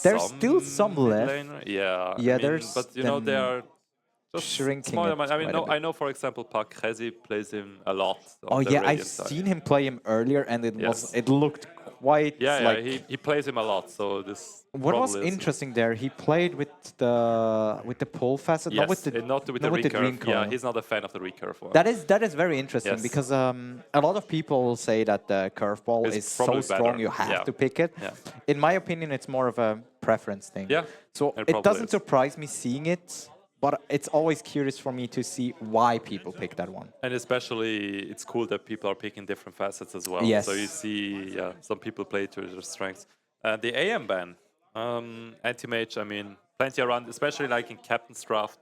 There's still some mid left. laner. Yeah, Yeah, I mean, there's but you know, they them are just shrinking small it amount. I mean, quite a no, bit. I know, for example, Puck, Hezi plays him a lot. Oh On the yeah, I've Radiant side. seen him play him earlier, and it Yes. it looked quite Yeah, like. yeah, he plays him a lot, so this. What was probably is- interesting there? He played with the pull facet, Yes, not with the not with not the dream recurve. Yeah, coil. he's not a fan of the recurve one. That is very interesting Yes. because a lot of people say that the curveball It's is so probably strong better. you have Yeah. to pick it. Yeah. In my opinion, it's more of a preference thing. Yeah, So it it probably doesn't is. surprise me seeing it, but it's always curious for me to see why people pick that one. And especially, it's cool that people are picking different facets as well. Yes. So you see, some people play to their strengths. The AM ban, anti-mage, I mean, plenty around, especially like in Captain's Draft.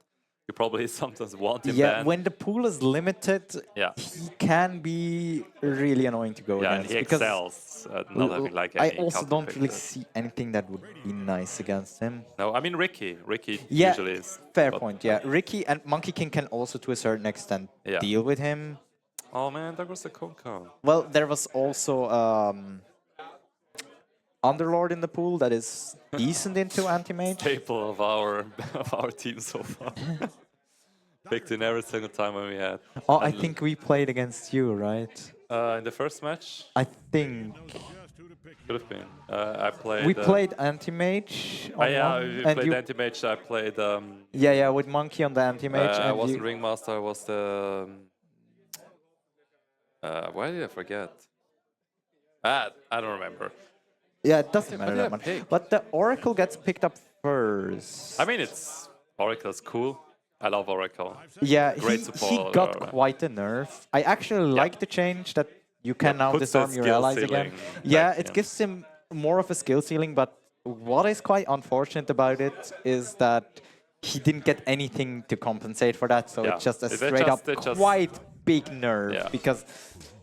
You probably sometimes want him Yeah, banned. when the pool is limited, Yeah. he can be really annoying to go Yeah, and against. he because excels at not having like I any also don't counter really pick. see anything that would be nice against him. No, I mean Ricky Yeah, usually is. fair but- point. Yeah, Ricky and Monkey King can also, to a certain extent, Yeah. deal with him. Oh man, there was the Konka. Well, there was also Underlord in the pool that is decent into anti-mage. Staple of our team so far. Picked in every single time when we had. Oh, I And, think we played against you, right? in the first match, I think could have been. I played. we played anti-mage. On yeah, one, we and played you, anti-mage. I played. yeah, with Monkey on the anti-mage. I and wasn't you, ringmaster. I was the. Why did I forget? I don't remember. yeah, it doesn't What matter did I that much. pick? But the Oracle gets picked up first. I mean, it's Oracle's cool. I love Oracle. Yeah, Great he support, got or- quite a nerf. I actually like the change that you can now puts the disarm your skill allies again. ceiling Yeah, back, it yeah. gives him more of a skill ceiling, but what is quite unfortunate about it is that he didn't get anything to compensate for that, so Yeah, it's just a they straight up just- quite big nerf. Yeah. Because,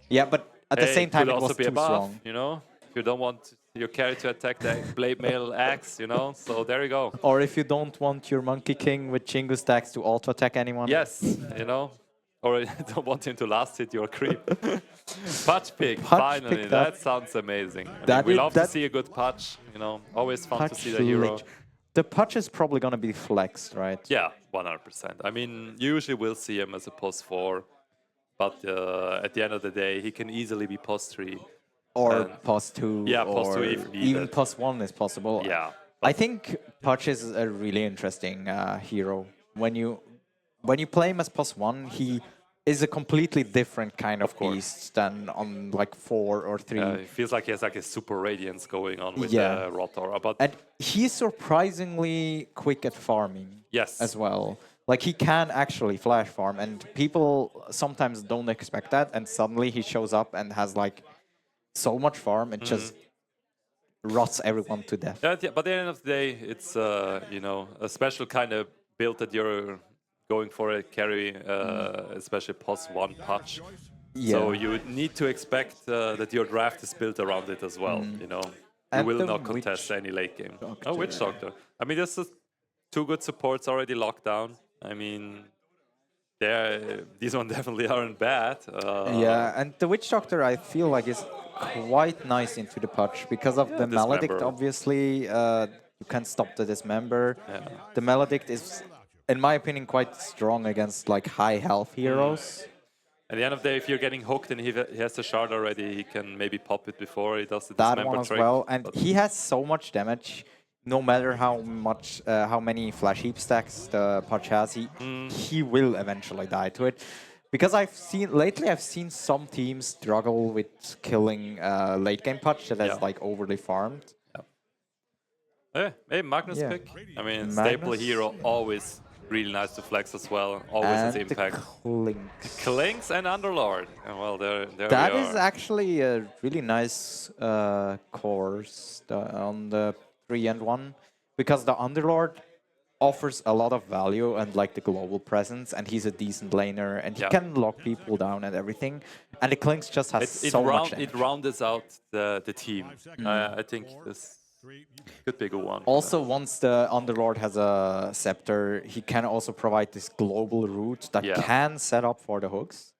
yeah, but at the Hey, same time could it also was be too a buff, strong. you know. If you don't want your carry to attack the blade mail axe, you know. So there you go. Or if you don't want your Monkey King with Chingu stacks to auto attack anyone. Yes, you know. Or you don't want him to last hit your creep. Patch pick, Patch finally. picked That up. sounds amazing. I mean, That we is- love to that- see a good patch. You know, always fun to Patch see the hero. lich. The patch is probably gonna be flexed, right? Yeah, 100%. I mean, usually we'll see him as a post 4, but at the end of the day, he can easily be post 3. Or And- post 2. Yeah, post 2 or if needed. even post 1 is possible. Yeah. I think Patch is a really interesting hero. When you play him as post 1, he is a completely different kind of beast than on like 4 or 3. It feels like he has like a super radiance going on with Yeah. the Rotor. But And he's surprisingly quick at farming. Yes. As well. Like he can actually flash farm, and people sometimes don't expect that, and suddenly he shows up and has like so much farm and just rots everyone to death. Yeah, but at the end of the day, it's you know, a special kind of build that you're going for a carry, especially post 1 patch. So Yeah. you need to expect that your draft is built around it as well. You know, you And will the not contest Witch any late game. Doctor. Oh, Witch Doctor. I mean, this is 2 good supports already locked down. I mean, these one definitely aren't bad. Yeah, and the Witch Doctor I feel like is quite nice into the patch because of the Maledict. Dismember. Obviously, you can stop the Dismember. Yeah. The Maledict is, in my opinion, quite strong against like high health heroes. At the end of the day, if you're getting hooked and he has the shard already, he can maybe pop it before he does the That dismember one as trick. well, and he has so much damage. No matter how many flash heap stacks the patch has, he will eventually die to it. Because I've seen some teams struggle with killing late game patch that has like overly farmed. Hey, Magnus Yeah. pick. I mean, Magnus? staple hero always really nice to flex as well. Always has And the impact. Clinks. Clinks and Underlord. Well, there That we is are. actually a really nice course on the 3 and 1, because the Underlord offers a lot of value and like the global presence, and he's a decent laner, and he Yeah. can lock people down and everything. And the Clinks just has so much damage. It rounds out the team. I think this could be a good one. Also, once the Underlord has a scepter, he can also provide this global route that Yeah. can set up for the hooks.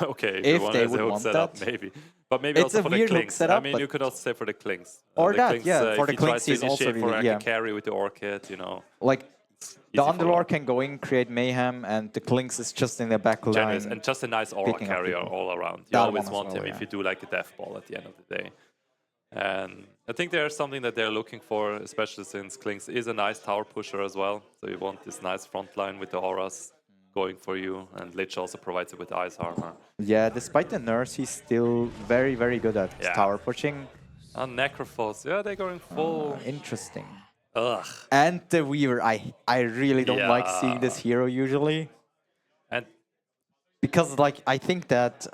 Okay, if one they has a would hook want setup, that. maybe. But maybe It's also a for the weird hook Clinks. setup, I mean, but- you could also say for the Clinks. Or the that, Clinks, yeah, for if the he tries Clinks to he's also initiate for really- like yeah. a carry with the Orchid, you know. Like, the Easy follow-up. Underlord can go in, create mayhem, and the Clinks is just in the back Generous, line. and just a nice aura picking up carrier people. all around. You That always one as want well, him yeah. if you do like a death ball at the end of the day. And I think there's something that they're looking for, especially since Clinks is a nice tower pusher as well. So you want this nice front line with the auras going for you, and Lich also provides it with ice armor. Yeah, despite the nurse, he's still very, very good at Yeah. tower pushing. And Necrophos, yeah, they're going full. Interesting. Ugh. And the Weaver, I really don't like seeing this hero usually. And because like I think that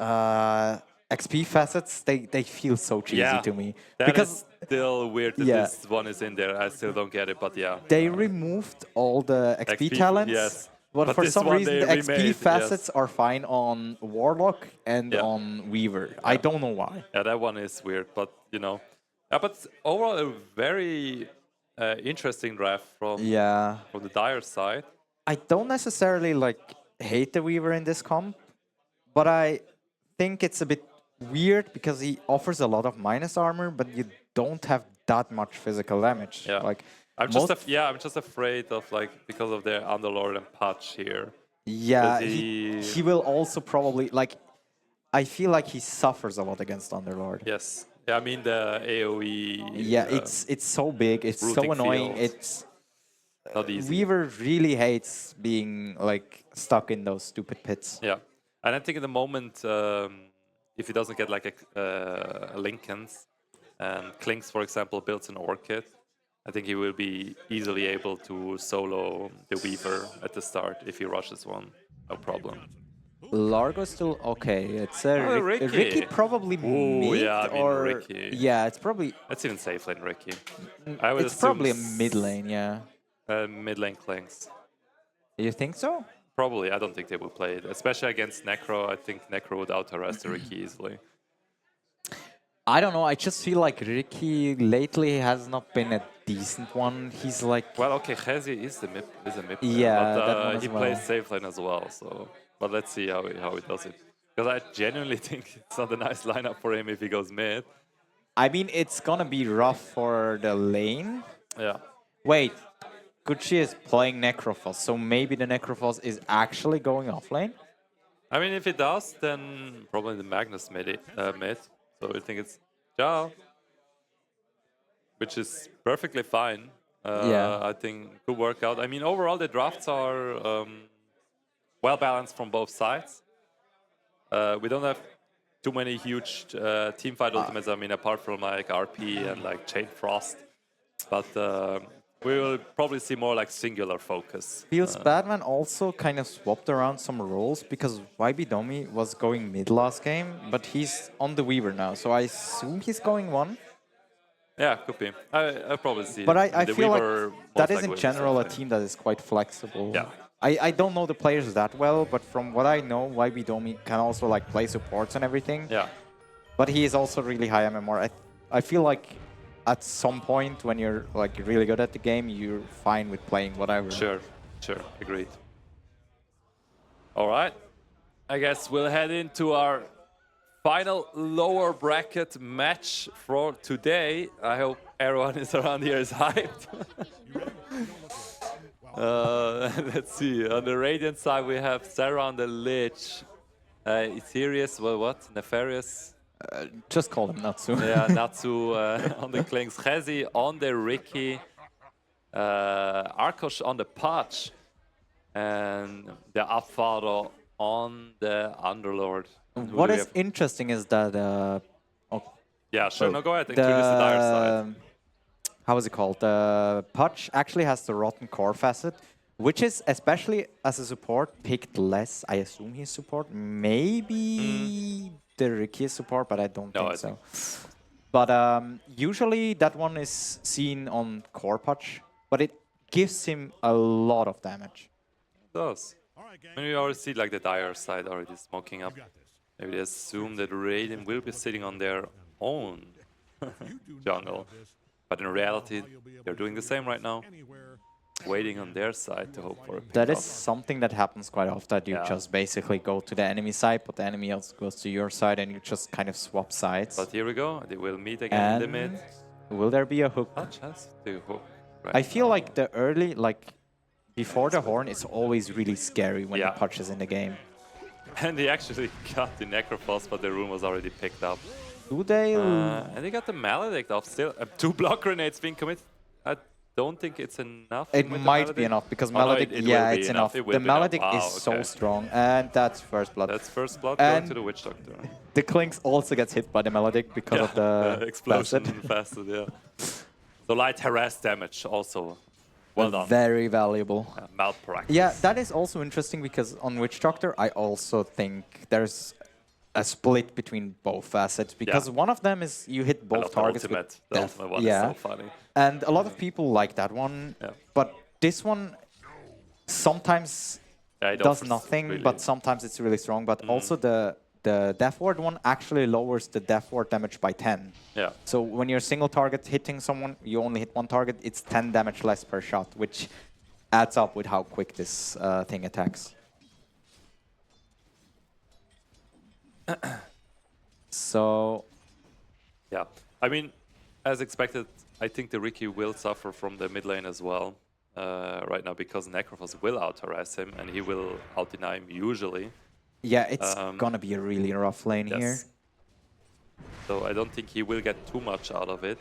XP facets they feel so cheesy to me. That because is still weird that yeah. this one is in there. I still don't get it, but yeah. they removed all the XP talents. Yes. But for this some one reason, they the XP remade, facets yes. are fine on Warlock and Yeah. on Weaver. I don't know why. Yeah, that one is weird, but you know. Yeah, but overall, a very interesting draft from the Dire side. I don't necessarily like hate the Weaver in this comp, but I think it's a bit weird because he offers a lot of minus armor, but you don't have that much physical damage. Yeah. Like I'm just afraid of like because of their Underlord and Patch here. yeah, Does he will also probably like. I feel like he suffers a lot against Underlord. Yes. Yeah, I mean the AOE. Yeah, it's so big. It's so rooting annoying. field. It's not easy. Weaver really hates being like stuck in those stupid pits. Yeah, and I think at the moment, if he doesn't get like a Linken's and Clinks, for example, builds an Orchid, I think he will be easily able to solo the Weaver at the start if he rushes one, no problem. Largo still okay. It's a Oh, Ricky probably Ooh, mid yeah, I mean or Ricky. yeah, it's probably That's even safe lane Ricky. I would it's assume probably a mid lane. Yeah, mid lane Clinks. you think so? Probably, I don't think they will play it, especially against Necro. I think Necro would out-harass the Ricky easily. I don't know. I just feel like Ricky lately has not been a decent one. He's like Well, okay, Khezi is a mid player, Yeah, but that one as he well. plays safe lane as well. So, but let's see how he does it. Because I genuinely think it's not a nice lineup for him if he goes mid. I mean, it's gonna be rough for the lane. Yeah. Wait, Gucci is playing Necrophos, so maybe the Necrophos is actually going off lane? I mean, if it does, then probably the Magnus mid. So I think it's Jao, which is perfectly fine. Yeah. I think could work out. I mean, overall the drafts are well balanced from both sides. We don't have too many huge team fight ultimates. I mean, apart from like RP and like Chain Frost, but we will probably see more like singular focus. Feels Batman also kind of swapped around some roles because YB Domi was going mid last game, but he's on the Weaver now, so I assume he's going one. Yeah, could be. I probably see. But I the feel Weaver like that most is in likely general a something. team that is quite flexible. Yeah. I don't know the players that well, but from what I know, YB Domi can also like play supports and everything. Yeah. But he is also really high MMR. I feel like at some point when you're like really good at the game, you're fine with playing whatever. Sure, agreed. All right, I guess we'll head into our final lower bracket match for today. I hope everyone is around here is hyped. Let's see. On the Radiant side, we have Sarah on the Lich, Ethereus, well, what? Nefarious. Just call him Natsu. Yeah, Natsu on the Clinks, Khezi on the Ricky, Arkosh on the Patch, and the Abfaro on the Underlord. Who What do we is have? interesting is that Yeah, sure. No, go ahead. Introduce the Dire side. How is it called? The Patch actually has the Rotten Core facet, which is, especially as a support, picked less. I assume he's support. Maybe the Ricky is support, but I don't think so. But usually that one is seen on core patch, but it gives him a lot of damage. It does. I mean, we already see like the Dire side already smoking up. Maybe they assume that Radiant will be sitting on their own jungle. But in reality, they're doing the same right now. Waiting on their side to hope for a pick That is up. something that happens quite often. You just basically go to the enemy side, but the enemy else goes to your side, and you just kind of swap sides. But here we go. They will meet again in the mid. Will there be a hook? Touch has the hook. I feel like the early, before the horn, is always really scary when the Pudge is in the game. And they actually got the Necrophos, but the rune was already picked up. Do they? And they got the Maledict off still. 2 block grenades being committed. I don't think it's enough. It with the might be Maledict. enough, because Oh, no, Maledict, it yeah, will be it's enough. It will The be enough. Maledict Wow, is so okay. strong, and that's first blood. That's first blood And going to the Witch Doctor. The Clinks also gets hit by the Maledict because of the explosion facet. facet, yeah. So light harass damage also. Well done. Very valuable. Malpractice. Yeah, that is also interesting, because on Witch Doctor, I also think there's a split between both facets, because one of them is you hit both targets with The death. ultimate one Yeah, is so funny. and a lot of people like that one, but this one sometimes it does offers nothing, really- but sometimes it's really strong. But also the Death Ward one actually lowers the Death Ward damage by 10. Yeah. So when you're single target hitting someone, you only hit one target, it's 10 damage less per shot, which adds up with how quick this thing attacks. So... Yeah. I mean, as expected, I think the Ricky will suffer from the mid lane as well right now, because Necrophos will out-harass him, and he will out-deny him usually. Yeah, it's gonna be a really rough lane here. So I don't think he will get too much out of it.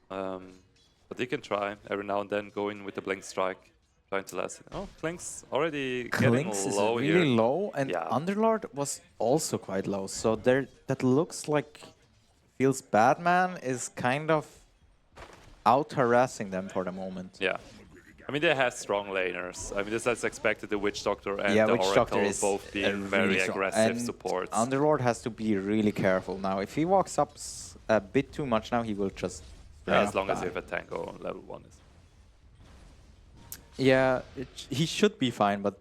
But he can try every now and then, go in with the Blink Strike, trying to last it. Oh, Klink's already getting Klinks is low really here. low, and Underlord was also quite low. So there, that looks like Feels Badman is kind of out-harassing them for the moment. Yeah. I mean, they have strong laners. I mean, this is expected. The Witch Doctor and Yeah, the Witch Doctor Oracle is both being really very strong. aggressive And supports. Underlord has to be really careful now. If he walks up a bit too much now, he will just... Yeah, as long as you have a tango on level 1. Yeah, he should be fine, but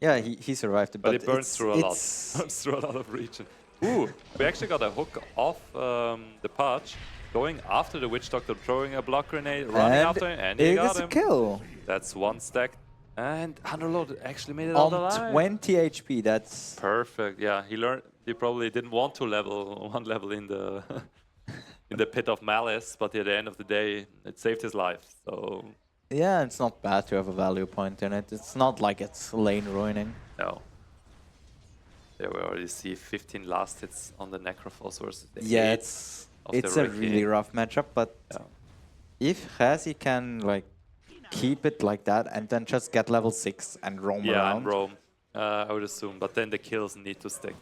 yeah, he survived it. But it burns through a lot. Burns through a lot of region. Ooh, we actually got a hook off the patch, going after the Witch Doctor, throwing a block grenade, running after him, and he got him. It's a kill. That's one stack. And Underlord actually made it all alive. On 20 HP, that's... Perfect, yeah. He learned. He probably didn't want to level one level in the in the pit of malice, but at the end of the day, it saved his life. So yeah, it's not bad to have a value point in it. It's not like it's lane ruining. no. There we already see 15 last hits on the Necrophos versus the 8 of it's the a Ricky. really rough matchup, but if Hazi can like keep it like that and then just get level 6 and roam around. and roam, I would assume. But then the kills need to stick.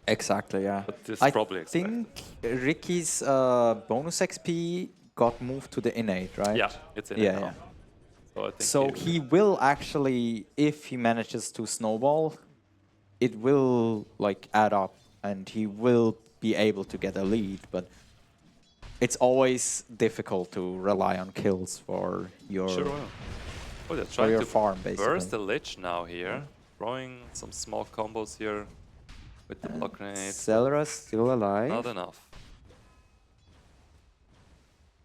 Exactly, yeah. But this I probably think Ricky's bonus XP got moved to the innate, right? Yeah, it's innate now. Yeah. So I think So he will actually, if he manages to snowball, it will like add up and he will be able to get a lead, but it's always difficult to rely on kills for your, Sure will. Oh, they're for trying your to farm, basically. burst the Lich now here. Throwing some small combos here with the block grenades. Cellera's still alive. Not enough.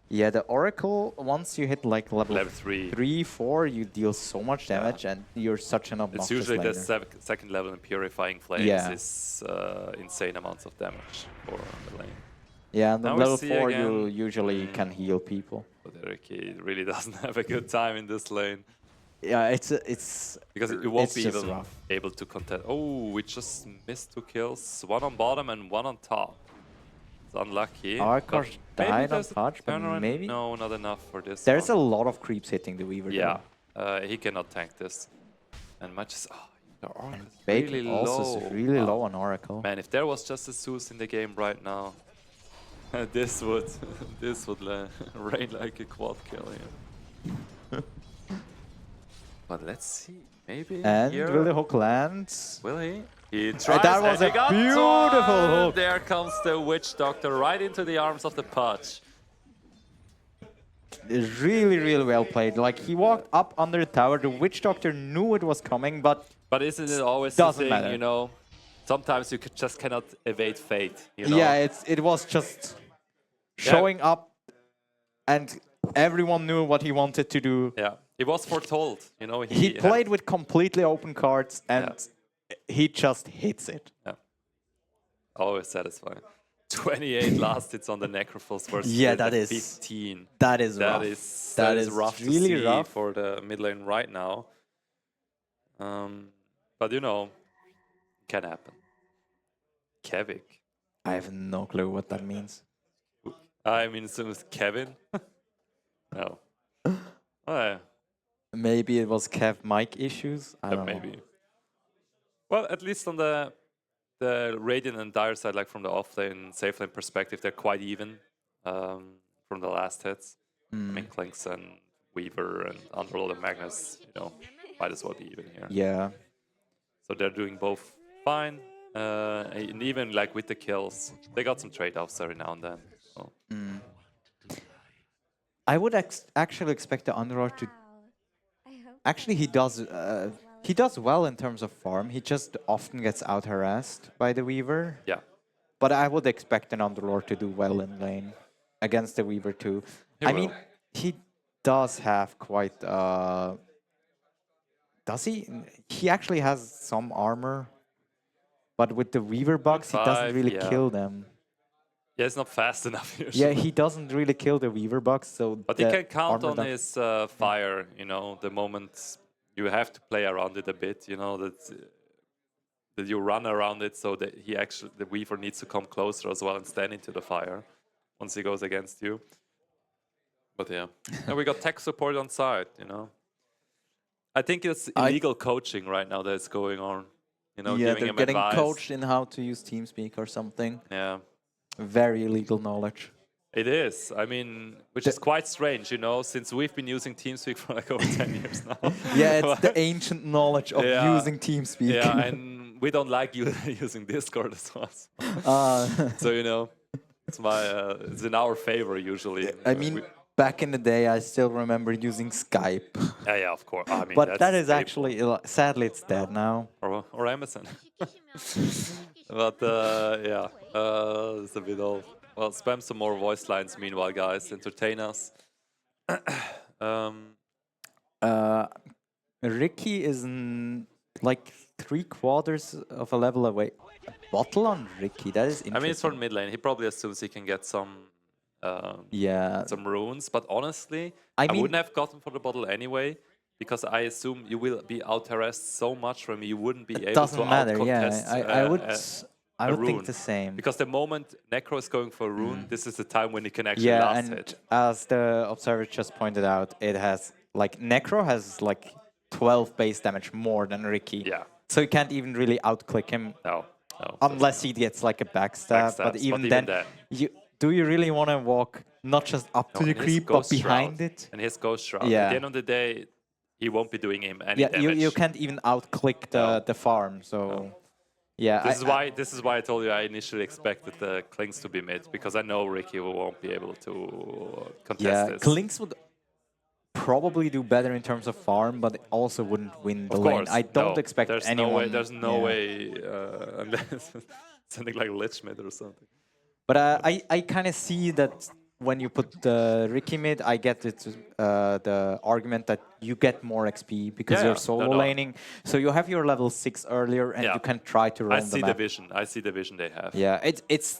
Yeah, the Oracle, once you hit like level 3, 4, you deal so much damage and you're such an obnoxious It's usually the laner. second level in Purifying Flames is insane amounts of damage for the lane. Yeah, and Now on we level see 4 you again- usually can heal people. But Ricky really doesn't have a good time in this lane. Yeah, it's because it won't it's be just even rough. able to contest. Oh, we just missed 2 kills. One on bottom and one on top. It's unlucky. Arcos but maybe died on there's a touch, but turnaround. maybe? No, not enough for this. There's one. a lot of creeps hitting the Weaver. Yeah, he cannot tank this. And much as the Oracle is Bacon really also low. is really low on Oracle. Man, if there was just a Zeus in the game right now, this would rain like a quad kill here. But let's see. Maybe And here. will the hook land? Will he? He tries. That was and a he got beautiful one. hook. There comes the Witch Doctor right into the arms of the Pudge. Really, really well played. Like, he walked up under the tower. The Witch Doctor knew it was coming, but isn't it always the doesn't thing, matter. you know? Sometimes you just cannot evade fate, you know? Yeah, it was just showing up, and everyone knew what he wanted to do. Yeah, it was foretold, you know? He played with completely open cards, and he just hits it. Yeah. Always satisfying. 28 last hits on the Necrophos versus that is 15. That is rough. That is rough really to see rough for the mid lane right now. But you know, can happen. Kevik. I have no clue what that means. I mean, as soon as Kevin. No. Oh, yeah. Maybe it was Kev mic issues. I don't know. Maybe. Well, at least on the Radiant and Dire side, like from the off-lane, safe lane perspective, they're quite even from the last hits. I mean, Clinks and Weaver and Underlord and Magnus, you know, might as well be even here. Yeah. So they're doing both fine. And even like with the kills, they got some trade-offs every now and then. So. I would actually expect the Underlord to... Actually, he does well in terms of farm. He just often gets out-harassed by the Weaver. Yeah. But I would expect an Underlord to do well in lane against the Weaver too. I mean, he does have quite... does he? He actually has some armor. But with the Weaver bugs, he doesn't really kill them. Yeah, it's not fast enough here. Yeah, he doesn't really kill the Weaver bugs, so... But he can count on his fire, you know, the moment you have to play around it a bit, you know, that you run around it so that the Weaver needs to come closer as well and stand into the fire once he goes against you. But yeah, and we got tech support on side, you know. I think it's illegal coaching right now that's going on, you know, yeah, giving him they're getting advice. coached in how to use TeamSpeak or something. Yeah. Very illegal knowledge. It is. I mean, which is quite strange, you know, since we've been using TeamSpeak for like over 10 years now. Yeah, it's the ancient knowledge of using TeamSpeak. Yeah, and we don't like using Discord as well. So, you know, it's in our favor usually. I mean, back in the day, I still remember using Skype. Yeah, of course. I mean, but that is actually, sadly, it's dead now. Or Amazon. But yeah, it's a bit old. Well, spam some more voice lines meanwhile, guys. Entertain us. Ricky is like 3/4 of a level away. Bottle on Ricky, that is interesting. I mean, it's from mid lane. He probably assumes he can get some some runes. But honestly, I wouldn't have gotten for the bottle anyway, because I assume you will be out-harassed so much from me, you wouldn't be able to out-contest I would think the same. Because the moment Necro is going for a rune, this is the time when he can actually last hit. As the observer just pointed out, it has, like, Necro has, like, 12 base damage more than Ricky. Yeah. So you can't even really out-click him. No. Unless he gets, like, a backstab. But even then, do you really want to walk not just up to the creep, but behind it? And his Ghost Shroud. Yeah. At the end of the day, he won't be doing him any damage. You can't even out-click the farm, so... Yeah, this is why I told you I initially expected the Clinks to be mid, because I know Ricky won't be able to contest this. Clinks would probably do better in terms of farm, but also wouldn't win the lane. I don't expect anyone. There's no way, unless something like Lich mid or something. But I kind of see that when you put the Ricky mid, I get it, the argument that you get more XP because you're solo laning. So you have your level 6 earlier, and you can try to roam the map. I see the vision they have. Yeah, it's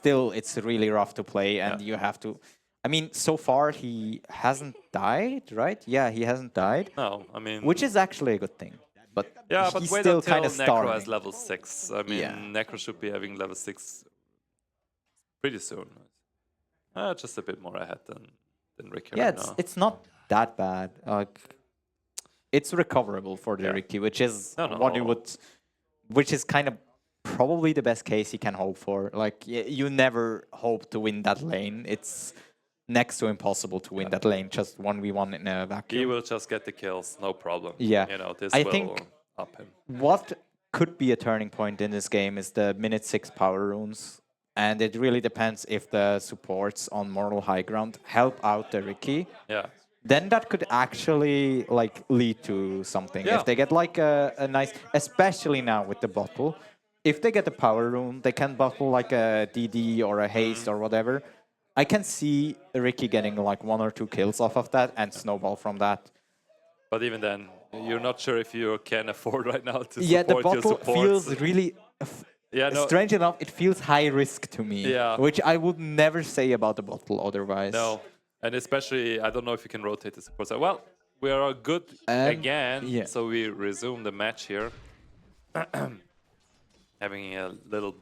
really rough to play, and you have to. I mean, so far he hasn't died, right? Yeah, he hasn't died. No, I mean, which is actually a good thing. But yeah, but he's wait still until kind of Necro starving. has level 6. I mean, Necro should be having level 6 pretty soon. Just a bit more ahead than Ricky. Yeah, right now. it's not that bad. Like, it's recoverable for the Ricky, which is what you would, which is kind of probably the best case you can hope for. Like, you never hope to win that lane. It's next to impossible to win that lane, just 1v1 in a vacuum. He will just get the kills, no problem. Yeah. You know, this I will think up him. what could be a turning point in this game is the minute 6 power runes. And it really depends if the supports on Mortal High Ground help out the Ricky. Yeah. Then that could actually like lead to something. Yeah. If they get like a nice, especially now with the bottle, if they get the power rune, they can bottle like a DD or a haste or whatever. I can see Ricky getting like 1 or 2 kills off of that and snowball from that. But even then, you're not sure if you can afford right now to Yeah, the support your bottle supports. feels really. Yeah, no. Strange enough, it feels high risk to me. Yeah. Which I would never say about the bottle otherwise. No, and especially, I don't know if you can rotate the supports. Well, we are good again, yeah. so we resume the match here. Having a little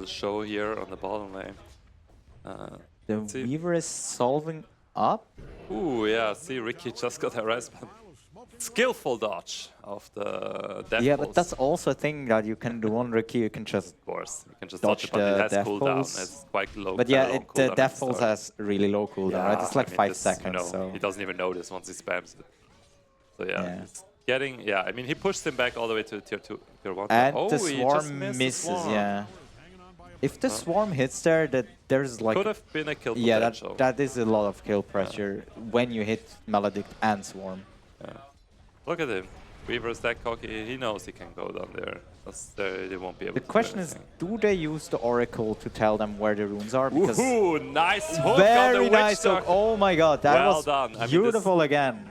show here on the bottom lane. The Weaver is solving up. Ooh, yeah, see, Ricky just got harassed. Skillful dodge of the death Yeah, pulse. but that's also a thing that you can do on Ricky. You can just, of course, you can just dodge it, but it the has death cooldown. pulse. It's quite low. But yeah, long the cooldown at death the pulse start. has really low cooldown, right? It's like 5 seconds. You know, So he doesn't even notice once he spams it. So yeah, it's getting. Yeah, I mean, he pushed him back all the way to tier 2, tier 1. and oh, the he swarm just missed misses. the swarm. Yeah. If the swarm hits there, there's like Could have been a kill yeah, potential. that is a lot of kill pressure when you hit Maledict and swarm. Yeah. Look at him. Weaver's that cocky. He knows he can go down there. They won't be able The to do question is, anything. do they use the Oracle to tell them where the runes are? Because Woohoo! Nice hook on the very witch nice hook. duck. Oh my god, that Well was done. I mean, beautiful again.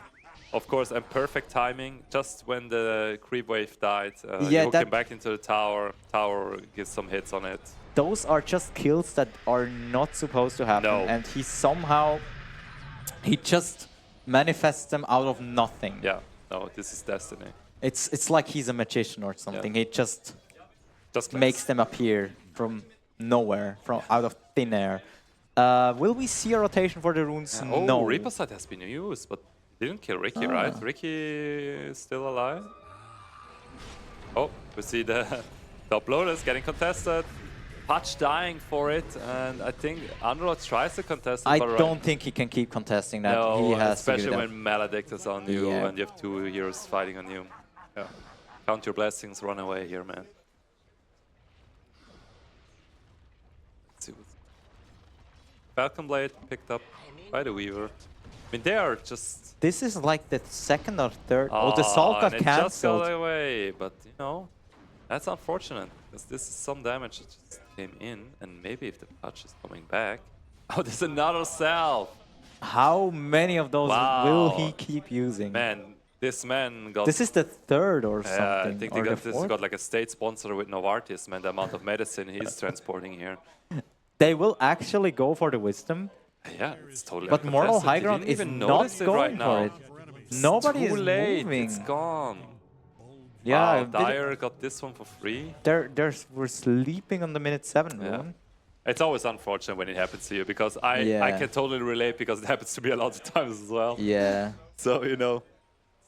Of course, and perfect timing. Just when the creep wave died, Yeah, you hook that- him back into the tower. Tower gives some hits on it. Those are just kills that are not supposed to happen, No. and he just manifests them out of nothing. Yeah, no, this is destiny. It's like he's a magician or something. Yeah. He just Just makes them appear from nowhere, from out of thin air. Will we see a rotation for the runes? Oh, No. Reaper Sight has been used, but didn't kill Ricky, right? Ricky is still alive. Oh, we see the uploader is getting contested. Patch dying for it, and I think Unrod tries to contest it. I but don't think he can keep contesting that. No, he has especially to when Maledict is on you Yeah. and you have 2 heroes fighting on you. Yeah. Count your blessings, run away here, man. Let's see what's... Falcon Blade picked up by the Weaver. I mean, they are just... This is like the second or third. Oh, the Salt got and it just got cancelled. away, but you know, that's unfortunate because this is some damage that just came in, and maybe if the patch is coming back. Oh, there's another salve. How many of those will he Wow. keep using? Man, this man got. This is the third or Yeah, something. I think or the this fourth? got like a state sponsor with Novartis, man. The amount of medicine he's transporting here. They will actually go for the wisdom, Yeah, it's totally. but Mortal uncontested. High He Ground didn't is even not notice it going right now. for it. Nobody Too is late. moving. It's gone. Yeah, Wow, did- Dyer got this one for free. we're sleeping on the minute 7 Yeah. rune. It's always unfortunate when it happens to you because I Yeah. can totally relate because it happens to me a lot of times as well. Yeah. So, you know,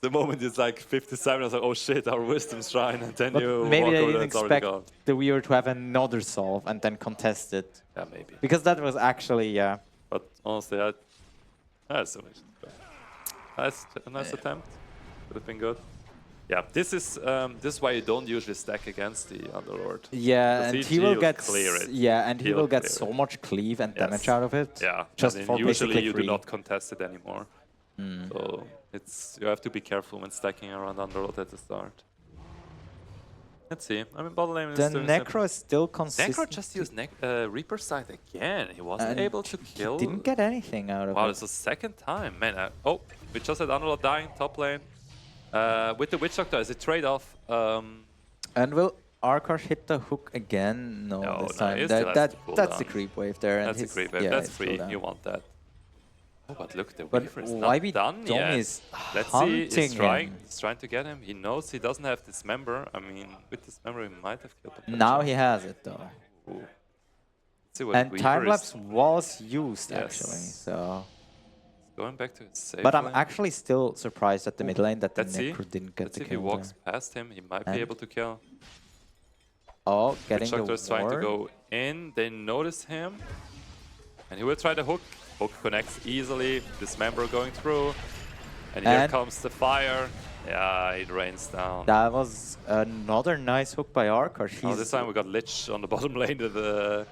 the moment it's like 57, I was like, oh shit, our wisdom shrine, and then But you maybe walk they over didn't and it's already expect gone. the Weaver to have another solve and then contest it. Yeah, maybe. Because that was actually, yeah. But honestly, that's so much. Nice attempt. Would have been good. Yeah, this is why you don't usually stack against the Underlord. Yeah, and he will get clear it. yeah, and he He'll will get clear so it. much cleave and Yes. damage out of it. Yeah, just and for usually basically you free. do not contest it anymore. So you have to be careful when stacking around Underlord at the start. Let's see. I mean, bottom lane is The doing Necro is still consistent. Necro just used Reaper Sight again. He wasn't And able to kill. He didn't get anything out of Wow, it. it's the second time, man. Oh, we just had Underlord dying top lane. With the Witch Doctor as a trade-off. And will Arkarsh hit the hook again? No, No, this no, time. it still has That, to cool that's the down. creep wave there. And That's a his- creep wave. yeah, That's it's free. cooldown. You want that. Oh, but look, the But Weaver is YB not done Dong yet. is Let's see. He's hunting trying. him. He's trying to get him. He knows he doesn't have Dismember. I mean, with Dismember, he might have killed him. Now he has it though. Ooh. Let's see what And Weaver time is lapse was used Yes. actually. So, going back to his safe but I'm lane. actually still surprised at the mid lane that the Let's see. Necro didn't get Let's the see if he kill. walks there. past him. He might And- be able to kill. Oh, getting Witch Doctor the is trying to ward. go in. They notice him. And he will try the hook. Hook connects easily. Dismember going through. And here comes the fire. Yeah, it rains down. That was another nice hook by Arkosh. Oh, this time we got Lich on the bottom lane to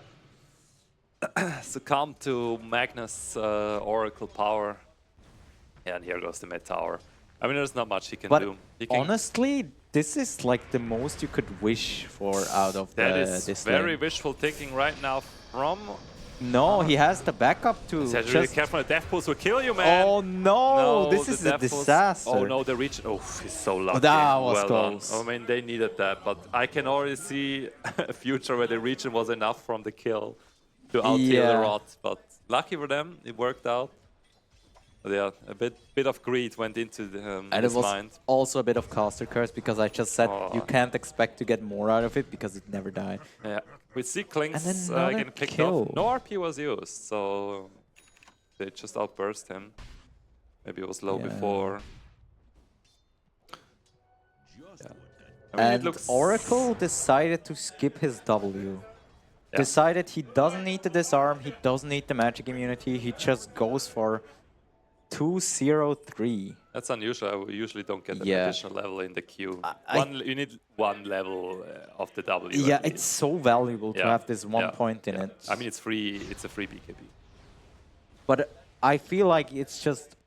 succumb to Magnus' Oracle power. Yeah, and here goes the mid tower. I mean, there's not much he can do. He can honestly, this is like the most you could wish for out of this very lane. wishful thinking right now from... No, he has the backup to He has to be careful, the death pulse will kill you, man! Oh no, this is a disaster. Oh no, the reach... Oh, he's so lucky. That was well close. done. I mean, they needed that, but I can already see a future where the region was enough from the kill to out-heal the rot. But lucky for them, it worked out. But yeah, a bit of greed went into and his it was mind. also a bit of caster curse because I just said you can't expect to get more out of it because it never died. Yeah, we see Klings another getting clicked kill. off. No RP was used, so they just outburst him. Maybe it was low before. Yeah. I mean, And it looks Oracle decided to skip his W. Decided he doesn't need the disarm, he doesn't need the magic immunity, he just goes for 2-0-3. That's unusual. I usually don't get an Yeah. additional level in the queue. You need one level of the W. Yeah, at it's least. so valuable to Yeah. have this one Yeah. point in Yeah. it. I mean, it's free. It's a free BKB. But I feel like it's just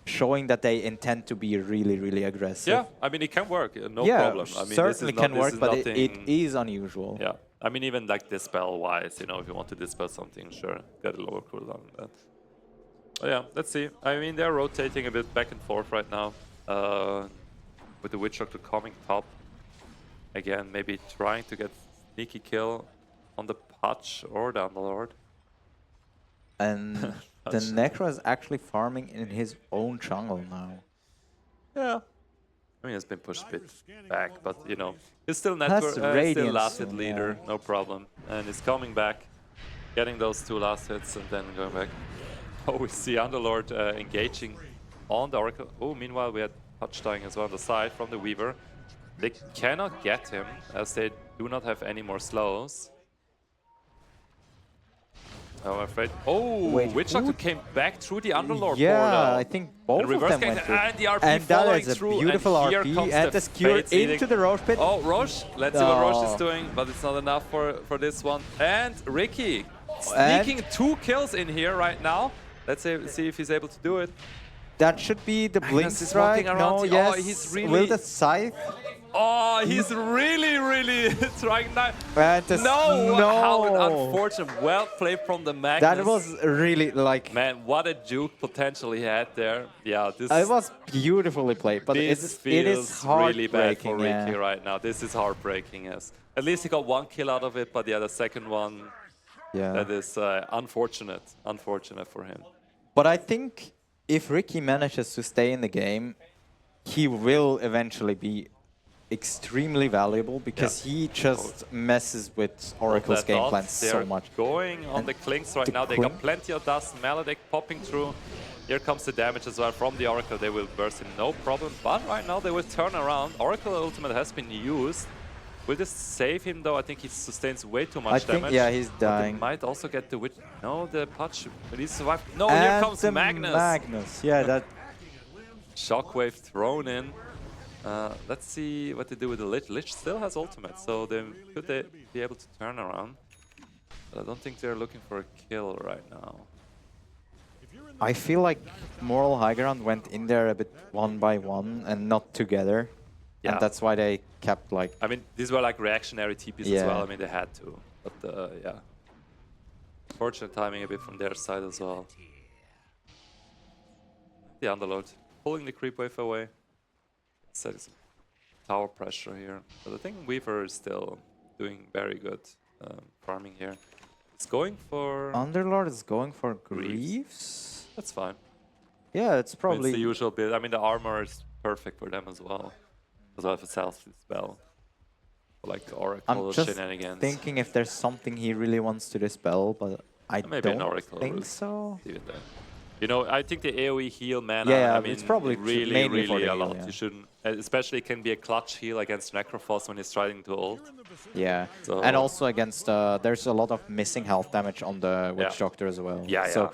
showing that they intend to be really, really aggressive. Yeah, I mean, it can work. No yeah, problem. I mean, certainly this is can work, but it nothing- is unusual. Yeah, I mean, even like dispel-wise, you know, if you want to dispel something, sure, get a lower cooldown on that. Oh yeah, let's see. I mean, they're rotating a bit back and forth right now. With the Witch Doctor coming top. Again, maybe trying to get sneaky kill on the Patch or the Underlord. And the Necro is actually farming in his own jungle now. Yeah. I mean, it's been pushed a bit back, but you know, he's still Has still Radiance last hit soon, leader, no problem. And he's coming back, getting those 2 last hits and then going back. Oh, we see Underlord engaging on the Oracle. Oh, meanwhile, we had Touch dying as well on the side from the Weaver. They cannot get him as they do not have any more slows. Oh, I'm afraid. Oh, Wait, Witch Doctor came back through the Underlord Yeah, portal. I think both And of reverse them gang- went through. And the RP And that following is a through, beautiful and here RP comes and the skewer Fate Sealing. into the Roche pit. Oh, Roche. Let's see what Roche is Oh. doing, but it's not enough for this one. And Ricky sneaking 2 kills in here right now. Let's see if he's able to do it. That should be the blink Magnus is strike. walking around. No, Oh, yes. he's really- Will the scythe? Oh, he's really trying now. No, How unfortunate. Well played from the Magnus. That was really like... Man, what a juke potential he had there. Yeah, this... It was beautifully played, but This it is feels really bad for heartbreaking, Ricky yeah. right now. This is heartbreaking, yes. At least he got 1 kill out of it, but yeah, the second one, Yeah. that is unfortunate for him. But I think if Ricky manages to stay in the game, he will eventually be extremely valuable because he just messes with Oracle's That game dot, plan they so are much. going on And the Clinks right the now. They got Clink- plenty of dust. Maledict popping through. Here comes the damage as well from the Oracle. They will burst in no problem. But right now they will turn around. Oracle ultimate has been used. Will this save him though? I think he sustains way too much I think, damage. yeah, he's But they dying. might also get the witch. No, the Patch. Will he survive? No, here And comes the Magnus. Magnus, yeah, that... Shockwave thrown in. Let's see what they do with the Lich. Lich still has ultimate, so could they be able to turn around? But I don't think they're looking for a kill right now. I feel like Moral High Ground went in there a bit one by one and not together. Yeah. And that's why they kept like... I mean, these were like reactionary TPs as Yeah. well. I mean, they had to. But yeah. Fortunate timing a bit from their side as well. The Underlord pulling the creep wave away. Setting some tower pressure here. But I think Weaver is still doing very good farming here. It's going for... Underlord is going for Greaves. Greaves? That's fine. Yeah, it's I mean, probably... it's the usual build. I mean, the armor is perfect for them as well. As well as a self-dispel. Like Oracle I'm just shenanigans. thinking if there's something he really wants to dispel, but I Maybe an don't Oracle think route. so. Even then. You know, I think the AoE heal mana, Yeah, I mean, it's probably really, mainly for really the a heal, lot. yeah. You shouldn't especially can be a clutch heal against Necrophos when he's trying to ult. Yeah, So and also against there's a lot of missing health damage on the Witch Doctor as well. Yeah, so yeah.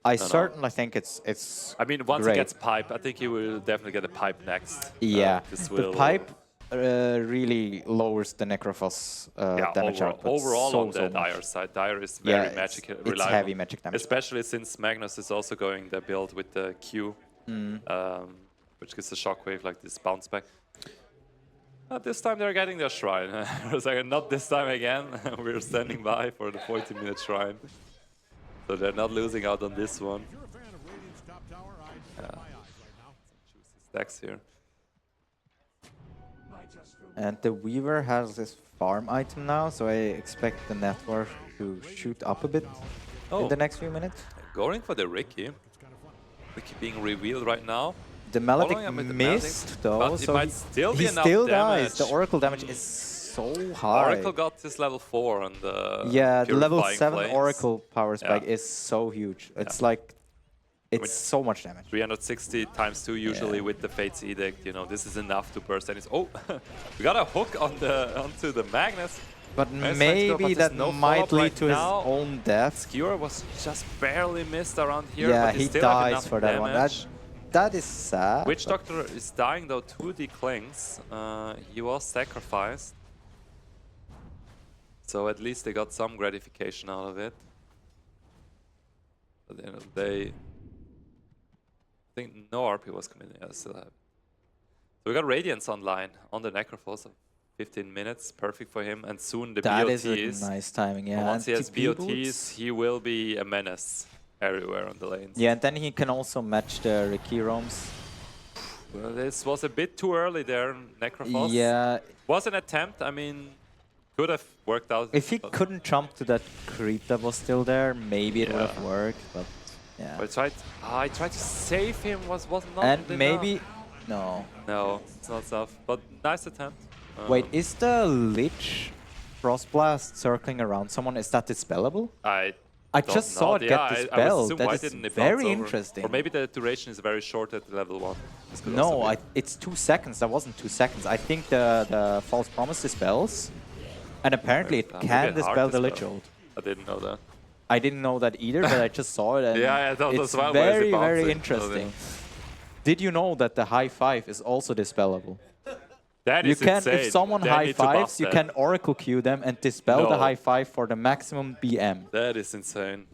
I No. certainly think it's. I mean, once great. he gets pipe, I think he will definitely get a pipe next. Yeah, this the will pipe really lowers the Necrophos damage output. overall so, on the so much. Dire side, Dire is very magic it's reliable. heavy magic damage. Especially since Magnus is also going the build with the Q, Mm. which gives a shockwave like this bounce back. This time they're getting their shrine. I was like, not this time again. We're standing by for the 40-minute shrine. So they're not losing out on this one. Some juicy stacks here. And the Weaver has this farm item now, so I expect the network to shoot up a bit in the next few minutes. Going for the Ricky. Ricky being revealed right now. The Following Melodic up with the missed Melodic, though, but so it might still be he enough still damage. dies. The Oracle damage is so high. Oracle got his level 4 on the Yeah, the level Purifying 7 Flames. Oracle power spike Yeah. is so huge. It's like, it's so much damage. 360 times 2 usually with the Fate's Edict. You know, this is enough to burst any. Oh, we got a hook on the onto the Magnus. But Nice maybe but there's that no might follow-up lead right to his now. own death. Skewer was just barely missed around here. Yeah, but he still have dies enough for that one. damage. That is sad. Witch but- Doctor is dying though to the Klings. He was sacrificed. So at least they got some gratification out of it. But you know, I think no RP was committed. Yeah, still have. So we got Radiance online on the Necrophos. 15 minutes, perfect for him. And soon the That BOTs. is a nice timing, yeah. And once he And has TP BOTs, boots. he will be a menace everywhere on the lanes. Yeah, and then he can also match the Ricky roams. Well, this was a bit too early there, Necrophos. Yeah. Was an attempt, I mean, could have worked out. If he but- couldn't jump to that creep that was still there, maybe it would have worked, but yeah. But I tried to save him, was not And enough. maybe, no. No, it's not enough, but nice attempt. Wait, is the Lich Frostblast circling around someone, is that dispellable? I just don't saw know. it Yeah, get I would dispelled. assume That why is didn't it very bounce over? interesting. Or maybe the duration is very short at level 1. This could No, also be. it's 2 seconds. That wasn't 2 seconds. I think the False Promise dispels, and apparently it Maybe can hard dispel the dispel. Lich ult. I didn't know that. I didn't know that either, but I just saw it, and Yeah, I thought it's as well, where is it very, very bouncing? interesting. Did you know that the high five is also dispellable? That You is can, insane. if someone They high need to buff fives, you that. can Oracle Q them and dispel the No. high five for the maximum BM. That is insane.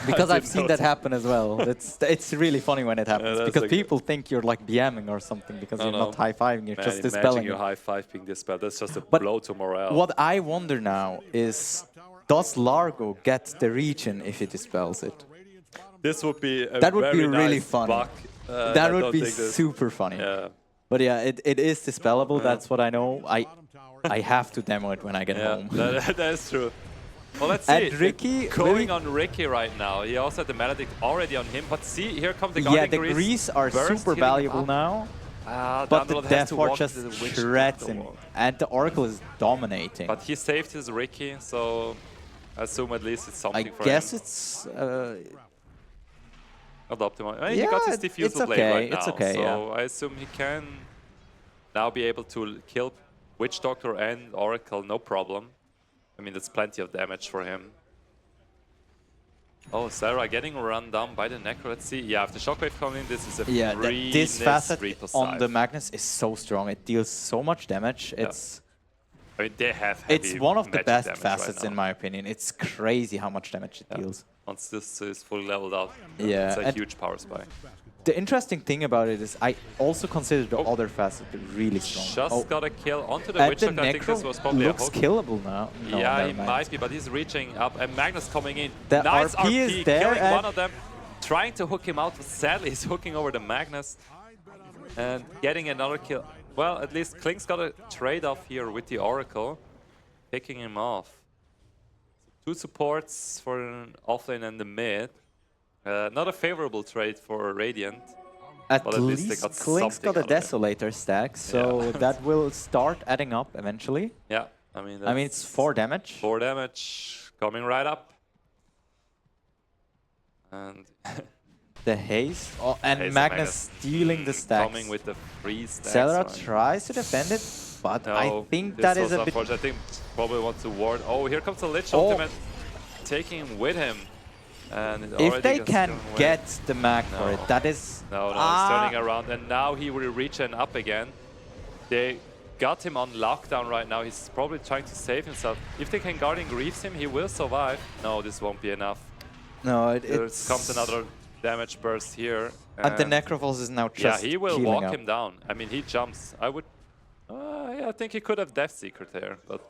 Because I I've didn't seen know that happen as well. It's really funny when it happens that's because like- people think you're like BMing or something because you're not high fiving, you're Man, just imagine dispelling your it. high five being dispelled. That's just a But blow to morale. What I wonder now is, does Largo get the region if he dispels it? This would be a That would be very really nice funny. bug. That I would don't be think this- super funny. Yeah. But yeah, it is dispellable. That's what I know. I have to demo it when I get home. That is true. Well, let's And see. Ricky, Going really- on Ricky right now. He also had the Maledict already on him. But see, here comes the Yeah, Guardian the Grease. Grease are Burst super hitting him valuable up. now. But But the Dunlop has Death to Ward walk just to the Witch shreds Doctor him. wall. And the Oracle is dominating. But he saved his Ricky, so I assume at least it's I something for guess him. it's... Not optimal. I mean, he got his Yeah, diffusal it's blade okay, right now, it's okay, so yeah. I assume he can now be able to kill Witch Doctor and Oracle, no problem. I mean, that's plenty of damage for him. Oh, Sarah getting run down by the Necro. Let's see. Yeah, if the Shockwave coming in, this is a Yeah, free this facet Reaper on side. the Magnus is so strong. It deals so much damage. It's I mean, they have it's heavy one of the magic best damage facets right in now. my opinion. It's crazy how much damage it deals. Once this is fully leveled out, Yeah, it's a and huge power spike. the interesting thing about it is I also consider the other facet really strong. Just got a kill onto the and Witch the Doctor. I think this Necro was probably a looks hook. killable now. No, Yeah, never he mind. might be, but he's reaching up. And Magnus coming in. The Nice RP is there killing and- one of them. Trying to hook him out, but sadly he's hooking over the Magnus. And getting another kill. Well, at least Klink's got a trade-off here with the Oracle. Picking him off. Two supports for an offlane and the mid. Not a favorable trade for Radiant. At but least they got Klink's something got a out of it. Desolator stack, so that will start adding up eventually. Yeah, I mean, it's 4 damage. 4 damage coming right up. And the haste. Oh, and Haste Magnus stealing the stacks. Coming with the free stacks. Cellera man. tries to defend it, but I No, think this that is was a bit... unfortunate. I think probably wants to ward. Oh, here comes the Lich Oh. ultimate, taking him with him. And it If already they gets can thrown away. get the mag for it, that is... No, he's turning around, and now he will reach and up again. They got him on lockdown right now. He's probably trying to save himself. If they can Guardian Greaves him, he will survive. No, this won't be enough. No, There it's... comes another damage burst here. And the Necrophos is now just Yeah, he will healing walk up. him down. I mean, he jumps. I would... yeah, I think he could have Death Secret there, but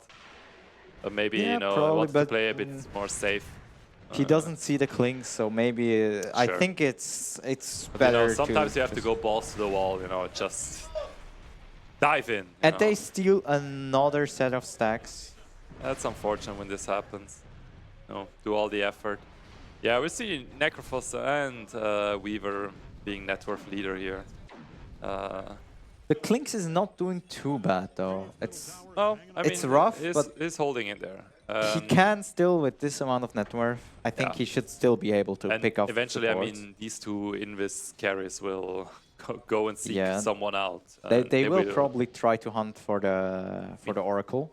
maybe, Yeah, you know, probably, wants to but, play a bit more safe. He doesn't see the clings, so maybe I Sure. think it's But, better. you know, sometimes you have to just- go balls to the wall, you know, just dive in. you And know. they steal another set of stacks. That's unfortunate when this happens. You know, do all the effort. Yeah, we see Necrophos and Weaver being net worth leader here. The Clinks is not doing too bad though. It's Well, I mean, it's rough, he's, but he's holding in there. he can still with this amount of net worth. I think Yeah. he should still be able to And pick up. eventually, supports. I mean, these two Invis carries will go and seek Yeah. someone out. They will probably try to hunt for the Oracle.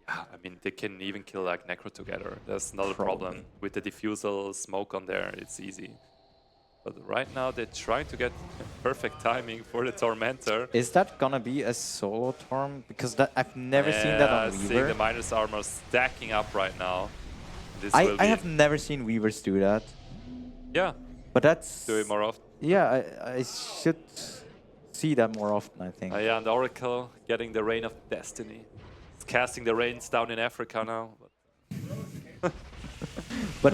Yeah, I mean, they can even kill like Necro together. That's not a Probably. problem. With the diffusal smoke on there, it's easy. But right now, they're trying to get perfect timing for the Tormentor. Is that gonna be a solo Torm? Because that I've never seen that on Seeing Weaver. the Miner's armor stacking up right now. This I will be, have never seen Weavers do that. Yeah, But that's... do it more often. Yeah, I should see that more often, I think. Yeah, and Oracle getting the Rain of Destiny. It's casting the rains down in Africa now. But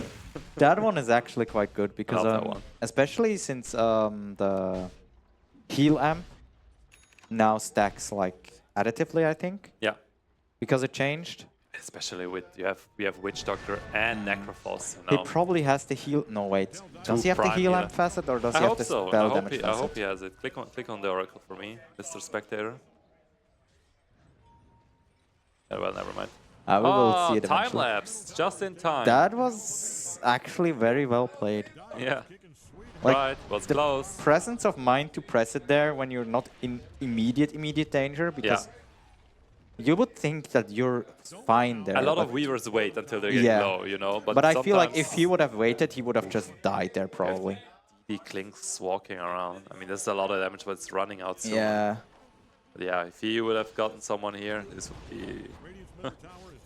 that one is actually quite good because Love that one. especially since the heal amp now stacks like additively, I think. Yeah. Because it changed. Especially with we have Witch Doctor and Necrophos. He probably has the heal. No, wait. Does he have the prime heal healer. amp facet or does I he have hope the so. spell I hope, damage I hope facet? he has it. Click on the Oracle for me, Mr. Spectator. Well, never mind. We will see it time eventually. lapse, just in time. That was actually very well played. Yeah. Like, Right, was the close. presence of mind to press it there when you're not in immediate danger, because you would think that you're fine there. A lot but of Weavers wait until they get yeah. low, you know. But I feel like if sometimes he would have waited, he would have just died there probably. he clinks walking around. I mean, there's a lot of damage, but it's running out soon. Yeah. But yeah, if he would have gotten someone here, this would be.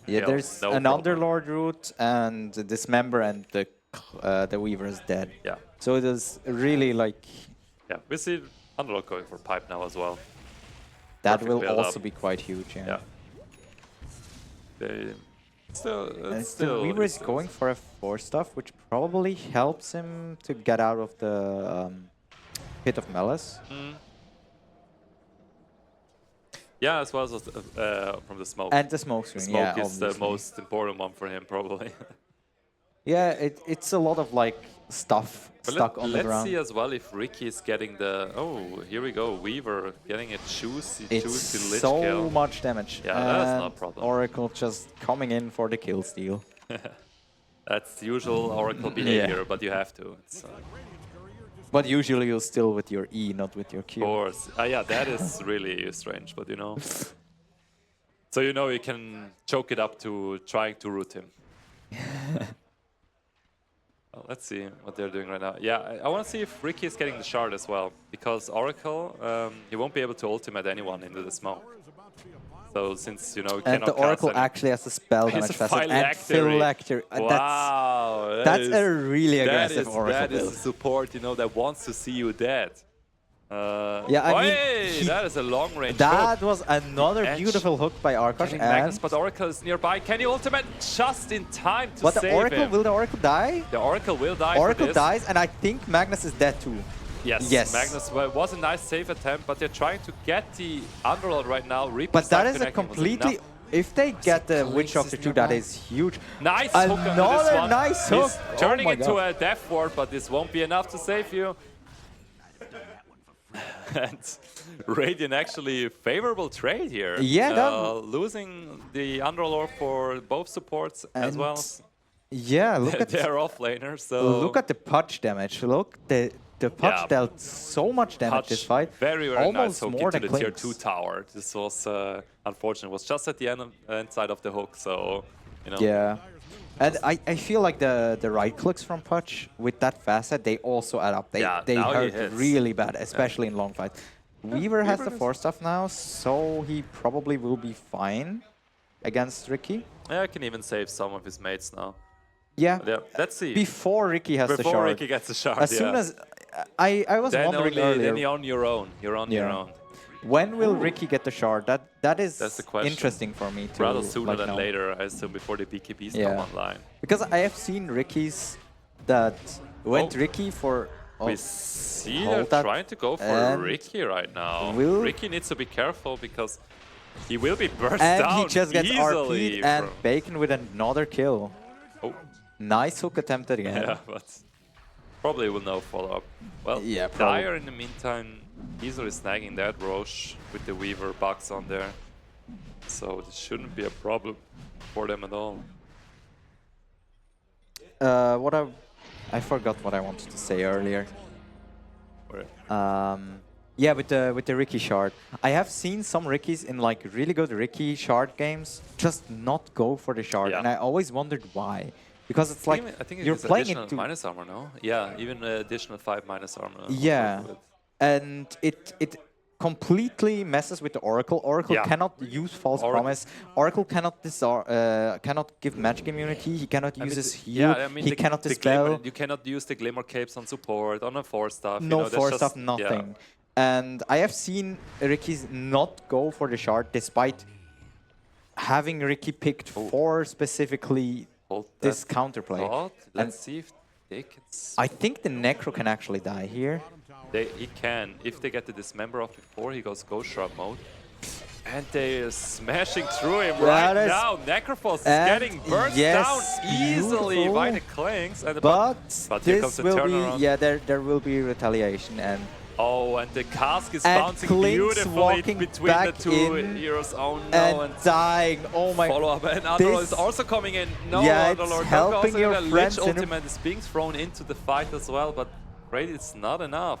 Yeah, hell, there's no an problem. Underlord route and the Dismember and the Weaver is dead. Yeah. So it is really like... Yeah, we see Underlord going for pipe now as well. That Perfect will build-up. also be quite huge, yeah. Yeah. They still, And it's still, still. Weaver is it's- going for a 4-stuff, which probably helps him to get out of the pit of Malice. Mm. Yeah, as well as from the smoke. And the smoke The screen, smoke yeah, is the obviously. most important one for him, probably. Yeah, it's a lot of like stuff But stuck on the let's ground. see as well if Ricky is getting the. Oh, here we go. Weaver getting a juicy It's lich so kill. much damage. Yeah, that's not a And problem. Oracle just coming in for the kill steal. That's usual Oracle behavior, but you have to. It's, But usually you'll still with your E, not with your Q. of course. Yeah, that is really strange, but you know. So you know you can choke it up to trying to root him. Well, let's see what they're doing right now. Yeah, I want to see if Ricky is getting the shard as well, because Oracle, he won't be able to ultimate anyone into the smoke. So since, you know, you And cannot the cast Oracle any- actually has a spell He's damage a facet and phylactery. phylactery. Wow, That's a really aggressive Oracle That is build. a support, you know, that wants to see you dead. Yeah, I mean, hey, that is a long range That hook. was another Edge. beautiful hook by Arkosh. Getting Magnus, And but Oracle is nearby. Can he ultimate just in time to but the save Oracle, him? will the Oracle die? The Oracle will die for Oracle this. dies, and I think Magnus is dead too. Yes, Yes. Magnus was a nice save attempt, but they're trying to get the Underlord right now. Reaper But that Star is a connecting was completely... enough. If they get the Witch Doctor too, that is huge. Nice hook onto this Another one. nice He's hook. turning Oh my into God. a death ward, but this won't be enough to save you. And Radiant actually favorable trade here. Yeah, that- losing the Underlord for both supports as And well. Yeah, look at They're offlaner, so look at the punch damage. Look, the Pudge Yeah, dealt so much damage this fight. Very, very almost nice hook more into than the tier Clinks. 2 tower. This was unfortunate. It was just at the end side of the hook, so, you know. Yeah. And I feel like the right clicks from Pudge with that facet, they also add up. They now he hurt hits. really bad, especially in long fights. Weaver has the 4 stuff now, so he probably will be fine against Ricky. Yeah, I can even save some of his mates now. Yeah. But yeah, let's see. Before Ricky has the shard. Before Ricky gets the shard, As soon as I was then wondering only, earlier. Then you're on your own. You're on your own. When will Ricky get the shard? That's the question. interesting for me to Rather sooner like, than know. later, I assume, before the BKBs Yeah. come online. Because I have seen Ricky's that went Ricky for. We see hold they're that, trying to go for and Ricky right now. will- Ricky needs to be careful because he will be burst And down he just gets easily. RP'd and Bacon with another kill. Oh. Nice hook attempted again. Yeah, but probably will no follow-up. Well, Yeah, probably. Dyer in the meantime easily snagging that Roche with the Weaver box on there. So this shouldn't be a problem for them at all. I forgot what I wanted to say earlier. Where? Yeah, with the Ricky shard. I have seen some Rickies in like really good Ricky shard games just not go for the shard, and I always wondered why. Because it's like I think you're it's playing additional it to minus armor, no? Yeah, even additional 5 minus armor. yeah, and it completely messes with the Oracle. Oracle Yeah. cannot use false promise. Oracle cannot cannot give magic immunity. He cannot use his heal. Yeah, I mean he the, cannot the dispel. glimmer, you cannot use the glimmer capes on support, on a 4 stuff. No you know, that's 4 just- stuff, nothing. Yeah. And I have seen Ricky's not go for the shard despite having Ricky picked for specifically this counterplay. Thought. And Let's see if they can. I think the Necro can actually die here. He can. If they get the dismember off before, he goes Ghost Shrub mode. And they are smashing through him right That is- now. Necrophos is and getting burst yes, down easily beautiful. by the Clinks. And But here comes this the will turnaround. be, yeah, there will be retaliation. And Oh, and the cask is And bouncing Clinks beautifully walking between the back 2 in heroes. Oh no, and dying. Oh my. follow up. And Underlord is This- also coming in. No, Yeah, it's Underlord. helping your The friends Lich in a- ultimate is being thrown into the fight as well, but great, it's not enough.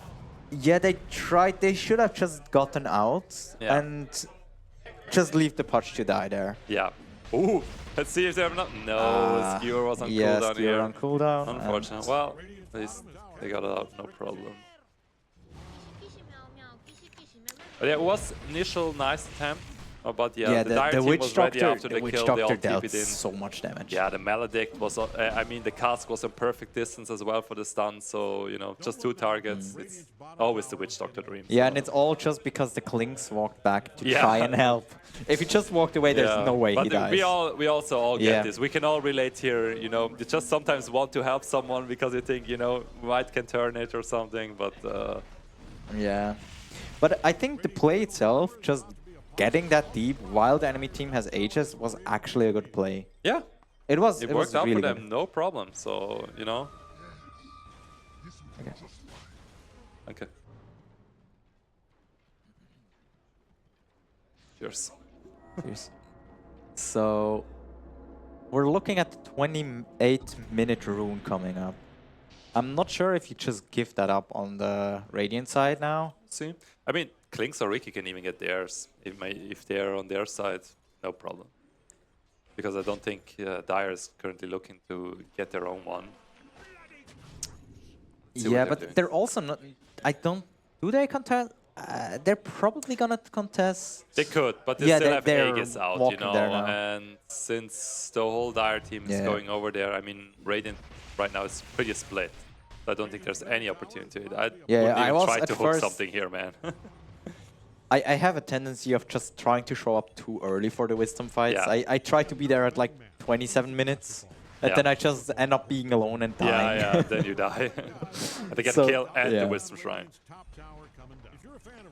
Yeah, they tried. They should have just gotten out Yeah. and just leave the Pudge to die there. Yeah. Ooh, let's see if they have not. No, Skewer was on yeah, cooldown Skewer here. on cooldown. Unfortunate. Well, at least they got it out, no problem. But yeah, it was initial nice attempt. Oh, but yeah, the Dire team Witch was ready Doctor, after the Witch kill. They all Doctor dealt TP'd in. so much damage. Yeah, the Maledict was, I mean, the cask was in perfect distance as well for the stun, so, you know, just 2 targets. It's always the Witch Doctor dream. Yeah, so. and it's all just because the Clinks walked back to Yeah. try and help. If he just walked away, there's Yeah, no way but he dies. we also all get Yeah. this. We can all relate here, you know, you just sometimes want to help someone because you think, you know, might can turn it or something, but... Yeah. But I think the play itself, just getting that deep while the enemy team has Aegis, was actually a good play. Yeah. It was. It It worked was out really for them, good. no problem. So, you know. Okay. Okay. Cheers. Cheers. So, we're looking at the 28-minute rune coming up. I'm not sure if you just give that up on the Radiant side now. See? I mean, Clinks or Ricky can even get theirs. If they're on their side, no problem. Because I don't think Dire is currently looking to get their own one. See what Yeah, they're but doing. they're also not... I don't... Do they contest? They're probably gonna contest... They could, but they Yeah, still they- have they're Aegis out, you walking know. there now. And since the whole Dire team is Yeah. going over there, I mean, Radiant right now is pretty split. So I don't think there's any opportunity. I Yeah, wouldn't I even was try at to hook first- something here, man. I have a tendency of just trying to show up too early for the Wisdom fights. Yeah. I try to be there at like 27 minutes, and Yeah. then I just end up being alone and dying. Yeah, then you die. They get So, kill and yeah. the Wisdom Shrine.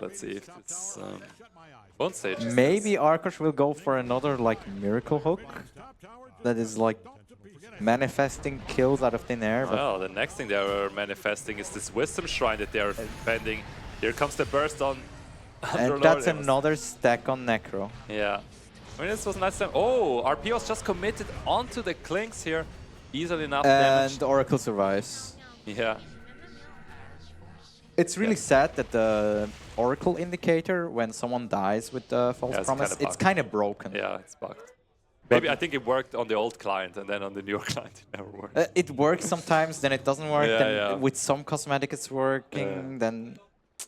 Let's see if it's one stage. is Maybe this. Arkosh will go for another like miracle hook that is like manifesting kills out of thin air. But Well, the next thing they are manifesting is this Wisdom Shrine that they are defending. Here comes the burst on and Underlord. that's It was- another stack on Necro. Yeah. I mean, this was nice time. Oh, RP was just committed onto the Clinks here. Easily enough damage. And Oracle survives. Yeah. It's really sad that the Oracle indicator, when someone dies with the false promise, it's kind of broken. Yeah, it's bugged. Maybe I think it worked on the old client, and then on the newer client it never worked. It works sometimes, then it doesn't work. Yeah, Then yeah. with some cosmetic it's working, then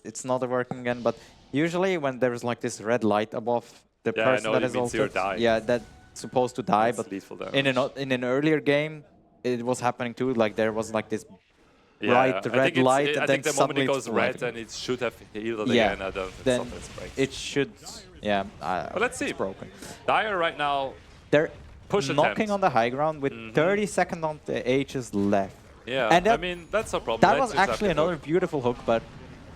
it's not working again. But usually when there's like this red light above the Yeah, I person know that it is means you're also dying. yeah, that's supposed to die. That's But lethal in an earlier game, it was happening too. Like there was like this Yeah, bright I red think it's- light, I and think then the moment suddenly it goes it's red, light and it should have healed yeah, again. I don't. It's then something that's breaking. it should. Yeah, Well, let's see. It's broken. Dire right now. They're push knocking attempt. on the high ground with 30 seconds on the ages left. Yeah, and I mean that's no problem. That Let's was just have actually the another hook. beautiful hook, but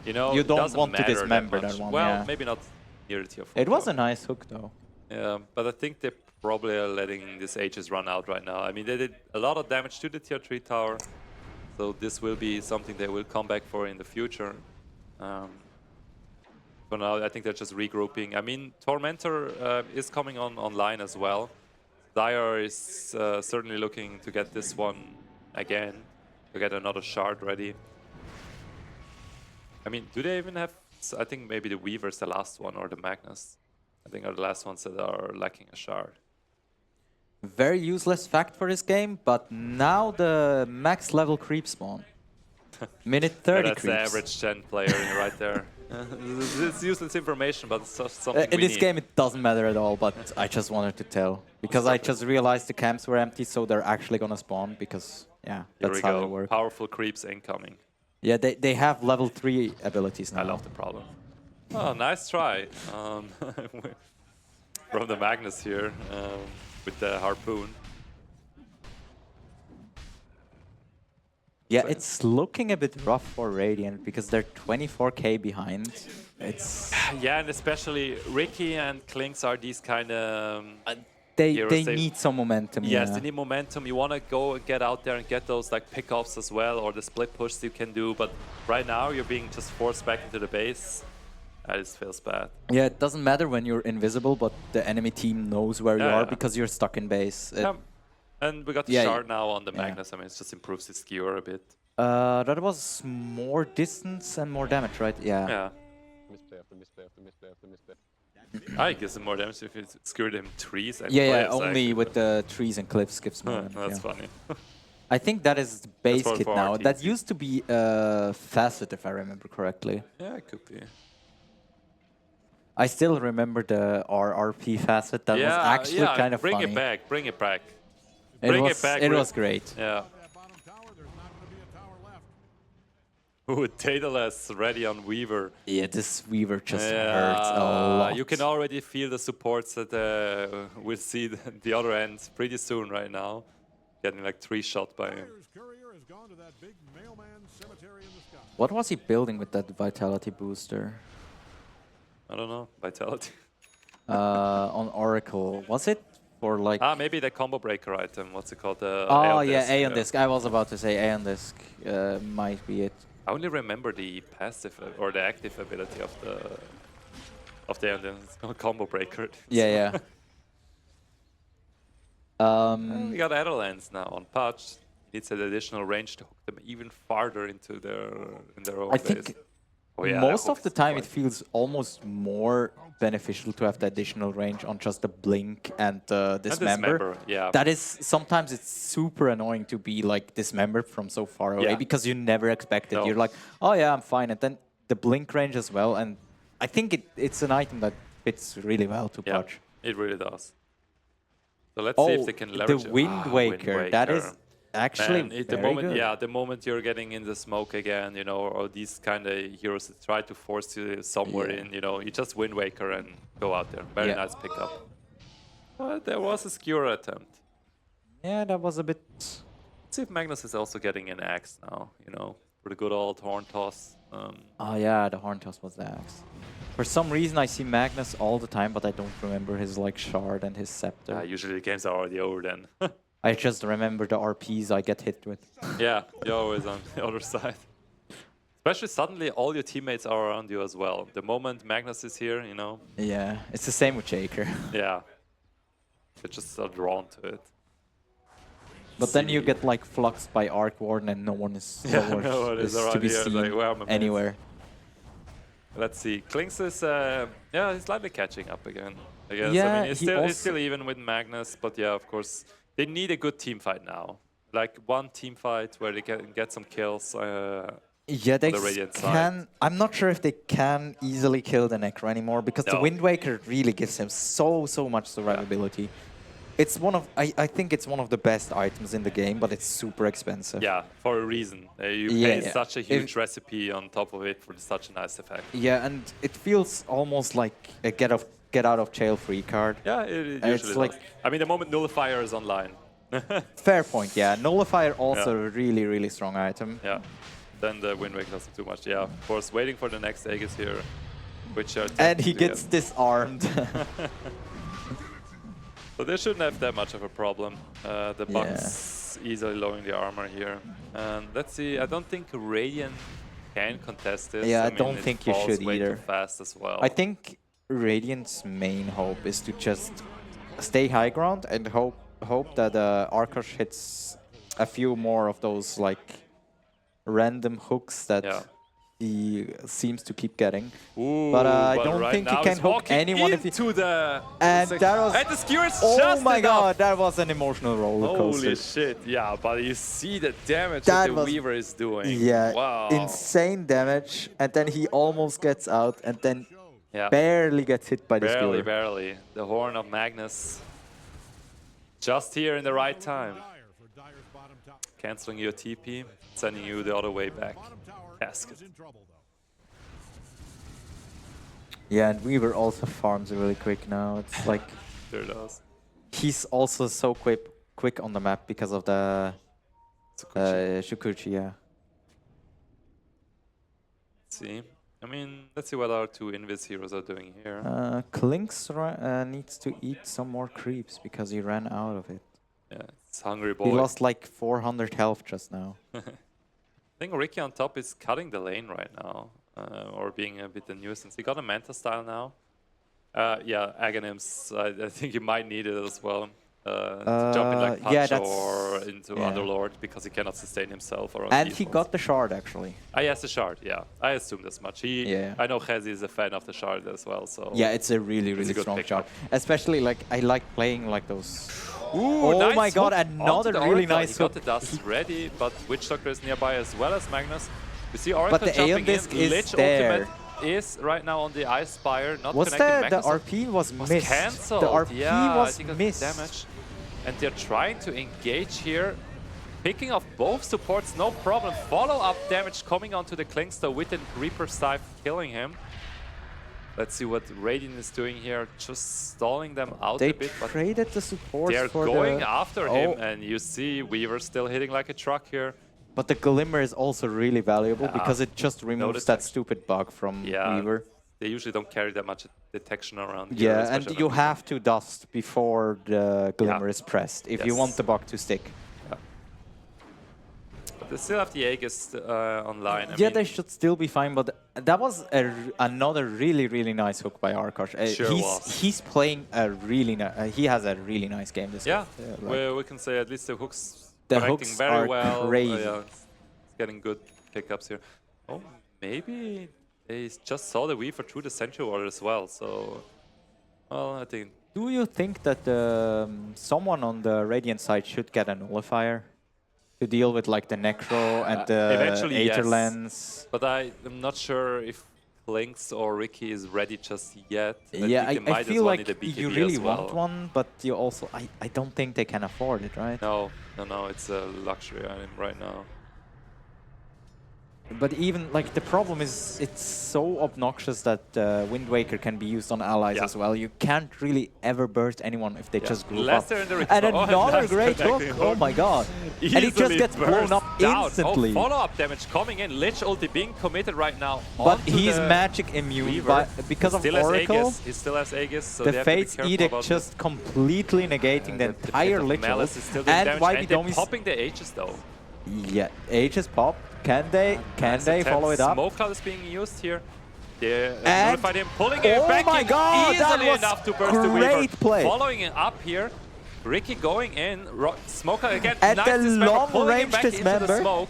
You know, you it don't doesn't want to matter dismember that that much. one. Well, yeah. maybe not near the tier 4. It was a nice hook though. Yeah, but I think they probably are letting these ages run out right now. I mean, they did a lot of damage to the tier 3 tower, so this will be something they will come back for in the future. For now, I think they're just regrouping. I mean, Tormentor is coming online as well. Dire is certainly looking to get this one again, to get another shard ready. I mean, do they even have... I think maybe the Weaver's the last one, or the Magnus. I think are the last ones that are lacking a shard. Very useless fact for this game, but now the max level creep spawn. Minute 30 That's the creeps. average Gen player right there. It's useless information, but it's just something In we this need. game it doesn't matter at all, but I just wanted to tell. Because I just realized the camps were empty, so they're actually gonna spawn, because, yeah, Here that's we how go. they work. Powerful creeps incoming. Yeah, they have level 3 abilities now. I love the problem. Oh, nice try. From the Magnus here with the harpoon. Yeah, it's looking a bit rough for Radiant because they're 24k behind. It's Yeah, and especially Ricky and Klinks are these kind of they heroes. need some momentum. Yes, yeah. they need momentum. You want to go get out there and get those like pickoffs as well, or the split push you can do. But right now you're being just forced back into the base. That just feels bad. Yeah, it doesn't matter when you're invisible, but the enemy team knows where you Yeah, are yeah. because you're stuck in base. Yeah. And we got the yeah, shard now on the yeah. Magnus. I mean, it just improves his skewer a bit. That was more distance and more damage, right? Yeah. Yeah. I guess more damage if you skewered him trees and Yeah, cliffs, only actually. with the trees and cliffs gives more damage. That's yeah. funny. I think that is the base for- kit for now. our That team. used to be Facet, if I remember correctly. Yeah, it could be. I still remember the RRP Facet. That was actually kind of bring funny. it back, bring it back. It Bring was, it back. it Rick. was great. Yeah. Ooh, Daedalus ready on Weaver. Yeah, this Weaver just hurts a lot. You can already feel the supports that we'll see the other end pretty soon right now. Getting like 3 shot by him. What was he building with that Vitality booster? I don't know, Vitality. On Oracle. Was it for like... Maybe the combo breaker item. What's it called? Oh, yeah, A on disc. I was about to say A on disc. Might be it. I only remember the passive or the active ability of the it's called combo breaker. Yeah, yeah. We got Adderlands now on patch. Needs an additional range to hook them even farther into their own I base. think Oh, yeah, most that of the hook's time quite- it feels almost more beneficial to have the additional range on just the blink and dismember. dismember, yeah. That is, sometimes it's super annoying to be like dismembered from so far away Yeah. because you never expect it. No. You're like, oh yeah, I'm fine. And then the blink range as well. And I think it's an item that fits really well to Yeah, patch. it really does. So let's see if they can leverage the it. Wind Waker. That is actually Man, the very moment, good. yeah, the moment you're getting in the smoke again, you know, or these kind of heroes that try to force you somewhere Yeah. in, you know, you just Wind Waker and go out there. Very Yeah. nice pickup. But there was a skewer attempt. Yeah, that was a bit... Let's see if Magnus is also getting an axe now, you know, for the good old horn toss. Oh yeah, the horn toss was the axe. For some reason I see Magnus all the time, but I don't remember his like shard and his scepter. Usually the games are already over then. I just remember the RPs I get hit with. Yeah, you're always on the other side. Especially suddenly all your teammates are around you as well. The moment Magnus is here, you know. Yeah, it's the same with Shaker. Yeah. They just are drawn to it. But then you get like fluxed by Arc Warden and no one is, no one is to around be here, seen like, where are my mates? anywhere. Let's see. Klinks is, yeah, he's slightly catching up again. I guess. Yeah, I mean, he's he still even with Magnus, but yeah, of course, they need a good team fight now. Like one team fight where they can get some kills. Yeah, they on the Radiant side. can. I'm not sure if they can easily kill the Necro anymore because the No. Wind Waker really gives him so much survivability. It's one of I think it's one of the best items in the game, but it's super expensive. Yeah, for a reason. You Yeah, pay yeah. such a huge recipe on top of it for such a nice effect. Yeah, and it feels almost like a get out of jail free card. Yeah, it And usually it's does. like I mean, the moment Nullifier is online. fair point. Yeah, Nullifier also Yeah. a really strong item. Yeah, then the Wind Waker doesn't do much. Yeah, of course, waiting for the next Aegis here, which are And he tempting to gets get. disarmed. So they shouldn't have that much of a problem. The Bucks easily lowering the armor here. And let's see, I don't think Radiant can contest this. Yeah, I mean, don't it think you falls should way either. Too fast as well. I think Radiant's main hope is to just stay high ground and hope that Arkosh hits a few more of those like random hooks that he seems to keep getting. Ooh, but I but don't right think he now can he's hook walking anyone if he... into the And that was... And the skewer is oh just my enough. god, that was an emotional roller coaster. Holy shit, yeah, but you see the damage That that the was- Weaver is doing. Yeah, Wow. insane damage, and then he almost gets out, and then Yeah. barely gets hit by the Barely, skewer. barely. The Horn of Magnus. Just here in the right time. Canceling your TP, sending you the other way back. Casket. Yeah, and Weaver also farms really quick now. It's like Sure does. he's also so quick on the map because of the Shukuchi, yeah. Let's see. I mean, let's see what our two Invis heroes are doing here. Klinks needs to eat some more creeps because he ran out of it. Yeah, it's hungry boy. He lost like 400 health just now. I think Ricky on top is cutting the lane right now, or being a bit a nuisance. He got a Manta style now. Yeah, Aghanims, I think you might need it as well. To jump in like yeah, Punch or into yeah. Underlord because he cannot sustain himself. Or And he got the shard actually. He has the shard, yeah. I assumed as much. Yeah. I know Khezi is a fan of the shard as well, so... Yeah, it's a really it's a good strong pickup. shard. Especially like I like playing like those. Ooh, oh nice my god, hook another onto the really Oracle. nice He got hook. the dust ready, but Witchstalker is nearby as well as Magnus. You see Oracle But the jumping Aeon Disc in. is Lich there. ultimate is right now on the Ice Spire, not Was connecting the Magnus. RP was missed. Cancelled. The RP yeah, was I think that's missed. damage. And they're trying to engage here. Picking off both supports, no problem. Follow-up damage coming onto the Klinkster with the Reaper Scythe killing him. Let's see what Radiant is doing here, just stalling them out They a bit. But traded the supports they're for going the... after Oh. him, and you see Weaver still hitting like a truck here. But the Glimmer is also really valuable because it just removes that detection. stupid bug from Weaver. They usually don't carry that much detection around. here, Yeah, and especially you on- have to dust before the Glimmer is pressed if you Yes. want the bug to stick. But they still have the Aegis online. I Yeah, mean, they should still be fine, but that was another really nice hook by Arkosh. Sure was. He's playing a really he has a really nice game this yeah, week. we can say at least the hooks The connecting hooks very are well. crazy. Yeah, it's getting good pickups here. Oh, maybe they just saw the Weaver through the Sentry Ward as well. So, well, I think. Do you think that someone on the Radiant side should get a Nullifier to deal with like the Necro and the Eventually, Aether yes. Lens? But I'm not sure if Lynx or Ricky is ready just yet. Yeah, think they I might as feel well like need a BKB you really as well. want one, but you also I don't think they can afford it, right? No, it's a luxury item right now. But even like the problem is it's so obnoxious that Wind Waker can be used on allies as well. You can't really ever burst anyone if they just group Unless up. they're in the And oh, another nice great hook. connecting Oh my god. And he just Easily gets blown up burst down. instantly. Oh, follow-up damage coming in. Lich ulti being committed right now. But onto he's the magic immune Weaver. because of Still has Oracle. Aegis. He still has Aegis, so The they have to be Fate's careful Edict about just completely negating the entire Lich ult. Malice is still doing And damage, why and they're Domi's popping the Aegis though. Yeah, Aegis pop. Can they Nice attempt. follow it up? Smoke cloud is being used here. They And- notified him, pulling it oh back my in god, that easily was enough to burst the Weaver. great play. Following it up here. Ricky going in, Smoker again. At nice the dismember, long pulling him range back into the dismember. smoke.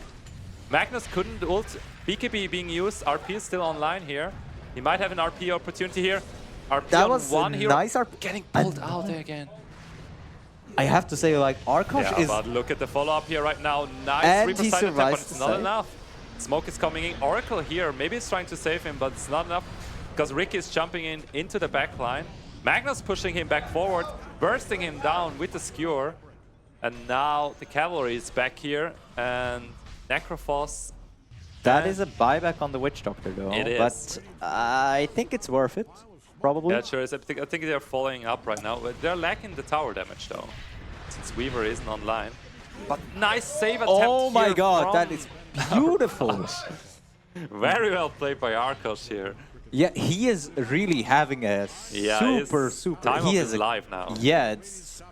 Magnus couldn't ult. BKB being used. RP is still online here. He might have an RP opportunity here. RP That on was one a hero. nice RP. Getting pulled out there again. I have to say, like, Arkosh Yeah, is... but look at the follow-up here right now. Nice And Reaper he side attack, but survives it's the not side. enough. Smoke is coming in. Oracle here, maybe he's trying to save him, but it's not enough because Ricky is jumping in into the back line. Magnus pushing him back forward, bursting him down with the skewer. And now the cavalry is back here, and Necrophos. That is a buyback on the Witch Doctor, though. It is. But I think it's worth it, probably. Yeah, sure is. I think they're following up right now. But they're lacking the tower damage, though, since Weaver isn't online. But nice save attempt. Oh my here god, from that is beautiful. Very well played by Arkosh here. Yeah, he is really having a super. Time He of is his life now. Yeah, it's.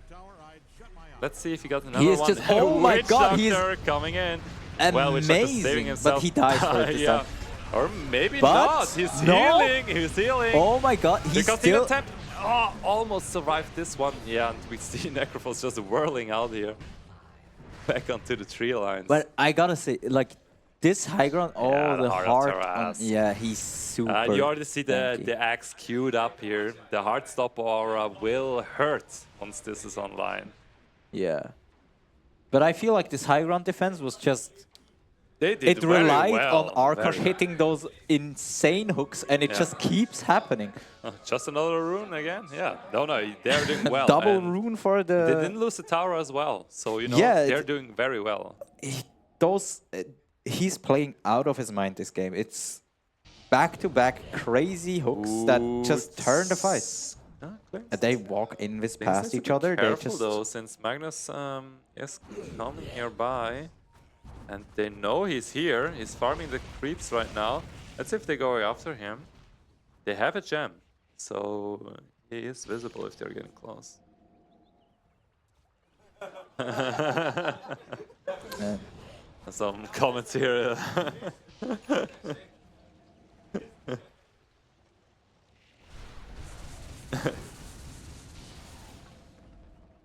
Let's see if he got another He is one. just. Oh my Witch god, he is Doctor coming in. Well, Witch Doctor saving amazing. himself. But he dies for it this Yeah. time. Or maybe But not. He's no. healing. He's healing. Oh my god, he's Because still. he attempt almost survived this one. Yeah, and we see Necrophos just whirling out here. Back onto the tree lines. But I gotta say, like, this high ground, Yeah, the the heart heart. of Taras. Yeah, he's super. You already see tanky. the axe queued up here. The Heartstop aura will hurt once this is online. Yeah. But I feel like this high ground defense was just. They did It very relied well, on Arkosh very hitting those insane hooks, and it Yeah. just keeps happening. Just another rune again? Yeah. No, they're doing well. Double and rune for the. They didn't lose the tower as well. So, you know, Yeah, they're doing very well. He's playing out of his mind this game. It's back-to-back crazy hooks that just turn the fight. And they walk in with past each other. They Careful just. though, since Magnus is coming nearby, and they know he's here. He's farming the creeps right now. Let's see if they go after him. They have a gem, so he is visible if they're getting close. Yeah. Some comments here.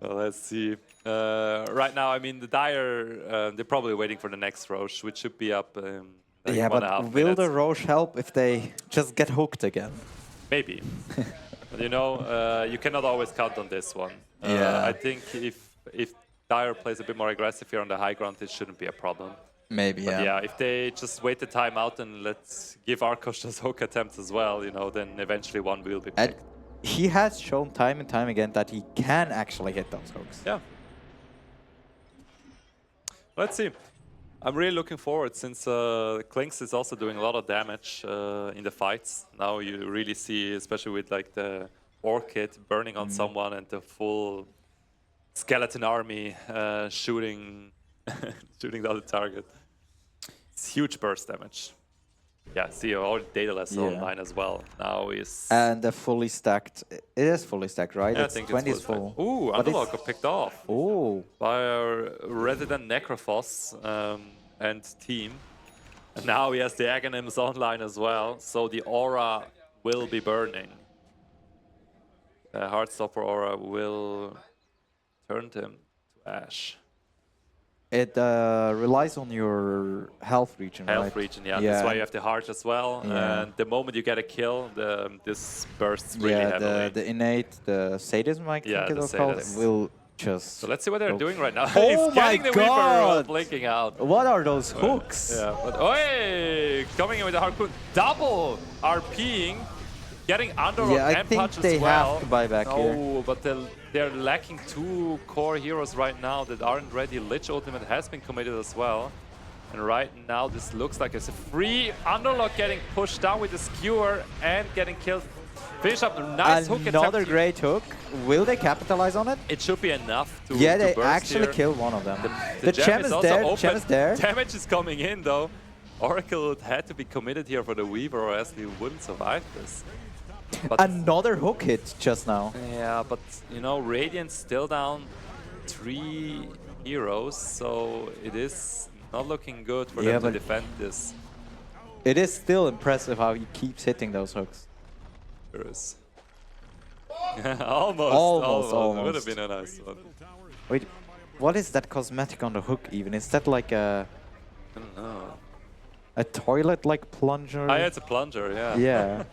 Well, let's see. Right now, I mean, the Dire, they're probably waiting for the next Roche, which should be up in like Yeah, 1.5 but will minutes. the Roche help if they just get hooked again? Maybe. But you know, you cannot always count on this one. Yeah. I think if Dire plays a bit more aggressive here on the high ground, it shouldn't be a problem. Maybe, But yeah. yeah, if they just wait the time out and let's give Arkosh those hook attempts as well, you know, then eventually one will be And picked. he has shown time and time again that he can actually hit those hooks. Yeah. Let's see. I'm really looking forward since Klinks is also doing a lot of damage in the fights. Now you really see, especially with like the Orchid burning on someone and the full skeleton army shooting shooting the other target. It's huge burst damage. Yeah, see, all Daedalus Yeah. online as well. Now is... And the fully stacked. It is fully stacked, right? Yeah, I It's think 20 it's is full. full. Ooh, But Underlog it's- got picked off. Oh. By our resident Necrophos and team. And now he has the Aghanims online as well, so the aura will be burning. The Heartstopper aura will turn them to ash. It relies on your health region, Health right? region, yeah. That's why you have the heart as well. Yeah. And the moment you get a kill, this bursts really Yeah, heavily. the innate, the sadism, I Yeah, think it the was called, sadist. will just... So let's see what they're go. doing right now. Oh He's my getting the Weaver god! blinking out. What are those hooks? Yeah, but oi! Coming in with the Harpoon. Double RPing. Getting Underlog Yeah, I and think Punch they as well. have to buy back here. No, but they're lacking two core heroes right now that aren't ready. Lich Ultimate has been committed as well. And right now, this looks like it's a free Underlog getting pushed down with the skewer and getting killed. Finish up, nice hook attempt. Another great hook. Will they capitalize on it? It should be enough to Yeah, to they burst actually here. killed one of them. The gem is also there. open. Gem is there. Damage is coming in though. Oracle had to be committed here for the Weaver or else he wouldn't survive this. But Another hook hit just now. yeah, but you know, Radiant's still down 3 heroes, so it is not looking good for them to defend this. It is still impressive how he keeps hitting those hooks. Almost. Would have Almost. been a nice one. Wait, what is that cosmetic on the hook even? Is that like I don't know. a toilet-like plunger? Ah, yeah, it's a plunger, yeah. Yeah.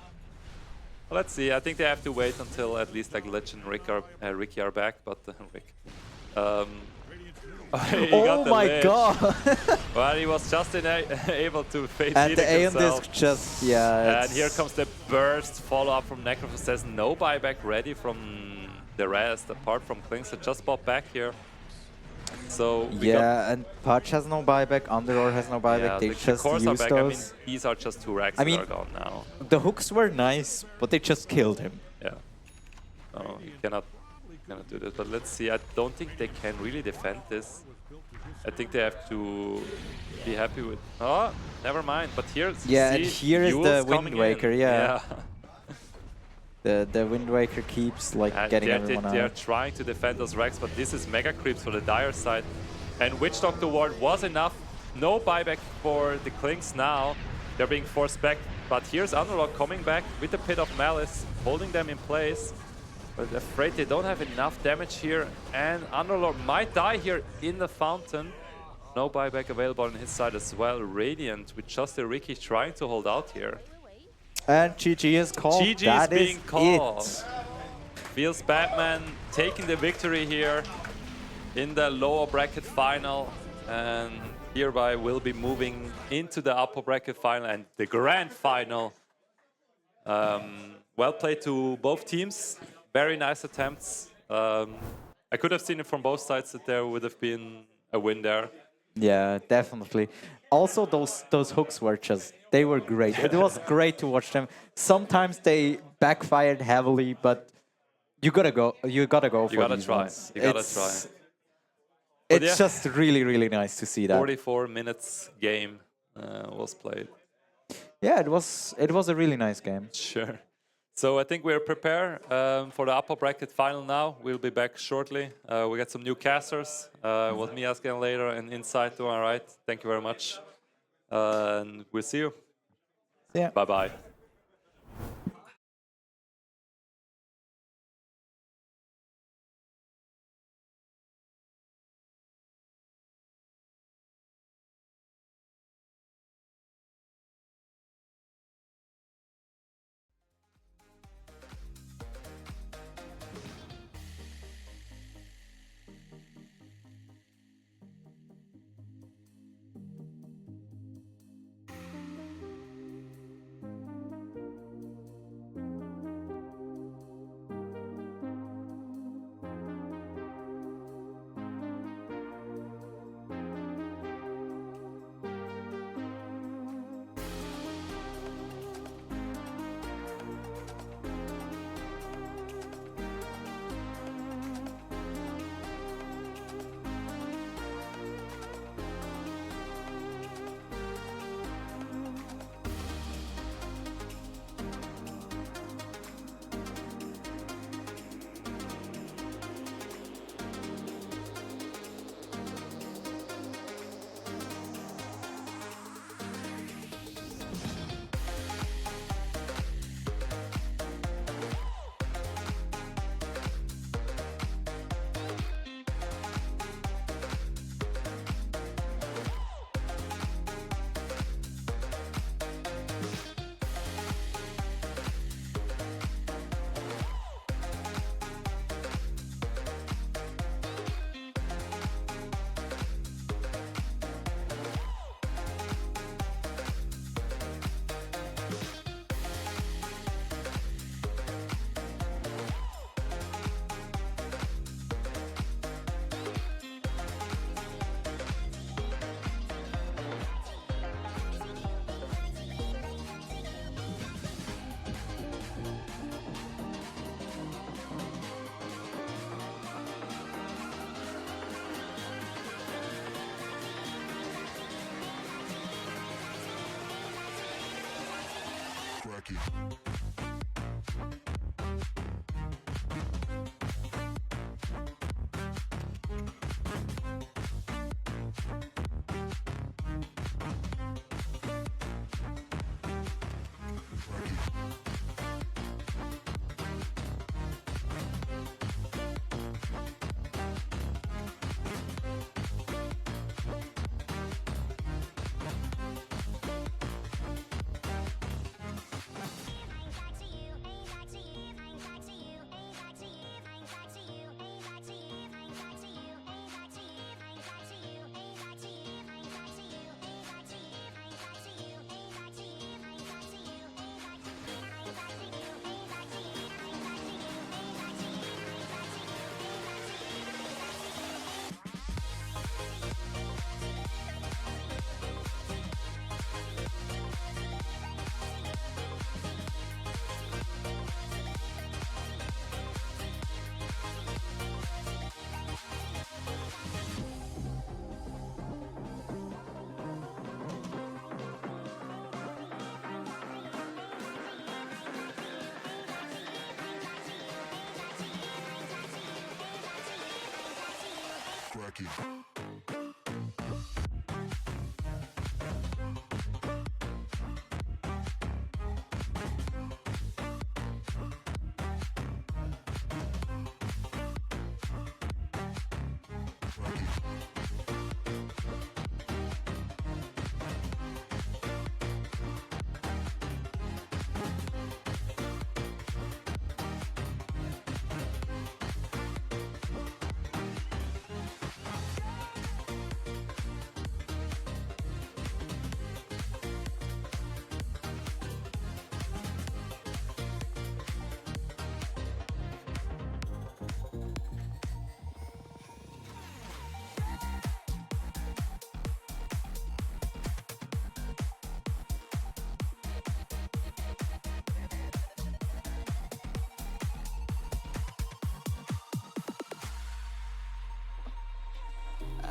Let's see. I think they have to wait until at least like Lich and Ricky are back, but Rick. He Oh got the my Lich. god! Well, he was just able to face And the Aeon himself. disc just, yeah. And here comes the burst follow-up from Necrophos. Says no buyback ready from the rest, apart from Klings that just bought back here. So we yeah, and Patch has no buyback, Underor has no buyback, yeah, they the just cores use are back. I mean, those. these are just 2 racks I that mean, are gone now. The hooks were nice, but they just killed him. Yeah. No, you cannot do this. But let's see. I don't think they can really defend this. I think they have to be happy with. Oh, never mind. But here, Yeah, see, and here is Yule's the Wind coming Waker, in. yeah. The Wind Waker keeps like getting everyone They are out. trying to defend those racks, but this is mega creeps for the Dire side. And Witch Doctor Ward was enough. No buyback for the Klings now. They're being forced back. But here's Underlog coming back with the Pit of Malice, holding them in place. But afraid they don't have enough damage here. And Underlord might die here in the fountain. No buyback available on his side as well. Radiant with just a Ricky trying to hold out here. And GG is called. GG That is being is called. it. Feels Batman taking the victory here in the lower bracket final, and hereby will be moving into the upper bracket final and the grand final. Well played to both teams. Very nice attempts. I could have seen it from both sides that there would have been a win there. Yeah, definitely. Also, those hooks were they were great. It was great to watch them. Sometimes they backfired heavily, but you gotta go for You gotta these try. ones. You gotta try. It's yeah. just really, really nice to see that. 44 minutes game was played. Yeah, it was a really nice game. Sure. So I think we're prepared for the upper bracket final now. We'll be back shortly. We got some new casters. With me asking later and Inside to my right. Thank you very much. And we'll see you. Yeah. Bye-bye. Cracky. I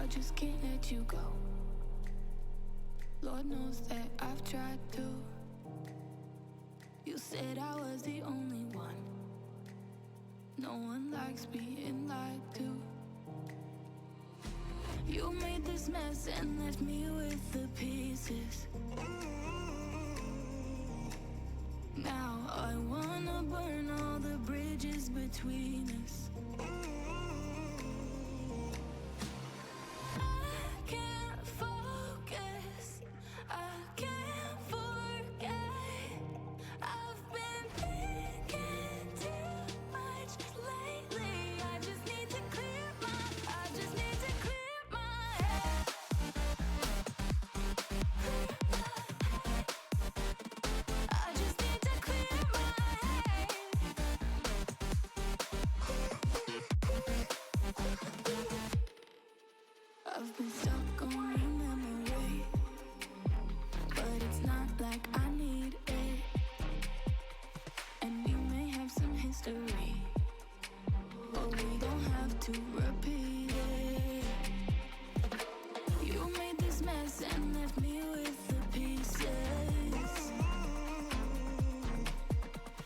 just can't let you go. Lord knows that I've tried to. You said I was the only one. No one likes being lied to. You made this mess and left me with the pieces. Now I wanna burn all the bridges between us. I can't focus, I can't forget. I've been thinking too much lately. I just need to clear my head. I just need to clear my head. I've been stuck on your memory, but it's not like I need it. And we may have some history, but we don't have to repeat it. You made this mess and left me with the pieces.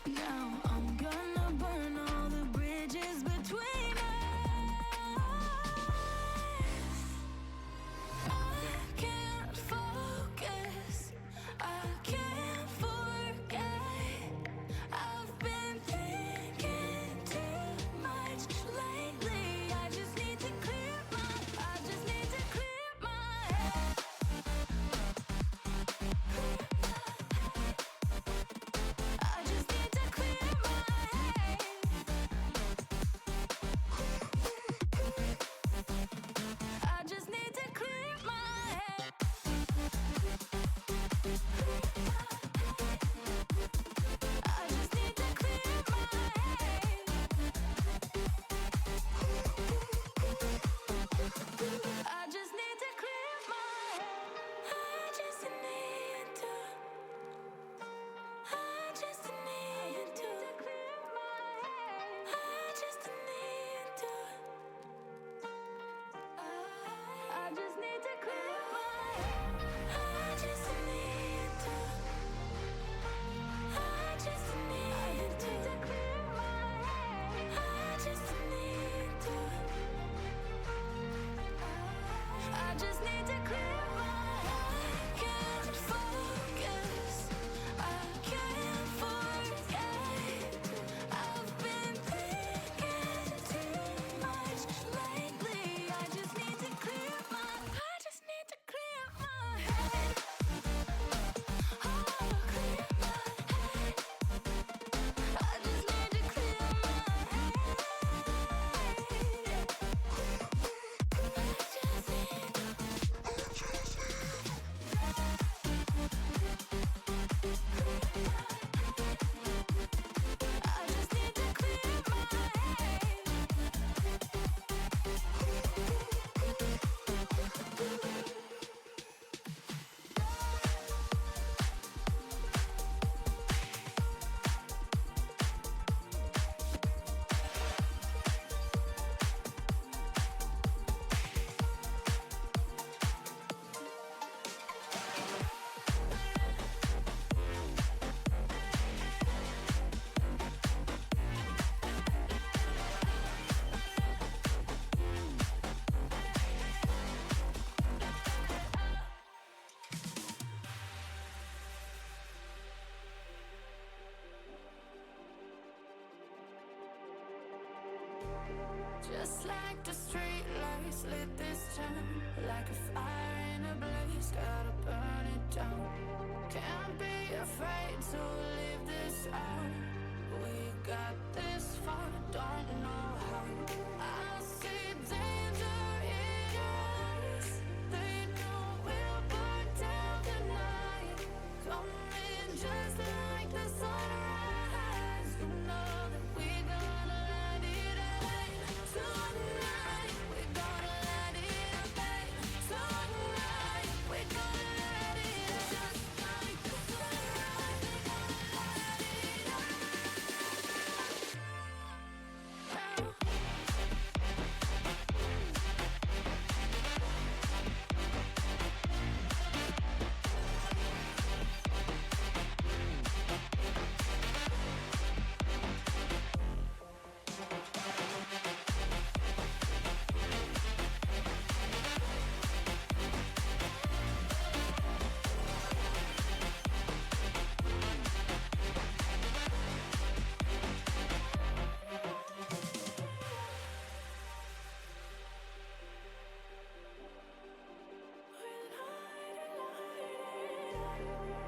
Now I'm gonna burn all the bridges between us. I can't focus, I can't forget. I've been thinking too much lately. I just need to clear my head. like the street lights lit this town. Like a fire in a blaze, gotta burn it down. Can't be afraid to leave this out. We got this far, don't know how. I see danger in your eyes. They know we'll burn down the night. Coming just like the sunrise. You know that we gonna light it up tonight. We gonna light it up, babe. Tonight we gonna light it up just like the sunrise. We gonna light it up.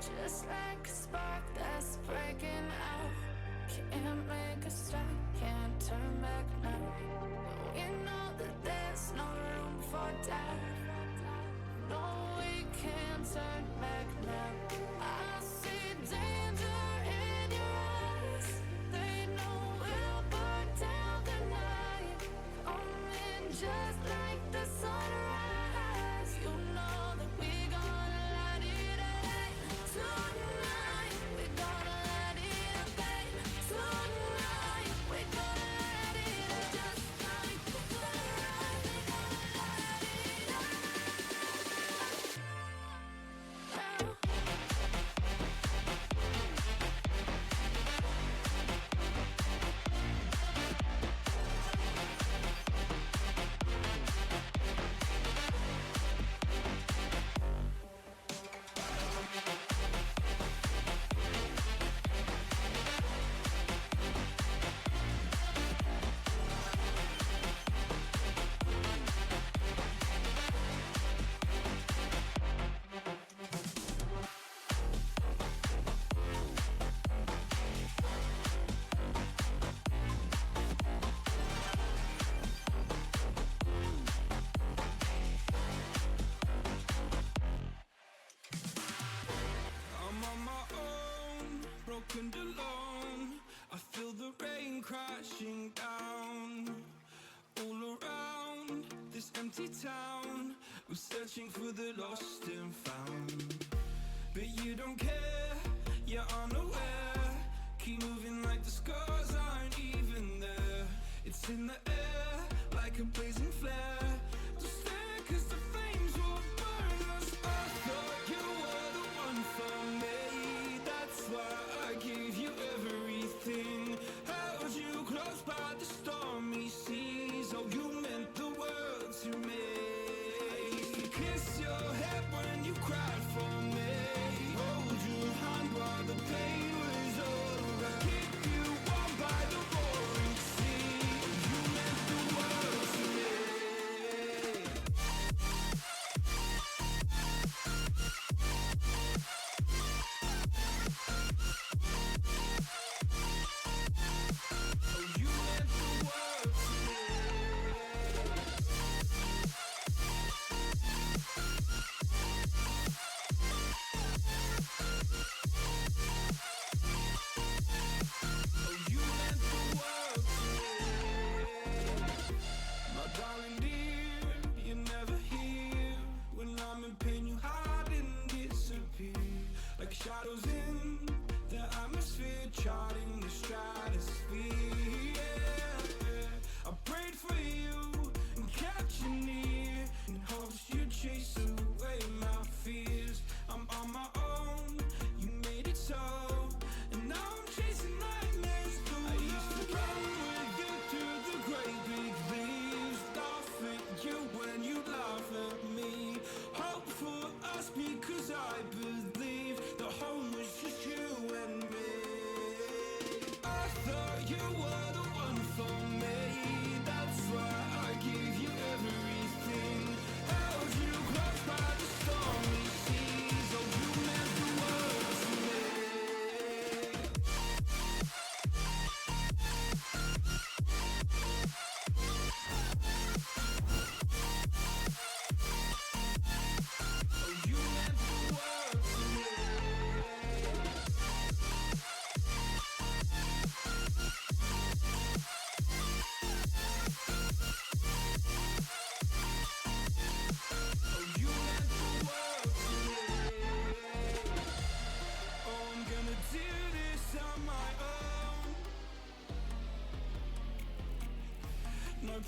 Just like a spark that's breaking out. Can't make a stop, can't turn back now. We know that there's no room for doubt. No, we can't turn back now. I see danger in your eyes. They know we'll burn down the night. Coming just like the sunrise. You know that we gonna light it up tonight. We gonna light it up, babe. Tonight we gonna light it up just like the sunrise. We gonna light it up. I'm on my own, broken alone. I feel the rain crashing down. All around this empty town, we're searching for the lost and found. But you don't care, you're unaware. Keep moving like the scars aren't even there. It's in the air, like a blazing flare. Don't stare, 'cause the flames will burn us. I thought you were the one for me. That's why I gave you everything. Held you close by the stormy seas. Oh, you meant the world to me. I used to kiss your head when you cried for me. Hold your hand while the pain was over. Keep you warm by the roaring sea. Oh, you meant the world to me. Oh, you meant the world to me. Oh, you meant the world to me. My darling dear, you're never here. When I'm in pain, you hide and disappear. Like shadows in the atmosphere, charting the stratosphere. Yeah. I prayed for you and kept you near, in hopes you'd chase away my fears. I'm on my own, you made it so, and now I'm chasing nightmares through. I used to run with you through the great big leaves, laugh at you when you laugh at me. Hope for us because I believe the home was just you and me.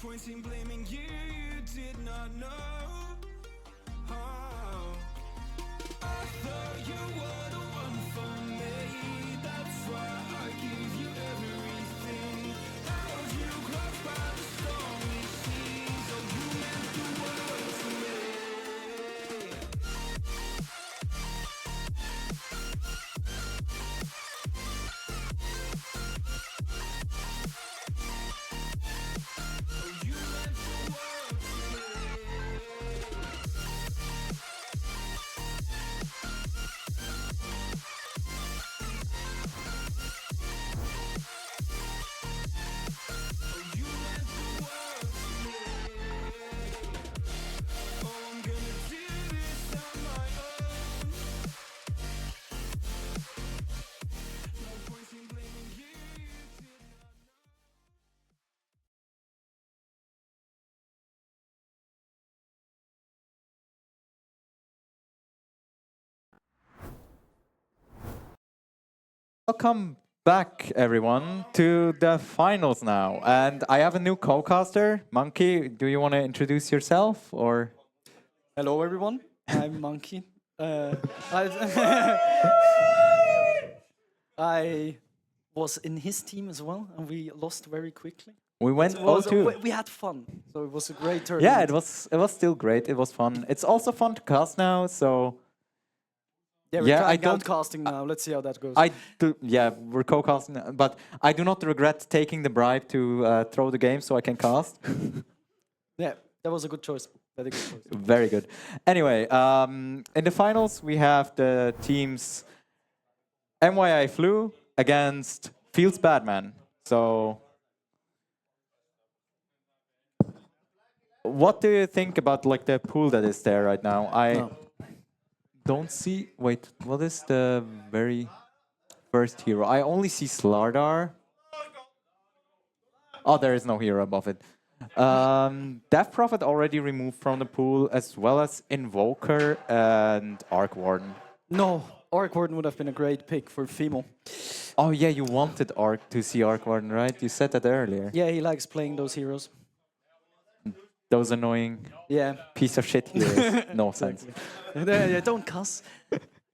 point in blaming you, you did not know. Oh. I thought you were the one for me. That's why I give you everything. Held you close by the stormy seas. Oh, you meant the world to me. Welcome back, everyone, to the finals now. And I have a new co-caster. Monkey, do you want to introduce yourself, or? Hello, everyone. I'm Monkey. I was in his team as well, and we lost very quickly. We went It was- 0-2. We had fun, so it was a great tournament. Yeah, it was still great. It was fun. It's also fun to cast now, so Yeah, we're yeah, I trying don't. out casting now. Let's see how that goes. Yeah, we're co-casting, but I do not regret taking the bribe to throw the game so I can cast. Yeah, that was a good choice. Very good choice. Very good. Anyway, in the finals we have the teams MYI Flu against Fields Badman. So, what do you think about like the pool that is there right now? I don't see. Wait, what is the very first hero? I only see Slardar. Oh, there is no hero above it. Death Prophet already removed from the pool, as well as Invoker and Arc Warden. No, Arc Warden would have been a great pick for Fimo. Oh yeah, you wanted Arc to see Arc Warden, right? You said that earlier. Yeah, he likes playing those heroes. Those annoying piece of shit heroes. No sense. Yeah, don't cuss.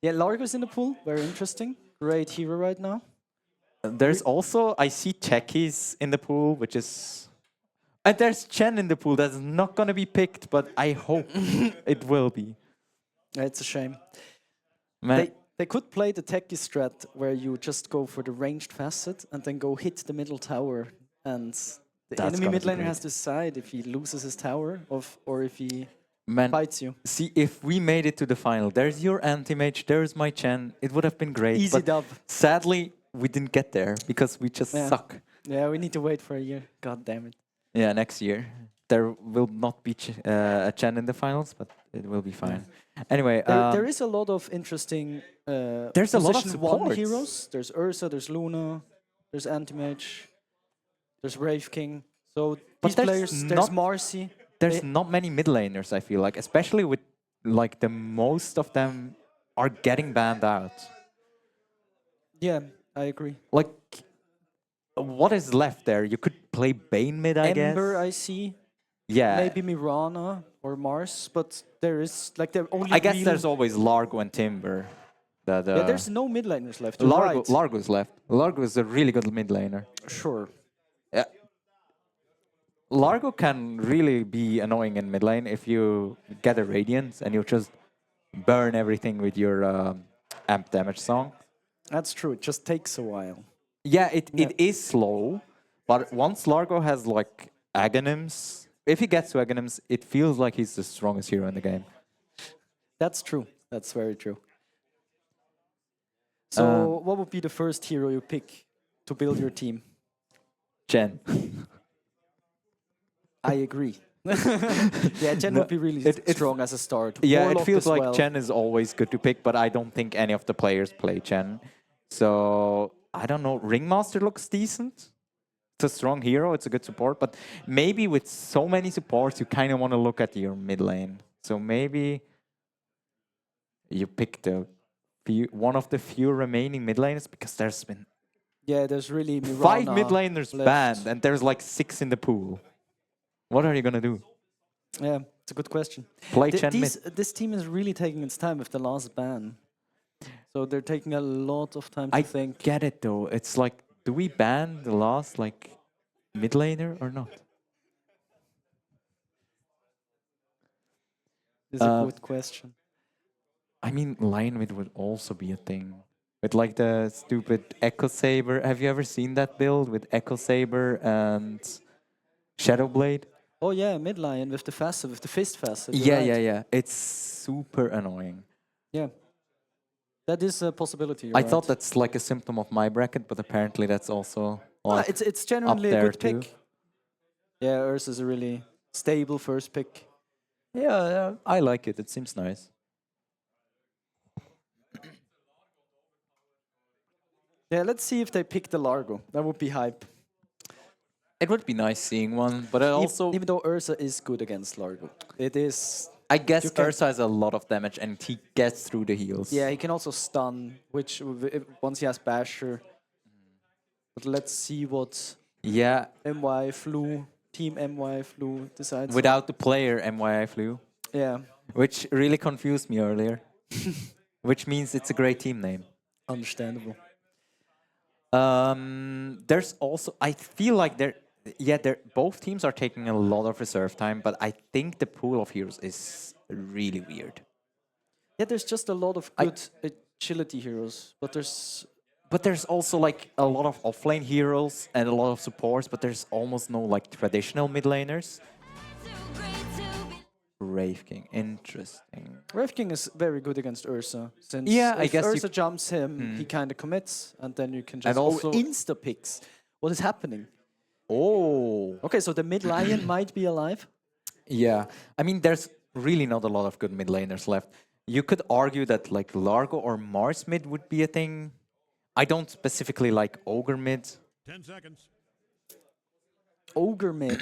Yeah, Largo's in the pool. Very interesting. Great hero right now. There's also, I see Checkies in the pool, which is... And there's Chen in the pool that's not going to be picked, but I hope it will be. It's a shame. Man. They could play the techie strat where you just go for the ranged facet and then go hit the middle tower, and the That's enemy gonna mid be laner great. has to decide if he loses his tower or if he Man, fights you. see, if we made it to the final, there's your anti-mage, there's my Chen, it would have been great. Easy but dub. Sadly, we didn't get there because we just suck. Yeah, we need to wait for a year. God damn it. Yeah, next year. There will not be a Chen in the finals, but it will be fine. Anyway, There is a lot of interesting there's a lot of position one supports. heroes. There's Ursa, there's Luna, there's Anti-Mage, there's Wraith King. So But these there's players, there's not- Marcy. There's They- not many mid laners, I feel like, especially with like the most of them are getting banned out. Yeah, I agree. Like, what is left there? You could play Bane mid, I guess. Ember, I see. Yeah. Maybe Mirana or Mars, but there is like there only. I guess real- there's always Largo and Timber. That, yeah, there's no mid laners left. You're Largo, right. Largo's left. Largo is a really good mid laner. Sure. Yeah. Largo can really be annoying in mid lane if you get a Radiance and you just burn everything with your amp damage song. That's true. It just takes a while. Yeah, it is slow, but once Largo has like Aghanims, if he gets to Aghanims, it feels like he's the strongest hero in the game. That's true. That's very true. So, what would be the first hero you pick to build your team? Chen. I agree. Yeah, Chen No, would be really strong as a start. Yeah, Warlock it feels as like well. Chen is always good to pick, but I don't think any of the players play Chen. So, I don't know. Ringmaster looks decent. It's a strong hero, it's a good support, but maybe with so many supports, you kind of want to look at your mid lane. So maybe you pick one of the few remaining mid laners, because there's been Yeah, there's really Mirana 5 mid laners left. banned, and there's like 6 in the pool. What are you gonna do? Yeah, it's a good question. Play Chen mid. This team is really taking its time with the last ban. So they're taking a lot of time to I think. get it though. It's like, do we ban the last like mid laner or not? This is a good question. I mean, Lion mid would also be a thing. With like the stupid Echo Saber. Have you ever seen that build with Echo Saber and Shadow Blade? Oh yeah, mid lion with the facet, with the fist facet. you're Yeah, right. yeah, yeah. It's super annoying. Yeah. That is a possibility. I you're thought right. that's like a symptom of my bracket, but apparently that's also like it's up genuinely a there good too. pick. Yeah, Ursa is a really stable first pick. Yeah, I like it. It seems nice. Yeah, let's see if they pick the Largo. That would be hype. It would be nice seeing one, but I also Even though Ursa is good against Largo, it is. I guess you can- Ursa has a lot of damage and he gets through the heals. Yeah, he can also stun, which once he has Basher. But let's see what Yeah, Team MY Flu decides. without the player MYI flew, Yeah, which really confused me earlier. Which means it's a great team name. understandable. There's also I feel like both teams are taking a lot of reserve time, but I think the pool of heroes is really weird. Yeah, there's just a lot of good agility heroes, but there's also like a lot of offlane heroes and a lot of supports, but there's almost no like traditional mid laners. Wraith King, interesting. Wraith King is very good against Ursa. Since Yeah, I if guess you- Ursa jumps him, he kind of commits, and then you can just And also- insta picks. What is happening? Oh. Okay, so the mid lion might be alive. Yeah, I mean, there's really not a lot of good mid laners left. You could argue that like Largo or Mars mid would be a thing. I don't specifically like Ogre mid. 10 seconds. Ogre mid.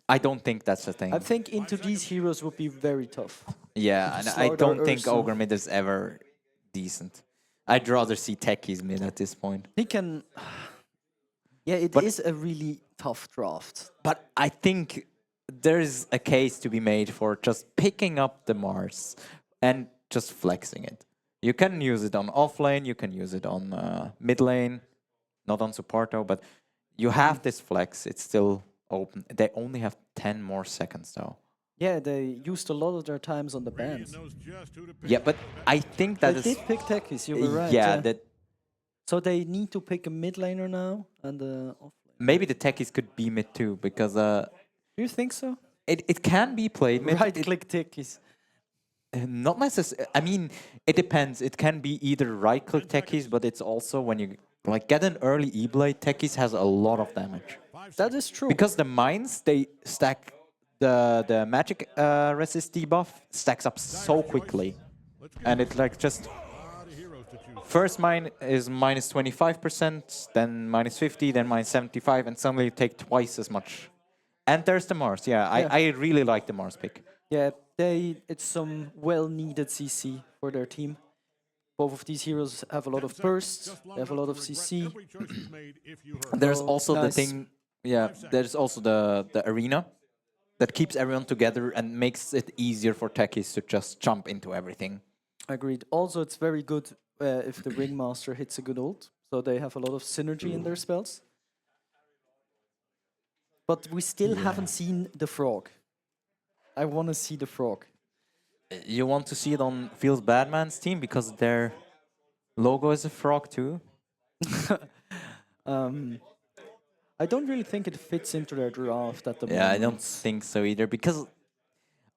I don't think that's a thing. I think into these heroes would be very tough. Yeah, and I Slardar don't think Ursa. Ogre mid is ever decent. I'd rather see Techies mid at this point. He can. Yeah, it is a really tough draft. But I think there's a case to be made for just picking up the Mars and just flexing it. You can use it on offlane, you can use it on mid lane, not on support though, but you have this flex, it's still open. They only have 10 more seconds though. Yeah, they used a lot of their times on the bans. Yeah, but I think that they is... did pick Techies, you were right. Yeah, that So they need to pick a mid laner now and off. maybe the Techies could be mid too, because Do you think so? it can be played mid. Right click Techies. Not necessarily. I mean, it depends. It can be either right-click Techies, but it's also when you like get an early E-Blade, Techies has a lot of damage. That is true. Because the mines, they stack, the magic resist debuff stacks up so quickly. And it like just... First mine is minus 25%, then minus 50, then minus 75, and suddenly you take twice as much. And there's the Mars. Yeah, I really like the Mars pick. Yeah, it's some well-needed CC for their team. Both of these heroes have a lot of bursts, they have a lot of CC. There's Oh, also nice. the thing, yeah, there's also the arena that keeps everyone together and makes it easier for techies to just jump into everything. Agreed. Also, it's very good if the Ringmaster hits a good ult, so they have a lot of synergy in their spells. But we still haven't seen the frog. I want to see the frog. You want to see it on Feels Badman's team because their logo is a frog too? I don't really think it fits into their draft at the moment. Yeah, I don't think so either because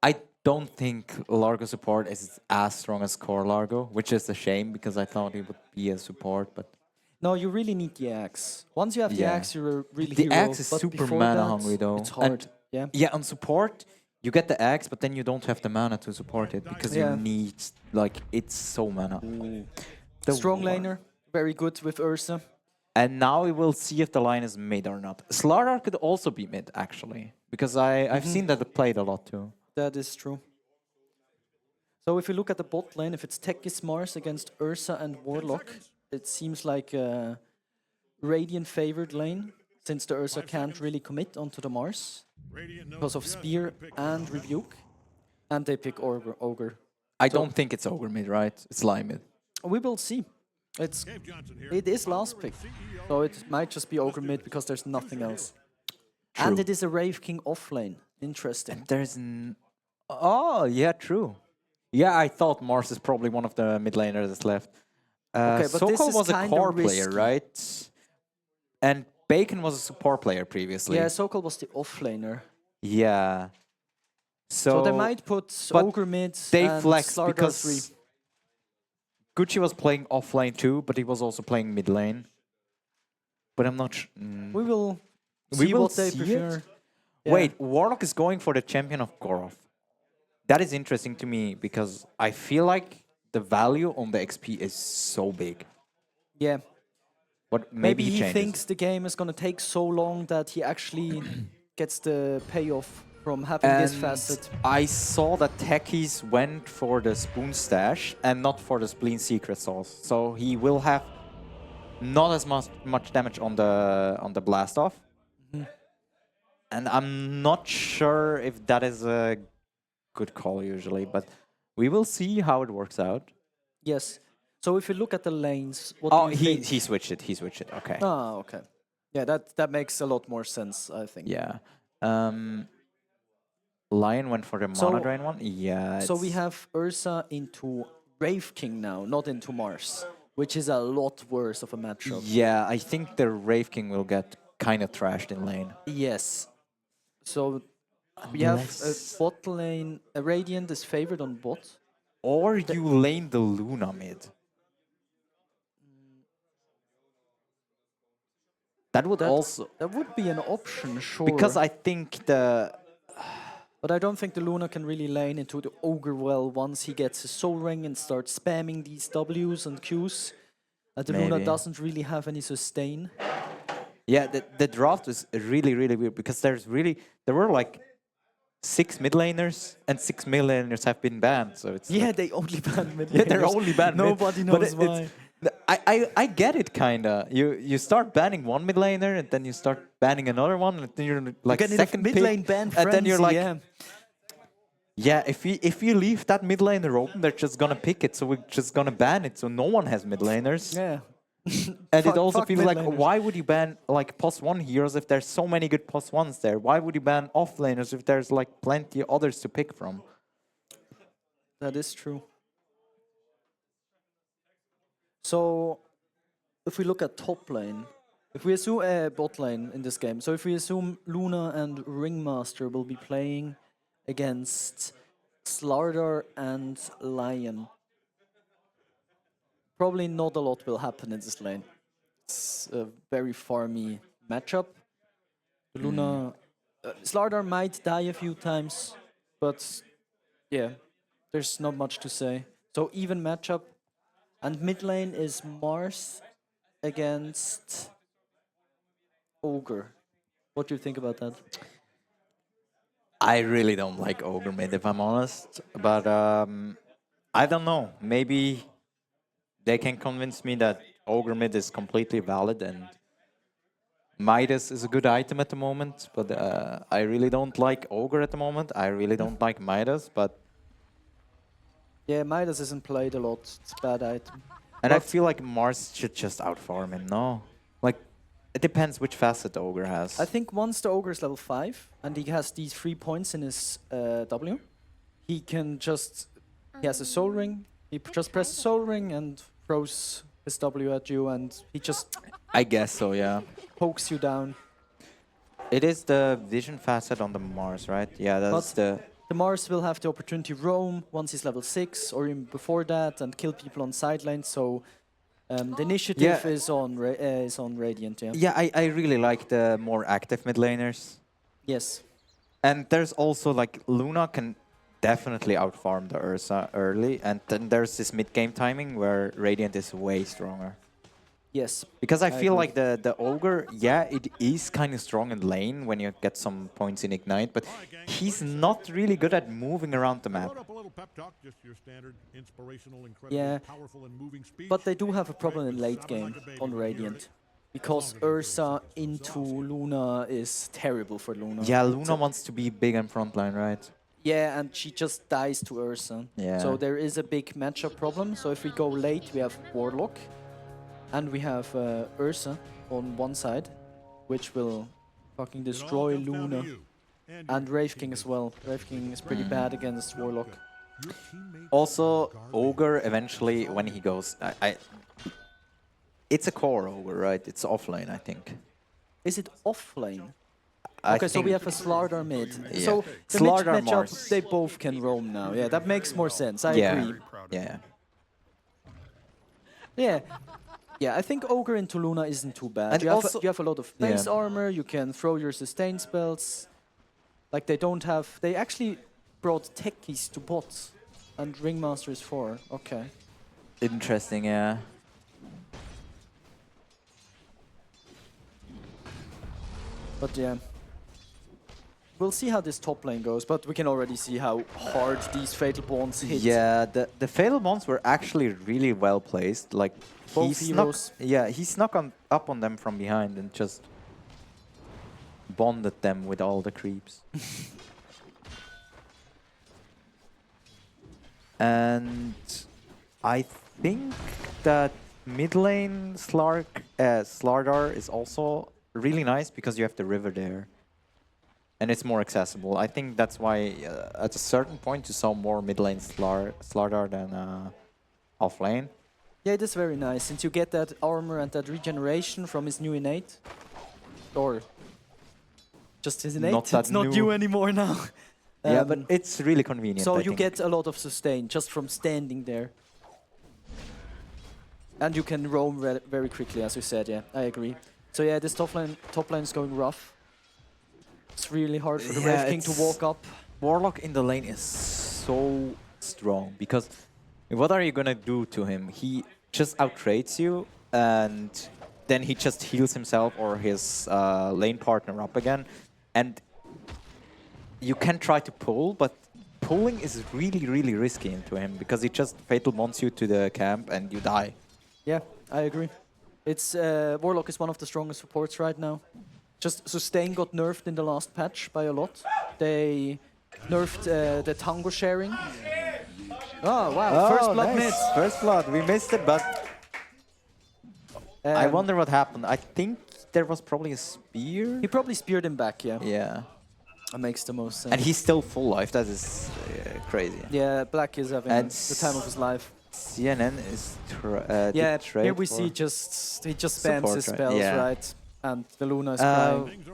I don't think Largo support is as strong as core Largo, which is a shame because I thought it would be a support, but... No, you really need the axe. Once you have the Yeah. axe, you're a really The hero. axe is but super before mana that, hungry though. It's hard. And yeah. Yeah, on support, you get the axe, but then you don't have the mana to support it because Yeah. you need, like, it's so mana. The Strong war- laner, very good with Ursa. And now we will see if the line is mid or not. Slardar could also be mid, actually, because I've seen that it played a lot too. That is true. So if you look at the bot lane, if it's Tekis Mars against Ursa and Warlock, it seems like a Radiant favored lane. since the Ursa can't really commit onto the Mars because of Spear and Rebuke, and they pick Ogre. I So- don't think it's Ogre mid, right? It's Lie mid. We will see. It is last pick, so it might just be Ogre mid because there's nothing else. And True. it is a Wraith King offlane. Interesting. There's oh yeah, true. Yeah, I thought Mars is probably one of the mid laners that's left. Okay, but this Sokol is was a kinda core player, risky. right? And Bacon was a support player previously. Yeah, Sokol was the offlaner. Yeah. So they might put but Ogre mid they and flexed Slardar because 3. Gucci was playing offlane too, but he was also playing mid lane. But I'm not. We will We see will what they see prefer. it. Yeah. Wait, Warlock is going for the champion of Goroth. That is interesting to me because I feel like the value on the XP is so big. Yeah. But Maybe maybe he changes. thinks the game is gonna take so long that he actually gets the payoff from having this facet. I saw that Techies went for the Spoon Stash and not for the Spleen Secret Sauce. So he will have not as much damage on the Blast Off. Mhm. And I'm not sure if that is a good call usually, but we will see how it works out. Yes. So if you look at the lanes, what Oh, do you he think? he switched it. He switched it. Okay. Ah, okay. Yeah, that makes a lot more sense, I think. Yeah. Lion went for the So- Mana Drain one. Yeah. So we it's- have Ursa into Wraith King now, not into Mars, which is a lot worse of a matchup. Yeah, I think the Wraith King will get kind of trashed in lane. Yes. So we have a Unless- bot lane. A Radiant is favored on bot. Or you lane the Luna mid. That would also That would be an option, sure. because I think the But I don't think the Luna can really lane into the Ogre well once he gets his Soul Ring and starts spamming these Ws and Qs. The Luna Maybe. doesn't really have any sustain. yeah the draft was really weird because there were like 6 mid laners and 6 mid laners have been banned. So it's Yeah, like- they only ban mid yeah, they're laners. only banned. mid, Nobody but knows it's- why. I get it kinda. You start banning one mid laner and then you start banning another one and then you're like Getting a second mid pick, lane ban and then you're frenzy, like yeah. if you leave that mid laner open, they're just gonna pick it. So we're just gonna ban it. So no one has mid laners. Yeah. And it Fuck- also fuck feels mid like laners. why would you ban like +1 heroes if there's so many good +1s there? Why would you ban off laners if there's like plenty others to pick from? That is true. So, if we look at top lane, if we assume bot lane in this game, so if we assume Luna and Ringmaster will be playing against Slardar and Lion, probably not a lot will happen in this lane. It's a very farmy matchup. Luna, Slardar might die a few times, but yeah, there's not much to say. So even matchup, and mid lane is Mars against Ogre. What do you think about that? I really don't like Ogre mid if I'm honest, but I don't know. Maybe they can convince me that Ogre mid is completely valid and Midas is a good item at the moment, but I really don't like Ogre at the moment. I really don't like Midas, but Yeah, Midas isn't played a lot. It's a bad item. and I feel like Mars should just outfarm him. No, like it depends which facet Ogre has. I think once the Ogre is level 5 and he has these 3 points in his W, he can just... He has a Soul Ring, he just presses Soul Ring and throws his W at you and he just I guess so, yeah. pokes you down. It is the vision facet on the Mars, right? Yeah, that's But the Mars will have the opportunity to roam once he's level 6 or even before that and kill people on side lanes, so the initiative Yeah. is on Radiant, yeah. Yeah, I really like the more active mid laners. Yes. And there's also like Luna can definitely outfarm the Ursa early, and then there's this mid game timing where Radiant is way stronger. Yes. Because I feel agree. like the Ogre, yeah, it is kind of strong in lane when you get some points in Ignite, but he's not really good at moving around the map. Yeah, but they do have a problem in late game on Radiant. because Ursa into Luna is terrible for Luna. Yeah, Luna So- wants to be big in frontline, right? Yeah, and she just dies to Ursa. Yeah. So there is a big matchup problem. So if we go late, we have Warlock, and we have Ursa on one side, which will fucking destroy Luna. And Wraith King as well. Wraith King is pretty bad against Warlock. Also, Ogre eventually, when he goes, it's a core Ogre, right? It's offlane, I think. Is it offlane? I Okay, so we think- have a Slardar mid. Yeah. So the Slardar mid matchup, Mars. they both can roam now. Yeah, that makes more sense. I Yeah. agree. Yeah. Yeah. Yeah, I think Ogre into Luna isn't too bad. And You have, also- you have a lot of base Yeah. armor, you can throw your sustain spells. Like they don't have... They actually brought techies to bots. And Ringmaster is 4. Okay. Interesting, yeah. But yeah. We'll see how this top lane goes, but we can already see how hard these Fatal Bonds hit. Yeah, the Fatal Bonds were actually really well placed. Like, Both he heroes. he snuck up on them from behind and just bonded them with all the creeps. And I think that mid lane Slardar is also really nice because you have the river there. And it's more accessible. I think that's why at a certain point you saw more mid lane Slardar than off lane. Yeah, it is very nice, since you get that armor and that regeneration from his new innate. Or just his innate, Not that it's not new. new anymore now. Yeah, but it's really convenient. So I you think. get a lot of sustain just from standing there. And you can roam very quickly, as you said, yeah, I agree. So yeah, this top lane is going rough. It's really hard for the Wraith King to walk up. Warlock in the lane is so strong because what are you gonna do to him? He just outtrades you and then he just heals himself or his lane partner up again. And you can try to pull, but pulling is really, really risky into him because it just fatal bonds you to the camp and you die. Yeah, I agree. It's Warlock is one of the strongest supports right now. Just Sustain got nerfed in the last patch by a lot. They nerfed the tango sharing. Oh wow! First blood nice. mid. First blood. We missed it, but I wonder what happened. I think there was probably a spear. He probably speared him back. Yeah. Yeah. That makes the most sense. And he's still full life. That is crazy. Yeah, Black is having And the time of his life. CNN is Yeah, trade here we for see he just spams support, his right? spells, Yeah. right? And the Luna is crying.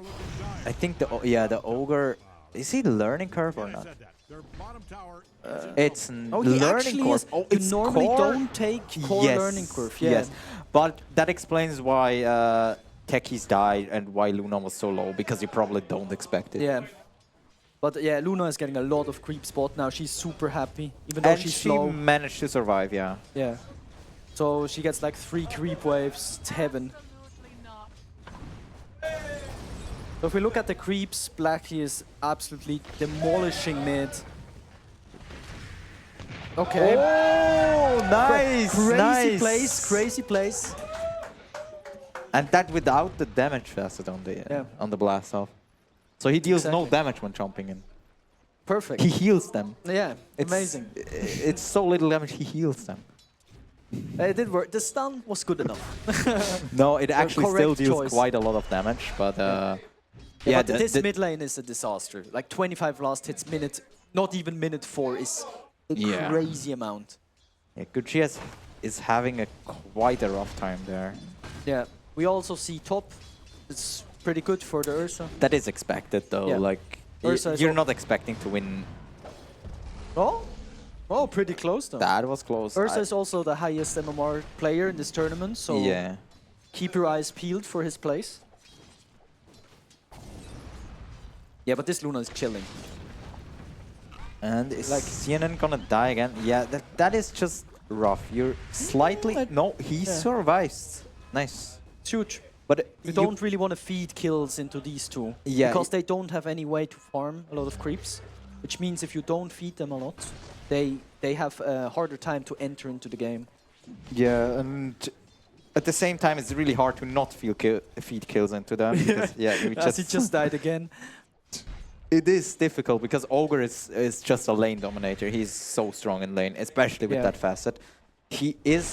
I think the ogre, is he learning curve or not? It's Oh, he learning actually curve. is. Oh, You it's normally core? don't take core Yes, learning curve. Yeah. Yes, but that explains why techies died and why Luna was so low because you probably don't expect it. Yeah. But yeah, Luna is getting a lot of creep spot now. She's super happy, even though And she's she slow. managed to survive, yeah. Yeah. So she gets like 3 creep waves. It's heaven. So if we look at the creeps, Blackie is absolutely demolishing mid. Okay. Oh, nice, Crazy nice. crazy place. And that without the damage facet on the blast off. So he deals no damage when jumping in. Perfect. He heals them. Yeah, It's, amazing. It's so little damage, he heals them. It did work. The stun was good enough. No, it actually still correct deals choice. quite a lot of damage, but Yeah, but this mid lane is a disaster. Like 25 last hits minute, not even minute 4 is a Yeah. crazy amount. Yeah, Gucci is having quite a rough time there. Yeah, we also see top. It's pretty good for the Ursa. That is expected though, Yeah. like Ursa is you're al- not expecting to win. Oh, pretty close though. That was close. Ursa is also the highest MMR player in this tournament, so Yeah. keep your eyes peeled for his place. Yeah, but this Luna is chilling. And is Like- CNN gonna die again? Yeah, that is just rough. You're slightly... No, he survives. Nice. It's huge. But You don't really want to feed kills into these two. Yeah, Because they don't have any way to farm a lot of creeps. Which means if you don't feed them a lot, they have a harder time to enter into the game. Yeah, and at the same time, it's really hard to not feed kills into them. Because, yeah, you As he just died again. It is difficult because Ogre is just a lane dominator. He's so strong in lane, especially with that facet. He is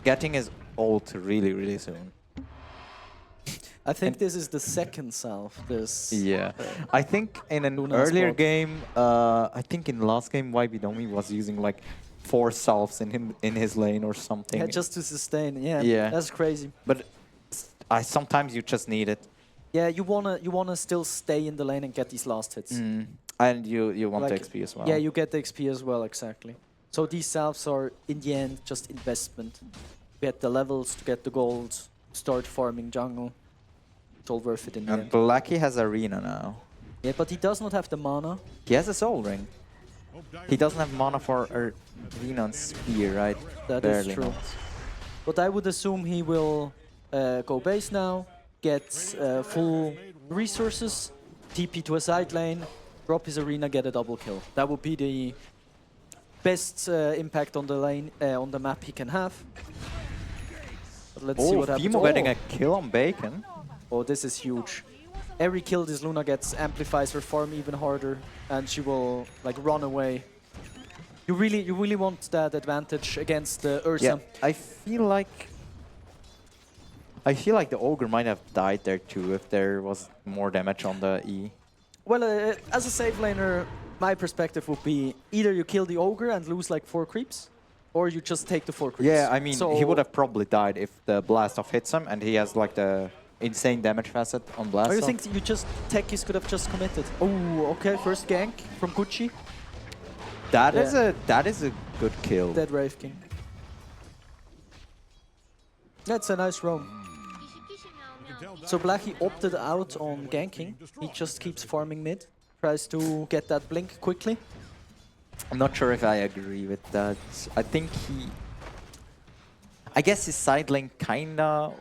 getting his ult really, really soon. I think this is the second salve. Yeah. I think in an earlier game, I think in the last game, YBDomi was using like 4 salves in his lane or something. Yeah, just to sustain. Yeah, yeah. That's crazy. But sometimes you just need it. Yeah, you wanna still stay in the lane and get these last hits. And you want the XP as well. Yeah, you get the XP as well, exactly. So these salves are, in the end, just investment. Get the levels to get the gold, start farming jungle. It's all worth it in the end. And Blackie has Arena now. Yeah, but he does not have the mana. He has a Soul Ring. He doesn't have mana for Arena and Spear, right? That is true. Not. But I would assume he will go base now, get full resources, TP to a side lane, drop his Arena, get a double kill. That would be the best impact on the lane, on the map he can have. But let's see what happens. Fimo getting a kill on Bacon. Oh, this is huge. Every kill this Luna gets amplifies her farm even harder, and she will like run away. You really want that advantage against the Ursa. Yeah, I feel like the Ogre might have died there too if there was more damage on the E. Well, as a safe laner, my perspective would be either you kill the Ogre and lose like 4 creeps, or you just take the 4 creeps. Yeah, I mean, he would have probably died if the Blast Off hits him, and he has like the insane damage facet on Blast Or you Off. think Techies could have just committed? Oh, okay, first gank from Gucci. That is a good kill. Dead Wraith King. That's a nice roam. So Blackie opted out on ganking. He just keeps farming mid. Tries to get that blink quickly. I'm not sure if I agree with that. I guess his side lane kinda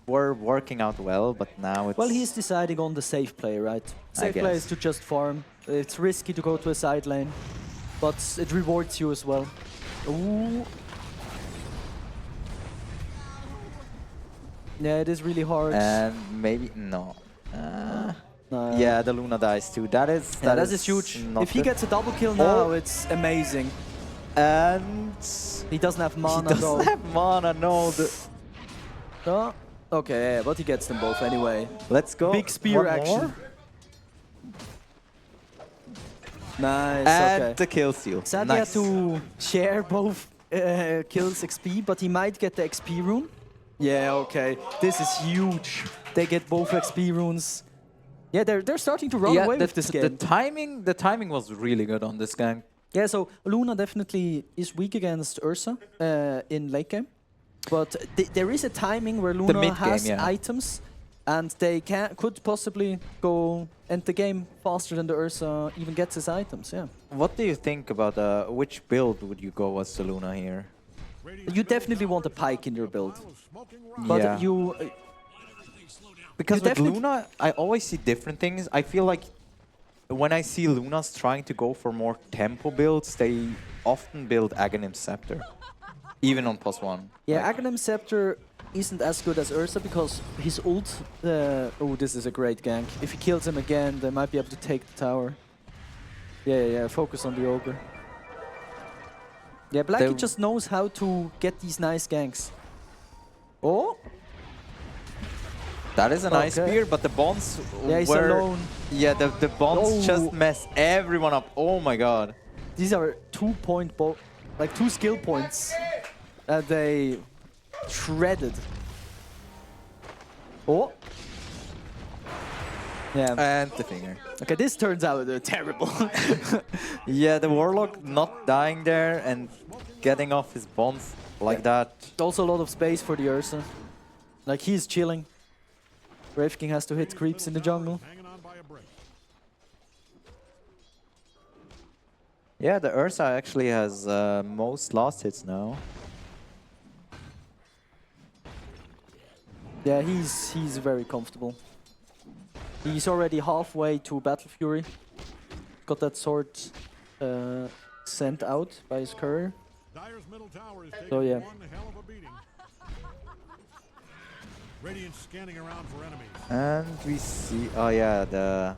were working out well, but now it's... Well, he's deciding on the safe play, right? Safe play is to just farm. It's risky to go to a side lane, but it rewards you as well. Ooh. Yeah, it is really hard. And maybe... no. No. Yeah, the Luna dies too. That is huge. If he gets a double kill now, it's amazing. And... he doesn't have mana, He doesn't have mana, no. No? Okay, yeah, but he gets them both anyway. Let's go. Big spear One action. more. Nice, And okay. the kill steal. Sadly Nice. had to share both kills XP, but he might get the XP rune. Yeah, okay. This is huge. They get both XP runes. Yeah, they're starting to run away with this game. The timing was really good on this game. Yeah, so Luna definitely is weak against Ursa in late game. But there is a timing where Luna has items, and they could possibly go end the game faster than the Ursa even gets his items, yeah. What do you think about which build would you go as the Luna here? You definitely want a Pike in your build. But Yeah. Because with Luna, I always see different things. I feel like when I see Lunas trying to go for more tempo builds, they often build Aghanim Scepter, even on +1. Yeah, Aghanim Scepter isn't as good as Ursa because his ult... oh, this is a great gank. If he kills him again, they might be able to take the tower. Yeah, focus on the Ogre. Yeah, Blackie just knows how to get these nice ganks. Oh! That is a nice spear, but the bonds yeah, he's were... alone. Yeah, the bonds just mess everyone up. Oh my god. These are 2 skill points that they shredded. Oh! Yeah. And the finger. Okay, this turns out terrible. Yeah, the Warlock not dying there and getting off his bonds like that. Also a lot of space for the Ursa. Like, he's chilling. Wraith King has to hit creeps in the jungle. Yeah, the Ursa actually has most last hits now. Yeah, he's very comfortable. He's already halfway to Battle Fury. Got that sword sent out by his courier. So yeah. Radiant scanning around for enemies. And we see, oh yeah, the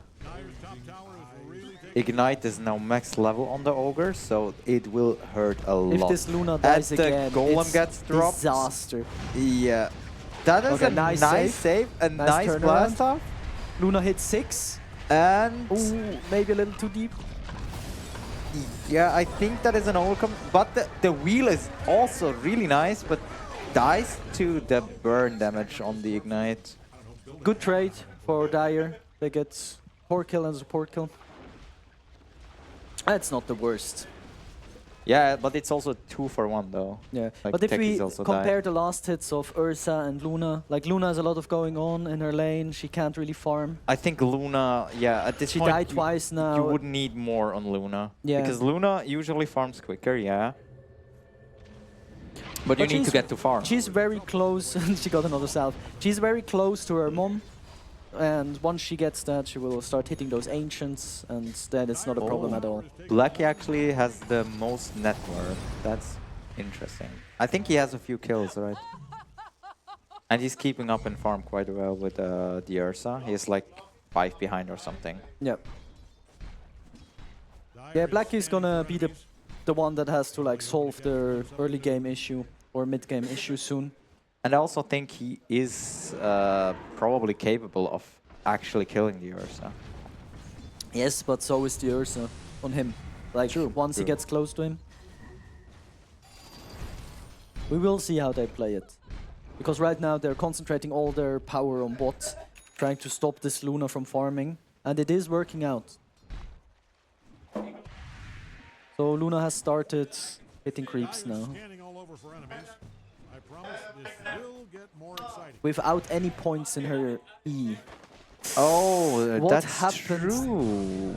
Ignite is now max level on the Ogre, so it will hurt a lot. If this Luna dies and the again, Golem it's gets dropped. disaster. Yeah. That is Okay, a nice save, a nice turnaround. blast off. Luna hit 6. And ooh, maybe a little too deep. Yeah, I think that is an overcome. But the wheel is also really nice, but dies to the burn damage on the Ignite. Good trade for Dire. They get core kill and support kill. That's not the worst. Yeah, but it's also 2 for 1 though. Yeah, like but if we Techies also compare died. the last hits of Ursa and Luna, like Luna has a lot of going on in her lane. She can't really farm. I think Luna, yeah, at this She point died twice now. You would need more on Luna. Yeah. Because Luna usually farms quicker, yeah. But you need to she's- get to farm. She's very close. She got another salve. She's very close to her mom. And once she gets that, she will start hitting those ancients, and then it's not a problem at all. Blackie actually has the most net worth. That's interesting. I think he has a few kills, right? And he's keeping up in farm quite well with the Ursa. He's like 5 behind or something. Yep. Yeah, Blackie's gonna be the one that has to like solve the early game issue or mid game issue soon. And I also think he is probably capable of actually killing the Ursa. Yes, but so is the Ursa on him. Like once he true. gets close to him. We will see how they play it. Because right now they're concentrating all their power on bot, trying to stop this Luna from farming, and it is working out. So Luna has started hitting creeps now. Scanning all over for enemies. I promise this will get more exciting. Without any points in her E. Oh, What that's happened? true.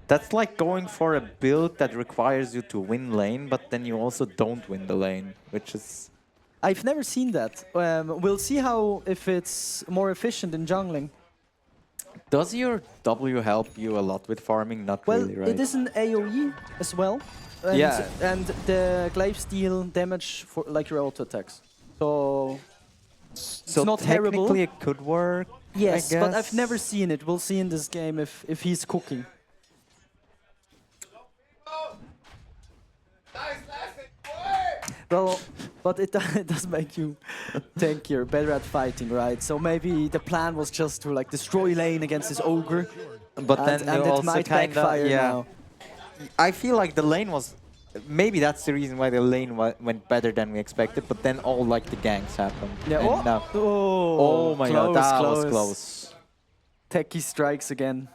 That's like going for a build that requires you to win lane, but then you also don't win the lane, which is... I've never seen that. We'll see how if it's more efficient in jungling. Does your W help you a lot with farming? Not Well, really, right? it is an AoE as well. And, Yeah. and the glaives deal damage for like your auto attacks. So it's So not terrible. technically it could work, Yes, I but I've guess. never seen it. We'll see in this game if he's cooking. Well, but it does make you tankier, better at fighting, right? So maybe the plan was just to like destroy lane against this ogre. But then and you it also might kinda, backfire yeah. now. I feel like the lane was... Maybe that's the reason why the lane went better than we expected, but then all like the ganks happened. Yeah. And Oh, now- oh, my god, that was close. close. Techie strikes again.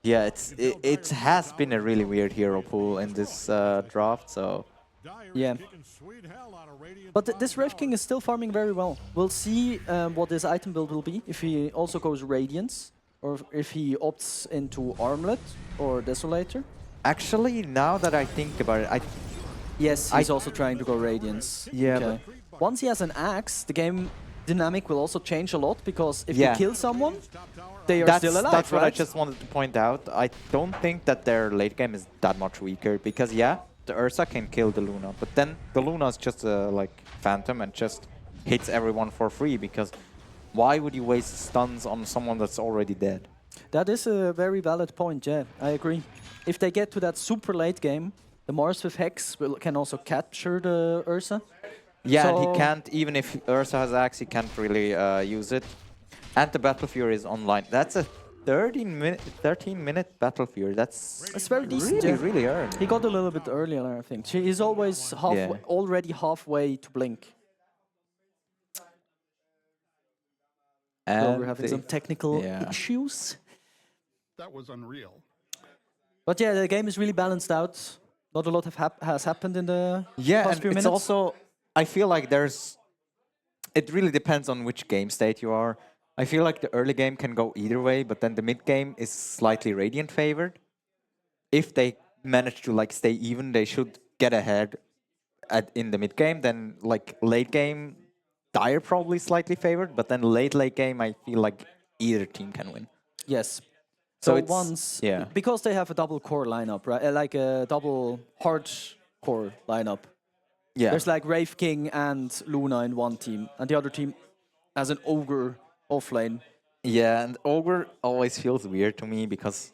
Yeah, it has been a really weird hero pool in this draft, so... Yeah. But this Rev King is still farming very well. We'll see what his item build will be, if he also goes Radiance, or if he opts into Armlet or Desolator. Actually, now that I think about it, Yes, he's also trying to go Radiance. Yeah, Okay. Once he has an axe, the game dynamic will also change a lot, because if Yeah. you kill someone, they are that's, still alive, that's what I right? just wanted to point out. I don't think that their late game is that much weaker, because yeah, the Ursa can kill the Luna, but then the Luna is just a like phantom and just hits everyone for free, because why would you waste stuns on someone that's already dead? That is a very valid point, yeah, I agree. If they get to that super late game, the Mars with Hex can also capture the Ursa. Yeah, and So- he can't, even if Ursa has axe, he can't really use it. And the Battle Fury is online. That's a 13-minute Battle Fury. That's very decent. Really, yeah. really early. He got a little bit earlier, I think. He's always already halfway to blink. So And we're having the- some technical yeah. issues. That was unreal. But yeah, the game is really balanced out. Not a lot has happened in the Yeah, past and few it's minutes. also, I feel like it really depends on which game state you are. I feel like the early game can go either way, but then the mid game is slightly Radiant favored. If they manage to like stay even, they should get ahead in the mid game. Then like late game, Dire probably slightly favored, but then late game, I feel like either team can win. Yes. So So it's- once, yeah. because they have a double core lineup, right? Like a double hard core lineup. Yeah. There's like Wraith King and Luna in one team, and the other team has an Ogre offlane. Yeah, and Ogre always feels weird to me because...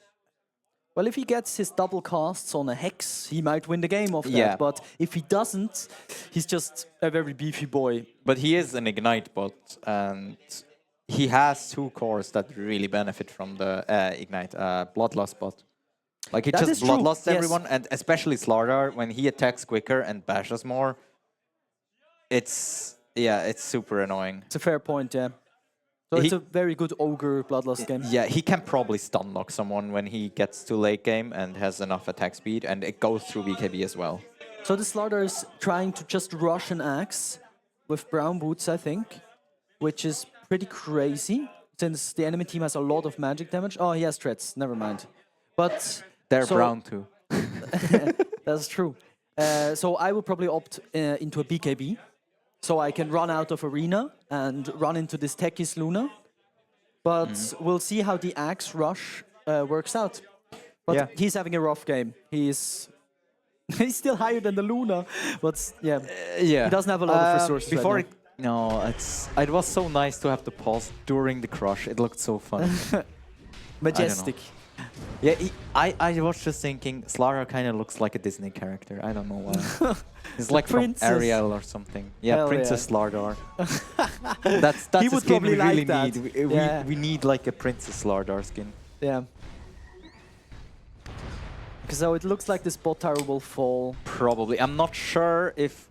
Well, if he gets his double casts on a Hex, he might win the game off that. Yeah. But if he doesn't, he's just a very beefy boy. But he is an Ignite bot, and he has 2 cores that really benefit from the Ignite Bloodlust bot. Like, he That just is true, Bloodlusts yes. everyone, and especially Slardar, when he attacks quicker and bashes more, it's super annoying. It's a fair point, yeah. So it's a very good Ogre Bloodlust game. Yeah, he can probably stun lock someone when he gets to late game and has enough attack speed, and it goes through BKB as well. So the Slardar is trying to just rush an axe with brown boots, I think, which is pretty crazy since the enemy team has a lot of magic damage. Oh, he has threats. Never mind. But they're brown too. That's true. So I will probably opt into a BKB, so I can run out of arena and run into this Tekis Luna. But we'll see how the axe rush works out. But he's having a rough game. He's still higher than the Luna, but yeah, he doesn't have a lot of resources. Before right now. it was so nice to have the pause during the crush. It looked so fun. Majestic. Yeah, I was just thinking, Slardar kind of looks like a Disney character. I don't know why. He's like from Ariel or something. Yeah, Hell Princess Slardar. that's He a would skin we probably really like need. that. We need like a Princess Slardar skin. Yeah. So it looks like this bot tower will fall. Probably. I'm not sure if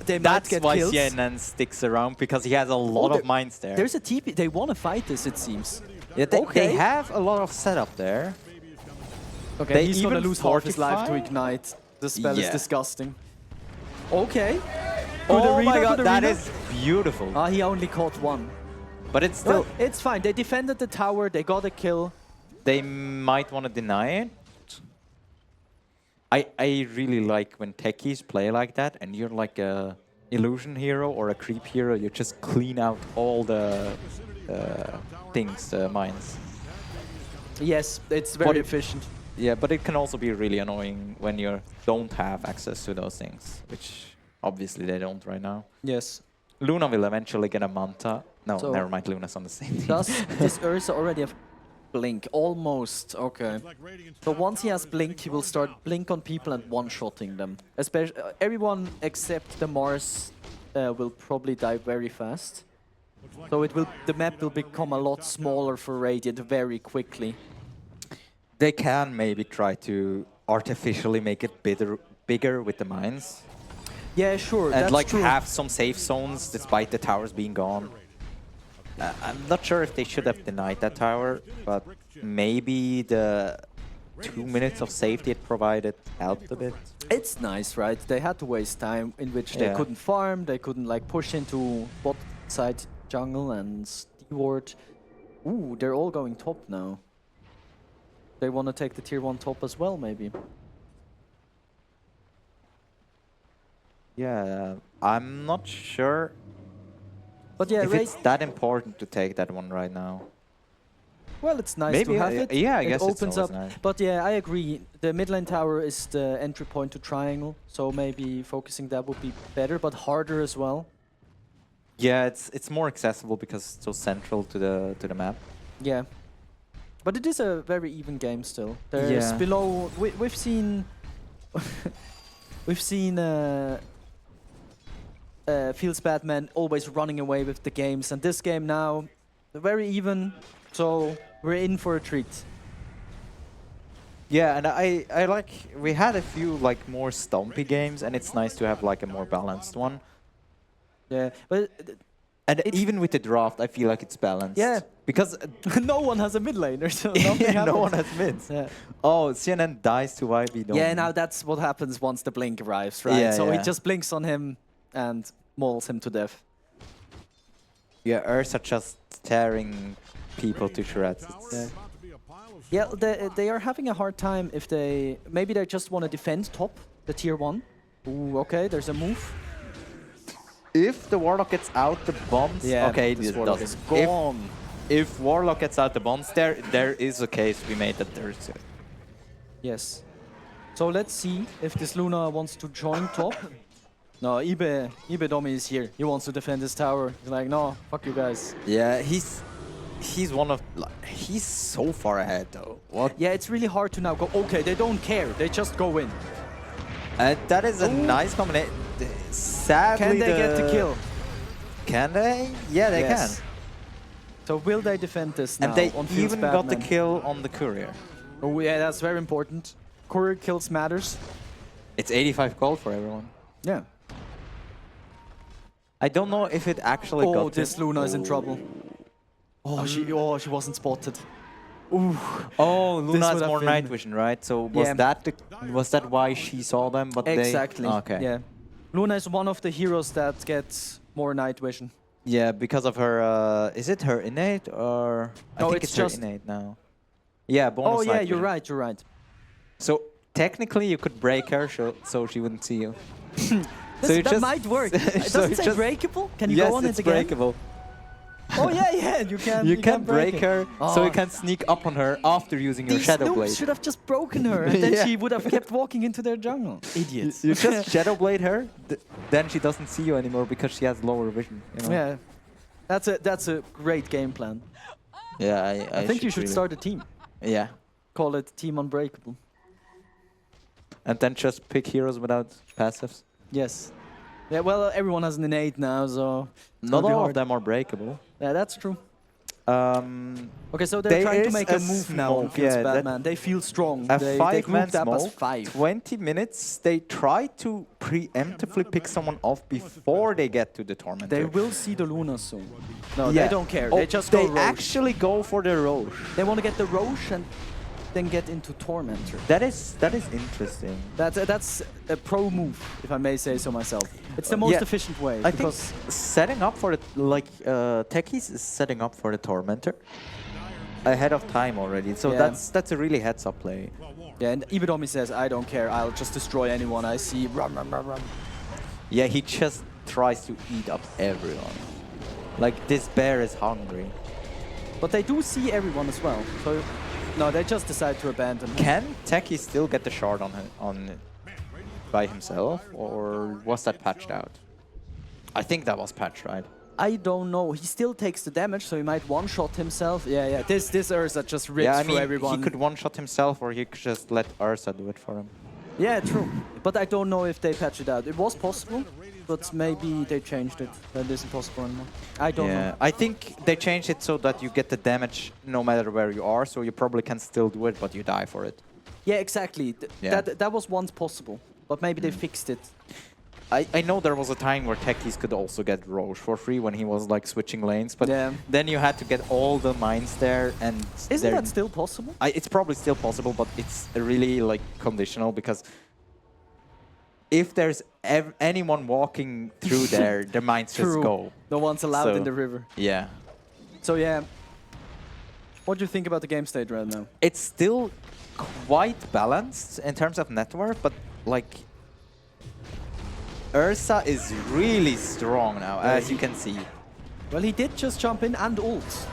they might that's get why kills. CNN sticks around, because he has a lot of mines there. There's a TP. They want to fight this, it seems. Yeah, they have a lot of setup there. Okay, They he's gonna even lose half his life to fortify? ignite. The spell is Yeah. disgusting. Okay. Oh my god, that is beautiful. Ah, he only caught one. But it's still... Well, it's fine. They defended the tower. They got a kill. They might want to deny it. I really like when techies play like that, and you're like a illusion hero or a creep hero. You just clean out all the mines. Yes, it's very efficient. Yeah, but it can also be really annoying when you don't have access to those things, which obviously they don't right now. Yes. Luna will eventually get a Manta. No, So- never mind, Luna's on the same team. Does this Ursa already have Blink? Almost. Okay. So once he has Blink, he will start Blink on people and one-shotting them. Especially everyone except the Mars will probably die very fast. So the map will become a lot smaller for Radiant very quickly. They can maybe try to artificially make it bigger with the mines. Yeah, sure. And that's like true. have some safe zones despite the towers being gone. I'm not sure if they should have denied that tower, but maybe the 2 minutes of safety it provided helped a bit. It's nice, right? They had to waste time in which they Yeah. couldn't farm, they couldn't like push into bot side jungle and steward. Ooh, they're all going top now. They want to take the tier 1 top as well, maybe. Yeah, I'm not sure But yeah, if it's that important to take that one right now. Well, it's nice Maybe, to have it. yeah, I it guess it's opens always up. nice. But yeah, I agree. The mid lane tower is the entry point to triangle, so maybe focusing that would be better, but harder as well. Yeah, it's more accessible because it's so central to the map. Yeah. But it is a very even game still. There's Yeah. below... We've seen... we've seen... Feels Batman always running away with the games, and this game now, very even, so we're in for a treat. Yeah, and I like, we had a few like more stumpy games, and it's nice to have like a more balanced one. Yeah, but and even with the draft, I feel like it's balanced. Yeah, because no one has a mid laner, so nothing yeah, no happens. one has mids. Yeah. Oh, CNN dies to YB. Yeah, now that's what happens once the blink arrives, right? Yeah, so yeah. he just blinks on him and mauls him to death. Yeah, Ursa just tearing people to shreds. Yeah. Yeah, they are having a hard time if they... Maybe they just want to defend top, the tier 1. Ooh, okay, there's a move. If the Warlock gets out the bombs, Yeah, okay, this it Warlock doesn't. is gone. If Warlock gets out the bombs, there is a case we made that there's... Yes. So let's see if this Luna wants to join top. No, Ibe Domi is here. He wants to defend his tower. He's like, no, fuck you guys. Yeah, he's one of he's so far ahead though. What? Yeah, it's really hard to now go. Okay, they don't care. They just go in. That is a nice combination. Sadly, Can they get the kill? Can they? Yeah, they Yes. can. So will they defend this now? And they on Fields even got the Batman? kill on the courier. Oh yeah, that's very important. Courier kills matters. It's 85 gold for everyone. Yeah. I don't know if it actually got. Oh, this Luna is in trouble. Oh, she wasn't spotted. Ooh. Oh, Luna This has would have more been- night vision, right? So was Yeah. that why she saw them? But Exactly. They, okay. Yeah. Luna is one of the heroes that gets more night vision. Yeah, because of her. Is it her innate or? I No, think it's it's her just- innate now. Yeah, bonus. Oh yeah, night you're vision. right. You're right. So technically, you could break her, so she wouldn't see you. That might work. It doesn't say breakable. Can you yes, go on it's it again? breakable. Oh yeah, you can. You can break it. her, so you can sneak up on her after using your These Shadow noobs Blade. should have just broken her, and then Yeah. she would have kept walking into their jungle. Idiots. You just Shadow Blade her, then she doesn't see you anymore because she has lower vision. You know? Yeah, that's a great game plan. Yeah, I think you should really- start a team. Yeah, Call it Team Unbreakable. and then just pick heroes without passives. Yes. Yeah. Well, everyone has an innate now, so it's Not gonna be all of hard. them are breakable. Yeah, that's true. Okay, so there they're trying to is make a a move now on smoke, Fields yeah, that- Batman. They feel strong. A they five-man grouped up as smoke, 5. 20 minutes. They try to preemptively pick someone off before they get to the Tormentor. They will see the Luna soon. No, Yeah. they don't care. Oh, They just go they Roche. actually go for the Roche. They want to get the Roche and then get into Tormentor. That is interesting. That's a pro move, if I may say so myself. It's the most Yeah, efficient way. I think because setting up for the Techies is setting up for the Tormentor ahead of time already. So Yeah. that's a really heads-up play. yeah, and Ibedomi says, I don't care. I'll just destroy anyone I see. Run, run, run, run. Yeah, he just tries to eat up everyone. Like this bear is hungry. But they do see everyone as well. So no, they just decide to abandon. Can Techie still get the shard on by himself, or was that patched out? I think that was patched, right? I don't know. He still takes the damage, so he might one-shot himself. Yeah. This Ursa just rips Yeah, I through mean, everyone. he could one-shot himself, or he could just let Ursa do it for him. Yeah, true. But I don't know if they patched it out. It was possible, but maybe they changed it. That isn't possible anymore. I don't know. I think they changed it so that you get the damage no matter where you are, so you probably can still do it, but you die for it. Yeah, exactly. Yeah. That was once possible, but maybe they fixed it. I know there was a time where Techies could also get Roche for free when he was like switching lanes, but Yeah. then you had to get all the mines there, and Isn't they're- that still possible? It's probably still possible, but it's really like conditional because if there's anyone walking through there, the mines just True. go. No one's allowed So, in the river. Yeah. So yeah. What do you think about the game state right now? It's still quite balanced in terms of net worth, but like Ursa is really strong now, Yeah, as you can see. Well, he did just jump in and ult.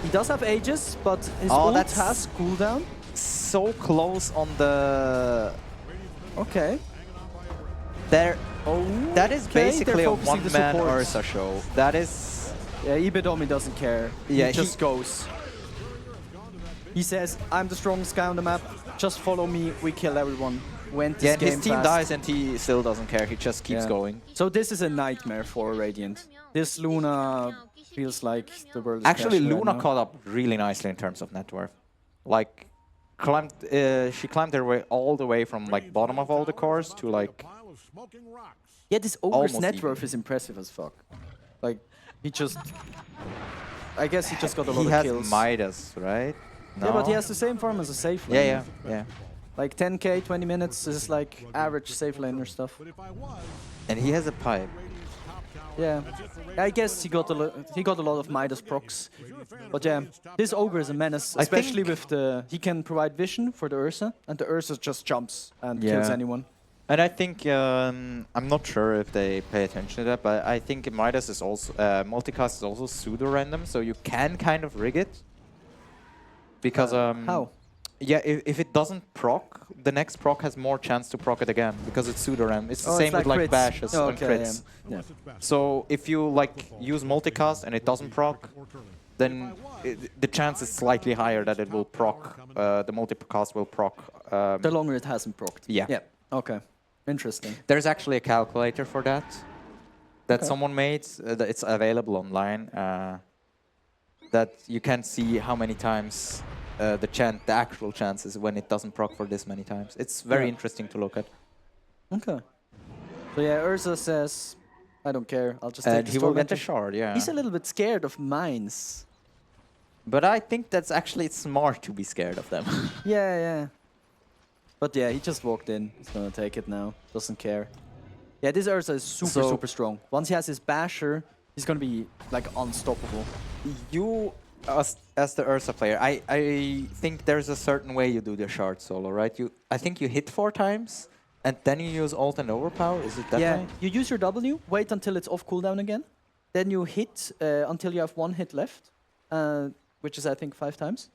He does have Aegis, but his ult that's has cooldown. so close on the... Okay. There. That is Okay, basically they're a focusing the one-man supports. Ursa show. That is... Yeah, Ibedomi doesn't care. Yeah, he just goes. He says, I'm the strongest guy on the map. Just follow me. We kill everyone. Went this Yeah, and game his team fast. dies and he still doesn't care. He just keeps Yeah. going. So this is a nightmare for Radiant. This Luna feels like the world is Actually, crashing right Luna now. caught up really nicely in terms of net worth. Like, she climbed her way all the way from like bottom of all the cores to like... Yeah, this Ogre's almost net even. worth is impressive as fuck. Like, he just... I guess he just got a lot He of has kills. Midas, right? Yeah, but he No? has the same farm as a safe Yeah, laner. yeah. Like 10k, 20 minutes is like average safe laner stuff. And he has a pipe. Yeah, I guess he got a lot of Midas procs. But yeah, this Ogre is a menace, I especially think- with the... He can provide vision for the Ursa, and the Ursa just jumps and kills anyone. And I think, I'm not sure if they pay attention to that, but I think Midas is also, multicast is also pseudo-random, so you can kind of rig it. Because, How? Yeah, if it doesn't proc, the next proc has more chance to proc it again because it's pseudo-ram. It's the same with like crits. bashes Oh, and okay, crits. yeah. So if you like use multicast and it doesn't proc, then the chance is slightly higher that it will proc. The multicast will proc. The longer it hasn't procced. Yeah. Yeah. Okay. Interesting. There's actually a calculator for that Okay. someone made. It's available online. That you can see how many times the actual chances when it doesn't proc for this many times. It's very interesting to look at. Okay. So yeah, Ursa says, I don't care. I'll just take And the he will get the Tormentor. shard, yeah. He's a little bit scared of mines. But I think that's actually smart to be scared of them. Yeah, yeah. But yeah, he just walked in. He's gonna take it now. Doesn't care. Yeah, this Ursa is super strong. Once he has his basher, he's gonna be like unstoppable. You, as the Ursa player, I think there's a certain way you do the shard solo, right? I think you hit 4 times, and then you use ult and overpower. Is it that way? You use your W, wait until it's off cooldown again. Then you hit until you have 1 hit left, which is I think 5 times.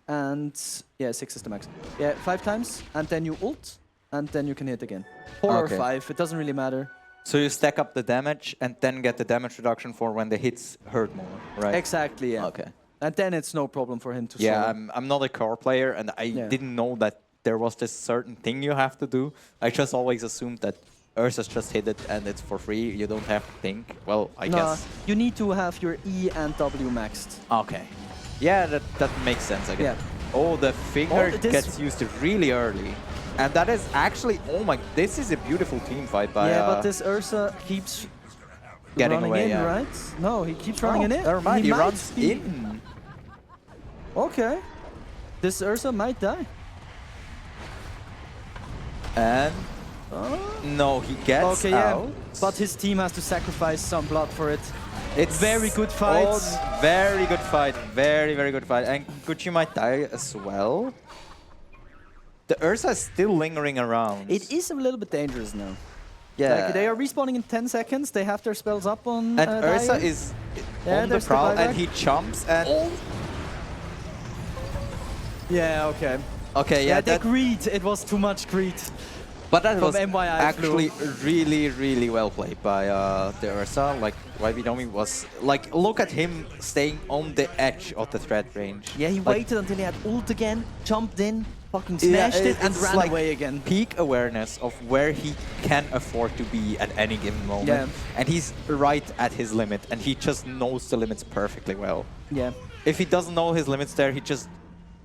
And yeah, 6 is the max. Yeah, 5 times, and then you ult, and then you can hit again. 4 or 5, it doesn't really matter. So you stack up the damage and then get the damage reduction for when the hits hurt more, right? Exactly, yeah. Okay. And then it's no problem for him to Yeah, solo. I'm not a core player, and I didn't know that there was this certain thing you have to do. I just always assumed that Ursa's just hit it and it's for free. You don't have to think. Well, I guess. You need to have your E and W maxed. Okay. Yeah, that makes sense, I guess. Oh, the finger gets used really early. And that is actually, oh my, this is a beautiful team fight by... Yeah, but this Ursa keeps getting running away, in, yeah. right? No, he keeps running in. Never mind, he might runs be- in. Okay. This Ursa might die. And... no, he gets Okay, yeah. out. But his team has to sacrifice some blood for it. It's very good fights. Oh, very good fight. Very, very good fight. And Gucci might die as well. The Ursa is still lingering around. It is a little bit dangerous now. Yeah. Like, they are respawning in 10 seconds. They have their spells up on And Ursa Dyer. is Yeah, on the there's prowl buyback. and he jumps and... Yeah, okay. Okay, Yeah, yeah, they that, greed. It was too much greed. but that from was MYI actually Flu. really, really well played by the Ursa. Like, YBNomi was... Like, look at him staying on the edge of the threat range. Yeah, he Like, waited until he had ult again, jumped in, fucking smashed it, and it's ran like away again. Peak awareness of where he can afford to be at any given moment. Yeah. And he's right at his limit, and he just knows the limits perfectly well. Yeah. If he doesn't know his limits there, he just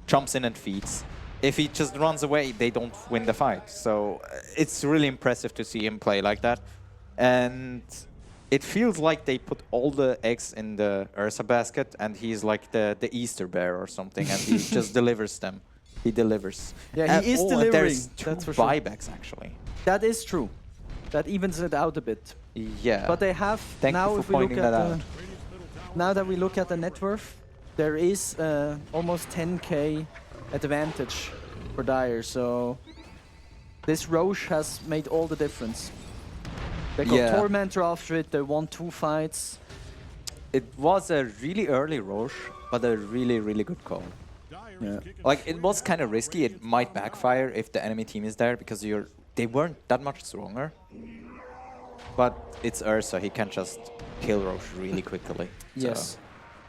jumps in and feeds. If he just runs away, they don't win the fight. So it's really impressive to see him play like that. And it feels like they put all the eggs in the Ursa basket, and he's like the Easter bear or something, and he just delivers them. He delivers. Yeah, he is and delivering. There's 2 That's for sure. buybacks, actually. That is true. That evens it out a bit. Yeah. But they have Thank now. you If for we look pointing at that the, out. now that we look at the net worth, there is almost 10k advantage for Dyer. So this Roche has made all the difference. They got Yeah. Tormentor after it. They won 2 fights. It was a really early Roche, but a really, really good call. Yeah. Like, it was kind of risky. It might backfire if the enemy team is there, because they weren't that much stronger. But it's Ursa. He can just kill Roche really quickly. Yes.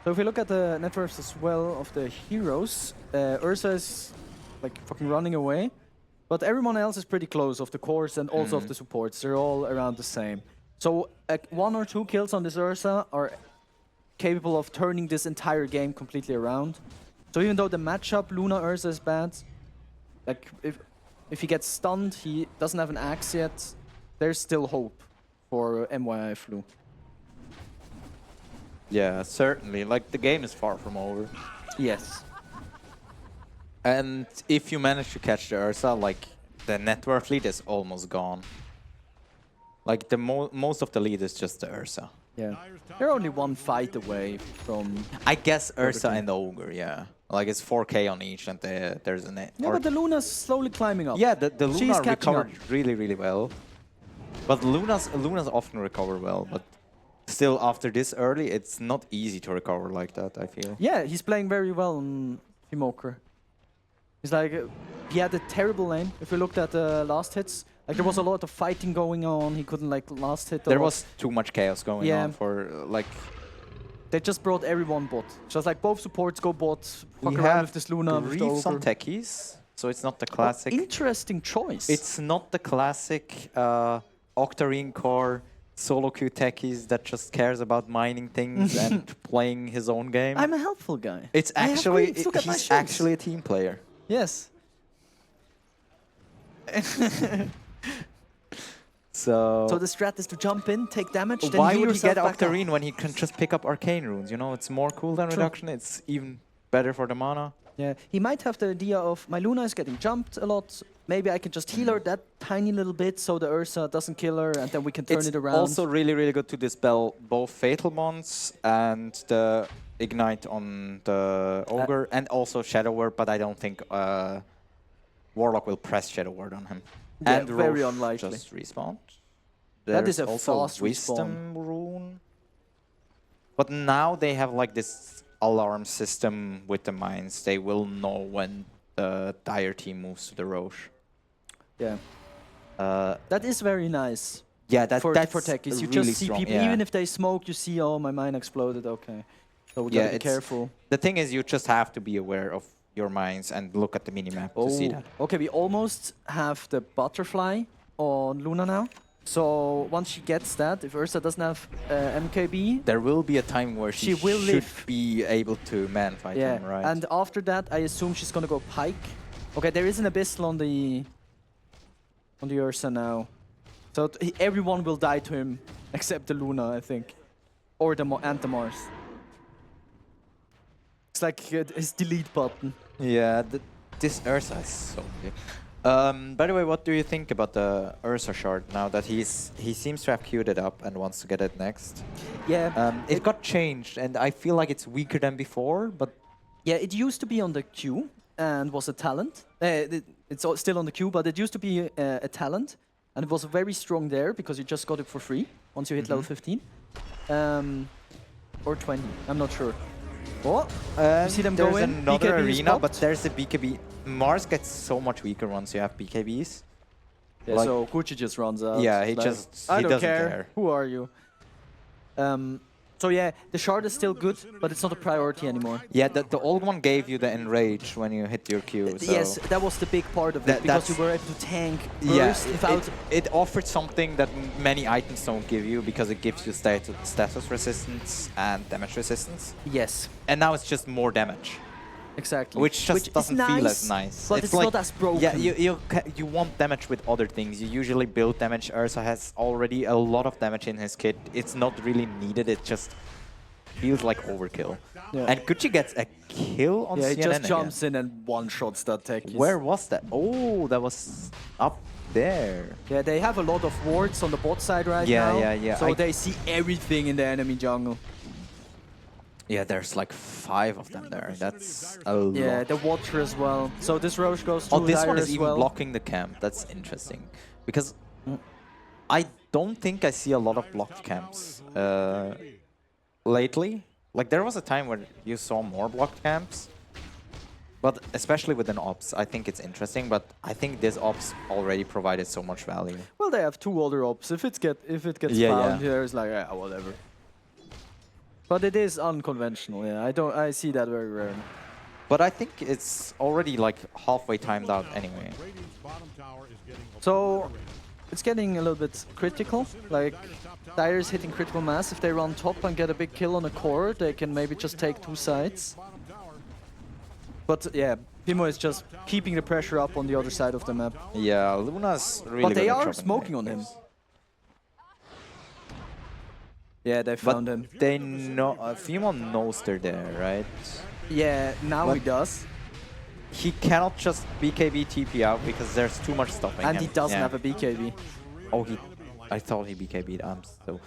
So if we look at the net worths as well of the heroes, Ursa is like fucking running away. But everyone else is pretty close of the cores and also of the supports. They're all around the same. So 1 or 2 kills on this Ursa are capable of turning this entire game completely around. So even though the matchup Luna Ursa is bad, like if he gets stunned, he doesn't have an axe yet, there's still hope for MYI Flu. Yeah, certainly. Like, the game is far from over. Yes. And if you manage to catch the Ursa, like, the net worth lead is almost gone. Like, the most of the lead is just the Ursa. Yeah. They're only 1 fight away from... I guess Ursa and Ogre, yeah. Like, it's 4k on each, and there's a net. Yeah, but the Luna's slowly climbing up. Yeah, the She's Luna catching recovered really, really well. But Luna's often recover well, but still, after this early, it's not easy to recover like that, I feel. Yeah, he's playing very well on Fimoker. He's like, he had a terrible lane. If we looked at the last hits, like there was a lot of fighting going on. He couldn't like last hit. There was too much chaos going Yeah. on for like. They just brought everyone bot. Just like both supports go bot. Fuck We around have with this Luna. With the Reefs on ogre. techies, so it's not the classic. Interesting choice. It's not the classic Octarine core solo queue techies that just cares about mining things and playing his own game. I'm a helpful guy. It's I have actually greens, look at my he's shoes. actually a team player. Yes. So So the strat is to jump in, take damage, then why heal would he yourself get back up. Octarine when he can just pick up arcane runes? You know, it's more cooldown True. reduction. It's even better for the mana. Yeah, he might have the idea of my Luna is getting jumped a lot. Maybe I can just heal her that tiny little bit so the Ursa doesn't kill her, and then we can turn It's it around. also really, really good to dispel both Fatal Bonds and the Ignite on the Ogre, and also Shadow Word, but I don't think Warlock will press Shadow Word on him. Yeah, And very Roche unlikely. just respawned. That is There's a also fast Wisdom rune. But now they have like this alarm system with the mines. They will know when the Dire team moves to the Roche. Yeah. That is very nice. Yeah, that's for techies. You really just see strong, people, yeah. even if they smoke, you see, oh, my mine exploded. Okay, so we gotta be it's- careful. The thing is, you just have to be aware of your mines and look at the minimap to see that. Okay, we almost have the butterfly on Luna now. So once she gets that, if Ursa doesn't have MKB, There will be a time where she will should live. be able to man fight Yeah, him, right? and after that, I assume she's gonna go Pike. Okay, there is an Abyssal on the Ursa now, so everyone will die to him except the Luna, I think, or the and the Mars. It's like his delete button. Yeah, this Ursa is so big. By the way, what do you think about the Ursa shard now that he seems to have queued it up and wants to get it next? Yeah, it got changed, and I feel like it's weaker than before, but yeah, it used to be on the queue and was a talent. It's still on the queue, but it used to be a talent, and it was very strong there because you just got it for free once you hit level 15. Or 20, I'm not sure. Oh, you see them there's go in? another BKB is arena, popped. but there's a BKB. Mars gets so much weaker once you have BKBs. Yeah, Like- so Gucci just runs out. Yeah, he Like, just- I he don't doesn't care. care. Who are you? So yeah, the shard is still good, but it's not a priority anymore. Yeah, the old one gave you the enrage when you hit your Q. So Yes, that was the big part of it, That- because you that's- were able to tank yeah, burst without... it offered something that many items don't give you because it gives you status resistance and damage resistance. Yes. And now it's just more damage. Exactly. Which just is doesn't feel as nice. But it's like, not as broken. Yeah, you want damage with other things. You usually build damage. Ursa has already a lot of damage in his kit. It's not really needed. It just feels like overkill. Yeah. And Gucci gets a kill on Yeah, he CNN just again. jumps in and one-shots that tech. Where was that? Oh, that was up there. Yeah, they have a lot of wards on the bot side right Yeah, now. yeah. So they see everything in the enemy jungle. Yeah, there's like 5 of them there. That's a lot. Yeah, the Watcher as well. So this Roche goes to Oh, this Dire one is as even well. blocking the camp. That's interesting. Because I don't think I see a lot of blocked camps lately. Like, there was a time where you saw more blocked camps. But especially with an ops, I think it's interesting. But I think this ops already provided so much value. Well, they have 2 other ops. If it gets Yeah, found yeah. here, it's like, yeah, whatever. But it is unconventional, yeah. I see that very rarely. But I think it's already like halfway timed out anyway. So it's getting a little bit critical. Like, Dire is hitting critical mass. If they run top and get a big kill on a core, they can maybe just take 2 sides. But yeah, Pimo is just keeping the pressure up on the other side of the map. Yeah, Luna's really But they good at are chopping smoking on him. Yeah, they found him. They know, Fimo knows they're there, right? Yeah, now But he does. He cannot just BKB TP out because there's too much stopping And him. he doesn't Yeah. have a BKB. Oh, I thought he BKB'd arms, so...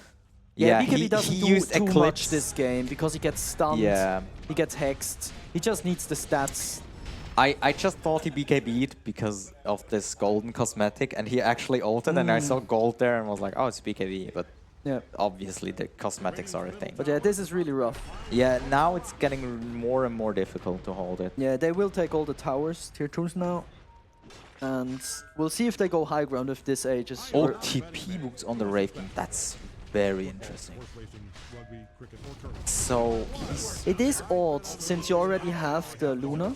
Yeah, BKB doesn't do used too much Eclipse. this game because he gets stunned, Yeah. he gets hexed. He just needs the stats. I just thought he BKB'd because of this golden cosmetic, and he actually ulted, and I saw gold there and was like, oh, it's BKB, but Yeah. Obviously, the cosmetics are a thing. But yeah, this is really rough. Yeah, now it's getting more and more difficult to hold it. Yeah, they will take all the towers, tier 2s now. And we'll see if they go high ground if this Aegis. Oh, TP boots on the Wraith King. That's very interesting. So it is odd since you already have the Luna,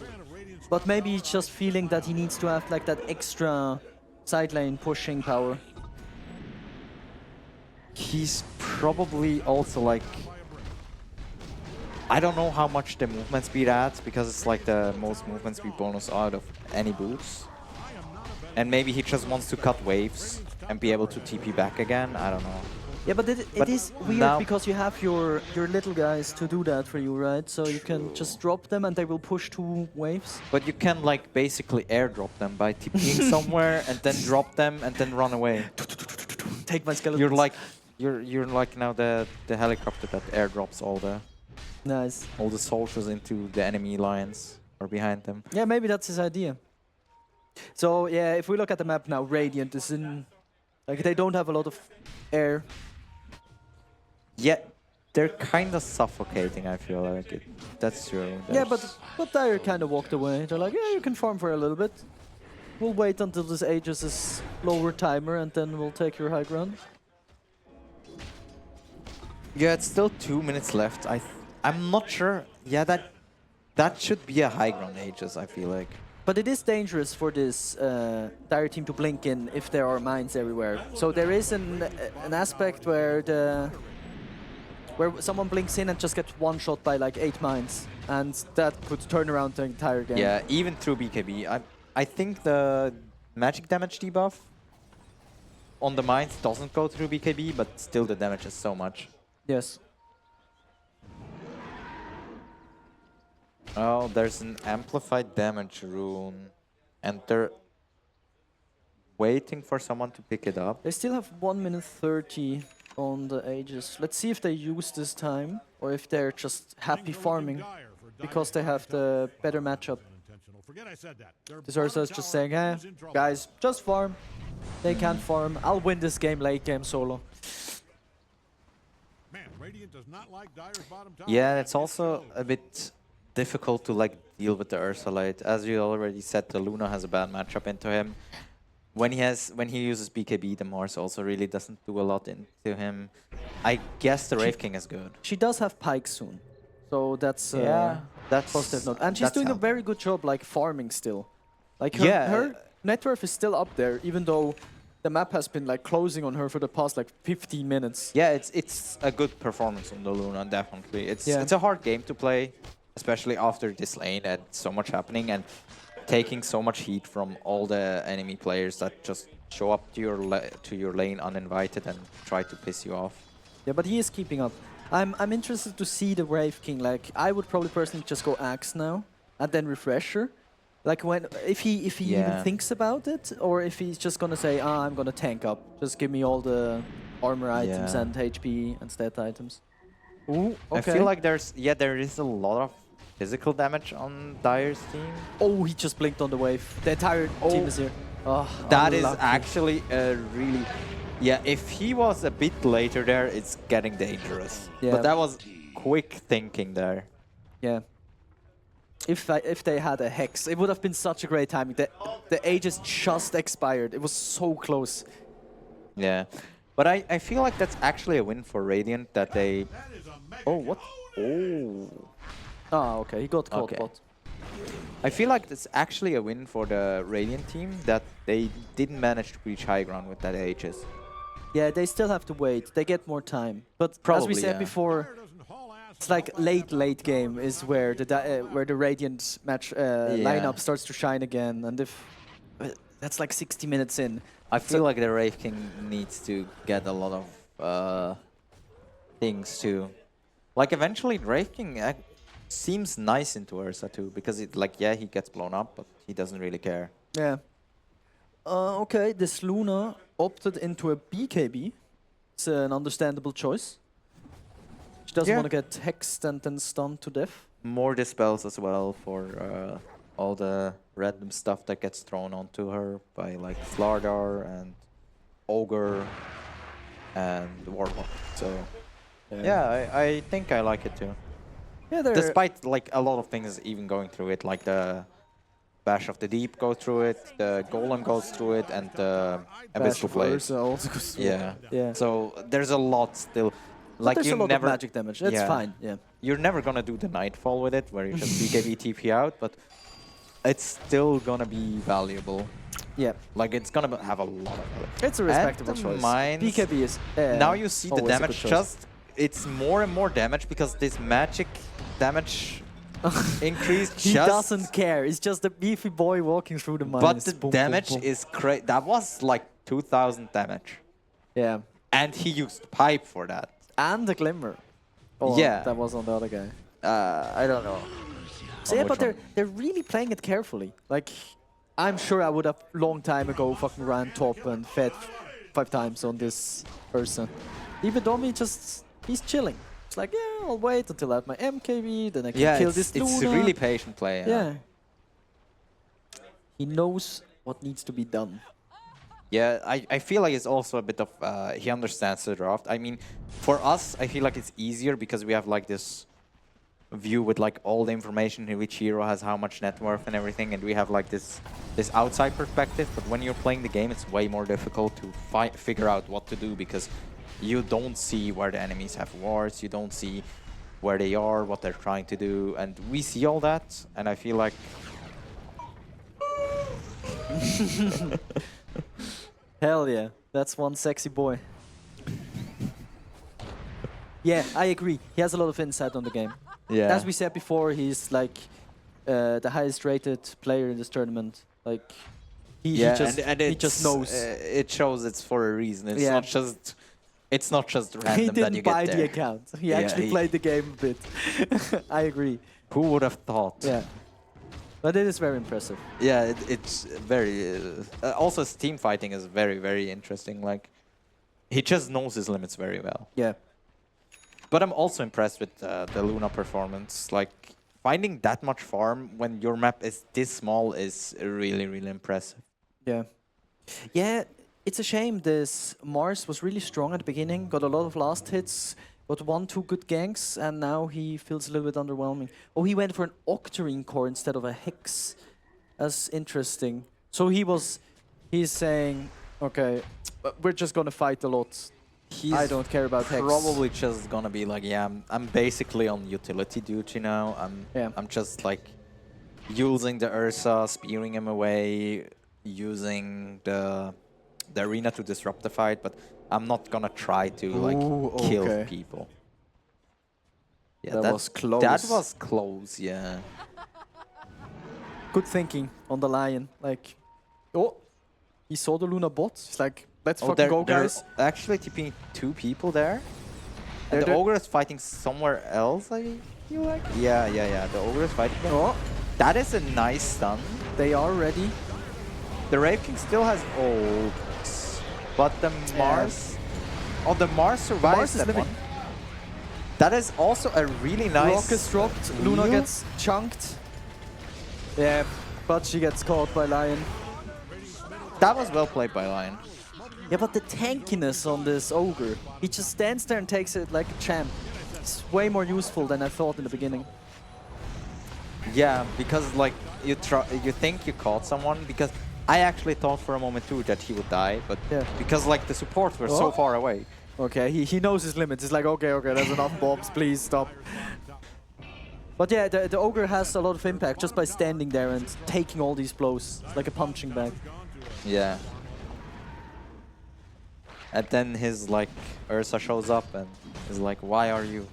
but maybe he's just feeling that he needs to have like that extra side lane pushing power. He's probably also like, I don't know how much the movement speed adds, because it's like the most movement speed bonus out of any boots. And maybe he just wants to cut waves and be able to TP back again. I don't know. Yeah, but it is weird because you have your little guys to do that for you, right? So you can just drop them and they will push 2 waves. But you can like basically airdrop them by TPing somewhere and then drop them and then run away. Take my skeletons. You're like now the helicopter that airdrops all the soldiers into the enemy lines or behind them. Yeah, maybe that's his idea. So yeah, if we look at the map now, Radiant is in, like, they don't have a lot of air. Yeah, they're kind of suffocating, I feel like. That's true. Yeah, but Dire kind of walked away. They're like, yeah, you can farm for a little bit. We'll wait until this Aegis is lower timer and then we'll take your high ground. Yeah, it's still 2 minutes left. I'm not sure. Yeah, that should be a high ground Aegis, I feel like. But it is dangerous for this Dire team to blink in if there are mines everywhere. So there is an aspect where someone blinks in and just gets one shot by like 8 mines, and that could turn around the entire game. Yeah, even through BKB. I think the magic damage debuff on the mines doesn't go through BKB, but still the damage is so much. Yes. Oh, there's an amplified damage rune, and they're waiting for someone to pick it up. They still have 1 minute 30 on the Aegis. Let's see if they use this time, or if they're just happy farming because they have the better matchup. This Ursa is just saying, hey, guys, just farm. They can't farm. I'll win this game late game solo. Yeah, it's also a bit difficult to like deal with the Ursa late. As you already said, the Luna has a bad matchup into him. When he uses BKB, the Mars also really doesn't do a lot into him. I guess the Wraith King is good. She does have Pike soon, so that's that's positive note. And she's doing a very good job, like farming still. Like her net worth is still up there, even though the map has been like closing on her for the past like 15 minutes. Yeah, it's a good performance on the Luna, definitely. It's a hard game to play, especially after this lane and so much happening and taking so much heat from all the enemy players that just show up to your lane uninvited and try to piss you off. Yeah, but he is keeping up. I'm interested to see the Wraith King. Like, I would probably personally just go Axe now and then Refresher. Like, if he even thinks about it, or if he's just gonna say, I'm gonna tank up. Just give me all the armor items and HP and stat items. Ooh, okay. I feel like there is a lot of physical damage on Dire's team. Oh, he just blinked on the wave. The entire team is here. Oh, that is actually a really... Yeah, if he was a bit later there, it's getting dangerous. Yeah. But that was quick thinking there. Yeah. If they had a Hex, it would have been such a great timing. The Aegis just expired. It was so close. Yeah. But I feel like that's actually a win for Radiant that they... Oh, what? Oh. Ah, okay. He got caught bot. I feel like it's actually a win for the Radiant team that they didn't manage to reach high ground with that Aegis. Yeah, they still have to wait. They get more time. But probably, as we said before, it's like late game is where the Radiant match lineup starts to shine again. And if that's like 60 minutes in. I feel like the Wraith King needs to get a lot of things too. Like eventually Wraith King seems nice into Ursa too, because it he gets blown up, but he doesn't really care. Yeah. Okay, this Luna opted into a BKB. It's an understandable choice. She doesn't want to get hexed and then stunned to death. More dispels as well for all the random stuff that gets thrown onto her by like Slardar and Ogre and Warlock. So yeah, I think I like it too. Yeah, despite like a lot of things even going through it, like the Bash of the Deep goes through it, the Golem goes through it, and the Bash Abyssal of Blade. Ursa also goes through it. Yeah. Yeah. So there's a lot still. But Like there's you a lot never of magic damage. That's fine. Yeah. You're never gonna do the Nightfall with it, where you just BKB TP out, but it's still gonna be valuable. Yeah. Like it's gonna have a lot of value. It's a respectable choice. BKB is now you see the always a good damage choice. just it's more and more damage because this magic damage increase He just doesn't care. It's just a beefy boy walking through the mines. but the Boom, boom, damage boom. is crazy. That was like 2000 damage. Yeah. And he used pipe for that. And the glimmer. Oh, yeah. That was on the other guy. I don't know. So yeah, but they're really playing it carefully. Like, I'm sure I would have long time ago fucking ran top and fed 5 times on this person. Even Domi he's chilling. It's like, yeah, I'll wait until I have my MKB, then I can kill this Luna. It's really patient play. Yeah. He knows what needs to be done. Yeah, I feel like it's also a bit of, he understands the draft. I mean, for us, I feel like it's easier because we have like this view with like all the information, which hero has how much net worth and everything, and we have like this outside perspective. But when you're playing the game, it's way more difficult to figure out what to do because you don't see where the enemies have wards, you don't see where they are, what they're trying to do, and we see all that, and I feel like... Hell yeah, that's one sexy boy. Yeah, I agree. He has a lot of insight on the game. Yeah. As we said before, he's like the highest rated player in this tournament. Like he just knows. It shows it's for a reason. It's not just random he that didn't you get buy there. the account. He actually played the game a bit. I agree. Who would have thought? Yeah. But it is very impressive. Yeah, it's very... also, his team fighting is very, very interesting. Like, he just knows his limits very well. Yeah. But I'm also impressed with the Luna performance. Like, finding that much farm when your map is this small is really, really impressive. Yeah. Yeah, it's a shame. This Mars was really strong at the beginning, got a lot of last hits, got 1-2 good ganks, and now he feels a little bit underwhelming. Oh, he went for an Octarine core instead of a Hex. That's interesting. So he's saying, okay, we're just gonna fight a lot. I don't care about Hex. Probably just gonna be like, yeah, I'm basically on utility duty now. I'm just like using the Ursa, spearing him away, using the arena to disrupt the fight, but I'm not gonna try to like kill people. Yeah, that was close. That was close, yeah. Good thinking on the Lion. Like, oh, he saw the Luna bot. He's like, let's fucking go, guys. They're actually TPing 2 people there. And the Ogre is fighting somewhere else, I feel like. Yeah. The Ogre is fighting them. Oh. That is a nice stun. They are ready. The Wraith King still has ult. But the Mars... Oh, the Mars survives that one. That is also a really nice... Rock is dropped. Luna gets chunked. Yeah, but she gets caught by Lion. That was well played by Lion. Yeah, but the tankiness on this Ogre. He just stands there and takes it like a champ. It's way more useful than I thought in the beginning. Yeah, because like you think you caught someone, because I actually thought for a moment too that he would die, but because like the supports were so far away. Okay, he knows his limits. He's like, okay, there's enough bombs, please stop. But yeah, the Ogre has a lot of impact just by standing there and taking all these blows. It's like a punching bag. Yeah. And then his like Ursa shows up and is like, why are you?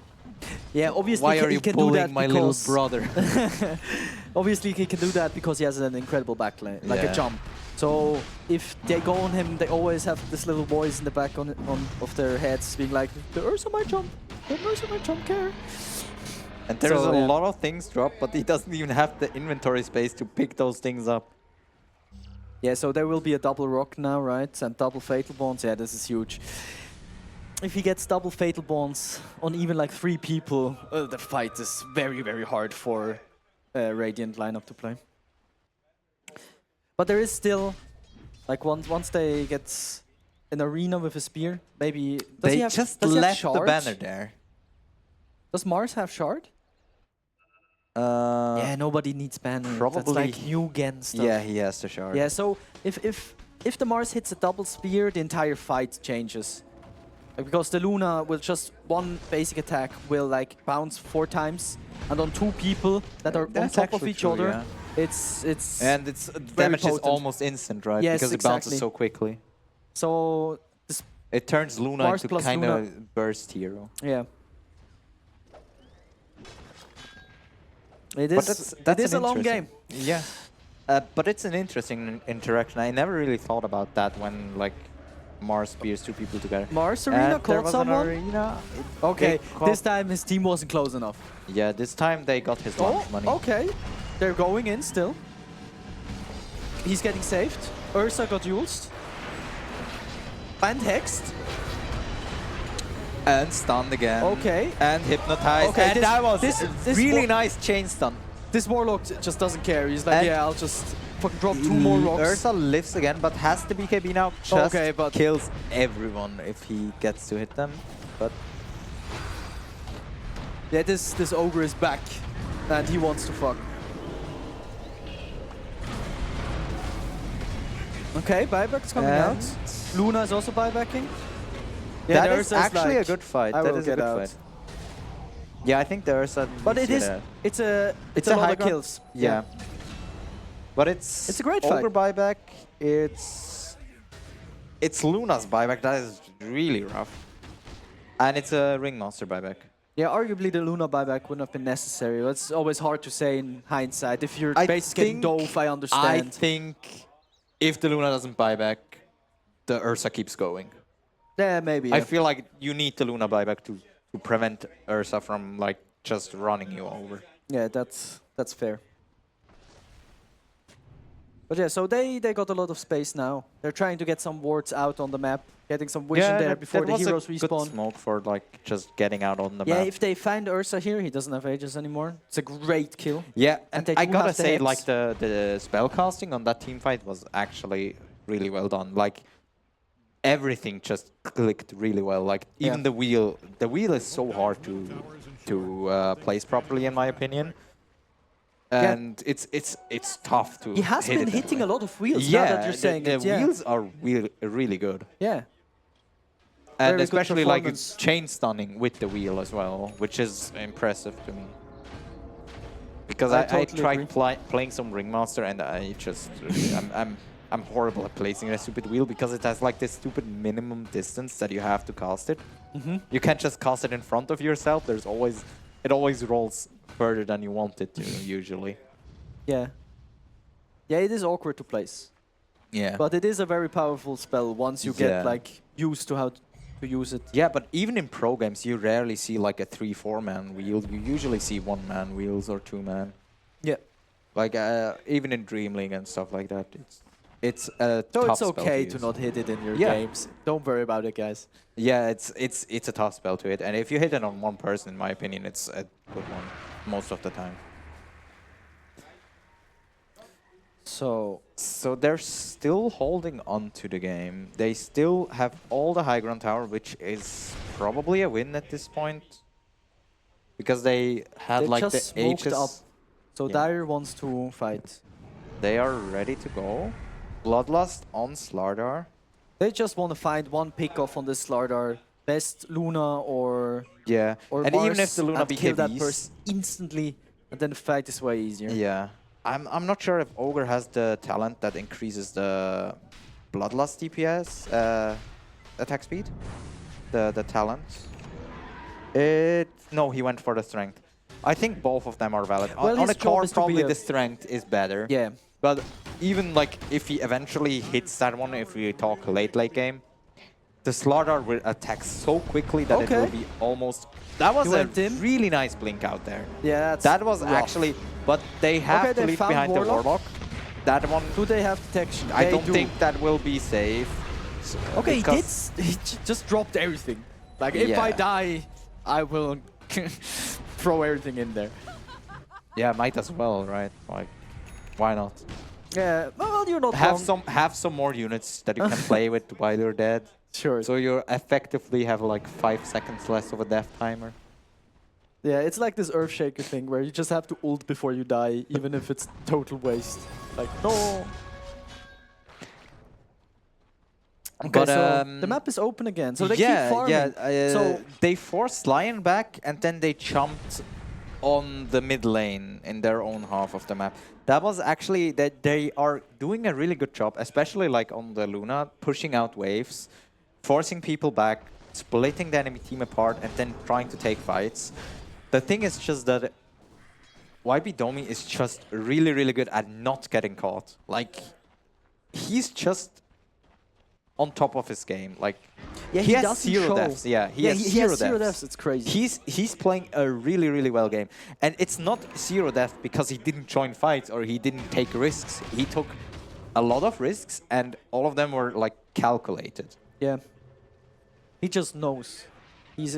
Yeah, obviously why are you can pulling do that my little brother? Obviously he can do that because he has an incredible backline, like a jump. So if they go on him, they always have this little voice in the back of their heads being like, the Ursa might jump, the Ursa might jump care. And there's a lot of things drop, but he doesn't even have the inventory space to pick those things up. Yeah, so there will be a double rock now, right? And double fatal bonds. Yeah, this is huge. If he gets double fatal bonds on even like 3 people, the fight is very, very hard for Radiant lineup to play. But there is still, like once they get an arena with a spear. Maybe does They he have, just does he have left the shard? banner there. Does Mars have shard? Yeah, nobody needs banner. That's Probably. like new gen stuff. Yeah, he has the shard. Yeah, so if the Mars hits a double spear, the entire fight changes. Like, because the Luna will just one basic attack will like bounce 4 times, and on 2 people that are on That's top of actually each true, other, yeah. it's And its very damage is potent. almost instant, right? Yes, because it bounces exactly. so quickly. So this It turns Luna Mars into plus kind Luna. of burst hero. Yeah. It But is. that's it is an a long game. interesting- Yeah. But it's an interesting interaction. I never really thought about that when like Mars spears 2 people together. Mars Arena And there caught was an someone. arena, Okay, they this caught- time his team wasn't close enough. Yeah, this time they got his Oh, lunch money. okay. They're going in still. He's getting saved. Ursa got used. And hexed. And stunned again. Okay. And hypnotized. Okay, and that was this really nice chain stun. This Warlock just doesn't care. He's like, And yeah, I'll just fucking drop 2 more rocks. Ursa lives again, but has the BKB now. Just Okay, but- kills everyone if he gets to hit them. But Yeah, this ogre is back, and he wants to fuck. Okay, buyback's coming And- out. Luna is also buybacking. that the is Ursa's actually like, a good fight. I That will is a get good out. fight. Yeah, I think the Ursa. But needs it to is. get out. It's a lot high of ground. kills. Yeah. But it's It's a great ogre fight. buyback. It's Luna's buyback. That is really rough. And it's a ringmaster buyback. Yeah, arguably the Luna buyback wouldn't have been necessary. It's always hard to say in hindsight. If you're I basically getting think- dove, I understand. I think if the Luna doesn't buy back, the Ursa keeps going. Yeah, maybe. I Yeah. feel like you need the Luna buyback to prevent Ursa from like just running you over. Yeah, that's fair. But yeah, so they got a lot of space now. They're trying to get some wards out on the map, getting some vision there before the heroes Good respawn. smoke for like just getting out on the Yeah, map. if they find Ursa here, he doesn't have Aegis anymore. It's a great kill. Yeah, And and they I do gotta have the say, hex. like the spell casting on that team fight was actually really well done. Like everything just clicked really well. Like even the wheel is so hard to place properly, in my opinion. And it's tough to. He has hit been it hitting a lot of wheels. Yeah, now that you're saying the it. Yeah. wheels are really good. Yeah. And Very good especially like performance. chain stunning with the wheel as well, which is impressive to me. Because I I totally tried playing some Ringmaster and I just I'm horrible at placing a stupid wheel because it has like this stupid minimum distance that you have to cast it. You can't just cast it in front of yourself. It always rolls further than you want it to usually. Yeah. Yeah, it is awkward to place. Yeah. But it is a very powerful spell once you get Yeah. like used to how to use it. Yeah, but even in pro games, you rarely see like a 3-4 man wheel. You usually see 1 man wheels or 2 man. Yeah. Like even in Dream League and stuff like that, it's a So tough it's spell okay to to use. not hit it in your Yeah. games. Don't worry about it, guys. Yeah, it's a tough spell to hit, and if you hit it on one person, in my opinion, it's a good one most of the time. So they're still holding on to the game. They still have all the high ground tower, which is probably a win at this point. Because they had They like just the smoked Aegis. up. So Yeah. Dire wants to fight. They are ready to go. Bloodlust on Slardar. They just want to find one pick off on this Slardar. Best Luna or Yeah, or and Mars even if the Luna and kill that BKBs person instantly, and then the fight is way easier. Yeah, I'm not sure if Ogre has the talent that increases the Bloodlust DPS attack speed. The talent. No, he went for the strength. I think both of them are valid. Well, On his the job core, is to be probably a- the strength is better. Yeah. But even like if he eventually hits that one, if we talk late game, the Slardar will attack so quickly that it will Okay. be almost. That was He a went in. really nice blink out there. Yeah, that's That was rough. actually, but they have Okay, to they leave found behind Warlock. the Warlock. That one, Do they have detection? I They don't do. think that will be safe. Okay, because- he just dropped everything. Like, if I Yeah. die, I will throw everything in there. Yeah, might as well, right? Like, why not? Yeah, well, you're not have wrong. have some more units that you can play with while you're dead. Sure. So you effectively have like 5 seconds less of a death timer. Yeah, it's like this Earthshaker thing where you just have to ult before you die, even if it's total waste. Like, no. Okay, But, so the map is open again, so they yeah, keep farming. Yeah, so they forced Lion back, and then they jumped on the mid lane in their own half of the map. That was actually that they are doing a really good job, especially like on the Luna, pushing out waves, forcing people back, splitting the enemy team apart, and then trying to take fights. The thing is just that YB Domi is just really, really good at not getting caught. Like, he's just on top of his game. Like, yeah, he has doesn't 0 show. deaths. Yeah, he has zero deaths. It's crazy. He's playing a really, really well game. And it's not 0 death because he didn't join fights or he didn't take risks. He took a lot of risks and all of them were like calculated. Yeah. He just knows. He's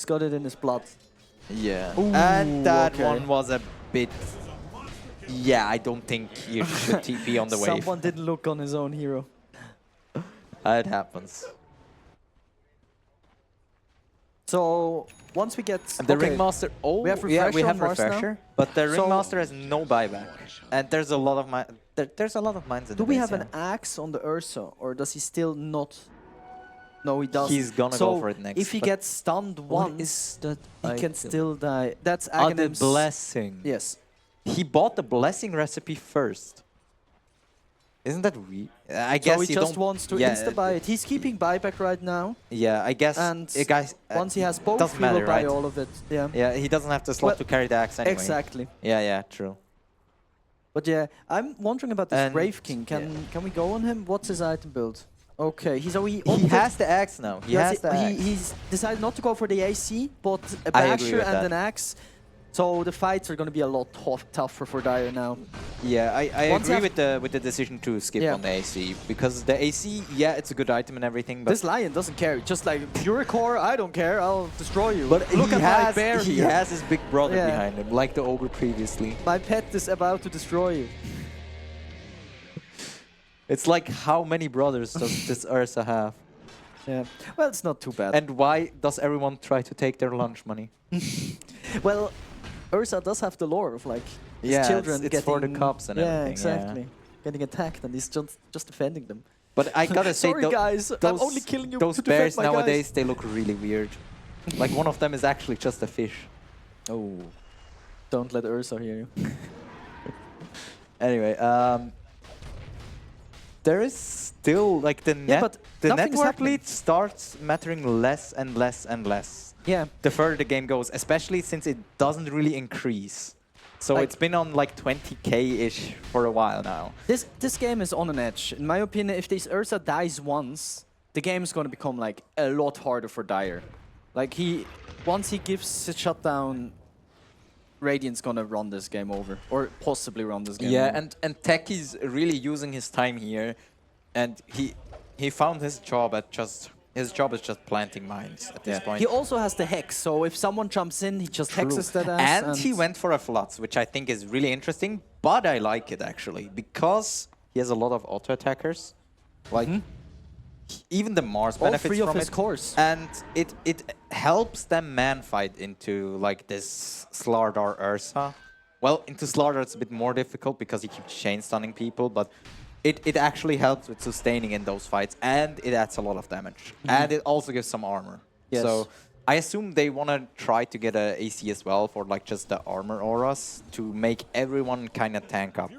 got it in his blood. Yeah. Ooh, and that okay. one was a bit... Yeah, I don't think you should TP on the wave. Someone didn't look on his own hero. It happens. So once we get the Ringmaster, we have yeah, refresher, we have on Mars now? refresher, but the So- Ringmaster has no buyback, and there's a lot of there's a lot of mines in Do the we base, have yeah. an axe on the Ursa, or does he still not? No, he doesn't. He's gonna so go for it next. If he but gets stunned what once, is that he can item? still die. That's The Aghanim's blessing. Yes. He bought the blessing recipe first. Isn't that weird? I guess so he you just don't, wants to yeah, insta-buy it. He's keeping buyback right now. Yeah, I guess. And guys, once he has both, doesn't he will matter, buy right? all of it. Yeah. Yeah, he doesn't have the slot Well, to carry the axe anyway. Exactly. Yeah, yeah, true. But yeah, I'm wondering about this And- Brave King. Can we go on him? What's his item build? Okay, he He has the axe now. He has the axe. He's decided not to go for the AC, but a I agree basher with and that. an axe. So the fights are going to be a lot tougher for Dire now. Yeah, I Once agree you with the decision to skip Yeah. on the AC because the AC, yeah, it's a good item and everything, but This lion doesn't care. Just like, you're a core, I don't care, I'll destroy you. but Look he at has my bear he here. has his big brother Yeah. behind him, like the ogre previously. My pet is about to destroy you. It's like how many brothers does this Ursa have? Yeah. Well, it's not too bad. And why does everyone try to take their lunch money? Well, Ursa does have the lore of like his Yeah, children it's for the getting- cops and yeah, everything, yeah. exactly. Getting attacked and he's just defending them. But I gotta say, Sorry guys, I'm only killing you those to defend bears my nowadays, guys. they look really weird. Like one of them is actually just a fish. Oh, don't let Ursa hear you. Anyway, there is still like the but the nothing's network happening. lead starts mattering less and less and less. Yeah. The further the game goes, especially since it doesn't really increase. So Like- it's been on like 20k-ish for a while now. This game is on an edge. In my opinion, if this Ursa dies once, the game is going to become like a lot harder for Dire. Like once he gives a shutdown, Radiant's gonna run this game over, or possibly run this game Yeah, over. and Techie's really using his time here, and he found his job at his job is just planting mines at this point. He also has the Hex, so if someone jumps in, he just hexes that ass. And he went for a Floods, which I think is really interesting, but I like it actually, because he has a lot of auto-attackers. Like, even the Mars All benefits three of from his it. cores. And it helps them man-fight into, like, this Slardar Ursa. Well, into Slardar it's a bit more difficult because he keeps chain-stunning people, but it actually helps with sustaining in those fights, and it adds a lot of damage. And it also gives some armor. Yes. So I assume they want to try to get a AC as well for like just the armor auras to make everyone kind of tank up.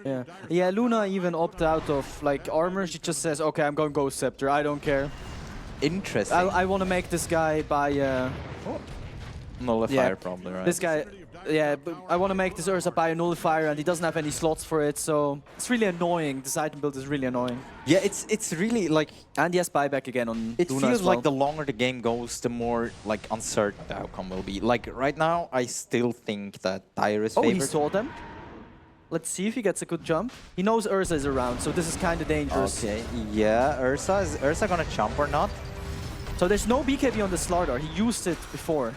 Yeah, yeah. Luna even opted out of like armor. She just says, "Okay, I'm going Ghost Scepter. I don't care." Interesting. I want to make this guy buy. Nullifier probably, right? This guy, yeah. But I want to make this Ursa buy a nullifier, and he doesn't have any slots for it. So it's really annoying. This item build is really annoying. Yeah, it's really like. And he has buyback again on It Luna feels as well. like the longer the game goes, the more like uncertain the outcome will be. Like right now, I still think that Dire is Oh, he favored. saw them. Let's see if he gets a good jump. He knows Ursa is around, so this is kind of dangerous. Okay, yeah, is Ursa gonna jump or not? So there's no BKB on the Slardar. He used it before.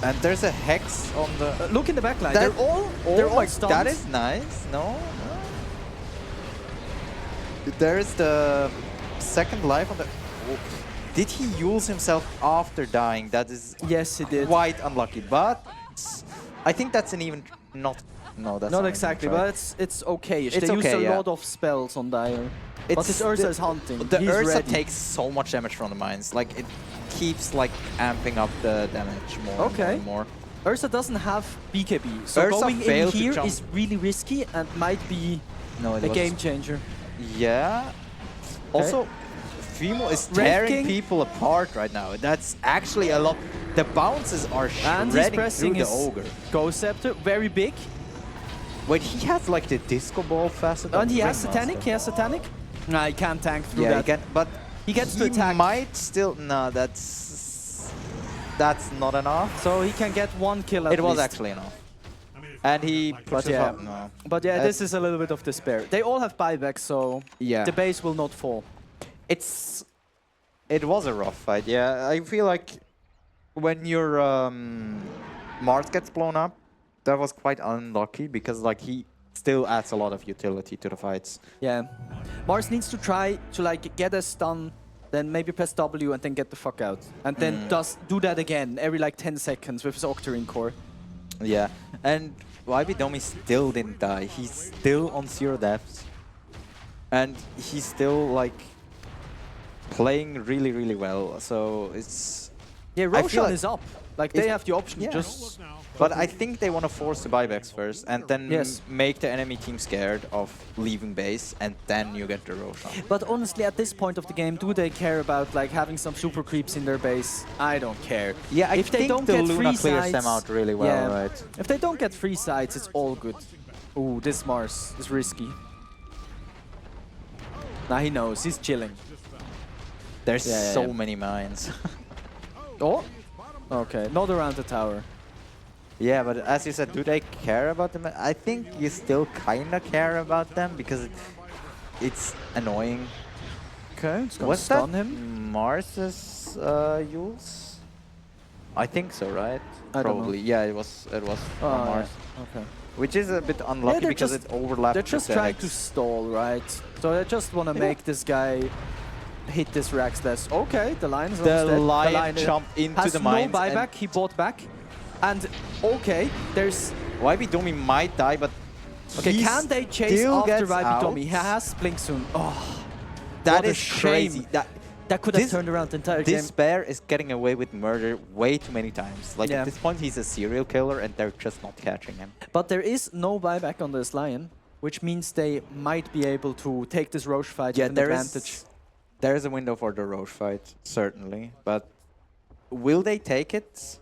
And there's a Hex on the... Look in the backline. That- They're all Oh they're my, all stunned. that is nice. No, no. There is the second life on the... Oh. Did he use himself after dying? That is yes, he did. Quite unlucky, but I think that's an even not. No, that's not not exactly, but it's okay. It's they okay, use a lot of spells on Dire. But his Ursa is hunting. The He's Ursa ready. takes so much damage from the mines. Like it keeps like amping up the damage more and more. Ursa doesn't have BKB, so Ursa going in failed to here jump. is really risky and might be a game changer. Yeah. Also, Fimo is tearing people apart right now. That's actually a lot. The bounces are And he's shredding pressing through his the Ogre. Ghost Scepter, very big. Wait, he has like the disco ball facet. And he has Satanic. He has Satanic. Nah, he can't tank through Yeah, that. he can, but he gets to attack. Might still. No, that's not enough. So he can get one kill at It was least. actually enough. And he But pushes yeah, up. No. but yeah, this is a little bit of despair. They all have buybacks, so yeah, the base will not fall. It was a rough fight. Yeah, I feel like when your Mars gets blown up, that was quite unlucky because like he still adds a lot of utility to the fights. Yeah, Mars needs to try to like get a stun, then maybe press W and then get the fuck out, and then do that again every like 10 seconds with his Octarine core. Yeah, and YBDomi still didn't die. He's still on 0 deaths, and he's still like playing really, really well. So it's Roshan is up. Like they have the option yeah. just. But I think they want to force the buybacks first, and then make the enemy team scared of leaving base, and then you get the Roshan. But honestly, at this point of the game, do they care about like having some super creeps in their base? I don't care. Yeah, if they think don't the get Luna free clears sides, them out really well, right? If they don't get free sides, it's all good. Ooh, this Mars is risky. Now he knows, he's chilling. There's so many mines. Oh, okay, not around the tower. Yeah, but as you said, do they care about them? I think you still kind of care about them because it's annoying. Okay, it's gonna What's stun that? him. Mars's Yules? I think so, right? I don't Probably. know. Yeah, it was Oh, Mars. yeah. Okay. Which is a bit unlucky because it overlaps. They're just trying to stall, right? So they just want to make this guy hit this Rax less. Okay, the lion is almost dead. Lion jumped into the mines. Has no buyback, he bought back. And okay, there's... YBDomi might die, but okay, he can they chase still after gets out. YBDomi? He has Blink soon. Oh, That what a is shame. crazy. That could have turned around the entire game. This bear is getting away with murder way too many times. Like Yeah. at this point, he's a serial killer, and they're just not catching him. But there is no buyback on this lion, which means they might be able to take this Roche fight with an advantage. There is a window for the Roche fight, certainly. But will they take it?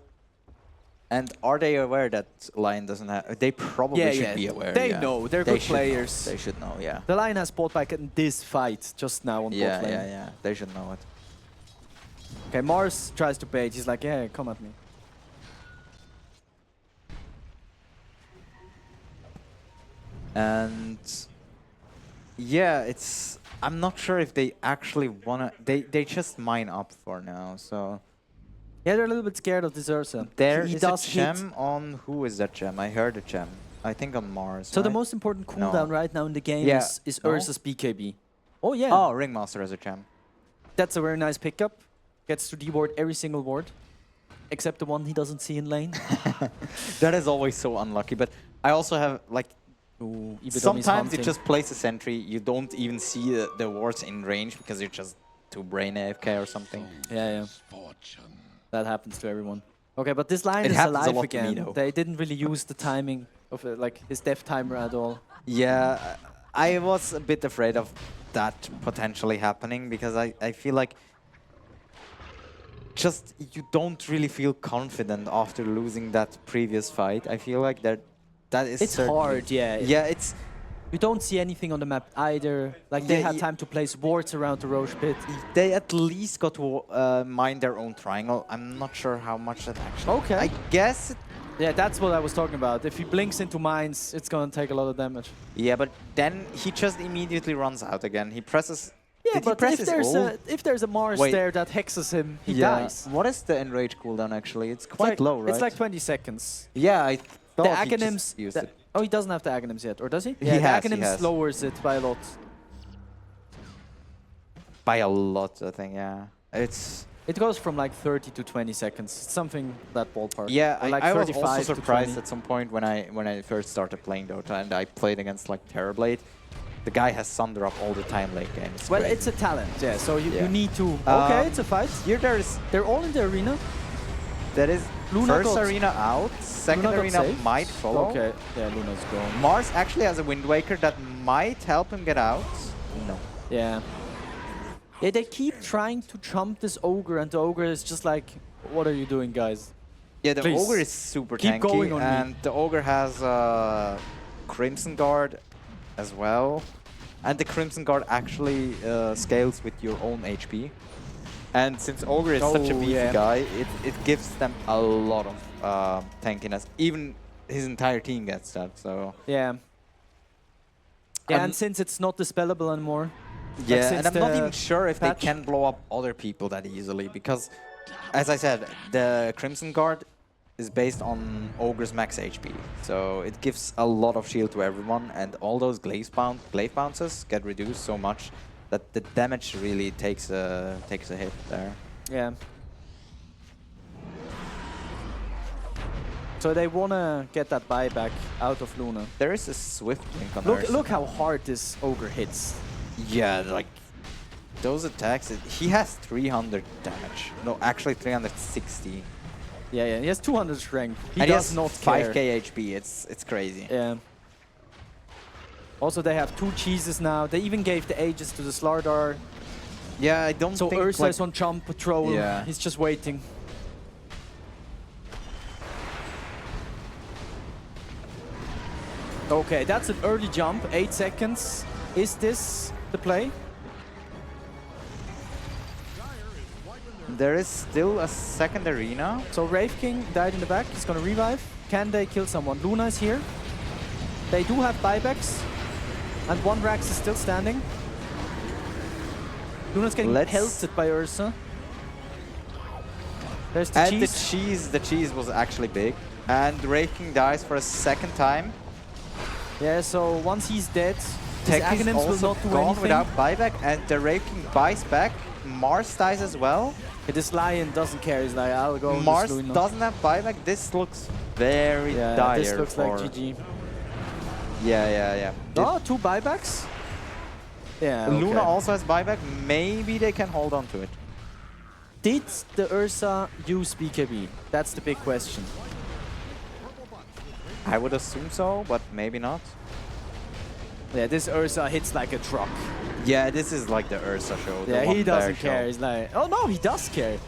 And are they aware that Lion doesn't have... They probably should be aware. They know. They're good should players. Know. They should know, yeah. The Lion has bought back in this fight just now on bot lane. Yeah. They should know it. Okay, Mars tries to bait. He's like, yeah, come at me. And... yeah, it's... I'm not sure if they actually wanna... They just mine up for now, so... Yeah, they're a little bit scared of this Ursa. There he is does a gem on... Who is that gem? I heard a gem. I think on Mars, So the right? most important cooldown right now in the game is No? Ursa's BKB. Oh, yeah. Oh, Ringmaster has a gem. That's a very nice pickup. Gets to deboard every single ward. Except the one he doesn't see in lane. That is always so unlucky, but I also have, like... sometimes it just plays a sentry, you don't even see the wards in range because you're just too brain AFK or something. Yeah. That happens to everyone. Okay, but this line It is happens a alive lot to me, again. though. They didn't really use the timing of like his death timer at all. Yeah, I was a bit afraid of that potentially happening because I feel like just you don't really feel confident after losing that previous fight. I feel like that is It's certainly- hard, yeah. Yeah, it's... You don't see anything on the map either. Like they had time to place wards around the Roche pit. They at least got to mine their own triangle. I'm not sure how much that actually... Okay. I guess... Yeah, that's what I was talking about. If he blinks into mines, it's gonna take a lot of damage. Yeah, but then he just immediately runs out again. He presses... Yeah, Did he but press if his there's ult? if there's a Mars Wait. there that hexes him, he Yeah. dies. What is the enrage cooldown actually? It's quite low, right? It's like 20 seconds. Yeah, I The thought he Aghanims... just used the- it. Oh, he doesn't have the Aghanims yet, or does he? He Yeah, has, the he Aghanims has. lowers it by a lot. By a lot, I think. Yeah, it's. It goes from like 30 to 20 seconds, something that ballpark. Yeah, Or like I was 35 also to surprised 20. at some point when I first started playing Dota and I played against like Terrorblade. The guy has Sunder up all the time late game. Well, crazy. it's a talent, yeah. So you Yeah. need to. Okay, it's a fight. Here there's. They're all in the arena. That is Luna first got- arena out. Second Luna got arena saved? might follow. Okay, yeah, Luna's gone. Mars actually has a Wind Waker that might help him get out. No. Yeah. Yeah, they keep trying to jump this ogre, and the ogre is just like, "What are you doing, guys?" Yeah, the Please, ogre is super keep tanky, going on me. and the ogre has Crimson Guard as well, and the Crimson Guard actually scales with your own HP. And since ogre is such a Oh, beefy yeah. guy, it gives them a lot of tankiness. Even his entire team gets that. So Yeah. Yeah, and since it's not dispellable anymore. like yeah, since and I'm not the even sure if patch- they can blow up other people that easily because, as I said, the Crimson Guard is based on Ogre's max HP, so it gives a lot of shield to everyone, and all those glaive bounces get reduced so much that the damage really takes a hit there. Yeah. So they wanna get that buyback out of Luna. There is a swift link on Look, Ursa. look how hard this ogre hits. Yeah, like those attacks. He has 300 damage. No, actually 360. Yeah, yeah. He has 200 strength. He And does has not 5k care. HP. It's crazy. Yeah. Also, they have 2 cheeses now. They even gave the Aegis to the Slardar. Yeah, I don't So think Ursa like, is on jump patrol. Yeah. He's just waiting. Okay, that's an early jump. 8 seconds. Is this the play? There is still a second arena. So Wraith King died in the back. He's gonna revive. Can they kill someone? Luna is here. They do have buybacks. And one Rax is still standing. Luna's getting pelted by Ursa. There's the And cheese. the cheese was actually big. And Raking dies for a second time. Yeah, so once he's dead, his Tech is Aghanims will also not do gone anything. without buyback, and the Raking buys back. Mars dies as well. This Lion doesn't care. He's like, I'll go. Mars with Luna. doesn't have buyback. This looks very Yeah, dire. this looks like for- GG. Yeah. Oh, 2 buybacks? Yeah, Luna okay. also has buyback. Maybe they can hold on to it. Did the Ursa use BKB? That's the big question. I would assume so, but maybe not. Yeah, this Ursa hits like a truck. Yeah, this is like the Ursa show. the Yeah, he one doesn't player care. show. He's like, oh no, he does care.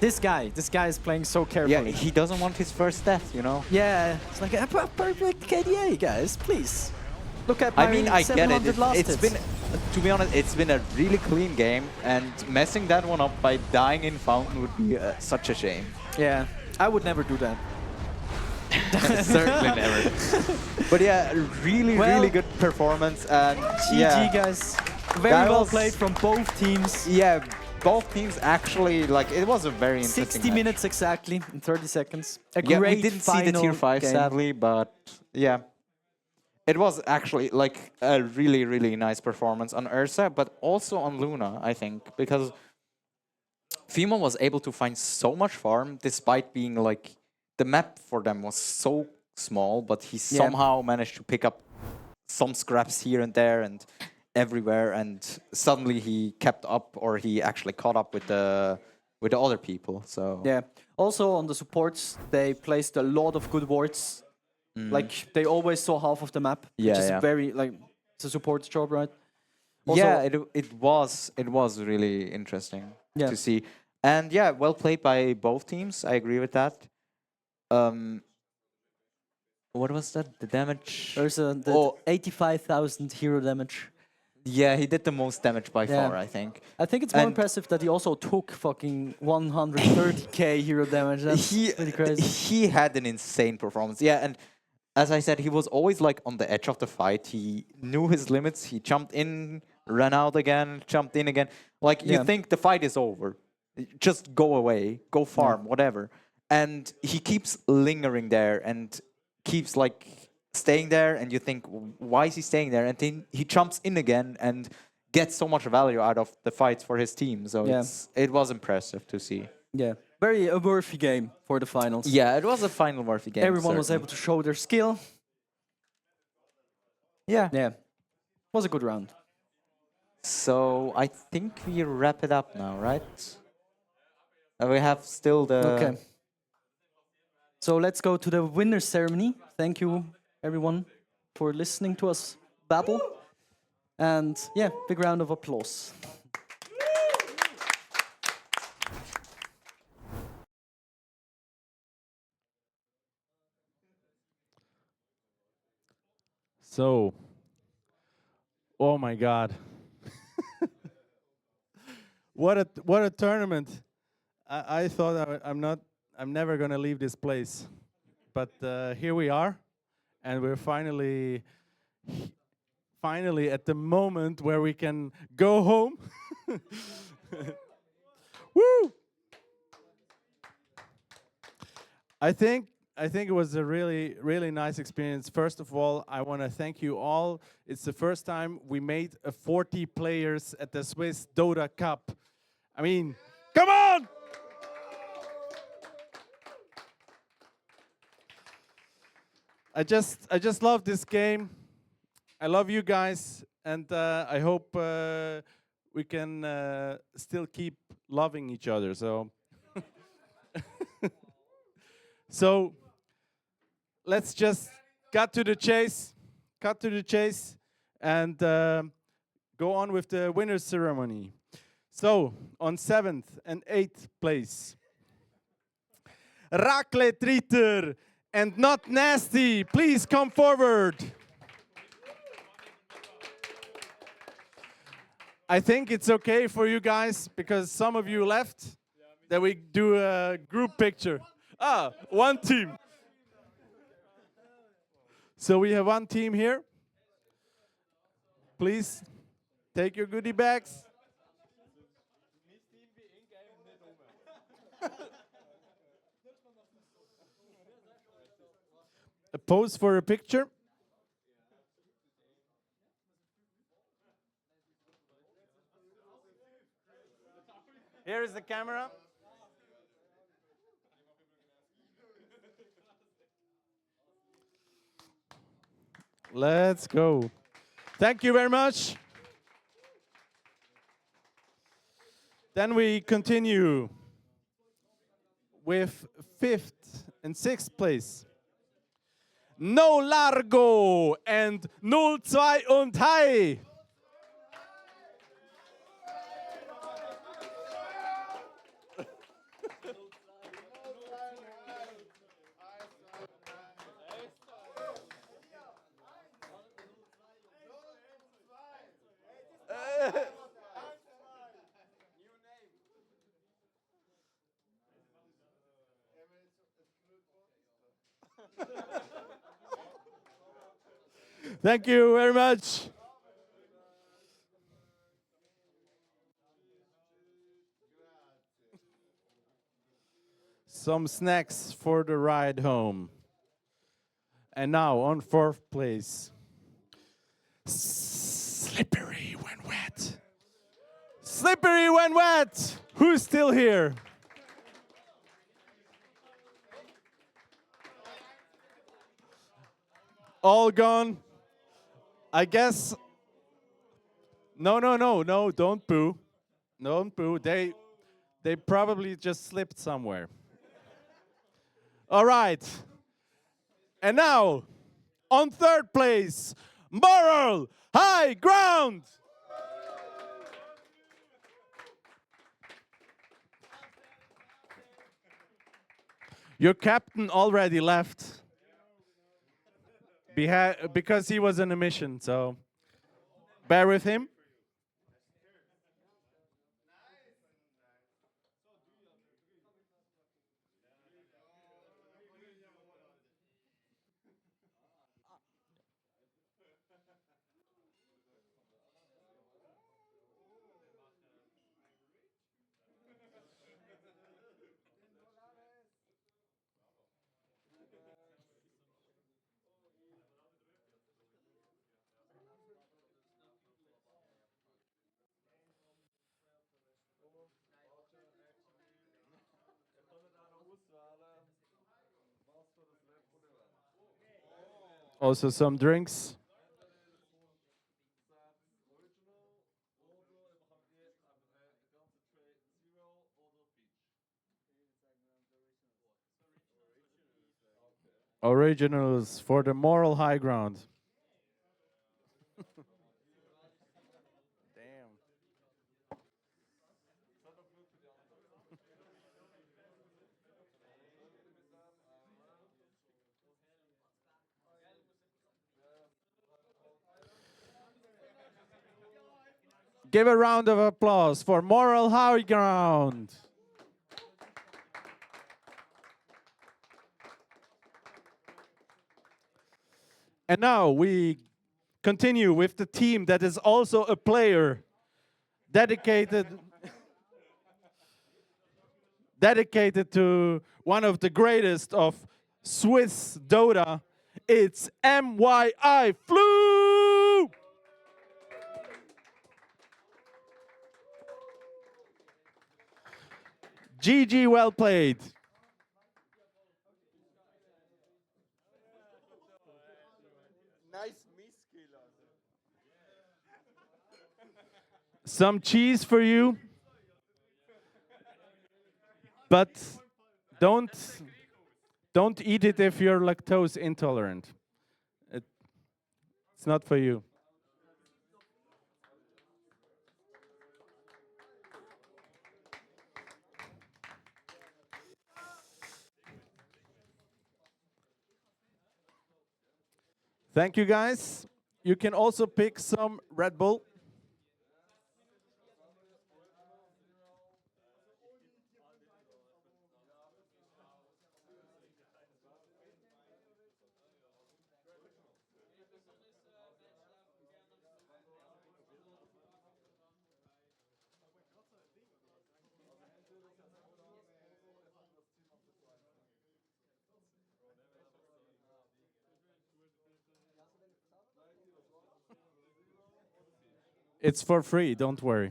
This guy is playing so Yeah, carefully. he doesn't want his first death, you know? Yeah, it's like a perfect KDA, guys, please. Look at my I mean, I get it. 700 last It's hits. been, to be honest, it's been a really clean game, and messing that one up by dying in Fountain would be such a shame. Yeah, I would never do that. Certainly never. But yeah, really, Well, really good performance, and GG, yeah, guys. Very that well was- played from both teams. Yeah, both teams actually, like, it was a very interesting 60 match. minute exactly in 30 seconds. A Yeah, great we didn't see the final tier 5 game. sadly, but yeah. It was actually like a really, really nice performance on Ursa, but also on Luna, I think, because Fimo was able to find so much farm despite being like, the map for them was so small, but he somehow managed to pick up some scraps here and there and everywhere, and suddenly he kept up, or he actually caught up with the other people. So Yeah. Also on the supports, they placed a lot of good wards. Like they always saw half of the map, Yeah, which is yeah. very like it's a support's job, right? Also, yeah, it was really interesting Yeah. to see, and yeah, well played by both teams. I agree with that. What was that? The damage? There's a 85,000 hero damage. Yeah, he did the most damage by Yeah. far, I think. I think it's more And impressive that he also took fucking 130k hero damage. That's pretty crazy. He had an insane performance. Yeah, and as I said, he was always like on the edge of the fight. He knew his limits. He jumped in, ran out again, jumped in again. Like you Yeah. think the fight is over, just go away, go farm, whatever. And he keeps lingering there and keeps like staying there. And you think, why is he staying there? And then he jumps in again and get so much value out of the fights for his team. So Yeah. it was impressive to see. Yeah, very a worthy game for the finals. Yeah, it was a final worthy game. Everyone was certainly. able to show their skill. Yeah. Yeah, was a good round. So I think we wrap it up now, right? We have still the... Okay. So let's go to the winner's ceremony. Thank you, everyone, for listening to us babble. And yeah, big round of applause. So, oh my God. What a tournament. I thought I'm never gonna leave this place. But here we are, and we're finally at the moment where we can go home. Woo! I think it was a really nice experience. First of all, I want to thank you all. It's the first time we made a 40 players at the Swiss Dota Cup. I mean, come on! I just love this game. I love you guys, and I hope we can still keep loving each other. So, so let's just cut to the chase, and go on with the winner's ceremony. So, on 7th and 8th place, Raclette Ritter and Not Nasty, please come forward. I think it's okay for you guys, because some of you left, that we do a group picture. Ah, one team. So we have one team here. Please take your goodie bags. A pose for a picture. Here is the camera. Let's go. Thank you very much. Then we continue with 5th and 6th place. No Largo and 02 und Hai. Thank you very much. Some snacks for the ride home. And now on 4th place. Slippery when wet. Slippery when wet. Who's still here? All gone. I guess. No, don't boo. Don't boo. They probably just slipped somewhere. All right. And now, on 3rd place, Moral High Ground. Your captain already left because he was on a mission, so bear with him. also some drinks. Originals for the moral high ground. Give a round of applause for moral high ground. And now we continue with the team that is also a player dedicated to one of the greatest of Swiss Dota. It's MYI Flu! GG, well played. Some cheese for you, but don't eat it if you're lactose intolerant. It's not for you. Thank you, guys. You can also pick some Red Bull. It's for free, don't worry.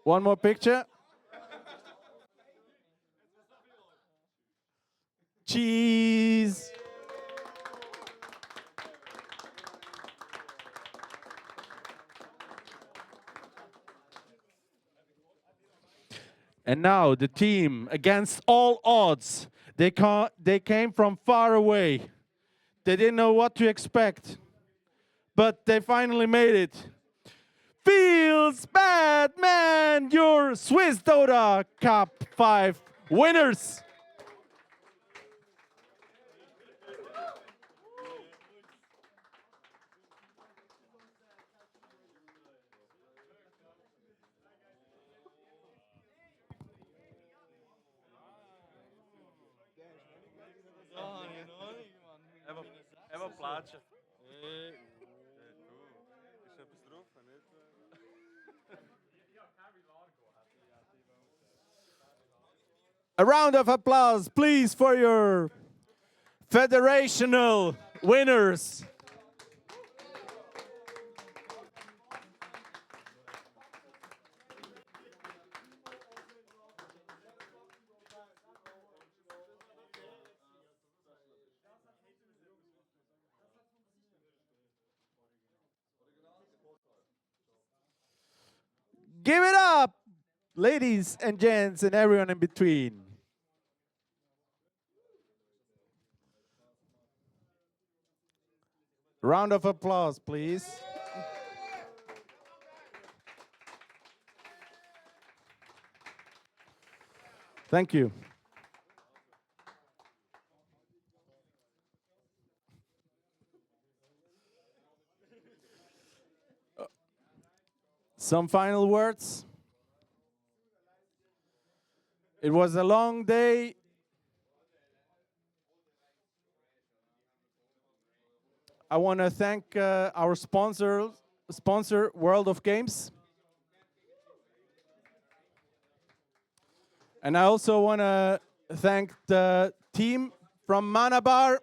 One more picture. Cheese. And now the team, against all odds, they came from far away. They didn't know what to expect, but they finally made it. Feels bad, man! Your Swiss Dota Cup 5 winners! Even plaatje. A round of applause, please, for your federational winners. Give it up, ladies and gents and everyone in between. Round of applause, please. Thank you. Some final words. It was a long day. I want to thank our sponsor, World of Games. And I also want to thank the team from ManaBar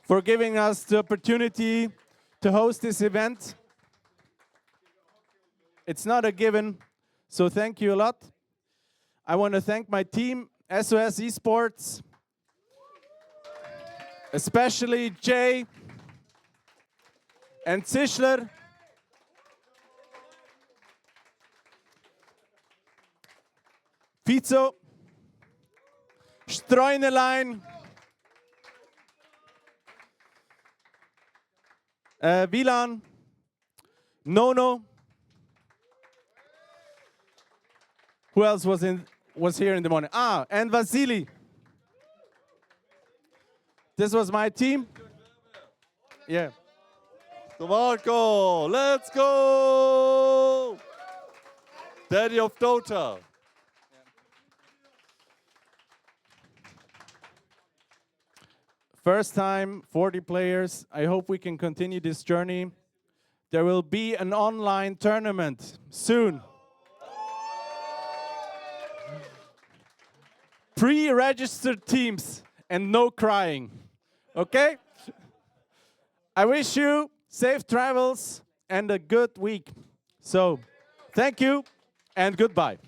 for giving us the opportunity to host this event. It's not a given. So thank you a lot. I want to thank my team, SOS Esports, especially Jay and Zischler. Pizzo, Streunelein, Wielan, Nono. Who else was here in the morning? Ah, and Vasily. This was my team. Yeah. So Marco, let's go! Daddy of Dota. First time, 40 players. I hope we can continue this journey. There will be an online tournament soon. Pre-registered teams and no crying. Okay? I wish you safe travels and a good week. So, thank you and goodbye.